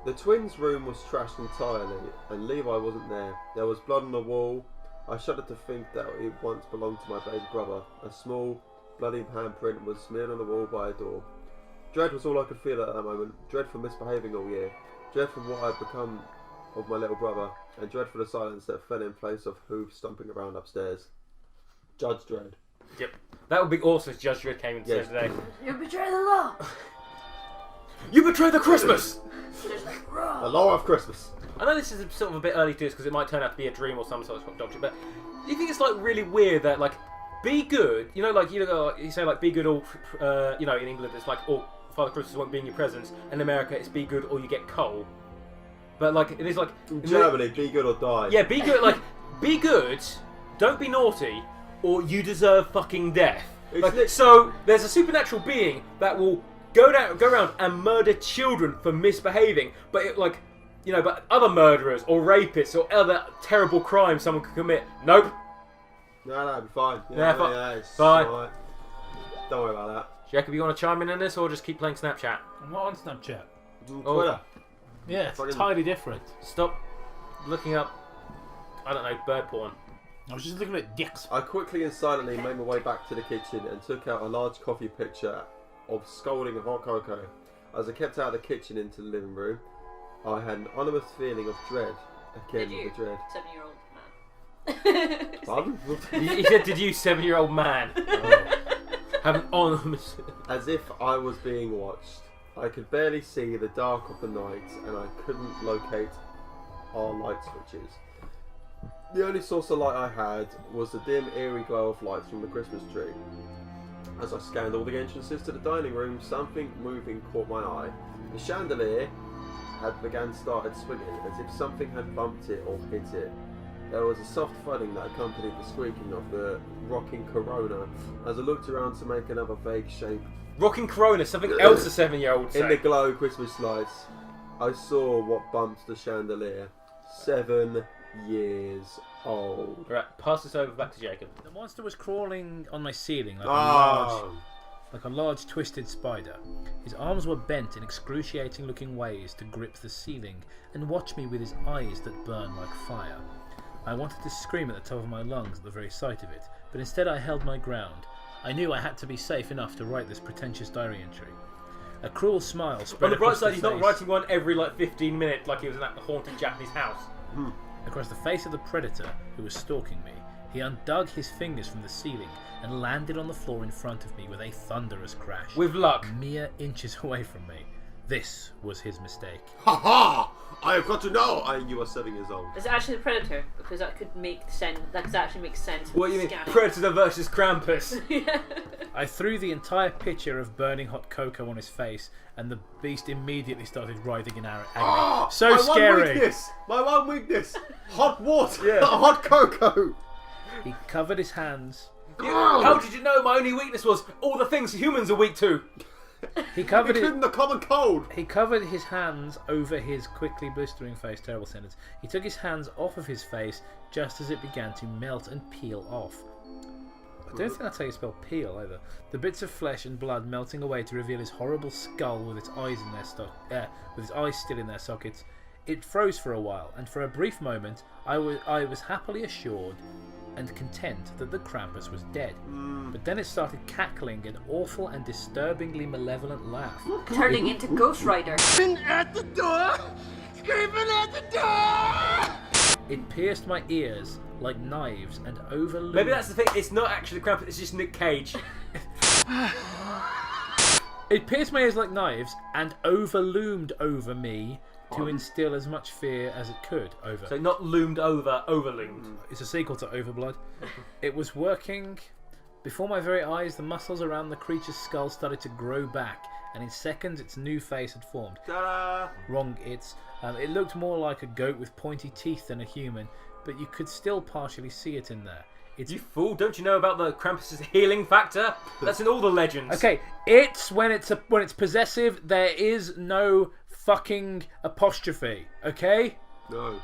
The twins' room was trashed entirely, and Levi wasn't there. There was blood on the wall. I shuddered to think that it once belonged to my baby brother. A small, bloody handprint was smeared on the wall by a door. Dread was all I could feel at that moment. Dread for misbehaving all year. Dread for what I'd become of my little brother. And dread for the silence that fell in place of hooves stomping around upstairs. Judge Dredd. Yep. That would be awesome if Judge Dredd came in today. You betray the law! You betray the Christmas! The law of Christmas. I know this is sort of a bit early to do this because it might turn out to be a dream or some sort of doctrine, but do you think it's like really weird that like be good, you say like be good or in England it's like Father Christmas won't be in your presence, and in America it's be good or you get coal. But like it is like in Germany, be good or die. Yeah, be good. Like be good, don't be naughty, or you deserve fucking death. So there's a supernatural being that will go around and murder children for misbehaving, but but other murderers or rapists or other terrible crimes someone could commit. Nope. No, it'll be fine. It's fine. Right. Don't worry about that. Do you reckon you want to chime in on this or just keep playing Snapchat? I'm not on Snapchat. Twitter. Yeah, it's entirely different. Stop looking up, I don't know, bird porn. I was just looking at dicks. I quickly and silently made my way back to the kitchen and took out a large coffee pitcher of scalding of hot cocoa. As I kept out of the kitchen into the living room, I had an ominous feeling of dread. Again, the dread. 7-year-old man. Pardon? He said, "Did you, 7-year-old man, have an ominous?" As if I was being watched. I could barely see the dark of the night, and I couldn't locate our light switches. The only source of light I had was the dim, eerie glow of lights from the Christmas tree. As I scanned all the entrances to the dining room, something moving caught my eye. The chandelier started swinging, as if something had bumped it or hit it. There was a soft thudding that accompanied the squeaking of the rocking Corona as I looked around to make another vague shape. Rocking Corona, something else a 7-year-old say. In the glow Christmas lights, I saw what bumped the chandelier. 7 years old. Right, pass this over back to Jacob. The monster was crawling on my ceiling like a large twisted spider. His arms were bent in excruciating looking ways to grip the ceiling and watch me with his eyes that burn like fire. I wanted to scream at the top of my lungs at the very sight of it, but instead I held my ground. I knew I had to be safe enough to write this pretentious diary entry. A cruel smile spread on the bright across side, the he's face. not writing one every 15 minutes like he was in that haunted Japanese house. Across the face of the predator who was stalking me, he undug his fingers from the ceiling and landed on the floor in front of me with a thunderous crash. With luck. Mere inches away from me. This was his mistake. Ha ha! I have got to know. You are 7 years old. Is it actually the Predator? Because that could make sense. That could actually make sense. What do you mean? Predator versus Krampus. Yeah. I threw the entire pitcher of burning hot cocoa on his face, and the beast immediately started writhing in agony. So scary. My one weakness. Hot water. Hot cocoa. He covered his hands. How did you know my only weakness was all the things humans are weak to? He covered including the common cold. He covered his hands over his quickly blistering face. Terrible sentence. He took his hands off of his face just as it began to melt and peel off. I don't think that's how you spell peel either. The bits of flesh and blood melting away to reveal his horrible skull with its eyes in their with its eyes still in their sockets. It froze for a while, and for a brief moment, I was happily assured and content that the Krampus was dead. But then it started cackling an awful and disturbingly malevolent laugh. Turning into Ghost Rider. At the door! Screaming at the door! It pierced my ears like knives and overloomed... Maybe that's the thing, it's not actually the Krampus, it's just Nick Cage. It pierced my ears like knives and overloomed over me to instill as much fear as it could over. So not loomed over, overloomed. It's a sequel to Overblood. It was working. Before my very eyes, the muscles around the creature's skull started to grow back, and in seconds its new face had formed. Ta-da! Wrong, it looked more like a goat with pointy teeth than a human, but you could still partially see it in there. You fool, don't you know about the Krampus' healing factor? That's in all the legends. Okay, it's when it's possessive, there is no fucking apostrophe, okay? No.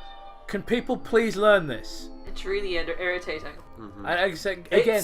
Can people please learn this? It's really irritating. And I say, again,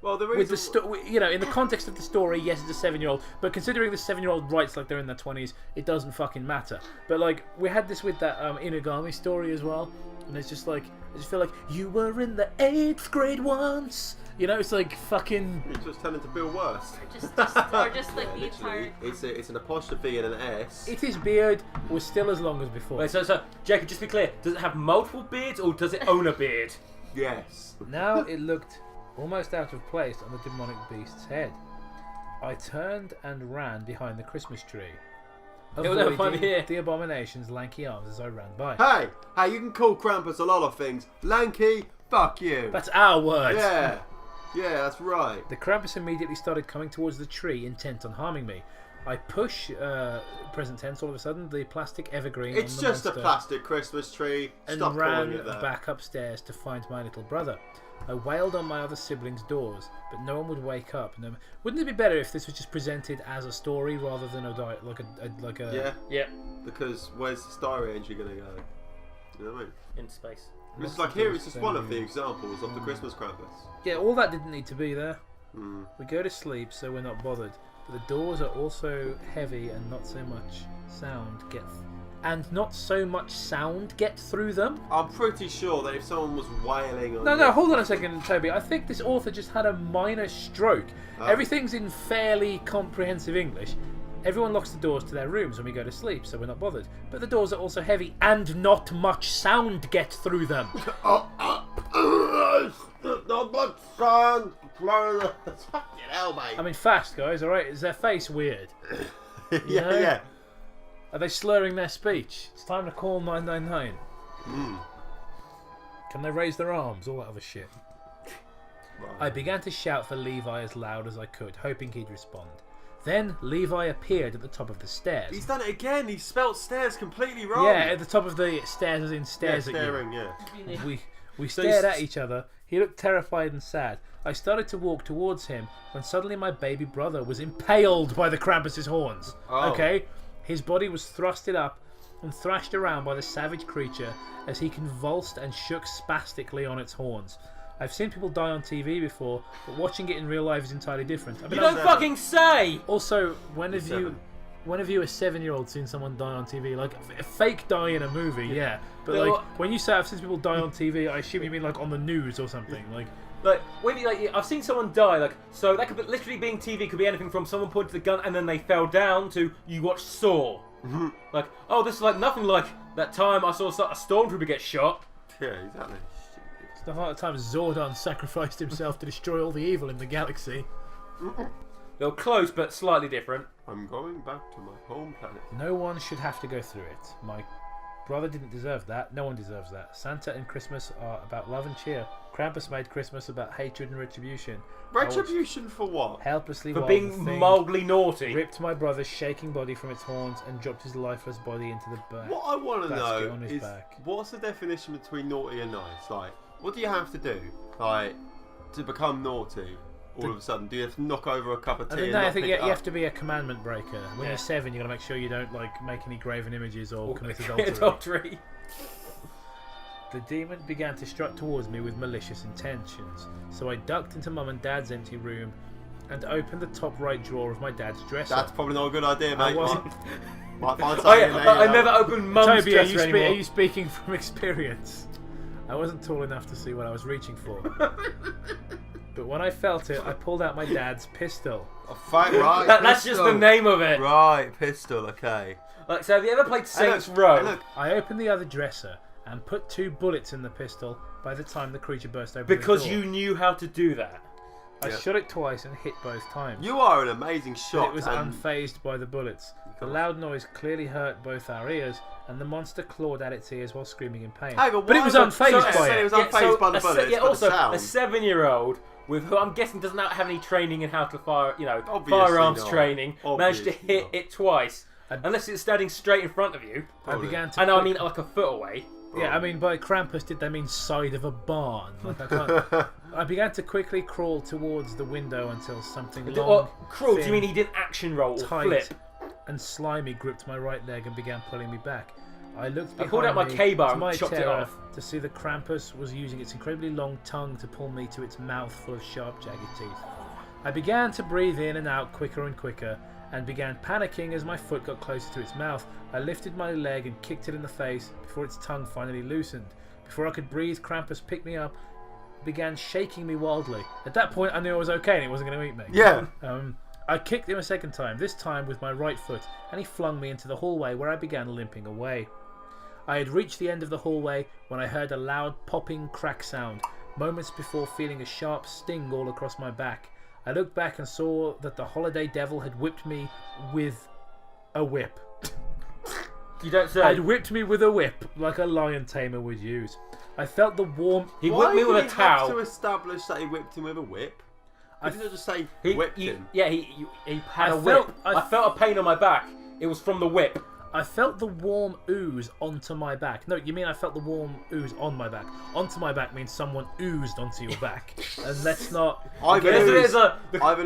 well, there with the in the context of the story, yes, it's a 7-year-old, but considering the 7-year-old writes like they're in their 20s, it doesn't fucking matter. But like, we had this with that Inugami story as well, and it's just like, I just feel like you were in the 8th grade once. You know, it's like fucking. It's just turning to Bill Worst. Or just like the entire. It's an apostrophe and an S. His beard was still as long as before. Wait, so Jacob, just be clear. Does it have multiple beards or does it own a beard? Yes. Now it looked almost out of place on the demonic beast's head. I turned and ran behind the Christmas tree, avoiding the abomination's lanky arms as I ran by. Hey, you can call Krampus a lot of things. Lanky, fuck you. That's our word. Yeah, that's right. The Krampus immediately started coming towards the tree, intent on harming me. I push, present tense, all of a sudden, the plastic evergreen It's on the just a monster plastic Christmas tree. and Stop calling it ran that. back upstairs to find my little brother. I wailed on my other siblings' doors, but no one would wake up. No, wouldn't it be better if this was just presented as a story rather than like a Yeah. Because where's the diary entry gonna go? You know what I mean? In space. This is like here. It's just one of the examples of the Christmas Krampus. Yeah, all that didn't need to be there. Mm. We go to sleep, so we're not bothered. But the doors are also heavy, and not so much sound get through them. I'm pretty sure that if someone was wailing on No, hold on a second, Toby. I think this author just had a minor stroke. Everything's in fairly comprehensive English. Everyone locks the doors to their rooms when we go to sleep, so we're not bothered. But the doors are also heavy, and not much sound gets through them. Not much sound. Fucking hell, mate. I mean, fast, guys, alright? Is their face weird? Yeah. Are they slurring their speech? It's time to call 999. Can they raise their arms? All that other shit. Right. I began to shout for Levi as loud as I could, hoping he'd respond. Then Levi appeared at the top of the stairs. He's done it again. He spelt stairs completely wrong. Yeah, at the top of the stairs, as in stares at staring, you. Yeah. We stared at each other. He looked terrified and sad. I started to walk towards him when suddenly my baby brother was impaled by the Krampus's horns. Oh. Okay? His body was thrusted up and thrashed around by the savage creature as he convulsed and shook spastically on its horns. I've seen people die on TV before, but watching it in real life is entirely different. I mean, You don't fucking say! Also, when have you a 7-year-old seen someone die on TV? Like, a fake die in a movie, yeah. But like, when you say I've seen people die on TV, I assume you mean like on the news or something. Like when you I've seen someone die. So that could be, literally being TV could be anything from someone pointed the gun and then they fell down to you watched Saw. Like, oh, this is like nothing like that time I saw a stormtrooper get shot. Yeah, exactly. It's not like the time Zordon sacrificed himself to destroy all the evil in the galaxy. They were close, but slightly different. I'm going back to my home planet. No one should have to go through it. My brother didn't deserve that. No one deserves that. Santa and Christmas are about love and cheer. Krampus made Christmas about hatred and retribution. Retribution for what? Helplessly For while being the thing mildly naughty. ripped my brother's shaking body from its horns and dropped his lifeless body into the back. What I want to basket know on his is back. what's the definition between naughty and nice? Like, what do you have to do, like, to become naughty? All of a sudden, do you have to knock over a cup of tea? I think you have to be a commandment breaker. When you're 7, you got to make sure you don't make any graven images or commit adultery. The demon began to strut towards me with malicious intentions, so I ducked into Mum and Dad's empty room and opened the top right drawer of my dad's dresser. That's probably not a good idea, mate. Might find I never opened Mum's Toby, dresser anymore. are you speaking from experience? I wasn't tall enough to see what I was reaching for. But when I felt it, I pulled out my dad's pistol. Right, that's just the name of it. Right, pistol, okay. So have you ever played Saints Row? I opened the other dresser and put 2 bullets in the pistol by the time the creature burst open Because the door. you knew how to do that. I shot it twice and hit both times. You are an amazing shot. But it was unfazed by the bullets. The loud noise clearly hurt both our ears, and the monster clawed at its ears while screaming in pain. But it was unfazed by it. It was unfazed by the bullets. Yeah, but also, the sound. a 7-year-old with who I'm guessing doesn't have any training in how to fire, Obviously firearms not. training, managed to Obviously hit not. it twice. Unless it's standing straight in front of you. I began to. I know, I mean like a foot away. Yeah, I mean by Krampus did they mean side of a barn? Like, I can't. I began to quickly crawl towards the window until something long, crawl? Do thin, you mean he did action roll or tight, flip? and slimy gripped my right leg and began pulling me back. I looked behind pulled out my me, K-bar to and my chopped it terror, off. to see that Krampus was using its incredibly long tongue to pull me to its mouth full of sharp, jagged teeth. I began to breathe in and out quicker and quicker, and began panicking as my foot got closer to its mouth. I lifted my leg and kicked it in the face before its tongue finally loosened. Before I could breathe, Krampus picked me up, began shaking me wildly. At that point, I knew I was okay and it wasn't going to eat me. Yeah. I kicked him a second time, this time with my right foot, and he flung me into the hallway where I began limping away. I had reached the end of the hallway when I heard a loud popping crack sound, moments before feeling a sharp sting all across my back. I looked back and saw that the holiday devil had whipped me with a whip. You don't say. Had whipped me with a whip, like a lion tamer would use. I felt the warm... He whipped me with a towel. Have to establish that he whipped him with a whip? I didn't just say whipped him. Yeah, he had a whip. I felt a pain on my back. It was from the whip. I felt the warm ooze onto my back. No, you mean I felt the warm ooze on my back. Onto my back means someone oozed onto your back. And let's not... Ivan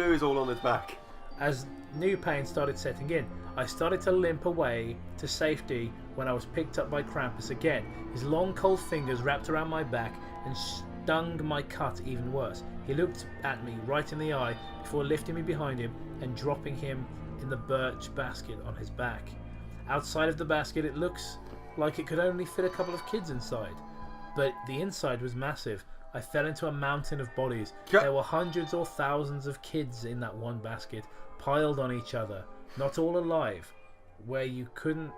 ooze all on his back. As new pain started setting in, I started to limp away to safety when I was picked up by Krampus again. His long cold fingers wrapped around my back and stung my cut even worse. He looked at me right in the eye before lifting me behind him and dropping him in the birch basket on his back. Outside of the basket, it looks like it could only fit a couple of kids inside, but the inside was massive. I fell into a mountain of bodies. There were hundreds or thousands of kids in that one basket, piled on each other, not all alive, where you couldn't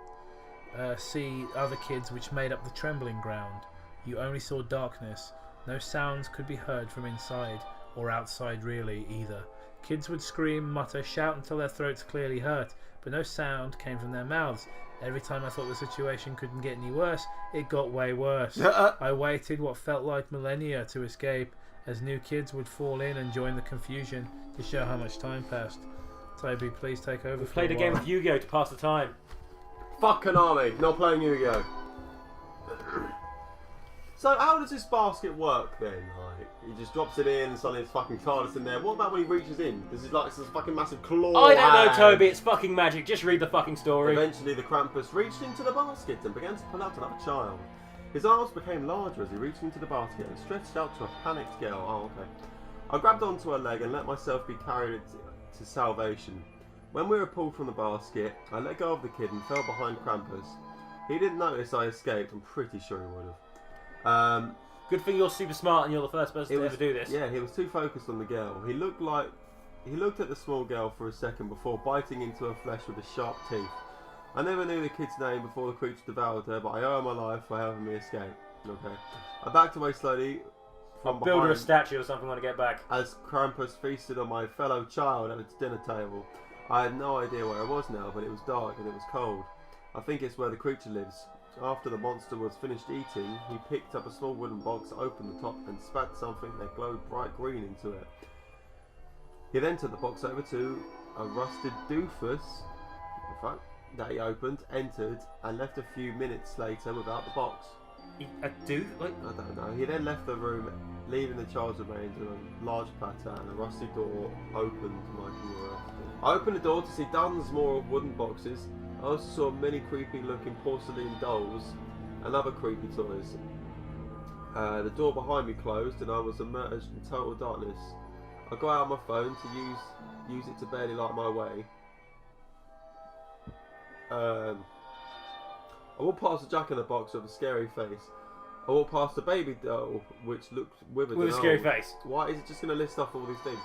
see other kids, which made up the trembling ground. You only saw darkness. No sounds could be heard from inside, or outside really, either. Kids would scream, mutter, shout until their throats clearly hurt, but no sound came from their mouths. Every time I thought the situation couldn't get any worse, it got way worse. I waited what felt like millennia to escape, as new kids would fall in and join the confusion to show how much time passed. Toby, please take over. We played a game of Yu-Gi-Oh to pass the time. Fuck Konami, not playing Yu-Gi-Oh. So how does this basket work then? Like, he just drops it in and suddenly his fucking card is in there. What about when he reaches in? Does it like some fucking massive claw? I don't know, Toby. It's fucking magic. Just read the fucking story. Eventually, the Krampus reached into the basket and began to pull out another child. His arms became larger as he reached into the basket and stretched out to a panicked girl. Oh, okay. I grabbed onto her leg and let myself be carried to salvation. When we were pulled from the basket, I let go of the kid and fell behind Krampus. He didn't notice I escaped. I'm pretty sure he would have. Good thing you're super smart and you're the first person to ever do this. Yeah, he was too focused on the girl. He looked at the small girl for a second before biting into her flesh with his sharp teeth. I never knew the kid's name before the creature devoured her, but I owe her my life for helping me escape. Okay. I backed away slowly from behind. Build her a statue or something when I get back. As Krampus feasted on my fellow child at its dinner table. I had no idea where I was now, but it was dark and it was cold. I think it's where the creature lives. After the monster was finished eating, he picked up a small wooden box, opened the top, and spat something that glowed bright green into it. He then took the box over to a rusted doofus that he opened, entered, and left a few minutes later without the box. A doof? Like? I don't know. He then left the room, leaving the child's remains with a large platter and a rusty door opened to MichaelLeroi. I opened the door to see dozens more of wooden boxes. I also saw many creepy looking porcelain dolls and other creepy toys. The door behind me closed and I was immersed in total darkness. I got out my phone to use it to barely light my way. I walked past a jack-in-the-box with a scary face. I walked past a baby doll which looked withered with and a scary old. face. Why is it just going to list off all these things?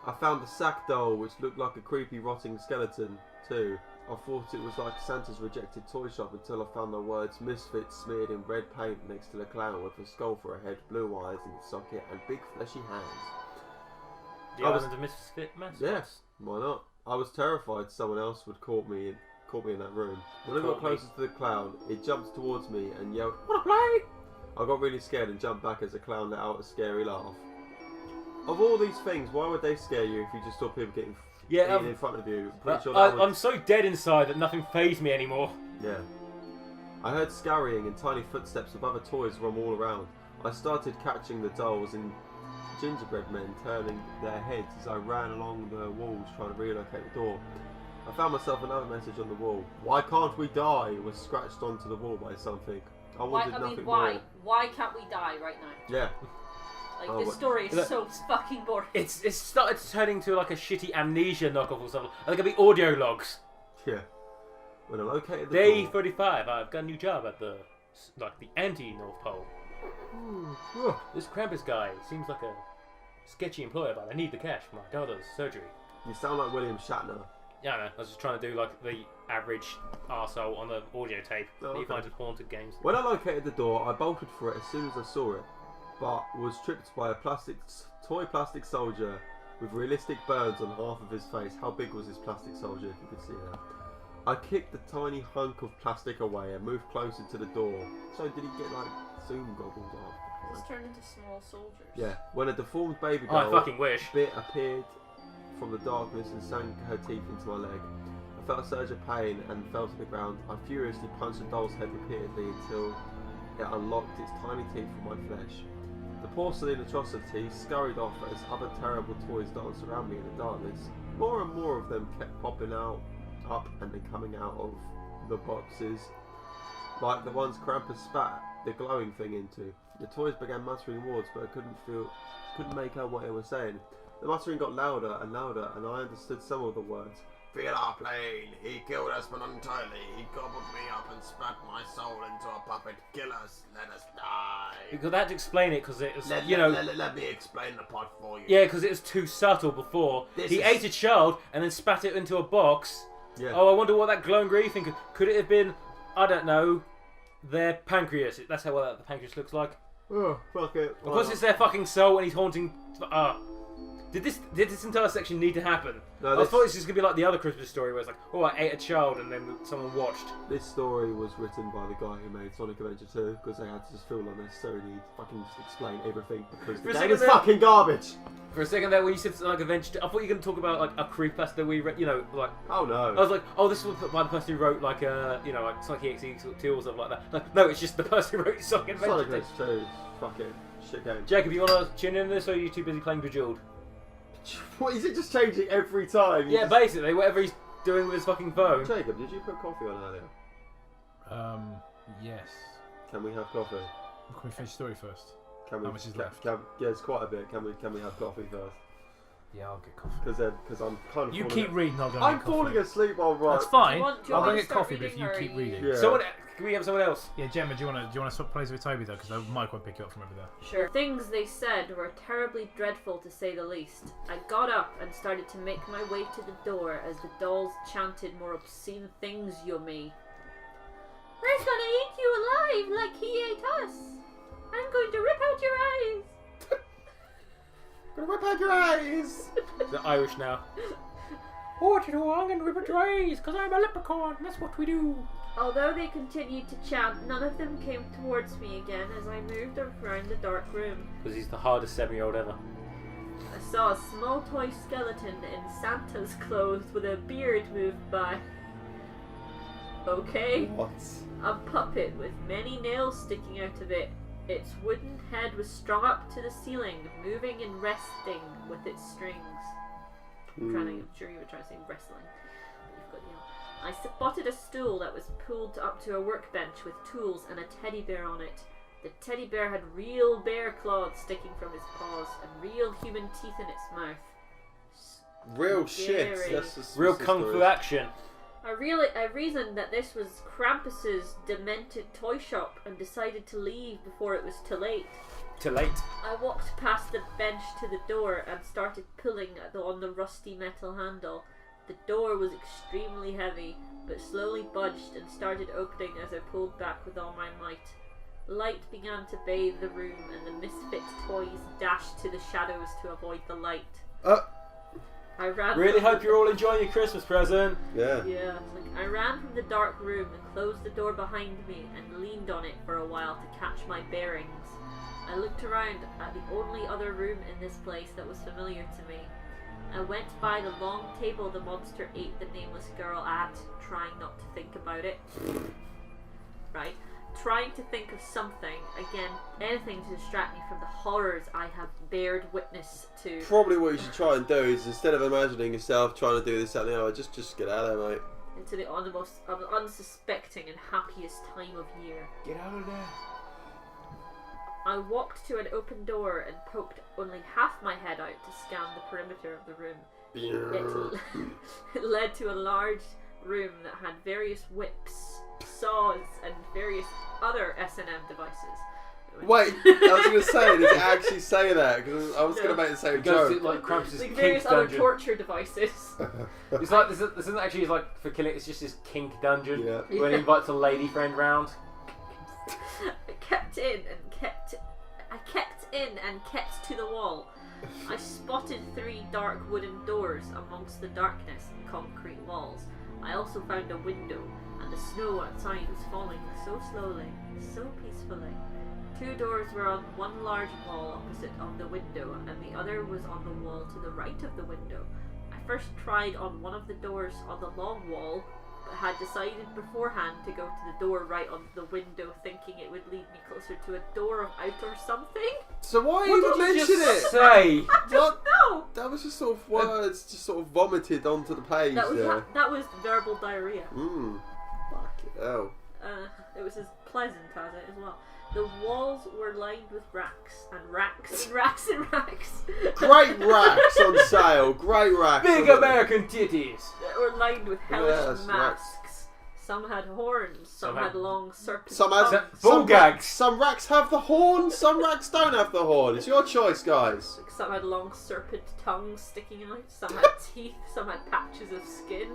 I found the sack doll which looked like a creepy rotting skeleton too. I thought it was like Santa's rejected toy shop until I found the words Misfits smeared in red paint next to the clown with a skull for a head, blue eyes in its socket and big fleshy hands. The island of Misfit mascots? Yes, why not? I was terrified someone else would caught me in that room. When I got closer to the clown, it jumped towards me and yelled, "Wanna play?" I got really scared and jumped back as the clown let out a scary laugh. Of all these things, why would they scare you if you just saw people getting eaten in front of you? I'm so dead inside that nothing fazed me anymore. Yeah. I heard scurrying and tiny footsteps of other toys roam all around. I started catching the dolls and gingerbread men turning their heads as I ran along the walls trying to relocate the door. I found myself another message on the wall. "Why can't we die?" was scratched onto the wall by something. I wanted nothing more. Why can't we die right now? Yeah. Like, this story is so fucking boring. It's started turning to like a shitty Amnesia knockoff or something. Like it'll be audio logs. Yeah. When I located the Day door... 35, I've got a new job at the anti-North Pole. This Krampus guy seems like a sketchy employer, but I need the cash for my daughter's surgery. You sound like William Shatner. Yeah, I know. I was just trying to do like the average arsehole on the audio tape. Oh, He okay. finds haunted games. When I located the door, I bolted for it as soon as I saw it, but was tripped by a toy plastic soldier with realistic burns on half of his face. How big was this plastic soldier, if you could see that? I kicked the tiny hunk of plastic away and moved closer to the door. So did he get like Zoom goggles on? Just turned into small soldiers. Yeah. When a deformed baby I doll fucking wish. bit appeared from the darkness and sank her teeth into my leg. I felt a surge of pain and fell to the ground. I furiously punched the doll's head repeatedly until it unlocked its tiny teeth from my flesh. The porcelain atrocity scurried off as other terrible toys danced around me in the darkness. More and more of them kept popping out, up and then coming out of the boxes, like the ones Krampus spat the glowing thing into. The toys began muttering words, but I couldn't make out what they were saying. The muttering got louder and louder, and I understood some of the words. "Feel our plane. He killed us, but not entirely. He gobbled me up and spat my soul into a puppet. Kill us. Let us die." Because they had to explain it because it was, Let me explain the plot for you. Yeah, because it was too subtle before. He ate a child and then spat it into a box. Yeah. Oh, I wonder what that glowing green thing could it have been? I don't know. Their pancreas. That's how the pancreas looks like. Oh, fuck it. Of course, it's their fucking soul, and he's haunting. Did this entire section need to happen? No, I thought this was gonna be like the other Christmas story, where it's like, oh, I ate a child, and then someone watched. This story was written by the guy who made Sonic Adventure 2 because they had to just feel unnecessary need to fucking just explain everything because the game is fucking garbage. For a second there, when you said like Adventure 2, I thought you were gonna talk about like a creepypasta we read, like. Oh no. I was like, oh, this was by the person who wrote like like Sonic EXE 2 or stuff like that. Like, no, it's just the person who wrote Sonic Adventure 2. Sonic Adventure 2 is fucking shit game. Jacob, you wanna tune in this, or are you too busy playing Bejeweled? What, is it just changing every time? Yeah, basically, whatever he's doing with his fucking phone. Jacob, did you put coffee on earlier? Yes. Can we have coffee? Can we finish the story first? How much is left? Yeah, it's quite a bit. Can we have coffee first? Yeah, I'll get coffee. Because I'm kind of. You keep reading. I'll go. I'm falling asleep. All right. That's fine. Do you I'll want go to get start coffee, but if reading, you or keep you- reading. Yeah. Can we have someone else? Yeah, Gemma, do you want to swap plays with Toby though? Because Mike won't pick you up from over there. Sure. Things they said were terribly dreadful to say the least. I got up and started to make my way to the door as the dolls chanted more obscene things, Yummy. We're gonna eat you alive like he ate us. I'm going to rip out your eyes. Gonna rip out your eyes. They're Irish now. Oh, I'm going to rip your eyes because I'm a leprechaun. That's what we do. Although they continued to chant, none of them came towards me again as I moved around the dark room. Because he's the hardest 7-year-old ever. I saw a small toy skeleton in Santa's clothes with a beard move by. Okay. What? A puppet with many nails sticking out of it. Its wooden head was strung up to the ceiling, moving and resting with its strings. I'm sure you were trying to say wrestling. But you've got the I spotted a stool that was pulled up to a workbench with tools and a teddy bear on it. The teddy bear had real bear claws sticking from its paws and real human teeth in its mouth. Real shit. That's real kung fu action. I reasoned that this was Krampus's demented toy shop and decided to leave before it was too late. Too late. I walked past the bench to the door and started pulling on the rusty metal handle. The door was extremely heavy, but slowly budged and started opening as I pulled back with all my might. Light began to bathe the room and the misfit toys dashed to the shadows to avoid the light. I ran. Really hope you're all enjoying your Christmas present. Yeah. Yeah. I ran from the dark room and closed the door behind me and leaned on it for a while to catch my bearings. I looked around at the only other room in this place that was familiar to me. I went by the long table the monster ate the nameless girl at, trying not to think about it. Right? Trying to think of something, again, anything to distract me from the horrors I have bared witness to. Probably what you should try and do is, instead of imagining yourself trying to do this, that, and the other, just get out of there, mate. Into the most unsuspecting and happiest time of year. Get out of there. I walked to an open door and poked only half my head out to scan the perimeter of the room. It led to a large room that had various whips, saws, and various other S&M devices. Wait, I was going to say, did it actually say that? Because I was going to make the same joke. It like Krampus' like kink various other dungeon. torture devices. It's like this isn't actually like for killing. It's just his kink dungeon where he invites a lady friend round. I kept in and kept to the wall. I spotted 3 dark wooden doors amongst the darkness and concrete walls. I also found a window, and the snow outside was falling so slowly, so peacefully. 2 doors were on one large wall opposite of the window, and the other was on the wall to the right of the window. I first tried on one of the doors on the long wall, but had decided beforehand to go to the door right on the window, thinking it would lead me closer to a door of out or something. So why What even did you mention just it? say? What? No! That was just sort of words, just sort of vomited onto the page That was there. that was verbal diarrhea. Fuck it, hell. It was as pleasant as it as well. The walls were lined with racks and racks and racks and racks. Great racks on sale. Great racks. Big American titties. That were lined with hellish Yes, masks. Some had horns, some had long serpent Some tongues. Some racks have the horn, some racks don't have the horn. It's your choice, guys. Some had long serpent tongues sticking out. Some had teeth. Some had patches of skin.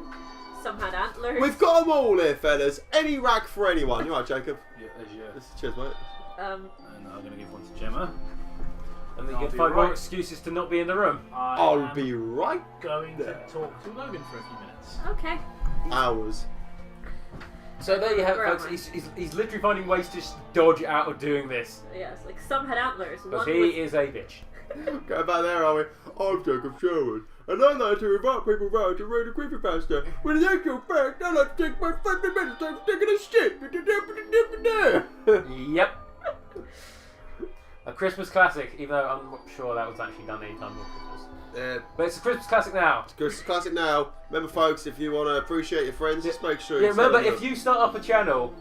Some had antlers. We've got them all here, fellas. Any rack for anyone. You right, Jacob? Yeah. Cheers, mate. And I'm going to give one to Gemma. And then you get 5 more excuses to not be in the room. I'll be right going there. to talk to Logan for a few minutes. Okay. Hours. So there you have it, folks. He's literally finding ways to dodge out of doing this. Yes, like some had antlers. Because One he was is a bitch. Go back there, are we? I'm Jacob Sherwood, and I like to invite people round to read a creepypasta. With an actual fact, I like to take my 5 minutes of taking a shit. Yep. A Christmas classic, even though I'm not sure that was actually done any time before Christmas. But it's a Christmas classic now. It's a Christmas classic now. Remember, folks, if you want to appreciate your friends, just make sure you remember, tell if them. you start up a channel,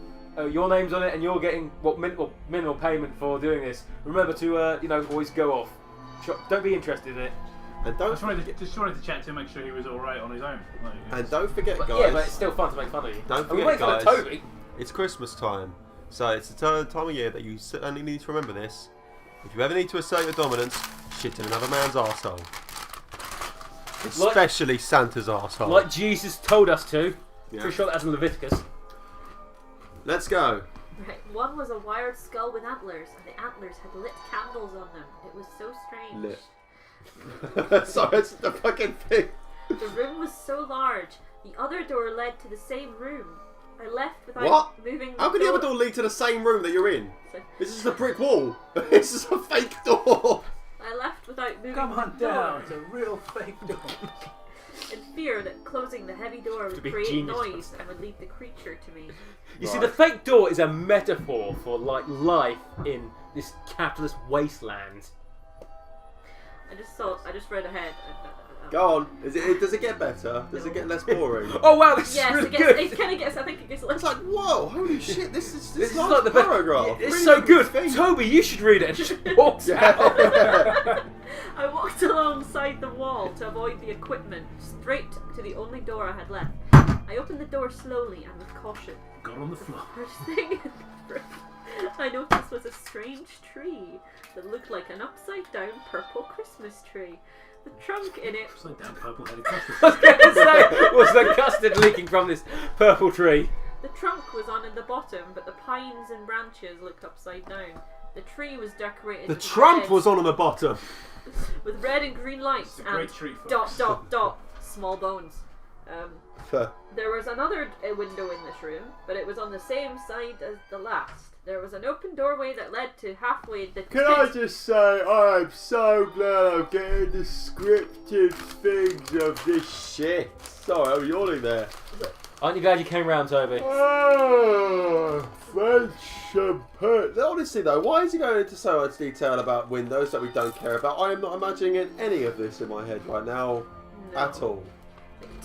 your name's on it, and you're getting minimal payment for doing this, remember to always go off. Don't be interested in it. And don't just wanted to chat to him, make sure he was alright on his own. And don't forget, guys. Yeah, but it's still fun to make fun of you. Don't we forget, make fun guys. of Toby. It's Christmas time, so it's the time of year that you certainly need to remember this. If you ever need to assert your dominance, shit in another man's arsehole. Especially Santa's arsehole. Like Jesus told us to. Yeah. Pretty sure that's in Leviticus. Let's go. Right. One was a wired skull with antlers, and the antlers had lit candles on them. It was so strange. Lit. Sorry, it's the fucking thing. The room was so large, the other door led to the same room. I left without What? moving the How can the other door lead to the same room that you're in? This is a brick wall. This is a fake door. I left without moving Come on the door. down, it's a real fake door. In fear that closing the heavy door would be create genius noise and would lead the creature to me. You see, the fake door is a metaphor for like life in this capitalist wasteland. I just read ahead. Go on. Does it get better? Does it get less boring? Oh wow, this Yes, is really it gets. good. It kind of gets. I think it gets. It's like, whoa, holy shit! This is This is last like the best paragraph. It's Really so good. thing. Toby, you should read it. And just walks out. I walked alongside the wall to avoid the equipment, straight to the only door I had left. I opened the door slowly and with caution. Got on the floor. First thing I noticed was a strange tree that looked like an upside-down purple Christmas tree. The trunk in it. Upside down purple-headed custard. I was going to say, was the custard leaking from this purple tree? The trunk was on in the bottom, but the pines and branches looked upside down. The tree was decorated. The with Trump red, was on the bottom. with red and green lights It's a and great tree, folks. dot small bones. There was another window in this room, but it was on the same side as the last. There was an open doorway that led to halfway the Can I just say, I'm so glad I'm getting descriptive things of this shit. Sorry, I'm yawning there. Aren't you glad you came round, Toby? Oh, French champagne. Honestly though, why is he going into so much detail about windows that we don't care about? I am not imagining any of this in my head right now at all.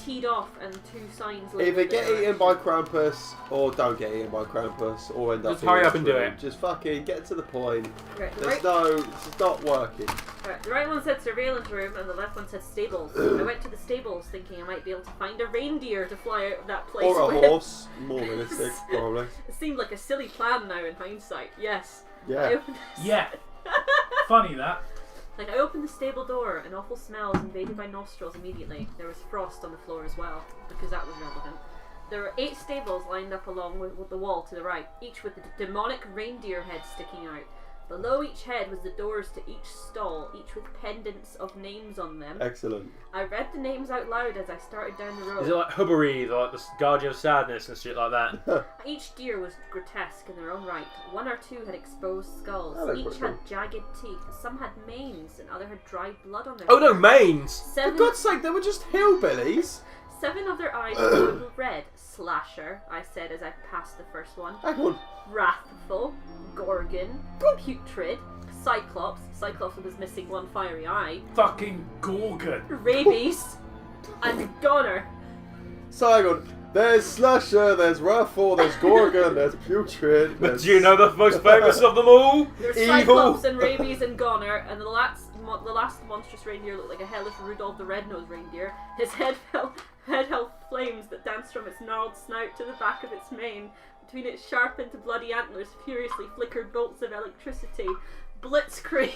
teed off and two signs later. Either get eaten by Krampus or don't get eaten by Krampus or end up. Just hurry in up and do room. it. Just fucking get to the point. Right, It's not working. Right, the right one said surveillance room and the left one said stables. I went to the stables thinking I might be able to find a reindeer to fly out of that place Or a with. horse. More realistic, probably. It seemed like a silly plan now in hindsight. Yes. Yeah. I opened Yeah. Funny that. Like, I opened the stable door and awful smells invaded my nostrils immediately. There was frost on the floor as well, because that was relevant. There were 8 stables lined up along with the wall to the right, each with a demonic reindeer head sticking out. Below each head was the doors to each stall, each with pendants of names on them. Excellent. I read the names out loud as I started down the road. Is it like Hubbery, like the Guardian of Sadness and shit like that? Each deer was grotesque in their own right. 1 or 2 had exposed skulls. That looks Each pretty had jagged teeth. Some had manes, and other had dried blood on their Oh no, fur. manes! For God's sake, they were just hillbillies. 7 of their eyes were red. Slasher, I said as I passed the first one. Hang on. Wrathful, Gorgon, Putrid, Cyclops. Cyclops was missing 1 fiery eye. Fucking Gorgon. Rabies, and Goner. So hang on. There's Slasher, there's Wrathful, there's Gorgon, there's Putrid. But do you know the most famous of them all? There's Evil. Cyclops and Rabies and Goner, and the last monstrous reindeer looked like a hellish Rudolph the Red-Nosed Reindeer. His head held flames that danced from its gnarled snout to the back of its mane. Between its sharpened to bloody antlers furiously flickered bolts of electricity. Blitzkrieg.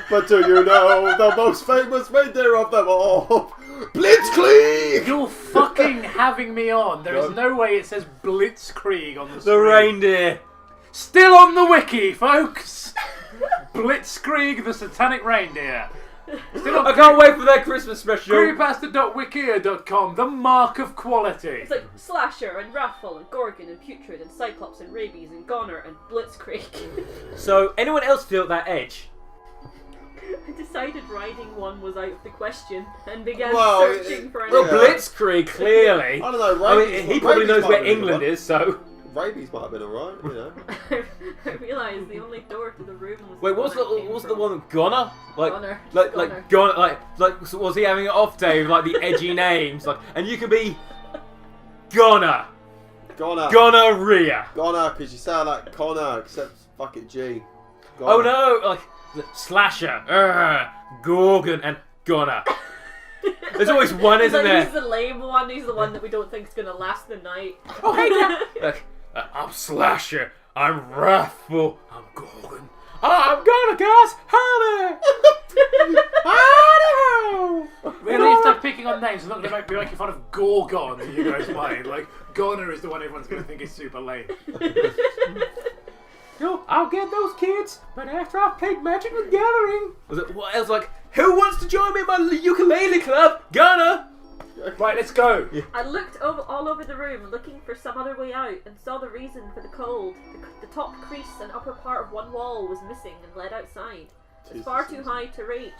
But do you know the most famous reindeer of them all? Blitzkrieg! You're fucking having me on. There is no way it says Blitzkrieg on the screen. The reindeer. Still on the wiki, folks. Blitzkrieg, the satanic reindeer. Still on I can't wait for that Christmas special. CREEPYPASTA.wikia.com, the mark of quality. It's like Slasher and Wrathful and Gorgon and Putrid and Cyclops and Rabies and Goner and Blitzkrieg. So, anyone else feel that edge? I decided riding one was out of the question and began Well, searching for an Well, Blitzkrieg, clearly. I don't know, I Rabies, mean, he probably Rabies knows might where have been England the one. is, so... Rabies might have been alright, you know. I realised the only door to the room was Wait, the what's one I the came what's the from. one Goner? Like Goner. like Goner. like Goner like so was he having an off day with like the edgy names like and you can be Goner. Gonorrhea. Goner, because you sound like Connor, except fuck it G. Oh Goner. no, like the Slasher, Gorgon and Goner. There's always one, He's isn't like, there? He's the lame one, he's the one that we don't think is going to last the night. Oh hey Dad. Like, I'm Slasher, I'm Wrathful, I'm Gorgon. I'm Goner, guys! Howdy! Howdy-ho! Really, if they're picking on names, they're not going to be making fun of Gorgon in you guys' mind. Like, Goner is the one everyone's going to think is super lame. Yo, I'll get those kids, but after I've played Magic the Gathering. Was it what else? Like, who wants to join me in my ukulele club? Gunner. Right, let's go. I looked all over the room, looking for some other way out, and saw the reason for the cold. The top crease and upper part of one wall was missing and led outside. It's far too high to reach.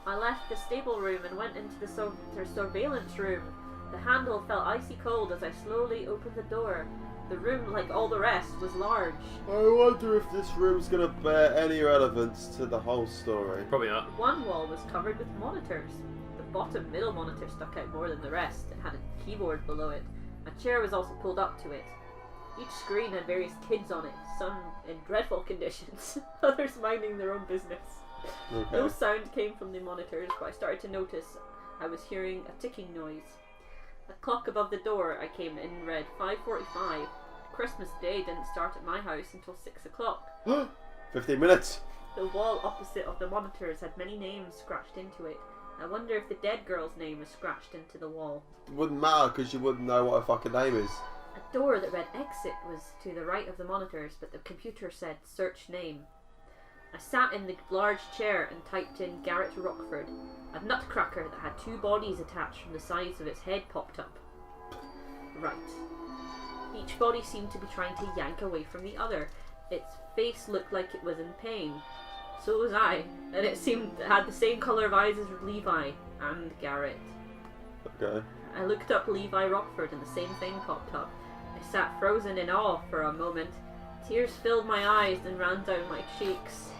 I left the stable room and went into the surveillance room. The handle felt icy cold as I slowly opened the door. The room, like all the rest, was large. I wonder if this room's gonna bear any relevance to the whole story. Probably not. One wall was covered with monitors. The bottom middle monitor stuck out more than the rest and had a keyboard below it. A chair was also pulled up to it. Each screen had various kids on it, some in dreadful conditions, others minding their own business. Okay. No sound came from the monitors, but I started to notice I was hearing a ticking noise. A clock above the door I came in read 5:45. Christmas Day didn't start at my house until 6 o'clock. 15 minutes. The wall opposite of the monitors had many names scratched into it. I wonder if the dead girl's name was scratched into the wall. It wouldn't matter because you wouldn't know what her fucking name is. A door that read exit was to the right of the monitors, but the computer said search name. I sat in the large chair and typed in Garrett Rockford. A nutcracker that had 2 bodies attached from the sides of its head popped up. Right. Each body seemed to be trying to yank away from the other. Its face looked like it was in pain. So was I, and it seemed it had the same colour of eyes as Levi and Garrett. Okay. I looked up Levi Rockford and the same thing popped up. I sat frozen in awe for a moment. Tears filled my eyes and ran down my cheeks.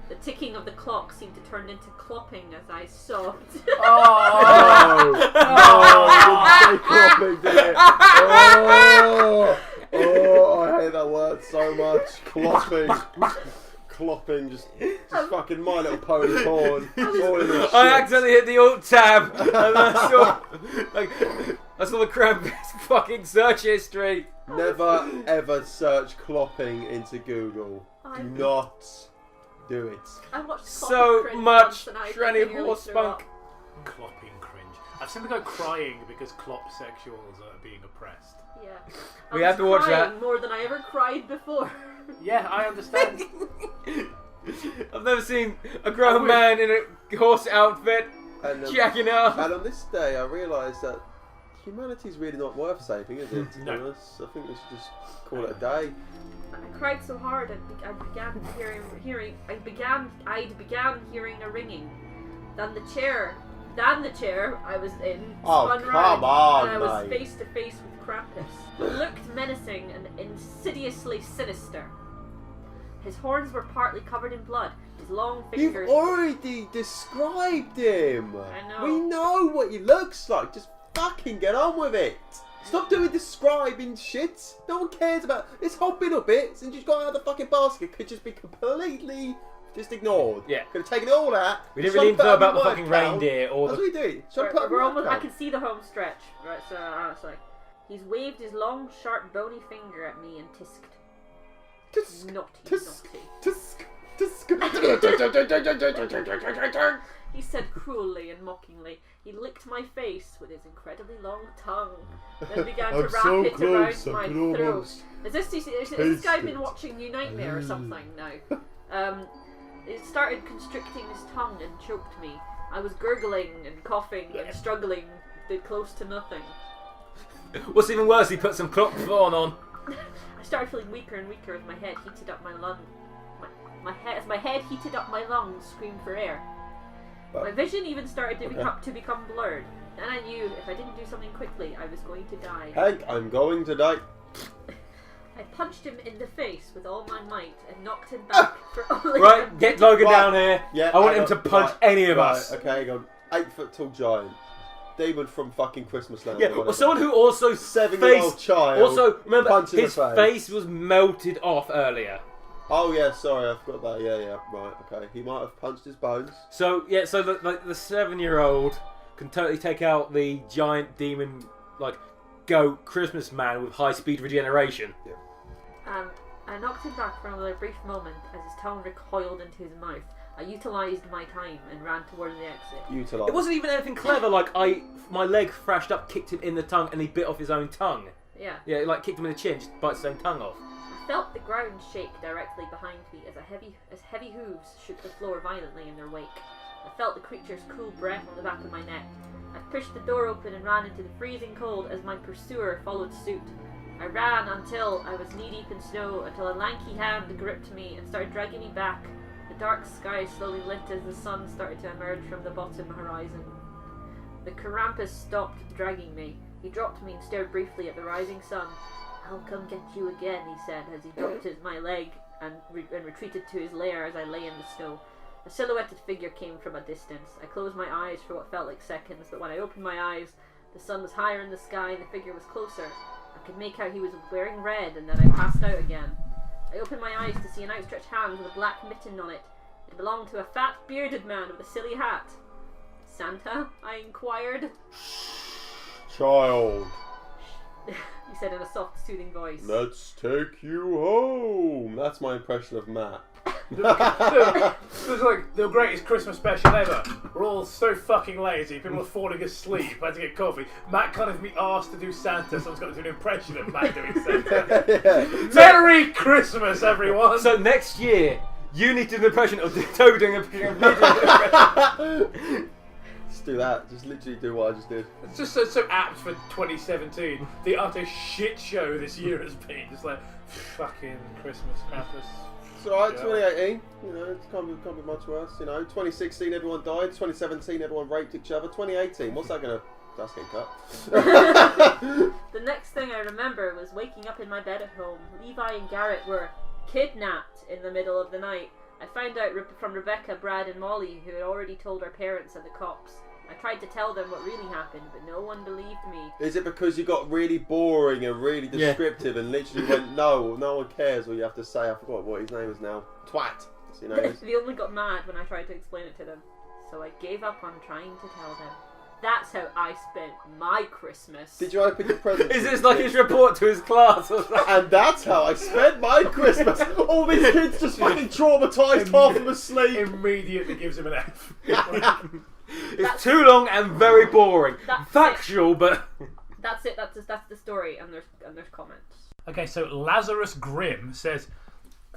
The ticking of the clock seemed to turn into clopping as I sobbed. Oh! No, clopping, did it? Oh, I hate that word so much. Clopping. Clopping, just fucking My Little Pony porn. I accidentally hit the Alt tab and I saw the Krampus fucking search history. Never ever search clopping into Google. Do not do it. I watched so much tranny horse spunk. Clopping cringe. I've seen people go crying because clop sexuals are being oppressed. Yeah. We have to watch that. More than I ever cried before. Yeah, I understand. I've never seen a grown man in a horse outfit jacking up. And on this day, I realised that humanity's really not worth saving, is it? To be honest, I think we should just call it a day. I cried so hard I began hearing a ringing. Then the chair I was in spun round, and I was face to face with Krampus. He looked menacing and insidiously sinister. His horns were partly covered in blood. His long fingers... You've already described him! I know. We know what he looks like, just fucking get on with it! Stop doing describing shit! No one cares about this whole bit of bits and just got out of the fucking basket could just be completely just ignored. Yeah. Could have taken it all out. We didn't really know about the fucking reindeer or That's the... what we do. We're almost, I can see the home stretch. Right, so it's like... He's waved his long, sharp, bony finger at me and tisked. Naughty. He said cruelly and mockingly. He licked my face with his incredibly long tongue, then began to wrap it around my throat. Has this guy been watching New Nightmare or something now? It started constricting his tongue and choked me. I was gurgling and coughing and struggling, did close to nothing. What's even worse, he put some clock on. I started feeling weaker and weaker as my head heated up my lung. As my head heated up my lungs, screamed for air. My vision even started to become blurred. Then I knew if I didn't do something quickly, I was going to die. Hank, I'm going to die. I punched him in the face with all my might and knocked him back for only... Right, get Logan down here. Yeah, I want him to punch any of us. Okay, go 8 foot tall giant. Demon from fucking Christmas Land. Yeah, or someone who also 7-year-old child. Also, remember, his face. face was melted off earlier. Oh yeah, sorry, I forgot that. Yeah, right, okay. He might have punched his bones. So yeah, so the 7-year-old can totally take out the giant demon, goat Christmas man with high speed regeneration. Yeah. I knocked him back for another brief moment as his tongue recoiled into his mouth. I utilised my time and ran towards the exit. It wasn't even anything clever. My leg thrashed up, kicked him in the tongue, and he bit off his own tongue. Yeah. Yeah, kicked him in the chin, just bite his own tongue off. I felt the ground shake directly behind me as heavy hooves shook the floor violently in their wake. I felt the creature's cool breath on the back of my neck. I pushed the door open and ran into the freezing cold as my pursuer followed suit. I ran until I was knee-deep in snow, until a lanky hand gripped me and started dragging me back. The dark sky slowly lit as the sun started to emerge from the bottom horizon. The Krampus stopped dragging me. He dropped me and stared briefly at the rising sun. "I'll come get you again," he said as he dropped my leg and retreated to his lair as I lay in the snow. A silhouetted figure came from a distance. I closed my eyes for what felt like seconds, but when I opened my eyes, the sun was higher in the sky and the figure was closer. I could make out he was wearing red, and then I passed out again. I opened my eyes to see an outstretched hand with a black mitten on it. It belonged to a fat, bearded man with a silly hat. "Santa?" I inquired. Child, He said in a soft, soothing voice. let's take you home. That's my impression of Matt. It was like the greatest Christmas special ever. We're all so fucking lazy. People are falling asleep. I had to get coffee. Matt kind of me asked to do Santa, so I was going to do an impression of Matt doing Santa. Merry Christmas, everyone! So next year, you need to do an impression of Toby doing an impression. Just do that. Just literally do what I just did. It's just so apt for 2017. The utter shit show this year has been. Just like, fucking Christmas Krampus. It's alright, 2018, you know, it can't be much worse, you know. 2016, everyone died. 2017, everyone raped each other. 2018, what's that gonna... That's getting cut. The next thing I remember was waking up in my bed at home. Levi and Garrett were kidnapped in the middle of the night. I found out from Rebecca, Brad and Molly, who had already told our parents and the cops. I tried to tell them what really happened, but no one believed me. Is it because you got really boring and really descriptive and literally went, no one cares what you have to say? I forgot what his name is now. Twat. You know, They only got mad when I tried to explain it to them. So I gave up on trying to tell them. That's how I spent my Christmas. Did you open your presents? Is this like his report to his class or something? And that's how I spent my Christmas. All these kids just fucking traumatised, half of them asleep. Immediately gives him an F. It's too long and very boring. Factual, but... That's it, that's the story, and there's comments. Okay, so Lazarus Grimm says,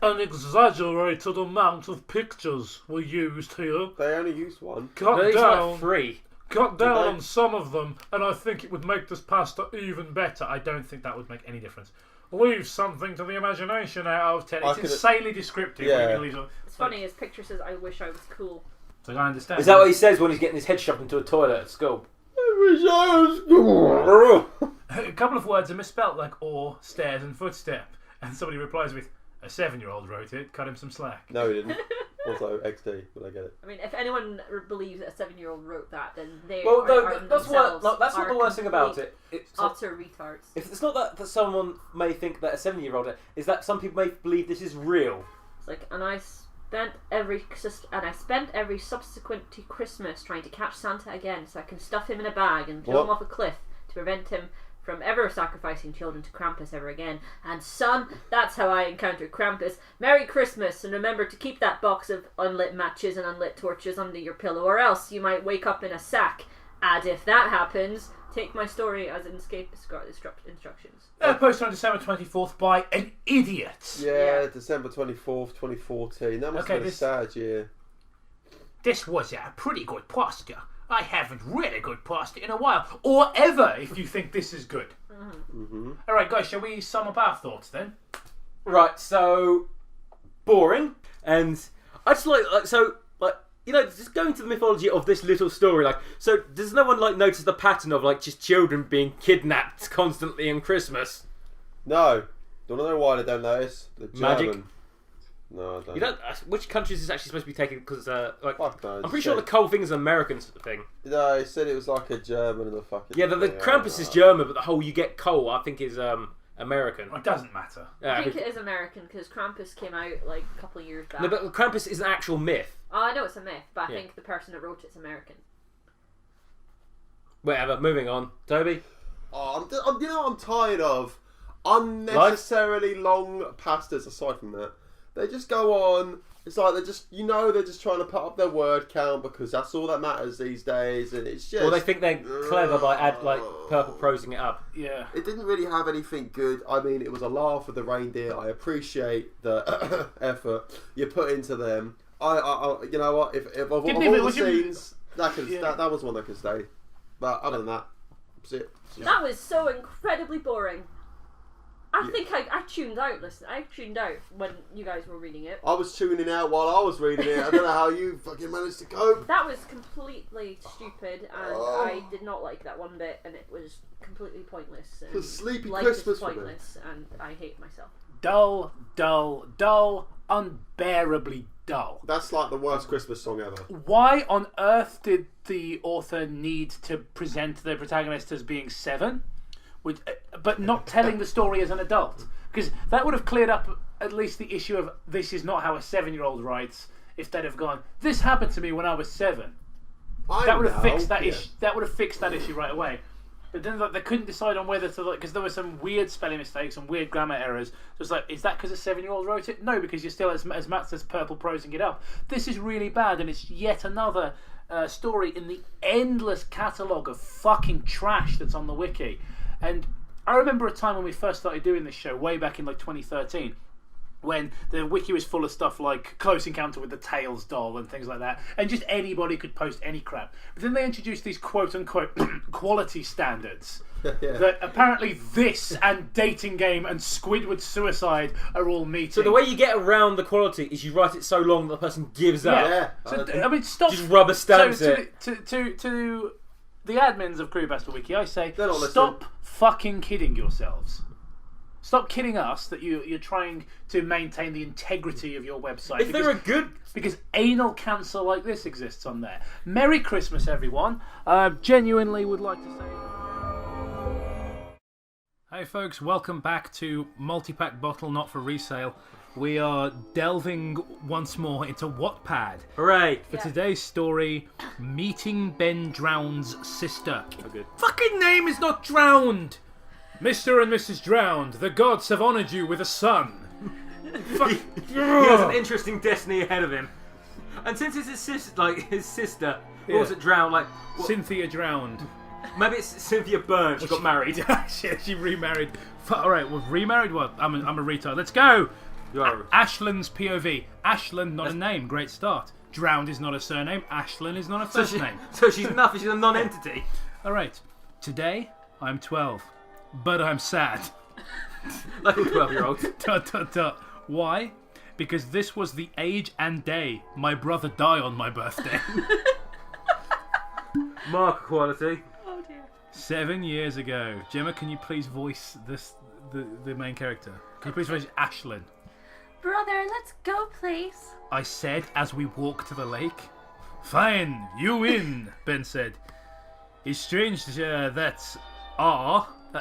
an exaggerated amount of pictures were used here. They only used one. Cut down like 3. Cut down on some of them, and I think it would make this pasta even better. I don't think that would make any difference. Leave something to the imagination out of 10. It's insanely descriptive. Yeah. It's funny, his picture says, "I wish I was cool." So I understand. Is that what he says when he's getting his head shoved into a toilet at school? I wish I was cool. A couple of words are misspelt, like or, stairs, and footstep. And somebody replies with, a 7-year-old wrote it, cut him some slack. No, he didn't. Also, XD, but I get it. I mean, if anyone believes that a 7-year-old wrote that, then they that's not the worst thing about it. It's utter retards. If it's not that someone may think that a 7-year-old is that some people may believe this is real. It's like, and I spent every subsequent to Christmas trying to catch Santa again, so I can stuff him in a bag and throw him off a cliff to prevent him from ever sacrificing children to Krampus ever again. And son, that's how I encountered Krampus. Merry Christmas, and remember to keep that box of unlit matches and unlit torches under your pillow, or else you might wake up in a sack. And if that happens, take my story as an escape instructions. Posted on December 24th by an idiot. Yeah, December 24th, 2014. That must have been a sad year. This was a pretty good pasta. I haven't read a good pasta in a while, or ever, if you think this is good. Alright, guys, shall we sum up our thoughts then? Right, so boring, and I just just going to the mythology of this little story, so does no one notice the pattern of just children being kidnapped constantly in Christmas? No. Don't know why they don't notice. The Magic. German. No, I don't. You don't. Which country is this actually supposed to be taken? Because Fuck no, I'm pretty sure the whole thing is an American thing. No, he said it was like a German and a fucking. Yeah, the Krampus is German, but the whole you get coal I think is American. It doesn't matter. I think it is American because Krampus came out a couple of years back. No, but Krampus is an actual myth. Oh, I know it's a myth, but I think the person that wrote it's American. Whatever. Moving on, Toby. Oh, I'm tired of unnecessarily long pastas. Aside from that, they just go on. It's like they're just trying to put up their word count because that's all that matters these days, and it's just. Well, they think they're clever by purple prosing it up. Yeah. It didn't really have anything good. I mean, it was a laugh with the reindeer. I appreciate the effort you put into them. I you know what? If of all the scenes, that was one that could stay. But other than that, that's it. That was so incredibly boring. I think I tuned out. Listen, I tuned out when you guys were reading it. I was tuning out while I was reading it. I don't know how you fucking managed to cope. That was completely stupid, and I did not like that one bit, and it was completely pointless. And The sleepy life Christmas is for me. pointless, and I hate myself. Dull, dull, dull, unbearably dull. That's like the worst Christmas song ever. Why on earth did the author need to present the protagonist as being 7? But not telling the story as an adult? Because that would have cleared up at least the issue of this is not how a 7-year-old writes, instead of going, this happened to me when I was 7. That would have fixed that issue. That would have fixed that issue right away. But then they couldn't decide on whether to, because there were some weird spelling mistakes and weird grammar errors. So it's like, is that because a 7-year-old wrote it? No, because you're still, as Matt says, purple prosing it up. This is really bad, and it's yet another story in the endless catalogue of fucking trash that's on the wiki. And I remember a time when we first started doing this show, way back in 2013, when the wiki was full of stuff like Close Encounter with the Tails doll and things like that, and just anybody could post any crap. But then they introduced these quote-unquote quality standards. That apparently this and Dating Game and Squidward Suicide are all meeting. So the way you get around the quality is you write it so long that the person gives up. Yeah. So, I mean, stop. Just rubber stamps it. To the admins of CREEPYPASTA Wiki, I say, not stop fucking kidding yourselves. Stop kidding us that you're trying to maintain the integrity of your website. If they're a good... Because anal cancer like this exists on there. Merry Christmas, everyone. I genuinely would like to say... Hey folks, welcome back to Multi-Pack Bottle Not For Resale. We are delving once more into Wattpad. Hooray! For today's story, Meeting Ben Drowned's Sister. Oh, good. Fucking name is not Drowned! Mr. and Mrs. Drowned, the gods have honoured you with a son. He has an interesting destiny ahead of him. And since it's his sister, Yeah. was it Drowned? Cynthia Drowned. Maybe it's Cynthia Burnt. She got married. She remarried. Alright, well, remarried what? I'm a retard. Let's go! Ashland's POV. Ashland, not a name. Great start. Drowned is not a surname. Ashland is not a first name. So she's nothing. She's a non-entity. Alright. Today, I'm 12. But I'm sad. Like a 12-year-old. Why? Because this was the age and day my brother died on my birthday. Mark quality. Oh dear. 7 years ago. Gemma, can you please voice the main character? Can you please voice Ashlyn? Brother, let's go, please. I said as we walked to the lake. Fine, you win, Ben said. It's strange that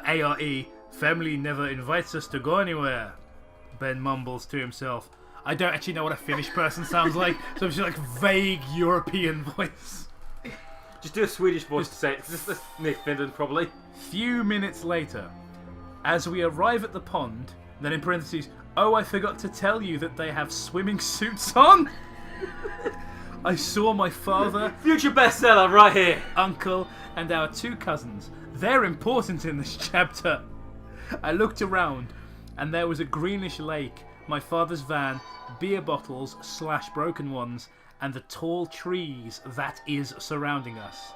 A-R-E, family never invites us to go anywhere. Ben mumbles to himself. I don't actually know what a Finnish person sounds like, so it's just like vague European voice. Just do a Swedish voice to say it. Just Nick Finland, probably. Few minutes later, as we arrive at the pond, then in parentheses, oh, I forgot to tell you that they have swimming suits on. I saw my father, future bestseller, right here, uncle, and our 2 cousins. They're important in this chapter. I looked around, and there was a greenish lake, my father's van, beer bottles / broken ones, and the tall trees that is surrounding us.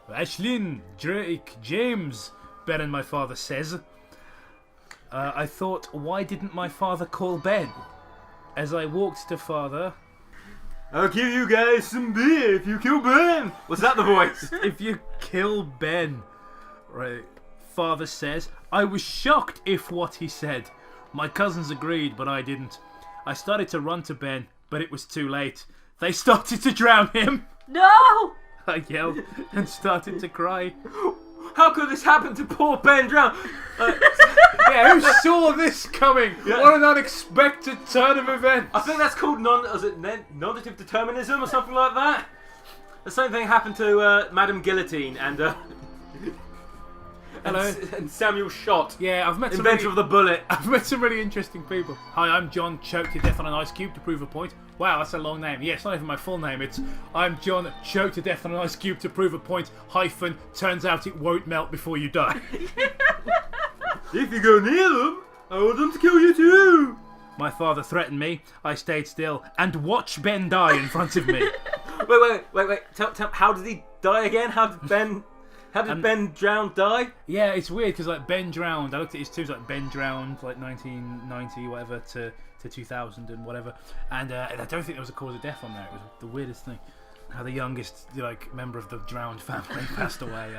Ashlyn, Drake, James, Ben and my father says. I thought, why didn't my father call Ben? As I walked to father... I'll give you guys some beer if you kill Ben! Was that the voice? If you kill Ben. Right. Father says, I was shocked if what he said. My cousins agreed, but I didn't. I started to run to Ben, but it was too late. They started to drown him. No! I yelled and started to cry. How could this happen to poor Ben Drown? Yeah, who saw this coming? Yeah. What an unexpected turn of events. I think that's called non-negative determinism or something like that. The same thing happened to Madame Guillotine and hello. And Samuel Shott. Yeah, I've met inventor of the bullet. I've met some really interesting people. Hi, I'm John, choked to death on an ice cube to prove a point. Wow, that's a long name. Yeah, it's not even my full name. It's I'm John, choked to death on an ice cube to prove a point. - turns out it won't melt before you die. If you go near them, I want them to kill you too. My father threatened me. I stayed still and watched Ben die in front of me. Wait. Tell, how did he die again? How did Ben... How did Ben Drowned die? Yeah, it's weird because like Ben Drowned. I looked at his tombs like Ben Drowned, like 1990 whatever to 2000 and whatever, and I don't think there was a cause of death on there. It was the weirdest thing. How the youngest member of the Drowned family passed away.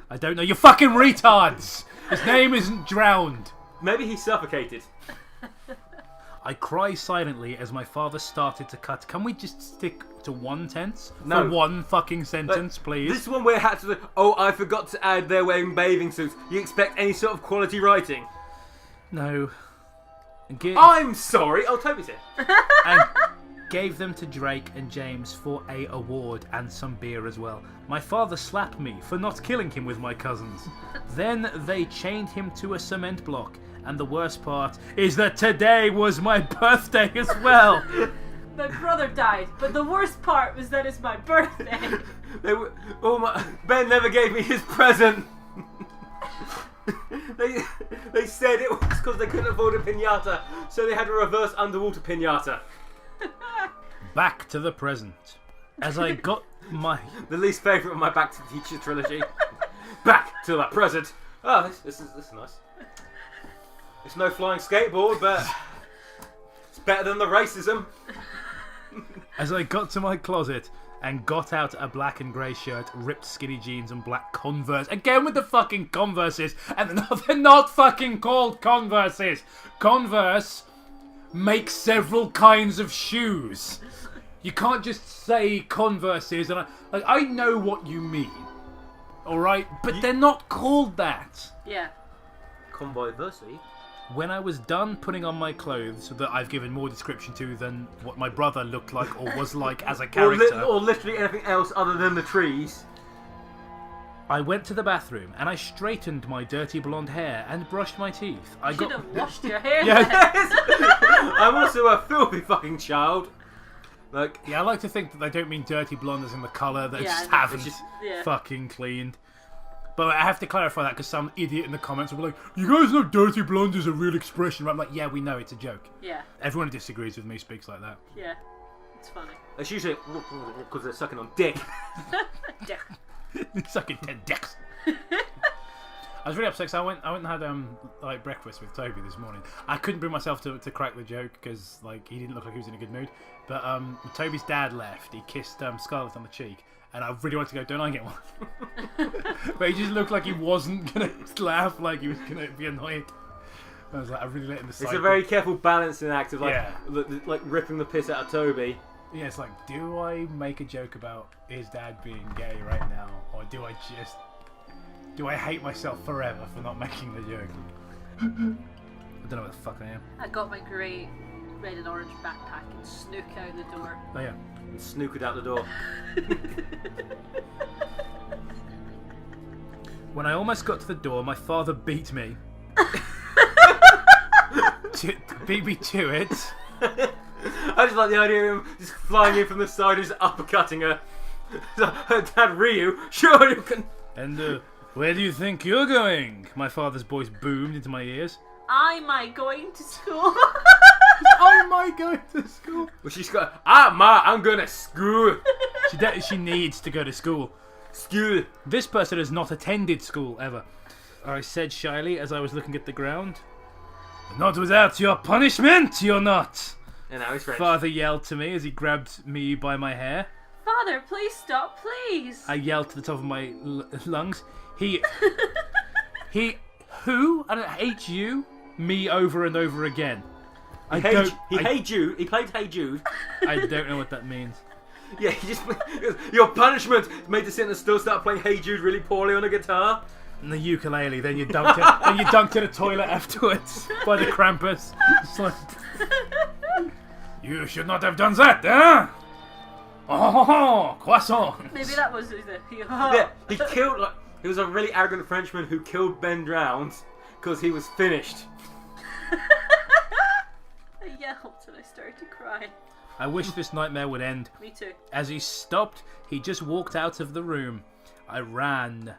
I don't know. You fucking retards! His name isn't Drowned. Maybe he suffocated. I cry silently as my father started to cut. Can we just stick to one tense? No. For one fucking sentence, please? This one where it had to. Oh, I forgot to add they're wearing bathing suits. You expect any sort of quality writing? No. I'm sorry. Oh, Toby's here. And gave them to Drake and James for a award and some beer as well. My father slapped me for not killing him with my cousins. Then they chained him to a cement block. And the worst part is that today was my birthday as well. My brother died, but the worst part was that it's my birthday. Ben never gave me his present. They said it was because they couldn't afford a piñata, so they had a reverse underwater piñata. Back to the present. As I got my... The least favourite of my Back to the Future trilogy. Back to the present. Oh, this is nice. It's no flying skateboard, but it's better than the racism. As I got to my closet and got out a black and grey shirt, ripped skinny jeans and black Converse. Again with the fucking Converses. And they're not fucking called Converses. Converse makes several kinds of shoes. You can't just say Converses. And I know what you mean. Alright? But they're not called that. Yeah. Convoy Versi. When I was done putting on my clothes that I've given more description to than what my brother looked like or was like as a character, or literally anything else other than the trees, I went to the bathroom and I straightened my dirty blonde hair and brushed my teeth. I should have washed your hair. Yes. I'm also a filthy fucking child. Yeah, I like to think that they don't mean dirty blonde as in the colour. They just haven't fucking cleaned. But I have to clarify that because some idiot in the comments will be like, you guys know dirty blonde is a real expression. I'm like, yeah, we know, it's a joke. Yeah. Everyone who disagrees with me speaks like that. Yeah. It's funny. It's usually because they're sucking on dick. Dick. Sucking 10 dicks. I was really upset because I went and had breakfast with Toby this morning. I couldn't bring myself to crack the joke because he didn't look like he was in a good mood. But Toby's dad left. He kissed Scarlett on the cheek. And I really wanted to go, don't I get one? But he just looked like he wasn't going to laugh, like he was going to be annoyed. I was like, I really let him decide. It's a very careful balancing act of like ripping the piss out of Toby. Yeah, it's like, do I make a joke about his dad being gay right now? Or do I hate myself forever for not making the joke? I don't know what the fuck I am. I got my grey, red and orange backpack and snook out the door. Oh yeah. And snookered out the door. When I almost got to the door, my father beat me. Beat me to it. I just like the idea of him just flying in from the side and just uppercutting her. Her dad, Ryu, sure you can. And where do you think you're going? My father's voice boomed into my ears. Am I going to school? Am I going to school? Well, she's got, Ma, I'm going to school. She needs to go to school. School. This person has not attended school ever. I said shyly as I was looking at the ground. Not without your punishment, you're not. And now he's French. Father yelled to me as he grabbed me by my hair. Father, please stop, please. I yelled to the top of my lungs. Who? I don't hate you. Me over and over again. He played Hey Jude. I don't know what that means. Yeah, he just your punishment made the sinner still start playing Hey Jude really poorly on a guitar. And the ukulele, then you dunked in a toilet afterwards by the Krampus. It's like, you should not have done that, huh? Oh, croissant. Maybe that was the yeah, he killed. He was a really arrogant Frenchman who killed Ben Drowned because he was finished. I yelled and I started to cry. I wish this nightmare would end. Me too. As he stopped, he just walked out of the room. I ran.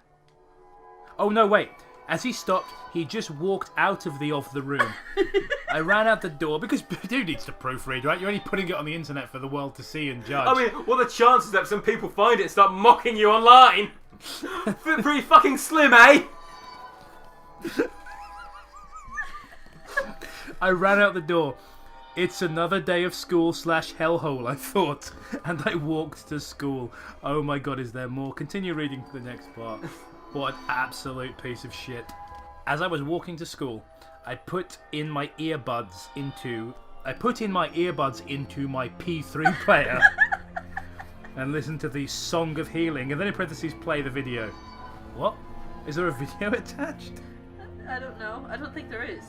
Oh no, wait. As he stopped, he just walked out of the room. I ran out the door because dude needs to proofread, right? You're only putting it on the internet for the world to see and judge. I mean, what are the chances that some people find it and start mocking you online? Pretty fucking slim, eh? I ran out the door. It's another day of school / hellhole, I thought, and I walked to school. Oh my god, is there more? Continue reading to the next part. What an absolute piece of shit. As I was walking to school, I put in my earbuds into my P3 player and listened to the Song of Healing, and then in parentheses play the video. What? Is there a video attached? I don't know. I don't think there is.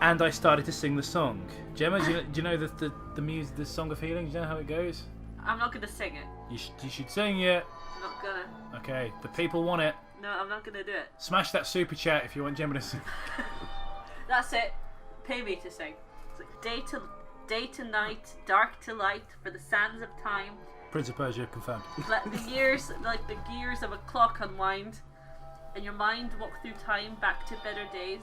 And I started to sing the song. Gemma, do you know the music, the Song of Healing? Do you know how it goes? I'm not gonna sing it. You should sing it. I'm not gonna. Okay, the people want it. No, I'm not gonna do it. Smash that super chat if you want Gemma to sing. That's it. Pay me to sing. It's like day to night, dark to light, for the sands of time. Prince of Persia confirmed. Let the years, like the gears of a clock, unwind, and your mind walk through time back to better days.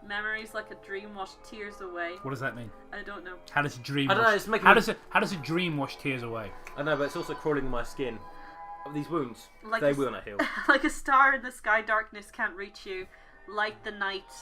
Memories like a dream wash tears away. What does that mean? I don't know. How does a dream? I don't know. It's making how does a dream wash tears away? I know, but it's also crawling in my skin. These wounds, Like they will not heal. Like a star in the sky, darkness can't reach you. Light the night,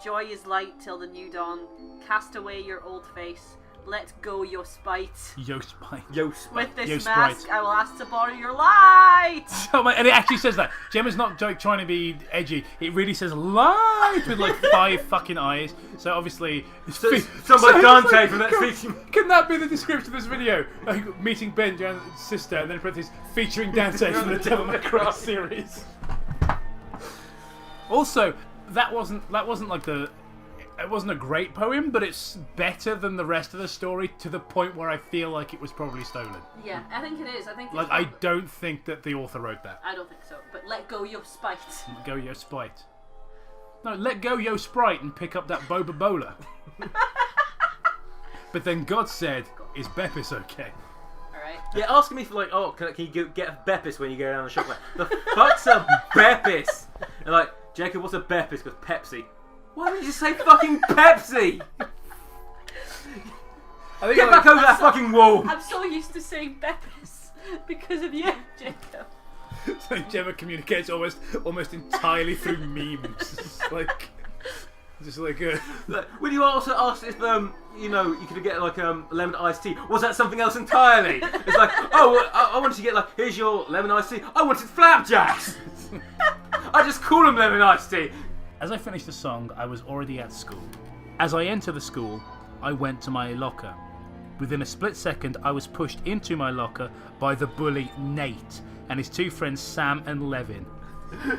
joy is light till the new dawn. Cast away your old face. Let go your spite. Yo spite. Yo spite. With this Yo mask, sprite. I will ask to borrow your light. Oh my, and it actually says that. Gemma's not trying to be edgy. It really says light with like 5 fucking eyes. So obviously, Somebody Dante from that featuring. Can that be the description of this video? Like meeting Ben, Jan's sister, and then in parentheses featuring Dante from the Devil May Cry series. Also, that wasn't like it wasn't a great poem, but it's better than the rest of the story to the point where I feel like it was probably stolen. Yeah, I think it is. I think. Like, I don't think that the author wrote that. I don't think so. But let go your spite. Let go your spite. No, let go your sprite and pick up that Boba Bola. But then God said, "Is Beppis okay?" Alright. Yeah, asking me for like, oh, can you get a Beppis when you go down the shop? Like, the fuck's a Beppis? And like, Jacob, what's a Beppis? Because Pepsi. Why don't you just say fucking Pepsi? Get back over that fucking wall. I'm so used to saying Beppis because of you, Jacob. So Gemma communicates almost entirely through memes. Just like Would you also ask if you could get like lemon iced tea? Was that something else entirely? It's like, oh, well, I wanted to get like, here's your lemon iced tea. I wanted flapjacks. I just call them lemon iced tea. As I finished the song, I was already at school. As I entered the school, I went to my locker. Within a split second, I was pushed into my locker by the bully Nate and his 2 friends Sam and Levin.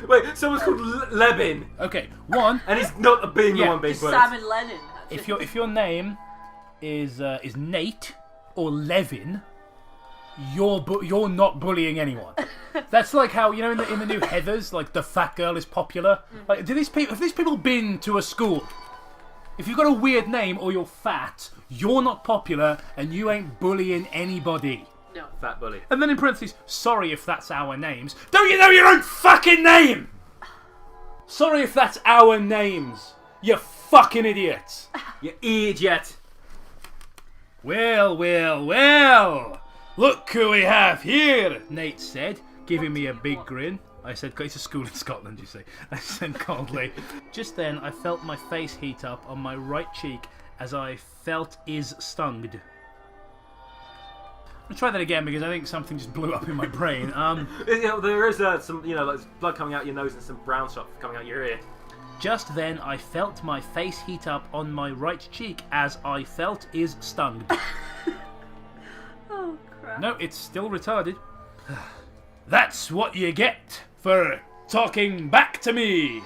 Wait, someone's called Levin. Okay, one, and he's not the one being bullied. Sam and Lennon. If your name is Nate or Levin, you're not bullying anyone. That's like how, you know, in the new Heathers, like the fat girl is popular. Like, have these people been to a school? If you've got a weird name or you're fat, you're not popular and you ain't bullying anybody. No. Fat bully. And then in parentheses, sorry if that's our names. Don't you know your own fucking name? Sorry if that's our names. You fucking idiots. You idiot. Well, well, well. Look who we have here, Nate said, giving me a big grin. I said, it's a school in Scotland, you see. I said coldly. Just then, I felt my face heat up on my right cheek as I felt is stung. I'll try that again because I think something just blew up in my brain. There is some, like blood coming out your nose and some brown stuff coming out your ear. Just then, I felt my face heat up on my right cheek as I felt is stung. Oh, crap. No, it's still retarded. That's what you get for talking back to me,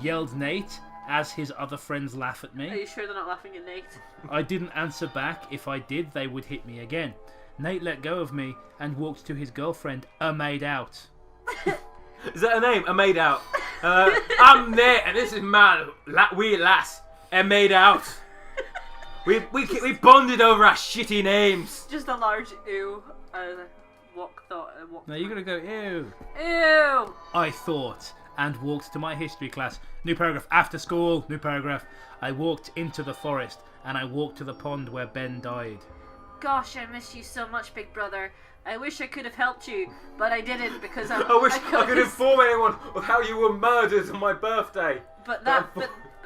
yelled Nate as his other friends laugh at me. Are you sure they're not laughing at Nate? I didn't answer back. If I did, they would hit me again. Nate let go of me and walked to his girlfriend, made out. Is that her name? Made out. I'm Nate and this is my weird lass. Made out. We bonded over our shitty names. Just a large ew. No, you gotta go, ew. Ew! I thought, and walked to my history class. New paragraph. After school, new paragraph. I walked into the forest, and I walked to the pond where Ben died. gosh, I miss you so much, Big Brother. I wish I could have helped you, but I didn't because I wish I could inform anyone of how you were murdered on my birthday. But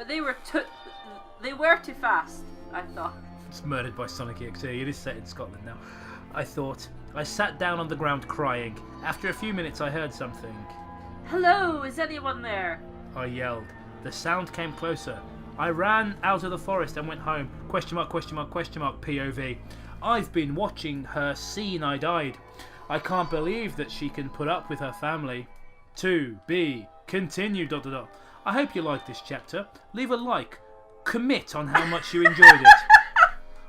they were too fast, I thought. It's murdered by Sonic EXE. It is set in Scotland now. I thought. I sat down on the ground crying. After a few minutes, I heard something. Hello, is anyone there? I yelled. The sound came closer. I ran out of the forest and went home. Question mark, question mark, question mark, POV. I've been watching her scene I died. I can't believe that she can put up with her family. To be continued. ... I hope you like this chapter. Leave a like. Commit on how much you enjoyed it.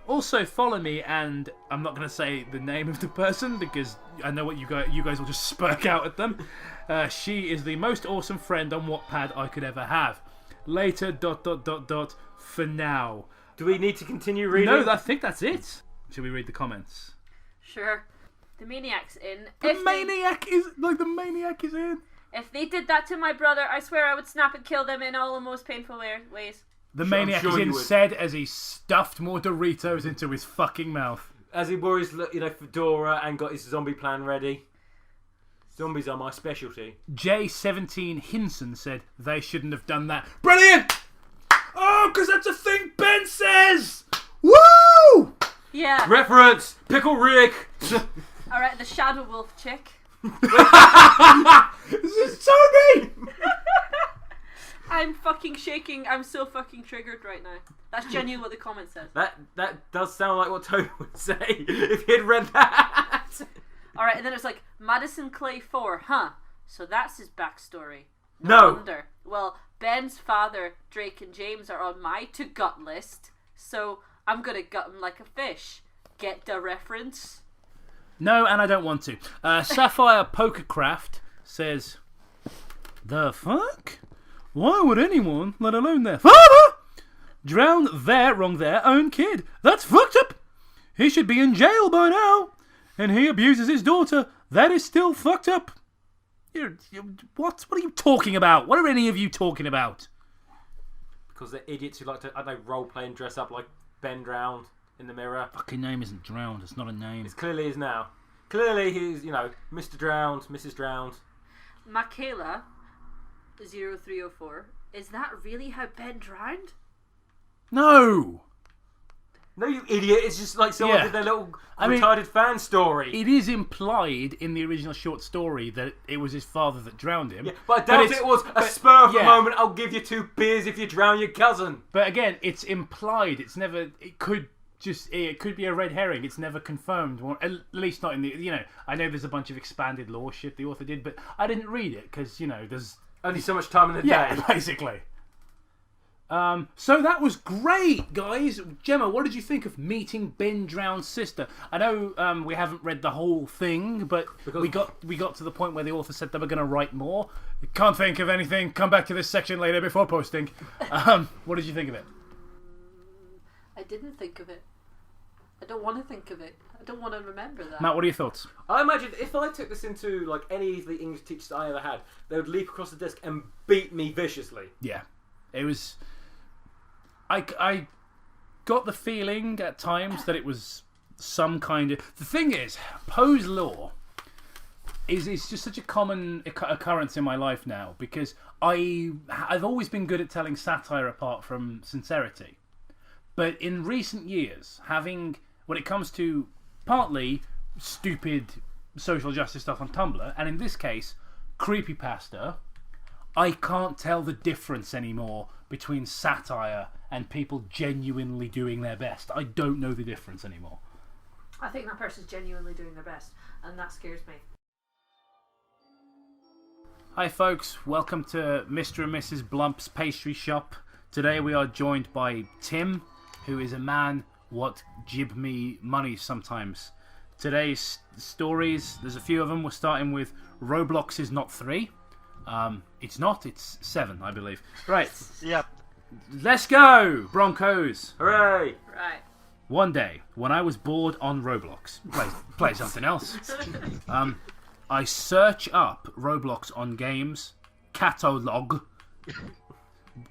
Also follow me, and I'm not going to say the name of the person because I know what you guys will just spurk out at them. She is the most awesome friend on Wattpad I could ever have. Later ... for now. Do we need to continue reading? No, I think that's it. Should we read the comments? Sure. The maniac's in. The maniac is in. If they did that to my brother, I swear I would snap and kill them in all the most painful ways. The maniac is in, said as he stuffed more Doritos into his fucking mouth. As he wore his, fedora and got his zombie plan ready. Zombies are my specialty. J17 Hinson said they shouldn't have done that. Brilliant! Oh, because that's a thing Ben says! Woo! Yeah. Reference! Pickle Rick! Alright, the Shadow Wolf chick. This is Toby! I'm fucking shaking. I'm so fucking triggered right now. That's genuinely what the comment says. That does sound like what Toby would say if he had read that. Alright, and then it's like, Madison Clay 4, huh? So that's his backstory. No! Wonder. Well, Ben's father, Drake, and James are on my to-gut list, so I'm gonna gut him like a fish. Get the reference? No, and I don't want to. Sapphire Pokercraft says, the fuck? Why would anyone, let alone their father, drown their own kid? That's fucked up! He should be in jail by now. And he abuses his daughter. That is still fucked up. What are you talking about? What are any of you talking about? Because they're idiots who like to, role-play and dress up like Ben Drowned in the mirror. Fucking name isn't Drowned. It's not a name. It clearly is now. Clearly he's, Mr. Drowned, Mrs. Drowned. Michaela 0304. Is that really how Ben drowned? No! No, you idiot. It's just like someone did their little retarded fan story. It is implied in the original short story that it was his father that drowned him. Yeah, but I doubt it was a spur of the moment, I'll give you 2 beers if you drown your cousin. But again, it's implied. It's never... It could be a red herring. It's never confirmed. Or at least not in the... I know there's a bunch of expanded lore shit the author did, but I didn't read it because, there's... Only so much time in the day. Yeah, basically. So that was great, guys. Gemma, what did you think of meeting Ben Drown's sister? I know we haven't read the whole thing, but we got to the point where the author said they were going to write more. Can't think of anything. Come back to this section later before posting. What did you think of it? I didn't think of it. I don't want to think of it. I don't want to remember that. Matt, what are your thoughts? I imagine if I took this into any of the English teachers I ever had, they would leap across the desk and beat me viciously. Yeah, it was. I got the feeling at times that it was some kind of... The thing is, Poe's lore is just such a common occurrence in my life now because I've always been good at telling satire apart from sincerity. But in recent years, when it comes to partly stupid social justice stuff on Tumblr, and in this case, creepypasta, I can't tell the difference anymore between satire and people genuinely doing their best. I don't know the difference anymore. I think that person's genuinely doing their best, and that scares me. Hi folks, welcome to Mr. and Mrs. Blump's pastry shop. Today we are joined by Tim, who is a man what jib me money sometimes. Today's stories, there's a few of them. We're starting with Roblox is not 3. It's not, it's 7, I believe. Right. Yep. Let's go, Broncos. Hooray. Right. One day, when I was bored on Roblox, play something else. I search up Roblox on games, catalog,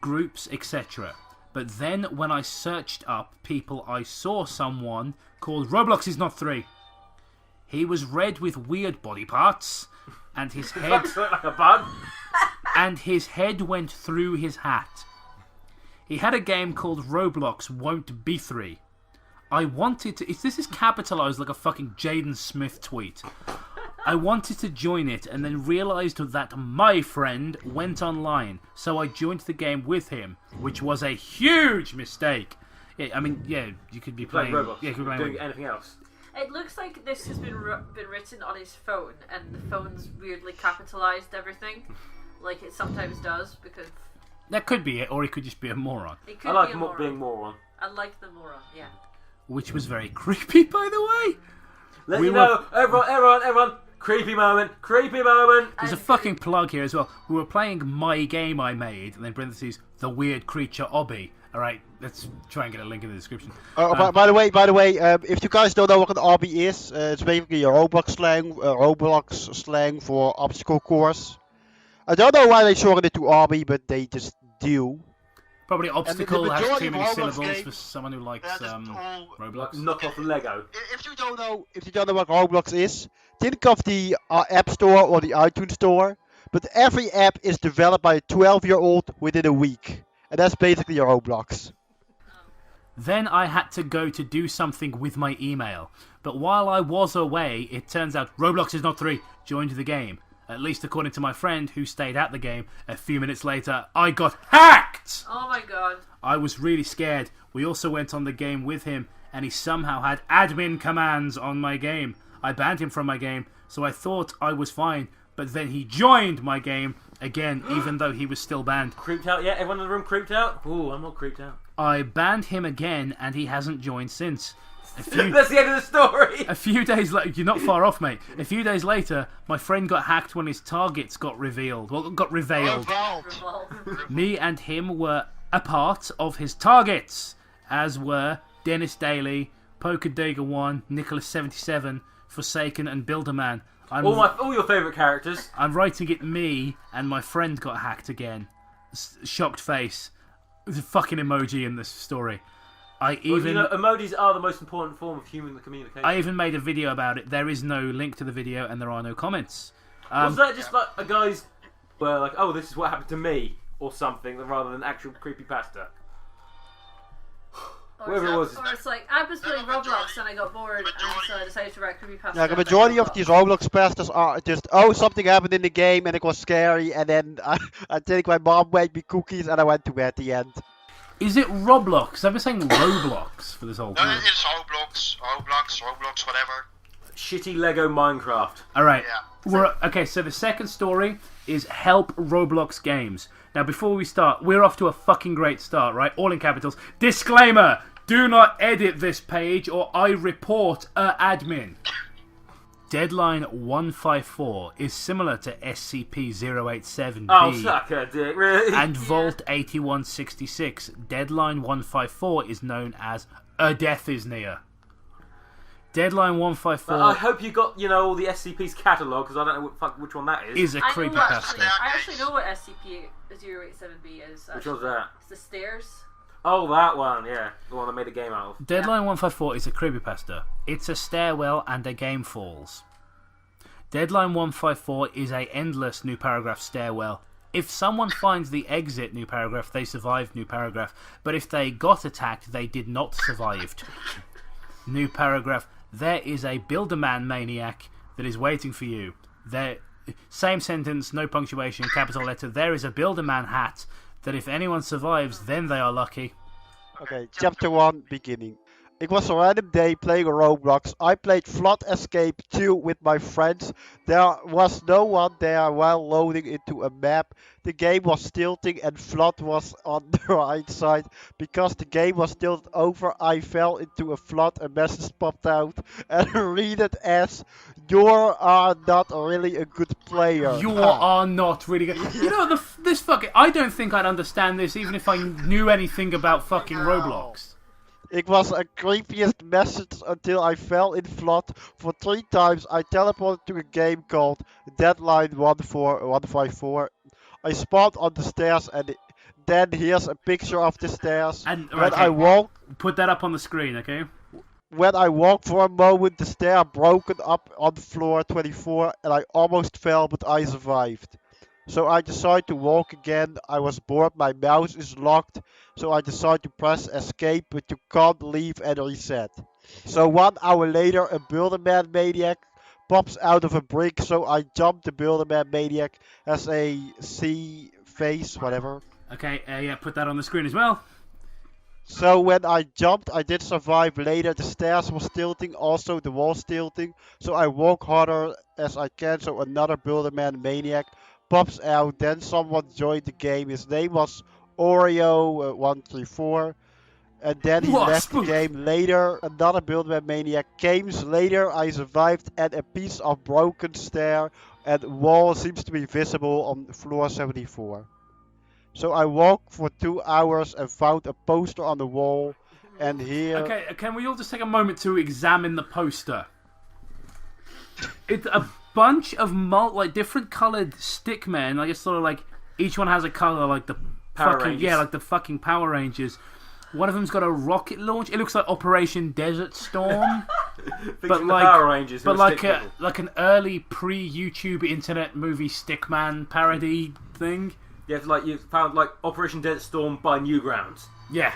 groups, etc. But then when I searched up people, I saw someone called Roblox is not 3. He was red with weird body parts, and his head Looks like a bug. and his head went through his hat. He had a game called Roblox Won't Be 3. I wanted to... This is capitalised like a fucking Jaden Smith tweet. I wanted to join it and then realised that my friend went online, so I joined the game with him, which was a huge mistake. Yeah, I mean, yeah, you could be playing... Roblox. Yeah, you could be playing doing anything else. It looks like this has been written on his phone, and the phone's weirdly capitalised everything, like it sometimes does, because... That could be it, or he could just be a moron. It could I like be a moron. being moron. I like the moron, yeah. Which was very creepy, by the way. Let you know, everyone, creepy moment. There's a fucking plug here as well. We were playing my game I made, and then parentheses, the weird creature obby. Alright, let's try and get a link in the description. By the way, if you guys don't know what an obby is, it's basically a Roblox slang for obstacle course. I don't know why they shortened it to obby, but they just do. Probably obstacle has too many Roblox syllables games, for someone who likes Roblox. Knock off Lego. If you don't know what Roblox is, think of the App Store or the iTunes Store. But every app is developed by a 12-year-old within a week, and that's basically a Roblox. Then I had to go to do something with my email. But while I was away, it turns out Roblox is not 3 joined the game. At least according to my friend who stayed at the game. A few minutes later, I got hacked! Oh my god. I was really scared. We also went on the game with him, and he somehow had admin commands on my game. I banned him from my game, so I thought I was fine. But then he joined my game again, even though he was still banned. Creeped out yet? Everyone in the room creeped out? Ooh, I'm not creeped out. I banned him again, and he hasn't joined since. That's the end of the story! A few days later, you're not far off, mate. A few days later, my friend got hacked when his targets got revealed. Well, got revealed. Me and him were a part of his targets, as were Dennis Daly, Pokedega 1, Nicholas 77, Forsaken, and Builderman. All your favourite characters. I'm writing it me, and my friend got hacked again. Shocked face. There's a fucking emoji in this story. Emojis are the most important form of human communication. I even made a video about it. There is no link to the video, and there are no comments. Was that just like a guy's, well, like, oh, this is what happened to me, or something, rather than actual creepypasta? Whoever it was. Or it's like, I was playing Roblox and I got bored, and so I decided to write creepypasta. Yeah, the majority of these Roblox pastas are just, something happened in the game and it was scary, and then I think my mom made me cookies and I went to bed at the end. Is it Roblox? I've been saying Roblox for this whole time. It's Roblox, whatever. Shitty Lego Minecraft. Alright. Yeah. Okay, so the second story is Help Roblox Games. Now, before we start, we're off to a fucking great start, right? All in capitals. Disclaimer! Do not edit this page or I report admin. Deadline 154 is similar to SCP-087-B. Oh, suck a dick, really? And Vault 8166. Deadline 154 is known as A Death is Near. Deadline 154... I hope you got, all the SCP's catalogue, because I don't know which one that is. Is a creepypasta. I actually know what SCP-087-B is. Which one's that? It's the stairs. Oh, that one, yeah. The one that made a game out of. Deadline 154 is a creepypasta. It's a stairwell and a game falls. Deadline 154 is a endless new paragraph stairwell. If someone finds the exit new paragraph, they survived new paragraph. But if they got attacked, they did not survive. New paragraph. There is a Builderman maniac that is waiting for you. Same sentence, no punctuation, capital letter. There is a Builderman hat that if anyone survives, then they are lucky. Okay, chapter 1, beginning. It was a random day playing a Roblox. I played Flood Escape 2 with my friends. There was no one there while loading into a map. The game was tilting and Flood was on the right side. Because the game was tilted over, I fell into a flood. A message popped out and read it as, "You are not really a good player." You are not really good. This fucking... I don't think I'd understand this even if I knew anything about fucking Roblox. It was a creepiest message until I fell in flood. For 3 times I teleported to a game called Deadline 154. I spawned on the stairs and then here's a picture of the stairs. And when I walk, put that up on the screen, okay? when I walked for a moment, the stair broken up on floor 24, and I almost fell, but I survived. So I decided to walk again. I was bored, my mouse is locked, so I decided to press escape, but you can't leave and reset. So 1 hour later, a Builderman maniac pops out of a brick, so I jumped. The Builderman maniac as a C face, whatever. Okay, yeah, put that on the screen as well. So when I jumped, I did survive later. The stairs was tilting, also the walls tilting. So I walk harder as I can, so another Builderman maniac pops out. Then someone joined the game. His name was Oreo134. And then he left the game later. Another Builderman maniac came later. I survived, and a piece of broken stair and wall seems to be visible on floor 74. So I walked for 2 hours and found a poster on the wall, and here... Okay, can we all just take a moment to examine the poster? It's a bunch of different coloured stick men. I guess sort of like each one has a colour, like the Power Rangers. Yeah, like the fucking Power Rangers. One of them's got a rocket launch. It looks like Operation Desert Storm, but like Power Rangers, but like an early pre-YouTube internet movie stickman parody thing. Yeah, it's like you found like Operation Desert Storm by Newgrounds. Yeah.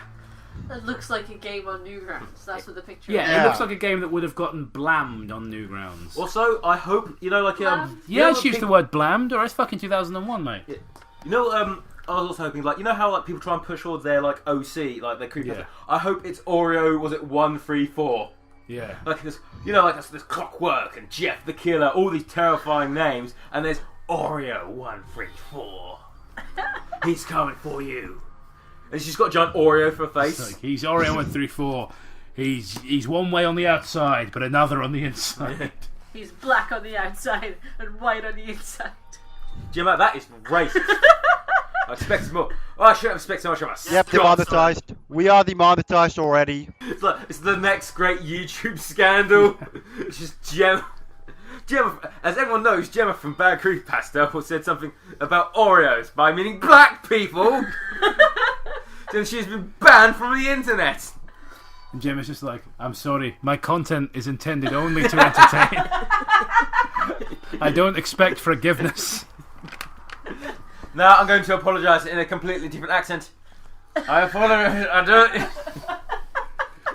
It looks like a game on Newgrounds. That's what the picture Yeah, is. it looks like a game that would have gotten blammed on Newgrounds. Also, I hope Yeah, she used the word blammed, or it's fucking 2001, mate. Yeah. I was also hoping, like, you know how like people try and push towards their like OC, like their creepy. Yeah. I hope it's Oreo. Was it 134? Yeah. Like this, there's Clockwork and Jeff the Killer, all these terrifying names, and there's Oreo 134. He's coming for you. And she's got a giant Oreo for a face. Like, he's Oreo 134. He's one way on the outside, but another on the inside. He's black on the outside and white on the inside. Jimmo, that is racist. I expected more. Oh, I shouldn't have expected so much from us. Yep, demonetized. We are demonetized already. It's the next great YouTube scandal. It's just Gemma, as everyone knows, Gemma from Bad Creepypasta said something about Oreos by meaning black people. Then she's been banned from the internet. And Gemma's just like, I'm sorry, my content is intended only to entertain. I don't expect forgiveness. Now I'm going to apologise in a completely different accent. I apologise. I don't.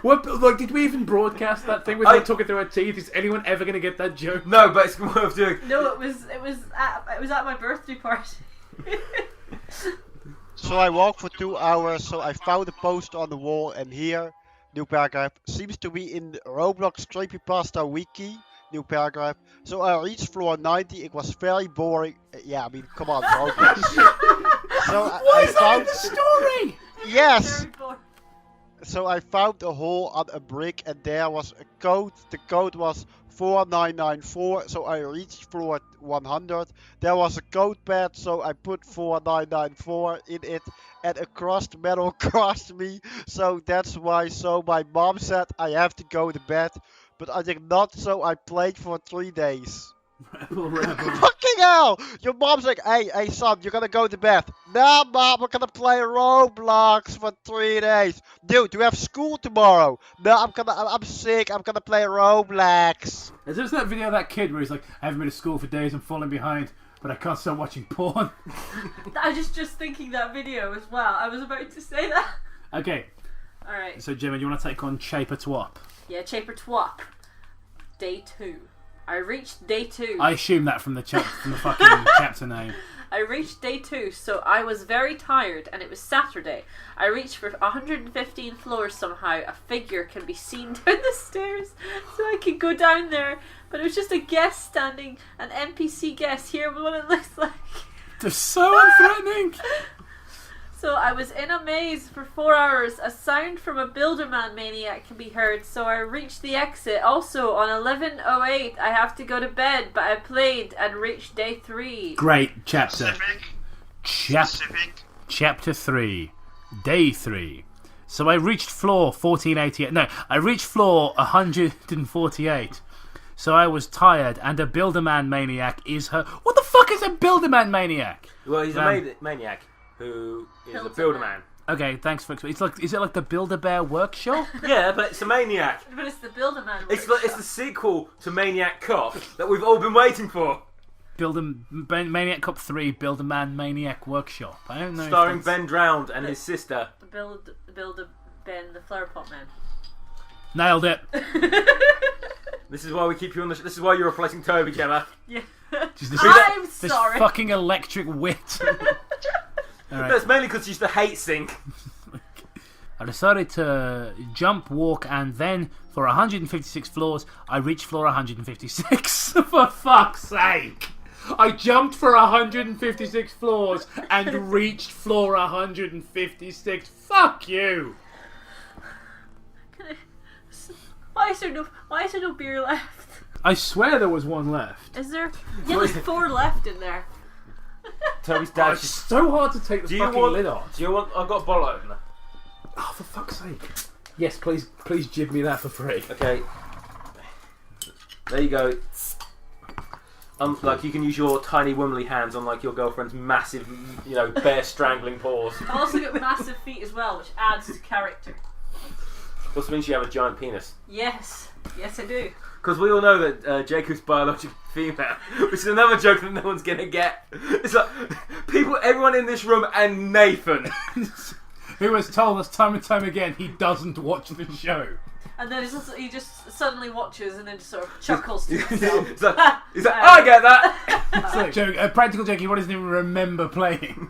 What? Like, did we even broadcast that thing with her talking through her teeth? Is anyone ever going to get that joke? No, but it's worth doing. No, it was at my birthday party. So I walked for 2 hours, so I found a poster on the wall, and here, new paragraph, seems to be in the Roblox Creepypasta wiki, new paragraph. So I reached floor 90, it was very boring. Yeah, I mean, come on, Roblox. So I found... the story? Yes! So I found a hole on a brick, and there was a code. The code was 4994, so I reached floor 100. There was a code pad, so I put 4994 in it, and a crushed metal crossed me, so that's why. So my mom said I have to go to bed, but I did not, so I played for 3 days. Fucking hell! Your mom's like, hey son, you're gonna go to bed. No, mom, we're gonna play Roblox for 3 days. Dude, you have school tomorrow. No, I'm sick. I'm gonna play Roblox. Is this that video of that kid where he's like, I haven't been to school for days, I'm falling behind, but I can't stop watching porn? I was just thinking that video as well. I was about to say that. Okay. Alright. So, Gemma, you want to take on Chaper Twop? Yeah, Chaper Twop. Day 2. I reached day 2. I assume that from the fucking chapter name. I reached day 2, so I was very tired, and it was Saturday. I reached for 115 floors somehow. A figure can be seen down the stairs, so I could go down there. But it was just a guest standing, an NPC guest. Here what it looks like. They're so unthreatening. So I was in a maze for 4 hours. A sound from a Builderman maniac can be heard, so I reached the exit. Also, on 11:08, I have to go to bed, but I played and reached day 3. Great chapter. Chapter 3. Day 3. So I reached floor 1488. No, I reached floor 148. So I was tired, and a Builderman maniac is her. What the fuck is a Builderman maniac? Well, he's a maniac. who is a Hilton builder Man. man. Okay, thanks for explaining. Is it like the Build-A-Bear workshop? Yeah, but it's a maniac. But it's the Builder Man. It's the sequel to Maniac Cop that we've all been waiting for. Maniac Cop 3, Build-A-Man Maniac Workshop. I don't know. Starring Ben Drowned and his sister. The Builder Ben, the Flower Pot Man. Nailed it. This is why we keep you on the. This is why you're replacing Toby, Gemma. Yeah. I'm This sorry. fucking electric wit. All right. That's mainly because she's the hate sink. I decided to jump, walk, and then for 156 floors, I reached floor 156. For fuck's sake! I jumped for 156 floors and reached floor 156. Fuck you! Why is there no beer left? I swear there was one left. Is there? Yeah, there's 4 left in there. Toby's dad. It's so hard to take the fucking lid off. Do you want? I've got a bottle opener. Oh, for fuck's sake! Yes, please jib me that for free. Okay. There you go. Like you can use your tiny womanly hands on like your girlfriend's massive, bear strangling paws. I've also got massive feet as well, which adds to character. Also means you have a giant penis. Yes, I do. Because we all know that Jacob's biologically female, which is another joke that no one's gonna get. It's like everyone in this room, and Nathan, who has told us time and time again he doesn't watch the show. And then he just suddenly watches and then just sort of chuckles to himself. he's like, I get that. It's like practical joke. He doesn't even remember playing.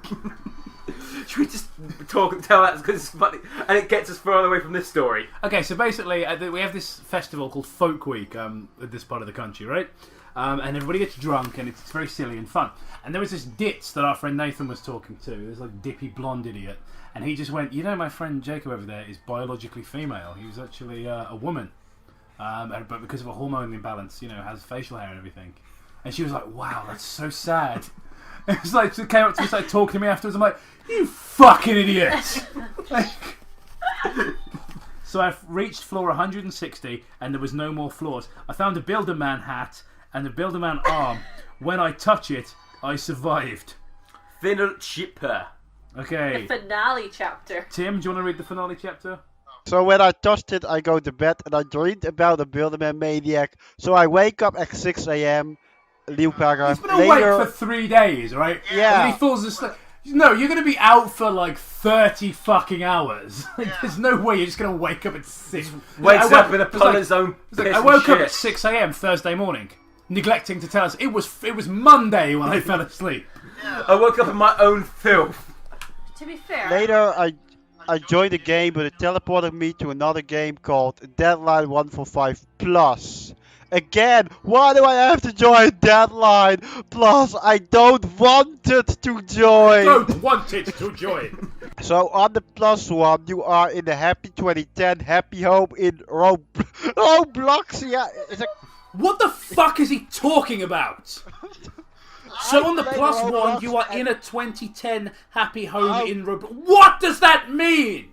Should we just talk and tell that because it's funny and it gets us further away from this story? Okay, so basically we have this festival called Folk Week in this part of the country, right? And everybody gets drunk and it's very silly and fun. And there was this ditz that our friend Nathan was talking to. This like dippy blonde idiot. And he just went, my friend Jacob over there is biologically female. He was actually a woman. But because of a hormone imbalance, has facial hair and everything. And she was like, wow, that's so sad. It was like, she came up to me, started talking to me afterwards. I'm like, you fucking idiot! So I've reached floor 160 and there was no more floors. I found a Builder-Man hat and a Builder-Man arm. When I touch it, I survived. Final chipper. Okay. The finale chapter. Tim, do you want to read the finale chapter? So when I touched it, I go to bed and I dreamed about a Builder-Man maniac. So I wake up at 6 a.m. New paragraph. He's been awake for 3 days, right? Yeah. And he falls asleep. No, you're going to be out for like 30 fucking hours. There's no way you're just going to wake up at 6. Wakes up in a puller's own piss I woke and up at 6 a.m. Thursday morning, neglecting to tell us it was Monday when I fell asleep. I woke up in my own filth. To be fair. Later, I joined a game, but it teleported me to another game called Deadline 145 Plus. Again, why do I have to join Deadline Plus? I don't want it to join. Don't want it to join. So on the plus one, you are in the Happy 2010 Happy Home in Roblox. Yeah, what the fuck is he talking about? So on the plus one, you are in a 2010 Happy Home in Roblox. What does that mean?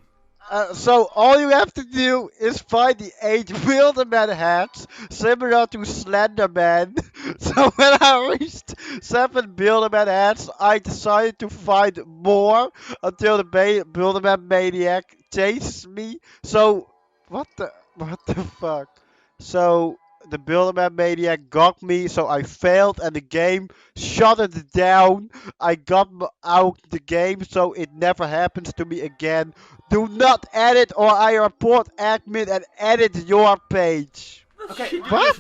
So all you have to do is find the 8 Builder-Man hats, similar to Slenderman. So when I reached 7 Builder-Man hats, I decided to find more until the Builder-Man maniac chased me. So what the fuck? So the Builder-Man maniac got me, so I failed and the game shut it down. I got out the game so it never happens to me again. Do not edit or I report admin and edit your page. Okay, what?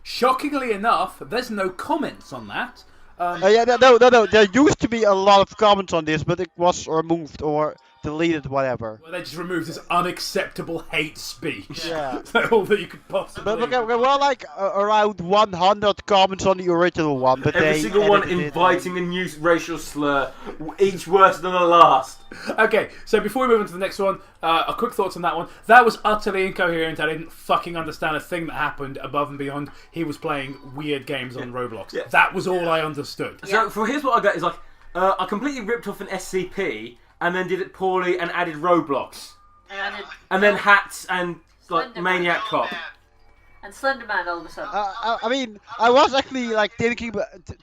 Shockingly enough, there's no comments on that. No. There used to be a lot of comments on this, but it was removed or deleted, whatever. Well, they just removed this unacceptable hate speech. Yeah. All that you could possibly. But okay, well, like around 100 comments on the original one, but every single one inviting a new racial slur, each worse than the last. Okay, so before we move on to the next one, a quick thoughts on that one. That was utterly incoherent. I didn't fucking understand a thing that happened above and beyond. He was playing weird games on Roblox. Yeah. That was all I understood. So here's what I got: is like I completely ripped off an SCP. And then did it poorly and added Roblox. And then hats and like Maniac Cop. And Slenderman all of a sudden. I mean, I was actually like thinking,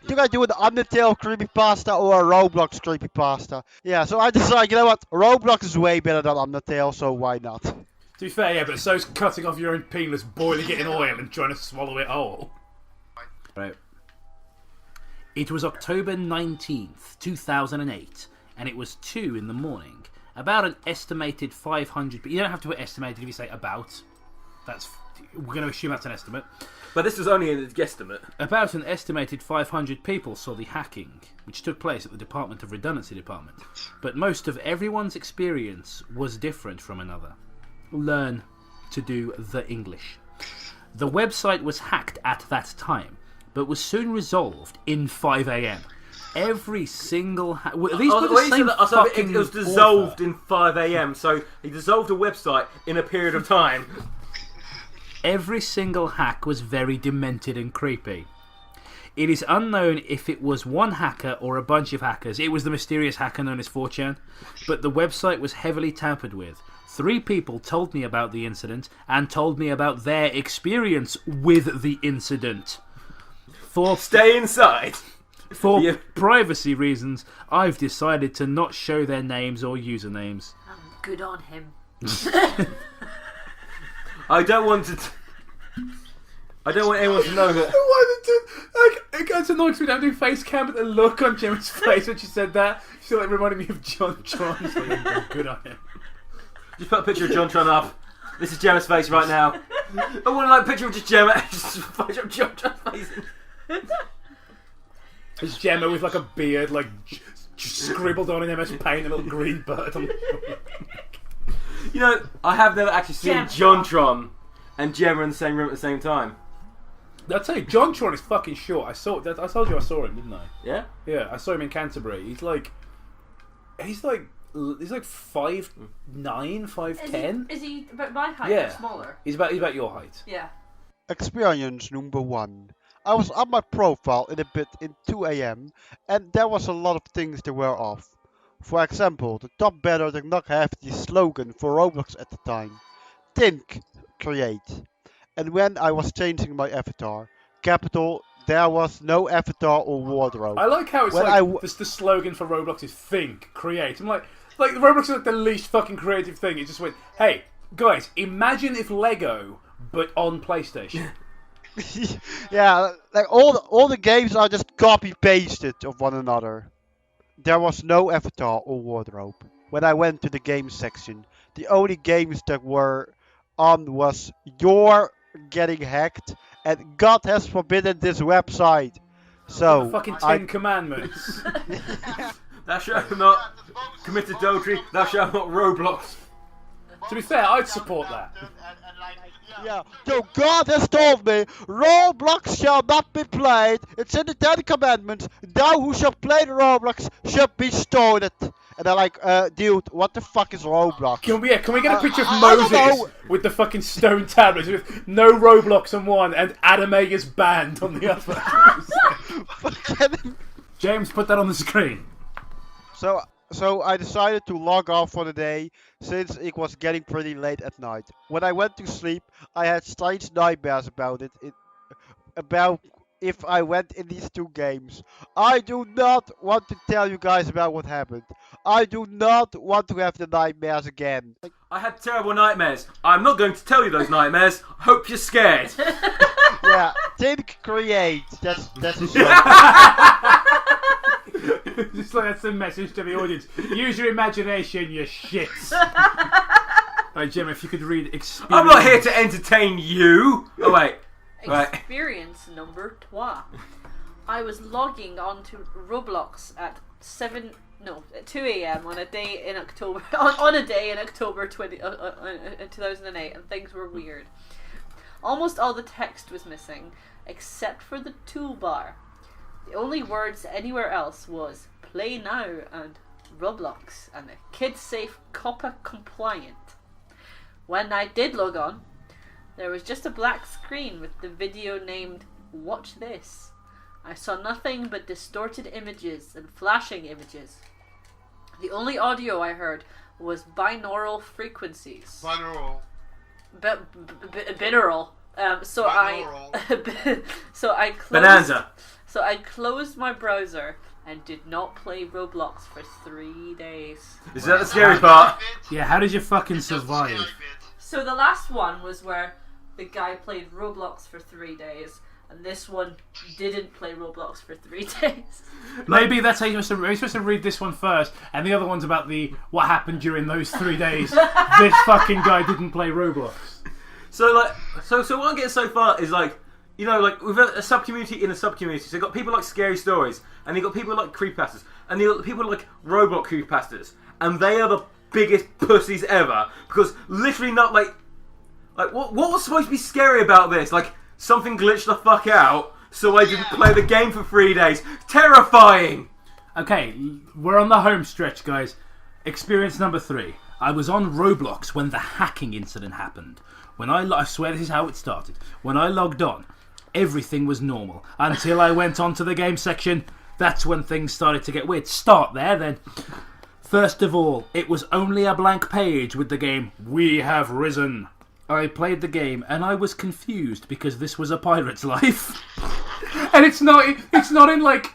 should I do an Undertale creepypasta or a Roblox creepypasta? Yeah, so I decided, you know what, Roblox is way better than Undertale, so why not? To be fair, yeah, but so's cutting off your own penis, boiling it in oil, and trying to swallow it whole. Right. It was October 19th, 2008, and it was 2 in the morning. About an estimated 500... But you don't have to put estimated if you say about. We're going to assume that's an estimate. But this was only a guesstimate. About an estimated 500 people saw the hacking, which took place at the Department of Redundancy Department. But most of everyone's experience was different from another. Learn to do the English. The website was hacked at that time, but was soon resolved in 5 a.m. Every single these were the same fucking it was dissolved author. in 5 a.m. So he dissolved a website in a period of time. Every single hack was very demented and creepy. It is unknown if it was one hacker or a bunch of hackers. It was the mysterious hacker known as 4chan, but the website was heavily tampered with. 3 people told me about the incident and told me about their experience with the incident. Stay inside. For privacy reasons, I've decided to not show their names or usernames. Good on him. I don't want anyone to know that. It gets annoying because we don't do face cam, but the look on Gemma's face when she said that, she like reminded me of John Tron. Like, good on him. Just put a picture of John Tron up. This is Gemma's face right now. I want a picture of just Gemma. Just a picture of John Tron's face. It's Gemma with like a beard, like scribbled on in MS Paint, a little green bird on the You know, I have never actually seen John Tron and Gemma in the same room at the same time. I'll tell you, John Tron is fucking short. I told you I saw him, didn't I? Yeah? Yeah, I saw him in Canterbury. He's like 5'9", 5'10". Is he about my height Yeah. or smaller? He's about your height. Yeah. Experience number 1. I was on my profile in 2 a.m. and there was a lot of things that were off. For example, the top banner did not have the slogan for Roblox at the time. Think, create. And when I was changing my avatar, capital, there was no avatar or wardrobe. I like how it's the slogan for Roblox is think, create. I'm like Roblox is like the least fucking creative thing. It just went, hey, guys, imagine if Lego, but on PlayStation. Yeah, like all the games are just copy pasted of one another. There was no avatar or wardrobe. When I went to the games section, the only games that were on was You're Getting Hacked and God Has Forbidden This Website. So fucking 10 Commandments. Thou shalt not commit adultery. Thou shalt not Roblox. To be fair, I'd support that. Yeah, so God has told me, Roblox shall not be played. It's in the 10 Commandments. Thou who shall play the Roblox shall be stoned. And they're like, dude, what the fuck is Roblox? Can we get a picture of Moses with the fucking stone tablets with no Roblox on one and Adamega's band on the other? James, put that on the screen. So I decided to log off for the day, since it was getting pretty late at night. When I went to sleep, I had strange nightmares about about if I went in these 2 games. I do not want to tell you guys about what happened. I do not want to have the nightmares again. I had terrible nightmares. I'm not going to tell you those nightmares. Hope you're scared. Yeah, think, create. That's a Just like that's the message to the audience. Use your imagination, you shits. Right, Jim, if you could read experience. I'm not here to entertain you. Oh wait. Right. Experience number 2. I was logging on to Roblox at 2 a.m. on a day in October. on a day in October 2008, and things were weird. Almost all the text was missing, except for the toolbar. The only words anywhere else was play now and Roblox and a kid safe COPPA compliant. When I did log on, there was just a black screen with the video named Watch This. I saw nothing but distorted images and flashing images. The only audio I heard was binaural frequencies. Binaural. Binaural. So I closed. Bonanza. So I closed my browser and did not play Roblox for 3 days. Is that the scary part? Yeah, how did you fucking survive? So the last one was where the guy played Roblox for 3 days, and this one didn't play Roblox for 3 days. Maybe that's how you're supposed to read this one first, and the other one's about what happened during those 3 days. This fucking guy didn't play Roblox. So what I'm getting so far is like, you know, like we've got a sub-community in a sub-community. So you've got people like Scary Stories, and you've got people like Creepypastas, and you've got people like Roblox Creepypastas, and they are the biggest pussies ever, because literally not like what was supposed to be scary about this? Like, something glitched the fuck out, so I didn't play the game for 3 days. Terrifying! Okay, we're on the home stretch, guys. Experience number 3. I was on Roblox when the hacking incident happened. I swear this is how it started. When I logged on, everything was normal. Until I went on to the game section, that's when things started to get weird. Start there, then. First of all, it was only a blank page with the game, "We have risen." I played the game and I was confused because this was a pirate's life. And it's not in like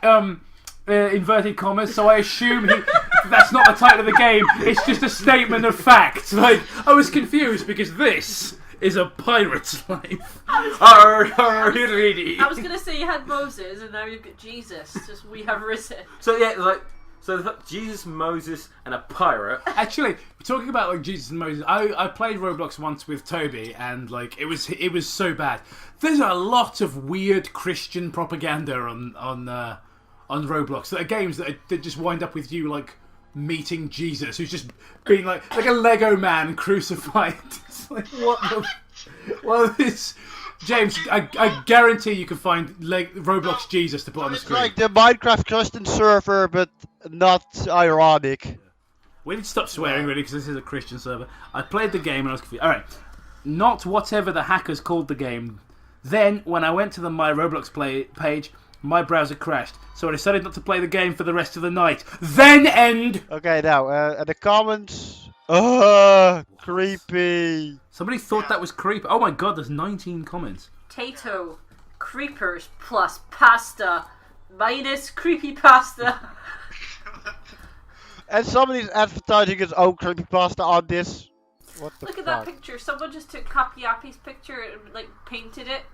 inverted commas, so I assume that's not the title of the game. It's just a statement of fact. Like, I was confused because this is a pirate's life. I was gonna say you had Moses, and now you've got Jesus. Just we have risen. So yeah, so Jesus, Moses, and a pirate. Actually, talking about like Jesus and Moses, I played Roblox once with Toby, and like it was so bad. There's a lot of weird Christian propaganda on Roblox. There are games that just wind up with you like meeting Jesus, who's just being like a Lego man crucified. It's like, what the... Well, this... James, I guarantee you can find Roblox Jesus to put on the screen. It's like the Minecraft Christian server, but not ironic. We need to stop swearing, really, because this is a Christian server. I played the game and I was confused. Alright, not whatever the hackers called the game. Then, when I went to the My Roblox page, my browser crashed, so I decided not to play the game for the rest of the night. Then end! Okay, now, the comments... creepy. Somebody thought that was creepy. Oh my god, there's 19 comments. Tato, creepers plus pasta minus creepypasta. And somebody's advertising his own creepypasta on this. What the Look at fuck? that picture. Someone just took Kapiapi's picture and like painted it.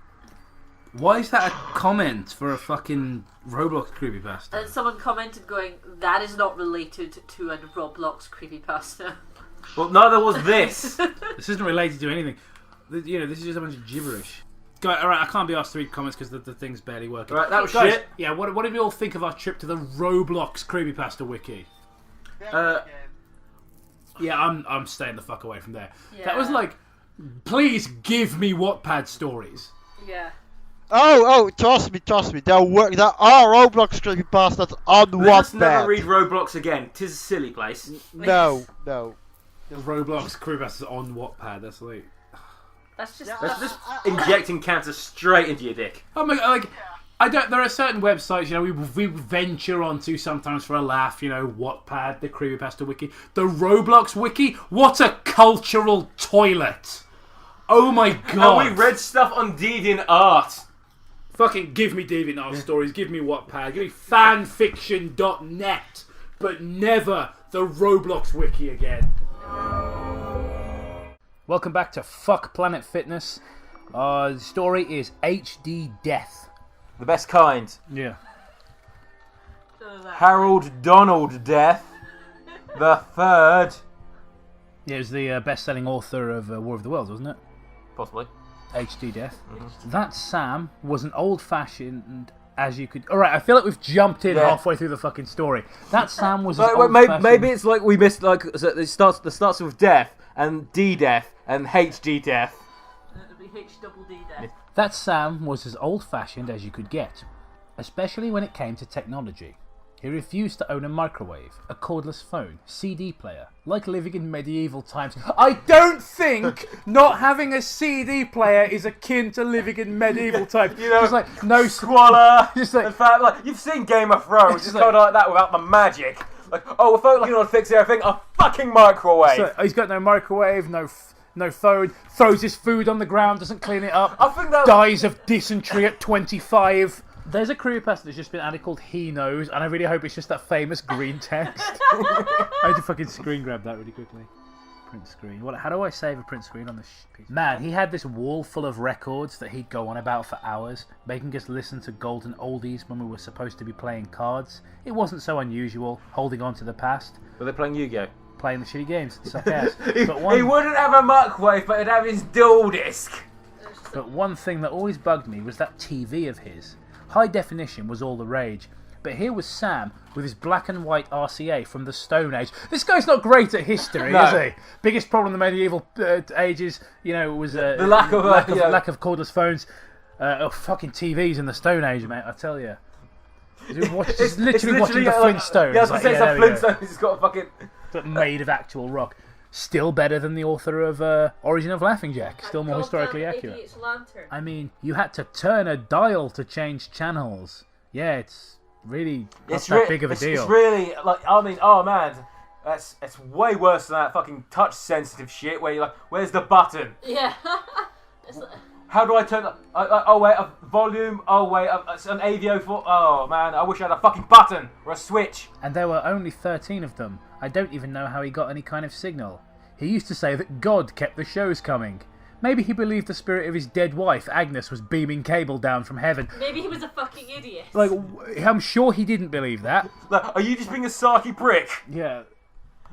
Why is that a comment for a fucking Roblox creepypasta? And someone commented going, "That is not related to a Roblox creepypasta." Well, neither was this. This isn't related to anything. You know, this is just a bunch of gibberish. Alright, I can't be asked to read comments because the thing's barely working. Right, that was guys, shit. Yeah, what did we all think of our trip to the Roblox creepypasta wiki? Yeah, I'm staying the fuck away from there. Yeah. That was like, please give me Wattpad stories. Yeah. Oh, trust me. There are Roblox creepypastas on Wattpad. Let's never read Roblox again. 'Tis a silly place. No. Roblox creepypastas on Wattpad. That's like... That's just injecting cancer straight into your dick. Oh my god, like, there are certain websites, you know, we venture onto sometimes for a laugh, you know, Wattpad, the creepypasta wiki. The Roblox wiki? What a cultural toilet! Oh my god! And we read stuff on DeviantArt. Fucking give me DeviantArt stories, give me Wattpad, give me fanfiction.net, but never the Roblox wiki again. Welcome back to Fuck Planet Fitness. The story is HD Death. The best kind. Yeah. Harold Donald Death. The third. Yeah, it was the best-selling author of War of the Worlds, wasn't it? Possibly. HD Death. Mm-hmm. That Sam was an old-fashioned, as you could... Alright, I feel like we've jumped in halfway through the fucking story. That Sam was an old-fashioned... Maybe it's like we missed, like, so it starts with death, and D-Death, and HD Death. It'll be H-double-D death. That Sam was as old-fashioned as you could get, especially when it came to technology. He refused to own a microwave, a cordless phone, CD player, like living in medieval times. I don't think not having a CD player is akin to living in medieval times. You know, just like no squalor. Just like, in fact, like you've seen Game of Thrones, it's kind of like that without the magic. Like, oh, we're focusing on fixing everything. A fucking microwave. So he's got no microwave, no no phone, throws his food on the ground, doesn't clean it up, I think that dies of dysentery at 25. There's a creepypasta that's just been added called He Knows, and I really hope it's just that famous green text. I had to fucking screen grab that really quickly. Print screen. How do I save a print screen on this piece? Man, he had this wall full of records that he'd go on about for hours, making us listen to golden oldies when we were supposed to be playing cards. It wasn't so unusual, holding on to the past. Were they playing Yu-Gi-Oh? Playing the shitty games, suck ass. He wouldn't have a microwave, but he'd have his dual disc. But one thing that always bugged me was that TV of his. High definition was all the rage. But here was Sam with his black and white RCA from the Stone Age. This guy's not great at history, No. is he? Biggest problem in the medieval ages, was the lack of cordless phones. Fucking TVs in the Stone Age, mate. I tell you. It's literally watching the Flintstones. Yeah, I was going to say, it's like Flintstones. It's got a fucking... But made of actual rock. Still better than the author of Origin of Laughing Jack. Still more historically accurate. Idiot's Lantern. I mean, you had to turn a dial to change channels. Yeah, it's really not that big of a deal. It's really, oh man, it's way worse than that fucking touch-sensitive shit where you're like, where's the button? Yeah. How do I turn oh wait, a volume, oh wait, it's an AVO for, oh man, I wish I had a fucking button or a switch. And there were only 13 of them. I don't even know how he got any kind of signal. He used to say that God kept the shows coming. Maybe he believed the spirit of his dead wife, Agnes, was beaming cable down from heaven. Maybe he was a fucking idiot. Like, I'm sure he didn't believe that. Like, are you just being a sarky prick? Yeah.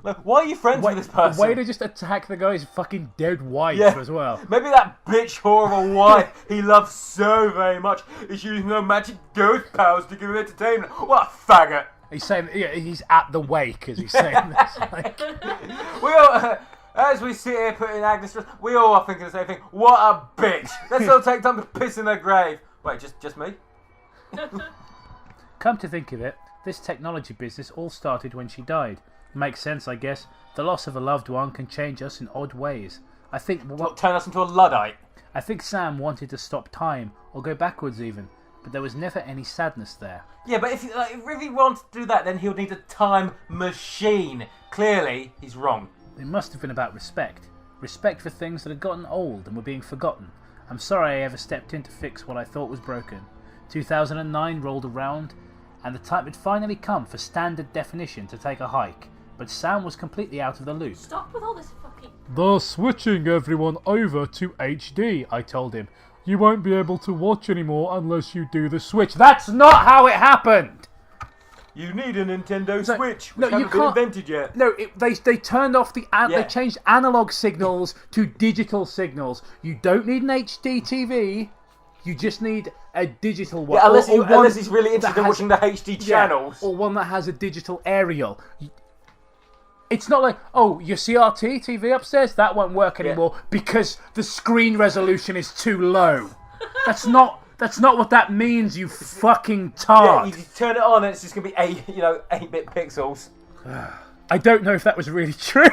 Like, why are you friends with this person? Way to just attack the guy's fucking dead wife as well. Maybe that bitch whore of a wife he loves so very much is using her magic ghost powers to give him entertainment. What a faggot. He's saying, he's at the wake, as he's saying this. Like. We all, as we sit here putting Agnes, we all are thinking the same thing. What a bitch. Let's all take time to piss in her grave. Wait, just me? Come to think of it, this technology business all started when she died. Makes sense, I guess. The loss of a loved one can change us in odd ways. I think... turn us into a Luddite? I think Sam wanted to stop time, or go backwards even. But there was never any sadness there. Yeah, but if he wanted to do that, then he would need a time machine. Clearly, he's wrong. It must have been about respect. Respect for things that had gotten old and were being forgotten. I'm sorry I ever stepped in to fix what I thought was broken. 2009 rolled around, and the time had finally come for standard definition to take a hike. But Sam was completely out of the loop. Stop with all this fucking... They're switching everyone over to HD, I told him. You won't be able to watch anymore unless you do the switch. That's not how it happened! You need a Nintendo Switch, which no, you hasn't been can't, invented yet. No, they turned off the... They changed analog signals to digital signals. You don't need an HD TV. You just need a digital one. Yeah, unless he's really interested in watching the HD channels. Or one that has a digital aerial. It's not like, oh, your CRT TV upstairs, that won't work anymore because the screen resolution is too low. That's not what that means, you fucking tart. Yeah, you turn it on and it's just going to be 8-bit pixels. I don't know if that was really true.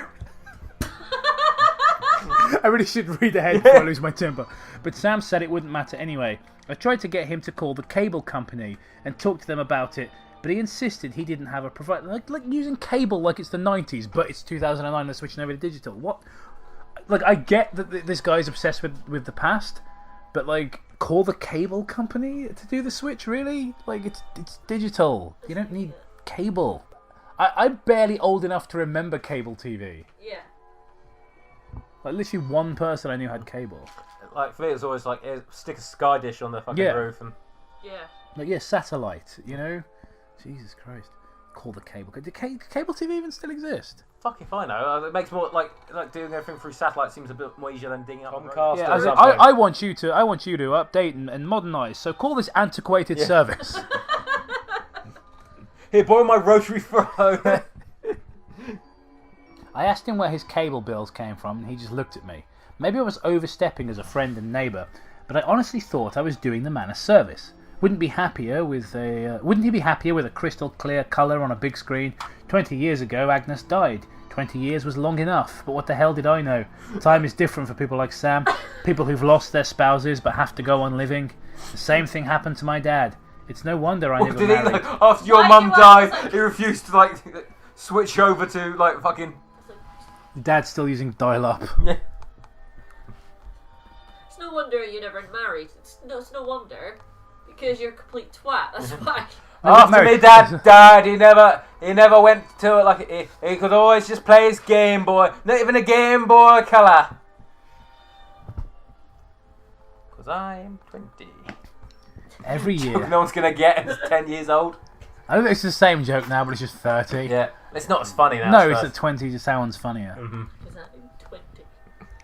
I really should read ahead before I lose my temper. But Sam said it wouldn't matter anyway. I tried to get him to call the cable company and talk to them about it, but he insisted he didn't have a provider. Like using cable like it's the 90s, but it's 2009 and they're switching over to digital. What? Like, I get that this guy's obsessed with the past, but like, call the cable company to do the switch, really? Like, it's digital. You don't need cable. I'm barely old enough to remember cable TV. Yeah. Like, literally one person I knew had cable. Like, for me, it was always like, stick a Sky dish on the fucking roof. And... Yeah. Like, satellite, you know? Jesus Christ. Call the cable. Do cable TV even still exist? Fuck if I know. It makes more, like doing everything through satellite seems a bit more easier than digging up Comcast or something. I want you to update and modernise, so call this antiquated service. Here, borrow my rotary phone. I asked him where his cable bills came from, and he just looked at me. Maybe I was overstepping as a friend and neighbour, but I honestly thought I was doing the man a service. Wouldn't he be happier with a crystal clear colour on a big screen? 20 years ago, Agnes died. 20 years was long enough, but what the hell did I know? Time is different for people like Sam, people who've lost their spouses but have to go on living. The same thing happened to my dad. It's no wonder I never married. After your mum died, he refused to switch over to fucking... Dad's still using dial-up. Yeah. It's no wonder you never married. It's no wonder. Because you're a complete twat, that's why. After me dad died, he never went to it. Like he could always just play his Game Boy. Not even a Game Boy Color. Because I'm 20. Every year. No one's going to get it. 10 years old. I don't think it's the same joke now, but it's just 30. Yeah, it's not as funny now. No, it's at 20 just sounds funnier. Because I'm 20.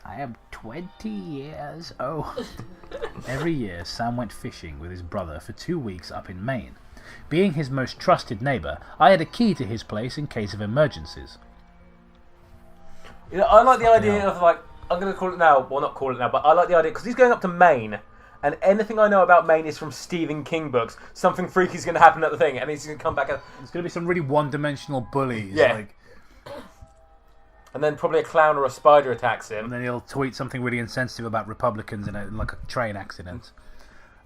I am 20 years old. Every year, Sam went fishing with his brother for 2 weeks up in Maine. Being his most trusted neighbour, I had a key to his place in case of emergencies. You know, I like the idea of, like, I'm going to call it now, well, not call it now, but I like the idea, because he's going up to Maine, and anything I know about Maine is from Stephen King books. Something freaky is going to happen at the thing, and he's going to come back. There's going to be some really one-dimensional bullies. Yeah. Like, and then probably a clown or a spider attacks him. And then he'll tweet something really insensitive about Republicans in like a train accident.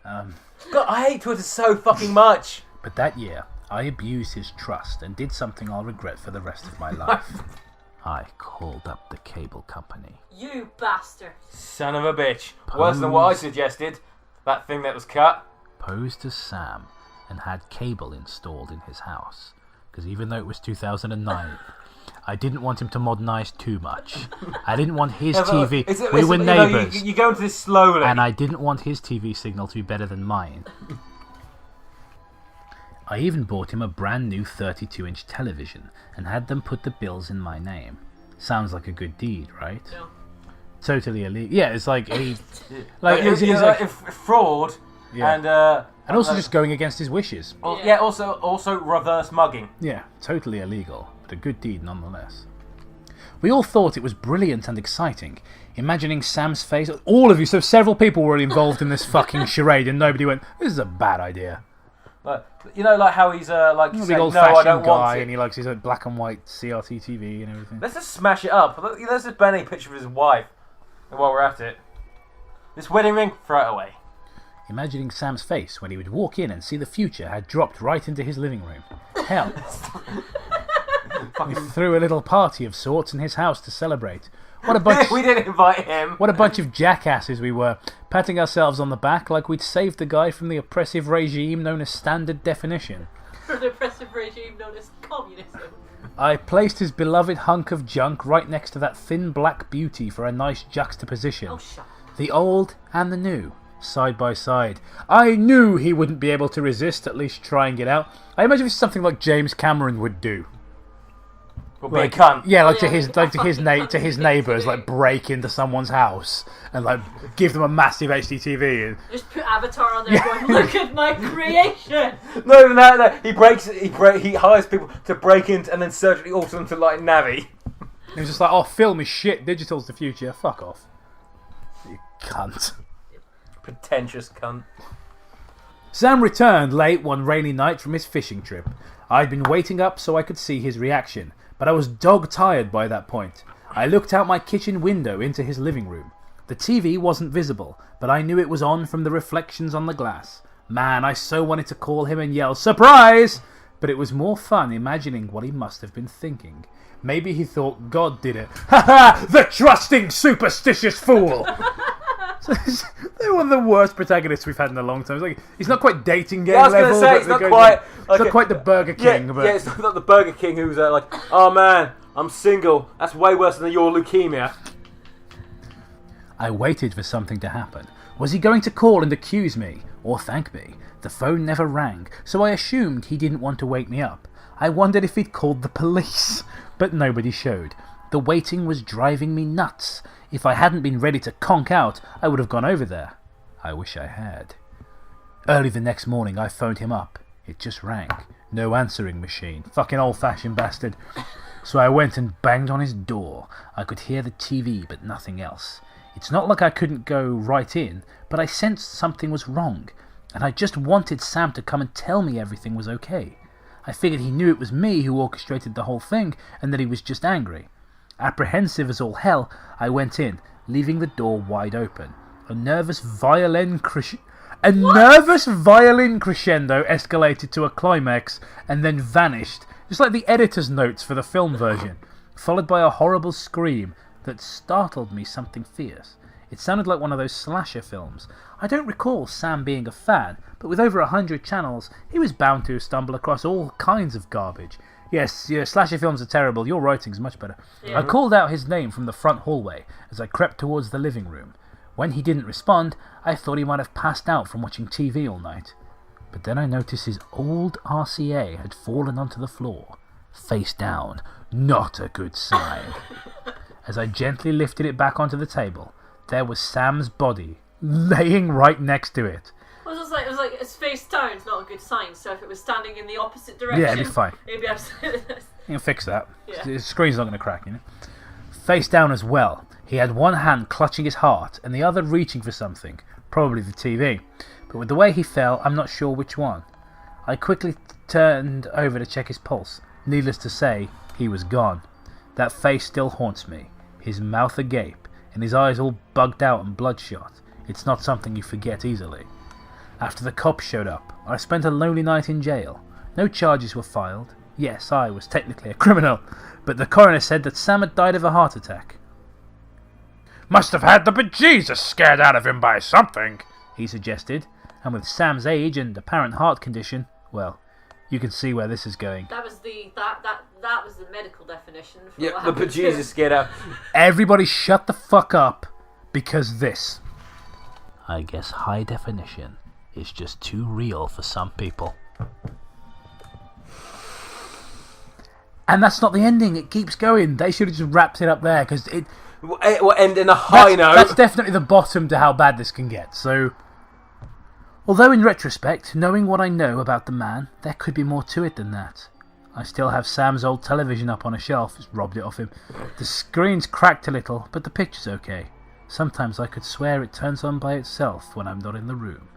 God, I hate Twitter so fucking much. But that year, I abused his trust and did something I'll regret for the rest of my life. I called up the cable company. You bastard. Son of a bitch. Worse than what I suggested. That thing that was cut. Posed as Sam and had cable installed in his house. Because even though it was 2009, I didn't want him to modernise too much. I didn't want his TV... we were neighbours. You go into this slowly. And I didn't want his TV signal to be better than mine. I even bought him a brand new 32-inch television and had them put the bills in my name. Sounds like a good deed, right? No. Totally illegal. Yeah, it's like he... fraud. Yeah. And also just going against his wishes. Yeah, also reverse mugging. Yeah, totally illegal, but a good deed nonetheless. We all thought it was brilliant and exciting. Imagining Sam's face... All of you, so several people were involved in this fucking charade and nobody went, this is a bad idea. You know, like how he's like He's a saying, big no, old-fashioned I don't guy, want it. and he likes his black and white CRT TV and everything. Let's just smash it up. Let's just ban a picture of his wife. And while we're at it, this wedding ring, throw it away. Imagining Sam's face when he would walk in and see the future had dropped right into his living room. Hell. We threw a little party of sorts in his house to celebrate. What a bunch! We didn't invite him. What a bunch of jackasses we were, patting ourselves on the back like we'd saved the guy from the oppressive regime known as Standard Definition. From the oppressive regime known as communism. I placed his beloved hunk of junk right next to that thin black beauty for a nice juxtaposition. Oh, shut up. The old and the new, side by side. I knew he wouldn't be able to resist at least trying it out. I imagine it's something like James Cameron would do. Or be a cunt. Yeah, like to his neighbours, like break into someone's house and like give them a massive HD TV. And... Just put Avatar on there going, look at my creation! No. He hires people to break into and then surgically alter them to like Navi. He was just like, oh, film is shit, digital's the future, fuck off. You cunt. Pretentious cunt. Sam returned late one rainy night from his fishing trip. I'd been waiting up so I could see his reaction, but I was dog-tired by that point. I looked out my kitchen window into his living room. The TV wasn't visible, but I knew it was on from the reflections on the glass. Man, I so wanted to call him and yell, "Surprise!" But it was more fun imagining what he must have been thinking. Maybe he thought God did it. Ha ha! The trusting, superstitious fool! They're one of the worst protagonists we've had in a long time. It's like, he's not quite dating game level. I was going to say, it's not quite the Burger King. Yeah, it's not the Burger King who's like, oh man, I'm single. That's way worse than your leukemia. I waited for something to happen. Was he going to call and accuse me? Or thank me? The phone never rang, so I assumed he didn't want to wake me up. I wondered if he'd called the police, but nobody showed. The waiting was driving me nuts. If I hadn't been ready to conk out, I would have gone over there. I wish I had. Early the next morning, I phoned him up. It just rang. No answering machine. Fucking old-fashioned bastard. So I went and banged on his door. I could hear the TV, but nothing else. It's not like I couldn't go right in, but I sensed something was wrong, and I just wanted Sam to come and tell me everything was okay. I figured he knew it was me who orchestrated the whole thing, and that he was just angry. Apprehensive as all hell, I went in, leaving the door wide open. A nervous violin crescendo escalated to a climax and then vanished, just like the editor's notes for the film version, followed by a horrible scream that startled me something fierce. It sounded like one of those slasher films. I don't recall Sam being a fan, but with over 100 channels, he was bound to stumble across all kinds of garbage. Yes, yeah, slasher films are terrible. Your writing's much better. Yeah. I called out his name from the front hallway as I crept towards the living room. When he didn't respond, I thought he might have passed out from watching TV all night. But then I noticed his old RCA had fallen onto the floor, face down. Not a good sign. As I gently lifted it back onto the table, there was Sam's body, laying right next to it. It was like it's face down is not a good sign. So if it was standing in the opposite direction, Yeah, it'd be fine. It'd be absolutely. You can fix that. Yeah. The screen's not going to crack, you know. Face down as well. He had one hand clutching his heart and the other reaching for something, probably the TV. But with the way he fell, I'm not sure which one. I quickly turned over to check his pulse. Needless to say, he was gone. That face still haunts me. His mouth agape, and his eyes all bugged out and bloodshot. It's not something you forget easily. After the cops showed up, I spent a lonely night in jail. No charges were filed. Yes, I was technically a criminal, but the coroner said that Sam had died of a heart attack. Must have had the bejesus scared out of him by something, he suggested, and with Sam's age and apparent heart condition, well, you can see where this is going. That was the medical definition. For Yeah, what the happened to bejesus him. scared out. Everybody shut the fuck up, because this. I guess high definition is just too real for some people. And that's not the ending, it keeps going. They should have just wrapped it up there, because it will end in a high note. That's definitely the bottom to how bad this can get, so... Although in retrospect, knowing what I know about the man, there could be more to it than that. I still have Sam's old television up on a shelf, just robbed it off him. The screen's cracked a little, but the picture's okay. Sometimes I could swear it turns on by itself when I'm not in the room.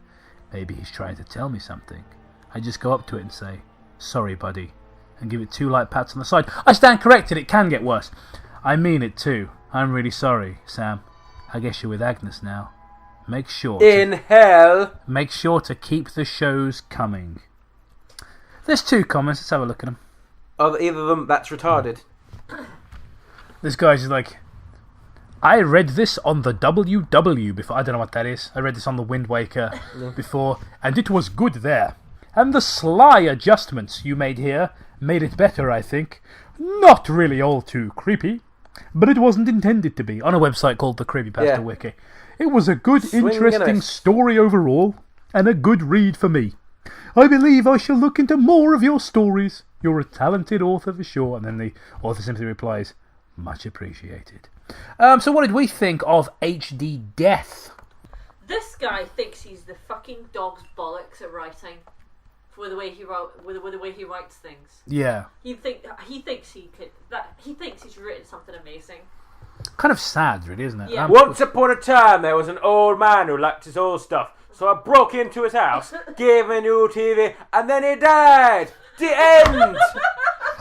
Maybe he's trying to tell me something. I just go up to it and say, sorry buddy, and give it 2 light pats on the side. I stand corrected, it can get worse. I mean it too. I'm really sorry, Sam. I guess you're with Agnes now. Make sure to keep the shows coming. There's 2 comments, let's have a look at them. Oh, either of them, that's retarded. This guy's just like, I read this on the WW before. I don't know what that is. I read this on the Wind Waker before, and it was good there. And the sly adjustments you made here made it better, I think. Not really all too creepy, but it wasn't intended to be. On a website called the CREEPYPASTA Wiki. It was a good, interesting story overall, and a good read for me. I believe I shall look into more of your stories. You're a talented author for sure. And then the author simply replies, much appreciated. So what did we think of HD Death? This guy thinks he's the fucking dog's bollocks at writing, with the way he writes things. Yeah. He thinks he's written something amazing. Kind of sad, really, isn't it? Yeah. Once upon a time, there was an old man who liked his old stuff. So I broke into his house, gave him a new TV, and then he died. The end.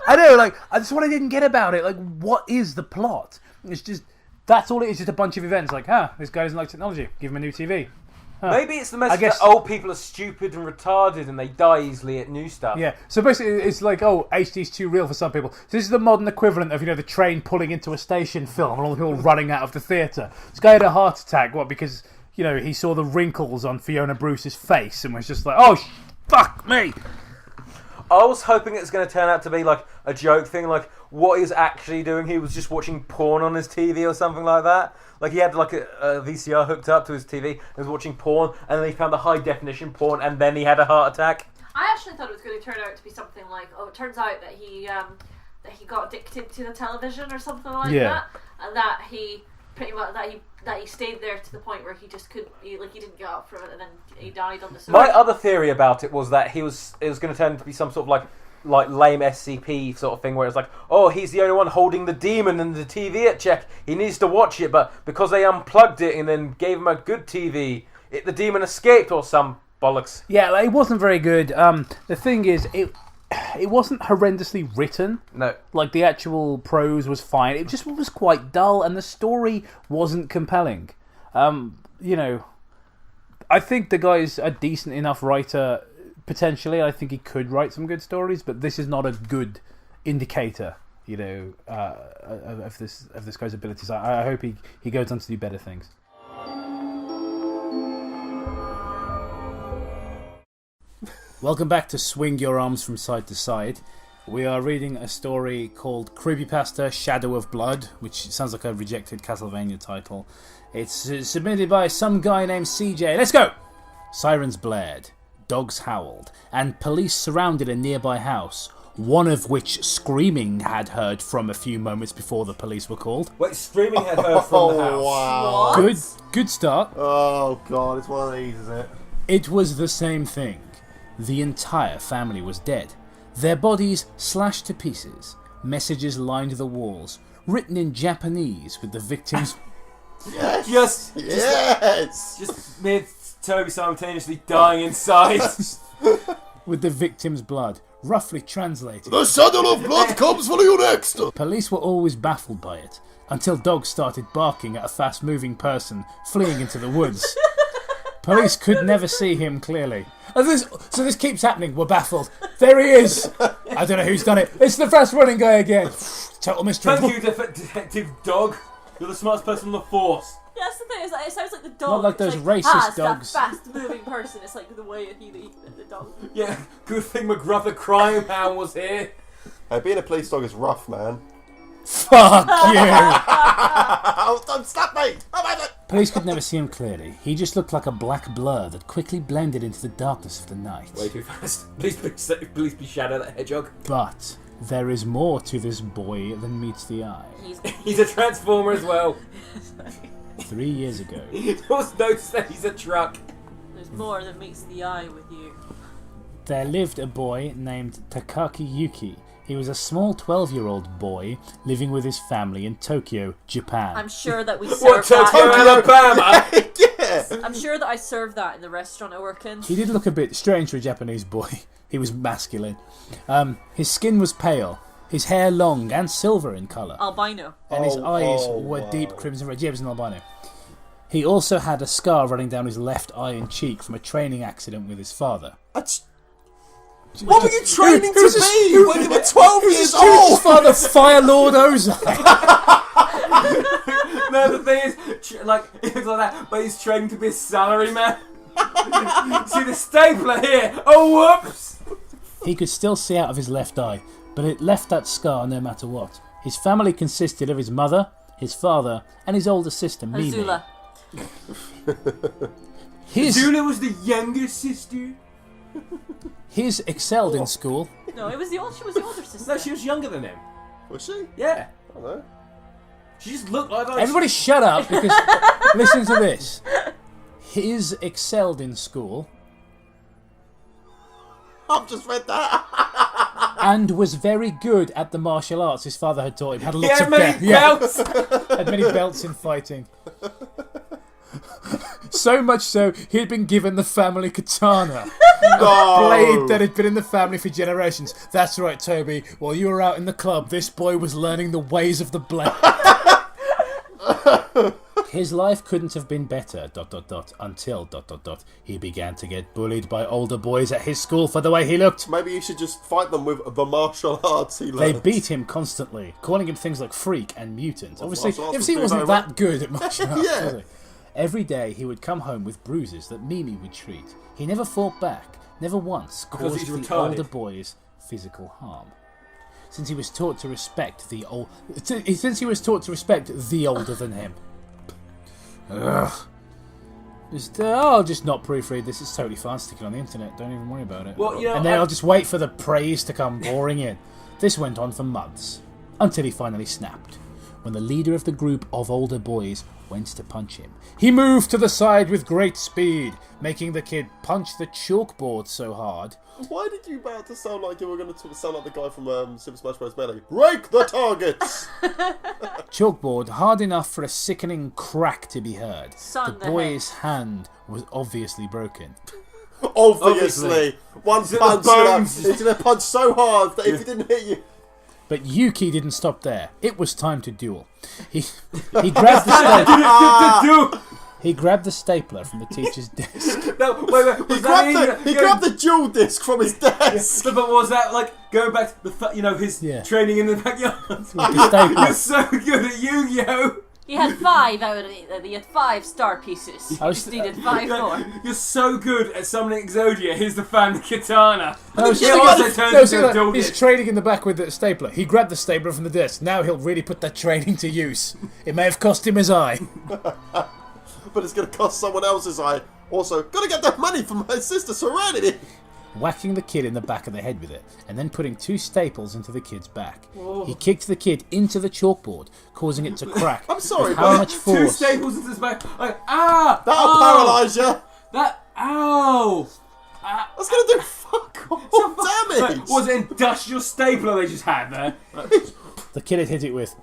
I know, like, that's what I didn't get about it. Like, what is the plot? It's just, that's all it is, just a bunch of events. Like, this guy doesn't like technology. Give him a new TV. Maybe it's the message that old people are stupid and retarded and they die easily at new stuff. Yeah, so basically it's like, HD's too real for some people. So this is the modern equivalent of, the train pulling into a station film and all the people running out of the theatre. This guy had a heart attack, because, he saw the wrinkles on Fiona Bruce's face and was just like, oh, fuck me! I was hoping it was going to turn out to be like a joke thing, like what he was actually doing. He was just watching porn on his TV or something like that. Like he had like a VCR hooked up to his TV and was watching porn, and then he found the high definition porn, and then he had a heart attack. I actually thought it was going to turn out to be something like, it turns out that he got addicted to the television or something like that, and that he pretty much that he stayed there to the point where he just couldn't, he didn't get up from it, and then he died on the sofa. My other theory about it was that it was going to turn into be some sort of like lame SCP sort of thing where it's like, oh, he's the only one holding the demon and the TV at check. He needs to watch it, but because they unplugged it and then gave him a good TV, the demon escaped or some bollocks. Yeah, it wasn't very good. The thing is, it wasn't horrendously written. No. Like, the actual prose was fine. It just was quite dull, and the story wasn't compelling. I think the guy's a decent enough writer, potentially. I think he could write some good stories, but this is not a good indicator, of this guy's abilities. I hope he goes on to do better things. Welcome back to Swing Your Arms from Side to Side. We are reading a story called Creepypasta Shadow of Blood, which sounds like a rejected Castlevania title. It's submitted by some guy named CJ. Let's go! Sirens blared, dogs howled, and police surrounded a nearby house, one of which screaming had heard from a few moments before the police were called. Wait, screaming had heard from the house. Wow. Good start. Oh god, it's one of these, isn't it? It was the same thing. The entire family was dead. Their bodies slashed to pieces. Messages lined the walls, written in Japanese with the victims... Yes! Just me and Toby simultaneously dying inside. with the victim's blood, roughly translated. The shadow of blood comes for you next! Police were always baffled by it, until dogs started barking at a fast-moving person fleeing into the woods. Police could never see him clearly. So this keeps happening. We're baffled. There he is. I don't know who's done it. It's the fast-running guy again. Total mystery. Thank you, Detective Dog. You're the smartest person on the force. Yeah, that's the thing. Is it sounds like the dog. Not like those racist dogs. That fast-moving person. It's like the way the dog. Yeah, good thing McGruff the crime hound was here. Hey, being a police dog is rough, man. Fuck you! Oh, don't slap me! Police could never see him clearly. He just looked like a black blur that quickly blended into the darkness of the night. Way too fast. Please be Shadow the Hedgehog. But there is more to this boy than meets the eye. He's a transformer as well. 3 years ago. Just notice that he's a truck. There's more than meets the eye with you. There lived a boy named Takaki Yuki. He was a small 12-year-old boy living with his family in Tokyo, Japan. I'm sure that we served that. Alabama? Yes! I'm sure that I served that in the restaurant I work in. He did look a bit strange for a Japanese boy. He was masculine. His skin was pale, his hair long and silver in colour. Albino. And his eyes were deep crimson red. Yeah, he was an albino. He also had a scar running down his left eye and cheek from a training accident with his father. What were you training to be when you were 12 years old? His father, Fire Lord Ozai. No, the thing is, he looks like that, but he's training to be a salaryman. See the stapler here? Oh, whoops! He could still see out of his left eye, but it left that scar no matter what. His family consisted of his mother, his father, and his older sister, Mimi. Azula. Azula was the younger sister. His excelled in school. No, she was the older sister. No, she was younger than him. Was she? Yeah. I don't know. She just looked like... Everybody shut up, because listen to this. His excelled in school. I've just read that. And was very good at the martial arts his father had taught him. Had lots of many belts. Had many belts in fighting. So much so, he had been given the family katana. A blade that had been in the family for generations. That's right, Toby. While you were out in the club, this boy was learning the ways of the blade. His life couldn't have been better, ... until ... he began to get bullied by older boys at his school for the way he looked. Maybe you should just fight them with the martial arts he learned. They beat him constantly, calling him things like freak and mutant. Obviously, he wasn't that good at martial arts, was he? Every day he would come home with bruises that Mimi would treat. He never fought back, never once caused the older boys physical harm. Since he was taught to respect the older than him. Ugh. I'll just not proofread this. It's totally fine. Stick it on the internet. Don't even worry about it. Well, and then I'll just wait for the praise to come pouring in. This went on for months, until he finally snapped. When the leader of the group of older boys went to punch him, he moved to the side with great speed, making the kid punch the chalkboard so hard. Why did you about to sound like you were going to sound like the guy from Super Smash Bros. Medley? Rake the targets! Chalkboard hard enough for a sickening crack to be heard. The boy's hand was obviously broken. Obviously. One punch, he's going to punch so hard that if he didn't hit you... But Yuki didn't stop there. It was time to duel. He grabbed the stapler. He grabbed the stapler from the teacher's desk. No, wait. He grabbed the dual disc from his desk. Yeah, but was that like going back to his training in the backyard? With the stapler. You're so good at Yu-Gi-Oh! He had 5 out of it. He had 5 star pieces. He just needed 5 more. You're so good at summoning Exodia. Here's the family katana. He's trading in the back with the stapler. He grabbed the stapler from the desk. Now he'll really put that trading to use. It may have cost him his eye. But it's going to cost someone else's eye. Also, got to get that money from my sister Serenity. Whacking the kid in the back of the head with it, and then putting 2 staples into the kid's back. Whoa. He kicked the kid into the chalkboard, causing it to crack. I'm sorry, with how much 2 force? staples into his back. Like, That'll paralyse you. That's going to do fuck all damage. Was it industrial stapler they just had there? The kid had hit it with.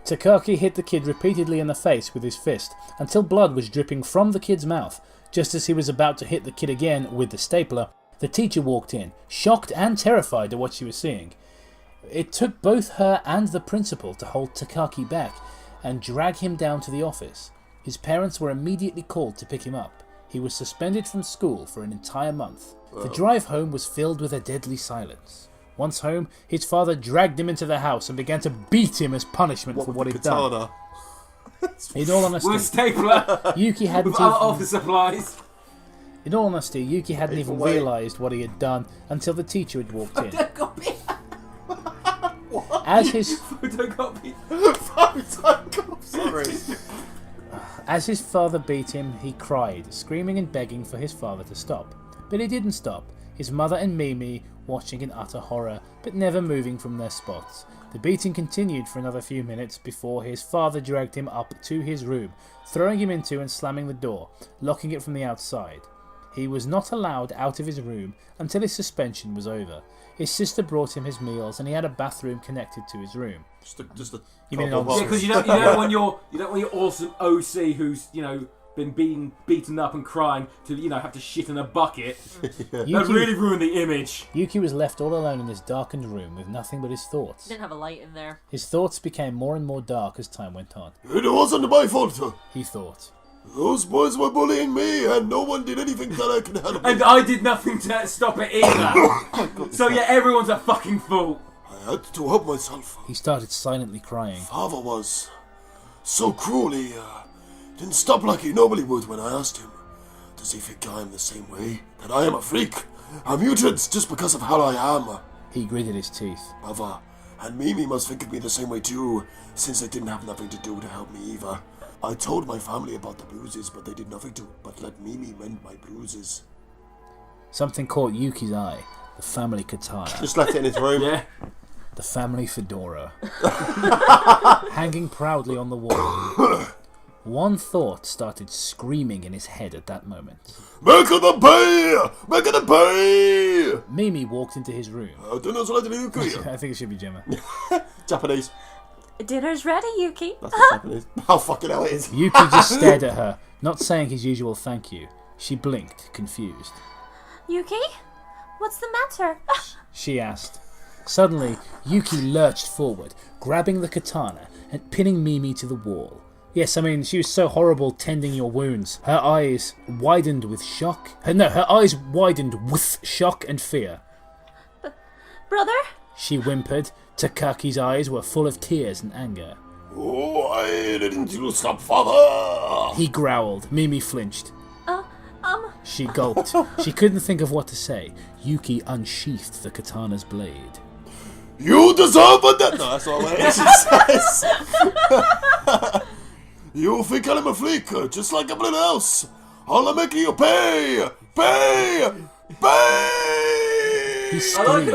Takaki hit the kid repeatedly in the face with his fist, until blood was dripping from the kid's mouth. Just as he was about to hit the kid again with the stapler, the teacher walked in, shocked and terrified at what she was seeing. It took both her and the principal to hold Takaki back and drag him down to the office. His parents were immediately called to pick him up. He was suspended from school for an entire month. The drive home was filled with a deadly silence. Once home, his father dragged him into the house and began to beat him as punishment for what he'd done. In all honesty, with a stapler. Yuki hadn't with other office supplies. In all honesty, Yuki hadn't even realised what he had done until the teacher had walked in. As his photocopy. Sorry. As his father beat him, he cried, screaming and begging for his father to stop. But he didn't stop. His mother and Mimi watching in utter horror, but never moving from their spots. The beating continued for another few minutes before his father dragged him up to his room, throwing him into and slamming the door, locking it from the outside. He was not allowed out of his room until his suspension was over. His sister brought him his meals, and he had a bathroom connected to his room. Just a you mean because you don't want your awesome OC who's been beaten up and crying to have to shit in a bucket. That really ruined the image. Yuki was left all alone in this darkened room with nothing but his thoughts. Didn't have a light in there. His thoughts became more and more dark as time went on. It wasn't my fault. He thought. Those boys were bullying me, and no one did anything that I can help. And I did nothing to stop it either. So yeah, everyone's at fucking fault. I had to help myself. He started silently crying. Father was so cruel. He didn't stop like he normally would when I asked him. Does he think I am the same way? That I am a freak? A mutant just because of how I am? He gritted his teeth. Mother and Mimi must think of me the same way too, since they didn't have nothing to do to help me either. I told my family about the bruises, but they did nothing to but let Mimi mend my bruises. Something caught Yuki's eye. The family katana. Just left it in his room. Yeah. The family fedora. Hanging proudly on the wall. One thought started screaming in his head at that moment. Make the pay! Make the pay! Mimi walked into his room. I think it should be Gemma. Japanese. Dinner's ready, Yuki. That's not Japanese. Oh, fucking hell it is. Yuki just stared at her, not saying his usual thank you. She blinked, confused. Yuki? What's the matter? She asked. Suddenly, Yuki lurched forward, grabbing the katana and pinning Mimi to the wall. Yes, I mean, she was so horrible tending your wounds. Her eyes widened with shock. Her eyes widened with shock and fear. Brother? She whimpered. Takaki's eyes were full of tears and anger. Why didn't you stop, father? He growled. Mimi flinched. She gulped. She couldn't think of what to say. Yuki unsheathed the katana's blade. You deserve a death. No, that's not what it says. You think I'm a freak, just like everyone else. I'll make you pay! Pay! Pay! He screamed.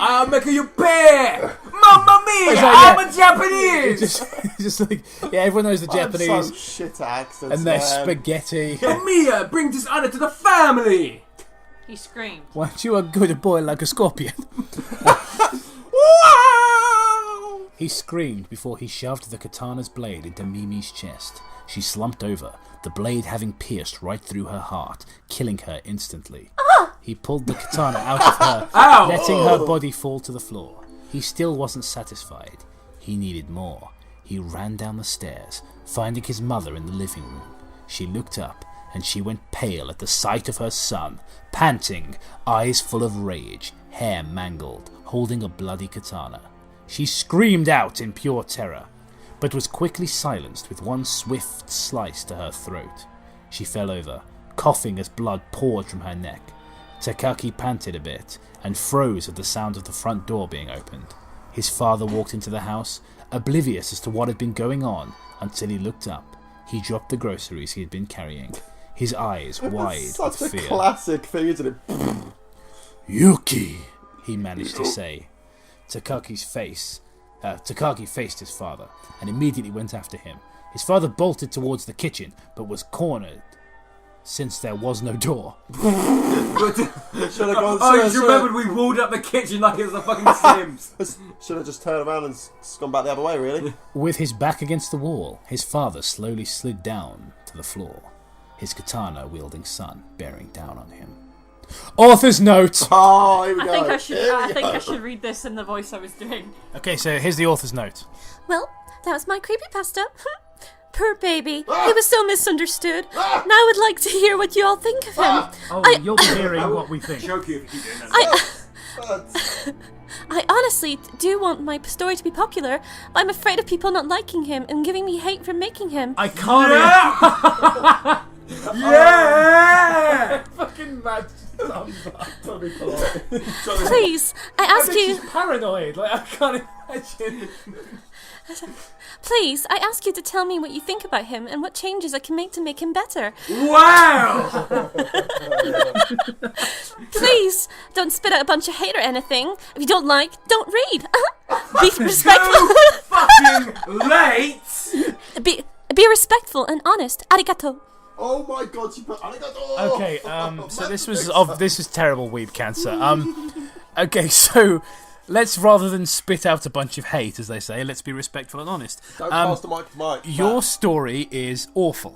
I'll make you pay! Mamma mia! I'm a Japanese! Just like, yeah, everyone knows the Japanese. Some shit accents, and their spaghetti. Mia, bring this honor to the family! He screamed. Weren't you a good boy like a scorpion? He screamed before he shoved the katana's blade into Mimi's chest. She slumped over, the blade having pierced right through her heart, killing her instantly. He pulled the katana out of her, letting her body fall to the floor. He still wasn't satisfied. He needed more. He ran down the stairs, finding his mother in the living room. She looked up, and she went pale at the sight of her son, panting, eyes full of rage, hair mangled, holding a bloody katana. She screamed out in pure terror. but was quickly silenced with one swift slice to her throat. She fell over, coughing as blood poured from her neck. Takaki panted a bit and froze at the sound of the front door being opened. His father walked into the house, oblivious as to what had been going on, until he looked up. He dropped the groceries he had been carrying, his eyes wide with Such a fear. classic thing, isn't it? Yuki, he managed to say. Takaki faced his father and immediately went after him. His father bolted towards the kitchen, but was cornered since there was no door. You remembered we walled up the kitchen like it was a fucking Sims. Should have just turned around and gone back the other way, really. With his back against the wall, his father slowly slid down to the floor, his katana-wielding son bearing down on him. Author's note! Oh, here we I go. think I should read this in the voice I was doing. Okay, so here's the author's note. Well, that was my creepypasta. Poor baby. He was so misunderstood. Now I would like to hear what you all think of him. You'll be hearing what we think. Choke you if you keep doing that. I honestly do want my story to be popular. I'm afraid of people not liking him and giving me hate for making him. I can't. Yeah! Fucking mad. Please, I ask you. She's paranoid. Like, I can't imagine. Please, I ask you to tell me what you think about him and what changes I can make to make him better. Wow! Please, don't spit out a bunch of hate or anything. If you don't like, don't read. Be respectful. Fucking late! Be respectful and honest. Arigato. Oh my god, she put arigato! Okay, so this is terrible weeb cancer. Okay, so let's, rather than spit out a bunch of hate, as they say, let's be respectful and honest. Don't pass the mic to Mike. Your story is awful.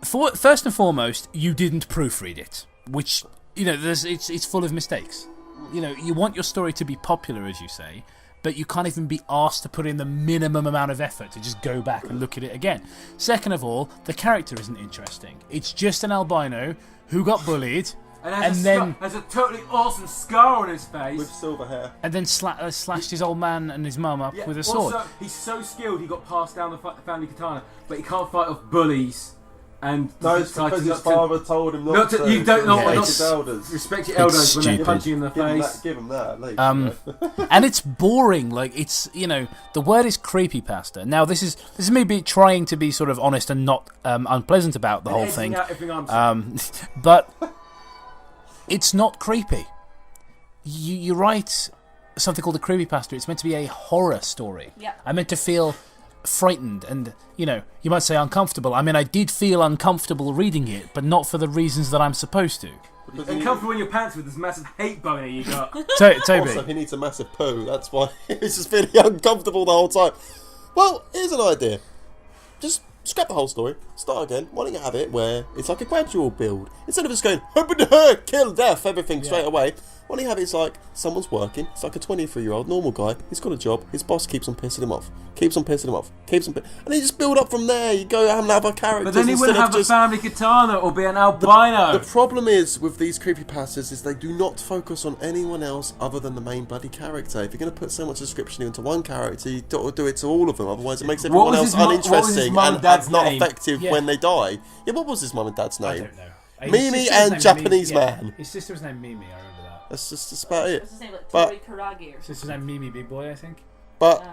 First and foremost, you didn't proofread it, which, you know, it's full of mistakes. You know, you want your story to be popular, as you say, but you can't even be asked to put in the minimum amount of effort to just go back and look at it again. Second of all, the character isn't interesting. It's just an albino who got bullied and then has a totally awesome scar on his face with silver hair, and then slashed his old man and his mum up with a sword. Also, he's so skilled he got passed down the family katana, but he can't fight off bullies. And no, it's because his father told him not to. You don't know what not to elders. Respect your elders when they punch you in the face. Give him that, at least. And it's boring. Like, it's, you know, the word is creepypasta. Now, this is me trying to be sort of honest and not unpleasant about the whole thing. But it's not creepy. You write something called a creepypasta. It's meant to be a horror story. Yeah. I'm meant to feel frightened and, you know, you might say uncomfortable. I mean, I did feel uncomfortable reading it, but not for the reasons that I'm supposed to. Uncomfortable in your pants with this massive hate boner you got. Toby. Also, he needs a massive poo. That's why he's just feeling uncomfortable the whole time. Well, here's an idea. Just scrap the whole story. Start again. Why don't you have it where it's like a gradual build? Instead of just going, kill, death, everything straight away. Why don't you have it, it's like someone's working. It's like a 23-year-old normal guy. He's got a job. His boss keeps on pissing him off. And then you just build up from there. You go and have a character. But then he wouldn't have a family katana or be an albino. The problem is with these creepypastas is they do not focus on anyone else other than the main bloody character. If you're going to put so much description into one character, you don't do it to all of them. Otherwise, it makes everyone else uninteresting and not effective when they die. Yeah, what was his mum and dad's name? I don't know. Mimi and Japanese man. His sister was named Mimi, I remember that. That's just about it. His name like But Karagi or his sister's named Mimi Big Boy, I think. But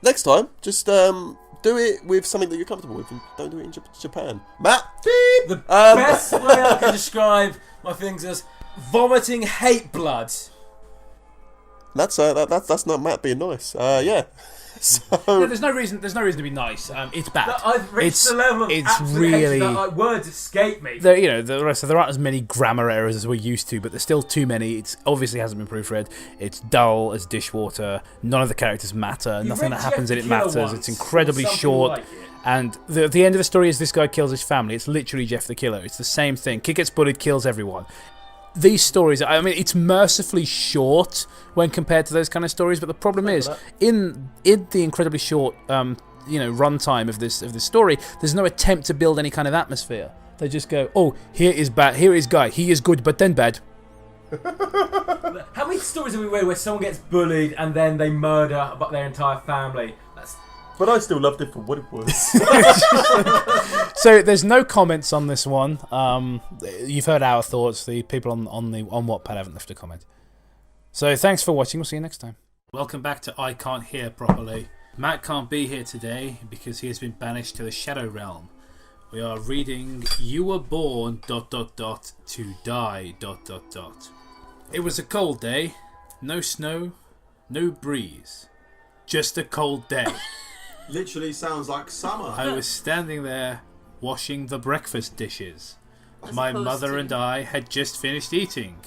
next time, just do it with something that you're comfortable with, and don't do it in Japan. Matt, beep. The best way I can describe my feelings is vomiting hate blood. That's not Matt being nice. Yeah. So no, there's no reason to be nice. It's bad. I've reached the level of absolute really hatred that, like, words escape me. There, there aren't as many grammar errors as we're used to, but there's still too many. It obviously hasn't been proofread. It's dull as dishwater. None of the characters matter. Nothing that happens in it matters. It's incredibly short. Like and the end of the story is this guy kills his family. It's literally Jeff the Killer. It's the same thing. Kid gets bullied, kills everyone. These stories, I mean, it's mercifully short when compared to those kind of stories, but the problem is, in the incredibly short, run time of this story, there's no attempt to build any kind of atmosphere. They just go, oh, here is bad, here is guy, he is good, but then bad. How many stories have we read where someone gets bullied and then they murder their entire family? But I still loved it for what it was. So there's no comments on this one. You've heard our thoughts. The people on Wattpad haven't left a comment. So thanks for watching. We'll see you next time. Welcome back to I Can't Hear Properly. Matt can't be here today because he has been banished to the Shadow Realm. We are reading You Were Born ... to Die ... It was a cold day. No snow, no breeze. Just a cold day. Literally sounds like summer. I was standing there washing the breakfast dishes. My mother and I had just finished eating.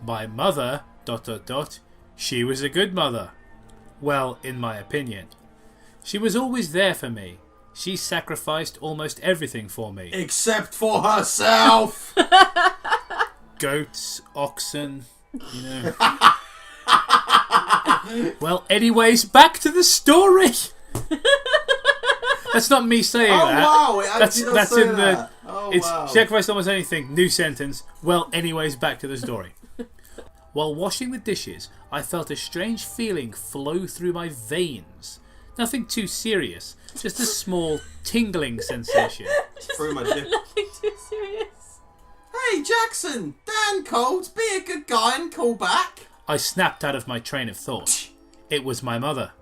My mother ... she was a good mother. Well, in my opinion. She was always there for me. She sacrificed almost everything for me. Except for herself! Goats, oxen, you know. Well, anyways, back to the story. That's not me saying that. Wow, that's in the. It's wow. sacrificed almost anything. New sentence. Well, anyways, back to the story. While washing the dishes, I felt a strange feeling flow through my veins. Nothing too serious, just a small tingling sensation. Through my dip. Nothing too serious. Hey, Jackson! Dan called. Be a good guy and call back. I snapped out of my train of thought. It was my mother.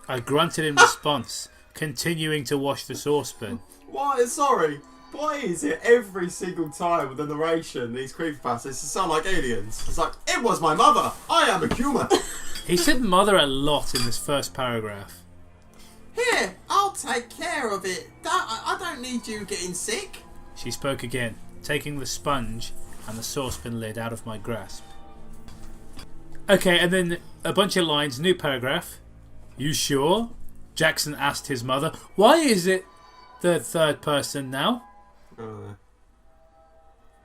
I grunted in response, continuing to wash the saucepan. Why is it every single time with the narration, these creepypastas, it sound like aliens? It's like, it was my mother. I am a human. He said mother a lot in this first paragraph. Here, I'll take care of it. I don't need you getting sick. She spoke again, taking the sponge and the saucepan lid out of my grasp. Okay, and then a bunch of lines, new paragraph. You sure? Jackson asked his mother. Why is it the third person now?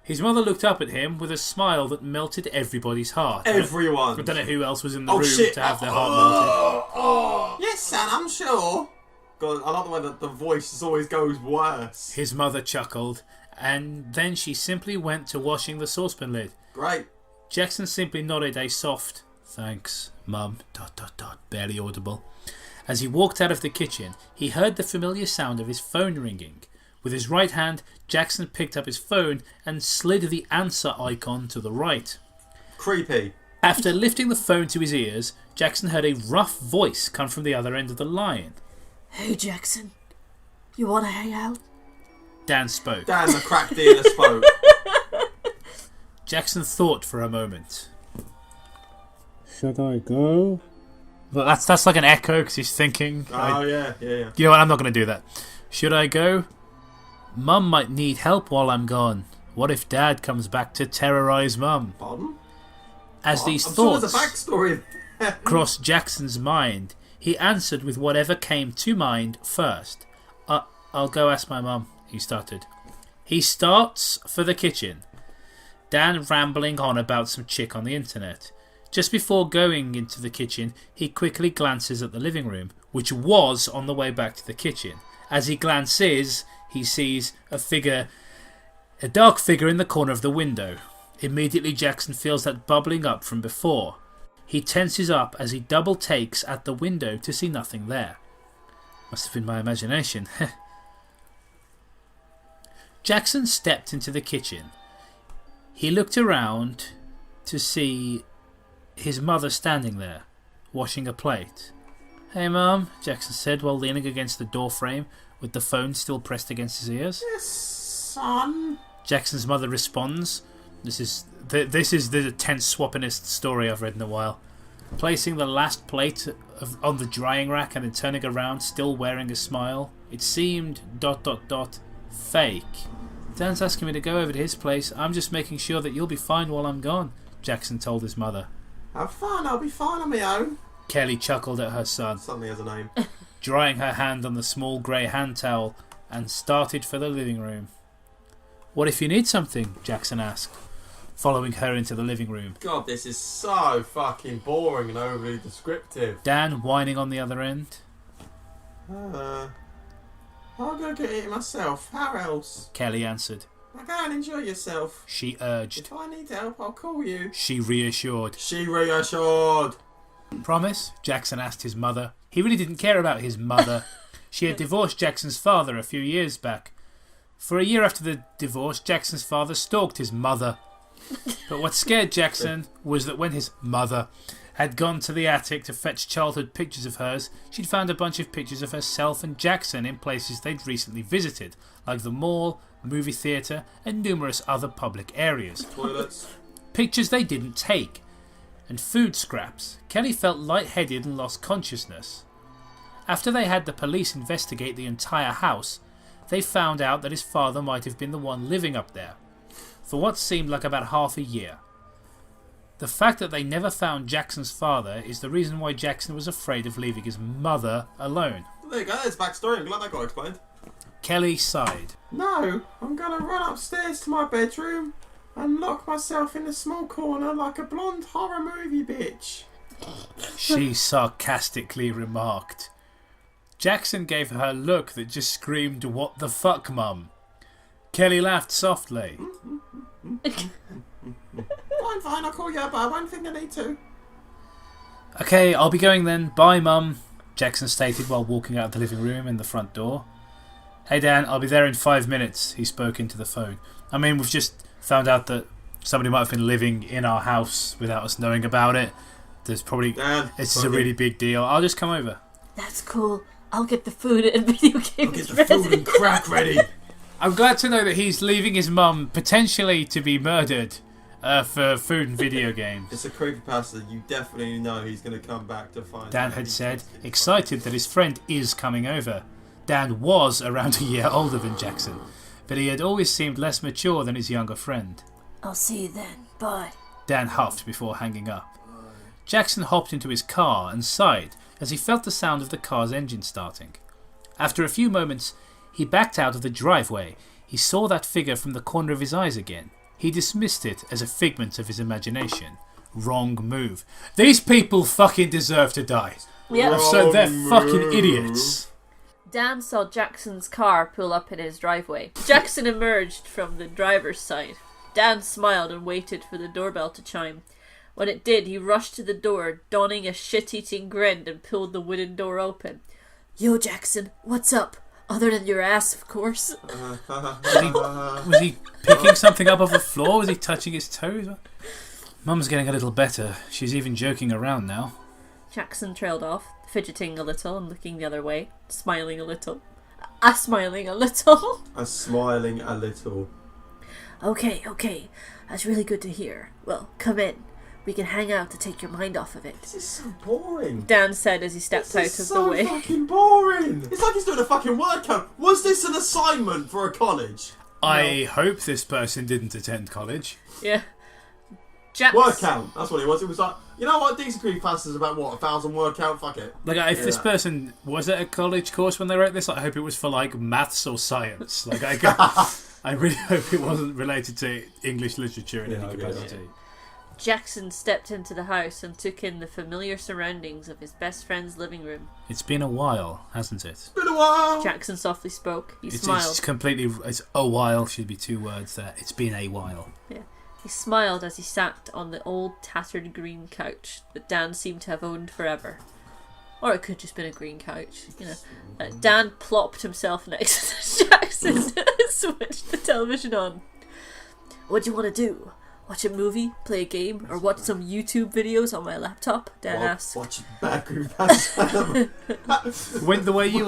His mother looked up at him with a smile that melted everybody's heart. Everyone. I don't know who else was in the room to have their heart melted. Yes, son, I'm sure. God, I like the way that the voice always goes worse. His mother chuckled, and then she simply went to washing the saucepan lid. Great. Jackson simply nodded a soft, thanks, Mum, ... barely audible. As he walked out of the kitchen, he heard the familiar sound of his phone ringing. With his right hand, Jackson picked up his phone and slid the answer icon to the right. Creepy. After lifting the phone to his ears, Jackson heard a rough voice come from the other end of the line. Hey, Jackson. You want to hang out? Dan spoke. Dan the crack dealer spoke. Jackson thought for a moment. Should I go? Well, that's like an echo because he's thinking. Oh, yeah. You know what? I'm not going to do that. Should I go? Mum might need help while I'm gone. What if Dad comes back to terrorise Mum? Pardon? As these I'm thoughts sure there's a backstory there. crossed Jackson's mind, he answered with whatever came to mind first. I'll go ask my mum, he stuttered. He starts for the kitchen. Dan rambling on about some chick on the internet. Just before going into the kitchen, he quickly glances at the living room, which was on the way back to the kitchen. As he glances, he sees a dark figure in the corner of the window. Immediately Jackson feels that bubbling up from before. He tenses up as he double takes at the window to see nothing there. Must have been my imagination. Jackson stepped into the kitchen. He looked around to see his mother standing there, washing a plate. Hey Mum, Jackson said while leaning against the doorframe with the phone still pressed against his ears. Yes, son. Jackson's mother responds. This is the tense swappinest story I've read in a while. Placing the last plate on the drying rack and then turning around, still wearing a smile. It seemed ... fake. Dan's asking me to go over to his place. I'm just making sure that you'll be fine while I'm gone, Jackson told his mother. Have fun, I'll be fine on my own. Kelly chuckled at her son. Suddenly has a name. Drying her hand on the small grey hand towel and started for the living room. What if you need something? Jackson asked, following her into the living room. God, this is so fucking boring and overly descriptive. Dan whining on the other end. I'll go get it myself. How else? Kelly answered. Now go and enjoy yourself. She urged. If I need help, I'll call you. She reassured. Promise? Jackson asked his mother. He really didn't care about his mother. She had divorced Jackson's father a few years back. For a year after the divorce, Jackson's father stalked his mother. But what scared Jackson was that when his mother had gone to the attic to fetch childhood pictures of hers, she'd found a bunch of pictures of herself and Jackson in places they'd recently visited, like the mall, movie theatre, and numerous other public areas. Toilets. Pictures they didn't take. And food scraps. Kelly felt lightheaded and lost consciousness. After they had the police investigate the entire house, they found out that his father might have been the one living up there, for what seemed like about half a year. The fact that they never found Jackson's father is the reason why Jackson was afraid of leaving his mother alone. There you go, there's backstory. I'm glad that got explained. Kelly sighed. No, I'm gonna run upstairs to my bedroom and lock myself in a small corner like a blonde horror movie bitch. She sarcastically remarked. Jackson gave her a look that just screamed, "What the fuck, Mum?" Kelly laughed softly. Fine, I'll call you up. I won't think I need to. Okay, I'll be going then. Bye, Mum, Jackson stated while walking out of the living room and the front door. Hey, Dan, I'll be there in 5 minutes, he spoke into the phone. I mean, we've just found out that somebody might have been living in our house without us knowing about it. There's probably... This is a really big deal. I'll just come over. That's cool. I'll get the food and video games ready. Crack ready. I'm glad to know that he's leaving his mum potentially to be murdered for food and video games. It's a creepypasta. You definitely know he's going to come back to find Dan had said, excited that his friend is coming over. Dan was around a year older than Jackson, but he had always seemed less mature than his younger friend. I'll see you then. Bye. Dan huffed before hanging up. Jackson hopped into his car and sighed as he felt the sound of the car's engine starting. After a few moments, he backed out of the driveway. He saw that figure from the corner of his eyes again. He dismissed it as a figment of his imagination. Wrong move. These people fucking deserve to die. Yep. So they're fucking idiots. Dan saw Jackson's car pull up in his driveway. Jackson emerged from the driver's side. Dan smiled and waited for the doorbell to chime. When it did, he rushed to the door, donning a shit-eating grin, and pulled the wooden door open. Yo, Jackson, what's up? Other than your ass, of course. Was he picking something up off the floor? Was he touching his toes? Mum's getting a little better. She's even joking around now. Jackson trailed off, fidgeting a little and looking the other way, smiling a little. Smiling a little. Smiling a little. Okay. That's really good to hear. Well, come in. We can hang out to take your mind off of it. This is so boring. Dan said as he stepped out of the way. It's so fucking boring. It's like he's doing a fucking word count. Was this an assignment for a college? I hope this person didn't attend college. Yeah. Word count. That's what it was. It was like, you know what? Decent creepypasta is about, 1,000 word count? Fuck it. Like, if this person was at a college course when they wrote this, I hope it was for, like, maths or science. Like, I really hope it wasn't related to English literature in any capacity. Yeah. Jackson stepped into the house and took in the familiar surroundings of his best friend's living room. It's been a while, hasn't it? It's been a while. Jackson softly spoke. He smiled. It's a while, should be 2 words there. It's been a while. Yeah. He smiled as he sat on the old tattered green couch that Dan seemed to have owned forever. Or it could just been a green couch, you know. Dan plopped himself next to Jackson and switched the television on. What do you want to do? Watch a movie, play a game, or watch some YouTube videos on my laptop? Dan asked. Watch bad creepypasta. The way you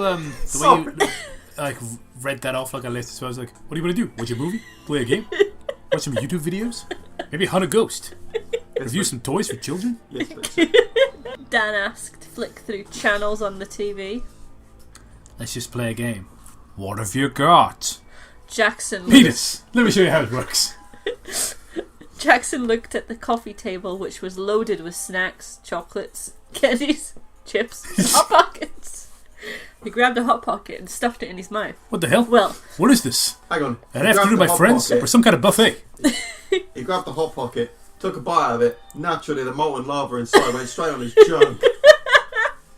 like read that off like a list, so I was like, what do you want to do? Watch a movie? Play a game? Watch some YouTube videos? Maybe hunt a ghost? Review some toys for children? Yes, Dan asked, flick through channels on the TV. Let's just play a game. What have you got? Jackson. Penis! Let me show you how it works. Jackson looked at the coffee table, which was loaded with snacks, chocolates, candies, chips, Hot Pockets. He grabbed a Hot Pocket and stuffed it in his mouth. What the hell? Well, what is this? Hang on. An afternoon with my friends? Or some kind of buffet? He grabbed the Hot Pocket, took a bite out of it. Naturally, the molten lava inside went straight on his junk.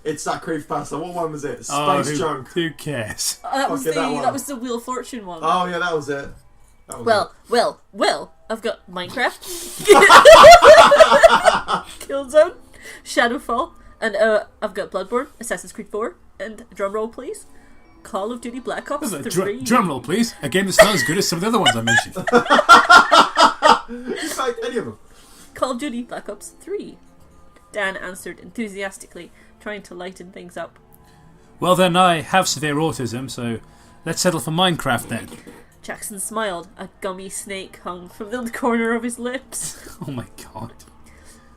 It's that creepypasta. What one was it? Space Junk. Who cares? That was the Wheel of Fortune one. Oh yeah, that was it. Well, I've got Minecraft, Killzone, Shadowfall, and I've got Bloodborne, Assassin's Creed 4, and drumroll please, Call of Duty Black Ops 3. Drum roll, please. A game that's not as good as some of the other ones I mentioned. Just like any of them. Call of Duty Black Ops 3. Dan answered enthusiastically, trying to lighten things up. Well then, I have severe autism, so let's settle for Minecraft then. Jackson smiled. A gummy snake hung from the corner of his lips. Oh my god.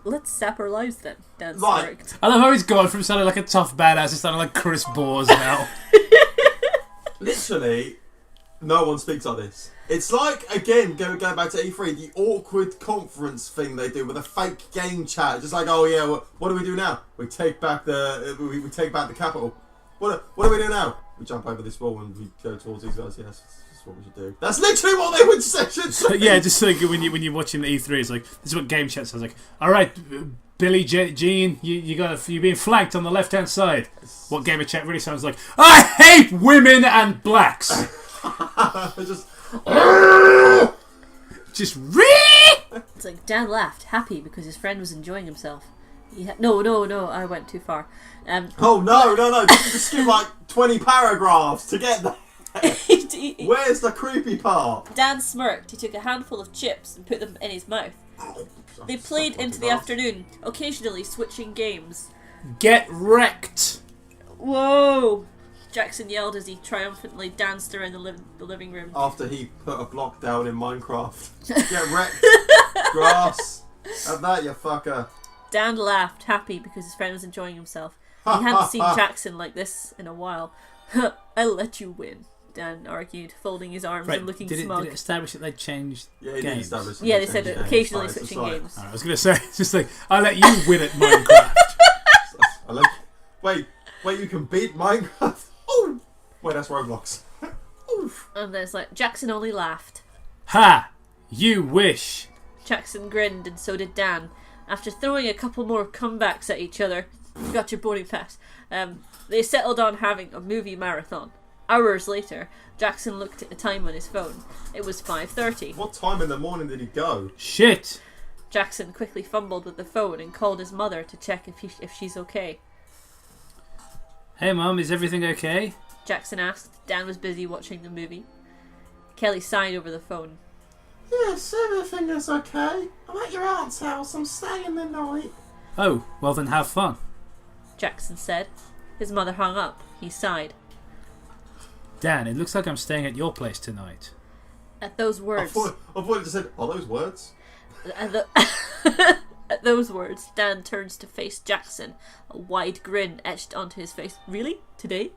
Let's sap our lives then, Dan smirked. I love how he's gone from sounding like a tough badass to sounding like Chris Bores now. Literally, no one speaks like this. It's like, again, going back to E3, the awkward conference thing they do with a fake game chat. Just like, oh yeah, what do we do now? We take back the we take back the capital. What do we do now? We jump over this wall and we go towards these guys. Yes, that's what we should do. That's literally what they would say. Yeah, just like when you're watching the E3, it's like this is what game chat sounds like. All right, Billy Jean, you're being flanked on the left hand side. What game of chat really sounds like? I hate women and blacks. Just It's like Dan laughed, happy because his friend was enjoying himself. No, I went too far. Oh no! You just skim like 20 paragraphs to get there. Where's the creepy part? Dan smirked. He took a handful of chips and put them in his mouth. They played into the afternoon, occasionally switching games. Get wrecked! Whoa! Jackson yelled as he triumphantly danced around the living room. After he put a block down in Minecraft. Get wrecked! Grass! Have that, you fucker. Dan laughed, happy because his friend was enjoying himself. He hadn't seen Jackson like this in a while. I'll let you win, Dan argued, folding his arms and looking smug. Did it establish that they changed games? Yeah, they said occasionally switching games. I was going to say, it's just like, I'll let you win at Minecraft. Wait, you can beat Minecraft? Oh! Wait, that's Roblox. And there's like, Jackson only laughed. Ha! You wish! Jackson grinned and so did Dan. After throwing a couple more comebacks at each other, got your boarding pass, they settled on having a movie marathon. Hours later, Jackson looked at the time on his phone. It was 5:30. What time in the morning did he go? Shit! Jackson quickly fumbled with the phone and called his mother to check if she's okay. Hey Mum, is everything okay? Jackson asked. Dan was busy watching the movie. Kelly sighed over the phone. Yes, everything is okay. I'm at your aunt's house. I'm staying the night. Oh, well then have fun. Jackson said. His mother hung up. He sighed. Dan, it looks like I'm staying at your place tonight. At those words... I thought it just said, are those words? At those words, Dan turns to face Jackson, a wide grin etched onto his face. Really? Today?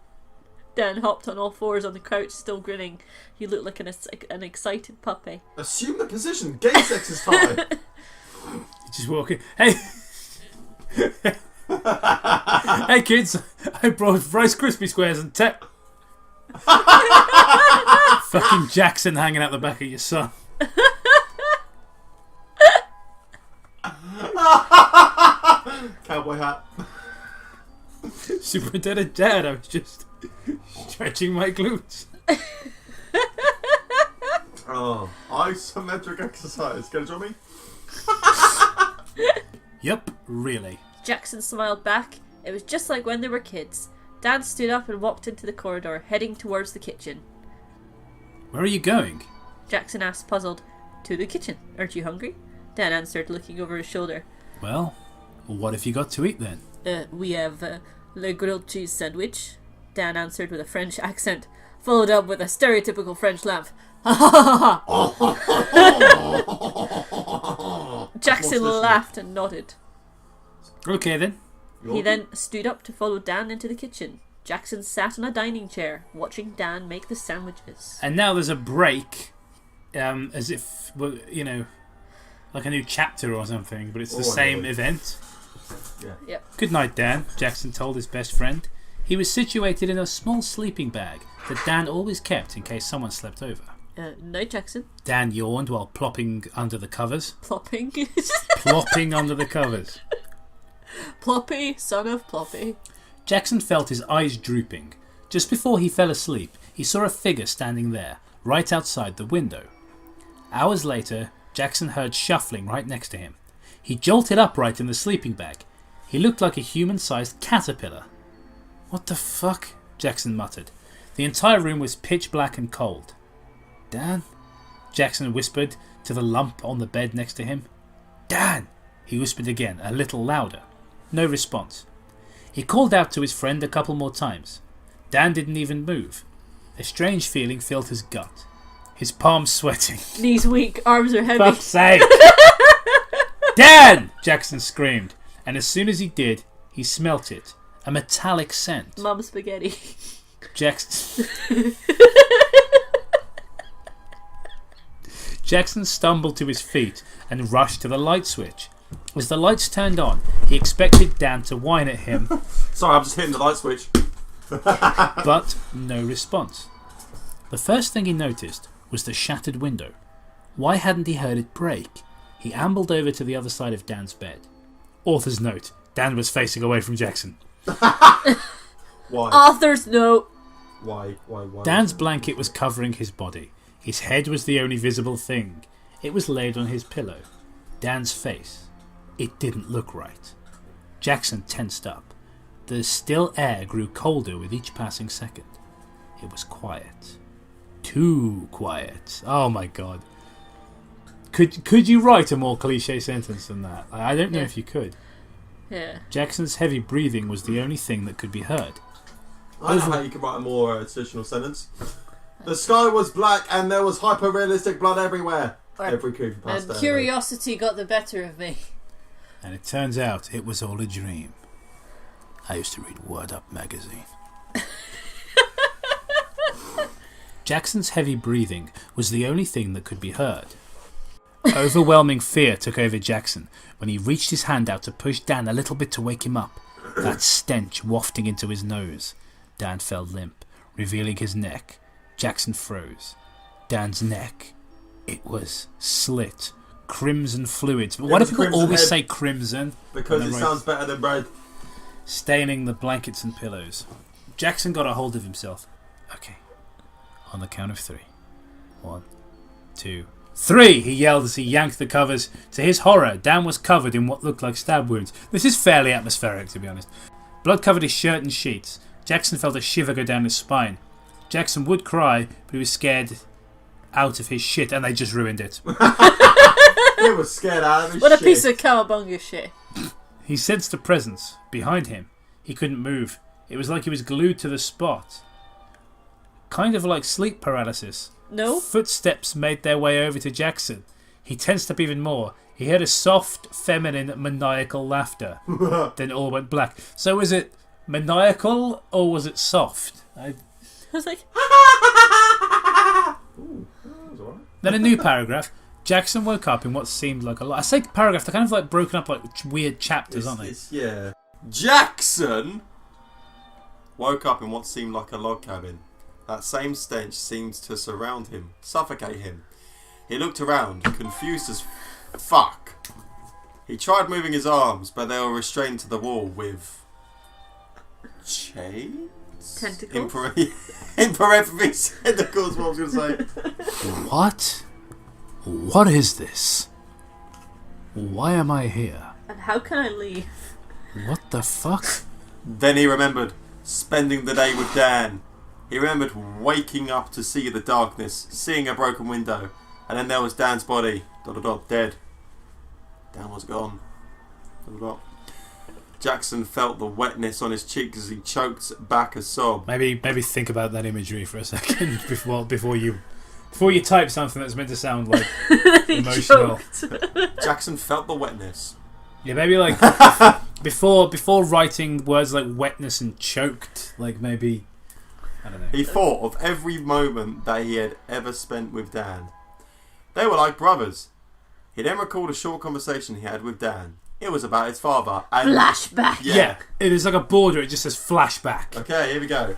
Dan hopped on all fours on the couch, still grinning. He looked like an excited puppy. Assume the position. Gay sex is time. Just walking. Hey! Hey kids, I brought Rice Krispie Squares and fucking Jackson hanging out the back of your son. Cowboy hat. Superintendent Dad, I was just stretching my glutes. Oh, isometric exercise. Can you join me? Yup, really. Jackson smiled back. It was just like when they were kids. Dan stood up and walked into the corridor, heading towards the kitchen. Where are you going? Jackson asked, puzzled. To the kitchen. Aren't you hungry? Dan answered, looking over his shoulder. Well, what have you got to eat then? We have le grilled cheese sandwich. Dan answered with a French accent, followed up with a stereotypical French laugh. Jackson laughed and nodded. Okay then. He then stood up to follow Dan into the kitchen. Jackson sat on a dining chair, watching Dan make the sandwiches. And now there's a break, as if, well, you know, like a new chapter or something, but it's the same event. Yeah. Yep. Good night, Dan, Jackson told his best friend. He was situated in a small sleeping bag that Dan always kept in case someone slept over. Night, Jackson. Dan yawned while plopping under the covers. Plopping? Plopping under the covers. Ploppy, son of Ploppy. Jackson felt his eyes drooping. Just before he fell asleep, he saw a figure standing there, right outside the window. Hours later, Jackson heard shuffling right next to him. He jolted upright in the sleeping bag. He looked like a human-sized caterpillar. What the fuck? Jackson muttered. The entire room was pitch black and cold. Dan? Jackson whispered to the lump on the bed next to him. Dan! He whispered again, a little louder. No response. He called out to his friend a couple more times. Dan didn't even move. A strange feeling filled his gut. His palms sweating. Knees weak, arms are heavy. Fuck's sake! Dan! Jackson screamed, and as soon as he did, he smelt it. A metallic scent. Mum spaghetti. Jackson stumbled to his feet and rushed to the light switch. As the lights turned on, he expected Dan to whine at him. Sorry, I'm just hitting the light switch. But no response. The first thing he noticed was the shattered window. Why hadn't he heard it break? He ambled over to the other side of Dan's bed. Author's note. Dan was facing away from Jackson. Why? Author's note. Why? Dan's blanket was covering his body. His head was the only visible thing. It was laid on his pillow. Dan's face. It didn't look right. Jackson tensed up. The still air grew colder with each passing second. It was quiet. Too quiet. Oh my god. Could you write a more cliche sentence than that? I don't know if you could. Yeah. Jackson's heavy breathing was the only thing that could be heard. I know how you could write a more traditional sentence. The sky was black and there was hyper-realistic blood everywhere. Every creepypasta. And curiosity got the better of me. And it turns out it was all a dream. I used to read Word Up magazine. Jackson's heavy breathing was the only thing that could be heard. Overwhelming fear took over Jackson when he reached his hand out to push Dan a little bit to wake him up. That stench wafting into his nose. Dan fell limp, revealing his neck. Jackson froze. Dan's neck. It was slit. Crimson fluids. Why do people always say crimson? Because it sounds better than bread. Staining the blankets and pillows. Jackson got a hold of himself. Okay. On the count of 3. 1, 2, 3! He yelled as he yanked the covers. To his horror, Dan was covered in what looked like stab wounds. This is fairly atmospheric, to be honest. Blood covered his shirt and sheets. Jackson felt a shiver go down his spine. Jackson would cry, but he was scared out of his shit, and they just ruined it. He was scared out of his shit. What a piece of cowabunga shit. He sensed a presence behind him. He couldn't move. It was like he was glued to the spot. Kind of like sleep paralysis. No. Footsteps made their way over to Jackson. He tensed up even more. He heard a soft, feminine, maniacal laughter. Then all went black. So was it maniacal or was it soft? I was like... Ooh, that was alright. Then a new paragraph. Jackson woke up in what seemed like a lot. I say paragraph, they're kind of like broken up like weird chapters, aren't they? Yeah. Jackson woke up in what seemed like a log cabin. That same stench seemed to surround him, suffocate him. He looked around, confused as fuck. He tried moving his arms, but they were restrained to the wall with... chains? Tentacles? In parentheses, tentacles, what I was going to say. What? What is this? Why am I here? And how can I leave? What the fuck? Then he remembered spending the day with Dan. He remembered waking up to see the darkness, seeing a broken window, and then there was Dan's body, dead. Dan was gone. Jackson felt the wetness on his cheeks as he choked back a sob. Maybe think about that imagery for a second before you type something that's meant to sound like emotional. Jackson felt the wetness. Yeah, maybe like before writing words like wetness and choked, like maybe I don't know. He thought of every moment that he had ever spent with Dan. They were like brothers. He then recalled a short conversation he had with Dan. It was about his father. And flashback. Yeah, it is like a border. It just says flashback. Okay, here we go.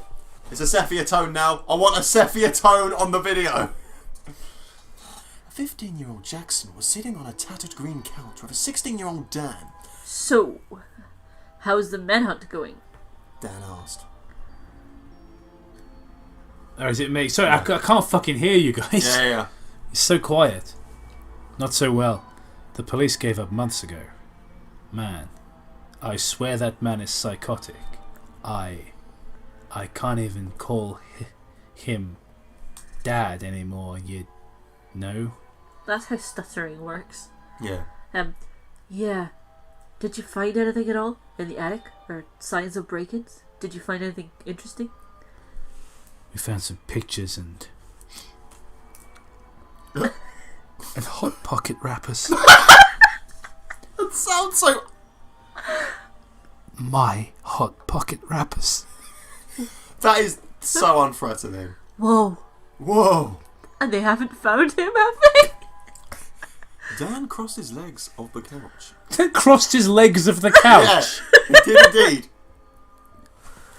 It's a sepia tone now. I want a sepia tone on the video. A 15-year-old Jackson was sitting on a tattered green couch with a 16-year-old Dan. So, how's the manhunt going? Dan asked. Or is it me? Sorry, I can't fucking hear you guys. Yeah. It's so quiet. Not so well. The police gave up months ago. Man, I swear that man is psychotic. I can't even call him Dad anymore, you know? That's how stuttering works. Yeah. Yeah. Did you find anything at all in the attic? Or signs of break-ins? Did you find anything interesting? We found some pictures and Hot Pocket wrappers. That sounds so... My Hot Pocket wrappers. That is so unthreatening. Whoa. Whoa. And they haven't found him, have they? Dan crossed his legs off the couch. Crossed his legs of the couch? Yeah, he did indeed.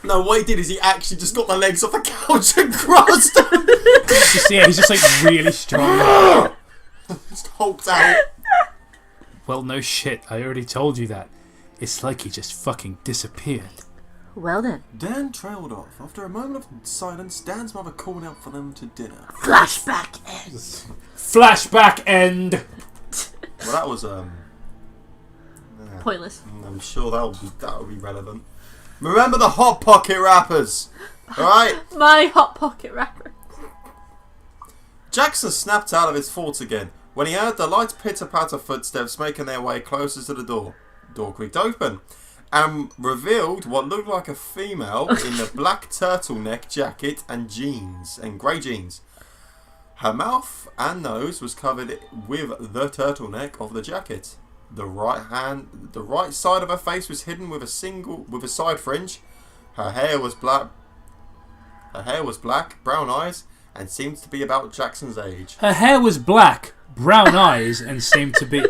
No, what he did is he actually just got the legs off the couch and crossed them. He's just like really strong. Just hulked out. Well, no shit. I already told you that. It's like he just fucking disappeared. Well then. Dan trailed off. After a moment of silence, Dan's mother called out for them to dinner. Flashback end. Flashback end. Well, that was pointless. I'm sure that'll be relevant. Remember the Hot Pocket wrappers, all right? My Hot Pocket wrapper. Jackson snapped out of his thoughts again when he heard the light pitter-patter footsteps making their way closer to the door. Door creaked open and revealed what looked like a female in a black turtleneck jacket and grey jeans. Her mouth and nose was covered with the turtleneck of the jacket. The right side of her face was hidden with a side fringe. Her hair was black, brown eyes, and seemed to be about Jackson's age. Her hair was black, brown eyes, and seemed to be...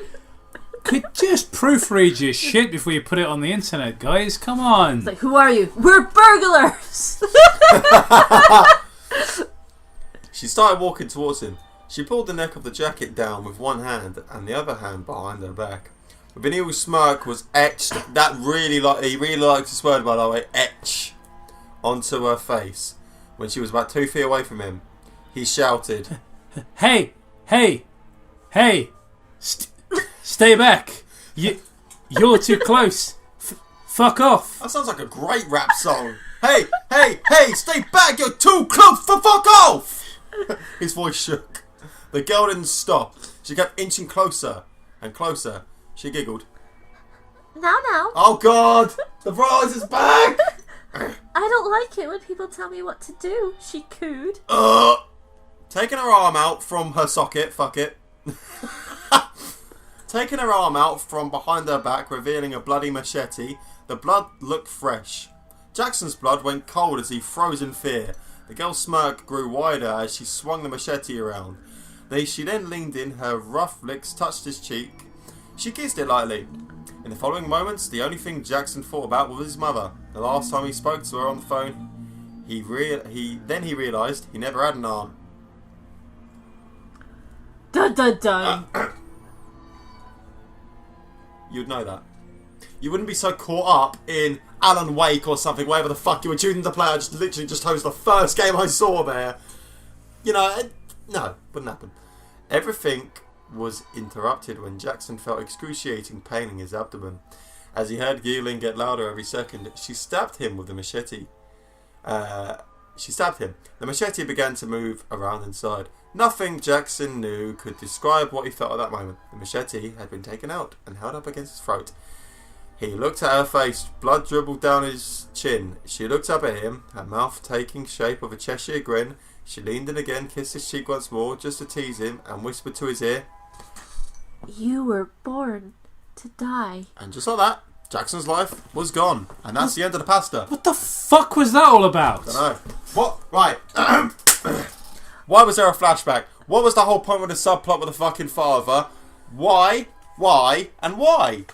Could just proofread your shit before you put it on the internet, guys. Come on. It's like, who are you? We're burglars! She started walking towards him. She pulled the neck of the jacket down with one hand and the other hand behind her back. With an evil smirk was etched. He really liked this word, by the way, etch, onto her face. When she was about 2 feet away from him, he shouted, Hey! Stay back! You're too close. Fuck off! That sounds like a great rap song. Hey! Stay back! You're too close for fuck off! His voice shook. The girl didn't stop. She kept inching closer and closer. She giggled. Now. Oh God! The rise is back! I don't like it when people tell me what to do, she cooed. Taking her arm out from her socket, fuck it. Taking her arm out from behind her back, revealing a bloody machete, the blood looked fresh. Jackson's blood went cold as he froze in fear. The girl's smirk grew wider as she swung the machete around. She then leaned in, her rough lips touched his cheek. She kissed it lightly. In the following moments, the only thing Jackson thought about was his mother. The last time he spoke to her on the phone, he realised he never had an arm. Dun dun dun. You'd know that. You wouldn't be so caught up in Alan Wake or something, whatever the fuck you were choosing to play. I just literally just chose the first game I saw there. You know, no, wouldn't happen. Everything was interrupted when Jackson felt excruciating pain in his abdomen. As he heard Gillian get louder every second, she stabbed him with the machete. The machete began to move around inside. Nothing Jackson knew could describe what he felt at that moment. The machete had been taken out and held up against his throat. He looked at her face, blood dribbled down his chin. She looked up at him, her mouth taking shape of a Cheshire grin. She leaned in again, kissed his cheek once more, just to tease him, and whispered to his ear, You were born to die. And just like that, Jackson's life was gone. And that's the end of the pasta. What the fuck was that all about? Dunno. What? Right. Why was there a flashback? What was the whole point with the subplot with the fucking father? Why? And why?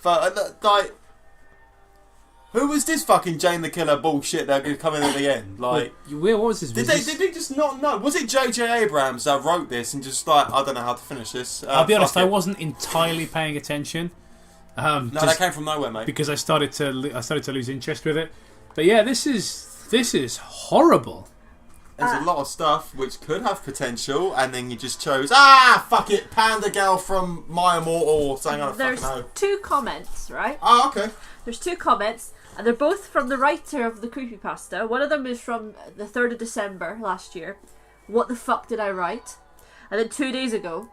Who was this fucking Jane the Killer bullshit that could come in at the end? Like, what was this? Did they just not know? Was it J.J. Abrams that wrote this and just like, I don't know how to finish this? I'll be honest, I wasn't entirely paying attention. No, that came from nowhere, mate. Because I started to lose interest with it. But yeah, this is horrible. There's a lot of stuff which could have potential, and then you just chose, fuck it, Panda Girl from My Immortal, saying I don't fucking know. There's 2 comments, right? Oh, okay. There's 2 comments, And they're both from the writer of the creepypasta. One of them is from the 3rd of December last year. What the fuck did I write? And then 2 days ago,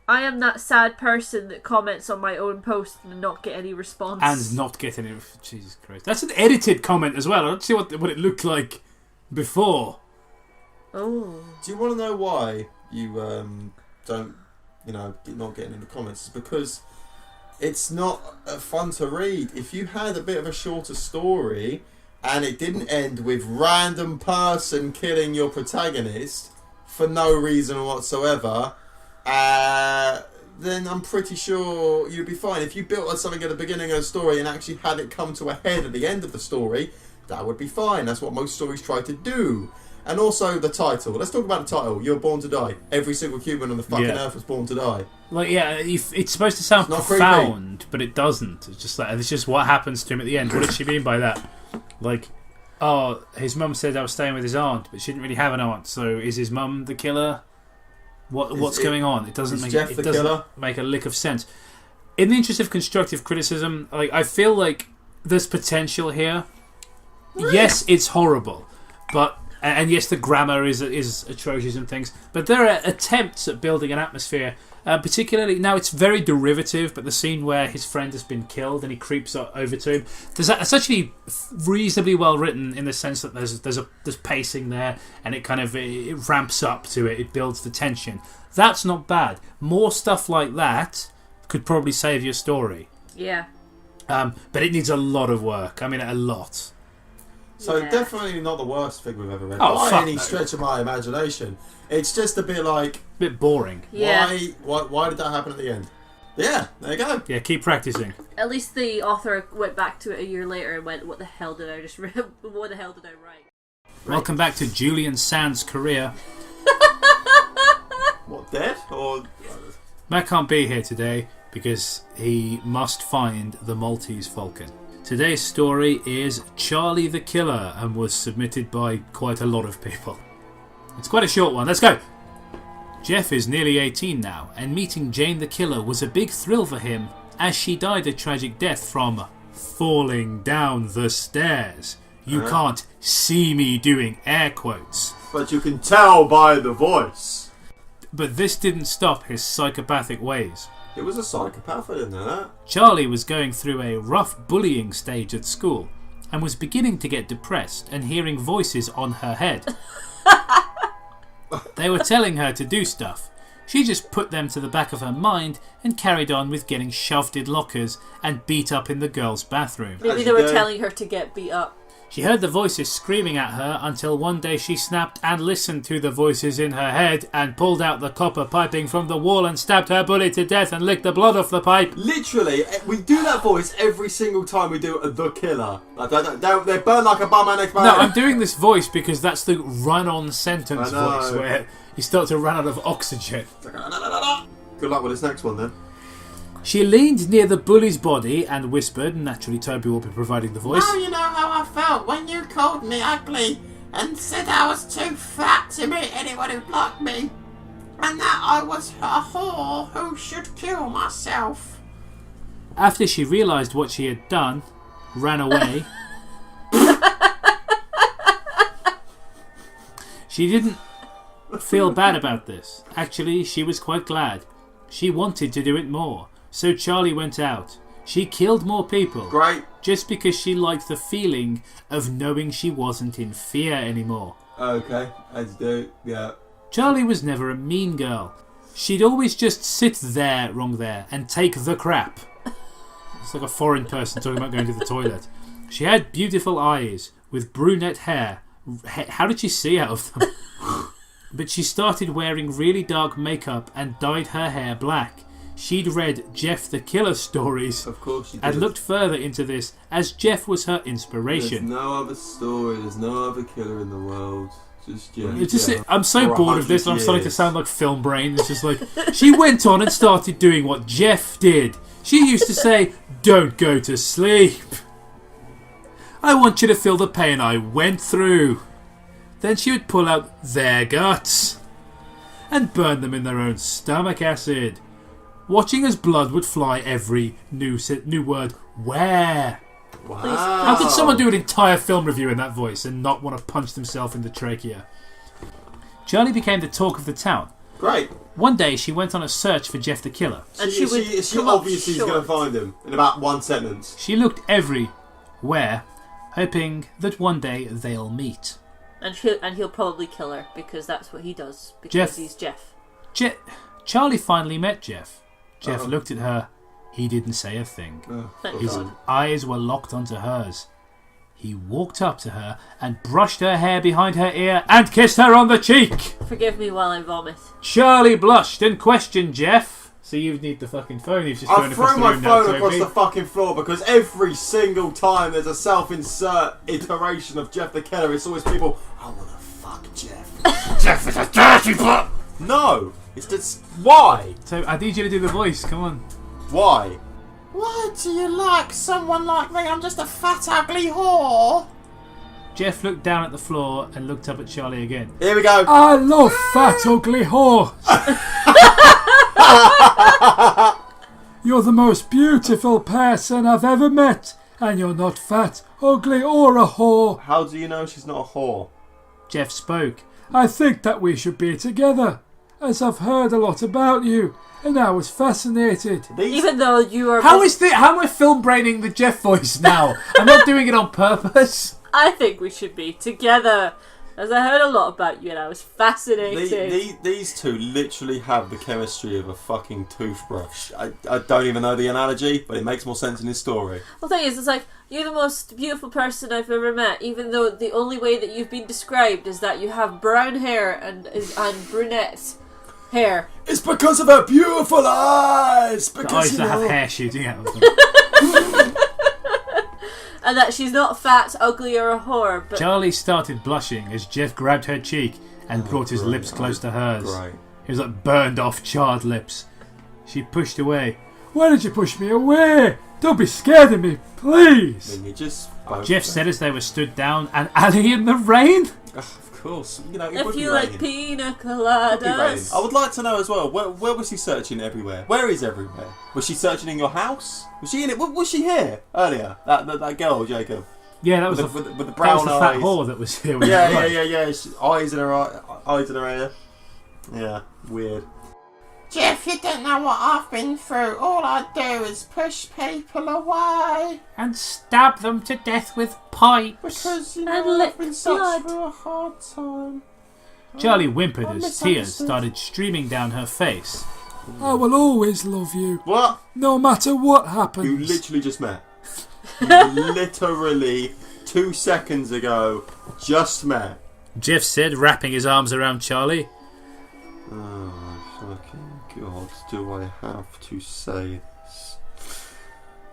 I am that sad person that comments on my own post and not get any response. And not get any... Jesus Christ. That's an edited comment as well. I don't see what it looked like before. Oh. Do you want to know why you don't, not getting in the comments? It's because it's not fun to read. If you had a bit of a shorter story and it didn't end with random person killing your protagonist for no reason whatsoever, then I'm pretty sure you'd be fine. If you built on something at the beginning of the story and actually had it come to a head at the end of the story, that would be fine. That's what most stories try to do. And also the title. Let's talk about the title. You're born to die. Every single human on the fucking earth was born to die. Like, it's supposed to sound profound, but it doesn't. It's just like, it's just what happens to him at the end. What does she mean by that? Like, oh, his mum said I was staying with his aunt, but she didn't really have an aunt, so is his mum the killer? What's going on? It doesn't make a lick of sense. In the interest of constructive criticism, like, I feel like there's potential here. Yes, it's horrible, but and yes, the grammar is atrocious and things, but there are attempts at building an atmosphere. Particularly now, it's very derivative. But the scene where his friend has been killed and he creeps over to him, it's actually reasonably well written in the sense that there's pacing there, and it ramps up to it. It builds the tension. That's not bad. More stuff like that could probably save your story. Yeah. But it needs a lot of work. I mean, a lot. So definitely not the worst thing we've ever read. Oh, by any stretch of my imagination. It's just a bit boring. Yeah. Why did that happen at the end? Yeah, there you go. Yeah, keep practicing. At least the author went back to it a year later and went, what the hell did I just what the hell did I write? Welcome back to Julian Sand's career. What, dead? Or... Matt can't be here today because he must find the Maltese Falcon. Today's story is Charlie the Killer and was submitted by quite a lot of people. It's quite a short one. Let's go! Jeff is nearly 18 now, and meeting Jane the Killer was a big thrill for him as she died a tragic death from falling down the stairs. You can't see me doing air quotes. But you can tell by the voice. But this didn't stop his psychopathic ways. It was a psychopath, I didn't know that. Charlie was going through a rough bullying stage at school and was beginning to get depressed and hearing voices on her head. They were telling her to do stuff. She just put them to the back of her mind and carried on with getting shoved in lockers and beat up in the girls' bathroom. Maybe they were telling her to get beat up. She heard the voices screaming at her until one day she snapped and listened to the voices in her head and pulled out the copper piping from the wall and stabbed her bully to death and licked the blood off the pipe. Literally, we do that voice every single time we do The Killer. They burn like a bum and next man. No, I'm doing this voice because that's the run-on sentence voice where you start to run out of oxygen. Good luck with this next one then. She leaned near the bully's body and whispered, and naturally Toby will be providing the voice. Now you know how I felt when you called me ugly and said I was too fat to meet anyone who liked me, and that I was a whore who should kill myself. After she realised what she had done, ran away. She didn't feel bad about this. Actually, she was quite glad. She wanted to do it more. So Charlie went out. She killed more people. Great. Just because she liked the feeling of knowing she wasn't in fear anymore. Okay, as do, yeah. Charlie was never a mean girl. She'd always just sit there, and take the crap. It's like a foreign person talking about going to the toilet. She had beautiful eyes with brunette hair. How did she see out of them? But she started wearing really dark makeup and dyed her hair black. She'd read Jeff the Killer stories. Of course she did. And looked further into this as Jeff was her inspiration. There's no other story, there's no other killer in the world. Just Jeff. It's just, I'm so bored of this and I'm starting to sound like Film Brain. It's just like, she went on and started doing what Jeff did. She used to say, don't go to sleep. I want you to feel the pain I went through. Then she would pull out their guts and burn them in their own stomach acid, watching as blood would fly every new word, where, Wow. Please. How could someone do an entire film review in that voice and not want to punch themselves in the trachea? Charlie became the talk of the town. Great. One day she went on a search for Jeff the Killer. And She obviously is going to find him in about one sentence. She looked everywhere, hoping that one day they'll meet. And he'll probably kill her because that's what he does. Because Jeff. he's Jeff. Charlie finally met Jeff. Jeff looked at her. He didn't say a thing. Thank His God. eyes were locked onto hers. He walked up to her and brushed her hair behind her ear and kissed her on the cheek. Forgive me while I vomit. Charlie blushed and questioned Jeff. So you need the fucking phone. You've just I thrown across threw the my room now, phone across Toby. the fucking floor because every single time there's a self-insert iteration of Jeff the Killer, it's always people, I want to fuck Jeff. Jeff is a dirty fuck. No, it's just why. So I need you to do the voice. Come on. Why? Why do you like someone like me? I'm just a fat, ugly whore. Jeff looked down at the floor and looked up at Charlie again. Here we go. I love fat, ugly whore. You're the most beautiful person I've ever met, and you're not fat, ugly, or a whore. How do you know she's not a whore? Jeff spoke. I think that we should be together, as I've heard a lot about you, and I was fascinated. Even though you are... How am I film braining the Jeff voice now? I'm not doing it on purpose. I think we should be together, as I heard a lot about you and I was fascinated. These two literally have the chemistry of a fucking toothbrush. I don't even know the analogy, but it makes more sense in his story. Well, the thing is, it's like, you're the most beautiful person I've ever met, even though the only way that you've been described is that you have brown hair and brunette hair. It's because of her beautiful eyes. The Because eyes you that have know, hair shooting out of them. And that she's not fat, ugly, or a whore, but... Charlie started blushing as Jeff grabbed her cheek and brought his lips close to hers. Great. He was like burned off, charred lips. She pushed away. Why did you push me away? Don't be scared of me, please. Then you just Jeff said as they were stood down, an alley in the rain? Of course. You know, it If would be you raining. like pina It would be raining. coladas... I would like to know as well, where was he searching everywhere? Where is everywhere? Was she searching in your house? Was she in it? Was she here earlier? That girl, Jacob? Yeah, that was with the that brown was the eyes. fat whore that was here. With Yeah. Eyes in her ear. Yeah, weird. Jeff, you don't know what I've been through. All I do is push people away. And stab them to death with pipes. Because, you And know, lick I've been such blood. through a hard time. Charlie I whimpered as tears misunderstood. started streaming down her face. I will always love you. What? No matter what happens. You literally just met. You literally 2 seconds ago just met. Jeff said, wrapping his arms around Charlie. Oh my fucking god, do I have to say this?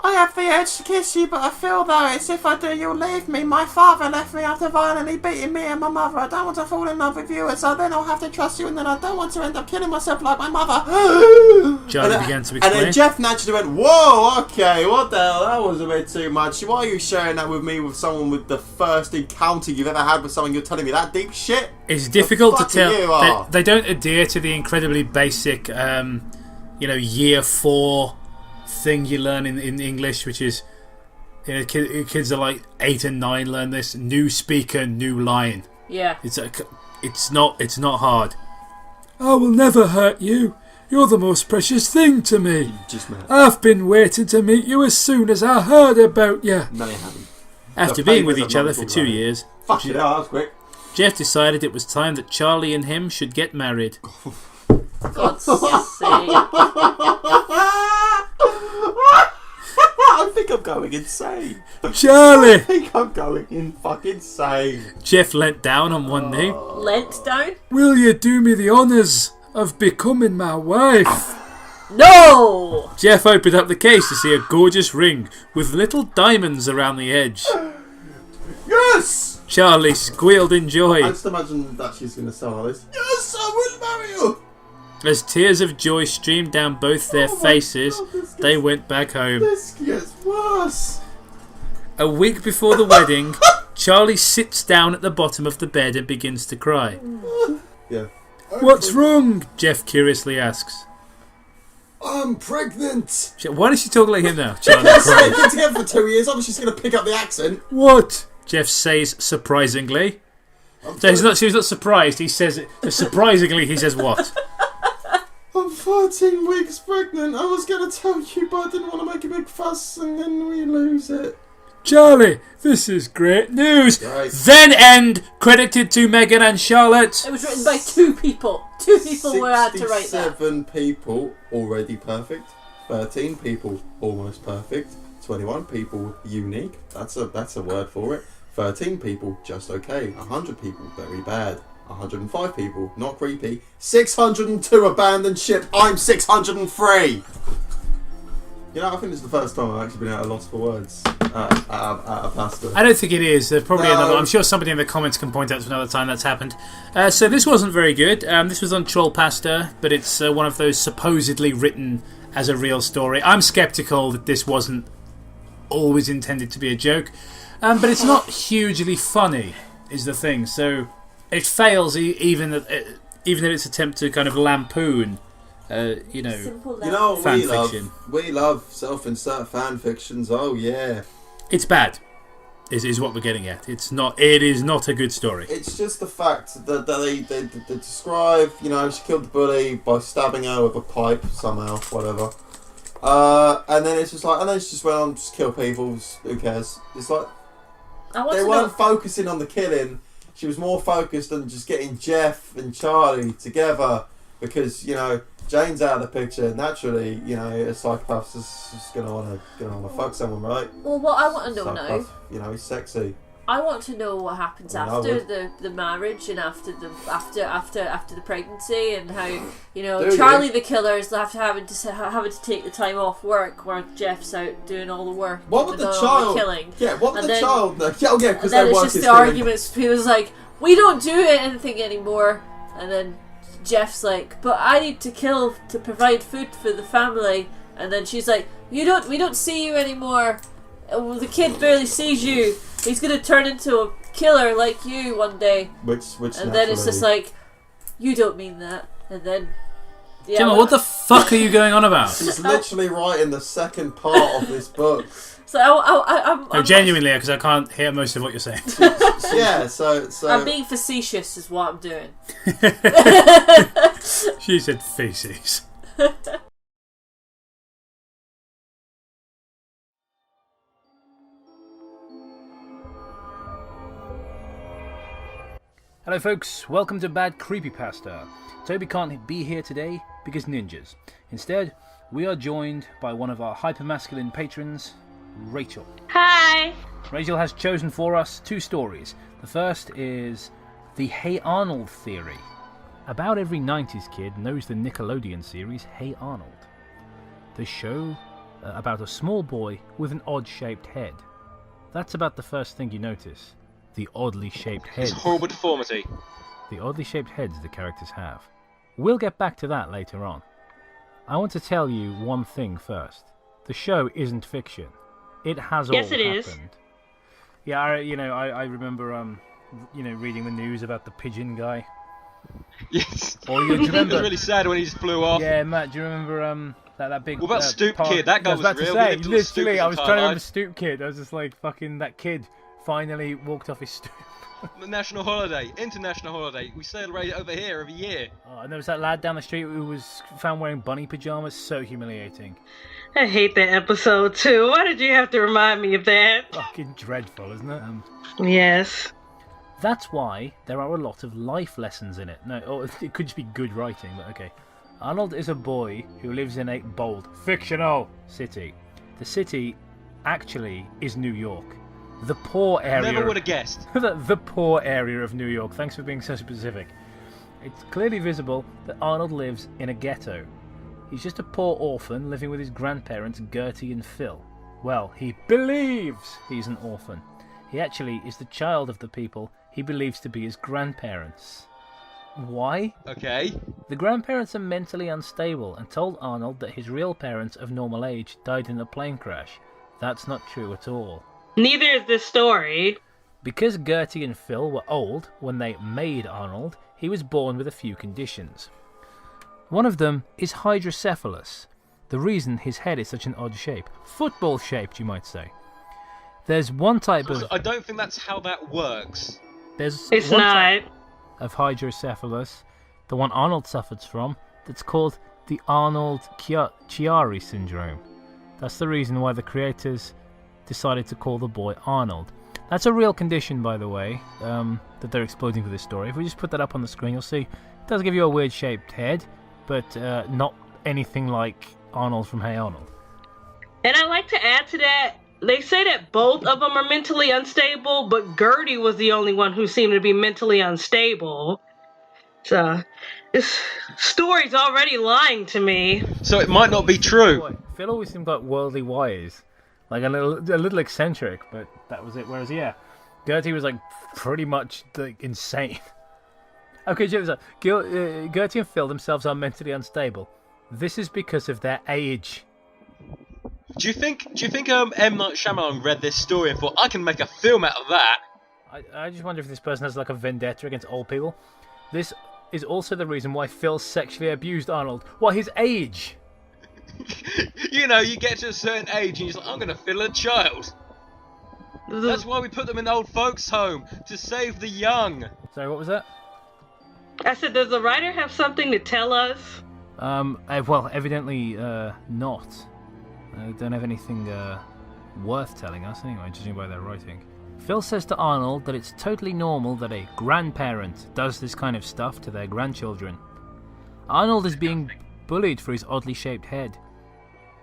I have the urge to kiss you, but I feel though it's if I do you'll leave me. My father left me after violently beating me and my mother. I don't want to fall in love with you, so then I'll have to trust you, and then I don't want to end up killing myself like my mother. Charlie began to And explain. then Jeff naturally went, whoa, okay, what the hell, that was a bit too much. Why are you sharing that with me with someone with the first encounter you've ever had with someone? You're telling me that deep shit? It's difficult to fuck tell. you are. They don't adhere to the incredibly basic, year 4 thing you learn in English, which is, kids are like 8 and 9 learn this. New speaker, new line. Yeah. It's not hard. I will never hurt you. You're the most precious thing to me. Just met. I've been waiting to meet you as soon as I heard about you. No, you haven't. After The being with papers each are other not for all 2 right. years, Fuck it, that was quick. Jeff decided it was time that Charlie and him should get married. God's sake. I think I'm going insane. Charlie! I think I'm going in fucking insane. Jeff leant down on one knee. Lent down? Will you do me the honours of becoming my wife? No! Jeff opened up the case to see a gorgeous ring with little diamonds around the edge. Yes! Charlie squealed in I joy. just imagine that she's going to sell all this. Yes, I will marry you! As tears of joy streamed down both their faces, they went back home. This gets worse. A week before the wedding, Charlie sits down at the bottom of the bed and begins to cry. Yeah. What's wrong? Jeff curiously asks. I'm pregnant. Why does she talk like him now? Charlie, They've been together for 2 years. Obviously, she's going to pick up the accent. what? Jeff says surprisingly. So she's not surprised. He says it. Surprisingly, he says what? I'm 13 weeks pregnant. I was going to tell you, but I didn't want to make a big fuss, and then we lose it. Charlie, this is great news. Right. Then end credited to Megan and Charlotte. It was written by 2 people. 2 people were had to write that. 67 people already perfect. 13 people almost perfect. 21 people unique. That's a word for it. 13 people just okay. 100 people very bad. 105 people not creepy. 602 abandoned ship. I'm 603. You know, I think this is the first time I've actually been at a loss for words at a pasta. I don't think it is. There's probably another. I'm sure somebody in the comments can point out to another time that's happened. So this wasn't very good. This was on Troll Pasta, but it's one of those supposedly written as a real story. I'm sceptical that this wasn't always intended to be a joke, but it's not hugely funny, is the thing. So it fails even in its attempt to kind of lampoon. Fan fiction. We love self-insert fan fictions. Oh yeah, it's bad. Is what we're getting at. It's not. It is not a good story. It's just the fact that they describe. She killed the bully by stabbing her with a pipe somehow, whatever. And then it's just like, and then she just went on to kill people. Who cares? It's like they weren't focusing on the killing. She was more focused on just getting Jeff and Charlie together because Jane's out of the picture. Naturally, a psychopath is just gonna wanna fuck someone, right? Well, what I want to know now, he's sexy. I want to know what happens after the marriage and after the pregnancy, and how Charlie the killer is having to take the time off work while Jeff's out doing all the work. What would the child? Killing. Yeah, what would the child? Oh yeah, because then it's just the arguments. People's like, we don't do anything anymore, and then Jeff's like, but I need to kill to provide food for the family, and then she's like, we don't see you anymore. The kid barely sees you. He's gonna turn into a killer like you one day. Which and then it's just like, you don't mean that. And then Gemma, what the fuck are you going on about? She's literally writing the second part of this book. So I'm genuinely, because I can't hear most of what you're saying. Yeah, so I'm being facetious is what I'm doing. She said feces. Hello folks, welcome to Bad Creepypasta. Toby can't be here today because ninjas. Instead, we are joined by one of our hypermasculine patrons, Rachel. Hi! Rachel has chosen for us 2 stories. The first is the Hey Arnold Theory. About every 90s kid knows the Nickelodeon series Hey Arnold. The show about a small boy with an odd-shaped head. That's about the first thing you notice. The oddly shaped heads. It's horrible deformity. The oddly shaped heads the characters have. We'll get back to that later on. I want to tell you one thing first. The show isn't fiction. It has all happened. Yes, it is. Yeah, I remember reading the news about the pigeon guy. Yes. Or do you remember? It was really sad when he just flew off. Yeah, Matt, do you remember that big? What about Stoop Kid? That guy was real. Literally, I was trying to remember Stoop Kid. I was just like, fucking that kid finally walked off his stoop. National holiday, international holiday. We celebrate it over here every year. Oh, and there was that lad down the street who was found wearing bunny pajamas. So humiliating. I hate that episode too. Why did you have to remind me of that? Fucking dreadful, isn't it? Yes. That's why there are a lot of life lessons in it. No, or it could just be good writing, but okay. Arnold is a boy who lives in a bold, fictional city. The city actually is New York. The poor area. Never would have guessed. The poor area of New York. Thanks for being so specific. It's clearly visible that Arnold lives in a ghetto. He's just a poor orphan living with his grandparents Gertie and Phil. Well, he believes he's an orphan. He actually is the child of the people he believes to be his grandparents. Why? Okay. The grandparents are mentally unstable and told Arnold that his real parents of normal age died in a plane crash. That's not true at all. Neither is this story. Because Gertie and Phil were old when they made Arnold, he was born with a few conditions. One of them is hydrocephalus. the reason his head is such an odd shape. Football shaped, you might say. There's one type of... I don't think that's how that works. There's It's one not. type of hydrocephalus, the one Arnold suffers from, that's called the Arnold-Chiari syndrome. That's the reason why the creators decided to call the boy Arnold. That's a real condition, by the way, that they're exploiting for this story. If we just put that up on the screen, you'll see it does give you a weird-shaped head, but not anything like Arnold from Hey Arnold. And I'd like to add to that, they say that both of them are mentally unstable, but Gertie was the only one who seemed to be mentally unstable. So, this story's already lying to me. So it might not be true. Phil always seemed like worldly wise. Like a little eccentric, but that was it. Whereas, yeah, Gertie was like pretty much like, insane. Okay, Gertie and Phil themselves are mentally unstable. This is because of their age. Do you think M. Night Shyamalan read this story and thought, I can make a film out of that? I just wonder if this person has like a vendetta against old people. This is also the reason why Phil sexually abused Arnold. What, his age? You know, you get to a certain age and you're like, I'm going to fill a child. That's why we put them in old folks' home, to save the young. Sorry, what was that? I said, does the writer have something to tell us? Well, evidently not. They don't have anything worth telling us anyway, judging by their writing. Phil says to Arnold that it's totally normal that a grandparent does this kind of stuff to their grandchildren. Arnold is being bullied for his oddly shaped head.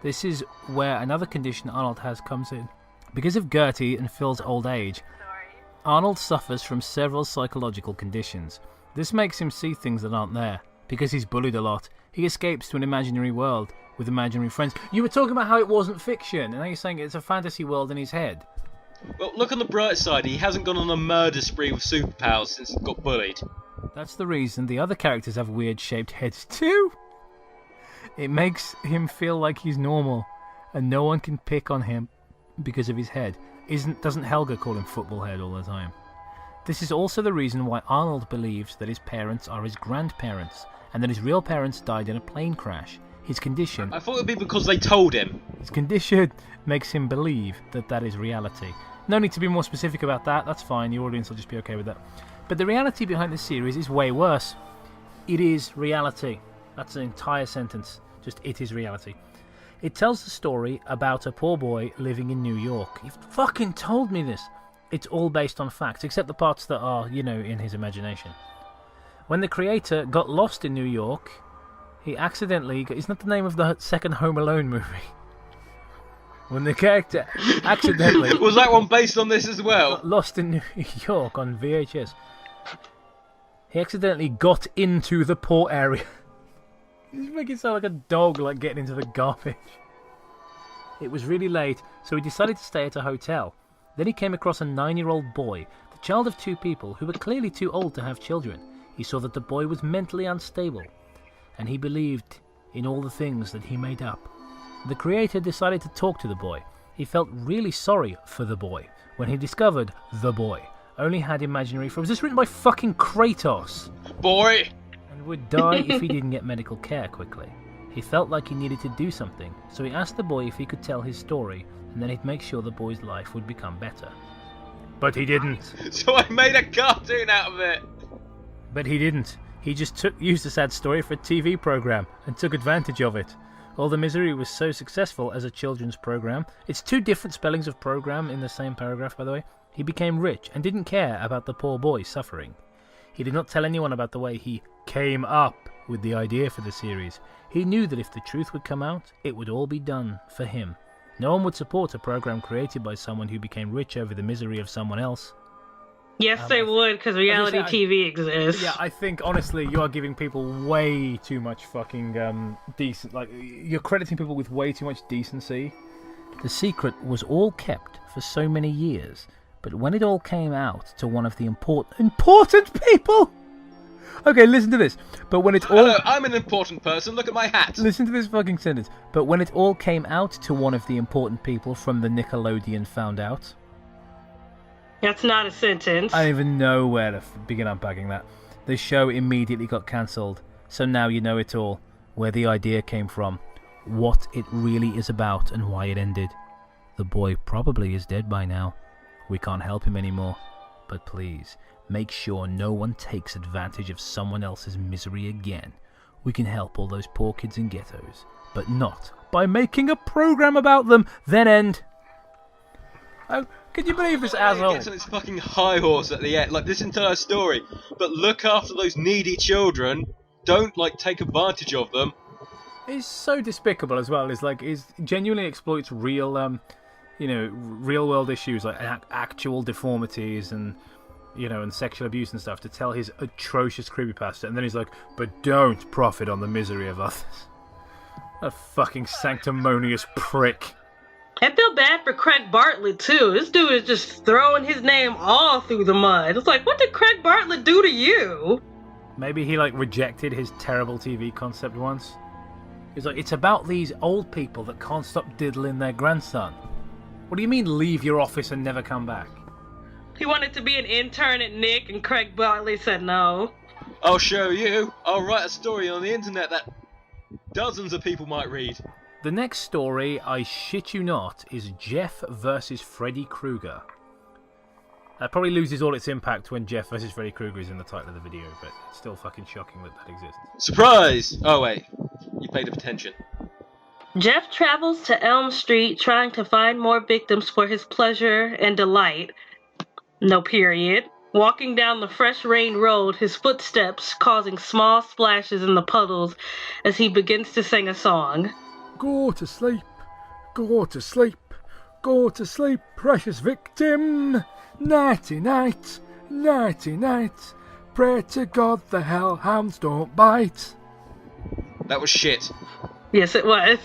This is where another condition Arnold has comes in. Because of Gertie and Phil's old age, Arnold suffers from several psychological conditions. This makes him see things that aren't there. Because he's bullied a lot, he escapes to an imaginary world with imaginary friends. You were talking about how it wasn't fiction, and now you're saying it's a fantasy world in his head. Well, look on the bright side, he hasn't gone on a murder spree with superpowers since he got bullied. That's the reason the other characters have weird shaped heads too. It makes him feel like he's normal, and no one can pick on him because of his head. Doesn't Helga call him football head all the time? This is also the reason why Arnold believes that his parents are his grandparents, and that his real parents died in a plane crash. His condition... I thought it would be because they told him. His condition makes him believe that that is reality. No need to be more specific about that, that's fine, your audience will just be okay with that. But the reality behind this series is way worse. It is reality. That's an entire sentence. Just, it is reality. It tells the story about a poor boy living in New York. You've fucking told me this. It's all based on facts, except the parts that are, you know, in his imagination. When the creator got lost in New York, he accidentally... Isn't that the name of the second Home Alone movie? When the character accidentally... Was that one based on this as well? Got lost in New York on VHS. He accidentally got into the poor area. He's making it sound like a dog, like getting into the garbage. It was really late, so he decided to stay at a hotel. Then he came across a 9-year-old boy, the child of two people who were clearly too old to have children. He saw that the boy was mentally unstable, and he believed in all the things that he made up. The creator decided to talk to the boy. He felt really sorry for the boy when he discovered the boy only had imaginary friends. Was this written by fucking Kratos? Boy! And would die if he didn't get medical care quickly. He felt like he needed to do something, so he asked the boy if he could tell his story, and then he'd make sure the boy's life would become better. But he didn't. So I made a cartoon out of it! But he didn't. He just used the sad story for a TV program and took advantage of it. All the Misery was so successful as a children's program. It's two different spellings of program in the same paragraph, by the way. He became rich and didn't care about the poor boy suffering. He did not tell anyone about the way he came up with the idea for the series. He knew that if the truth would come out, it would all be done for him. No one would support a program created by someone who became rich over the misery of someone else. Yes, they would, because reality TV exists. Yeah, I think, honestly, you are giving people way too much fucking decent... Like, you're crediting people with way too much decency. The secret was all kept for so many years, but when it all came out to one of the important people... Okay, listen to this. But when it all... Hello, I'm an important person, look at my hat. Listen to this fucking sentence. But when it all came out to one of the important people from the Nickelodeon found out... That's not a sentence. I don't even know where to begin unpacking that. The show immediately got cancelled, so now you know it all. Where the idea came from. what it really is about and why it ended. The boy probably is dead by now. We can't help him anymore. But please, make sure no one takes advantage of someone else's misery again. We can help all those poor kids in ghettos, but not by making a program about them, then end. Oh, can you believe this asshole? He gets on his fucking high horse at the end, like this entire story. But look after those needy children. Don't, like, take advantage of them. He's so despicable as well. He's genuinely exploits real, real world issues like actual deformities and, and sexual abuse and stuff to tell his atrocious creepypasta. And then he's like, but don't profit on the misery of others. A fucking sanctimonious prick. I feel bad for Craig Bartlett, too. This dude is just throwing his name all through the mud. It's like, what did Craig Bartlett do to you? Maybe he, rejected his terrible TV concept once. He's like, it's about these old people that can't stop diddling their grandson. What do you mean, leave your office and never come back? He wanted to be an intern at Nick, and Craig Bartlett said no. I'll show you. I'll write a story on the internet that dozens of people might read. The next story, I shit you not, is Jeff versus Freddy Krueger. That probably loses all its impact when Jeff versus Freddy Krueger is in the title of the video, but it's still fucking shocking that exists. Surprise! Oh wait, you paid attention. Jeff travels to Elm Street trying to find more victims for his pleasure and delight. No period. Walking down the fresh rain road, his footsteps causing small splashes in the puddles as he begins to sing a song. Go to sleep, go to sleep, go to sleep, precious victim. Nighty night, nighty night. Pray to God the hellhounds don't bite. That was shit. Yes, it was.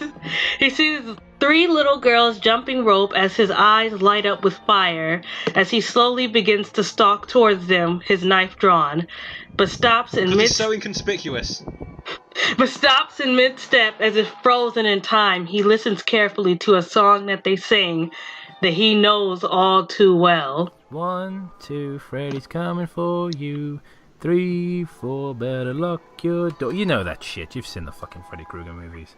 He sees 3 little girls jumping rope as his eyes light up with fire as he slowly begins to stalk towards them, his knife drawn, but stops in mid. He's so inconspicuous. But stops in mid-step as if frozen in time. He listens carefully to a song that they sing that he knows all too well. 1, 2, Freddy's coming for you. 3, 4, better lock your door. You know that shit. You've seen the fucking Freddy Krueger movies.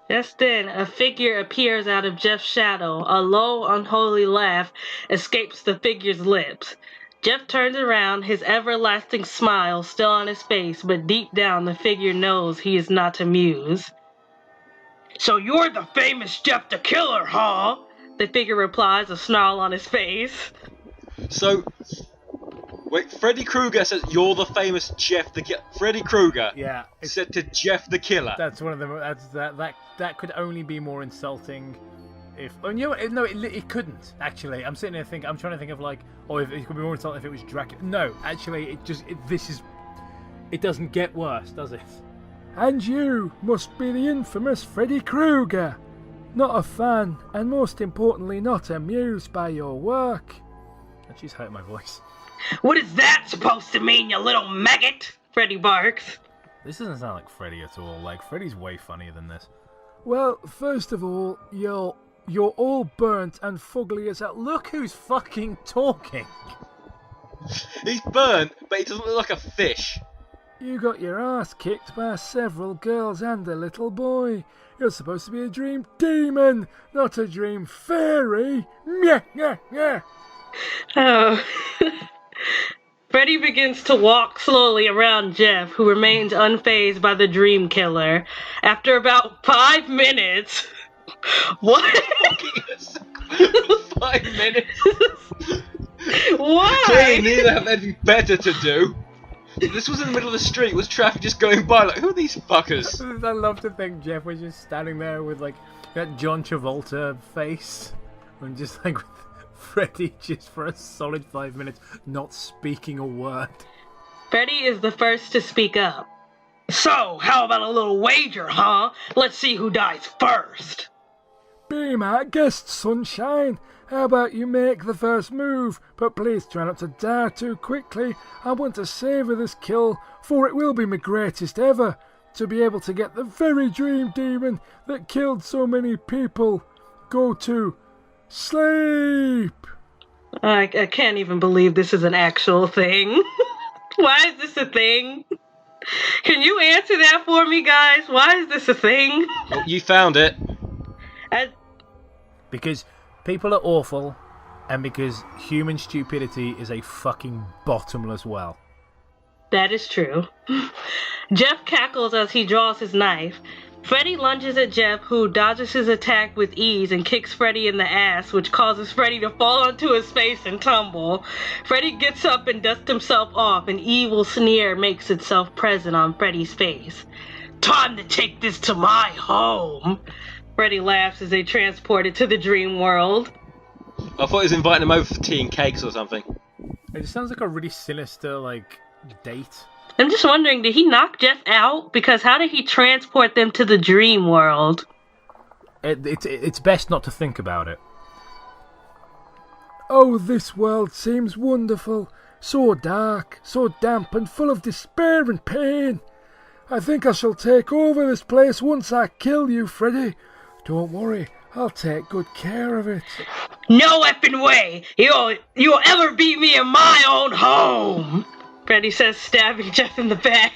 Just then, a figure appears out of Jeff's shadow. A low, unholy laugh escapes the figure's lips. Jeff turns around, his everlasting smile still on his face, but deep down the figure knows he is not amused. So you're the famous Jeff the Killer, huh? The figure replies, a snarl on his face. So, wait, Freddy Krueger says you're the famous Jeff the Killer. Freddy Krueger said to Jeff the Killer. That's one of the... That could only be more insulting if... Oh, you know what? No, it couldn't, actually. I'm sitting there thinking... I'm trying to think of if it could be more insulting if it was Dracula. No, actually, it doesn't get worse, does it? And you must be the infamous Freddy Krueger. Not a fan, and most importantly, not amused by your work. And she's hurt my voice. What is that supposed to mean, you little maggot? Freddy barks. This doesn't sound like Freddy at all. Freddy's way funnier than this. Well, first of all, you're all burnt and fugly as hell. Look who's fucking talking. He's burnt, but he doesn't look like a fish. You got your ass kicked by several girls and a little boy. You're supposed to be a dream demon, not a dream fairy. Meh, meh, meh. Oh. Freddy begins to walk slowly around Jeff, who remains unfazed by the dream killer. After about 5 minutes... What? 5 minutes? Why? Clearly neither have anything better to do. This was in the middle of the street with traffic just going by, who are these fuckers? I love to think Jeff was just standing there with that John Travolta face and just with Freddy just for a solid 5 minutes not speaking a word. Freddy is the first to speak up. So, how about a little wager, huh? Let's see who dies first. Be my guest, sunshine. How about you make the first move, but please try not to die too quickly. I want to savour this kill, for it will be my greatest ever, to be able to get the very dream demon that killed so many people. Go to sleep. I can't even believe this is an actual thing. Why is this a thing? Can you answer that for me, guys? Why is this a thing? Well, you found it. Because people are awful, and because human stupidity is a fucking bottomless well. That is true. Jeff cackles as he draws his knife. Freddy lunges at Jeff, who dodges his attack with ease and kicks Freddy in the ass, which causes Freddy to fall onto his face and tumble. Freddy gets up and dusts himself off. An evil sneer makes itself present on Freddy's face. Time to take this to my home. Freddy laughs as they transport it to the dream world. I thought he was inviting him over for tea and cakes or something. It just sounds like a really sinister, date. I'm just wondering, did he knock Jeff out? Because how did he transport them to the dream world? It's best not to think about it. Oh, this world seems wonderful. So dark, so damp and full of despair and pain. I think I shall take over this place once I kill you, Freddy. Don't worry, I'll take good care of it. No effing way! You'll ever beat me in my own home! Freddy says, stabbing Jeff in the back.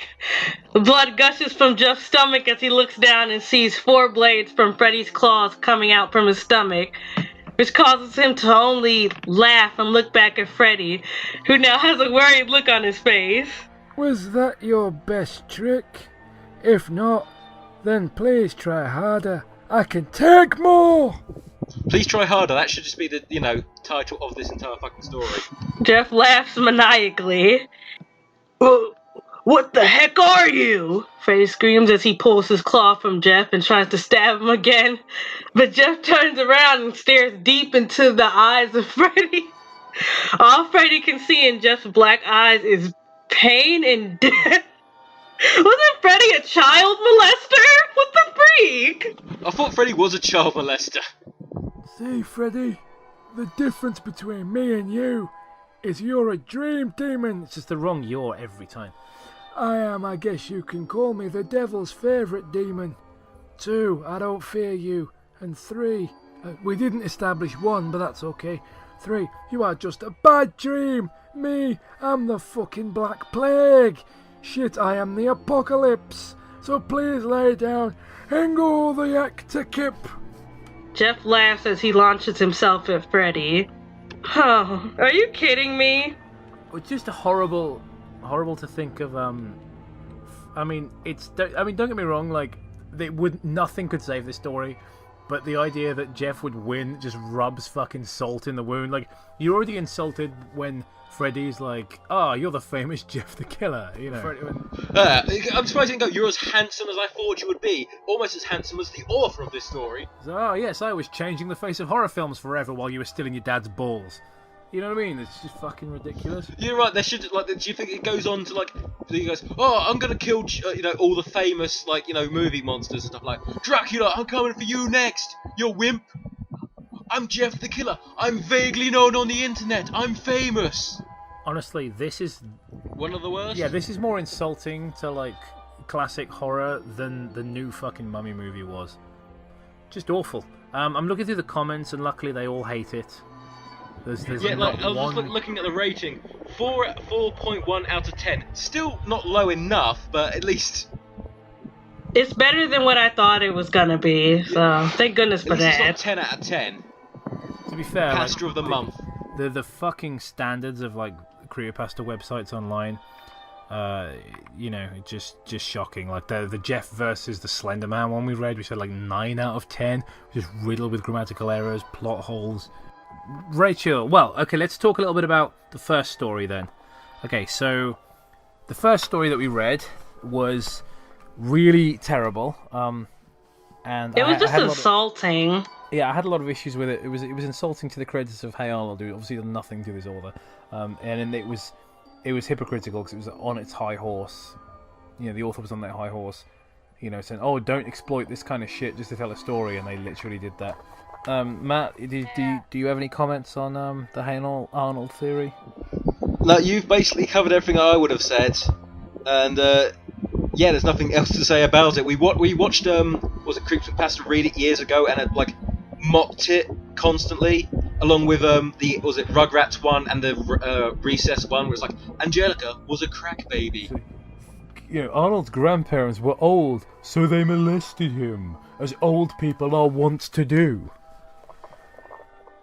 The blood gushes from Jeff's stomach as he looks down and sees 4 blades from Freddy's claws coming out from his stomach, which causes him to only laugh and look back at Freddy, who now has a worried look on his face. Was that your best trick? If not, then please try harder. I can take more! Please try harder. That should just be the, title of this entire fucking story. Jeff laughs maniacally. What the heck are you? Freddy screams as he pulls his claw from Jeff and tries to stab him again. But Jeff turns around and stares deep into the eyes of Freddy. All Freddy can see in Jeff's black eyes is pain and death. Wasn't Freddy a child molester? What the freak? I thought Freddy was a child molester. See, Freddy, the difference between me and you is you're a dream demon. It's just the wrong "you're" every time. I am, I guess you can call me the devil's favourite demon. 2, I don't fear you. And 3, we didn't establish 1, but that's okay. 3, you are just a bad dream. Me, I'm the fucking Black Plague. Shit, I am the apocalypse. So please lay down and go the actor kip. Jeff laughs as he launches himself at Freddy. Oh, are you kidding me? It's just horrible to think of. Don't get me wrong. Nothing could save this story, but the idea that Jeff would win just rubs fucking salt in the wound. You're already insulted when Freddy's like, you're the famous Jeff the Killer, I'm surprised you didn't go, you're as handsome as I thought you would be. Almost as handsome as the author of this story. So, yes, I was changing the face of horror films forever while you were still in your dad's balls. You know what I mean? It's just fucking ridiculous. You're right, there should, do you think it goes on to, he goes, I'm gonna kill, all the famous, movie monsters and stuff like, Dracula, I'm coming for you next, you wimp. I'm Jeff the Killer. I'm vaguely known on the internet. I'm famous. Honestly, this is one of the worst. Yeah, this is more insulting to classic horror than the new fucking Mummy movie was. Just awful. I'm looking through the comments and luckily they all hate it. There's I was just looking at the rating. 4.1 out of 10. Still not low enough, but at least it's better than what I thought it was gonna be. So thank goodness for that. It's not 10 out of 10. To be fair, Pasta of the month. The fucking standards of CREEPYPASTA websites online, just shocking. The Jeff versus the Slender Man one we read, we said 9 out of 10, just riddled with grammatical errors, plot holes. Rachel, well, okay, let's talk a little bit about the first story then. Okay, so the first story that we read was really terrible. And it was just insulting. I had a lot of issues with it. It was insulting to the creditors of Hey Arnold, who obviously did nothing to his author, and it was hypocritical because it was on its high horse. The author was on that high horse, saying, "Oh, don't exploit this kind of shit just to tell a story," and they literally did that. Matt, do you have any comments on the Hey Arnold Theory? No, you've basically covered everything I would have said, and there's nothing else to say about it. We watched was it CREEPYPASTA read it years ago, and it mocked it constantly, along with was it Rugrats one and the Recess one, where it's Angelica was a crack baby. Arnold's grandparents were old, so they molested him, as old people are wont to do.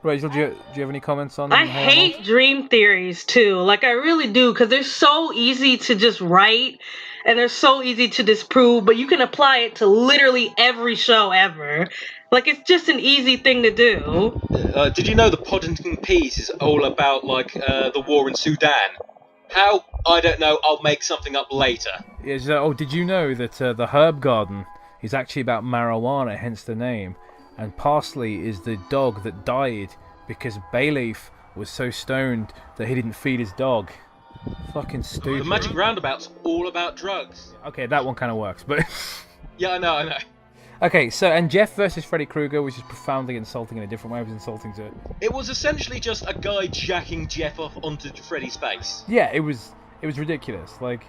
Rachel, do you have any comments on I Hey hate Arnold? dream theories too. Like I really do, because they're so easy to just write, and they're so easy to disprove. But you can apply it to literally every show ever. Like it's just an easy thing to do. Did you know the Poddington piece is all about the war in Sudan? How? I don't know. I'll make something up later. Yeah, did you know that the herb garden is actually about marijuana, hence the name? And Parsley is the dog that died because Bayleaf was so stoned that he didn't feed his dog. Fucking stupid. The Magic Roundabout's all about drugs. Okay, that one kind of works, but... Yeah, I know. Okay, so, and Jeff versus Freddy Krueger, which is profoundly insulting in a different way. It was insulting to... It was essentially just a guy jacking Jeff off onto Freddy's face. Yeah, it was ridiculous. Like,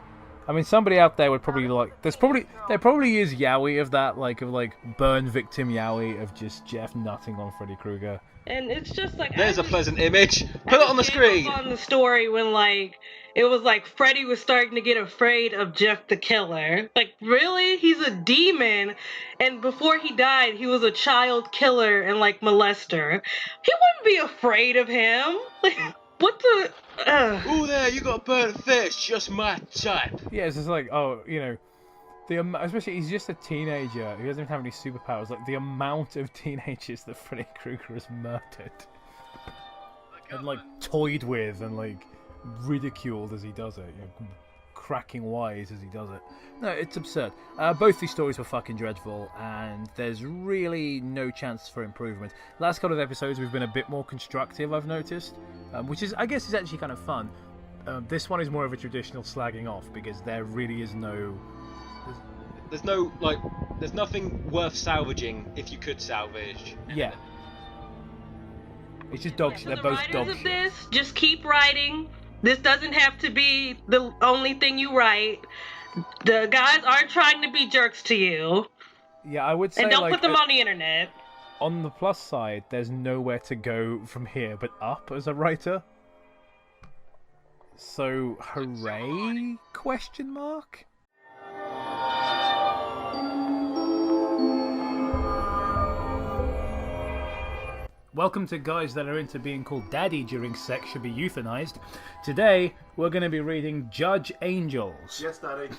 I mean, somebody out there would probably there probably is yaoi of that, of burn victim yaoi of just Jeff nutting on Freddy Krueger. And it's just like there's a pleasant image. Put it on the screen. On the story when it was like Freddy was starting to get afraid of Jeff the Killer. Like really, he's a demon, and before he died, he was a child killer and molester. He wouldn't be afraid of him. Like what the? Ooh, there you got a burnt fish, just my type. Yeah, it's just especially he's just a teenager who doesn't even have any superpowers. Like the amount of teenagers that Freddy Krueger has murdered and toyed with and ridiculed as he does it, cracking wise as he does it. No, it's absurd. Both these stories were fucking dreadful, and there's really no chance for improvement. Last couple of episodes we've been a bit more constructive, I've noticed, which is, I guess, is actually kind of fun. This one is more of a traditional slagging off because there really is no. There's nothing worth salvaging if you could salvage. Yeah. It's just dog shit. They're both dog Of shit. this, just keep writing. This doesn't have to be the only thing you write. The guys are trying to be jerks to you. Yeah, I would say. And don't put them on the internet. On the plus side, there's nowhere to go from here but up as a writer. So, hooray? Question mark? Welcome to Guys That Are Into Being Called Daddy During Sex Should Be Euthanized. Today, we're going to be reading Judge Angels. Yes, Daddy.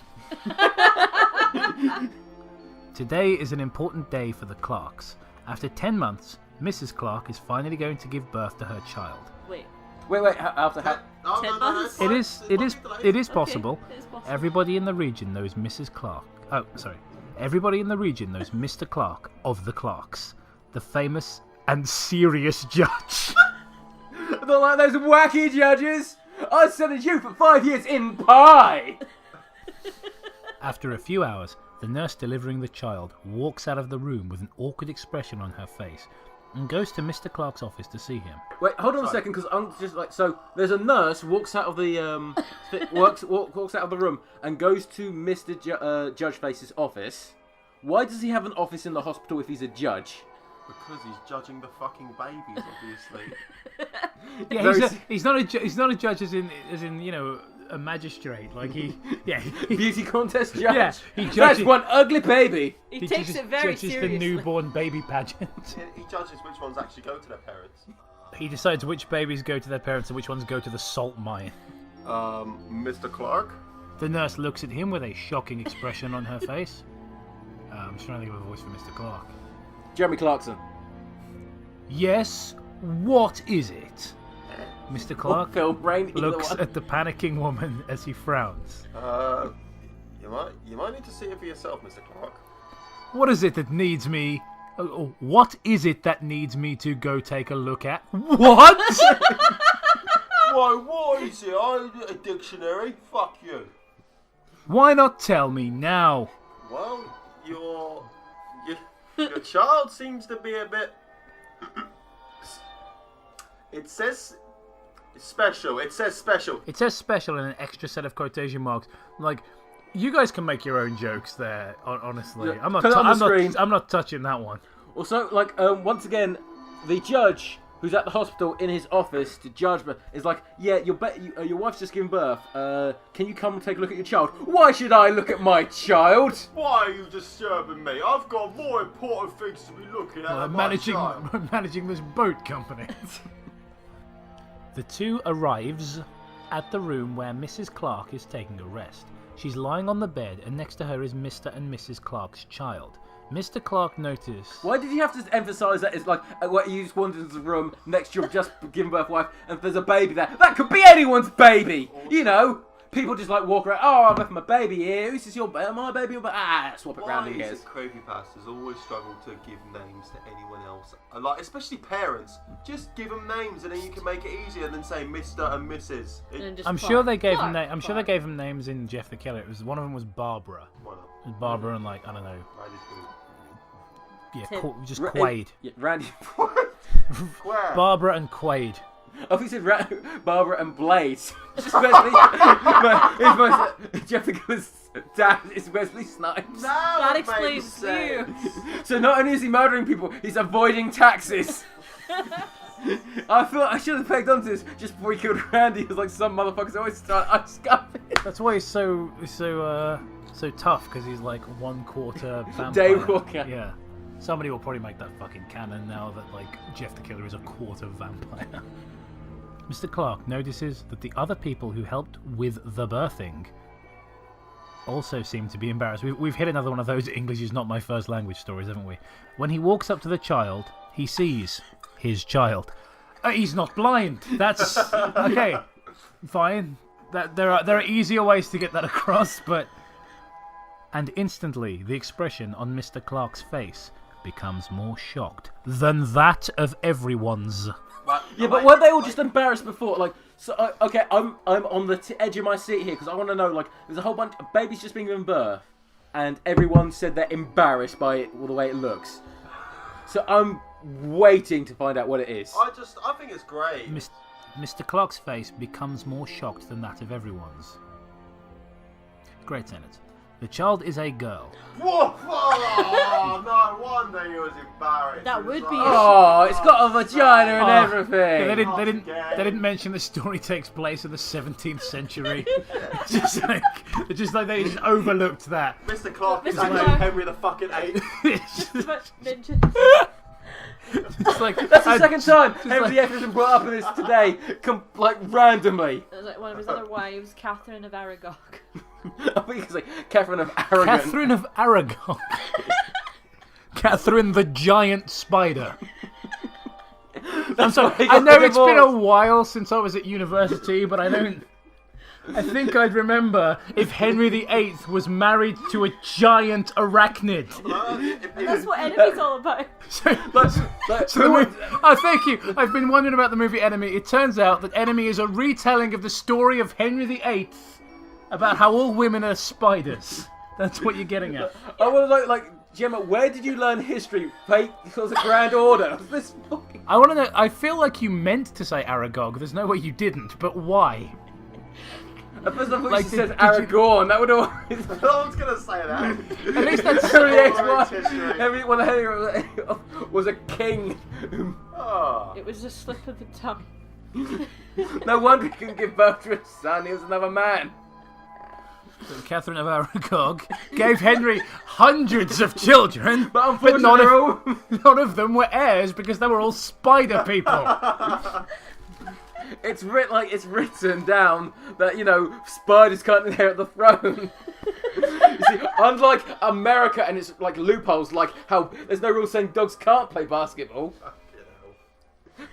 Today is an important day for the Clarks. After 10 months, Mrs. Clark is finally going to give birth to her child. Wait. After how? 10 months? It is possible. Okay, it is possible. Everybody in the region knows Mrs. Clark. Oh, sorry. Everybody in the region knows Mr. Clark of the Clarks, the famous and serious judge. I don't like those wacky judges. I sentenced you for 5 years in pie. After a few hours, the nurse delivering the child walks out of the room with an awkward expression on her face and goes to Mr. Clark's office to see him. Wait, hold on a second, because I'm just so there's a nurse walks out of the walks out of the room and goes to Mr. Judge Face's office. Why does he have an office in the hospital if he's a judge? Because he's judging the fucking babies, obviously. Yeah, he's not a judge as in a magistrate. Beauty contest judge. Yeah, he That's judges one ugly baby. He takes it very judges seriously. the newborn baby pageant. He judges which ones actually go to their parents. He decides which babies go to their parents and which ones go to the salt mine. Mr. Clark? The nurse looks at him with a shocking expression on her face. I'm trying to think of a voice for Mr. Clark. Jeremy Clarkson. Yes, what is it? Mr. Clark Phil Brain, looks at the panicking woman as he frowns. You might need to see it for yourself, Mr. Clark. What is it that needs me? What is it that needs me to go take a look at? What? Why, what is it? A dictionary? Fuck you. Why not tell me now? Well, your child seems to be a bit... It says special. It says special. It says special in an extra set of quotation marks. You guys can make your own jokes there, honestly. Yeah, I'm not touching that one. Also, once again, the judge who's at the hospital in his office to judge, but is like, yeah, your wife's just given birth. Can you come and take a look at your child? Why should I look at my child? Why are you disturbing me? I've got more important things to be looking at. Than managing this boat company. The two arrives at the room where Mrs. Clark is taking a rest. She's lying on the bed, and next to her is Mr. and Mrs. Clark's child. Mr. Clark noticed... Why did you have to emphasise that? It's like, what, you just wandered into the room next to your just given birth wife, and there's a baby there. That could be anyone's baby! You know? People just like walk around, oh, I've left my baby here. Who's this, my baby? Swap it round, who cares? Creepypastas always struggle to give names to anyone else? Like, especially parents. Just give them names, and then you can make it easier than saying Mr. and Mrs. I'm sure they gave them. I'm sure they gave them names in Jeff the Killer. It was one of them was Barbara. It was Barbara and like I don't know. Yeah, just Quaid. Yeah, Randy. Barbara and Quaid. I think he said Barbara and Blaze. Just Jeff the Killer's dad is Wesley Snipes. That explains you. So not only is he murdering people, he's avoiding taxes. I thought I should have pegged onto this just before he killed Randy. He was like, some motherfuckers always start unscuffing. That's why he's so tough, because he's like 1/4 vampire. Daywalker. Yeah. Somebody will probably make that fucking canon now that like Jeff the Killer is 1/4 vampire. Mr. Clark notices that the other people who helped with the birthing also seem to be embarrassed. We've hit another one of those English is not my first language stories, haven't we? When he walks up to the child, he sees his child. He's not blind. That's okay. Fine. There are easier ways to get that across, but... And instantly, the expression on Mr. Clark's face becomes more shocked than that of everyone's. Yeah, but weren't they all just embarrassed before? Like, so okay, I'm on the edge of my seat here because I want to know. Like, there's a whole bunch of babies just being given birth, and everyone said they're embarrassed by it, the way it looks. So I'm waiting to find out what it is. I think it's great. Mr. Clark's face becomes more shocked than that of everyone's. Great sentence. The child is a girl. Whoa! Oh, no wonder he was embarrassed. That would be. Oh, it's got a vagina and everything. Yeah, they didn't mention the story takes place in the 17th century. just like they just overlooked that. Mr. Clark is Mr. actually Clark. Henry the fucking 8th. It's like, that's the second time Henry the 8th has been brought up in this today, like randomly. It was like one of his other wives, Catherine of Aragog. I think it's like Catherine of Aragon. Catherine of Aragon. Catherine the giant spider. I'm sorry. I know it's been a while since I was at university, but I think I'd remember if Henry VIII was married to a giant arachnid. That's what Enemy's all about. Thank you. I've been wondering about the movie Enemy. It turns out that Enemy is a retelling of the story of Henry VIII about how all women are spiders. That's what you're getting at. I want to like Gemma, where did you learn history? Fate was a grand order. I want to know. I feel like you meant to say Aragog. There's no way you didn't, but why? At first I thought you said Aragorn. That would always... No one's going to say that. At least that's Henry Henry was a king. Oh. It was a slip of the tongue. No wonder he couldn't give birth to a son. He was another man. So Catherine of Aragog gave Henry hundreds of children, but none of them were heirs because they were all spider people. It's written down that, you know, spiders can't inherit the throne. You see, unlike America and its like loopholes, like how there's no rule saying dogs can't play basketball.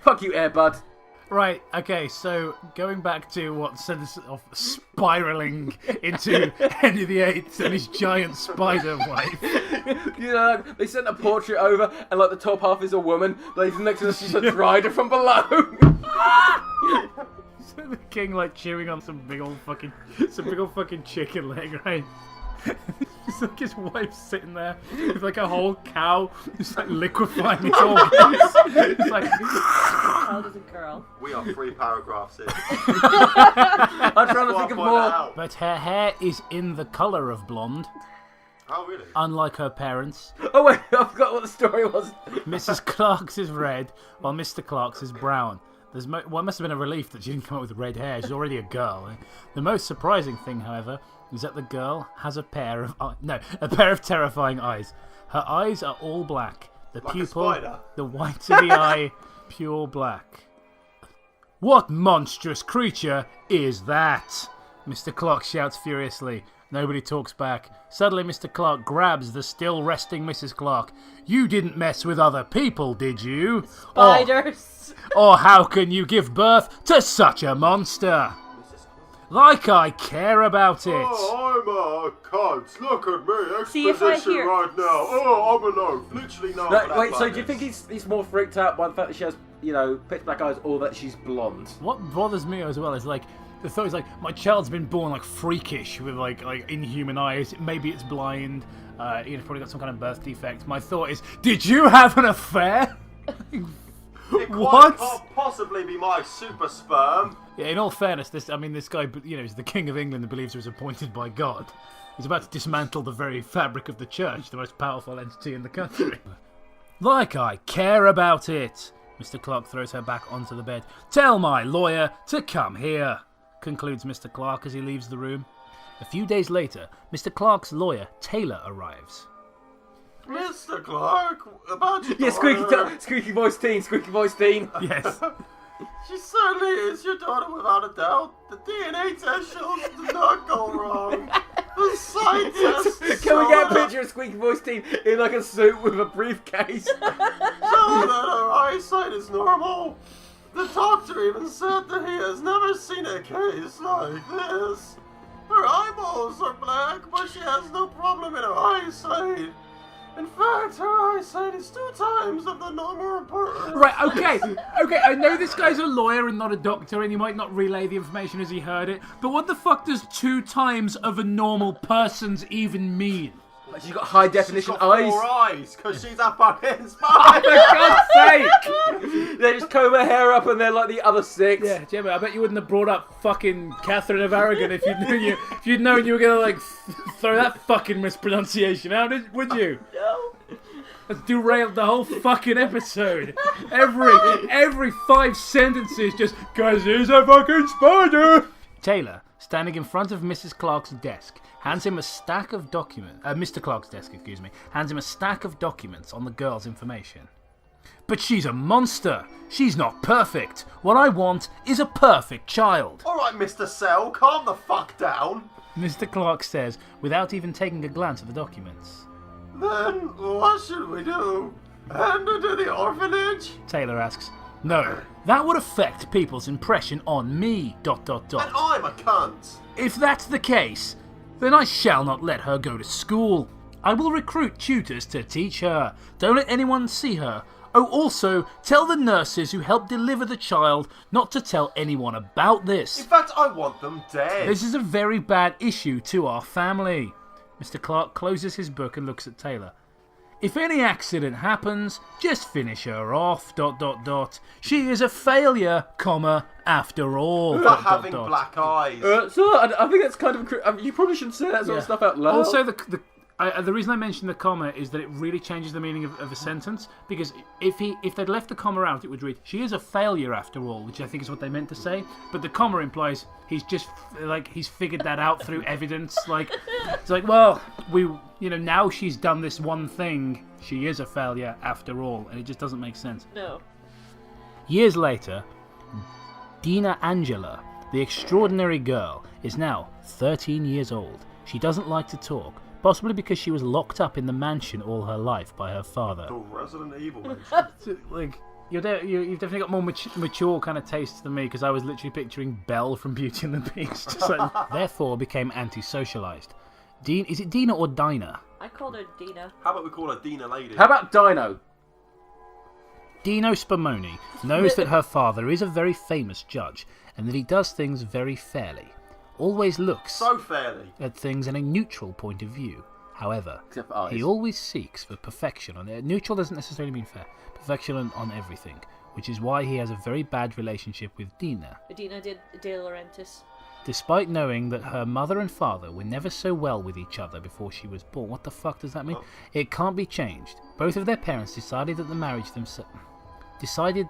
Fuck you, Airbud. Right, okay, so going back to what set us off spiralling into Henry VIII and his giant spider wife. You know, they sent a portrait over and like the top half is a woman, but next to her she's a rider from below. So the king like chewing on some big old fucking chicken leg, right? It's like his wife's sitting there with like a whole cow just like liquefying its organs. It's like Child is a girl. We are 3 paragraphs in. I'm trying to think of more. But her hair is in the colour of blonde. Oh, really? Unlike her parents, Oh wait, I forgot what the story was. Mrs. Clark's is red, while Mr. Clark's is brown. It must have been a relief that she didn't come up with red hair. She's already a girl. The most surprising thing, however, is that the girl has a pair of terrifying eyes. Her eyes are all black. The Like a pupil, spider? the white of the eye, pure black. What monstrous creature is that? Mr. Clark shouts furiously. Nobody talks back. Suddenly, Mr. Clark grabs the still resting Mrs. Clark. You didn't mess with other people, did you? Spiders. Or how can you give birth to such a monster? Like I care about it. Oh, I'm a cunt. Look at me. See, if I Exposition hear- right now. Oh, I'm alone. Literally no. No, wait, so do you think he's more freaked out by the fact that she has, pitch black eyes, or that she's blonde? What bothers me as well is the thought is my child's been born freakish with like inhuman eyes. Maybe it's blind. It's probably got some kind of birth defect. My thought is, did you have an affair? What? Can't possibly be my super sperm. Yeah, in all fairness, this guy, is the King of England and believes he was appointed by God. He's about to dismantle the very fabric of the church, the most powerful entity in the country. Like I care about it. Mr. Clark throws her back onto the bed. Tell my lawyer to come here, concludes Mr. Clark as he leaves the room. A few days later, Mr. Clark's lawyer, Taylor, arrives. Mr. Clark, about your Yeah, daughter. squeaky voice teen, squeaky voice teen. Yes. She certainly is your daughter without a doubt. The DNA test shows it did not go wrong. The sight test Can we get a picture of squeaky voice teen in like a suit with a briefcase? show that her eyesight is normal. The doctor even said that he has never seen a case like this. Her eyeballs are black, but she has no problem in her eyesight. In fact, her eyesight is 2 times of the normal person. Right, okay, I know this guy's a lawyer and not a doctor, and he might not relay the information as he heard it, but what the fuck does 2 times of a normal person's even mean? She's got high definition She's got eyes. 4 eyes, because she's a fucking Oh, spider. for God's sake! They just comb her hair up and they're like the other 6. Yeah, Gemma, I bet you wouldn't have brought up fucking Catherine of Aragon if you'd known you were gonna throw that fucking mispronunciation out, would you? No. That's derailed the whole fucking episode. Every 5 sentences just, 'cause he's a fucking spider. Taylor, standing in front of Mrs. Clark's desk, hands him a stack of documents. Mr. Clark's desk, excuse me, hands him a stack of documents on the girl's information. But she's a monster. She's not perfect. What I want is a perfect child. Alright, Mr. Cell, calm the fuck down. Mr. Clark says, without even taking a glance at the documents. Then what should we do? Hand her to the orphanage? Taylor asks, no, that would affect people's impression on me, ... And I'm a cunt. If that's the case, then I shall not let her go to school. I will recruit tutors to teach her. Don't let anyone see her. Oh, also, tell the nurses who helped deliver the child not to tell anyone about this. In fact, I want them dead. This is a very bad issue to our family. Mr. Clark closes his book and looks at Taylor. If any accident happens, just finish her off, ... She is a failure, after all, For having black eyes. So I think that's kind of... you probably shouldn't say that sort of stuff out loud. Also, the reason I mentioned the comma is that it really changes the meaning of a sentence, because if they'd left the comma out, it would read, she is a failure after all, which I think is what they meant to say, but the comma implies he's just, he's figured that out through evidence, it's well, now she's done this one thing, she is a failure after all, and it just doesn't make sense. No. Years later, Dina Angela, the extraordinary girl, is now 13 years old. She doesn't like to talk, possibly because she was locked up in the mansion all her life by her father. The Resident Evil mansion. You've definitely got more mature kind of tastes than me, because I was literally picturing Belle from Beauty and the Beast. Therefore became anti-socialised. Is it Dina or Dinah? I called her Dina. How about we call her Dina Lady? How about Dino? Dino Spumoni knows that her father is a very famous judge, and that he does things very fairly. Always looks so fairly at things in a neutral point of view. However, he always seeks for perfection. Neutral doesn't necessarily mean fair. Perfection on everything, which is why he has a very bad relationship with Dina. Dina De Laurentiis. Despite knowing that her mother and father were never so well with each other before she was born. What the fuck does that mean? Oh. It can't be changed. Both of their parents decided that the marriage themselves... Decided...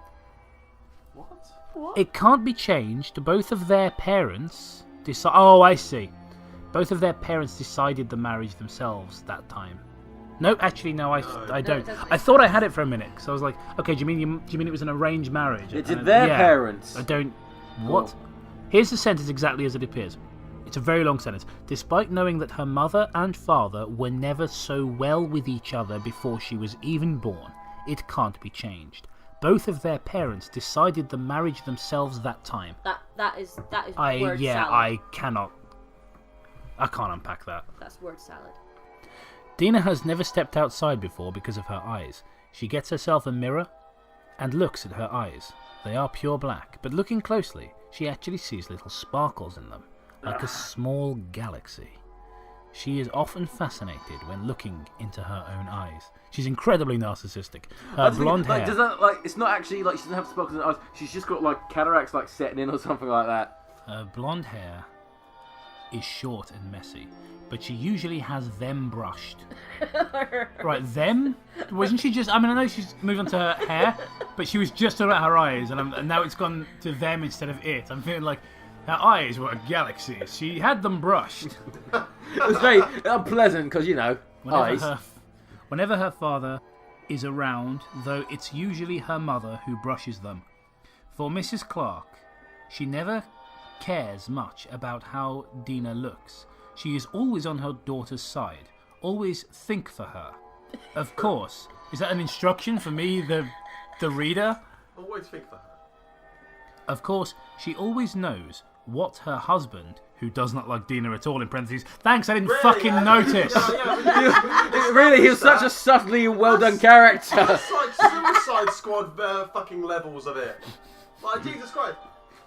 What? It can't be changed. Both of their parents... Oh, I see. Both of their parents decided the marriage themselves that time. No, actually, no, I don't. I thought I had it for a minute, because I was like, okay, do you mean it was an arranged marriage? It's their parents. I don't... What? Here's the sentence exactly as it appears. It's a very long sentence. Despite knowing that her mother and father were never so well with each other before she was even born, it can't be changed. Both of their parents decided the marriage themselves that time. That is word salad. I can't unpack that. That's word salad. Dina has never stepped outside before because of her eyes. She gets herself a mirror and looks at her eyes. They are pure black, but looking closely, she actually sees little sparkles in them, like a small galaxy. She is often fascinated when looking into her own eyes. She's incredibly narcissistic. Her blonde hair... Does that, it's not actually, she doesn't have sparkles in her eyes. She's just got, cataracts, setting in or something like that. Her blonde hair is short and messy, but she usually has them brushed. Right, them? Wasn't she just... I know she's moved on to her hair, but she was just about her eyes, and now it's gone to them instead of it. I'm feeling like her eyes were galaxies. She had them brushed. It was very unpleasant, because, eyes. Whenever her father is around, though it's usually her mother who brushes them. For Mrs. Clark, she never cares much about how Dina looks. She is always on her daughter's side. Always think for her. Of course. Is that an instruction for me, the reader? Always think for her. Of course, she always knows what her husband, who does not like Dina at all, in parentheses... Thanks, I didn't fucking notice! Really, he was such a subtly well-done character. That's like Suicide Squad fucking levels of it. Jesus Christ.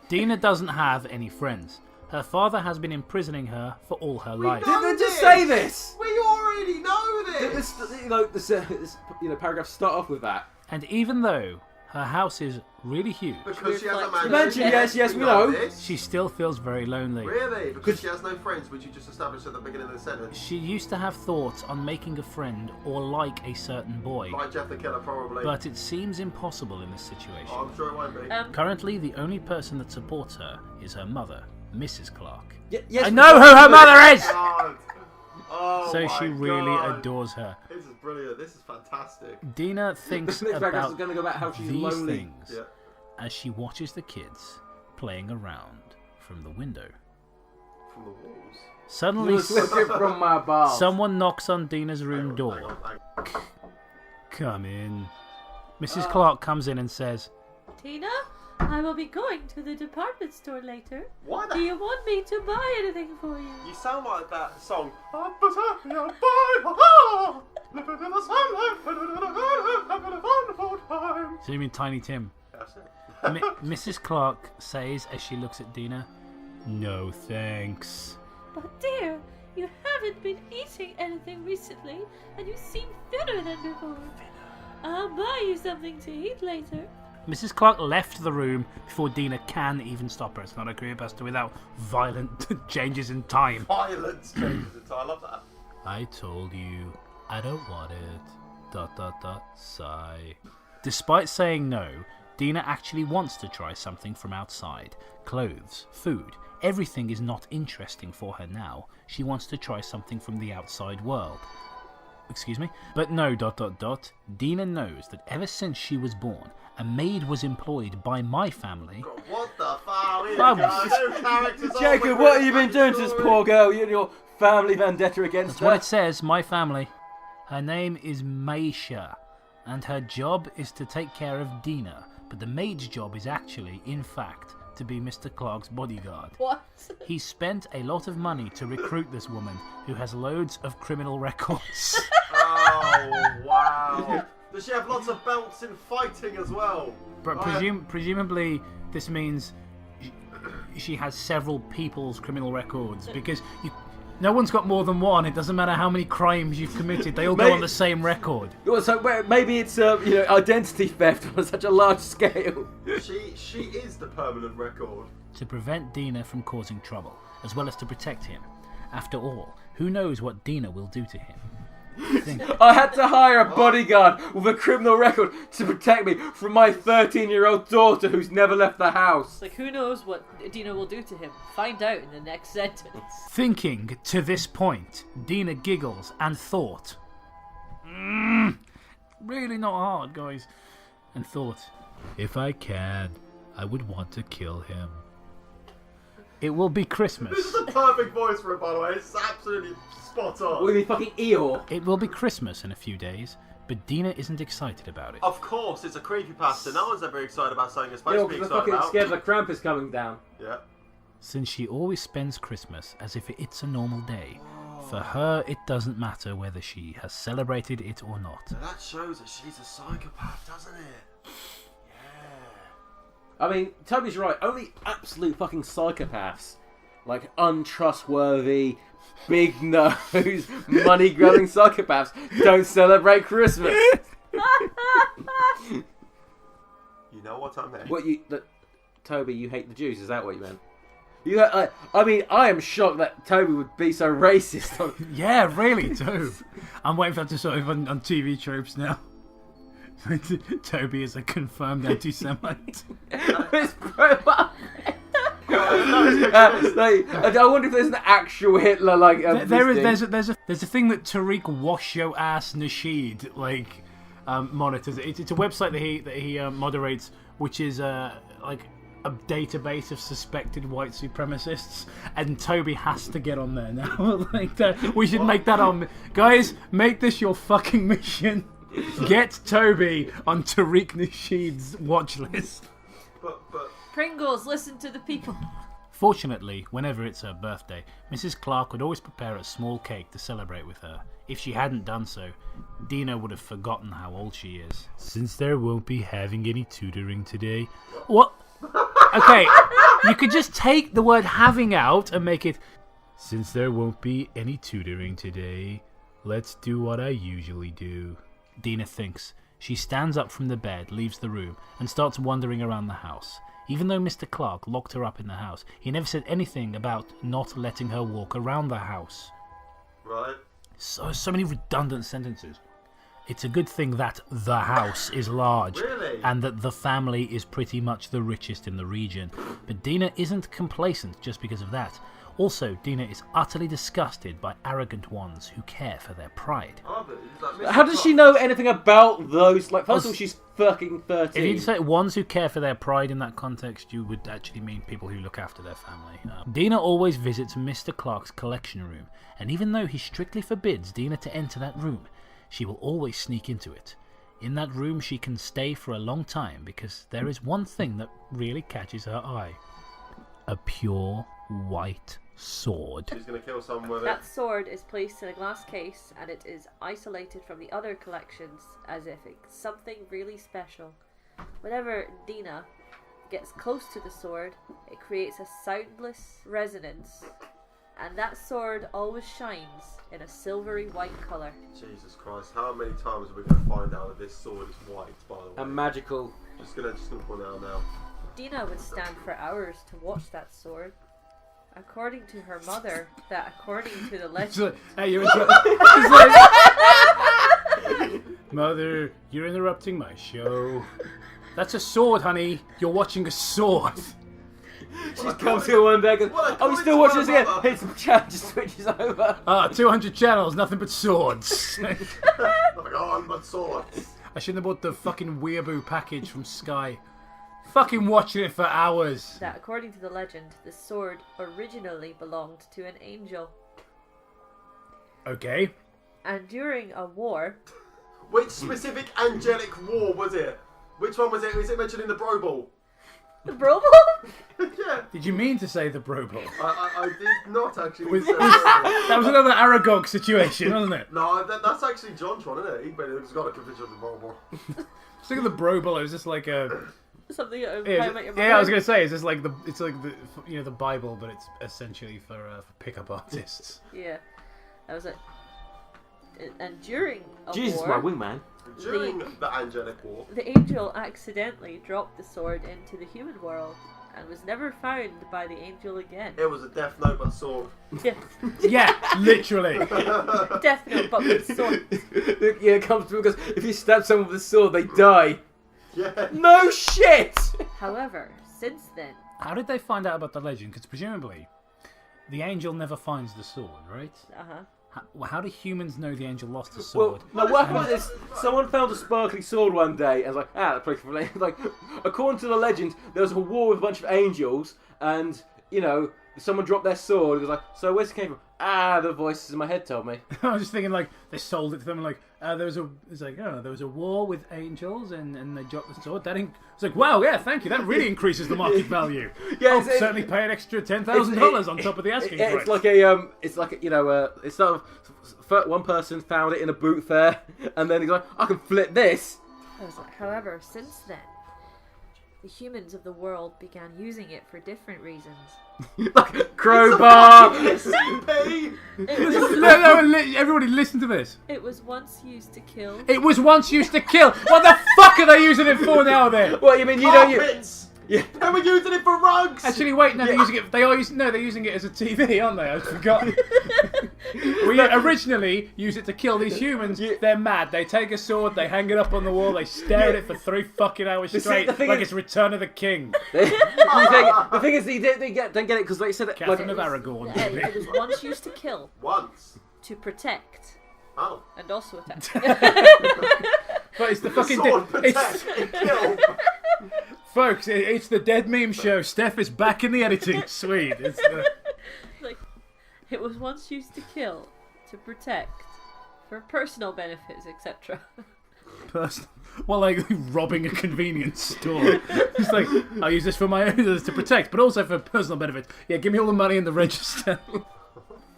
Dina doesn't have any friends. Her father has been imprisoning her for all her life. Didn't just say this! We already know this! This paragraphs start off with that. And even though her house is really huge... Because she has a man... Yes, we know. She still feels very lonely. Really? Because she has no friends, which you just established at the beginning of the sentence. She used to have thoughts on making a friend or like a certain boy. Like Jeff the Killer, probably. But it seems impossible in this situation. Oh, I'm sure it won't be. Currently, the only person that supports her is her mother, Mrs. Clark. Yes, I know who her mother is! Oh, So she really God. adores her. This is brilliant. This is fantastic. Dina thinks This paragraph about is gonna go about how she's these lonely. things as she watches the kids playing around from the window. From the walls. Suddenly, from my balls. someone knocks on Dina's room door. Come in. Mrs. Clark comes in and says, Tina, I will be going to the department store later. Why Do you want me to buy anything for you? You sound like that song. so you mean Tiny Tim? That's it. Mrs. Clark says as she looks at Dina, no thanks. But dear, you haven't been eating anything recently, and you seem thinner than before. I'll buy you something to eat later. Mrs. Clark left the room before Dina can even stop her. It's not a CREEPYPASTA without violent changes in time. Violent changes in time. I love that. I told you, I don't want it. ... sigh. Despite saying no, Dina actually wants to try something from outside. Clothes, food, everything is not interesting for her now. She wants to try something from the outside world. Excuse me? But no... ... Dina knows that ever since she was born, a maid was employed by my family. God, what the fuck? Jacob, what have you been doing to this poor girl? You and your family vendetta against That's her? what it says, my family. Her name is Maisha, and her job is to take care of Dina, but the maid's job is actually, in fact, to be Mr. Clark's bodyguard. What? He spent a lot of money to recruit this woman, who has loads of criminal records. Oh, wow. Does she have lots of belts in fighting as well? But presumably this means she has several people's criminal records, because No one's got more than one. It doesn't matter how many crimes you've committed. They all go on the same record. So maybe it's identity theft on such a large scale. She is the permanent record. To prevent Dina from causing trouble, as well as to protect him. After all, who knows what Dina will do to him? I had to hire a bodyguard with a criminal record to protect me from my 13-year-old daughter who's never left the house. It's like, who knows what Dina will do to him? Find out in the next sentence. Thinking to this point, Dina giggles and thought, really not hard, guys, and thought, if I can, I would want to kill him. It will be Christmas. This is the perfect voice for it, by the way. It's absolutely spot on. Will be fucking Eeyore. It will be Christmas in a few days, but Dina isn't excited about it. Of course, it's a creepypasta. No one's ever excited about something they're supposed to be because excited they're fucking about. scared of the Krampus coming down. Yeah. Since she always spends Christmas as if it's a normal day, for her it doesn't matter whether she has celebrated it or not. So that shows that she's a psychopath, doesn't it? I mean, Toby's right. Only absolute fucking psychopaths, like untrustworthy, big nose, money grubbing psychopaths, don't celebrate Christmas. You know what I meant. What Toby, you hate the Jews? Is that what you meant? I mean, I am shocked that Toby would be so racist. Yeah, really too. I'm waiting for that to sort of on TV tropes now. Toby is a confirmed anti-Semite. I wonder if there's an actual Hitler there's a thing that Tariq Wash Yo Ass Nasheed monitors. It's a website that he moderates, which is like a database of suspected white supremacists, and Toby has to get on there now. We should make that on, guys. Make this your fucking mission. Get Toby on Tariq Nasheed's watch list. But Pringles, listen to the people. Fortunately, whenever it's her birthday, Mrs. Clark would always prepare a small cake to celebrate with her. If she hadn't done so, Dina would have forgotten how old she is. Since there won't be having any tutoring today... What? Okay, you could just take the word having out and make it... Since there won't be any tutoring today, let's do what I usually do. Dina thinks. She stands up from the bed, leaves the room, and starts wandering around the house. Even though Mr. Clark locked her up in the house, he never said anything about not letting her walk around the house. Right. So many redundant sentences. It's a good thing that the house is large, Really? and that the family is pretty much the richest in the region. But Dina isn't complacent just because of that. Also, Dina is utterly disgusted by arrogant ones who care for their pride. How does she know anything about those? First of all, she's fucking 13. If you say ones who care for their pride in that context, you would actually mean people who look after their family. Dina always visits Mr. Clark's collection room, and even though he strictly forbids Dina to enter that room, she will always sneak into it. In that room, she can stay for a long time because there is one thing that really catches her eye. A pure white sword. She's going to kill someone with it. That sword is placed in a glass case and it is isolated from the other collections as if it's something really special. Whenever Dina gets close to the sword, it creates a soundless resonance, and that sword always shines in a silvery white colour. Jesus Christ, how many times are we going to find out that this sword is white, by the way? And magical. Just going to point out now. Dina would stand for hours to watch that sword. According to her mother, that according to the legend... Hey, Mother, you're interrupting my show. That's a sword, honey. You're watching a sword. She comes here one day and goes, I'm still watching this again. Hits the chat, just switches over. 200 channels, nothing but swords. Nothing on but swords. I shouldn't have bought the fucking Weeaboo package from Sky. Fucking watching it for hours. That according to the legend, the sword originally belonged to an angel. Okay. And during a war... Which specific angelic war was it? Which one was it? Was it mentioned in the Bro Ball? The Bro Ball? Yeah. Did you mean to say the Bro Ball? I did not actually say that was another Aragog situation, wasn't it? No, that's actually John's one, isn't it? He's got a conviction of the Bro Ball. Think of the Bro Ball, it was just like a Something of Yeah, How I Met Your I Mother. was gonna say, it's like the Bible, but it's essentially for pickup artists. Yeah, that was it. And during a Jesus, war, my wingman. During the Angelic War, the angel accidentally dropped the sword into the human world and was never found by the angel again. it was a Death Note but sword. Yeah, Yeah, literally. Death Note, but with sword. Yeah, it comes through because if you stab someone with a sword, they die. Yeah. No shit! However, since then, How did they find out about the legend? Because presumably, the angel never finds the sword, right? How do humans know the angel lost the sword? Well, no, what happened is someone found a sparkly sword one day and was like, that place for like, according to the legend, there was a war with a bunch of angels and, you know, someone dropped their sword and was like, so where's it came from? The voices in my head told me. I was just thinking, like, they sold it to them, and like, there was a war with angels, and they dropped the sword. It's like, wow, yeah, thank you. That really increases the market value. Yeah, I'll certainly pay an extra $10,000 on top of the asking price. It's like it's sort of one person found it in a boot fair, and then he's like, I can flip this. however, since then, the humans of the world began using it for different reasons. Crowbar! Everybody listen to this. It was once used to kill. It was once used to kill. What the fuck are they using it for now then? What, you mean Carpets! Yeah. They were using it for rugs! Actually, wait, no, they're using it. They're using it as a TV, aren't they? I forgot. We originally used it to kill these humans. They're mad. They take a sword, they hang it up on the wall, they stare at it for 3 fucking hours straight, like it's Return of the King. The thing is, they don't get it because they said it. Catherine of Aragon. It was once used to kill. Once. To protect. Oh. And also attack. But it's the fucking sword, protect, and kill. Folks, it's the Dead Meme Show. Steph is back in the editing suite. Like, it was once used to kill, to protect, for personal benefits, etc. Well, like robbing a convenience store. It's like, I use this for my own to protect, but also for personal benefit. Yeah, give me all the money in the register.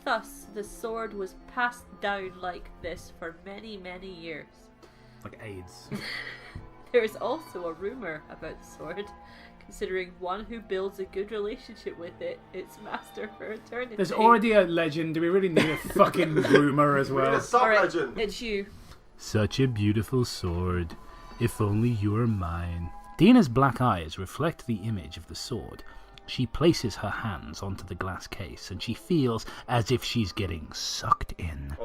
Thus, the sword was passed down like this for many, many years. Like AIDS. There is also a rumour about the sword, considering one who builds a good relationship with it, its master for eternity. There's already a legend. Do we really need a fucking rumour as well? Sub-legend. It's you. Such a beautiful sword. If only you were mine. Dina's black eyes reflect the image of the sword. She places her hands onto the glass case and she feels as if she's getting sucked in.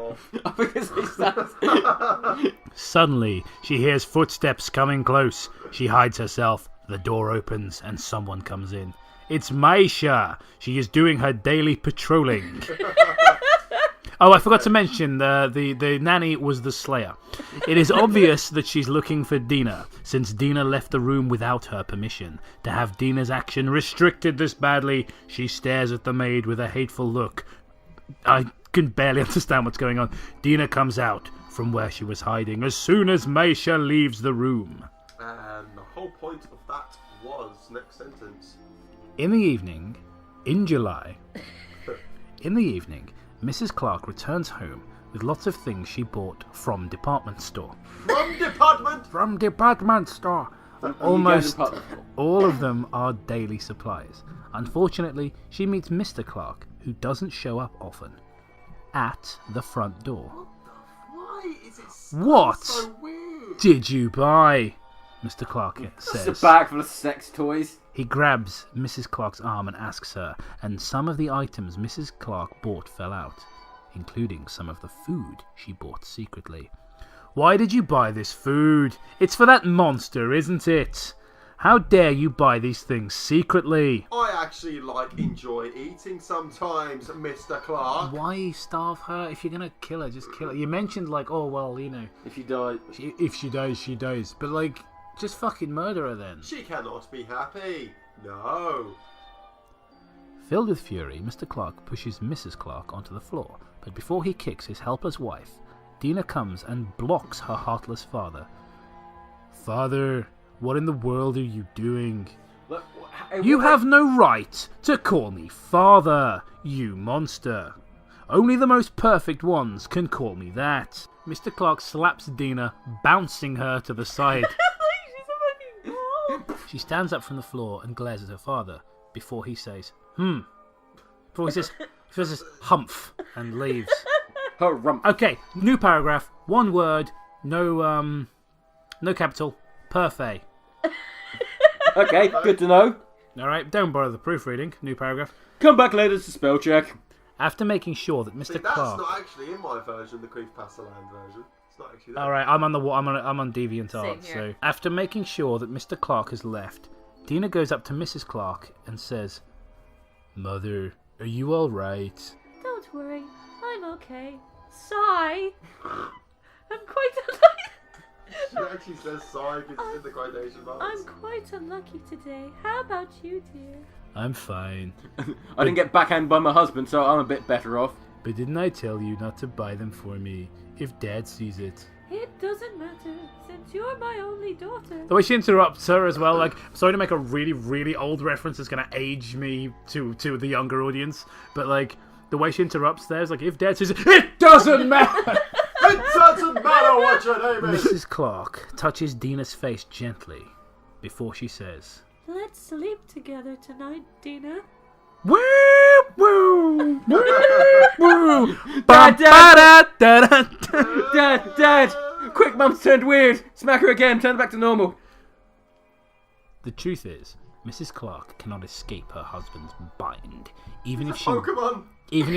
Suddenly, she hears footsteps coming close. She hides herself. The door opens and someone comes in. It's Misha. She is doing her daily patrolling. Oh, I forgot to mention, the nanny was the slayer. It is obvious that she's looking for Dina, since Dina left the room without her permission. To have Dina's action restricted this badly, she stares at the maid with a hateful look. I can barely understand what's going on. Dina comes out from where she was hiding as soon as Misha leaves the room. And the whole point of that was next sentence. In the evening, in July, Mrs. Clark returns home with lots of things she bought from department store. From department? From department store. Almost all of them are daily supplies. Unfortunately, she meets Mr. Clark, who doesn't show up often, at the front door. Why is it so weird? Did you buy? Mr. Clark says. It's a bag full of sex toys. He grabs Mrs. Clark's arm and asks her, and some of the items Mrs. Clark bought fell out, including some of the food she bought secretly. Why did you buy this food? It's for that monster, isn't it? How dare you buy these things secretly? I actually enjoy eating sometimes, Mr. Clark. Why starve her? If you're gonna kill her, just kill her. You mentioned if she dies, if she dies, she dies. But just fucking murder her then. She cannot be happy. No. Filled with fury, Mr. Clark pushes Mrs. Clark onto the floor, but before he kicks his helpless wife, Dina comes and blocks her heartless father. Father, what in the world are you doing? Look, You have no right to call me father, you monster. Only the most perfect ones can call me that. Mr. Clark slaps Dina, bouncing her to the side. She stands up from the floor and glares at her father before he says, Before he says, humph, and leaves. Okay, new paragraph. One word. No capital. Perfect. Okay, good to know. Alright, don't bother the proofreading. New paragraph. Come back later to spell check. After making sure that Mr. See, that's Clark... not actually in my version, the Creepypasta Land version. It's not actually there. Alright, I'm on DeviantArt. So after making sure that Mr. Clark has left, Dina goes up to Mrs. Clark and says, Mother, are you alright? Don't worry, I'm okay. Sigh. I'm quite She actually says sorry because it's in the quotation marks. I'm quite unlucky today. How about you, dear? I'm fine. I didn't get backhanded by my husband, so I'm a bit better off. But didn't I tell you not to buy them for me if Dad sees it? It doesn't matter, since you're my only daughter. The way she interrupts her as well, like, I'm sorry to make a really, really old reference that's going to age me to the younger audience, but, like, the way she interrupts there is like, if Dad says it doesn't matter! It doesn't matter what your name is! Mrs. Clark touches Dina's face gently before she says, Let's sleep together tonight, Dina. Woo! Woo! Woo! Woo! Dad! Quick, Mum's turned weird. Smack her again. Turn her back to normal. The truth is, Mrs. Clark cannot escape her husband's bind, even if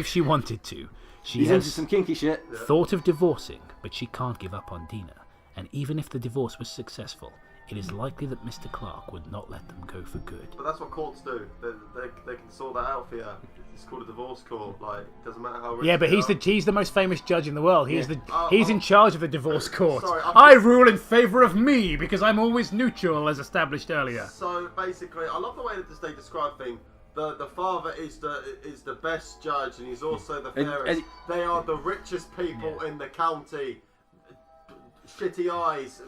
she wanted to. He's into some kinky shit. Thought of divorcing, but she can't give up on Dina. And even if the divorce was successful, it is likely that Mr. Clark would not let them go for good. But that's what courts do. They can sort that out for you. It's called a divorce court. Like, doesn't matter how rich. Yeah, but they he's the most famous judge in the world. He's Yeah. he's in charge of the divorce court. Sorry, I rule in favour of me because I'm always neutral, as established earlier. So basically, I love the way that they describe things. The father is the best judge, and he's also the fairest. They are the richest people in the county. Shitty eyes.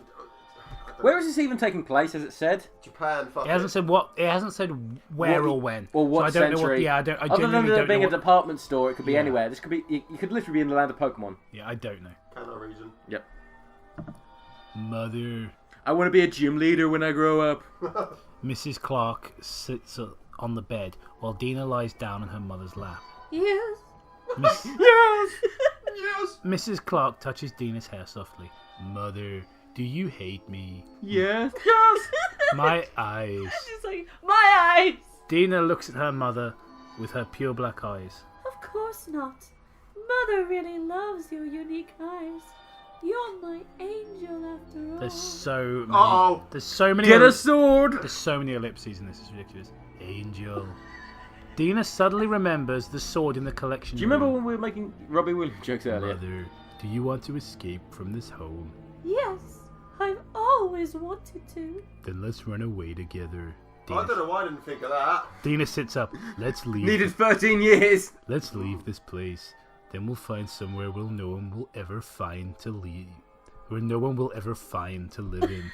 Where is this even taking place? Has it said? Japan. It hasn't said what. It hasn't said where or when. Or what so I don't century. know what. Yeah, I don't. I Other than genuinely there don't being know a department store, it could be anywhere. This could be. You could literally be in the land of Pokemon. Yeah, I don't know. Kanto region. Yep. Mother. I want to be a gym leader when I grow up. Mrs. Clark sits on the bed while Dina lies down on her mother's lap. Yes. Yes. Yes. Mrs. Clark touches Dina's hair softly. Mother, do you hate me? Yes. Yes. My eyes. She's like, my eyes. Dina looks at her mother with her pure black eyes. Of course not. Mother really loves your unique eyes. You're my angel after all. There's so many. Uh-oh. There's so many. Get a sword. There's so many ellipses in this. It's ridiculous. Angel. Dina suddenly remembers the sword in the collection. Do you remember when we were making Robbie Williams jokes earlier? Mother, do you want to escape from this home? Yes, I've always wanted to. Then let's run away together. I don't know why I didn't think of that. Dina sits up. Let's leave. Needed 13 years. Let's leave this place. Then we'll find somewhere where no one will ever find to leave. Where no one will ever find to live in.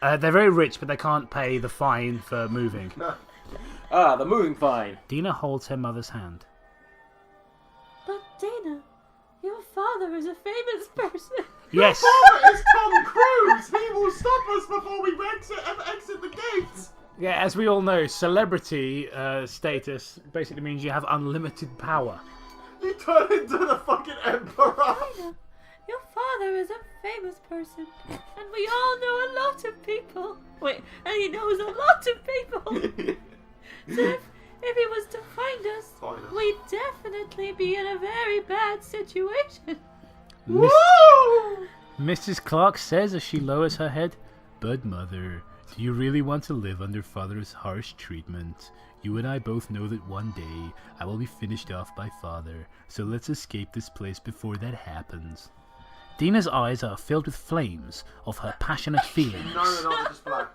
They're very rich, but they can't pay the fine for moving. The moving fine. Dina holds her mother's hand. But Dina, your father is a famous person. Yes. Your father is Tom Cruise. He will stop us before we exit the gates. Yeah, as we all know, celebrity status basically means you have unlimited power. You turn into the fucking emperor. Dina, your father is a famous person, and we all know a lot of people. Wait, and he knows a lot of people. So if he was to find us, we'd definitely be in a very bad situation. Woo! Mrs. Clark says as she lowers her head, "But mother, do you really want to live under father's harsh treatment? You and I both know that one day I will be finished off by father, so let's escape this place before that happens." Dina's eyes are filled with flames of her passionate feelings. No, they're not, they're just black.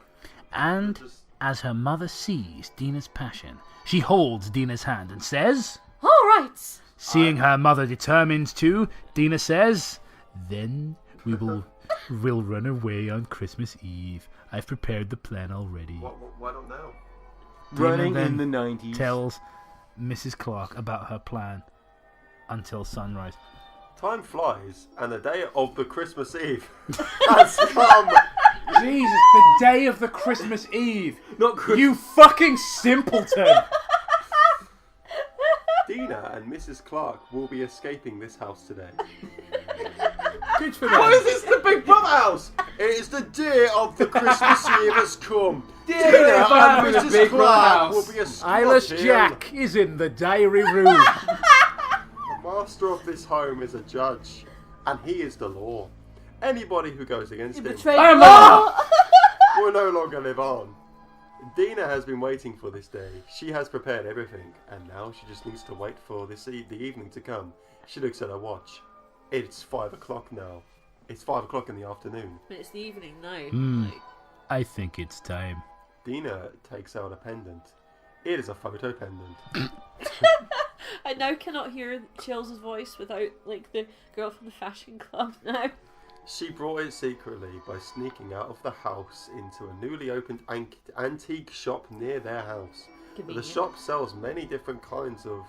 And as her mother sees Dina's passion, she holds Dina's hand and says, All right. Seeing her mother determined to, Dina says, "Then we'll run away on Christmas Eve. I've prepared the plan already." Why not now? Running Dina in the then 90s. tells Mrs. Clark about her plan until sunrise. Time flies, and the day of the Christmas Eve has come. Jesus, the day of the Christmas Eve. Not Christmas. You fucking simpleton. Dina and Mrs. Clark will be escaping this house today. Good for them. Why is this the Big Brother house? It is the day of the Christmas Eve has come. Dina and Mrs. Clark will be escorted. Eyeless Jack is in the diary room. The master of this home is a judge, and he is the law. Anybody who goes against him will no longer live on. Dina has been waiting for this day. She has prepared everything, and now she just needs to wait for the evening to come. She looks at her watch. It's 5 o'clock now. It's 5 o'clock in the afternoon. But it's the evening now. I think it's time. Dina takes out a pendant. It is a photo pendant. I now cannot hear Chills' voice without, like, the girl from the fashion club now. She brought it secretly by sneaking out of the house into a newly opened antique shop near their house. Convenient. The shop sells many different kinds of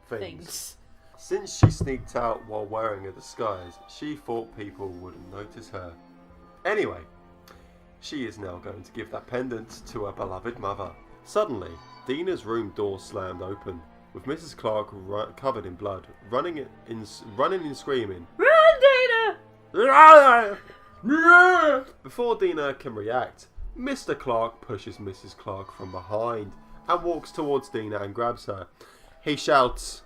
things. Since she sneaked out while wearing a disguise, she thought people wouldn't notice her. Anyway, she is now going to give that pendant to her beloved mother. Suddenly, Dina's room door slammed open, with Mrs. Clark covered in blood, running and screaming, "Run, Dina!" Before Dina can react, Mr. Clark pushes Mrs. Clark from behind and walks towards Dina and grabs her. He shouts,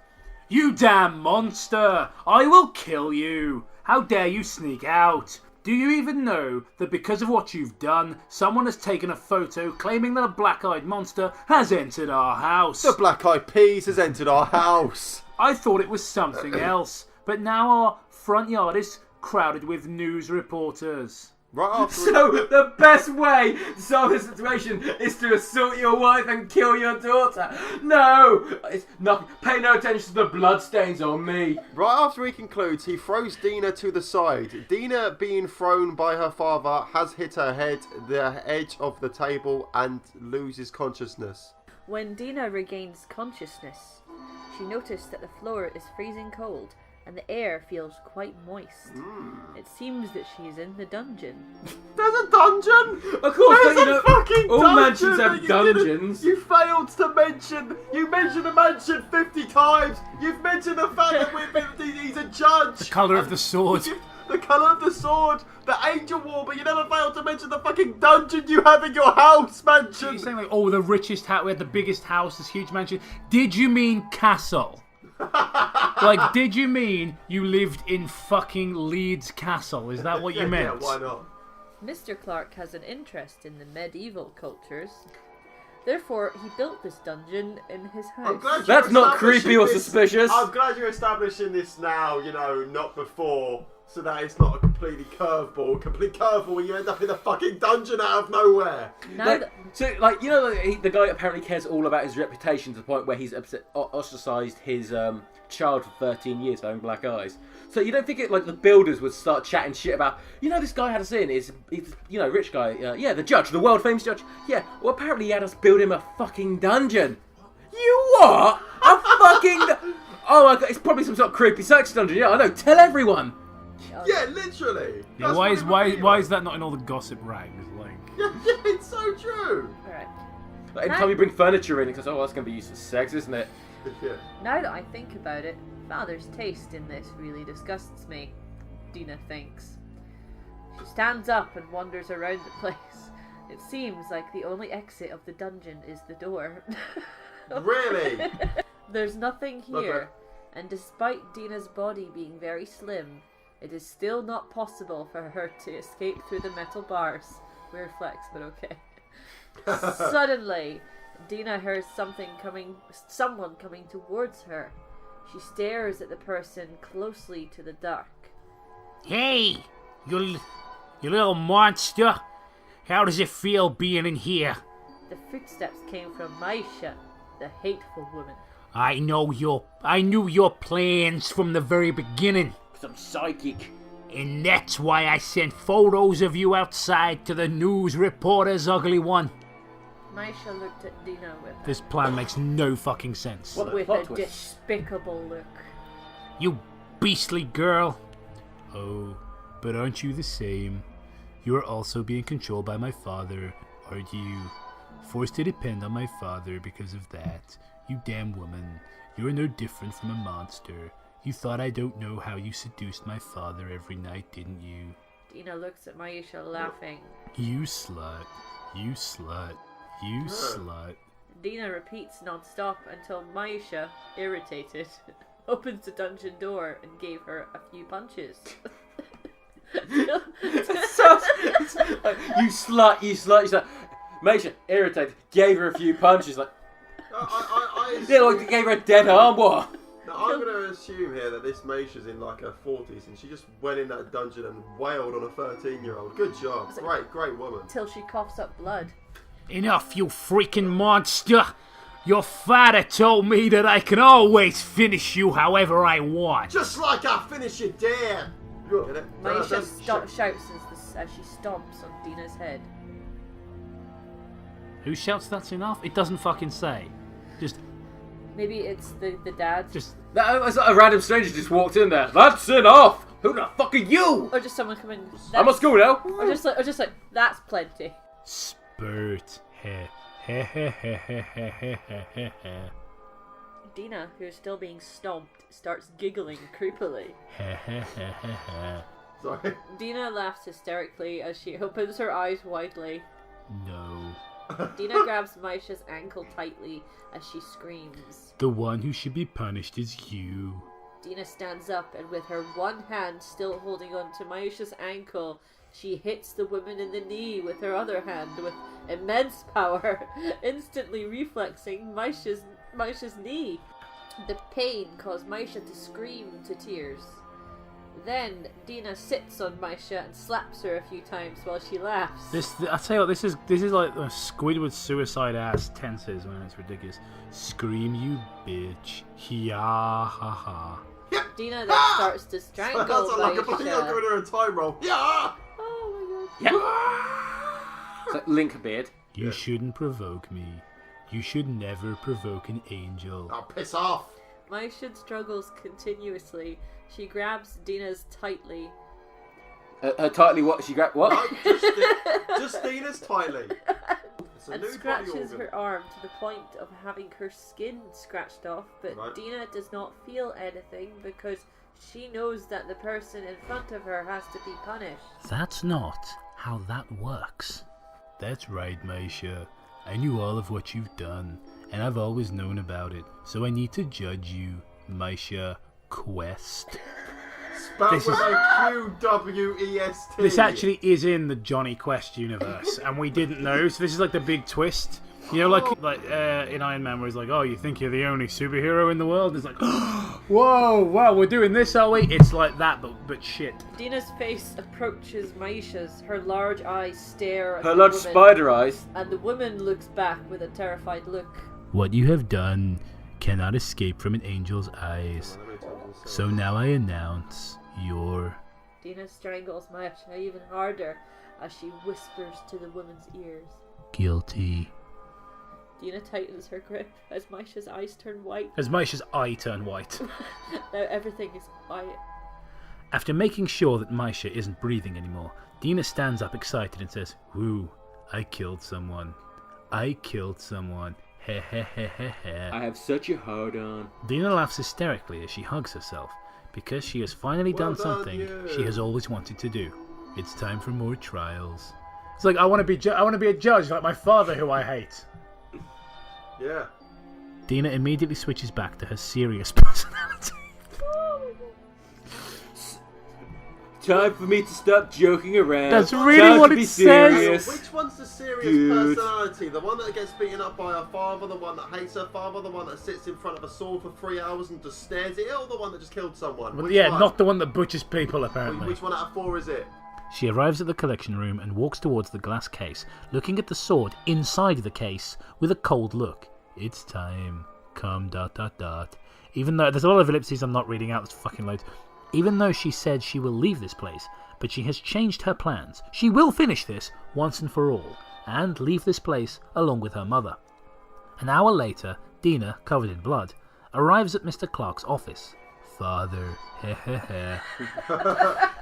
You damn monster! I will kill you! How dare you sneak out? Do you even know that because of what you've done, someone has taken a photo claiming that a black-eyed monster has entered our house? The Black-Eyed Peas has entered our house! I thought it was something else, but now our front yard is crowded with news reporters. So the best way to solve this situation is to assault your wife and kill your daughter. No, it's not. Pay no attention to the bloodstains on me. Right after he concludes, he throws Dina to the side. Dina, being thrown by her father, has hit her head, the edge of the table, and loses consciousness. When Dina regains consciousness, she noticed that the floor is freezing cold and the air feels quite moist. It seems that she is in the dungeon. There's a dungeon? Of course, there's a fucking all dungeon mansions have dungeons. You failed to mention. You mentioned the mansion 50 times. You've mentioned the fact that he's a judge. The colour of the sword. The colour of the sword. The angel war, but you never failed to mention the fucking dungeon you have in your house mansion. You're saying like, oh, the richest house, we had the biggest house, this huge mansion. Did you mean castle? Like, did you mean you lived in fucking Leeds Castle? Is that what you meant? Yeah, why not? Mr. Clark has an interest in the medieval cultures. Therefore, he built this dungeon in his house. That's not creepy or suspicious. I'm glad you're establishing this now, not before, so that it's not a complete curveball where you end up in a fucking dungeon out of nowhere. The guy apparently cares all about his reputation to the point where he's ostracised his child for 13 years for having black eyes. So you don't think the builders would start chatting shit about, this guy had us in, he's rich guy, the judge, the world famous judge. Yeah, well apparently he had us build him a fucking dungeon. You what? A fucking... Oh my god, it's probably some sort of creepy sex dungeon. Yeah, I know, tell everyone. Yeah, literally. Yeah, why is that not in all the gossip rags? Yeah, it's so true. Alright. Every time you bring furniture in, because that's going to be used for sex, isn't it? Yeah. Now that I think about it, Father's taste in this really disgusts me, Dina thinks. She stands up and wanders around the place. It seems like the only exit of the dungeon is the door. Really? There's nothing here, and despite Dina's body being very slim, it is still not possible for her to escape through the metal bars. Weird flex, but okay. Suddenly, Dina hears someone coming towards her. She stares at the person closely to the dark. Hey, you little monster. How does it feel being in here? The footsteps came from Misha, the hateful woman. I knew your plans from the very beginning. 'Cause I'm psychic. And that's why I sent photos of you outside to the news reporters, ugly one. Misha looked at Dina with This plan makes no fucking sense. with a despicable look. You beastly girl. Oh, but aren't you the same? You are also being controlled by my father, aren't you? Forced to depend on my father because of that. You damn woman. You are no different from a monster. You thought I don't know how you seduced my father every night, didn't you? Dina looks at Maisha laughing. You slut. You slut. You slut. Dina repeats non-stop until Maisha, irritated, opens the dungeon door and gave her a few punches. You slut, you slut. Maisha, irritated, gave her a few punches. Like, yeah, like they gave her a dead arm. What? Now, I'm going to assume here that this Maisha's in like her 40s and she just went in that dungeon and wailed on a 13-year-old. Good job. Great woman. Till she coughs up blood. Enough, you freaking monster! Your father told me that I can always finish you however I want. Just like I finish your dad. Maisha shouts as she stomps on Dina's head. Who shouts that's enough? It doesn't fucking say. Just... Maybe it's the dad. That a random stranger just walked in there. That's enough! Who the fuck are you? Or just someone coming. I must go now. Or just like, that's plenty. Spurt. Heh. Heh heh heh heh heh heh heh heh. Dina, who is still being stomped, starts giggling creepily. Sorry. Dina laughs hysterically as she opens her eyes widely. No. Dina grabs Maisha's ankle tightly as she screams. The one who should be punished is you. Dina stands up and with her one hand still holding on to Maisha's ankle, she hits the woman in the knee with her other hand with immense power, instantly reflexing Maisha's knee. The pain caused Maisha to scream to tears. Then Dina sits on Maisha and slaps her a few times while she laughs. I tell you what, this is like a Squidward suicide ass tenses. Man, it's ridiculous. Scream, you bitch! Ya ha ha. Dina then starts to strangle That's like a Maisha. going to a time roll. Yeah. Oh my god. It's like Link beard. You shouldn't provoke me. You should never provoke an angel. Oh, piss off. Maisha struggles continuously. She grabs Dina's tightly. Her tightly what? She grabbed what? Just Dina's tightly. And scratches her arm to the point of having her skin scratched off, but Dina does not feel anything because she knows that the person in front of her has to be punished. That's not how that works. That's right, Maisha. I knew all of what you've done, and I've always known about it, so I need to judge you, Maisha Quest. Spelled with a Q-W-E-S-T. This actually is in the Johnny Quest universe, and we didn't know, so this is like the big twist. You know, like in Iron Man, where he's like, oh, you think you're the only superhero in the world? And it's like, whoa, wow, we're doing this, are we? It's like that, but shit. Dina's face approaches Maisha's. Her large eyes stare at her the large woman, spider eyes. And the woman looks back with a terrified look. What you have done cannot escape from an angel's eyes. So now I announce your... Dina strangles Maisha even harder as she whispers to the woman's ears. Guilty. Dina tightens her grip as Maisha's eyes turn white. As Maisha's eye turned white. Now everything is quiet. After making sure that Maisha isn't breathing anymore, Dina stands up excited and says, woo, I killed someone. I killed someone. Heh heh heh heh heh. I have such a hard on. Dina laughs hysterically as she hugs herself, because she has finally done something she has always wanted to do. It's time for more trials. It's like, I want to be a judge like my father who I hate. Yeah. Dina immediately switches back to her serious personality. Time for me to stop joking around. That's really what it says. Which one's the serious personality? The one that gets beaten up by her father, the one that hates her father, the one that sits in front of a sword for 3 hours and just stares at it, or the one that just killed someone? Well, Which yeah, one? not the one that butchers people, apparently. Which one out of 4 is it? She arrives at the collection room and walks towards the glass case, looking at the sword inside the case with a cold look. It's time. Come ... Even though there's a lot of ellipses I'm not reading out, there's fucking loads. Even though she said she will leave this place, but she has changed her plans. She will finish this once and for all, and leave this place along with her mother. An hour later, Dina, covered in blood, arrives at Mr. Clark's office. Father,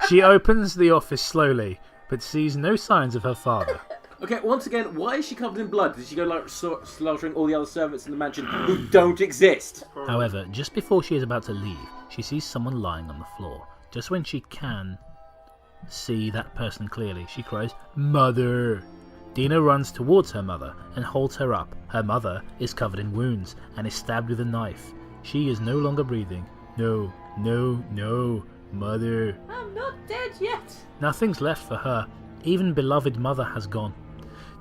She opens the office slowly, but sees no signs of her father. Okay, once again, why is she covered in blood? Did she go like slaughtering all the other servants in the mansion who don't exist? However, just before she is about to leave, she sees someone lying on the floor. Just when she can see that person clearly, she cries, "Mother!" Dina runs towards her mother and holds her up. Her mother is covered in wounds and is stabbed with a knife. She is no longer breathing. No, no, no, mother. I'm not dead yet. Nothing's left for her. Even beloved mother has gone.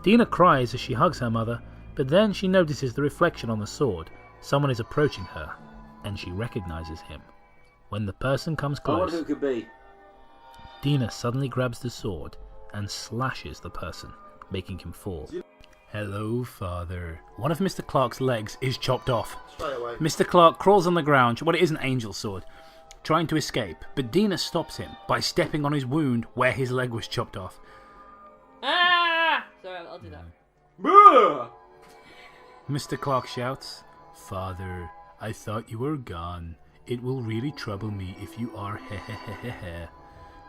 Dina cries as she hugs her mother, but then she notices the reflection on the sword. Someone is approaching her, and she recognizes him. When the person comes I wonder close, who it could be. Dina suddenly grabs the sword and slashes the person, making him fall. Hello, father. One of Mr. Clark's legs is chopped off. Straight away. Mr. Clark crawls on the ground, well, it is an angel sword, trying to escape, but Dina stops him by stepping on his wound where his leg was chopped off. Ah! Sorry, I'll do that. Mr. Clark shouts, "Father, I thought you were gone. It will really trouble me if you are, hehehehe."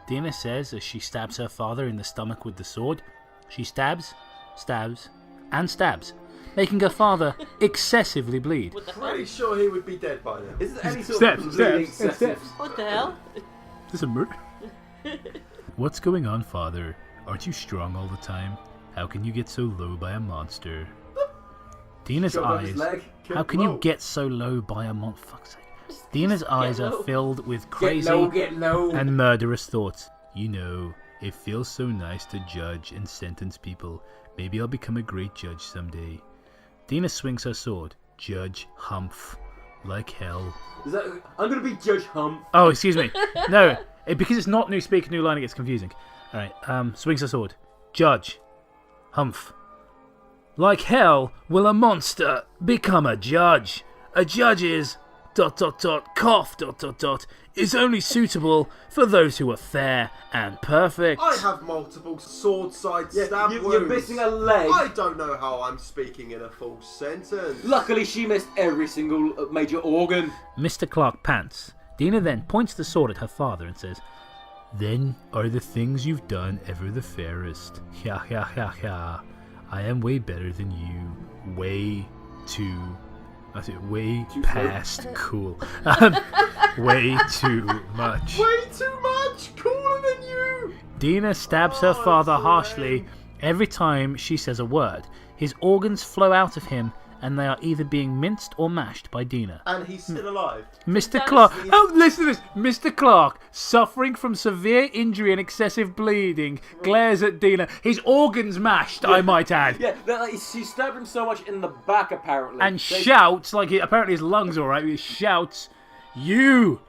Dina says as she stabs her father in the stomach with the sword. She stabs, stabs, and stabs, making her father excessively bleed. Pretty sure he would be dead by now. Is there any sort Steps, of bleeding steps, excessive? What the hell? Is this a murder? What's going on, father? Aren't you strong all the time? How can you get so low by a monster? Dina's Shove off his eyes. leg. How can you get so low by a monster? Fuck's sake. Dina's eyes are filled with crazy Get low. and murderous thoughts. You know, it feels so nice to judge and sentence people. Maybe I'll become a great judge someday. Dina swings her sword. Judge Humph. Like hell. I'm gonna be Judge Hump. Oh, excuse me. No, because it's not new speaker, new line, it gets confusing. Alright, swings her sword. Judge Humph. Like hell will a monster become a judge. A judge is ... cough ... is only suitable for those who are fair and perfect. I have multiple sword side stab wounds. You're missing a leg. I don't know how I'm speaking in a full sentence. Luckily, she missed every single major organ. Mr. Clark pants. Dina then points the sword at her father and says, "Then are the things you've done ever the fairest. Ha ha ha ha. I am way better than you. Way too... way past cool. Way too much. Way too much. Cooler than you." Dina stabs her father harshly every time she says a word. His organs flow out of him, and they are either being minced or mashed by Dina. And he's still alive. Mr. Clark, listen to this. Mr. Clark, suffering from severe injury and excessive bleeding, glares at Dina. His organs mashed, I might add. Yeah, she stabbed him so much in the back, apparently. And shouts, apparently his lungs are alright, he shouts, You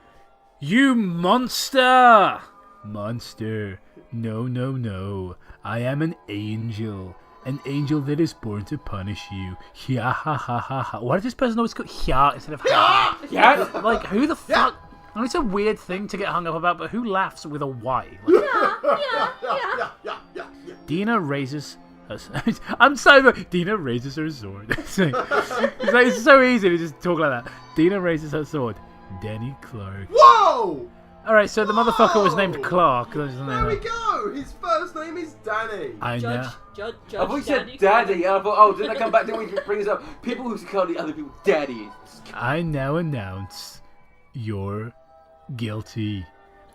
monster! Monster. No, no, no. I am an angel. An angel that is born to punish you. Ha ha ha ha ha. Why does this person always go ha instead of ha? Yeah. Like, who the fuck? I mean, it's a weird thing to get hung up about, but who laughs with a Y? Dina raises her... I'm sorry, Dina raises her sword. It's so easy to just talk like that. Dina raises her sword. Danny Clark. Whoa! Alright, so the motherfucker was named Clark. There we go. His first name is Danny. I know. I thought you said daddy. I thought, didn't I come back? Didn't we bring this up? People who call the other people daddy. I now announce you're guilty.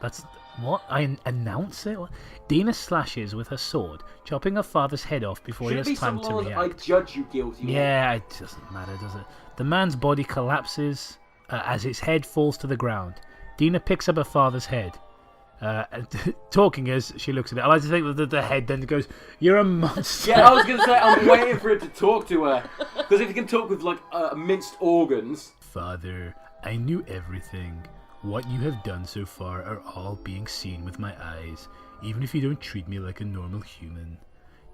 That's what? I announce it? What? Dina slashes with her sword, chopping her father's head off before he has time to react. I judge you guilty. Yeah, it doesn't matter, does it? The man's body collapses as his head falls to the ground. Dina picks up her father's head. Talking as she looks at it. I like to think that the head then goes, "You're a monster." Yeah, I was going to say, I'm waiting for it to talk to her. Because if you can talk with, minced organs... Father, I knew everything. What you have done so far are all being seen with my eyes, even if you don't treat me like a normal human.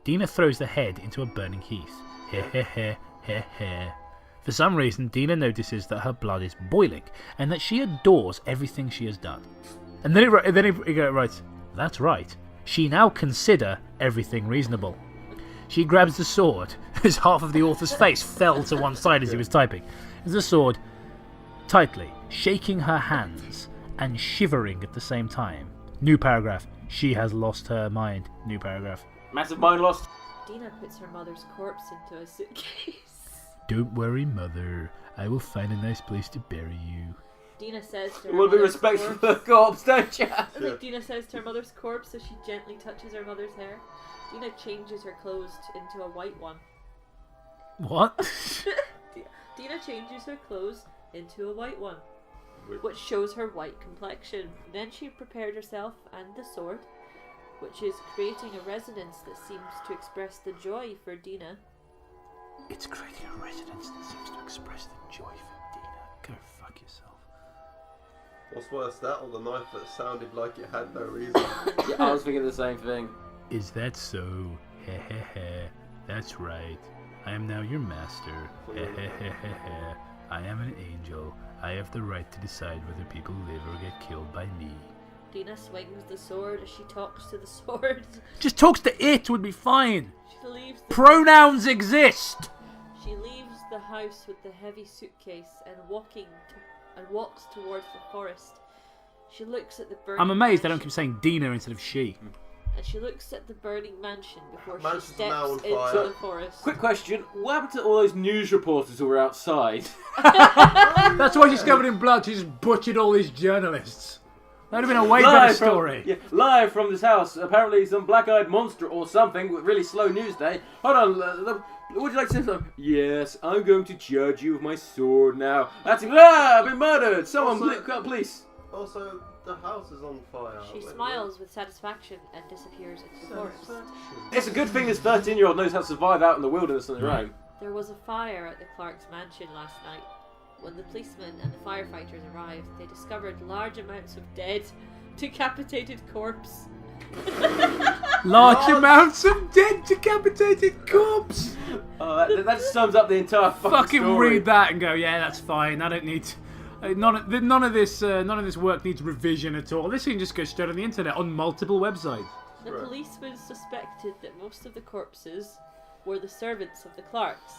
Dina throws the head into a burning heath. Heh heh heh heh heh. For some reason, Dina notices that her blood is boiling, and that she adores everything she has done. And then he writes, "That's right. She now consider everything reasonable." She grabs the sword, as half of the author's face fell to one side as he was typing. The sword, tightly, shaking her hands and shivering at the same time. New paragraph. She has lost her mind. New paragraph. Massive mind lost. Dina puts her mother's corpse into a suitcase. Don't worry, Mother. I will find a nice place to bury you. Dina says to her You want to be mother's respectful corpse. for the corpse, don't you? I think Dina says to her mother's corpse as she gently touches her mother's hair. Dina changes her clothes into a white one. What? Dina changes her clothes into a white one, which shows her white complexion. Then she prepared herself and the sword, which is creating a resonance that seems to express the joy for Dina. It's creating a resonance that seems to express the joy for Dina. Go fuck yourself. What's worse, that or the knife that sounded like it had no reason? Yeah, I was thinking the same thing. Is that so? Heh heh heh. That's right. I am now your master. Heh heh heh heh heh. I am an angel. I have the right to decide whether people live or get killed by me. Dina swings the sword as she talks to the sword. Just talks to it would be fine. She leaves the Pronouns exist. She leaves the house with the heavy suitcase and walks towards the forest. She looks at the burning I'm amazed I mansion, don't keep saying Dina instead of she. and she looks at the burning mansion before Mansion's she steps now on into fire. the forest. Quick question: what happened to all those news reporters who were outside? That's why she's covered in blood. She just butchered all these journalists. That would have been a way better story. Live from this house. Apparently, some black-eyed monster or something with really slow news day. Hold on. Would you like to say something? Yes, I'm going to judge you with my sword now. That's it. I've been murdered. Someone, please. Also, the house is on fire. She smiles with satisfaction and disappears into the forest. It's a good thing this 13-year-old knows how to survive out in the wilderness on their own. There was a fire at the Clark's mansion last night. When the policemen and the firefighters arrived, they discovered large amounts of dead, decapitated corpse. Large amounts of dead, decapitated corpse. That sums up the entire Fucking story. read that and go, yeah, that's fine. I don't need. None of this work needs revision at all. This can just go straight on the internet on multiple websites. The policemen suspected that most of the corpses were the servants of the Clarks.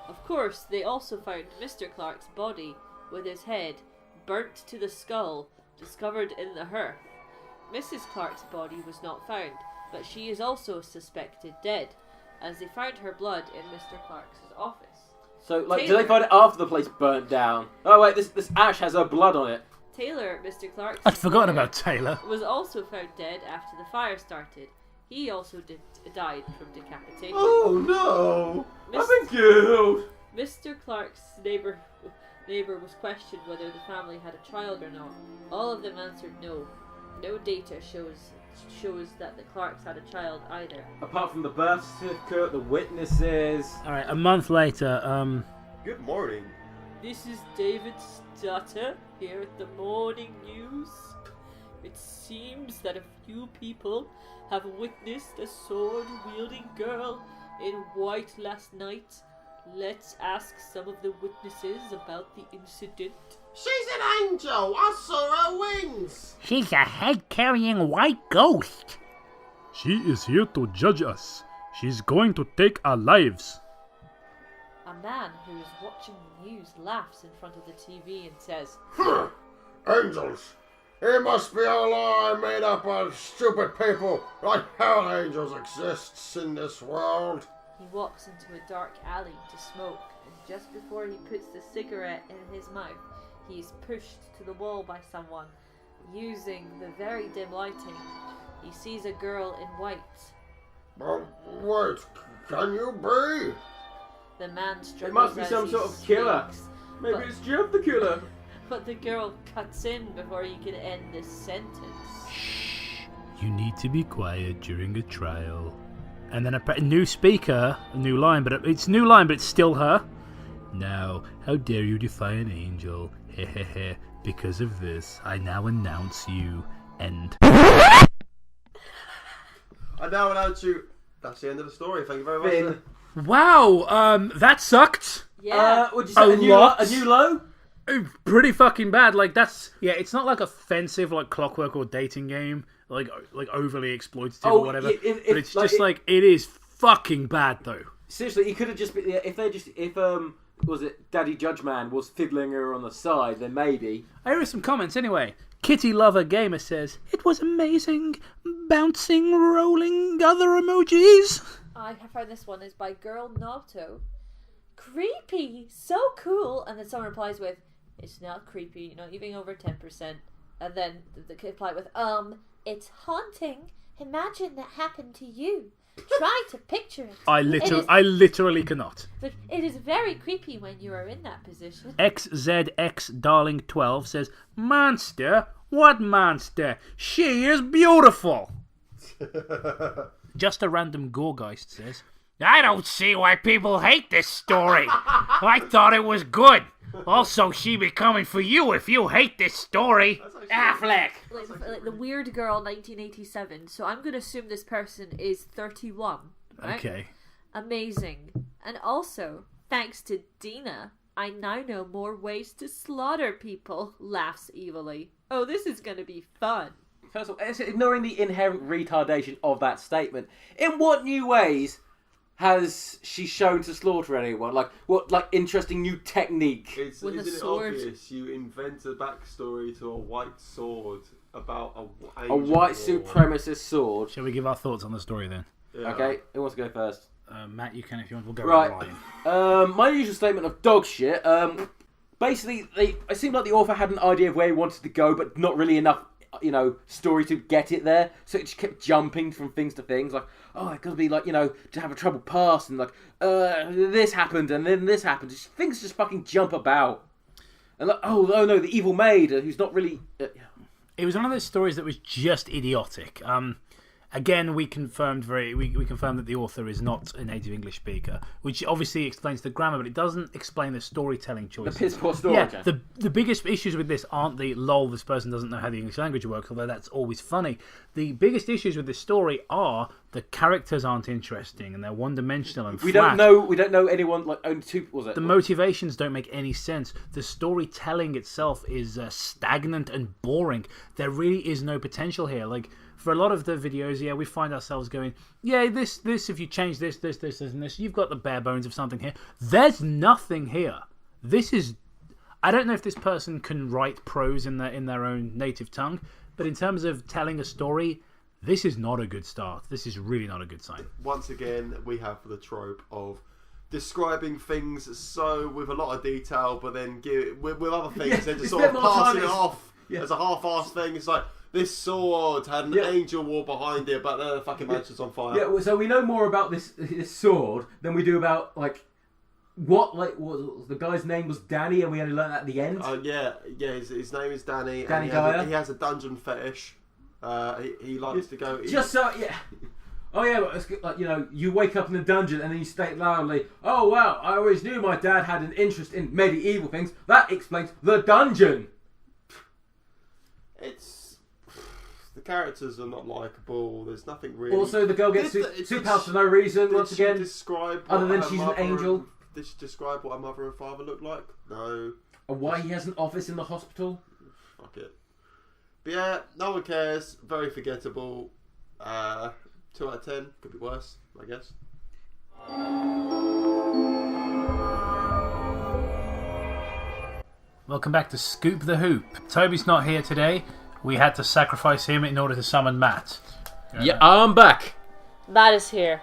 Of course, they also found Mr. Clark's body with his head burnt to the skull, discovered in the hearth. Mrs. Clark's body was not found, but she is also suspected dead, as they found her blood in Mr. Clark's office. So, do they find it after the place burnt down? Oh wait, this ash has her blood on it. Taylor, Mr. Clark's I'd forgotten about Taylor. was also found dead after the fire started. He also died from decapitation. Oh no! I've been killed! Mr. Clark's neighbour was questioned whether the family had a child or not. All of them answered no. No data shows that the Clarks had a child either. Apart from the birth certificate, the witnesses. Alright, a month later, Good morning. This is David Stutter here at the Morning News. It seems that a few people have witnessed a sword-wielding girl in white last night. Let's ask some of the witnesses about the incident. She's an angel. I saw her wings. She's a head-carrying white ghost. She is here to judge us. She's going to take our lives. A man who is watching the news laughs in front of the TV and says, Angels. It must be a lie made up of stupid people. Like hell angels exists in this world. He walks into a dark alley to smoke, and just before he puts the cigarette in his mouth, he is pushed to the wall by someone. Using the very dim lighting, he sees a girl in white. But wait, can you be? The man struggles It must be as some he sort of killer. speaks, Maybe but- it's Jeff the killer. But the girl cuts in before he can end this sentence. you need to be quiet during a trial. And then a new speaker, a new line, but it's still her. Now, how dare you defy an angel? Hehehe. Because of this, I now announce you. End. I now announce you. That's the end of the story. Thank you very much. Finn. sir. Wow, that sucked. Yeah. Would you say a new low? Pretty fucking bad. Like it's not like offensive like Clockwork or Dating Game, like overly exploitative or whatever. But it's just it is fucking bad though. Seriously, he could have just been if was it Daddy Judge Man was fiddling her on the side, then maybe. I hear some comments anyway. Kitty Lover Gamer says, "It was amazing, bouncing, rolling, other emojis." I have found this one is by Girl Nato. Creepy, so cool. And then someone replies with, "It's not creepy, not even over 10%. And then the kid replied with, "It's haunting. Imagine that happened to you. Try to picture it." I literally cannot. Look, it is very creepy when you are in that position. XZX-Darling12 says, "Monster? What monster? She is beautiful." Just a random Goregeist says, I don't see why people hate this story. I thought it was good. Also, she be coming for you if you hate this story. Affleck. Like the weird girl 1987. So I'm going to assume this person is 31. Right? Okay. Amazing. And also, thanks to Dina, I now know more ways to slaughter people. Laughs evilly. Oh, this is going to be fun. First of all, ignoring the inherent retardation of that statement, in what new ways has she shown to slaughter anyone? Like, what, like, interesting new technique? Isn't it obvious? You invent a backstory to a white sword about a white supremacist sword. Shall we give our thoughts on the story then? Yeah. Okay, who wants to go first? Matt, you can if you want. We'll go right. Ryan. My usual statement of dog shit. Basically, it seemed like the author had an idea of where he wanted to go, but not really enough, story to get it there. So it just kept jumping from things to things. Like, oh, it could be like, to have a troubled past, and like, this happened, and then this happened. Things just fucking jump about. And like, oh no, the evil maid, who's not really. It was one of those stories that was just idiotic. Again, we confirmed that the author is not a native English speaker, which obviously explains the grammar, but it doesn't explain the storytelling choices. The piss poor story. Yeah, the biggest issues with this aren't the lol, this person doesn't know how the English language works, although that's always funny. The biggest issues with this story are the characters aren't interesting and they're one-dimensional and flat. We don't know anyone, like, only two, was it? The motivations don't make any sense. The storytelling itself is stagnant and boring. There really is no potential here. Like, for a lot of the videos, we find ourselves going, this, if you change this, and this, you've got the bare bones of something here. There's nothing here. This is... I don't know if this person can write prose in their own native tongue, but in terms of telling a story, this is not a good start. This is really not a good sign. Once again, we have the trope of describing things with a lot of detail, but then with other things, then just sort of passing it off as a half-assed thing. It's like, this sword had an angel war behind it, but the fucking mansion's on fire. Yeah, so we know more about this sword than we do about, like, what the guy's name was Danny, and we only learned that at the end. His name is Danny. Danny and he has a dungeon fetish. He likes to go. Oh yeah, but it's like, you wake up in the dungeon and then you state loudly, "Oh wow, I always knew my dad had an interest in medieval things. That explains the dungeon." The characters are not likeable. There's nothing really. Also, the girl gets two pounds for no reason. Once again, describe other than she's an angel. Did she describe what her mother and father look like? No. And why he has an office in the hospital? Fuck it. But yeah, no one cares. Very forgettable. 2 out of 10. Could be worse, I guess. Welcome back to Scoop the Hoop. Toby's not here today. We had to sacrifice him in order to summon Matt. Yeah, I'm back. Matt is here.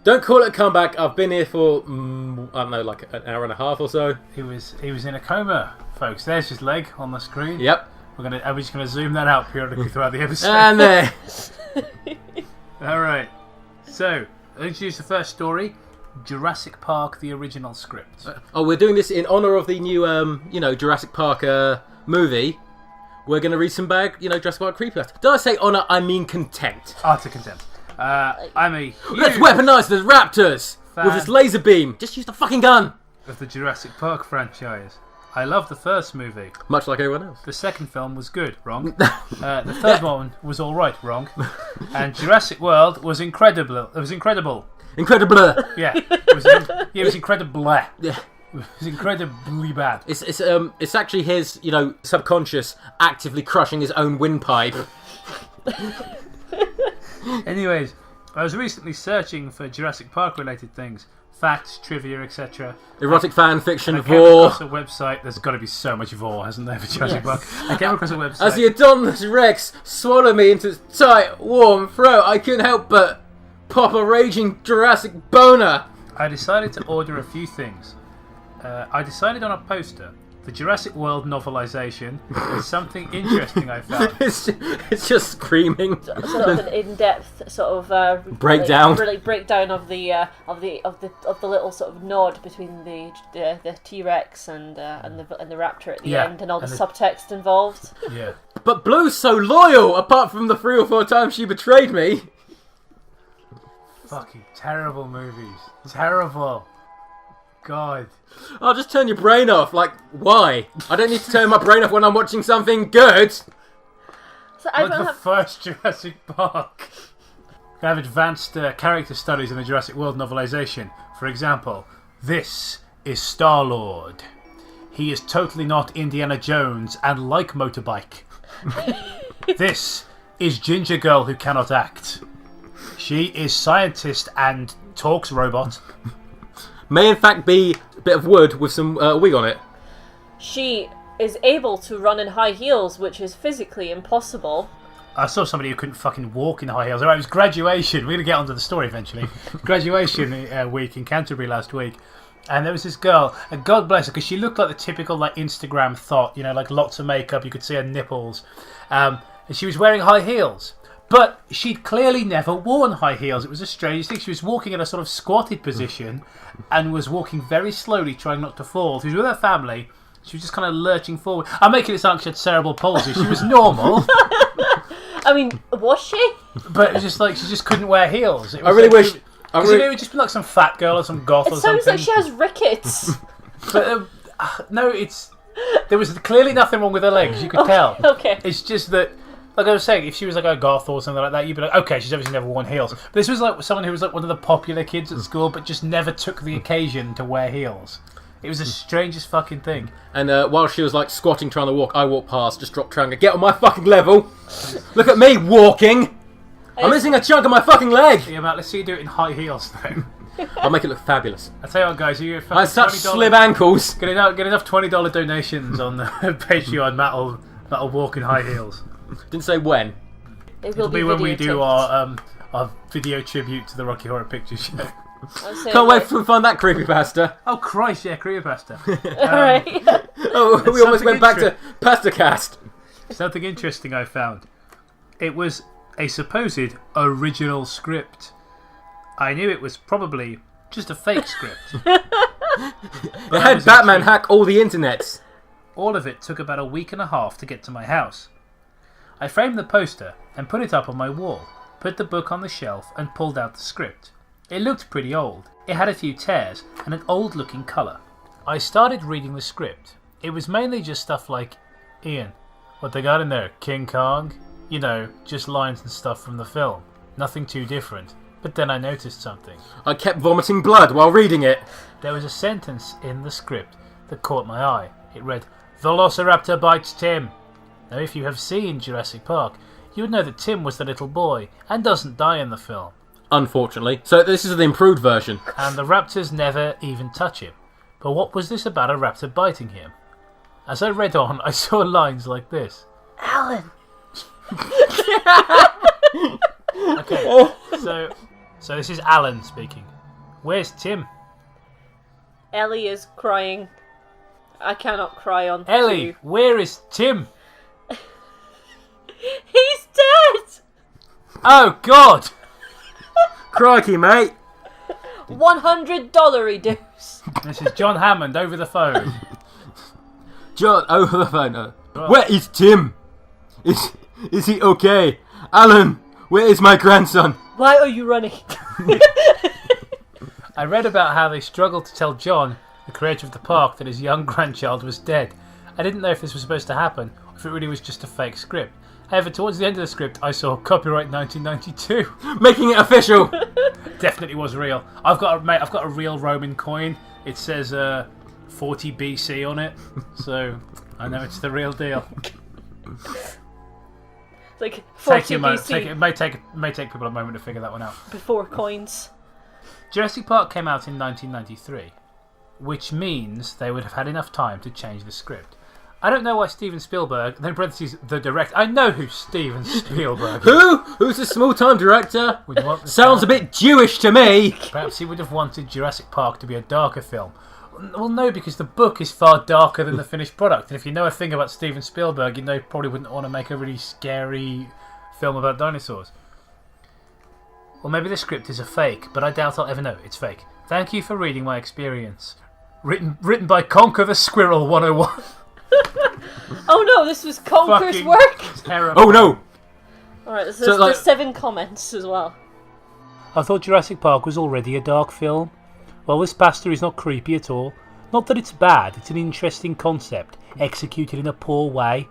Don't call it a comeback. I've been here for, I don't know, like an hour and a half or so. He was in a coma, folks. There's his leg on the screen. Yep. We're just gonna zoom that out periodically throughout the episode. And there. All right. So, I'll introduce the first story. Jurassic Park, the original script. We're doing this in honour of the new, Jurassic Park movie. We're going to read some Jurassic Park CREEPYPASTA. Did I say honour? I mean contempt. Utter contempt. I'm a huge... Let's weaponise the raptors with this laser beam. Just use the fucking gun. Of the Jurassic Park franchise. I love the first movie. Much like everyone else. The second film was good. Wrong. The third one was alright. Wrong. And Jurassic World was incredible. It was incredible. Incredible. Yeah. It was incredible. Yeah. It was incredibly bad. It's actually his, subconscious actively crushing his own windpipe. Anyways, I was recently searching for Jurassic Park related things. facts, trivia, etc. Erotic fan fiction, I came vor. across a website. There's got to be so much vor, hasn't there, for Jurassic Park? I came across a website. As the Adonis Rex swallowed me into its tight, warm throat, I couldn't help but pop a raging Jurassic boner. I decided to order a few things. I decided on a poster. The Jurassic World novelisation is something interesting I found. It's just screaming. Sort of an in-depth sort of breakdown. Really breakdown of the little sort of nod between the T-Rex and the raptor at the end, and all the subtext involved. Yeah. But Blue's so loyal, apart from the 3 or 4 times she betrayed me. Fucking terrible movies. Terrible. God. I'll just turn your brain off. Like, why? I don't need to turn my brain off when I'm watching something good. So I like the first Jurassic Park. They have advanced character studies in the Jurassic World novelisation. For example, this is Star-Lord. He is totally not Indiana Jones and like motorbike. This is Ginger Girl who cannot act. She is scientist and talks robot. May in fact be a bit of wood with some wig on it. She is able to run in high heels, which is physically impossible. I saw somebody who couldn't fucking walk in high heels. Alright, it was graduation. We're going to get onto the story eventually. Graduation week in Canterbury last week. And there was this girl, and God bless her, because she looked like the typical like Instagram thought, you know, like lots of makeup, you could see her nipples. And she was wearing high heels. But she'd clearly never worn high heels. It was a strange thing. She was walking in a sort of squatted position and was walking very slowly, trying not to fall. She was with her family. She was just kind of lurching forward. I'm making it sound like she had cerebral palsy. She was normal. I mean, was she? But it was just like she just couldn't wear heels. It was I really like, wish... it would just be like some fat girl or some goth or something. It sounds like she has rickets. But no, there was clearly nothing wrong with her legs. You could tell. Okay. It's just that... Like I was saying, if she was like a goth or something like that, you'd be like, okay, she's obviously never worn heels. But this was like someone who was like one of the popular kids at school, but just never took the occasion to wear heels. It was the strangest fucking thing. And while she was like squatting trying to walk, I walked past, just dropped trying to get on my fucking level. Look at me walking. I'm missing a chunk of my fucking leg. Yeah, Matt, let's see you do it in high heels though. I'll make it look fabulous. I tell you what, guys, you I have such slim ankles. Get enough $20 donations on the Patreon. Matt'll walk in high heels. Didn't say when. It'll be when we do our video tribute to the Rocky Horror Picture Show. Can't wait to find that creepypasta. Oh Christ, yeah, creepypasta. Alright. Oh, we almost went back to Pasta Cast. Something interesting I found. It was a supposed original script. I knew it was probably just a fake script. It had Batman hack all the internets. All of it took about a week and a half to get to my house. I framed the poster and put it up on my wall, put the book on the shelf and pulled out the script. It looked pretty old. It had a few tears and an old looking colour. I started reading the script. It was mainly just stuff like, Ian, what they got in there, King Kong? You know, just lines and stuff from the film. Nothing too different. But then I noticed something. I kept vomiting blood while reading it. There was a sentence in the script that caught my eye. It read, Velociraptor bites Tim. Now if you have seen Jurassic Park, you would know that Tim was the little boy and doesn't die in the film. Unfortunately. So this is the improved version. And the raptors never even touch him. But what was this about a raptor biting him? As I read on, I saw lines like this. Alan! Okay, so this is Alan speaking. Where's Tim? Ellie is crying. I cannot cry on Ellie, where is Tim? He's dead! Oh, God! Crikey, mate. $100 reduce. This is John Hammond over the phone. John, over the phone. Where is Tim? Is he okay? Alan, where is my grandson? Why are you running? I read about how they struggled to tell John, the creator of the park, that his young grandchild was dead. I didn't know if this was supposed to happen, or if it really was just a fake script. However, towards the end of the script, I saw copyright 1992. Making it official. Definitely was real. I've got a real Roman coin. It says 40 BC on it, so I know it's the real deal. Like 40 BC. It may take people a moment to figure that one out. Before coins. Jurassic Park came out in 1993, which means they would have had enough time to change the script. I don't know why Steven Spielberg, then in parentheses, the director. I know who Steven Spielberg is. Who? Who's a small-time director? Sounds a bit Jewish to me. Perhaps he would have wanted Jurassic Park to be a darker film. Well, no, because the book is far darker than the finished product. And if you know a thing about Steven Spielberg, you know you probably wouldn't want to make a really scary film about dinosaurs. Or maybe the script is a fake, but I doubt I'll ever know it's fake. Thank you for reading my experience. Written by Conquer the Squirrel 101. Oh no, this was Conker's work? Terrible. Oh no! Alright, there's 7 comments as well. I thought Jurassic Park was already a dark film. Well, this pasta is not creepy at all. Not that it's bad, it's an interesting concept, executed in a poor way.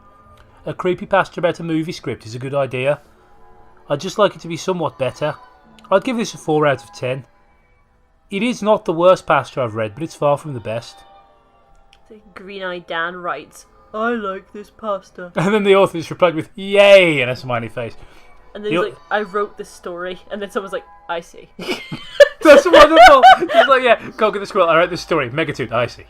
A creepypasta about a movie script is a good idea. I'd just like it to be somewhat better. I'd give this a 4 out of 10. It is not the worst pasta I've read, but it's far from the best. Green-eyed Dan writes, I like this pasta. And then the author just replied with, yay, and a smiley face. And then he's like, I wrote this story. And then someone's like, I see. That's wonderful. He's like, yeah, Conquer the Squirrel, I wrote this story. Megatoon, I see.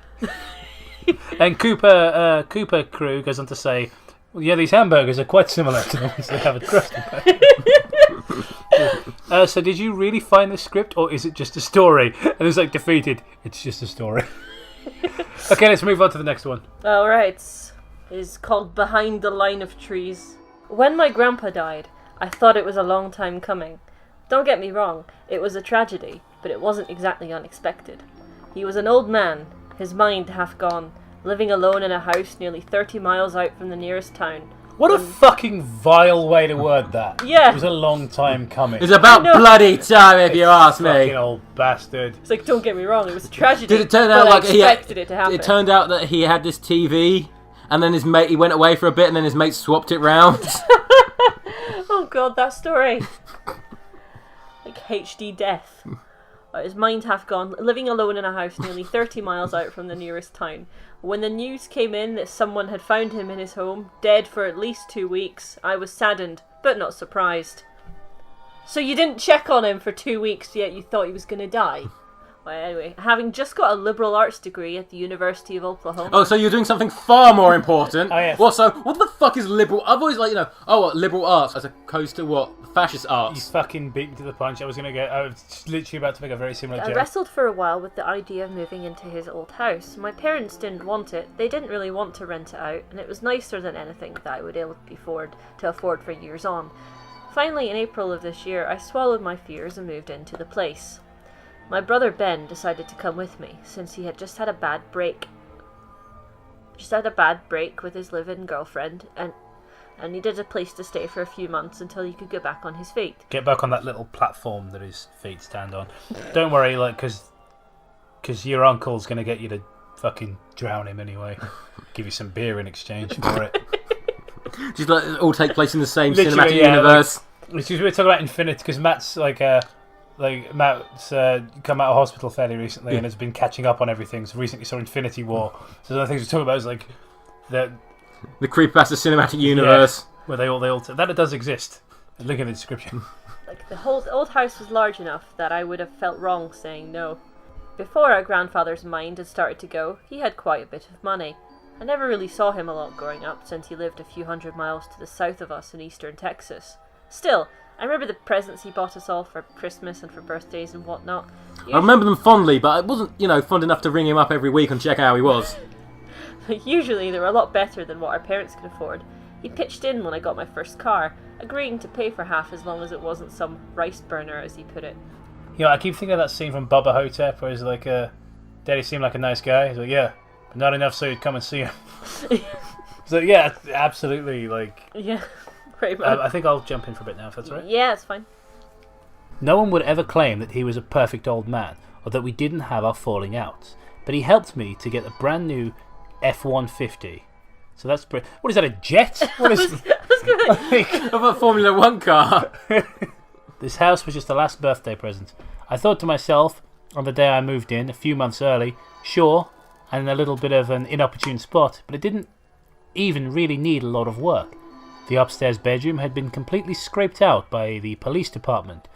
And Cooper Crew goes on to say, well, yeah, these hamburgers are quite similar to the ones they have at Krusty Burger. So did you really find the script, or is it just a story? And it's like, defeated, it's just a story. Okay, let's move on to the next one. Alright. It's called Behind the Line of Trees. When my grandpa died, I thought it was a long time coming. Don't get me wrong, it was a tragedy, but it wasn't exactly unexpected. He was an old man, his mind half gone, living alone in a house nearly 30 miles out from the nearest town. What a fucking vile way to word that. Yeah. It was a long time coming. It's about bloody time, if you ask me. Fucking old bastard. It's like, don't get me wrong, it was a tragedy. Did it turn out like I expected it to happen. It turned out that he had this TV, and then he went away for a bit, and then his mate swapped it round. Oh god, that story. Like HD death. His mind half gone, living alone in a house nearly 30 miles out from the nearest town. When the news came in that someone had found him in his home, dead for at least 2 weeks, I was saddened, but not surprised. So you didn't check on him for 2 weeks, yet you thought he was going to die? Well, anyway, having just got a liberal arts degree at the University of Oklahoma... Oh, so you're doing something far more important. Oh, yes. What, so, what the fuck is liberal... I've always, like, what, liberal arts as opposed to what? Fascist arts. You fucking beat me to the punch. I was literally about to make a very similar joke. I wrestled for a while with the idea of moving into his old house. My parents didn't want it. They didn't really want to rent it out, and it was nicer than anything that I would able to afford for years on. Finally, in April of this year, I swallowed my fears and moved into the place. My brother Ben decided to come with me, since he had just had a bad break. With his live-in girlfriend, and needed a place to stay for a few months until he could get back on his feet. Get back on that little platform that his feet stand on. Don't worry, because your uncle's going to get you to fucking drown him anyway. Give you some beer in exchange for it. Just let it all take place in the same cinematic universe. We were talking about Infinity, because Matt's Matt's come out of hospital fairly recently and has been catching up on everything. So recently saw Infinity War. So the other things we're talking about is like the Creepypasta cinematic universe, where they all that it does exist. Link in the description. Like the whole old house was large enough that I would have felt wrong saying no. Before our grandfather's mind had started to go, he had quite a bit of money. I never really saw him a lot growing up, since he lived a few hundred miles to the south of us in eastern Texas. Still, I remember the presents he bought us all for Christmas and for birthdays and whatnot. I remember them fondly, but it wasn't, fond enough to ring him up every week and check how he was. Usually they were a lot better than what our parents could afford. He pitched in when I got my first car, agreeing to pay for half as long as it wasn't some rice burner, as he put it. I keep thinking of that scene from Bubba Hotep where he's like, Daddy seemed like a nice guy. He's like, yeah, but not enough so you'd come and see him. So yeah, absolutely, Yeah, pretty much. I think I'll jump in for a bit now, if that's all right. Yeah, it's fine. No one would ever claim that he was a perfect old man, or that we didn't have our falling outs. But he helped me to get a brand new F-150. So that's what is that, a jet? What is of a Formula 1 car? This house was just the last birthday present. I thought to myself, on the day I moved in, a few months early, sure, and in a little bit of an inopportune spot, but it didn't even really need a lot of work. The upstairs bedroom had been completely scraped out by the police department,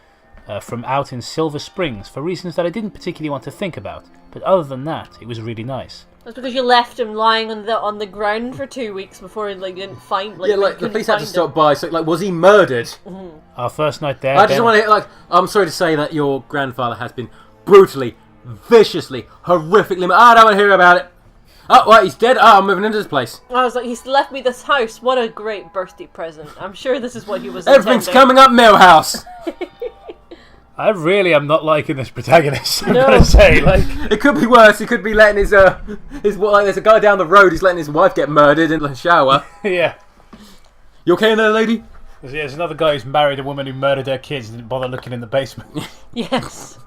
from out in Silver Springs for reasons that I didn't particularly want to think about. But other than that, it was really nice. That's because you left him lying on the ground for 2 weeks before you didn't find. The police had to stop by. So, was he murdered? Mm-hmm. Our first night there. I just want to I'm sorry to say that your grandfather has been brutally, viciously, horrifically. I don't want to hear about it. Oh, right, he's dead. Oh, I'm moving into this place. I was like, he's left me this house. What a great birthday present. I'm sure this is what he was. Everything's intending. coming up, Millhouse. I really am not liking this protagonist. I'm gonna say, it could be worse. He could be letting his there's a guy down the road. He's letting his wife get murdered in the shower. Yeah. You okay in there, lady? There's another guy who's married a woman who murdered her kids and didn't bother looking in the basement. Yes.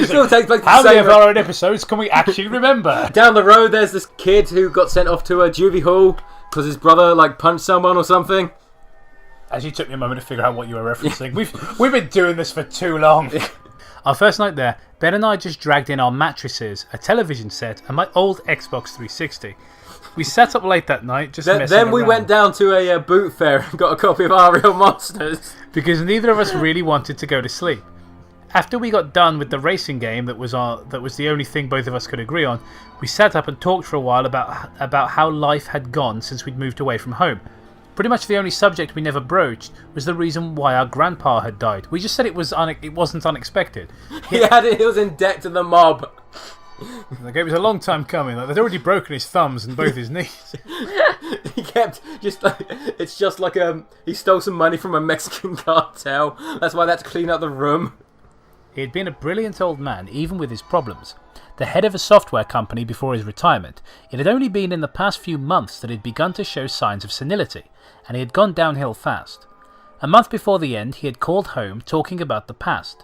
Still takes place How many of our own episodes can we actually remember? Down the road, there's this kid who got sent off to a juvie hall because his brother punched someone or something. Actually, took me a moment to figure out what you were referencing. We've been doing this for too long. Our first night there, Ben and I just dragged in our mattresses, a television set, and my old Xbox 360. We sat up late that night, just messing around. Then we went down to a boot fair and got a copy of Our Real Monsters. Because neither of us really wanted to go to sleep. After we got done with the racing game that was the only thing both of us could agree on, we sat up and talked for a while about how life had gone since we'd moved away from home. Pretty much the only subject we never broached was the reason why our grandpa had died. We just said it wasn't unexpected. He was in debt to the mob. It was a long time coming. They'd already broken his thumbs and both his knees. He kept it's just like he stole some money from a Mexican cartel. That's why they had to clean up the room. He had been a brilliant old man, even with his problems. The head of a software company before his retirement, it had only been in the past few months that he'd begun to show signs of senility, and he had gone downhill fast. A month before the end, he had called home talking about the past,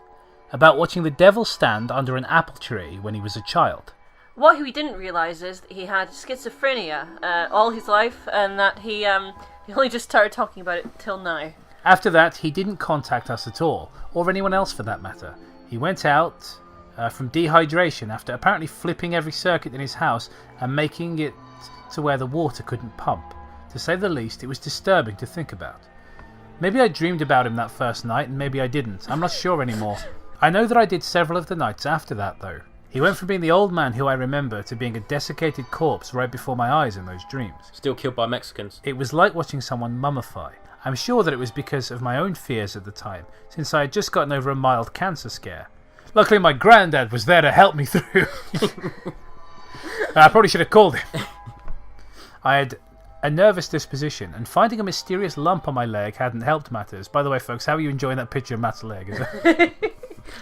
about watching the devil stand under an apple tree when he was a child. What we didn't realise is that he had schizophrenia all his life, and that he only just started talking about it till now. After that, he didn't contact us at all, or anyone else for that matter. He went out from dehydration after apparently flipping every circuit in his house and making it to where the water couldn't pump. To say the least, it was disturbing to think about. Maybe I dreamed about him that first night, and maybe I didn't. I'm not sure anymore. I know that I did several of the nights after that, though. He went from being the old man who I remember to being a desiccated corpse right before my eyes in those dreams. Still killed by Mexicans. It was like watching someone mummify. I'm sure that it was because of my own fears at the time, since I had just gotten over a mild cancer scare. Luckily my granddad was there to help me through. I probably should have called him. I had a nervous disposition, and finding a mysterious lump on my leg hadn't helped matters. By the way, folks, how are you enjoying that picture of Matt's leg?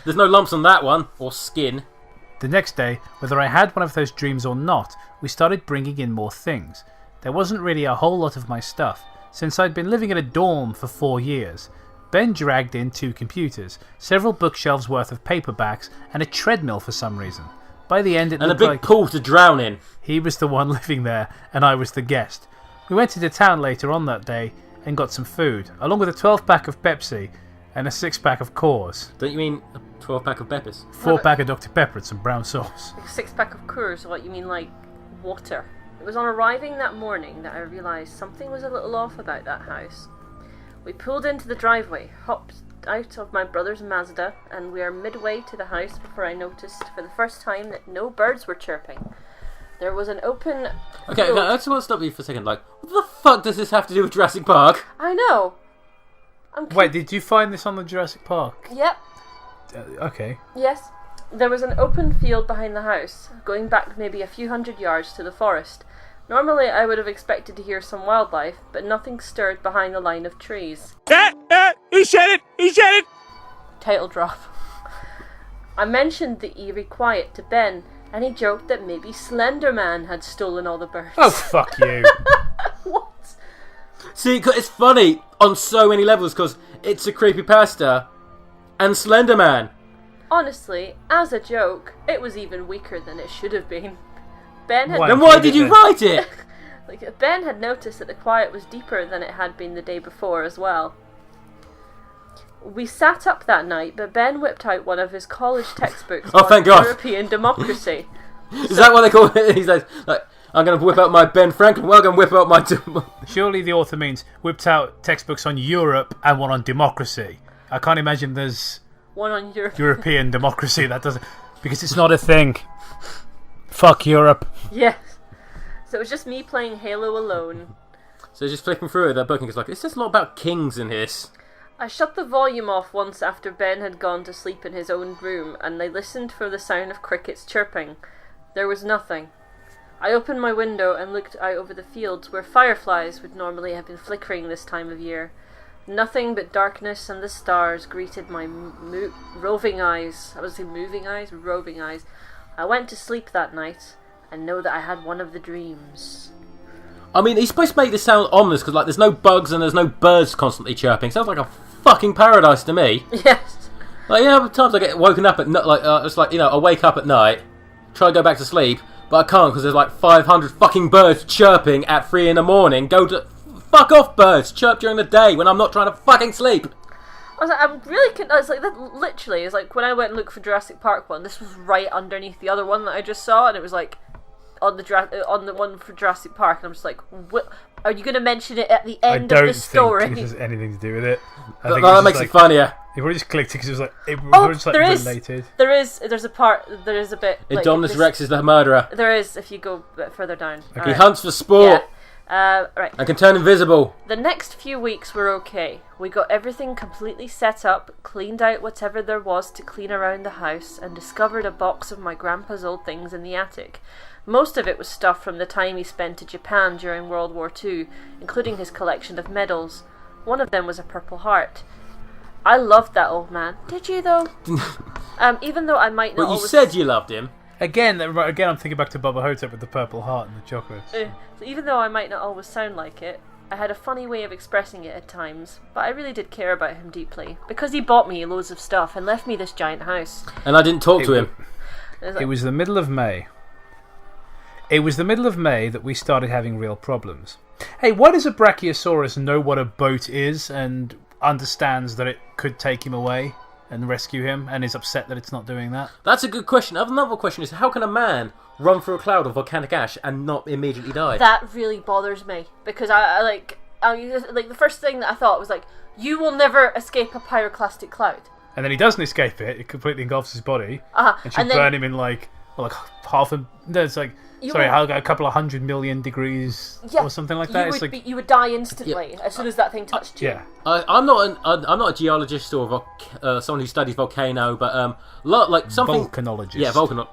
There's no lumps on that one, or skin. The next day, whether I had one of those dreams or not, we started bringing in more things. There wasn't really a whole lot of my stuff, since I'd been living in a dorm for 4 years. Ben dragged in 2 computers, several bookshelves worth of paperbacks, and a treadmill for some reason. By the end, it and looked a big like pool to drown in. He was the one living there, and I was the guest. We went into town later on that day and got some food, along with a 12-pack of Pepsi and a 6-pack of Coors. Don't you mean a 12-pack of Peppers? 4-pack of Dr. Pepper and some brown sauce. Like a 6-pack of Coors, what you mean like water? It was on arriving that morning that I realised something was a little off about that house. We pulled into the driveway, hopped out of my brother's Mazda, and we are midway to the house before I noticed for the first time that no birds were chirping. There was an open... Okay, I just want to stop you for a second. What the fuck does this have to do with Jurassic Park? I know. Wait, did you find this on the Jurassic Park? Yep. Okay. Yes. There was an open field behind the house, going back maybe a few hundred yards to the forest. Normally I would have expected to hear some wildlife, but nothing stirred behind the line of trees. He said it! He said it! Title drop. I mentioned the eerie quiet to Ben, and he joked that maybe Slender Man had stolen all the birds. Oh, fuck you. What? See, it's funny on so many levels, because it's a creepypasta and Slender Man. Honestly, as a joke, it was even weaker than it should have been. Ben had Then why did you write it? Ben had noticed that the quiet was deeper than it had been the day before as well. We sat up that night, but Ben whipped out one of his college textbooks on thank God. European democracy. Is that what they call it? He's like, I'm going to whip out my Ben Franklin. Well, I'm going to whip out my... Surely the author means whipped out textbooks on Europe and one on democracy. I can't imagine there's one on Europe. European democracy. That doesn't... Because it's not a thing. Fuck Europe. Yes. So it was just me playing Halo alone. So just flipping through it, that book and it's like, it's just a lot about kings in this. I shut the volume off once after Ben had gone to sleep in his own room, and I listened for the sound of crickets chirping. There was nothing. I opened my window and looked out over the fields where fireflies would normally have been flickering this time of year. Nothing but darkness and the stars greeted my roving eyes. I was saying moving eyes? Roving eyes. I went to sleep that night and know that I had one of the dreams. I mean, he's supposed to make this sound ominous because like there's no bugs and there's no birds constantly chirping. Sounds like a fucking paradise to me. Yes. Like, you know, times I get woken up at night, like, it's like, you know, I wake up at night, try to go back to sleep, but I can't because there's like 500 fucking birds chirping at 3 in the morning. Fuck off, birds! Chirp during the day when I'm not trying to fucking sleep. I was like, I'm really. I was like, that literally, it's like when I went and looked for Jurassic Park one. This was right underneath the other one that I just saw, and it was like on the one for Jurassic Park, and I'm just like, what? Are you going to mention it at the end of the story? I don't think this has anything to do with it. I think that makes it funnier. You probably just clicked it because it was like related. There's a bit. Indominus Rex is the murderer. There is, if you go a bit further down. Okay. He hunts for sport. Yeah. Right. I can turn invisible. The next few weeks were okay. We got everything completely set up, cleaned out whatever there was to clean around the house, and discovered a box of my grandpa's old things in the attic. Most of it was stuff from the time he spent in Japan during World War II, including his collection of medals. One of them was a Purple Heart. I loved that old man. Did you, though? Even though I might not Well, you always... said you loved him. Again, I'm thinking back to Bubba Hotep with the purple heart and the chocolates. So even though I might not always sound like it, I had a funny way of expressing it at times, but I really did care about him deeply, because he bought me loads of stuff and left me this giant house. And I didn't talk to him. It was the middle of May. It was the middle of May that we started having real problems. Hey, why does a Brachiosaurus know what a boat is and understands that it could take him away and rescue him and is upset that it's not doing that? That's a good question. Another question is, how can a man run through a cloud of volcanic ash and not immediately die? That really bothers me, because I the first thing that I thought was like, you will never escape a pyroclastic cloud. And then he doesn't escape it. It completely engulfs his body. And she'll and then, burn him in like half a... No, it's like... Sorry, a couple of 100 million degrees or something like that. You would die instantly as soon as that thing touched you. Yeah. I'm not a geologist or someone who studies volcano, but like something... Volcanologist. Yeah, volcanologist.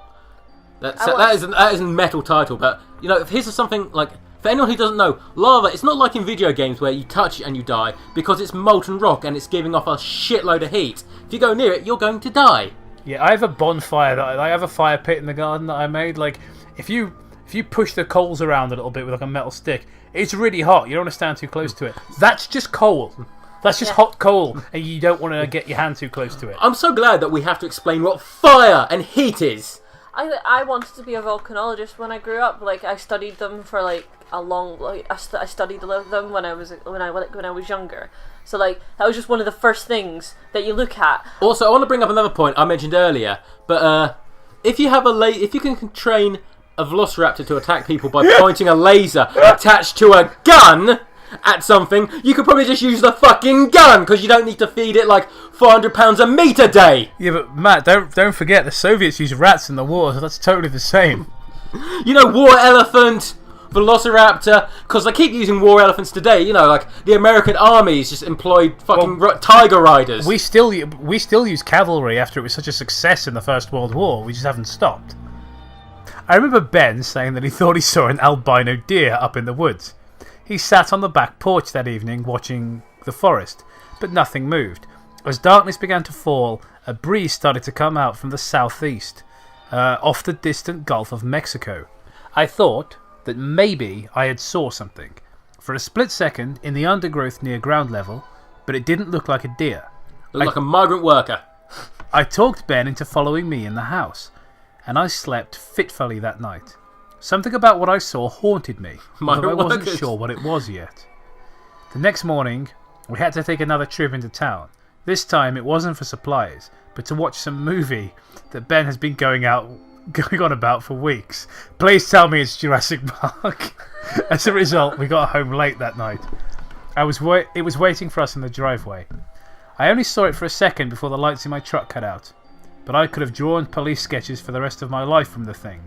That is a metal title, but you know, if here's something like, for anyone who doesn't know, lava, it's not like in video games where you touch it and you die, because it's molten rock and it's giving off a shitload of heat. If you go near it, you're going to die. Yeah, I have a bonfire I have a fire pit in the garden that I made. Like, if you push the coals around a little bit with like a metal stick, it's really hot. You don't want to stand too close to it. That's just coal. That's just hot coal, and you don't want to get your hand too close to it. I'm so glad that we have to explain what fire and heat is. I wanted to be a volcanologist when I grew up. Like, I studied them for like a long. Like, I studied them when I was younger. So like, that was just one of the first things that you look at. Also, I want to bring up another point I mentioned earlier. But if you can train a velociraptor to attack people by pointing a laser attached to a gun at something, you could probably just use the fucking gun, because you don't need to feed it like 400 pounds a meat a day. Yeah, but Matt, don't forget the Soviets used rats in the war, so that's totally the same. You know, war elephant, velociraptor, because they keep using war elephants today. You know, like the American armies just employed fucking tiger riders. We still use cavalry after it was such a success in the First World War. We just haven't stopped. I remember Ben saying that he thought he saw an albino deer up in the woods. He sat on the back porch that evening watching the forest, but nothing moved. As darkness began to fall, a breeze started to come out from the southeast, off the distant Gulf of Mexico. I thought that maybe I had saw something, for a split second in the undergrowth near ground level, but it didn't look like a deer. Looked like a migrant worker. I talked Ben into following me in the house, and I slept fitfully that night. Something about what I saw haunted me, although I wasn't sure what it was yet. The next morning, we had to take another trip into town. This time, it wasn't for supplies, but to watch some movie that Ben has been going on about for weeks. Please tell me it's Jurassic Park. As a result, we got home late that night. It was waiting for us in the driveway. I only saw it for a second before the lights in my truck cut out, but I could have drawn police sketches for the rest of my life from the thing.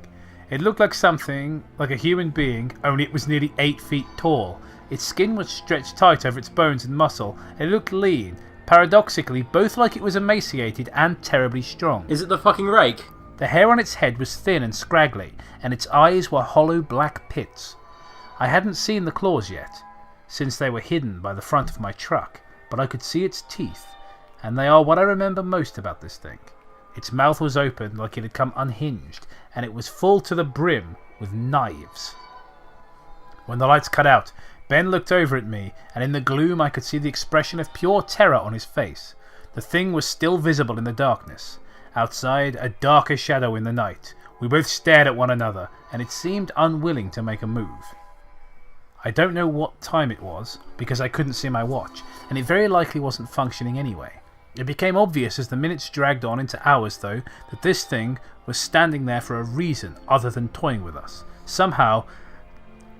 It looked like something, like a human being, only it was nearly 8 feet tall. Its skin was stretched tight over its bones and muscle, and it looked lean, paradoxically both like it was emaciated and terribly strong. Is it the fucking Rake? The hair on its head was thin and scraggly, and its eyes were hollow black pits. I hadn't seen the claws yet, since they were hidden by the front of my truck, but I could see its teeth, and they are what I remember most about this thing. Its mouth was open like it had come unhinged, and it was full to the brim with knives. When the lights cut out, Ben looked over at me, and in the gloom I could see the expression of pure terror on his face. The thing was still visible in the darkness. Outside, a darker shadow in the night. We both stared at one another, and it seemed unwilling to make a move. I don't know what time it was, because I couldn't see my watch, and it very likely wasn't functioning anyway. It became obvious as the minutes dragged on into hours, though, that this thing was standing there for a reason other than toying with us. Somehow,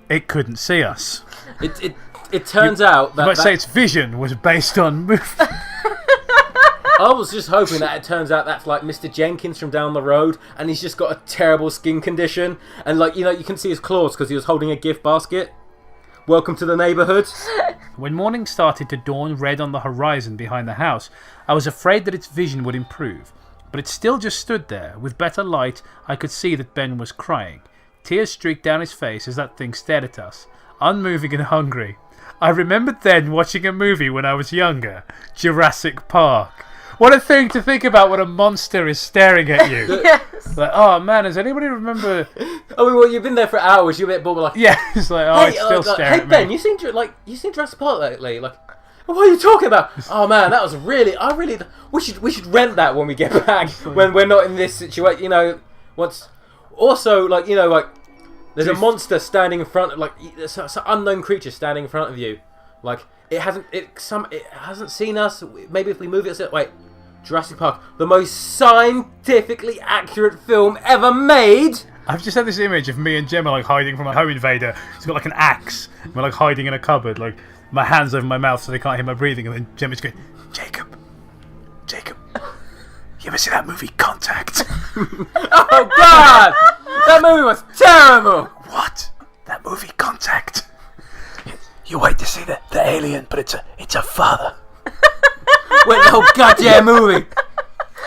it couldn't see us. It turns out that... You might say its vision was based on movement. I was just hoping that it turns out that's like Mr. Jenkins from down the road, and he's just got a terrible skin condition, and like, you know, you can see his claws because he was holding a gift basket. Welcome to the neighbourhood. When morning started to dawn red on the horizon behind the house, I was afraid that its vision would improve, but it still just stood there. With better light, I could see that Ben was crying. Tears streaked down his face as that thing stared at us, unmoving and hungry. I remembered then watching a movie when I was younger, Jurassic Park. What a thing to think about when a monster is staring at you. Yes. Like, oh man, does anybody remember? Oh, well, you've been there for hours. You're a bit bored. Like, yeah, it's like, oh, it's still staring hey at Ben, me. you seen Jurassic Park lately? Like, what are you talking about? Oh man, that was really. We should rent that when we get back. When we're not in this situation, you know. What's also like, you know, like there's a monster standing in front of, like, it's an unknown creature standing in front of you. Like, it hasn't seen us. Maybe if we move it, wait. Jurassic Park, the most scientifically accurate film ever made. I've just had this image of me and Gemma like hiding from a home invader. He's got like an axe. We're like hiding in a cupboard, like my hands over my mouth so they can't hear my breathing, and then Gemma's going, Jacob, you ever see that movie Contact? Oh God, that movie was terrible. What? That movie Contact? You wait to see the alien, but it's a father. Wait, the whole goddamn movie.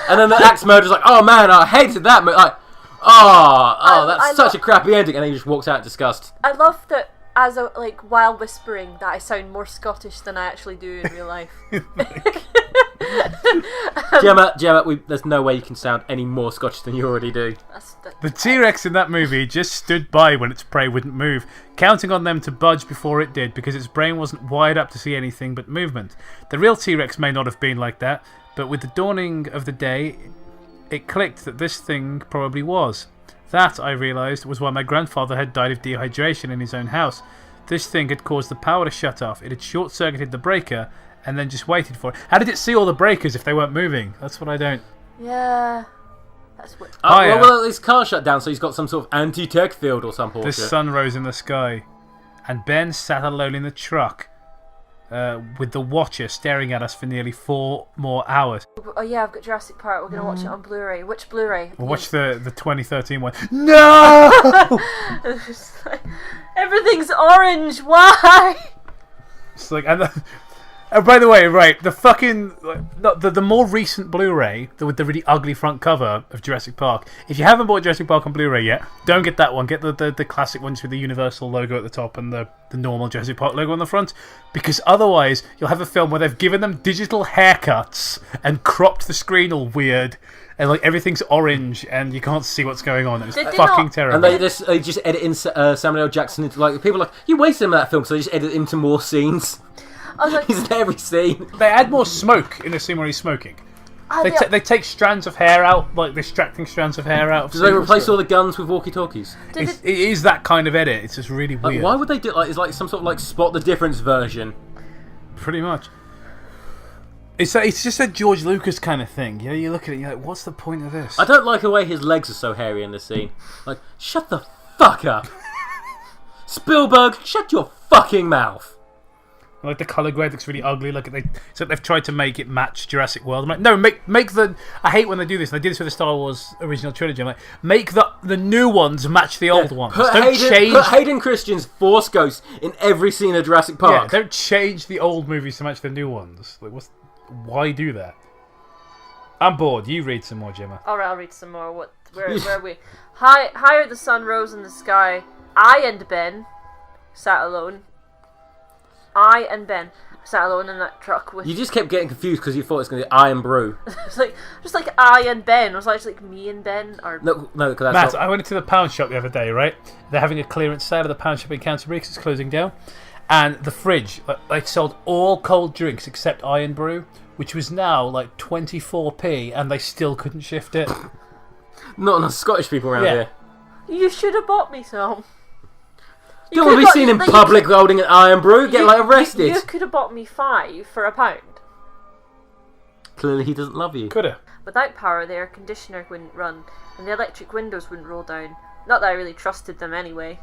And then the axe murderer's like, oh man, I hated that movie. Like, that's such a crappy ending. And then he just walks out in disgust. I love that as a, like, while whispering, that I sound more Scottish than I actually do in real life. Gemma, there's no way you can sound any more Scottish than you already do. The T-Rex in that movie just stood by when its prey wouldn't move, counting on them to budge before it did because its brain wasn't wired up to see anything but movement. The real T-Rex may not have been like that, but with the dawning of the day, it clicked that this thing probably was. That, I realised, was why my grandfather had died of dehydration in his own house. This thing had caused the power to shut off. It had short-circuited the breaker and then just waited for it. How did it see all the breakers if they weren't moving? That's what I don't... Yeah... That's what... Well, his car shut down, so he's got some sort of anti-tech field or some bullshit. The sun rose in the sky, and Ben sat alone in the truck with the Watcher staring at us for nearly 4 more hours. Oh yeah, I've got Jurassic Park. We're going to watch it on Blu-ray. Which Blu-ray? We'll watch the 2013 one. No! It's just like, everything's orange. Why? It's like... Oh, by the way, right, the fucking... The more recent Blu-ray, with the really ugly front cover of Jurassic Park, if you haven't bought Jurassic Park on Blu-ray yet, don't get that one. Get the classic ones with the Universal logo at the top and the normal Jurassic Park logo on the front, because otherwise you'll have a film where they've given them digital haircuts and cropped the screen all weird, and like everything's orange and you can't see what's going on. It's fucking terrible. And they just edit in Samuel L. Jackson into, like, people are like, you wasted him in that film, so they just edit into more scenes. Like, he's in every scene. They add more smoke in the scene where he's smoking. They take strands of hair out, like distracting strands of hair out. Do they replace all the guns with walkie-talkies? It is that kind of edit. It's just really weird. Why would they do it? Like, it's like some sort of like spot the difference version. Pretty much. It's just a George Lucas kind of thing. You know, you look at it and you're like, what's the point of this? I don't like the way his legs are so hairy in this scene. Like, shut the fuck up. Spielberg, shut your fucking mouth. Like the colour grade looks really ugly. So they've tried to make it match Jurassic World. I'm like, no, make the. I hate when they do this. They did this with the Star Wars original trilogy. I'm like, make the new ones match the old ones. Put Hayden Christensen's Force Ghost in every scene of Jurassic Park. Yeah, don't change the old movies to match the new ones. Like, why do that? I'm bored. You read some more, Gemma. Alright, I'll read some more. Where are we? Higher the sun rose in the sky. I and Ben sat alone. I and Ben sat alone in that truck with... You just kept getting confused because you thought it was going to be I and Brew. It's just like I and Ben. Was like me and Ben? Or... No, because that's Matt, not... I went into the pound shop the other day, right? They're having a clearance sale at the pound shop in Canterbury because it's closing down. And the fridge, they sold all cold drinks except Iron Brew, which was now like 24p, and they still couldn't shift it. Not enough Scottish people around here. You should have bought me some. You don't want to be seen in public holding an Iron Brew, get arrested. You could have bought me 5 for £1. Clearly he doesn't love you. Coulda. Without power, the air conditioner wouldn't run, and the electric windows wouldn't roll down. Not that I really trusted them anyway.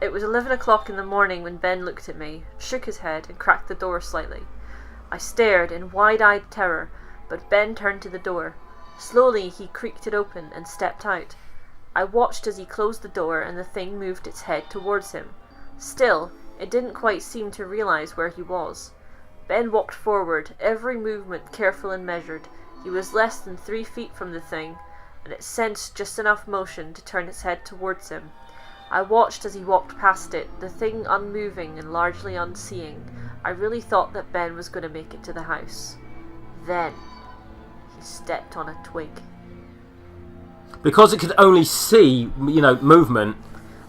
It was 11 o'clock in the morning when Ben looked at me, shook his head, and cracked the door slightly. I stared in wide-eyed terror, but Ben turned to the door. Slowly he creaked it open and stepped out. I watched as he closed the door and the thing moved its head towards him. Still, it didn't quite seem to realise where he was. Ben walked forward, every movement careful and measured. He was less than 3 feet from the thing, and it sensed just enough motion to turn its head towards him. I watched as he walked past it, the thing unmoving and largely unseeing. I really thought that Ben was going to make it to the house. Then, he stepped on a twig. Because it could only see, movement.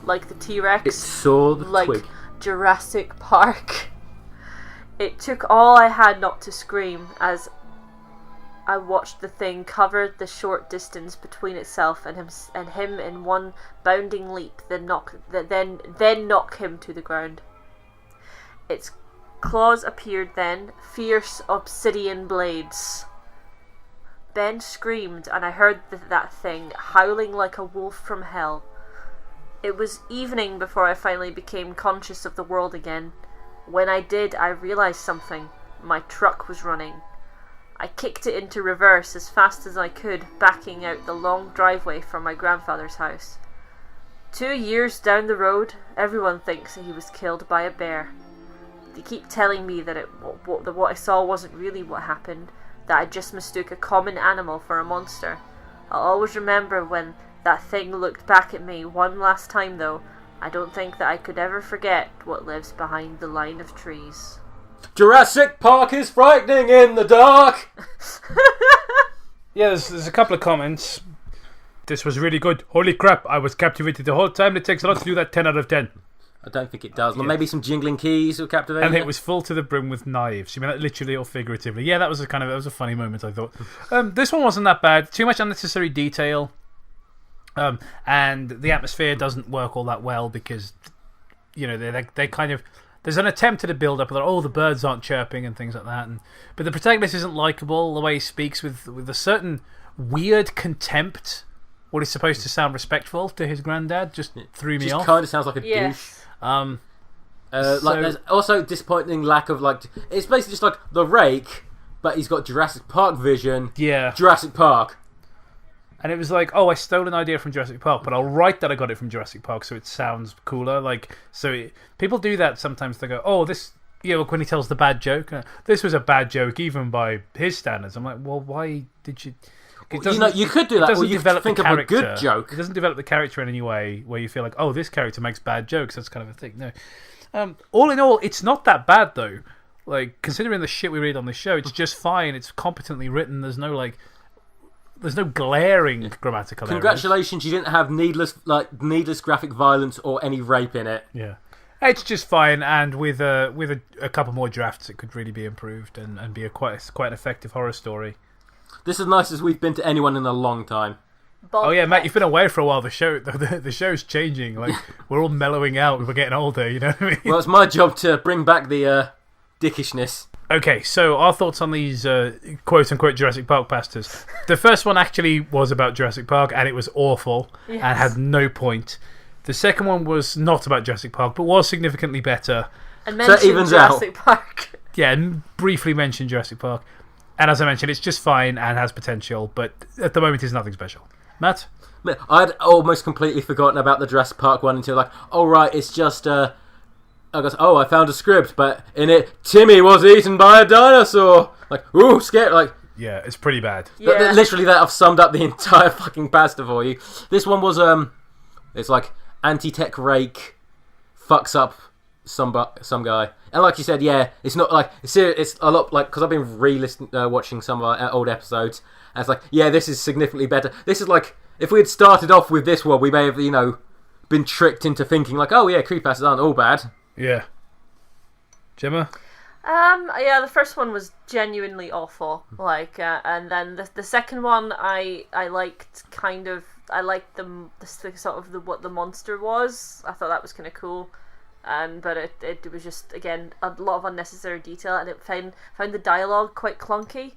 Like the T-Rex. It saw the like twig. Jurassic Park. It took all I had not to scream as I watched the thing cover the short distance between itself and him in one bounding leap, then knock him to the ground. Its claws appeared then, fierce obsidian blades. Ben screamed, and I heard that thing howling like a wolf from hell. It was evening before I finally became conscious of the world again. When I did, I realised something. My truck was running. I kicked it into reverse as fast as I could, backing out the long driveway from my grandfather's house. 2 years down the road, everyone thinks that he was killed by a bear. They keep telling me that what I saw wasn't really what happened, that I just mistook a common animal for a monster. I'll always remember when that thing looked back at me one last time though. I don't think that I could ever forget what lives behind the line of trees. Jurassic Park is frightening in the dark! Yeah, there's a couple of comments. This was really good. Holy crap, I was captivated the whole time. It takes a lot to do that 10 out of 10. I don't think it does. Well, maybe some jingling keys will captivate And it. it was full to the brim with knives. You mean that literally or figuratively? Yeah, that was a funny moment, I thought. This one wasn't that bad. Too much unnecessary detail. And the atmosphere doesn't work all that well because, they kind of... There's an attempt at a build-up that, the birds aren't chirping and things like that. But the protagonist isn't likeable. The way he speaks with a certain weird contempt, what is supposed to sound respectful to his granddad, just threw me off. Just kind of sounds like a douche. There's also disappointing lack of it's basically just like the Rake, but he's got Jurassic Park vision. Yeah. Jurassic Park. And it was like, I stole an idea from Jurassic Park, but I'll write that I got it from Jurassic Park so it sounds cooler. People do that sometimes. They go, this, when he tells the bad joke, this was a bad joke even by his standards. I'm like, well, why did you... you could do that, or you could think of a good joke. It doesn't develop the character in any way where you feel like, this character makes bad jokes. That's kind of a thing. No. All in all, it's not that bad, though. Considering the shit we read on this show, it's just fine. It's competently written. There's no glaring grammatical errors. Congratulations, you didn't have needless graphic violence or any rape in it. Yeah. It's just fine, and with a couple more drafts, it could really be improved and be quite an effective horror story. This is as nice as we've been to anyone in a long time. Yeah, Matt, you've been away for a while. The show's changing. We're all mellowing out. We're getting older. You know what I mean? Well, it's my job to bring back the dickishness. Okay, so our thoughts on these quote-unquote Jurassic Park pastas. The first one actually was about Jurassic Park, and it was awful and had no point. The second one was not about Jurassic Park, but was significantly better. And So it mention evens Jurassic out. Park. Yeah, and briefly mentioned Jurassic Park. And as I mentioned, it's just fine and has potential, but at the moment it's nothing special. Matt? I'd almost completely forgotten about the Jurassic Park one until oh right, it's just I found a script, but in it Timmy was eaten by a dinosaur. Ooh, scared. Yeah, it's pretty bad. Yeah. Literally, that I've summed up the entire fucking pasta for you. This one was it's like anti-tech Rake fucks up some guy, and like you said, yeah, it's not it's a lot because I've been watching some of our old episodes, and it's this is significantly better. This is if we had started off with this one, we may have been tricked into thinking oh yeah, creepypastas aren't all bad. Yeah. Gemma? Yeah, the first one was genuinely awful. And then the second one, I liked the sort of what the monster was. I thought that was kind of cool. But it was just, again, a lot of unnecessary detail, and it found the dialogue quite clunky.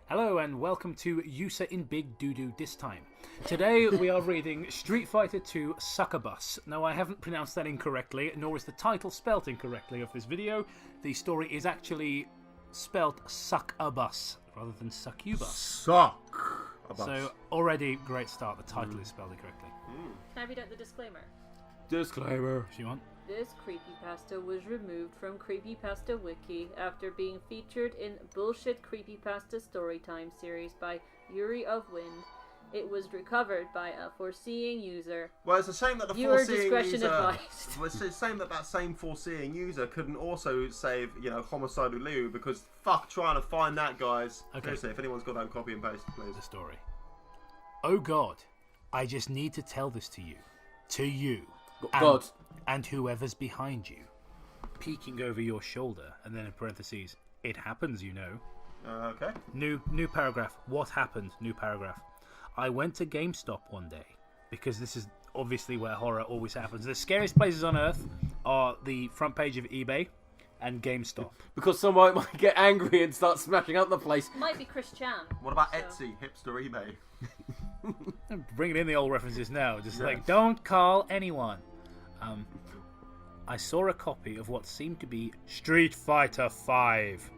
Hello and welcome to User in Big Doo-Doo this time. Today we are reading Street Fighter 2 Succabus. Now I haven't pronounced that incorrectly, nor is the title spelt incorrectly of this video. The story is actually spelt Succabus rather than Succubus. So already great start, the title is spelled incorrectly. Can I read out the disclaimer? Disclaimer. If you want. This creepypasta was removed from Creepypasta Wiki after being featured in Bullshit Creepypasta Storytime series by Yuri of Wind. It was recovered by a foreseeing user. Well, it's a shame that the Viewer foreseeing discretion user. advised. Well, it's a shame that same foreseeing user couldn't also save, Homicidal Lou, because fuck trying to find that, guys. Okay. Seriously, if anyone's got that, copy and paste, please. The story. Oh God, I just need to tell this to you. To you. God. And whoever's behind you. Peeking over your shoulder, and then in parentheses, it happens, Okay. New paragraph. What happened? New paragraph. I went to GameStop one day, because this is obviously where horror always happens. The scariest places on earth are the front page of eBay and GameStop. Because someone might get angry and start smashing up the place. Might be Chris Chan. What about Etsy, hipster eBay? Bringing in the old references now. Just don't call anyone. I saw a copy of what seemed to be Street Fighter 5.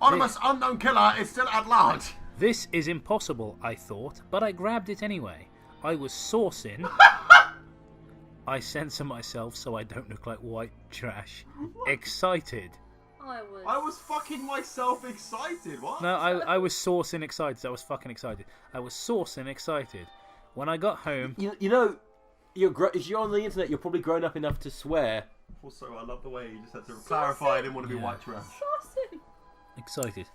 Anonymous unknown killer is still at large. This is impossible, I thought, but I grabbed it anyway. I was sourcing. I censor myself so I don't look like white trash. Excited. I was fucking myself excited. What? No, I was sourcing excited. I was fucking excited. I was sourcing excited. When I got home... If you're on the internet, you're probably grown up enough to swear. Also, I love the way you just had to clarify I didn't want to be white trash. Excited.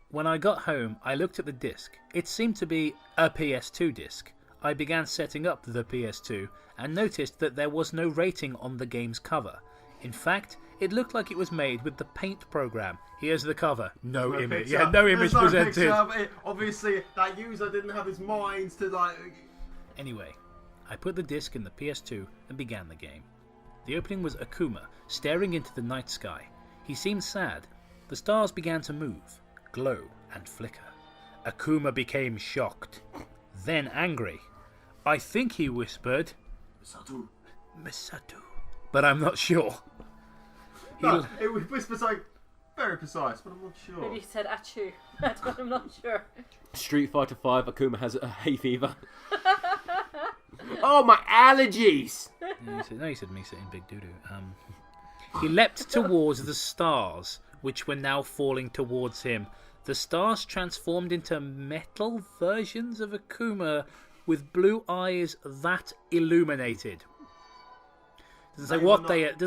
When I got home, I looked at the disc. It seemed to be a PS2 disc. I began setting up the PS2 and noticed that there was no rating on the game's cover. In fact, it looked like it was made with the Paint program. Here's the cover. No image. Picture. Yeah, no image There's no presented. picture of it. Obviously, that user didn't have his mind to Anyway, I put the disc in the PS2 and began the game. The opening was Akuma, staring into the night sky. He seemed sad. The stars began to move, glow and flicker. Akuma became shocked, then angry. I think he whispered, Misatu. But I'm not sure. It whispers very precise, but I'm not sure. Maybe he said achoo, but I'm not sure. Street Fighter 5, Akuma has a hay fever. Oh, my allergies! No, he said Misa in Big Doo-Doo. He leapt towards the stars, which were now falling towards him. The stars transformed into metal versions of Akuma with blue eyes that illuminated. Doesn't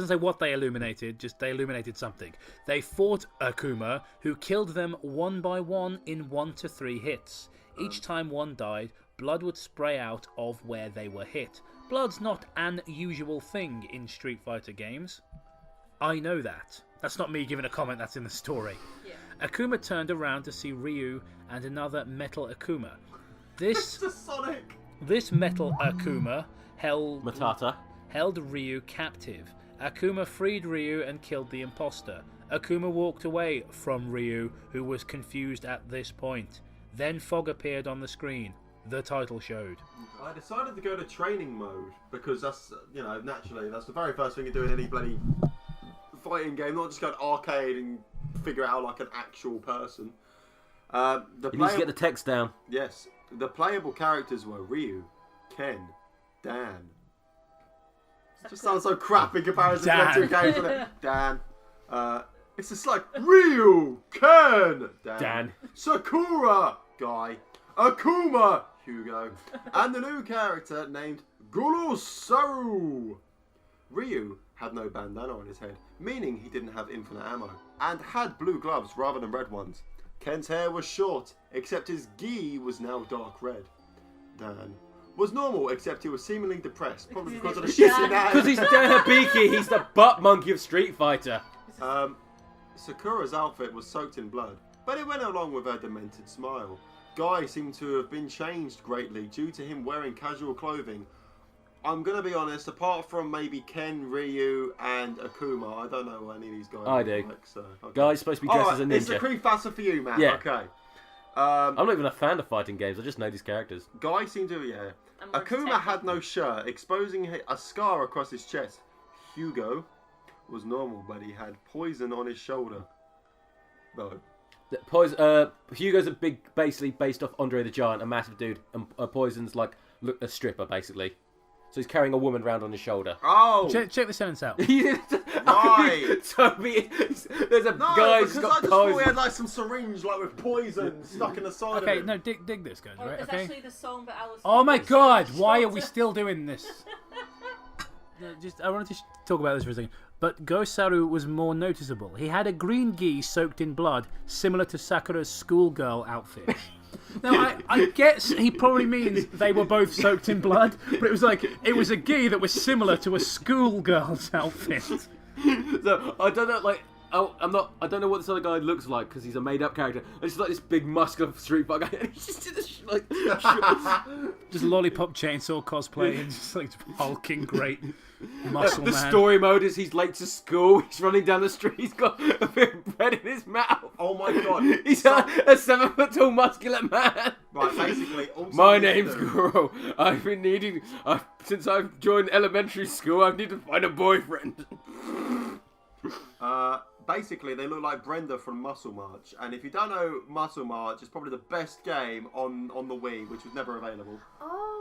say what they illuminated, just they illuminated something. They fought Akuma, who killed them one by one in 1 to 3 hits. Each time one died, blood would spray out of where they were hit. Blood's not an usual thing in Street Fighter games. I know that. That's not me giving a comment, that's in the story. Yeah. Akuma turned around to see Ryu and another metal Akuma. This metal Akuma held Ryu captive. Akuma freed Ryu and killed the imposter. Akuma walked away from Ryu, who was confused at this point. Then fog appeared on the screen. the title showed. I decided to go to training mode because that's, naturally, that's the very first thing you do in any bloody fighting game. Not just go to arcade and figure it out like an actual person. You need to get the text down. Yes. The playable characters were Ryu, Ken, Dan. It just sounds so crap in comparison to the two games, doesn't it? Dan. It's just like Ryu, Ken, Dan. Sakura, Guy. Akuma, Hugo. And the new character named Gulusaru. Ryu had no bandana on his head, meaning he didn't have infinite ammo, and had blue gloves rather than red ones. Ken's hair was short, except his gi was now dark red. Dan was normal, except he was seemingly depressed, probably because of the shit in that. Because he's Dan Hibiki, he's the butt monkey of Street Fighter. Sakura's outfit was soaked in blood, but it went along with her demented smile. Guy seemed to have been changed greatly due to him wearing casual clothing. I'm going to be honest, apart from maybe Ken, Ryu, and Akuma, I don't know what any of these guys I do. like, so, okay. Guy's supposed to be dressed as a ninja. It's a CREEPYPASTA for you, man. Yeah. Okay. I'm not even a fan of fighting games, I just know these characters. Guy seemed to, Akuma had no shirt, exposing a scar across his chest. Hugo was normal, but he had poison on his shoulder. No. Hugo's basically based off Andre the Giant, a massive dude, and Poison's like a stripper, basically. So he's carrying a woman around on his shoulder. Oh! Check the sentence out. Right. Toby, there's a guy who's got poison. poison. We had like some syringe like with poison stuck in the side of Okay, it. no, dig this, guys, right? It's Okay. actually the song that Alice. Oh my God! Why are we still doing this? I wanted to talk about this for a second. But Gosaru was more noticeable. He had a green gi soaked in blood, similar to Sakura's schoolgirl outfit. Now, I guess he probably means they were both soaked in blood, but it was a gi that was similar to a schoolgirl's outfit. So I don't know, I don't know what this other guy looks like because he's a made-up character. It's just like this big muscular street fighter guy, and he's just like just lollipop chainsaw cosplay and just like hulking great muscle the man. story mode is he's late to school. He's running down the street. He's got a bit of bread in his mouth. Oh my God! He's a 7 foot tall muscular man. Right, basically. My name's Guru. I've been needing since I've joined elementary school. I need to find a boyfriend. Basically, they look like Brenda from Muscle March, and if you don't know Muscle March, it's probably the best game on the Wii, which was never available. Oh.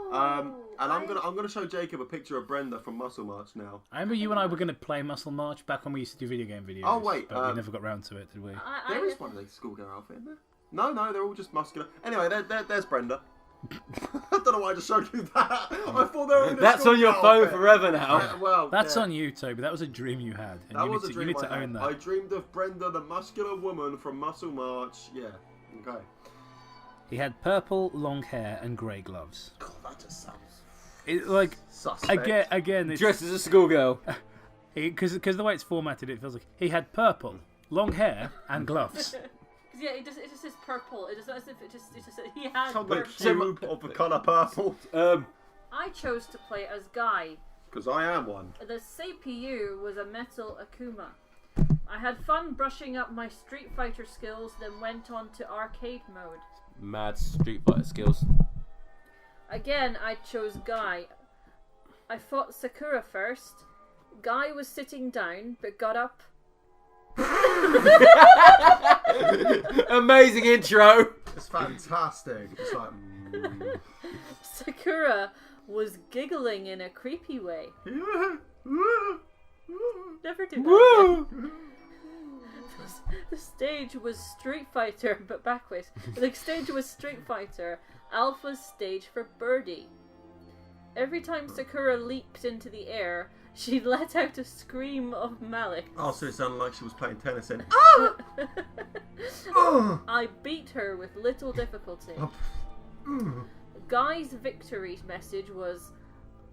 And I'm gonna show Jacob a picture of Brenda from Muscle March now. I remember you and I were going to play Muscle March back when we used to do video game videos. Oh wait, but we never got round to it, did we? There is one of those schoolgirl outfit in there. No, they're all just muscular. Anyway, there's Brenda. I don't know why I just showed you that. I thought they were in a That's on your phone outfit. forever now. Well, that's on you, Toby. That was a dream you had. And That you was need a to, dream you need I to had. own that. I dreamed of Brenda, the muscular woman from Muscle March. Yeah. Okay. He had purple, long hair and grey gloves. God, that just sounds Suspect. Again, it's, dressed as a schoolgirl. Because the way it's formatted, it feels like he had purple, long hair and gloves. Yeah, it just says purple. It just as if it just he had the purple. cube of the colour purple. I chose to play as Guy. Because I am one. The CPU was a metal Akuma. I had fun brushing up my Street Fighter skills, then went on to arcade mode. Mad Street Fighter skills. Again, I chose Guy. I fought Sakura first. Guy was sitting down, but got up. Amazing intro. It's fantastic. It's like. Sakura was giggling in a creepy way. Never do that again. The stage was Street Fighter, but backwards. The stage was Street Fighter, Alpha's stage for Birdie. Every time Sakura leaped into the air, she let out a scream of malice. Oh, so it sounded like she was playing tennis in. I beat her with little difficulty. Guy's victory message was,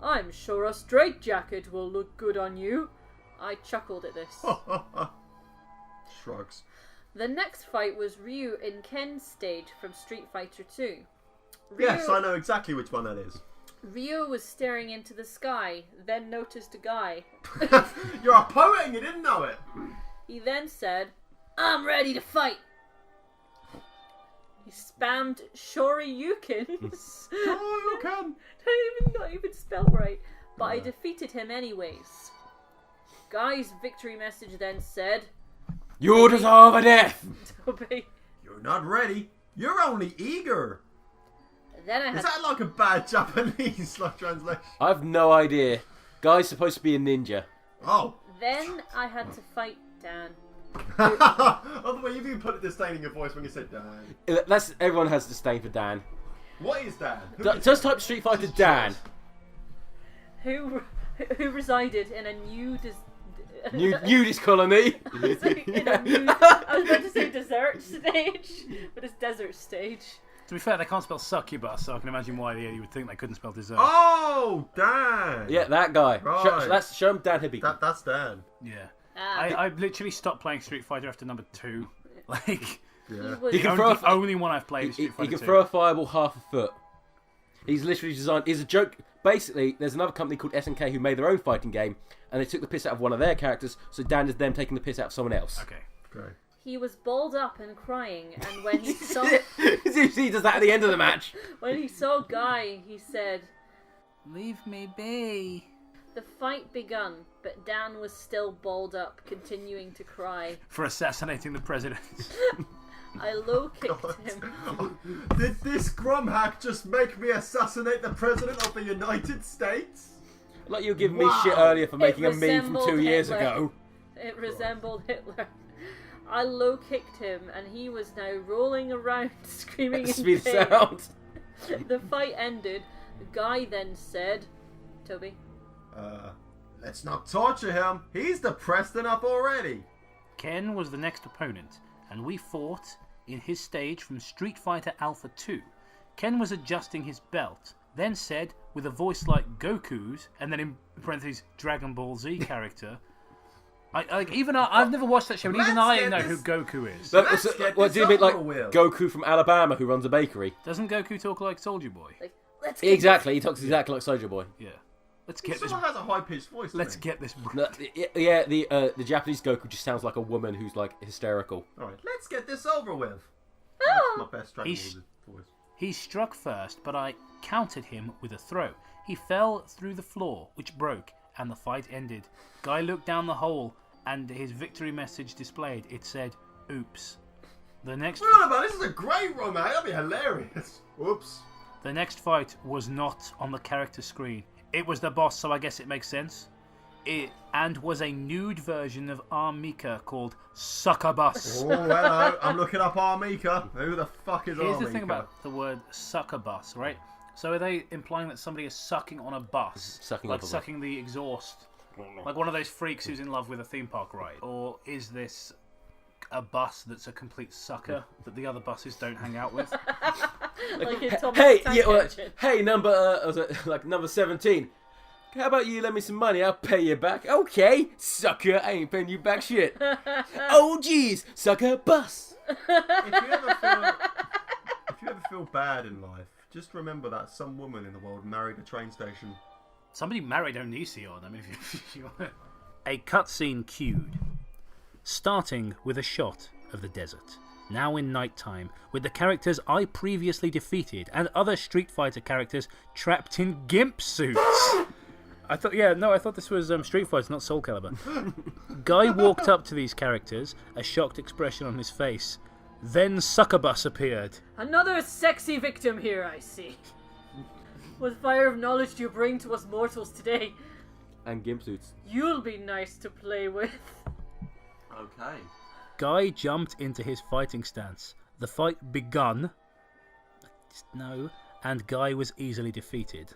"I'm sure a straitjacket will look good on you." I chuckled at this. Shrugs. The next fight was Ryu in Ken's stage from Street Fighter 2. Yes, I know exactly which one that is. Ryu was staring into the sky, then noticed a Guy. You're a poet and you didn't know it. He then said, "I'm ready to fight." He spammed Shoryukens. Shoryuken! Not even spelled right. But I defeated him anyways. Guy's victory message then said, You deserve a death! Toby. You're not ready. You're only eager. Then I had Is that like a bad Japanese translation? I have no idea. Guy's supposed to be a ninja. Oh. Then I had to fight Dan. Oh, the way you've even put it disdain in your voice when you said Dan. Everyone has disdain for Dan. What is Dan? Just type Street Fighter Dan. Who resided in a Nudist colony. I was about to say desert stage, but it's desert stage. To be fair, they can't spell succubus, so I can imagine why you would think they couldn't spell dessert. Oh, Dan! Yeah, that guy. Right. Show him Dan Hibby. That's Dan. Yeah. I literally stopped playing Street Fighter after number 2. Like, He can throw the only one I've played is Street Fighter He can 2. throw a fireball half a foot. He's literally designed... He's a joke. Basically, there's another company called SNK who made their own fighting game, and they took the piss out of one of their characters, so Dan is them taking the piss out of someone else. Okay. Great. He was balled up and crying, and when he saw... He does that at the end of the match. When he saw Guy, he said, Leave me be. The fight begun, but Dan was still balled up, continuing to cry. For assassinating the president. I low-kicked him. Did this grumhack just make me assassinate the President of the United States? Like you were giving me shit earlier for making a meme from 2 years ago. It resembled Hitler. I low-kicked him, and he was now rolling around, screaming in Speed pain. sound. The fight ended. The guy then said, Toby? Let's not torture him. He's depressed enough already. Ken was the next opponent, and we fought in his stage from Street Fighter Alpha 2. Ken was adjusting his belt, then said, with a voice like Goku's, and then in parentheses, Dragon Ball Z character... I've never watched that show, and even I know who Goku is. What do you mean, like Goku from Alabama who runs a bakery? Doesn't Goku talk like Soldier Boy? Exactly, he talks exactly like Soldier Boy. Yeah. Let's get Someone has a high-pitched voice. Let's get this. Yeah, the Japanese Goku just sounds like a woman who's like hysterical. All right, let's get this over with. Oh. That's my best Dragon Ball voice. He struck first, but I countered him with a throw. He fell through the floor, which broke, and the fight ended. Guy looked down the hole, and his victory message displayed. It said, "Oops." The next. What about this? Is a great run, man. That'd be hilarious. Oops. The next fight was not on the character screen. It was the boss, so I guess it makes sense. And was a nude version of Armika called Succabus. Oh, hello. I'm looking up Armika. Who the fuck is Armika? Here's the thing about the word Succabus, right? So are they implying that somebody is sucking on a bus? Sucking the exhaust? Like one of those freaks who's in love with a theme park ride? Or is this a bus that's a complete sucker that the other buses don't hang out with? Hey, number 17. How about you lend me some money? I'll pay you back. Okay, sucker. I ain't paying you back shit. Oh, jeez, sucker bus. If you ever feel bad in life, just remember that some woman in the world married a train station. Somebody married Onision. I mean, if you want a cutscene cued, starting with a shot of the desert. Now in nighttime, with the characters I previously defeated and other Street Fighter characters trapped in gimp suits. I thought this was Street Fighter, not Soul Calibur. Guy walked up to these characters, a shocked expression on his face. Then Succabus appeared. Another sexy victim here, I see. What fire of knowledge do you bring to us mortals today? And gimp suits. You'll be nice to play with. Okay. Guy jumped into his fighting stance. The fight begun. And Guy was easily defeated.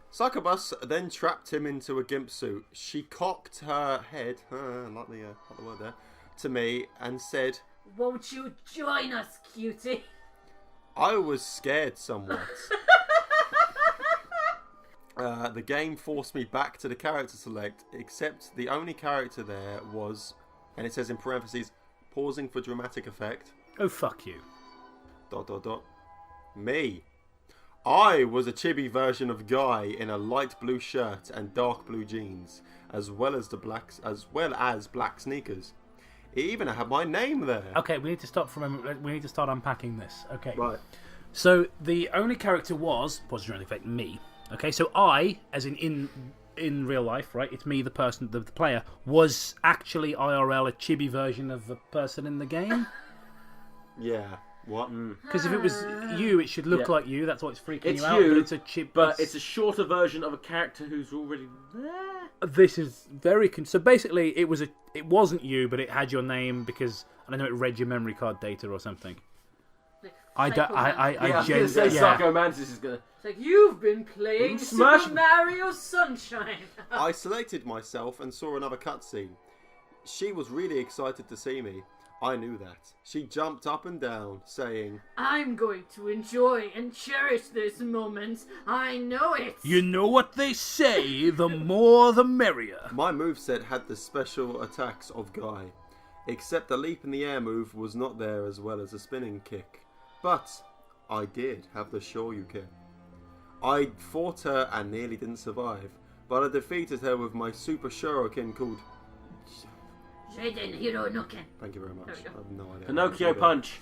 Succabus then trapped him into a gimp suit. She cocked her head, like the word there, to me and said, "Won't you join us, cutie?" I was scared somewhat. The game forced me back to the character select, except the only character there was, and it says in parentheses, pausing for dramatic effect. Oh, fuck you. ... Me. I was a chibi version of Guy in a light blue shirt and dark blue jeans, as well as black sneakers. He even had my name there. Okay, we need to stop we need to start unpacking this. Okay. Right. So the only character was positive effect me. Okay, so I, as in real life, right? It's me, the person, the player, was actually IRL a chibi version of the person in the game. Yeah. What? Because if it was you, it should look like you. That's why it's freaking It's you out. you, But it's a chip. But it's a shorter version of a character who's already there. This is very so basically it wasn't you, but it had your name because I don't know, it read your memory card data or something. I was gonna say Psycho Mantis is gonna. It's like, you've been playing Smash- Super Mario Sunshine. I selected myself and saw another cutscene. She was really excited to see me. I knew that. She jumped up and down, saying, I'm going to enjoy and cherish this moment. I know it. You know what they say, the more the merrier. My moveset had the special attacks of Guy, except the leap in the air move was not there as well as a spinning kick. But I did have the Shoryuken. I fought her and nearly didn't survive, but I defeated her with my super Shoryuken called... Shaden Hironuken. Thank you very much. I have no idea. Pinocchio Punch.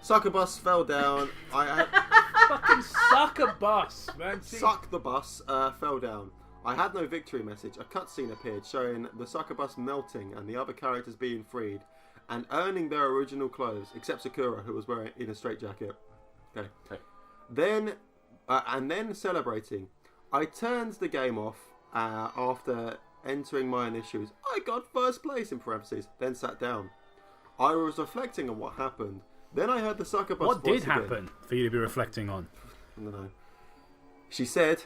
Succabus fell down. Fucking Succabus, man. Suck the bus fell down. I had no victory message. A cutscene appeared showing the Succabus melting and the other characters being freed and earning their original clothes, except Sakura, who was wearing in a straitjacket. Okay. Then celebrating. I turned the game off after entering my initials. I got first place in parentheses, then sat down. I was reflecting on what happened. Then I heard the Succabus What voice did happen for you to be reflecting on? I don't know. She said,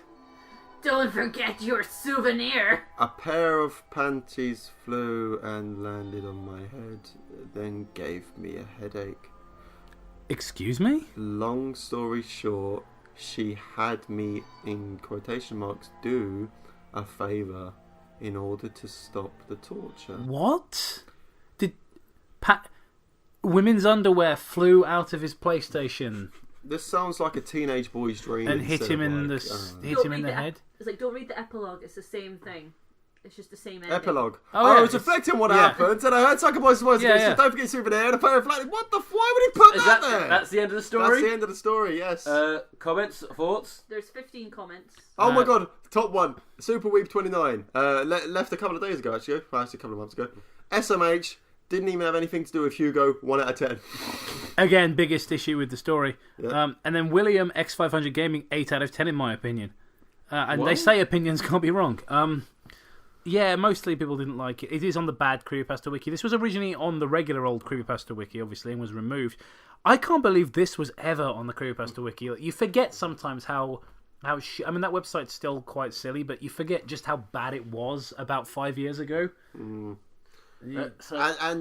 Don't forget your souvenir. a pair of panties flew and landed on my head, then gave me a headache. Excuse me? Long story short, she had me, in quotation marks, do a favour in order to stop the torture. What? Did women's underwear flew out of his PlayStation? This sounds like a teenage boy's dream. And hit him in the head? It's like, don't read the epilogue. It's the same thing. It's just the same ending. Epilogue. Oh, I was reflecting on what happened, and I heard Succabus voice again. So don't forget souvenir and a pair of flat. What the? Why would he put that there? That's the end of the story. That's the end of the story. Yes. Comments, thoughts. There's 15 comments. Oh my god! Top one. Super Weep 29. Left a couple of days ago actually. Well, actually a couple of months ago. SMH didn't even have anything to do with Hugo. 1 out of 10. Again, biggest issue with the story. Yeah. And then William X500 Gaming, 8 out of 10 in my opinion. And What? they say opinions can't be wrong. Yeah, mostly people didn't like it. It is on the bad Creepypasta Wiki. This was originally on the regular old Creepypasta Wiki, obviously, and was removed. I can't believe this was ever on the Creepypasta Wiki. You forget sometimes how I mean, that website's still quite silly, but you forget just how bad it was about 5 years ago. And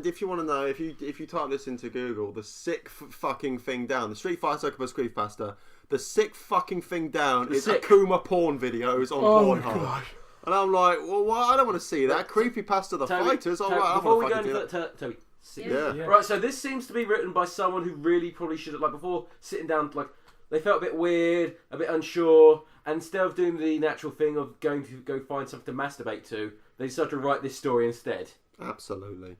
if you want to know, if you type this into Google, the sick fucking thing down, the Street Fighter Succabus Creepypasta, the sick fucking thing down is Akuma porn videos on Pornhub. And I'm like, well, I don't want to see that. Creepypasta the fighters. All right, before we go into that, Toby. Yeah. Right, so this seems to be written by someone who really probably should have, like, before sitting down, like, they felt a bit weird, a bit unsure, and instead of doing the natural thing of going to go find something to masturbate to, they decided to write this story instead. Absolutely.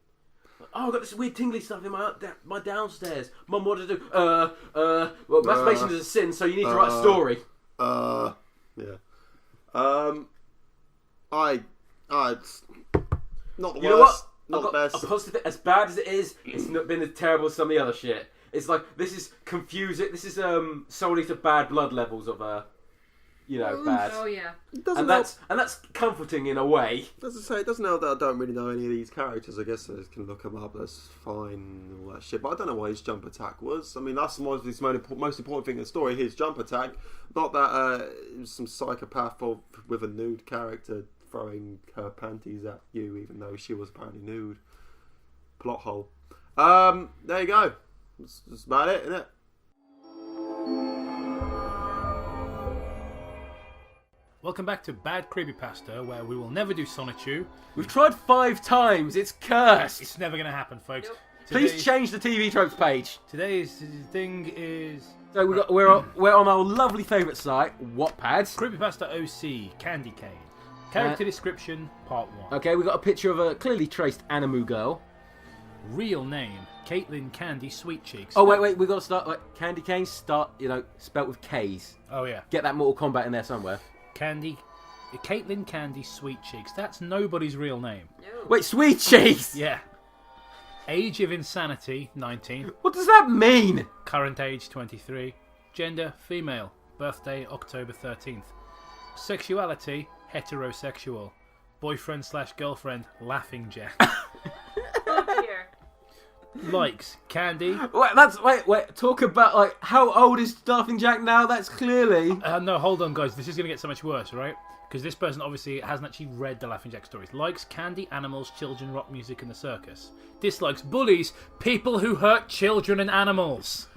Oh, I've got this weird tingly stuff in my downstairs. Mum, what to do? Well, masturbation is a sin, so you need to write a story. Yeah. It's not the worst. You know what? Not the best. A positive, as bad as it is, it's not been as terrible as some of the other shit. It's like, this is confusing. This is solely to bad blood levels of bad. Oh yeah. And that's comforting in a way. As I say, it doesn't help that I don't really know any of these characters. I guess I can look them up. That's fine and all that shit. But I don't know what his jump attack was. I mean, that's the most important thing in the story. His jump attack, not that it was some psychopath with a nude character throwing her panties at you, even though she was apparently nude. Plot hole. There you go. That's about it, isn't it? Welcome back to Bad Creepypasta, where we will never do Sonichu. We've tried 5 times. It's cursed. It's never going to happen, folks. Nope. Please change the TV tropes page. Today's thing is... So we're on our lovely favourite site, Wattpad. Creepypasta OC, Kandy Kane. Character description, part 1. Okay, we got a picture of a clearly traced Animu girl. Real name, Caitlin Kandy Sweetcheeks. Oh wait, we got to start like Kandy Kane. Start, spelt with K's. Oh yeah. Get that Mortal Kombat in there somewhere. Caitlin Kandy Sweetcheeks. That's nobody's real name. No. Wait, Sweetcheeks. Yeah. Age of insanity, 19. What does that mean? Current age, 23. Gender, female. Birthday, October 13th. Sexuality, heterosexual. Boyfriend/girlfriend, Laughing Jack. Oh dear. Likes, Candy. Wait. Talk about, like, how old is Laughing Jack now? That's clearly... No, hold on, guys. This is going to get so much worse, right? Because this person obviously hasn't actually read the Laughing Jack stories. Likes candy, animals, children, rock music, and the circus. Dislikes bullies, people who hurt children and animals.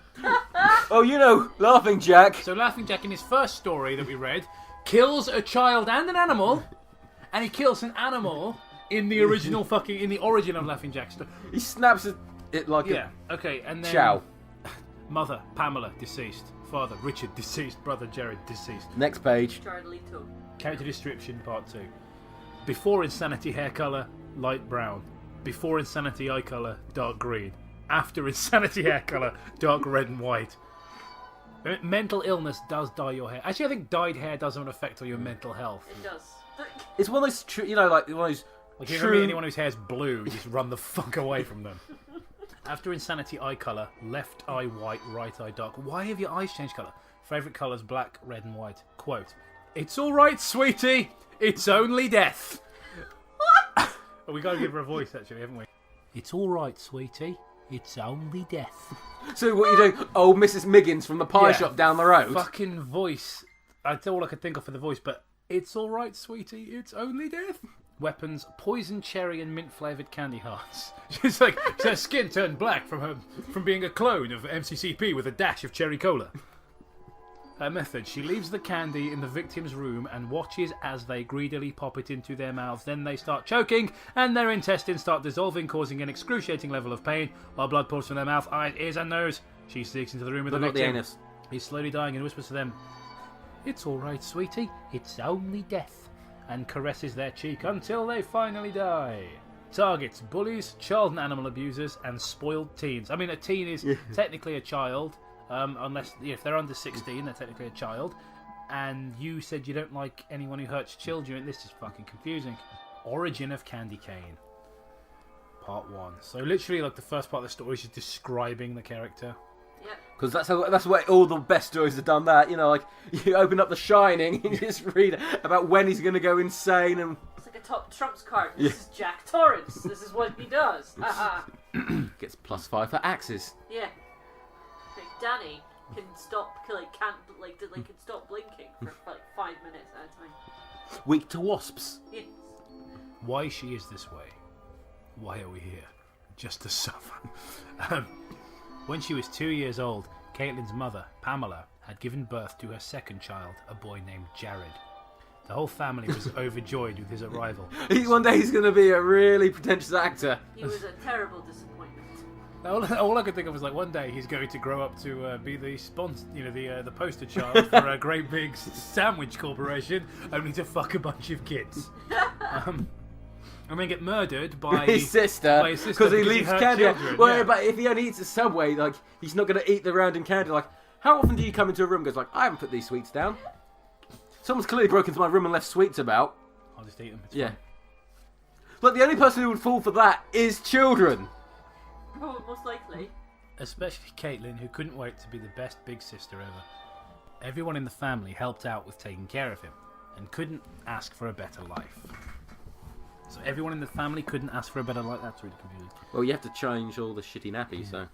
Oh, Laughing Jack. So Laughing Jack, in his first story that we read, kills a child and an animal, and he kills an animal in the original in the origin of Laughing Jack's story. He snaps it like okay, and then... Chow. Mother, Pamela, deceased. Father, Richard, deceased. Brother, Jared, deceased. Next page. Charlito. Character description, part 2. Before insanity hair colour, light brown. Before insanity eye colour, dark green. After insanity hair colour, dark red and white. Mental illness does dye your hair. Actually, I think dyed hair doesn't affect your mental health. It does. It's one of those, like one of those... Like, if you meet anyone whose hair's blue, just run the fuck away from them. After insanity eye colour, left eye white, right eye dark. Why have your eyes changed colour? Favourite colours, black, red and white. Quote, "It's alright, sweetie. It's only death." We got to give her a voice, actually, haven't we? It's alright, sweetie. It's only death. So what you do? Oh, Mrs. Miggins from the pie shop down the road. Fucking voice. That's all I could think of for the voice, but it's alright, sweetie. It's only death. Weapons, poison cherry and mint flavoured candy hearts. She's like, her skin turned black from being a clone of MCCP with a dash of cherry cola. Her method, she leaves the candy in the victim's room and watches as they greedily pop it into their mouths. Then they start choking and their intestines start dissolving, causing an excruciating level of pain while blood pours from their mouth, eyes, ears and nose. She sneaks into the room with the But not victim. the anus. He's slowly dying and whispers to them, "It's alright, sweetie. It's only death," and caresses their cheek until they finally die. Targets, bullies, child and animal abusers, and spoiled teens. I mean, a teen is technically a child, unless if they're under 16, they're technically a child. And you said you don't like anyone who hurts children. This is fucking confusing. Origin of Kandy Kane. Part 1. So literally, like, the first part of the story is just describing the character. Because that's where all the best stories have done that. Like, you open up The Shining and you just read about when he's going to go insane and... It's like a top trumps card. This is Jack Torrance. This is what he does. Gets +5 for axes. Yeah. Like Danny can stop, can stop blinking for like 5 minutes at a time. Weak to wasps. Yes. Why she is this way? Why are we here? Just to suffer. When she was 2 years old, Caitlin's mother, Pamela, had given birth to her second child, a boy named Jared. The whole family was overjoyed with his arrival. One day he's going to be a really pretentious actor. He was a terrible disappointment. All I could think of was, like, one day he's going to grow up to be the sponsor, the poster child for a great big sandwich corporation, only to fuck a bunch of kids. And then get murdered by his sister because he leaves candy. But if he only eats a Subway, like, he's not going to eat the random candy. Like, how often do you come into a room and goes like, I haven't put these sweets down? Someone's clearly broken into my room and left sweets about. I'll just eat them. It's fine. But the only person who would fall for that is children. Oh, most likely. Especially Caitlin, who couldn't wait to be the best big sister ever. Everyone in the family helped out with taking care of him and couldn't ask for a better life. So everyone in the family couldn't ask for a better life. That's really confusing. Well, you have to change all the shitty nappies, so...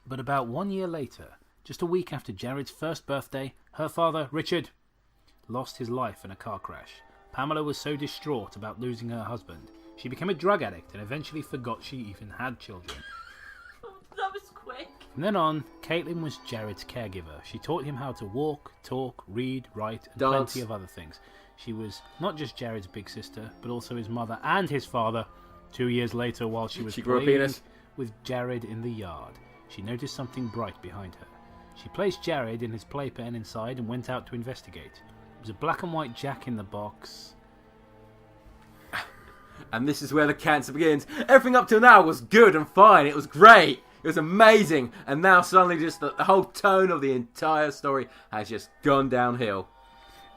But about 1 year later, just a week after Jared's first birthday, her father, Richard, lost his life in a car crash. Pamela was so distraught about losing her husband, she became a drug addict and eventually forgot she even had children. That was quick. From then on, Caitlin was Jared's caregiver. She taught him how to walk, talk, read, write, and dance. Plenty of other things. She was not just Jared's big sister, but also his mother and his father. 2 years later, while she was playing with Jared in the yard, she noticed something bright behind her. She placed Jared in his playpen inside and went out to investigate. It was a black and white Jack in the Box. And this is where the cancer begins. Everything up till now was good and fine. It was great. It was amazing. And now suddenly just the whole tone of the entire story has just gone downhill.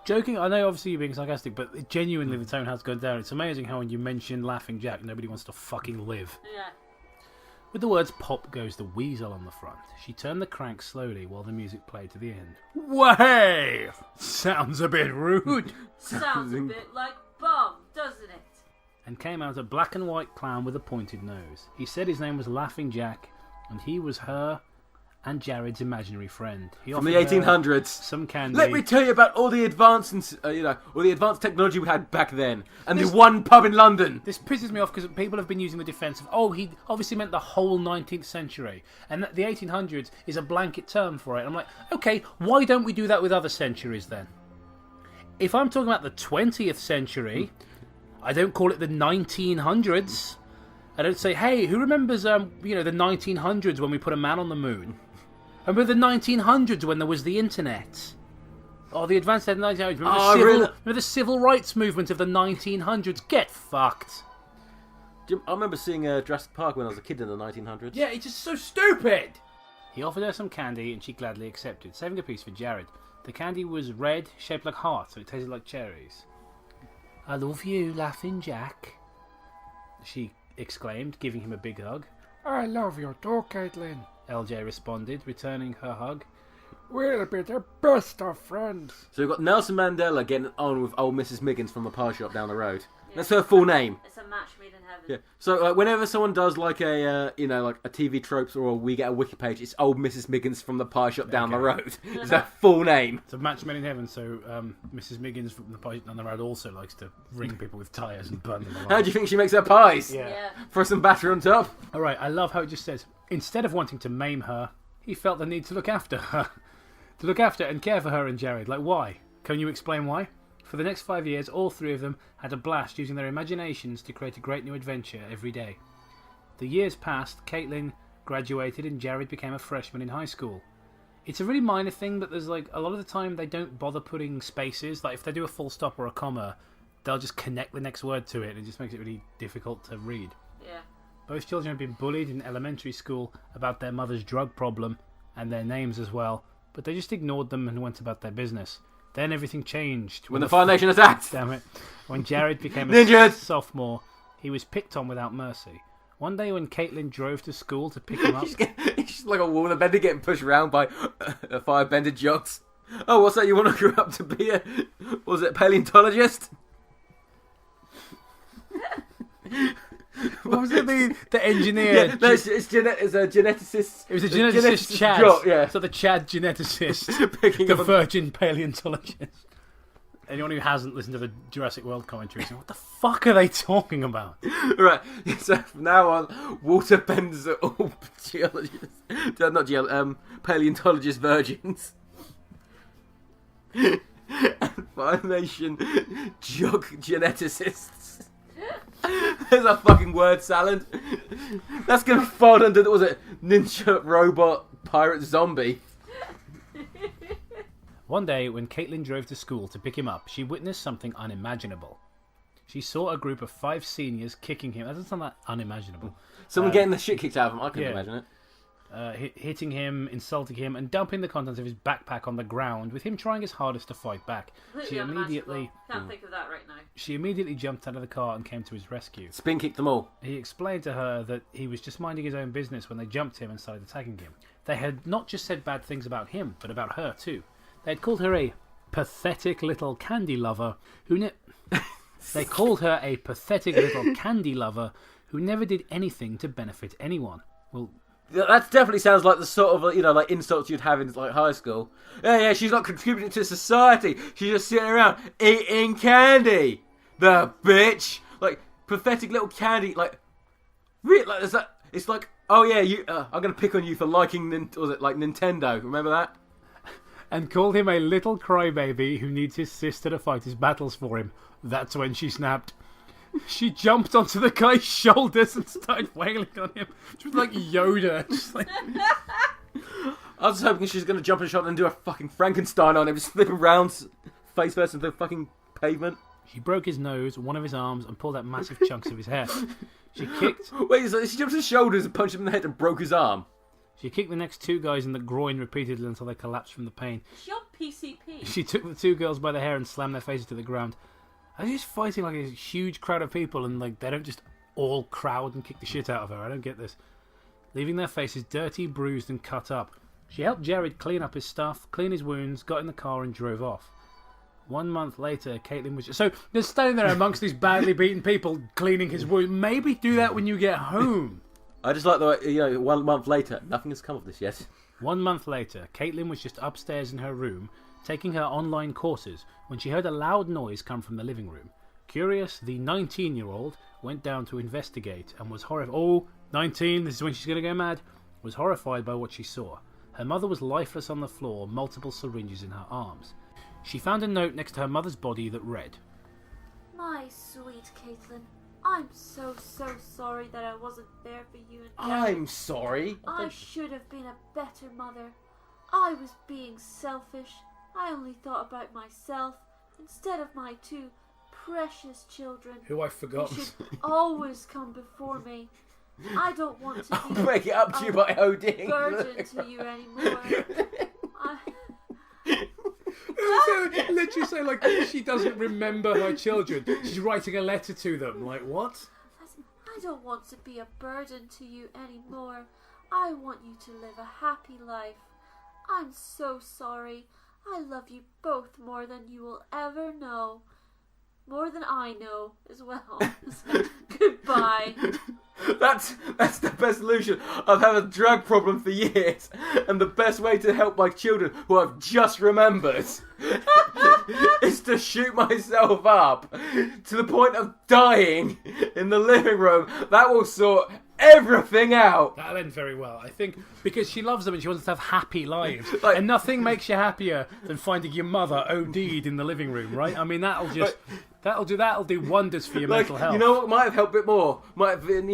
Joking, I know obviously you're being sarcastic, but genuinely the tone has gone down. It's amazing how when you mention Laughing Jack, nobody wants to fucking live. Yeah. With the words "pop goes the weasel" on the front, she turned the crank slowly while the music played to the end. Way! Sounds a bit rude. Sounds a bit like Bob, doesn't it? And came out a black and white clown with a pointed nose. He said his name was Laughing Jack, and he was her and Jared's imaginary friend. He From the offered her 1800s. some candy. Let me tell you about all the advanced, all the advanced technology we had back then, and the one pub in London. This pisses me off because people have been using the defence of, he obviously meant the whole 19th century, and the 1800s is a blanket term for it. I'm like, okay, why don't we do that with other centuries then? If I'm talking about the 20th century, I don't call it the 1900s. I don't say, hey, who remembers, the 1900s when we put a man on the moon? Remember the 1900s when there was the internet? Or the advanced 1900s? Remember the civil rights movement of the 1900s? Get fucked. I remember seeing Jurassic Park when I was a kid in the 1900s. Yeah, it's just so stupid. He offered her some candy and she gladly accepted, saving a piece for Jared. The candy was red, shaped like hearts, so it tasted like cherries. I love you, Laughing Jack, she exclaimed, giving him a big hug. I love you too, Caitlin, LJ responded, returning her hug. We'll be the best of friends. So we've got Nelson Mandela getting on with old Mrs. Miggins from the pie shop down the road. Yeah. That's her full name. It's a match made in heaven. Yeah. So whenever someone does like a like a TV tropes or we get a wiki page, it's old Mrs. Miggins from the pie shop down the road. It's her full name. It's a match made in heaven. So Mrs. Miggins from the pie shop down the road also likes to ring people with tyres and burn them alive. How do you think she makes her pies? Yeah. Throw some batter on top. All right. I love how it just says, instead of wanting to maim her, he felt the need to look after her. To look after and care for her and Jared. Like, why? Can you explain why? For the next 5 years, all three of them had a blast using their imaginations to create a great new adventure every day. The years passed, Caitlin graduated and Jared became a freshman in high school. It's a really minor thing, but there's like, a lot of the time they don't bother putting spaces. Like, if they do a full stop or a comma, they'll just connect the next word to it and it just makes it really difficult to read. Yeah. Both children had been bullied in elementary school about their mother's drug problem and their names as well, but they just ignored them and went about their business. Then everything changed. When the Fire Nation attacked! Damn it. When Jared became a sophomore, he was picked on without mercy. One day when Caitlin drove to school to pick him up... He's just like a waterbender getting pushed around by a firebender jocks. Oh, what's that? You want to grow up to be a... Was it paleontologist? What was it? The engineer? Yeah, no, it's a geneticist. It was a geneticist Chad. Jock, yeah. So the Chad geneticist, the virgin paleontologist. Anyone who hasn't listened to the Jurassic World commentary is like, what the fuck are they talking about? Right, so from now on, waterbenders are all geologists. Not paleontologist virgins. And Fire Nation jog geneticists. There's a fucking word salad. That's going to fall under, was it, ninja, robot, pirate, zombie. One day, when Caitlin drove to school to pick him up, she witnessed something unimaginable. She saw a group of 5 seniors kicking him. That doesn't sound that unimaginable. Someone getting the shit kicked out of him, I couldn't imagine it. Hitting him, insulting him, and dumping the contents of his backpack on the ground, with him trying his hardest to fight back. Completely unimaginable. Can't think of that right now. She immediately jumped out of the car and came to his rescue. Spin kicked them all. He explained to her that he was just minding his own business when they jumped him and started attacking him. They had not just said bad things about him, but about her too. They had called her a pathetic little candy lover who They called her a pathetic little candy lover who never did anything to benefit anyone. Well, that definitely sounds like the sort of, like insults you'd have in like high school. Yeah, she's not contributing to society. She's just sitting around eating candy. The bitch. Like, pathetic little candy. Like, really, like, is that? It's like, oh yeah, you. I'm gonna pick on you for liking, Nintendo. Remember that? And called him a little crybaby who needs his sister to fight his battles for him. That's when she snapped. She jumped onto the guy's shoulders and started wailing on him. She was like Yoda. Just like... I was hoping she was going to jump on his shoulder and do a fucking Frankenstein on him, just flipping round face first into the fucking pavement. She broke his nose, one of his arms, and pulled out massive chunks of his hair. She kicked... Wait, so she jumped his shoulders and punched him in the head and broke his arm? She kicked the next two guys in the groin repeatedly until they collapsed from the pain. She on PCP. She took the two girls by the hair and slammed their faces to the ground. Are they just fighting like a huge crowd of people and like they don't just all crowd and kick the shit out of her? I don't get this. Leaving their faces dirty, bruised and cut up. She helped Jared clean up his stuff, clean his wounds, got in the car and drove off. 1 month later, Caitlin was... So, they're standing there amongst these badly beaten people cleaning his wounds. Maybe do that when you get home. I just like the way, 1 month later, nothing has come of this yet. 1 month later, Caitlin was just upstairs in her room, taking her online courses, when she heard a loud noise come from the living room. Curious, the 19-year-old went down to investigate and was horrified. Oh, 19, this is when she's going to go mad. Was horrified by what she saw. Her mother was lifeless on the floor, multiple syringes in her arms. She found a note next to her mother's body that read, My sweet Caitlin, I'm so sorry that I wasn't there for you and I'm sorry. I should have been a better mother. I was being selfish. I only thought about myself instead of my two precious children. Who I've forgotten. You should always come before me. I don't want to I'll break it up to you by ODing. burden to you anymore. Literally say like she doesn't remember her children. She's writing a letter to them. Like what? I don't want to be a burden to you anymore. I want you to live a happy life. I'm so sorry. I love you both more than you will ever know. More than I know as well. Goodbye. That's the best solution. I've had a drug problem for years, and the best way to help my children, who I've just remembered, is to shoot myself up to the point of dying in the living room. That will sort everything out. That'll end very well, I think, because she loves them and she wants to have happy lives. And nothing makes you happier than finding your mother OD'd in the living room, right? I mean, that'll do wonders for your mental health. You know what might have helped a bit more? Might have been,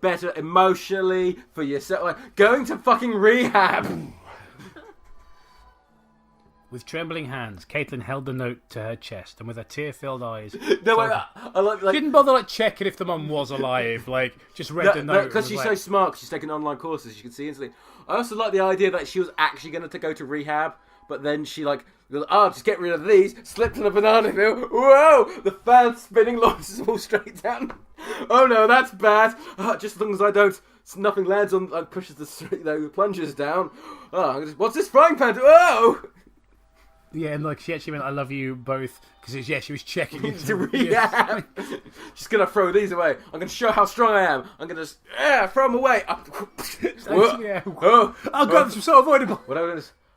better emotionally for yourself. Like going to fucking rehab. With trembling hands, Caitlin held the note to her chest, and with her tear-filled eyes... I didn't bother checking if the mum was alive, just read the note. Because she's so smart, she's taken online courses, you can see instantly. I also like the idea that she was actually going to go to rehab, but then she goes, just get rid of these, slipped in a banana peel, whoa, the fan spinning, launches them all straight down. Oh no, that's bad. Just as long as I don't, nothing lands on, pushes the plungers down. What's this frying pan? Whoa! Yeah, and she actually meant I love you both because she was checking into rehab. She's gonna throw these away. I'm gonna show how strong I am. I'm gonna just throw them away. Oh god, this was so avoidable.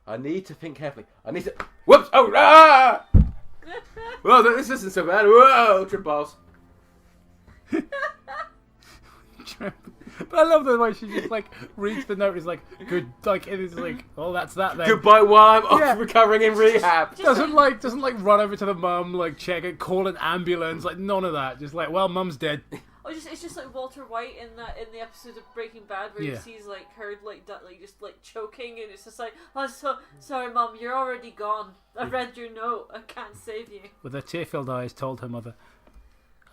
I need to think carefully. I need to. Whoops! Oh! Ah! Well, this isn't so bad. Whoa! Trip balls. But I love the way she just reads the note. Is good. It is oh, that's that then. Goodbye while I'm off recovering in rehab. Doesn't run over to the mum, check it, call an ambulance. None of that. Just well, mum's dead. Oh, it's just like Walter White in the episode of Breaking Bad where he sees her just choking, and it's just oh, so sorry, Mum, you're already gone. I read your note. I can't save you. With her tear-filled eyes, told her mother,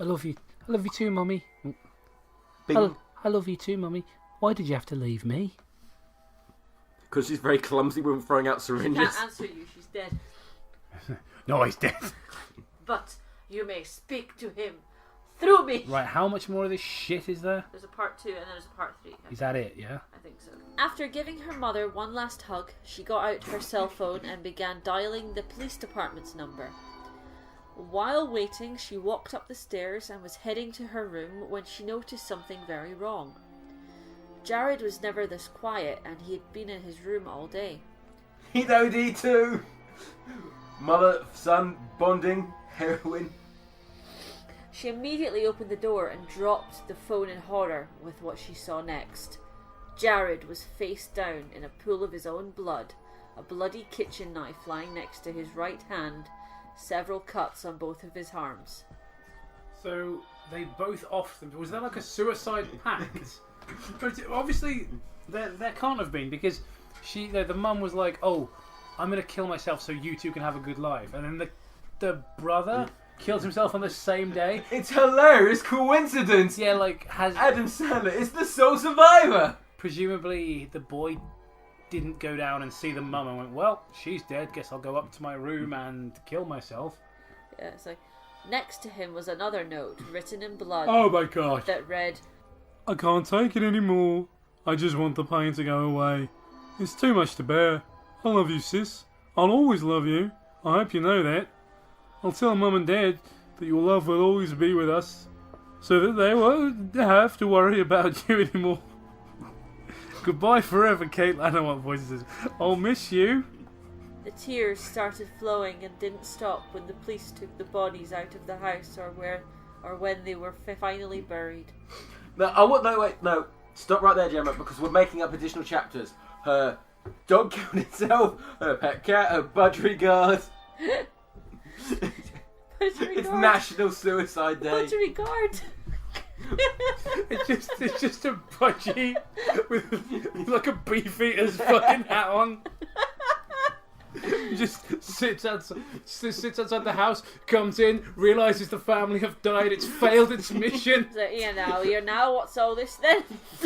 "I love you. I love you too, Mummy. I love you too, Mummy. Why did you have to leave me?" Because she's very clumsy when throwing out syringes. She can't answer you. She's dead. No, he's dead. But you may speak to him through me. Right, how much more of this shit is there? There's a part 2 and then there's a part 3. Is that it, yeah? I think so. After giving her mother one last hug, she got out her cell phone and began dialing the police department's number. While waiting, she walked up the stairs and was heading to her room when she noticed something very wrong. Jared was never this quiet, and he had been in his room all day. He'd OD too! Mother, son, bonding, heroin. She immediately opened the door and dropped the phone in horror with what she saw next. Jared was face down in a pool of his own blood, a bloody kitchen knife lying next to his right hand, several cuts on both of his arms. So they both offed them. Was there a suicide pact? Obviously, there can't have been, because the mum was like, "Oh, I'm gonna kill myself so you two can have a good life," and then the brother kills himself on the same day. It's hilarious coincidence. Yeah, like has Adam Sandler is the sole survivor. Presumably, the boy didn't go down and see the mum and went, well, she's dead, guess I'll go up to my room and kill myself. Yeah, it's like, next to him was another note written in blood. Oh my god. That read, I can't take it anymore. I just want the pain to go away. It's too much to bear. I love you, sis. I'll always love you. I hope you know that. I'll tell Mum and Dad that your love will always be with us, so that they won't have to worry about you anymore. Goodbye forever, Caitlin. I don't know what voice this is. I'll miss you. the tears started flowing and didn't stop when the police took the bodies out of the house or when they were finally buried. No, stop right there, Gemma, because we're making up additional chapters. Her dog killed itself, her pet cat, her budgerigard. It's National Suicide Day. Budgerigard. It's just a budgie with like a beefeater's fucking hat on. Just sits outside the house, comes in, realises the family have died, it's failed its mission. So, you know, what's all this then?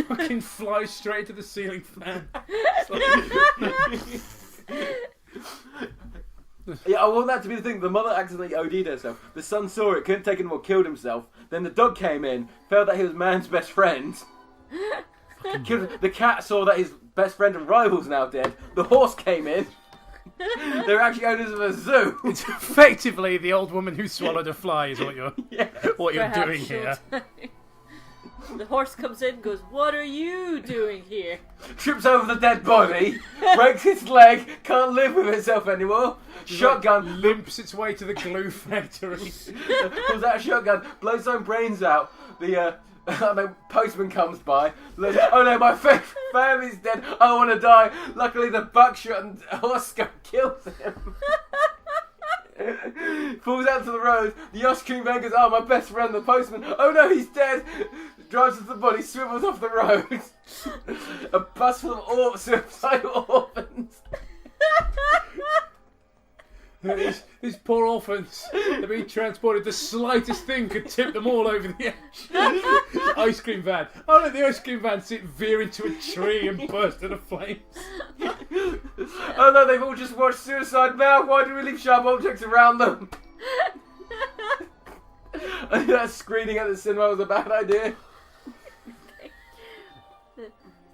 Fucking flies straight to the ceiling fan. Yeah, I want that to be the thing. The mother accidentally OD'd herself. The son saw it, couldn't take it anymore, killed himself. Then the dog came in, felt that he was man's best friend. The cat saw that his best friend and rival's now dead. The horse came in. They're actually owners of a zoo. It's effectively the old woman who swallowed a fly is what you're Perhaps doing here. The horse comes in and goes, "What are you doing here?" Trips over the dead body, breaks its leg, can't live with itself anymore. Shotgun limps its way to the glue factory. Pulls out a shotgun, blows his own brains out. The postman comes by. Oh no, my family's dead. I want to die. Luckily, the buckshot and horse skull kills him. Falls out to the road. The ice cream man goes, "Oh, my best friend, the postman. Oh no, he's dead." Drives to the body, swivels off the road. A bus full of suicidal orphans. These poor orphans, they're being transported. The slightest thing could tip them all over the edge. Ice cream van. Oh no, the ice cream van veer into a tree and burst into flames. Oh no, they've all just watched Suicide Now. Why do we leave sharp objects around them? I think that screening at the cinema was a bad idea.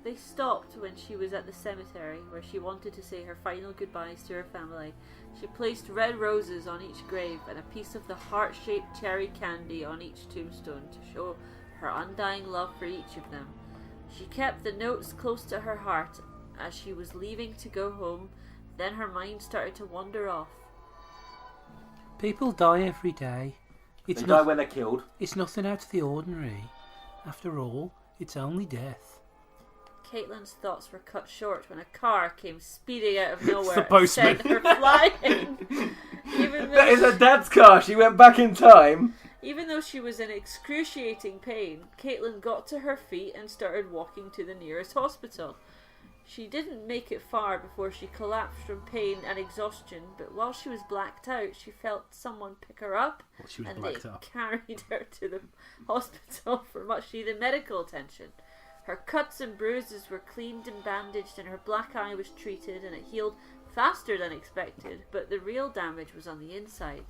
They stopped when she was at the cemetery, where she wanted to say her final goodbyes to her family. She placed red roses on each grave and a piece of the heart-shaped cherry candy on each tombstone to show her undying love for each of them. She kept the notes close to her heart as she was leaving to go home. Then her mind started to wander off. People die every day. They die when they're killed. It's nothing out of the ordinary. After all, it's only death. Caitlin's thoughts were cut short when a car came speeding out of nowhere the postman. and sent her flying. That is her dad's car. She went back in time. Even though she was in excruciating pain, Caitlin got to her feet and started walking to the nearest hospital. She didn't make it far before she collapsed from pain and exhaustion, but while she was blacked out, she felt someone pick her up, and they carried her to the hospital for much needed medical attention. Her cuts and bruises were cleaned and bandaged, and her black eye was treated, and it healed faster than expected, but the real damage was on the inside.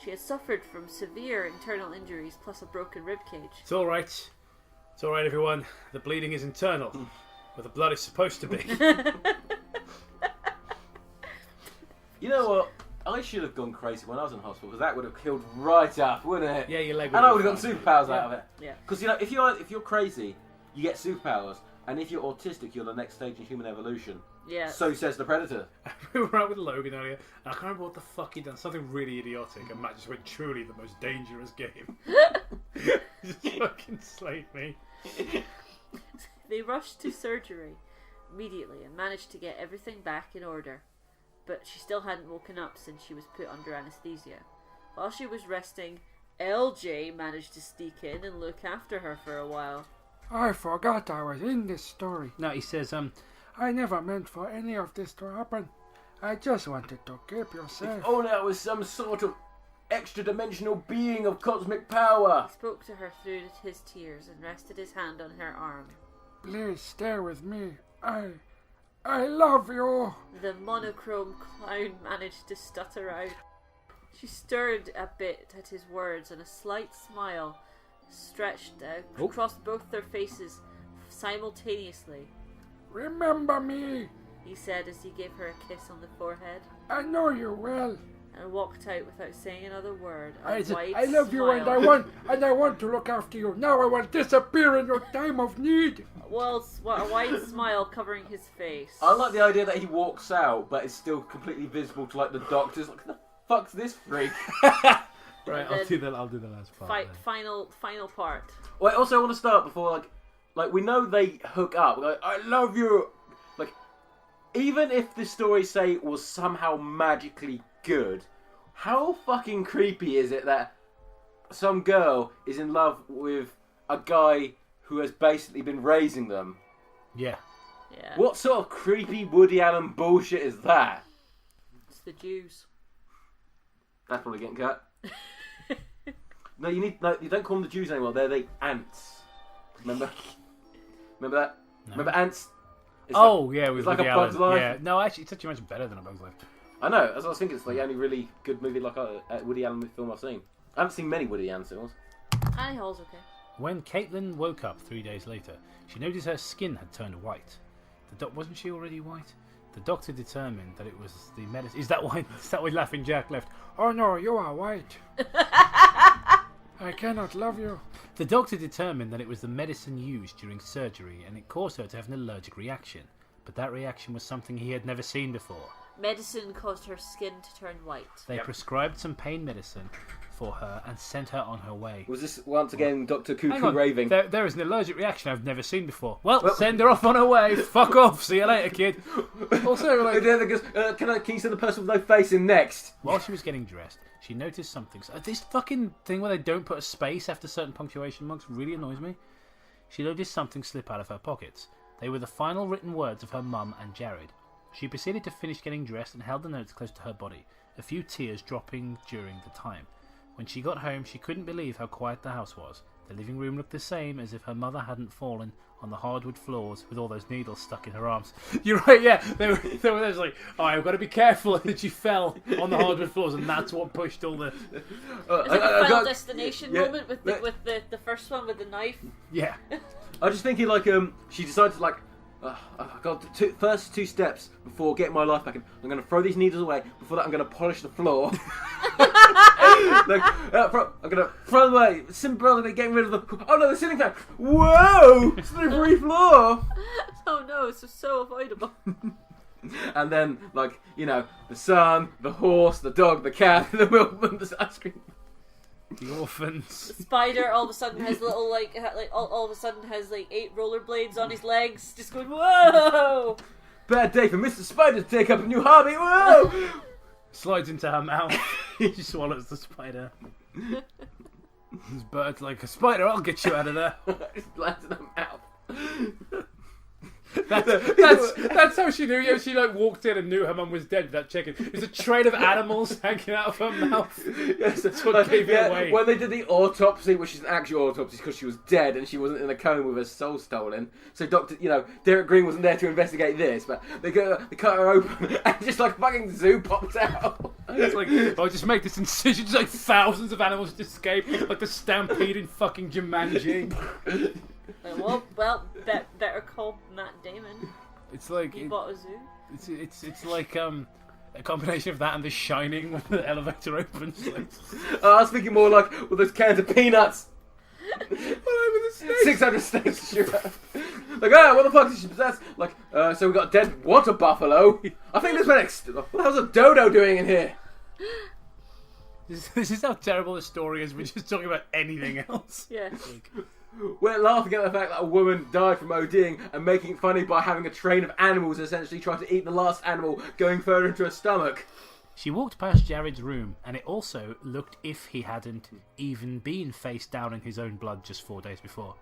She had suffered from severe internal injuries plus a broken ribcage. It's alright. It's alright, everyone. The bleeding is internal, where the blood is supposed to be. You know what? I should have gone crazy when I was in hospital, because that would have killed right up, wouldn't it? Yeah, your leg would And I have would have gotten superpowers out of it. Yeah. Because, you know, if you're crazy, you get superpowers, and if you're autistic, you're the next stage in human evolution. Yeah. So says the Predator. We were out with Logan earlier, and I can't remember what the fuck he'd done. Something really idiotic, and Matt just went, truly the most dangerous game. Just fucking slayed me. They rushed to surgery immediately and managed to get everything back in order. But she still hadn't woken up since she was put under anaesthesia. While she was resting, LJ managed to sneak in and look after her for a while. I forgot I was in this story. No, he says, I never meant for any of this to happen. I just wanted to keep you safe. Oh no, it was some sort of extra-dimensional being of cosmic power. He spoke to her through his tears and rested his hand on her arm. Please stay with me. I love you. The monochrome clown managed to stutter out. She stirred a bit at his words, and a slight smile stretched across both their faces simultaneously. Remember me, he said as he gave her a kiss on the forehead. I know you well. And walked out without saying another word. I love you, and I want to look after you. Now I will disappear in your time of need. Well, a wide smile covering his face. I like the idea that he walks out, but it's still completely visible to like the doctors. Like, the fuck's this freak? Right, I'll do the last part. Final part. Wait, also I want to start before like we know they hook up. Like, I love you. Like, even if the story say was somehow magically good, how fucking creepy is it that some girl is in love with a guy who has basically been raising them? Yeah. What sort of creepy Woody Allen bullshit is that? It's the Jews. That's probably getting cut. No, you don't call them the Jews anymore. They're the ants. Remember that? No. Remember ants? It's with like Woody a Bug's Allen. Life. Yeah, no, actually, it's actually much better than A Bug's Life. I know. As I was thinking, it's the only really good movie like a Woody Allen film I've seen. I haven't seen many Woody Allen films. Annie Hall's okay. When Caitlin woke up 3 days later, she noticed her skin had turned white. Wasn't she already white? The doctor determined that it was the medicine. Is that why Laughing Jack left? Oh no, you are white. I cannot love you. The doctor determined that it was the medicine used during surgery, and it caused her to have an allergic reaction. But that reaction was something he had never seen before. Medicine caused her skin to turn white. They prescribed some pain medicine for her and sent her on her way. Was this once again Dr. Cuckoo raving? There is an allergic reaction I've never seen before. Well, send her off on her way. Fuck off. See you later, kid. Also, like, can you send the person with no face in next? While she was getting dressed, she noticed something. This fucking thing where they don't put a space after certain punctuation marks really annoys me. She noticed something slip out of her pockets. They were the final written words of her mum and Jared. She proceeded to finish getting dressed and held the notes close to her body, a few tears dropping during the time. When she got home, she couldn't believe how quiet the house was. The living room looked the same as if her mother hadn't fallen on the hardwood floors with all those needles stuck in her arms. You're right, yeah. They were just like, oh, I've got to be careful that she fell on the hardwood floors, and that's what pushed all the... Is it the Final Destination moment with the first one with the knife? Yeah. I was just thinking, like, she decided, like, I've got the first two steps before getting my life back in. I'm going to throw these needles away. Before that, I'm going to polish the floor. I'm going to throw them away. Symbolically getting rid of the... Oh, no, the ceiling fan. Whoa! Slippery floor! Oh, no, it's so avoidable. And then, like, the sun, the horse, the dog, the cat, the milkman, the ice cream. The orphans. The spider all of a sudden has little all of a sudden has 8 rollerblades on his legs, just going whoa. Bad day for Mr. Spider to take up a new hobby. Whoa! Slides into her mouth. She swallows the spider. This bird's like a spider. I'll get you out of there. Lands in her mouth. That's how she knew. Yeah, she walked in and knew her mum was dead without checking. There's a train of animals hanging out of her mouth. Yes, that's what gave it away. When they did the autopsy, which is an actual autopsy because she was dead and she wasn't in a coma with her soul stolen. So Derek Green wasn't there to investigate this, but they cut her open and just like fucking zoo pops out. It's like, just make this incision. Just like thousands of animals just escape, like the stampede in fucking Jumanji. Well, better call Matt Damon. It's like he bought a zoo. It's like a combination of that and The Shining when the elevator opens. Like. I was thinking more like those cans of peanuts. 600 snakes. Like, what the fuck did she possess? Like, so we got a dead water buffalo. I think this went. What the hell's a dodo doing in here? This is how terrible the story is. We're just talking about anything else. Yeah. We're laughing at the fact that a woman died from ODing and making it funny by having a train of animals essentially try to eat the last animal going further into her stomach. She walked past Jared's room, and it also looked if he hadn't even been face down in his own blood just 4 days before.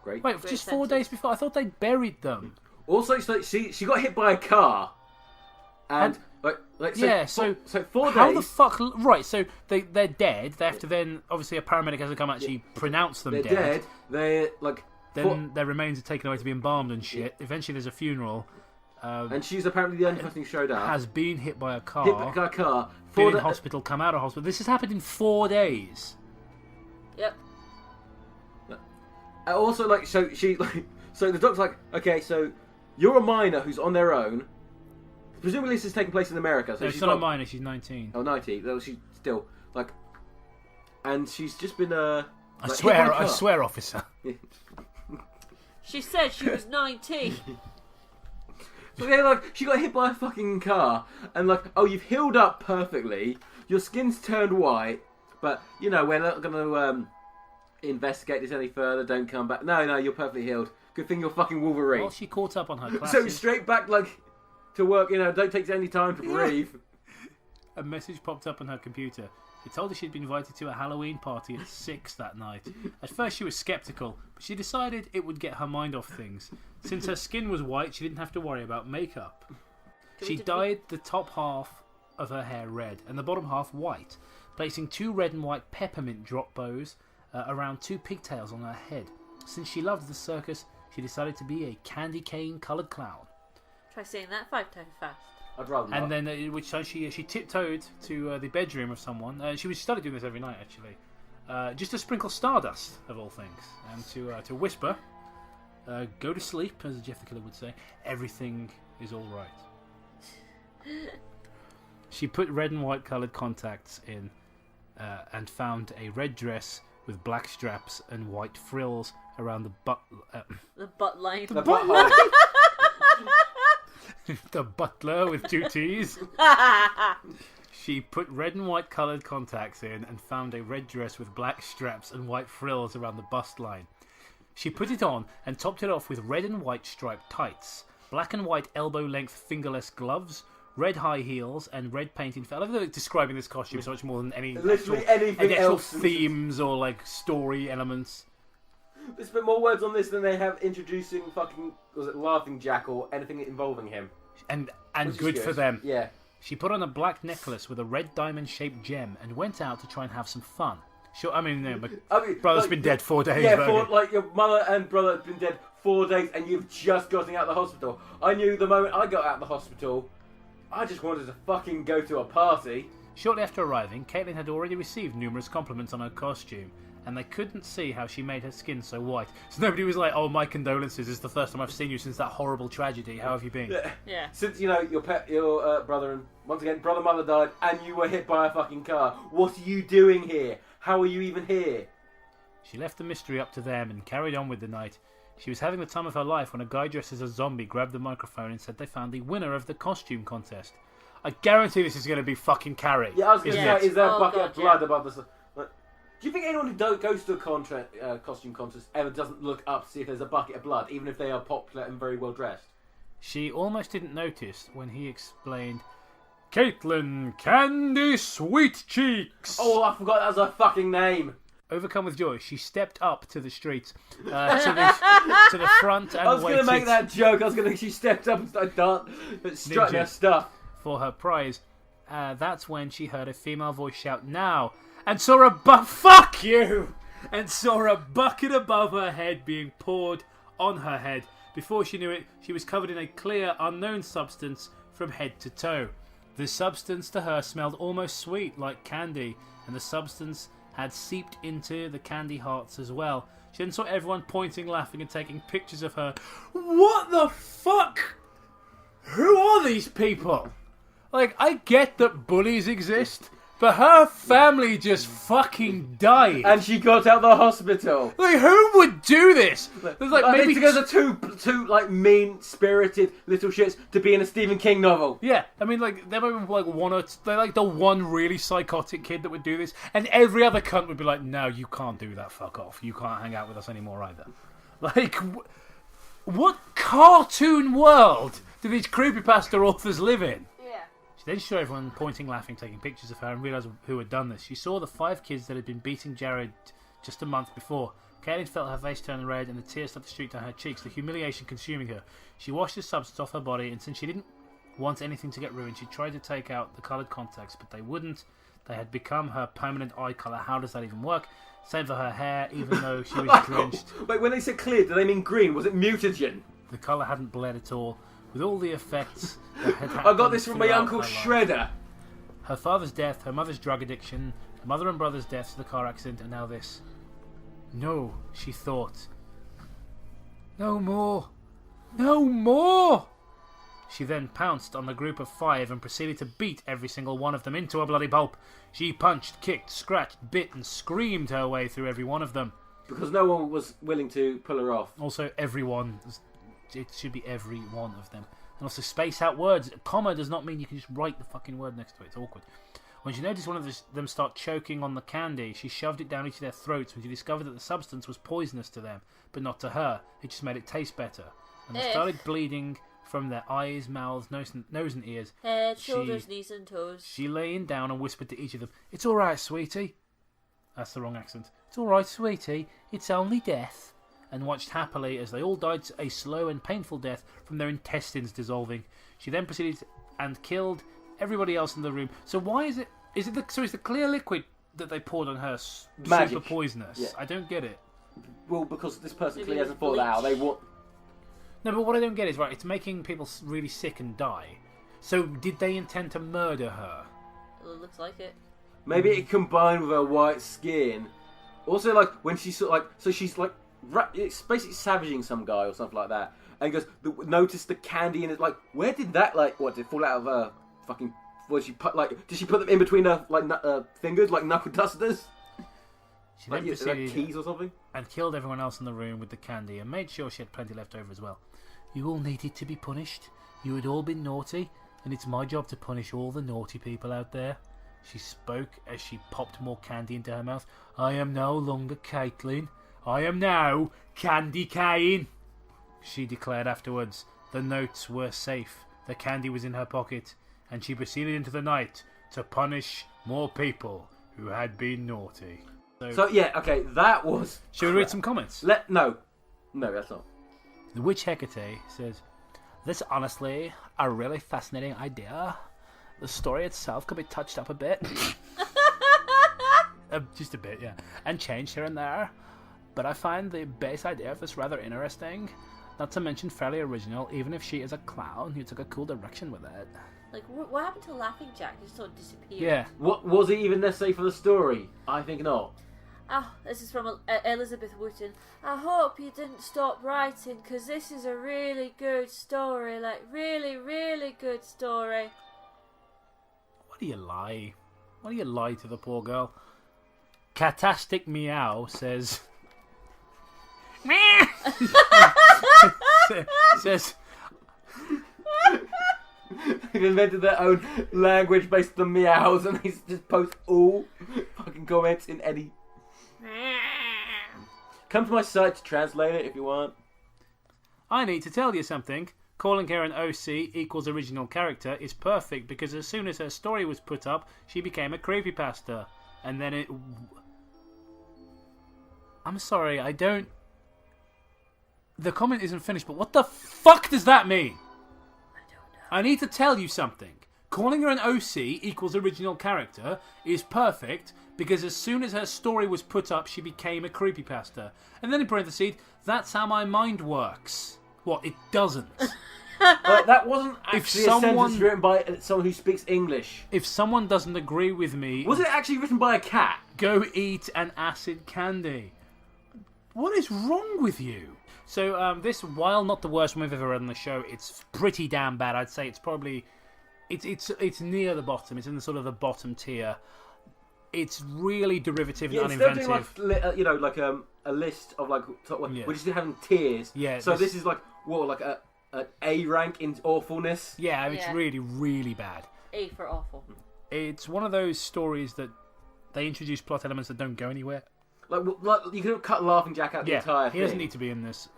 Great. Wait, just 4 days before? I thought they buried them. Also, she got hit by a car. And like so 4 days. How the fuck? Right, so they're dead. They have to then obviously a paramedic has to come actually pronounce them They're dead. They're like then their remains are taken away to be embalmed and shit. Eventually, there's a funeral. And she's apparently the only person who showed up. Has been hit by a car. Hit by a car. Been in hospital. Come out of hospital. This has happened in 4 days. Yep. Also, like, so she, like, so the doctor's like, okay, so you're a minor who's on their own. Presumably, this is taking place in America. So No, she's she's not a minor. She's 19. Oh, 19. Well, she's still like, and she's just been I swear, officer. She said she was 19. So yeah, like she got hit by a fucking car, and like, oh, you've healed up perfectly. Your skin's turned white, but you know we're not gonna investigate this any further. Don't come back. No, you're perfectly healed. Good thing you're fucking Wolverine. Well, she caught up on her classes. So straight back like to work. You know, don't take any time to breathe. A message popped up on her computer. It told her she'd been invited to a Halloween party at 6 that night. At first she was sceptical, but she decided it would get her mind off things. Since her skin was white, she didn't have to worry about makeup. She dyed the top half of her hair red and the bottom half white, placing 2 red and white peppermint drop bows around 2 pigtails on her head. Since she loved the circus, she decided to be a Kandy Kane coloured clown. Try saying that 5 times fast. I'd rather not. And then, which time she tiptoed to the bedroom of someone. She started doing this every night, actually, just to sprinkle stardust of all things, and to whisper, "Go to sleep," as Jeff the Killer would say. Everything is all right. She put red and white coloured contacts in, and found a red dress with black straps and white frills around the butt. The butt line. The butt line. The butler with 2 T's. She put red and white coloured contacts in and found a red dress with black straps and white frills around the bust line. She put it on and topped it off with red and white striped tights, black and white elbow-length fingerless gloves, red high heels, and red painting. I love that describing this costume so much more than any actual themes or like story elements. There's been more words on this than they have introducing fucking Laughing Jack or anything involving him. And good for them. Yeah. She put on a black necklace with a red diamond-shaped gem and went out to try and have some fun. Sure, I mean, brother's like, been dead 4 days. Yeah, like your mother and brother have been dead 4 days, and you've just gotten out of the hospital. I knew the moment I got out of the hospital, I just wanted to fucking go to a party. Shortly after arriving, Caitlin had already received numerous compliments on her costume, and they couldn't see how she made her skin so white. So nobody was like, "Oh, my condolences. It's the first time I've seen you since that horrible tragedy. How have you been?" Yeah. Since, you know, your brother and, once again, mother died, and you were hit by a fucking car. What are you doing here? How are you even here? She left the mystery up to them and carried on with the night. She was having the time of her life when a guy dressed as a zombie grabbed the microphone and said they found the winner of the costume contest. I guarantee this is going to be fucking Carrie. Yeah, I was going to say, is there a bucket of blood above the... Do you think anyone who goes to a costume contest ever doesn't look up to see if there's a bucket of blood, even if they are popular and very well dressed? She almost didn't notice when he explained, "Caitlin Candy Sweet Cheeks." Oh, I forgot that was her fucking name. Overcome with joy, she stepped up to the street, to the front, and I was going to make that joke. She stepped up and started strutting her stuff for her prize. That's when she heard a female voice shout, "Now!" and saw a fuck you! And saw a bucket above her head being poured on her head. Before she knew it, she was covered in a clear, unknown substance from head to toe. The substance to her smelled almost sweet, like candy, and the substance had seeped into the candy hearts as well. She then saw everyone pointing, laughing, and taking pictures of her. What the fuck? Who are these people? Like, I get that bullies exist, but her family just fucking died. And she got out of the hospital. Like, who would do this? There's like maybe maybe together two like mean-spirited little shits to be in a Stephen King novel. Yeah, I mean, like, there might be like they're like the one really psychotic kid that would do this, and every other cunt would be like, "No, you can't do that, fuck off. You can't hang out with us anymore either." Like, what cartoon world do these creepypasta authors live in? She then saw everyone pointing, laughing, taking pictures of her, and realised who had done this. She saw the 5 kids that had been beating Jared just a month before. Caitlin felt her face turn red and the tears started to streak down her cheeks, the humiliation consuming her. She washed the substance off her body, and since she didn't want anything to get ruined. She tried to take out the coloured contacts, but they wouldn't. They had become her permanent eye colour. How does that even work? Same for her hair, even though she was drenched. Wait, when they said clear, do they mean green? Was it mutagen? The colour hadn't bled at all. With all the effects that had I got this from my throughout Uncle her life. Shredder. Her father's death, her mother's drug addiction, her mother and brother's deaths to the car accident, and now this. No, she thought. No more. No more! She then pounced on the group of 5 and proceeded to beat every single one of them into a bloody pulp. She punched, kicked, scratched, bit, and screamed her way through every one of them. Because no one was willing to pull her off. Also, everyone. It should be every one of them. And also, space out words. A comma does not mean you can just write the fucking word next to it. It's awkward. When she noticed one of them start choking on the candy, she shoved it down each of their throats when she discovered that the substance was poisonous to them, but not to her. It just made it taste better. And they started bleeding from their eyes, mouths, nose and ears. Head, shoulders, knees and toes. She lay down and whispered to each of them, "It's all right, sweetie." That's the wrong accent. "It's all right, sweetie. It's only death." And watched happily as they all died a slow and painful death from their intestines dissolving. She then proceeded and killed everybody else in the room. So why is it? Is the clear liquid that they poured on her Magic. super poisonous? Yeah. I don't get it. Well, because this person Maybe clearly hasn't thought that out. They want. No, but what I don't get is, right, it's making people really sick and die. So did they intend to murder her? Well, it looks like it. Maybe it combined with her white skin. Also, like when she's sort of like, so she's like, it's basically savaging some guy or something like that, and goes, notice the candy in it. Like, where did that did it fall out of her fucking? Was she put did she put them in between her fingers like knuckle dusters? She then proceeded keys or something, and killed everyone else in the room with the candy, and made sure she had plenty left over as well. You all needed to be punished. You had all been naughty, and it's my job to punish all the naughty people out there. She spoke as she popped more candy into her mouth. I am no longer Caitlin. I am now Kandy Kane. She declared afterwards. The notes were safe. The candy was in her pocket, and she proceeded into the night to punish more people who had been naughty. So yeah, okay, that was. Shall we read some comments? No, that's not. The Witch Hecate says, "This honestly a really fascinating idea. The story itself could be touched up a bit, just a bit, yeah, and changed here and there. But I find the base idea of this rather interesting. Not to mention fairly original. Even if she is a clown, you took a cool direction with it." Like, what happened to Laughing Jack? He just sort of disappeared. Yeah. What was it even necessary for the story? I think not. Oh, this is from Elizabeth Wooten. I hope you didn't stop writing, because this is a really good story. Like, really, really good story. Why do you lie? Why do you lie to the poor girl? Catastic Meow says... says... They've invented their own language based on meows, and they just post all fucking comments in any... Come to my site to translate it if you want. I need to tell you something. Calling her an OC equals original character is perfect because as soon as her story was put up, she became a creepypasta. And then it... I'm sorry, I don't... The comment isn't finished, but what the fuck does that mean? I don't know. I need to tell you something. Calling her an OC equals original character is perfect because as soon as her story was put up, she became a creepypasta. And then in parentheses, that's how my mind works. What, it doesn't? That wasn't actually a sentence written by someone who speaks English. If someone doesn't agree with me... Was it actually written by a cat? Go eat an acid candy. What is wrong with you? So this, while not the worst one we've ever read on the show, it's pretty damn bad. I'd say it's probably... It's near the bottom. It's in the sort of the bottom tier. It's really derivative and uninventive. Instead of doing like a list of like top one, we're just having tiers. Yeah. So this is like an A rank in awfulness. Yeah, I mean, it's really, really bad. A for awful. It's one of those stories that they introduce plot elements that don't go anywhere. Like you could have cut Laughing Jack out the entire thing. He doesn't need to be in this.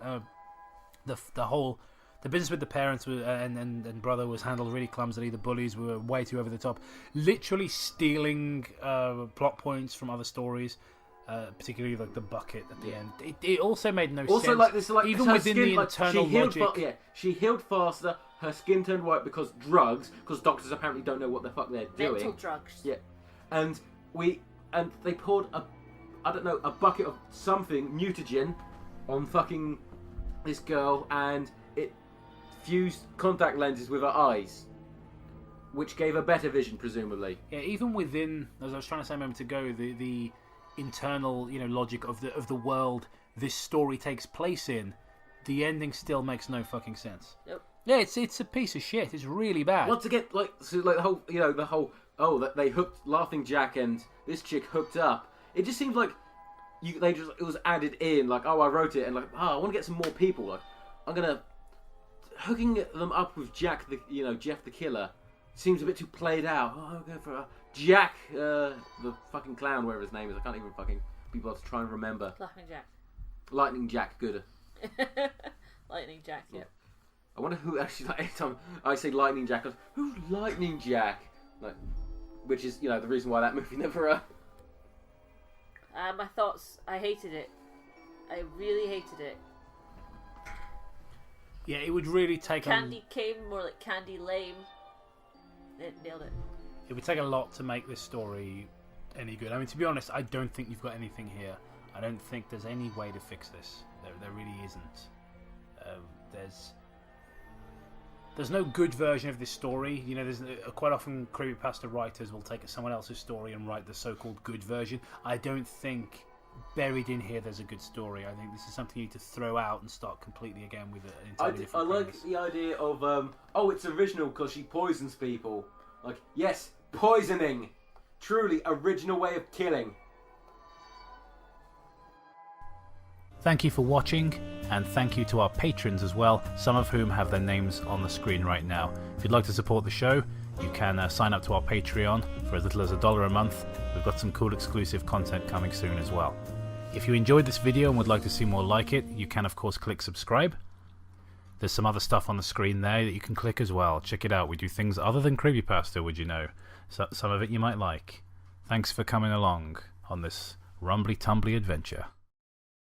The business with the parents and brother was handled really clumsily. The bullies were way too over the top. Literally stealing plot points from other stories, particularly like the bucket at the end. It also made no sense. Also, like this, like even her within skin, the internal logic. she healed faster. her skin turned white because drugs, because doctors apparently don't know what the fuck they're doing. Mental drugs. Yeah, and they poured a bucket of something mutagen on fucking this girl, and it fused contact lenses with her eyes, which gave her better vision, presumably. Yeah, even within, as I was trying to say a moment ago, the internal, logic of the world this story takes place in, the ending still makes no fucking sense. Nope. Yeah, it's a piece of shit. It's really bad. Once again, the whole that they hooked Laughing Jack and this chick hooked up. It just seems like it was added in. Like, I wrote it, and I want to get some more people. Like, I'm gonna hooking them up with Jack, Jeff the Killer. Seems a bit too played out. Oh, I'll go for Jack, the fucking clown, whatever his name is. I can't even fucking be able to try and remember. Lightning Jack, good. Lightning Jack, yeah. I wonder who actually, every time I say Lightning Jack, I go, who's Lightning Jack? Which is, the reason why that movie never... My thoughts, I hated it. I really hated it. Yeah, it would really take Kandy Kane, more like Candy Lame. It nailed it. It would take a lot to make this story any good. I mean, to be honest, I don't think you've got anything here. I don't think there's any way to fix this. There really isn't. There's no good version of this story. There's quite often creepypasta writers will take someone else's story and write the so-called good version. I don't think buried in here there's a good story. I think this is something you need to throw out and start completely again with an entirely different I premise. like the idea of it's original because she poisons people. Like, yes, poisoning, truly original way of killing. Thank you for watching, and thank you to our patrons as well, some of whom have their names on the screen right now. If you'd like to support the show, you can sign up to our Patreon for as little as $1 a month. We've got some cool exclusive content coming soon as well. If you enjoyed this video and would like to see more like it, you can of course click subscribe. There's some other stuff on the screen there that you can click as well. Check it out. We do things other than creepypasta, would you know? So, some of it you might like. Thanks for coming along on this rumbly-tumbly adventure.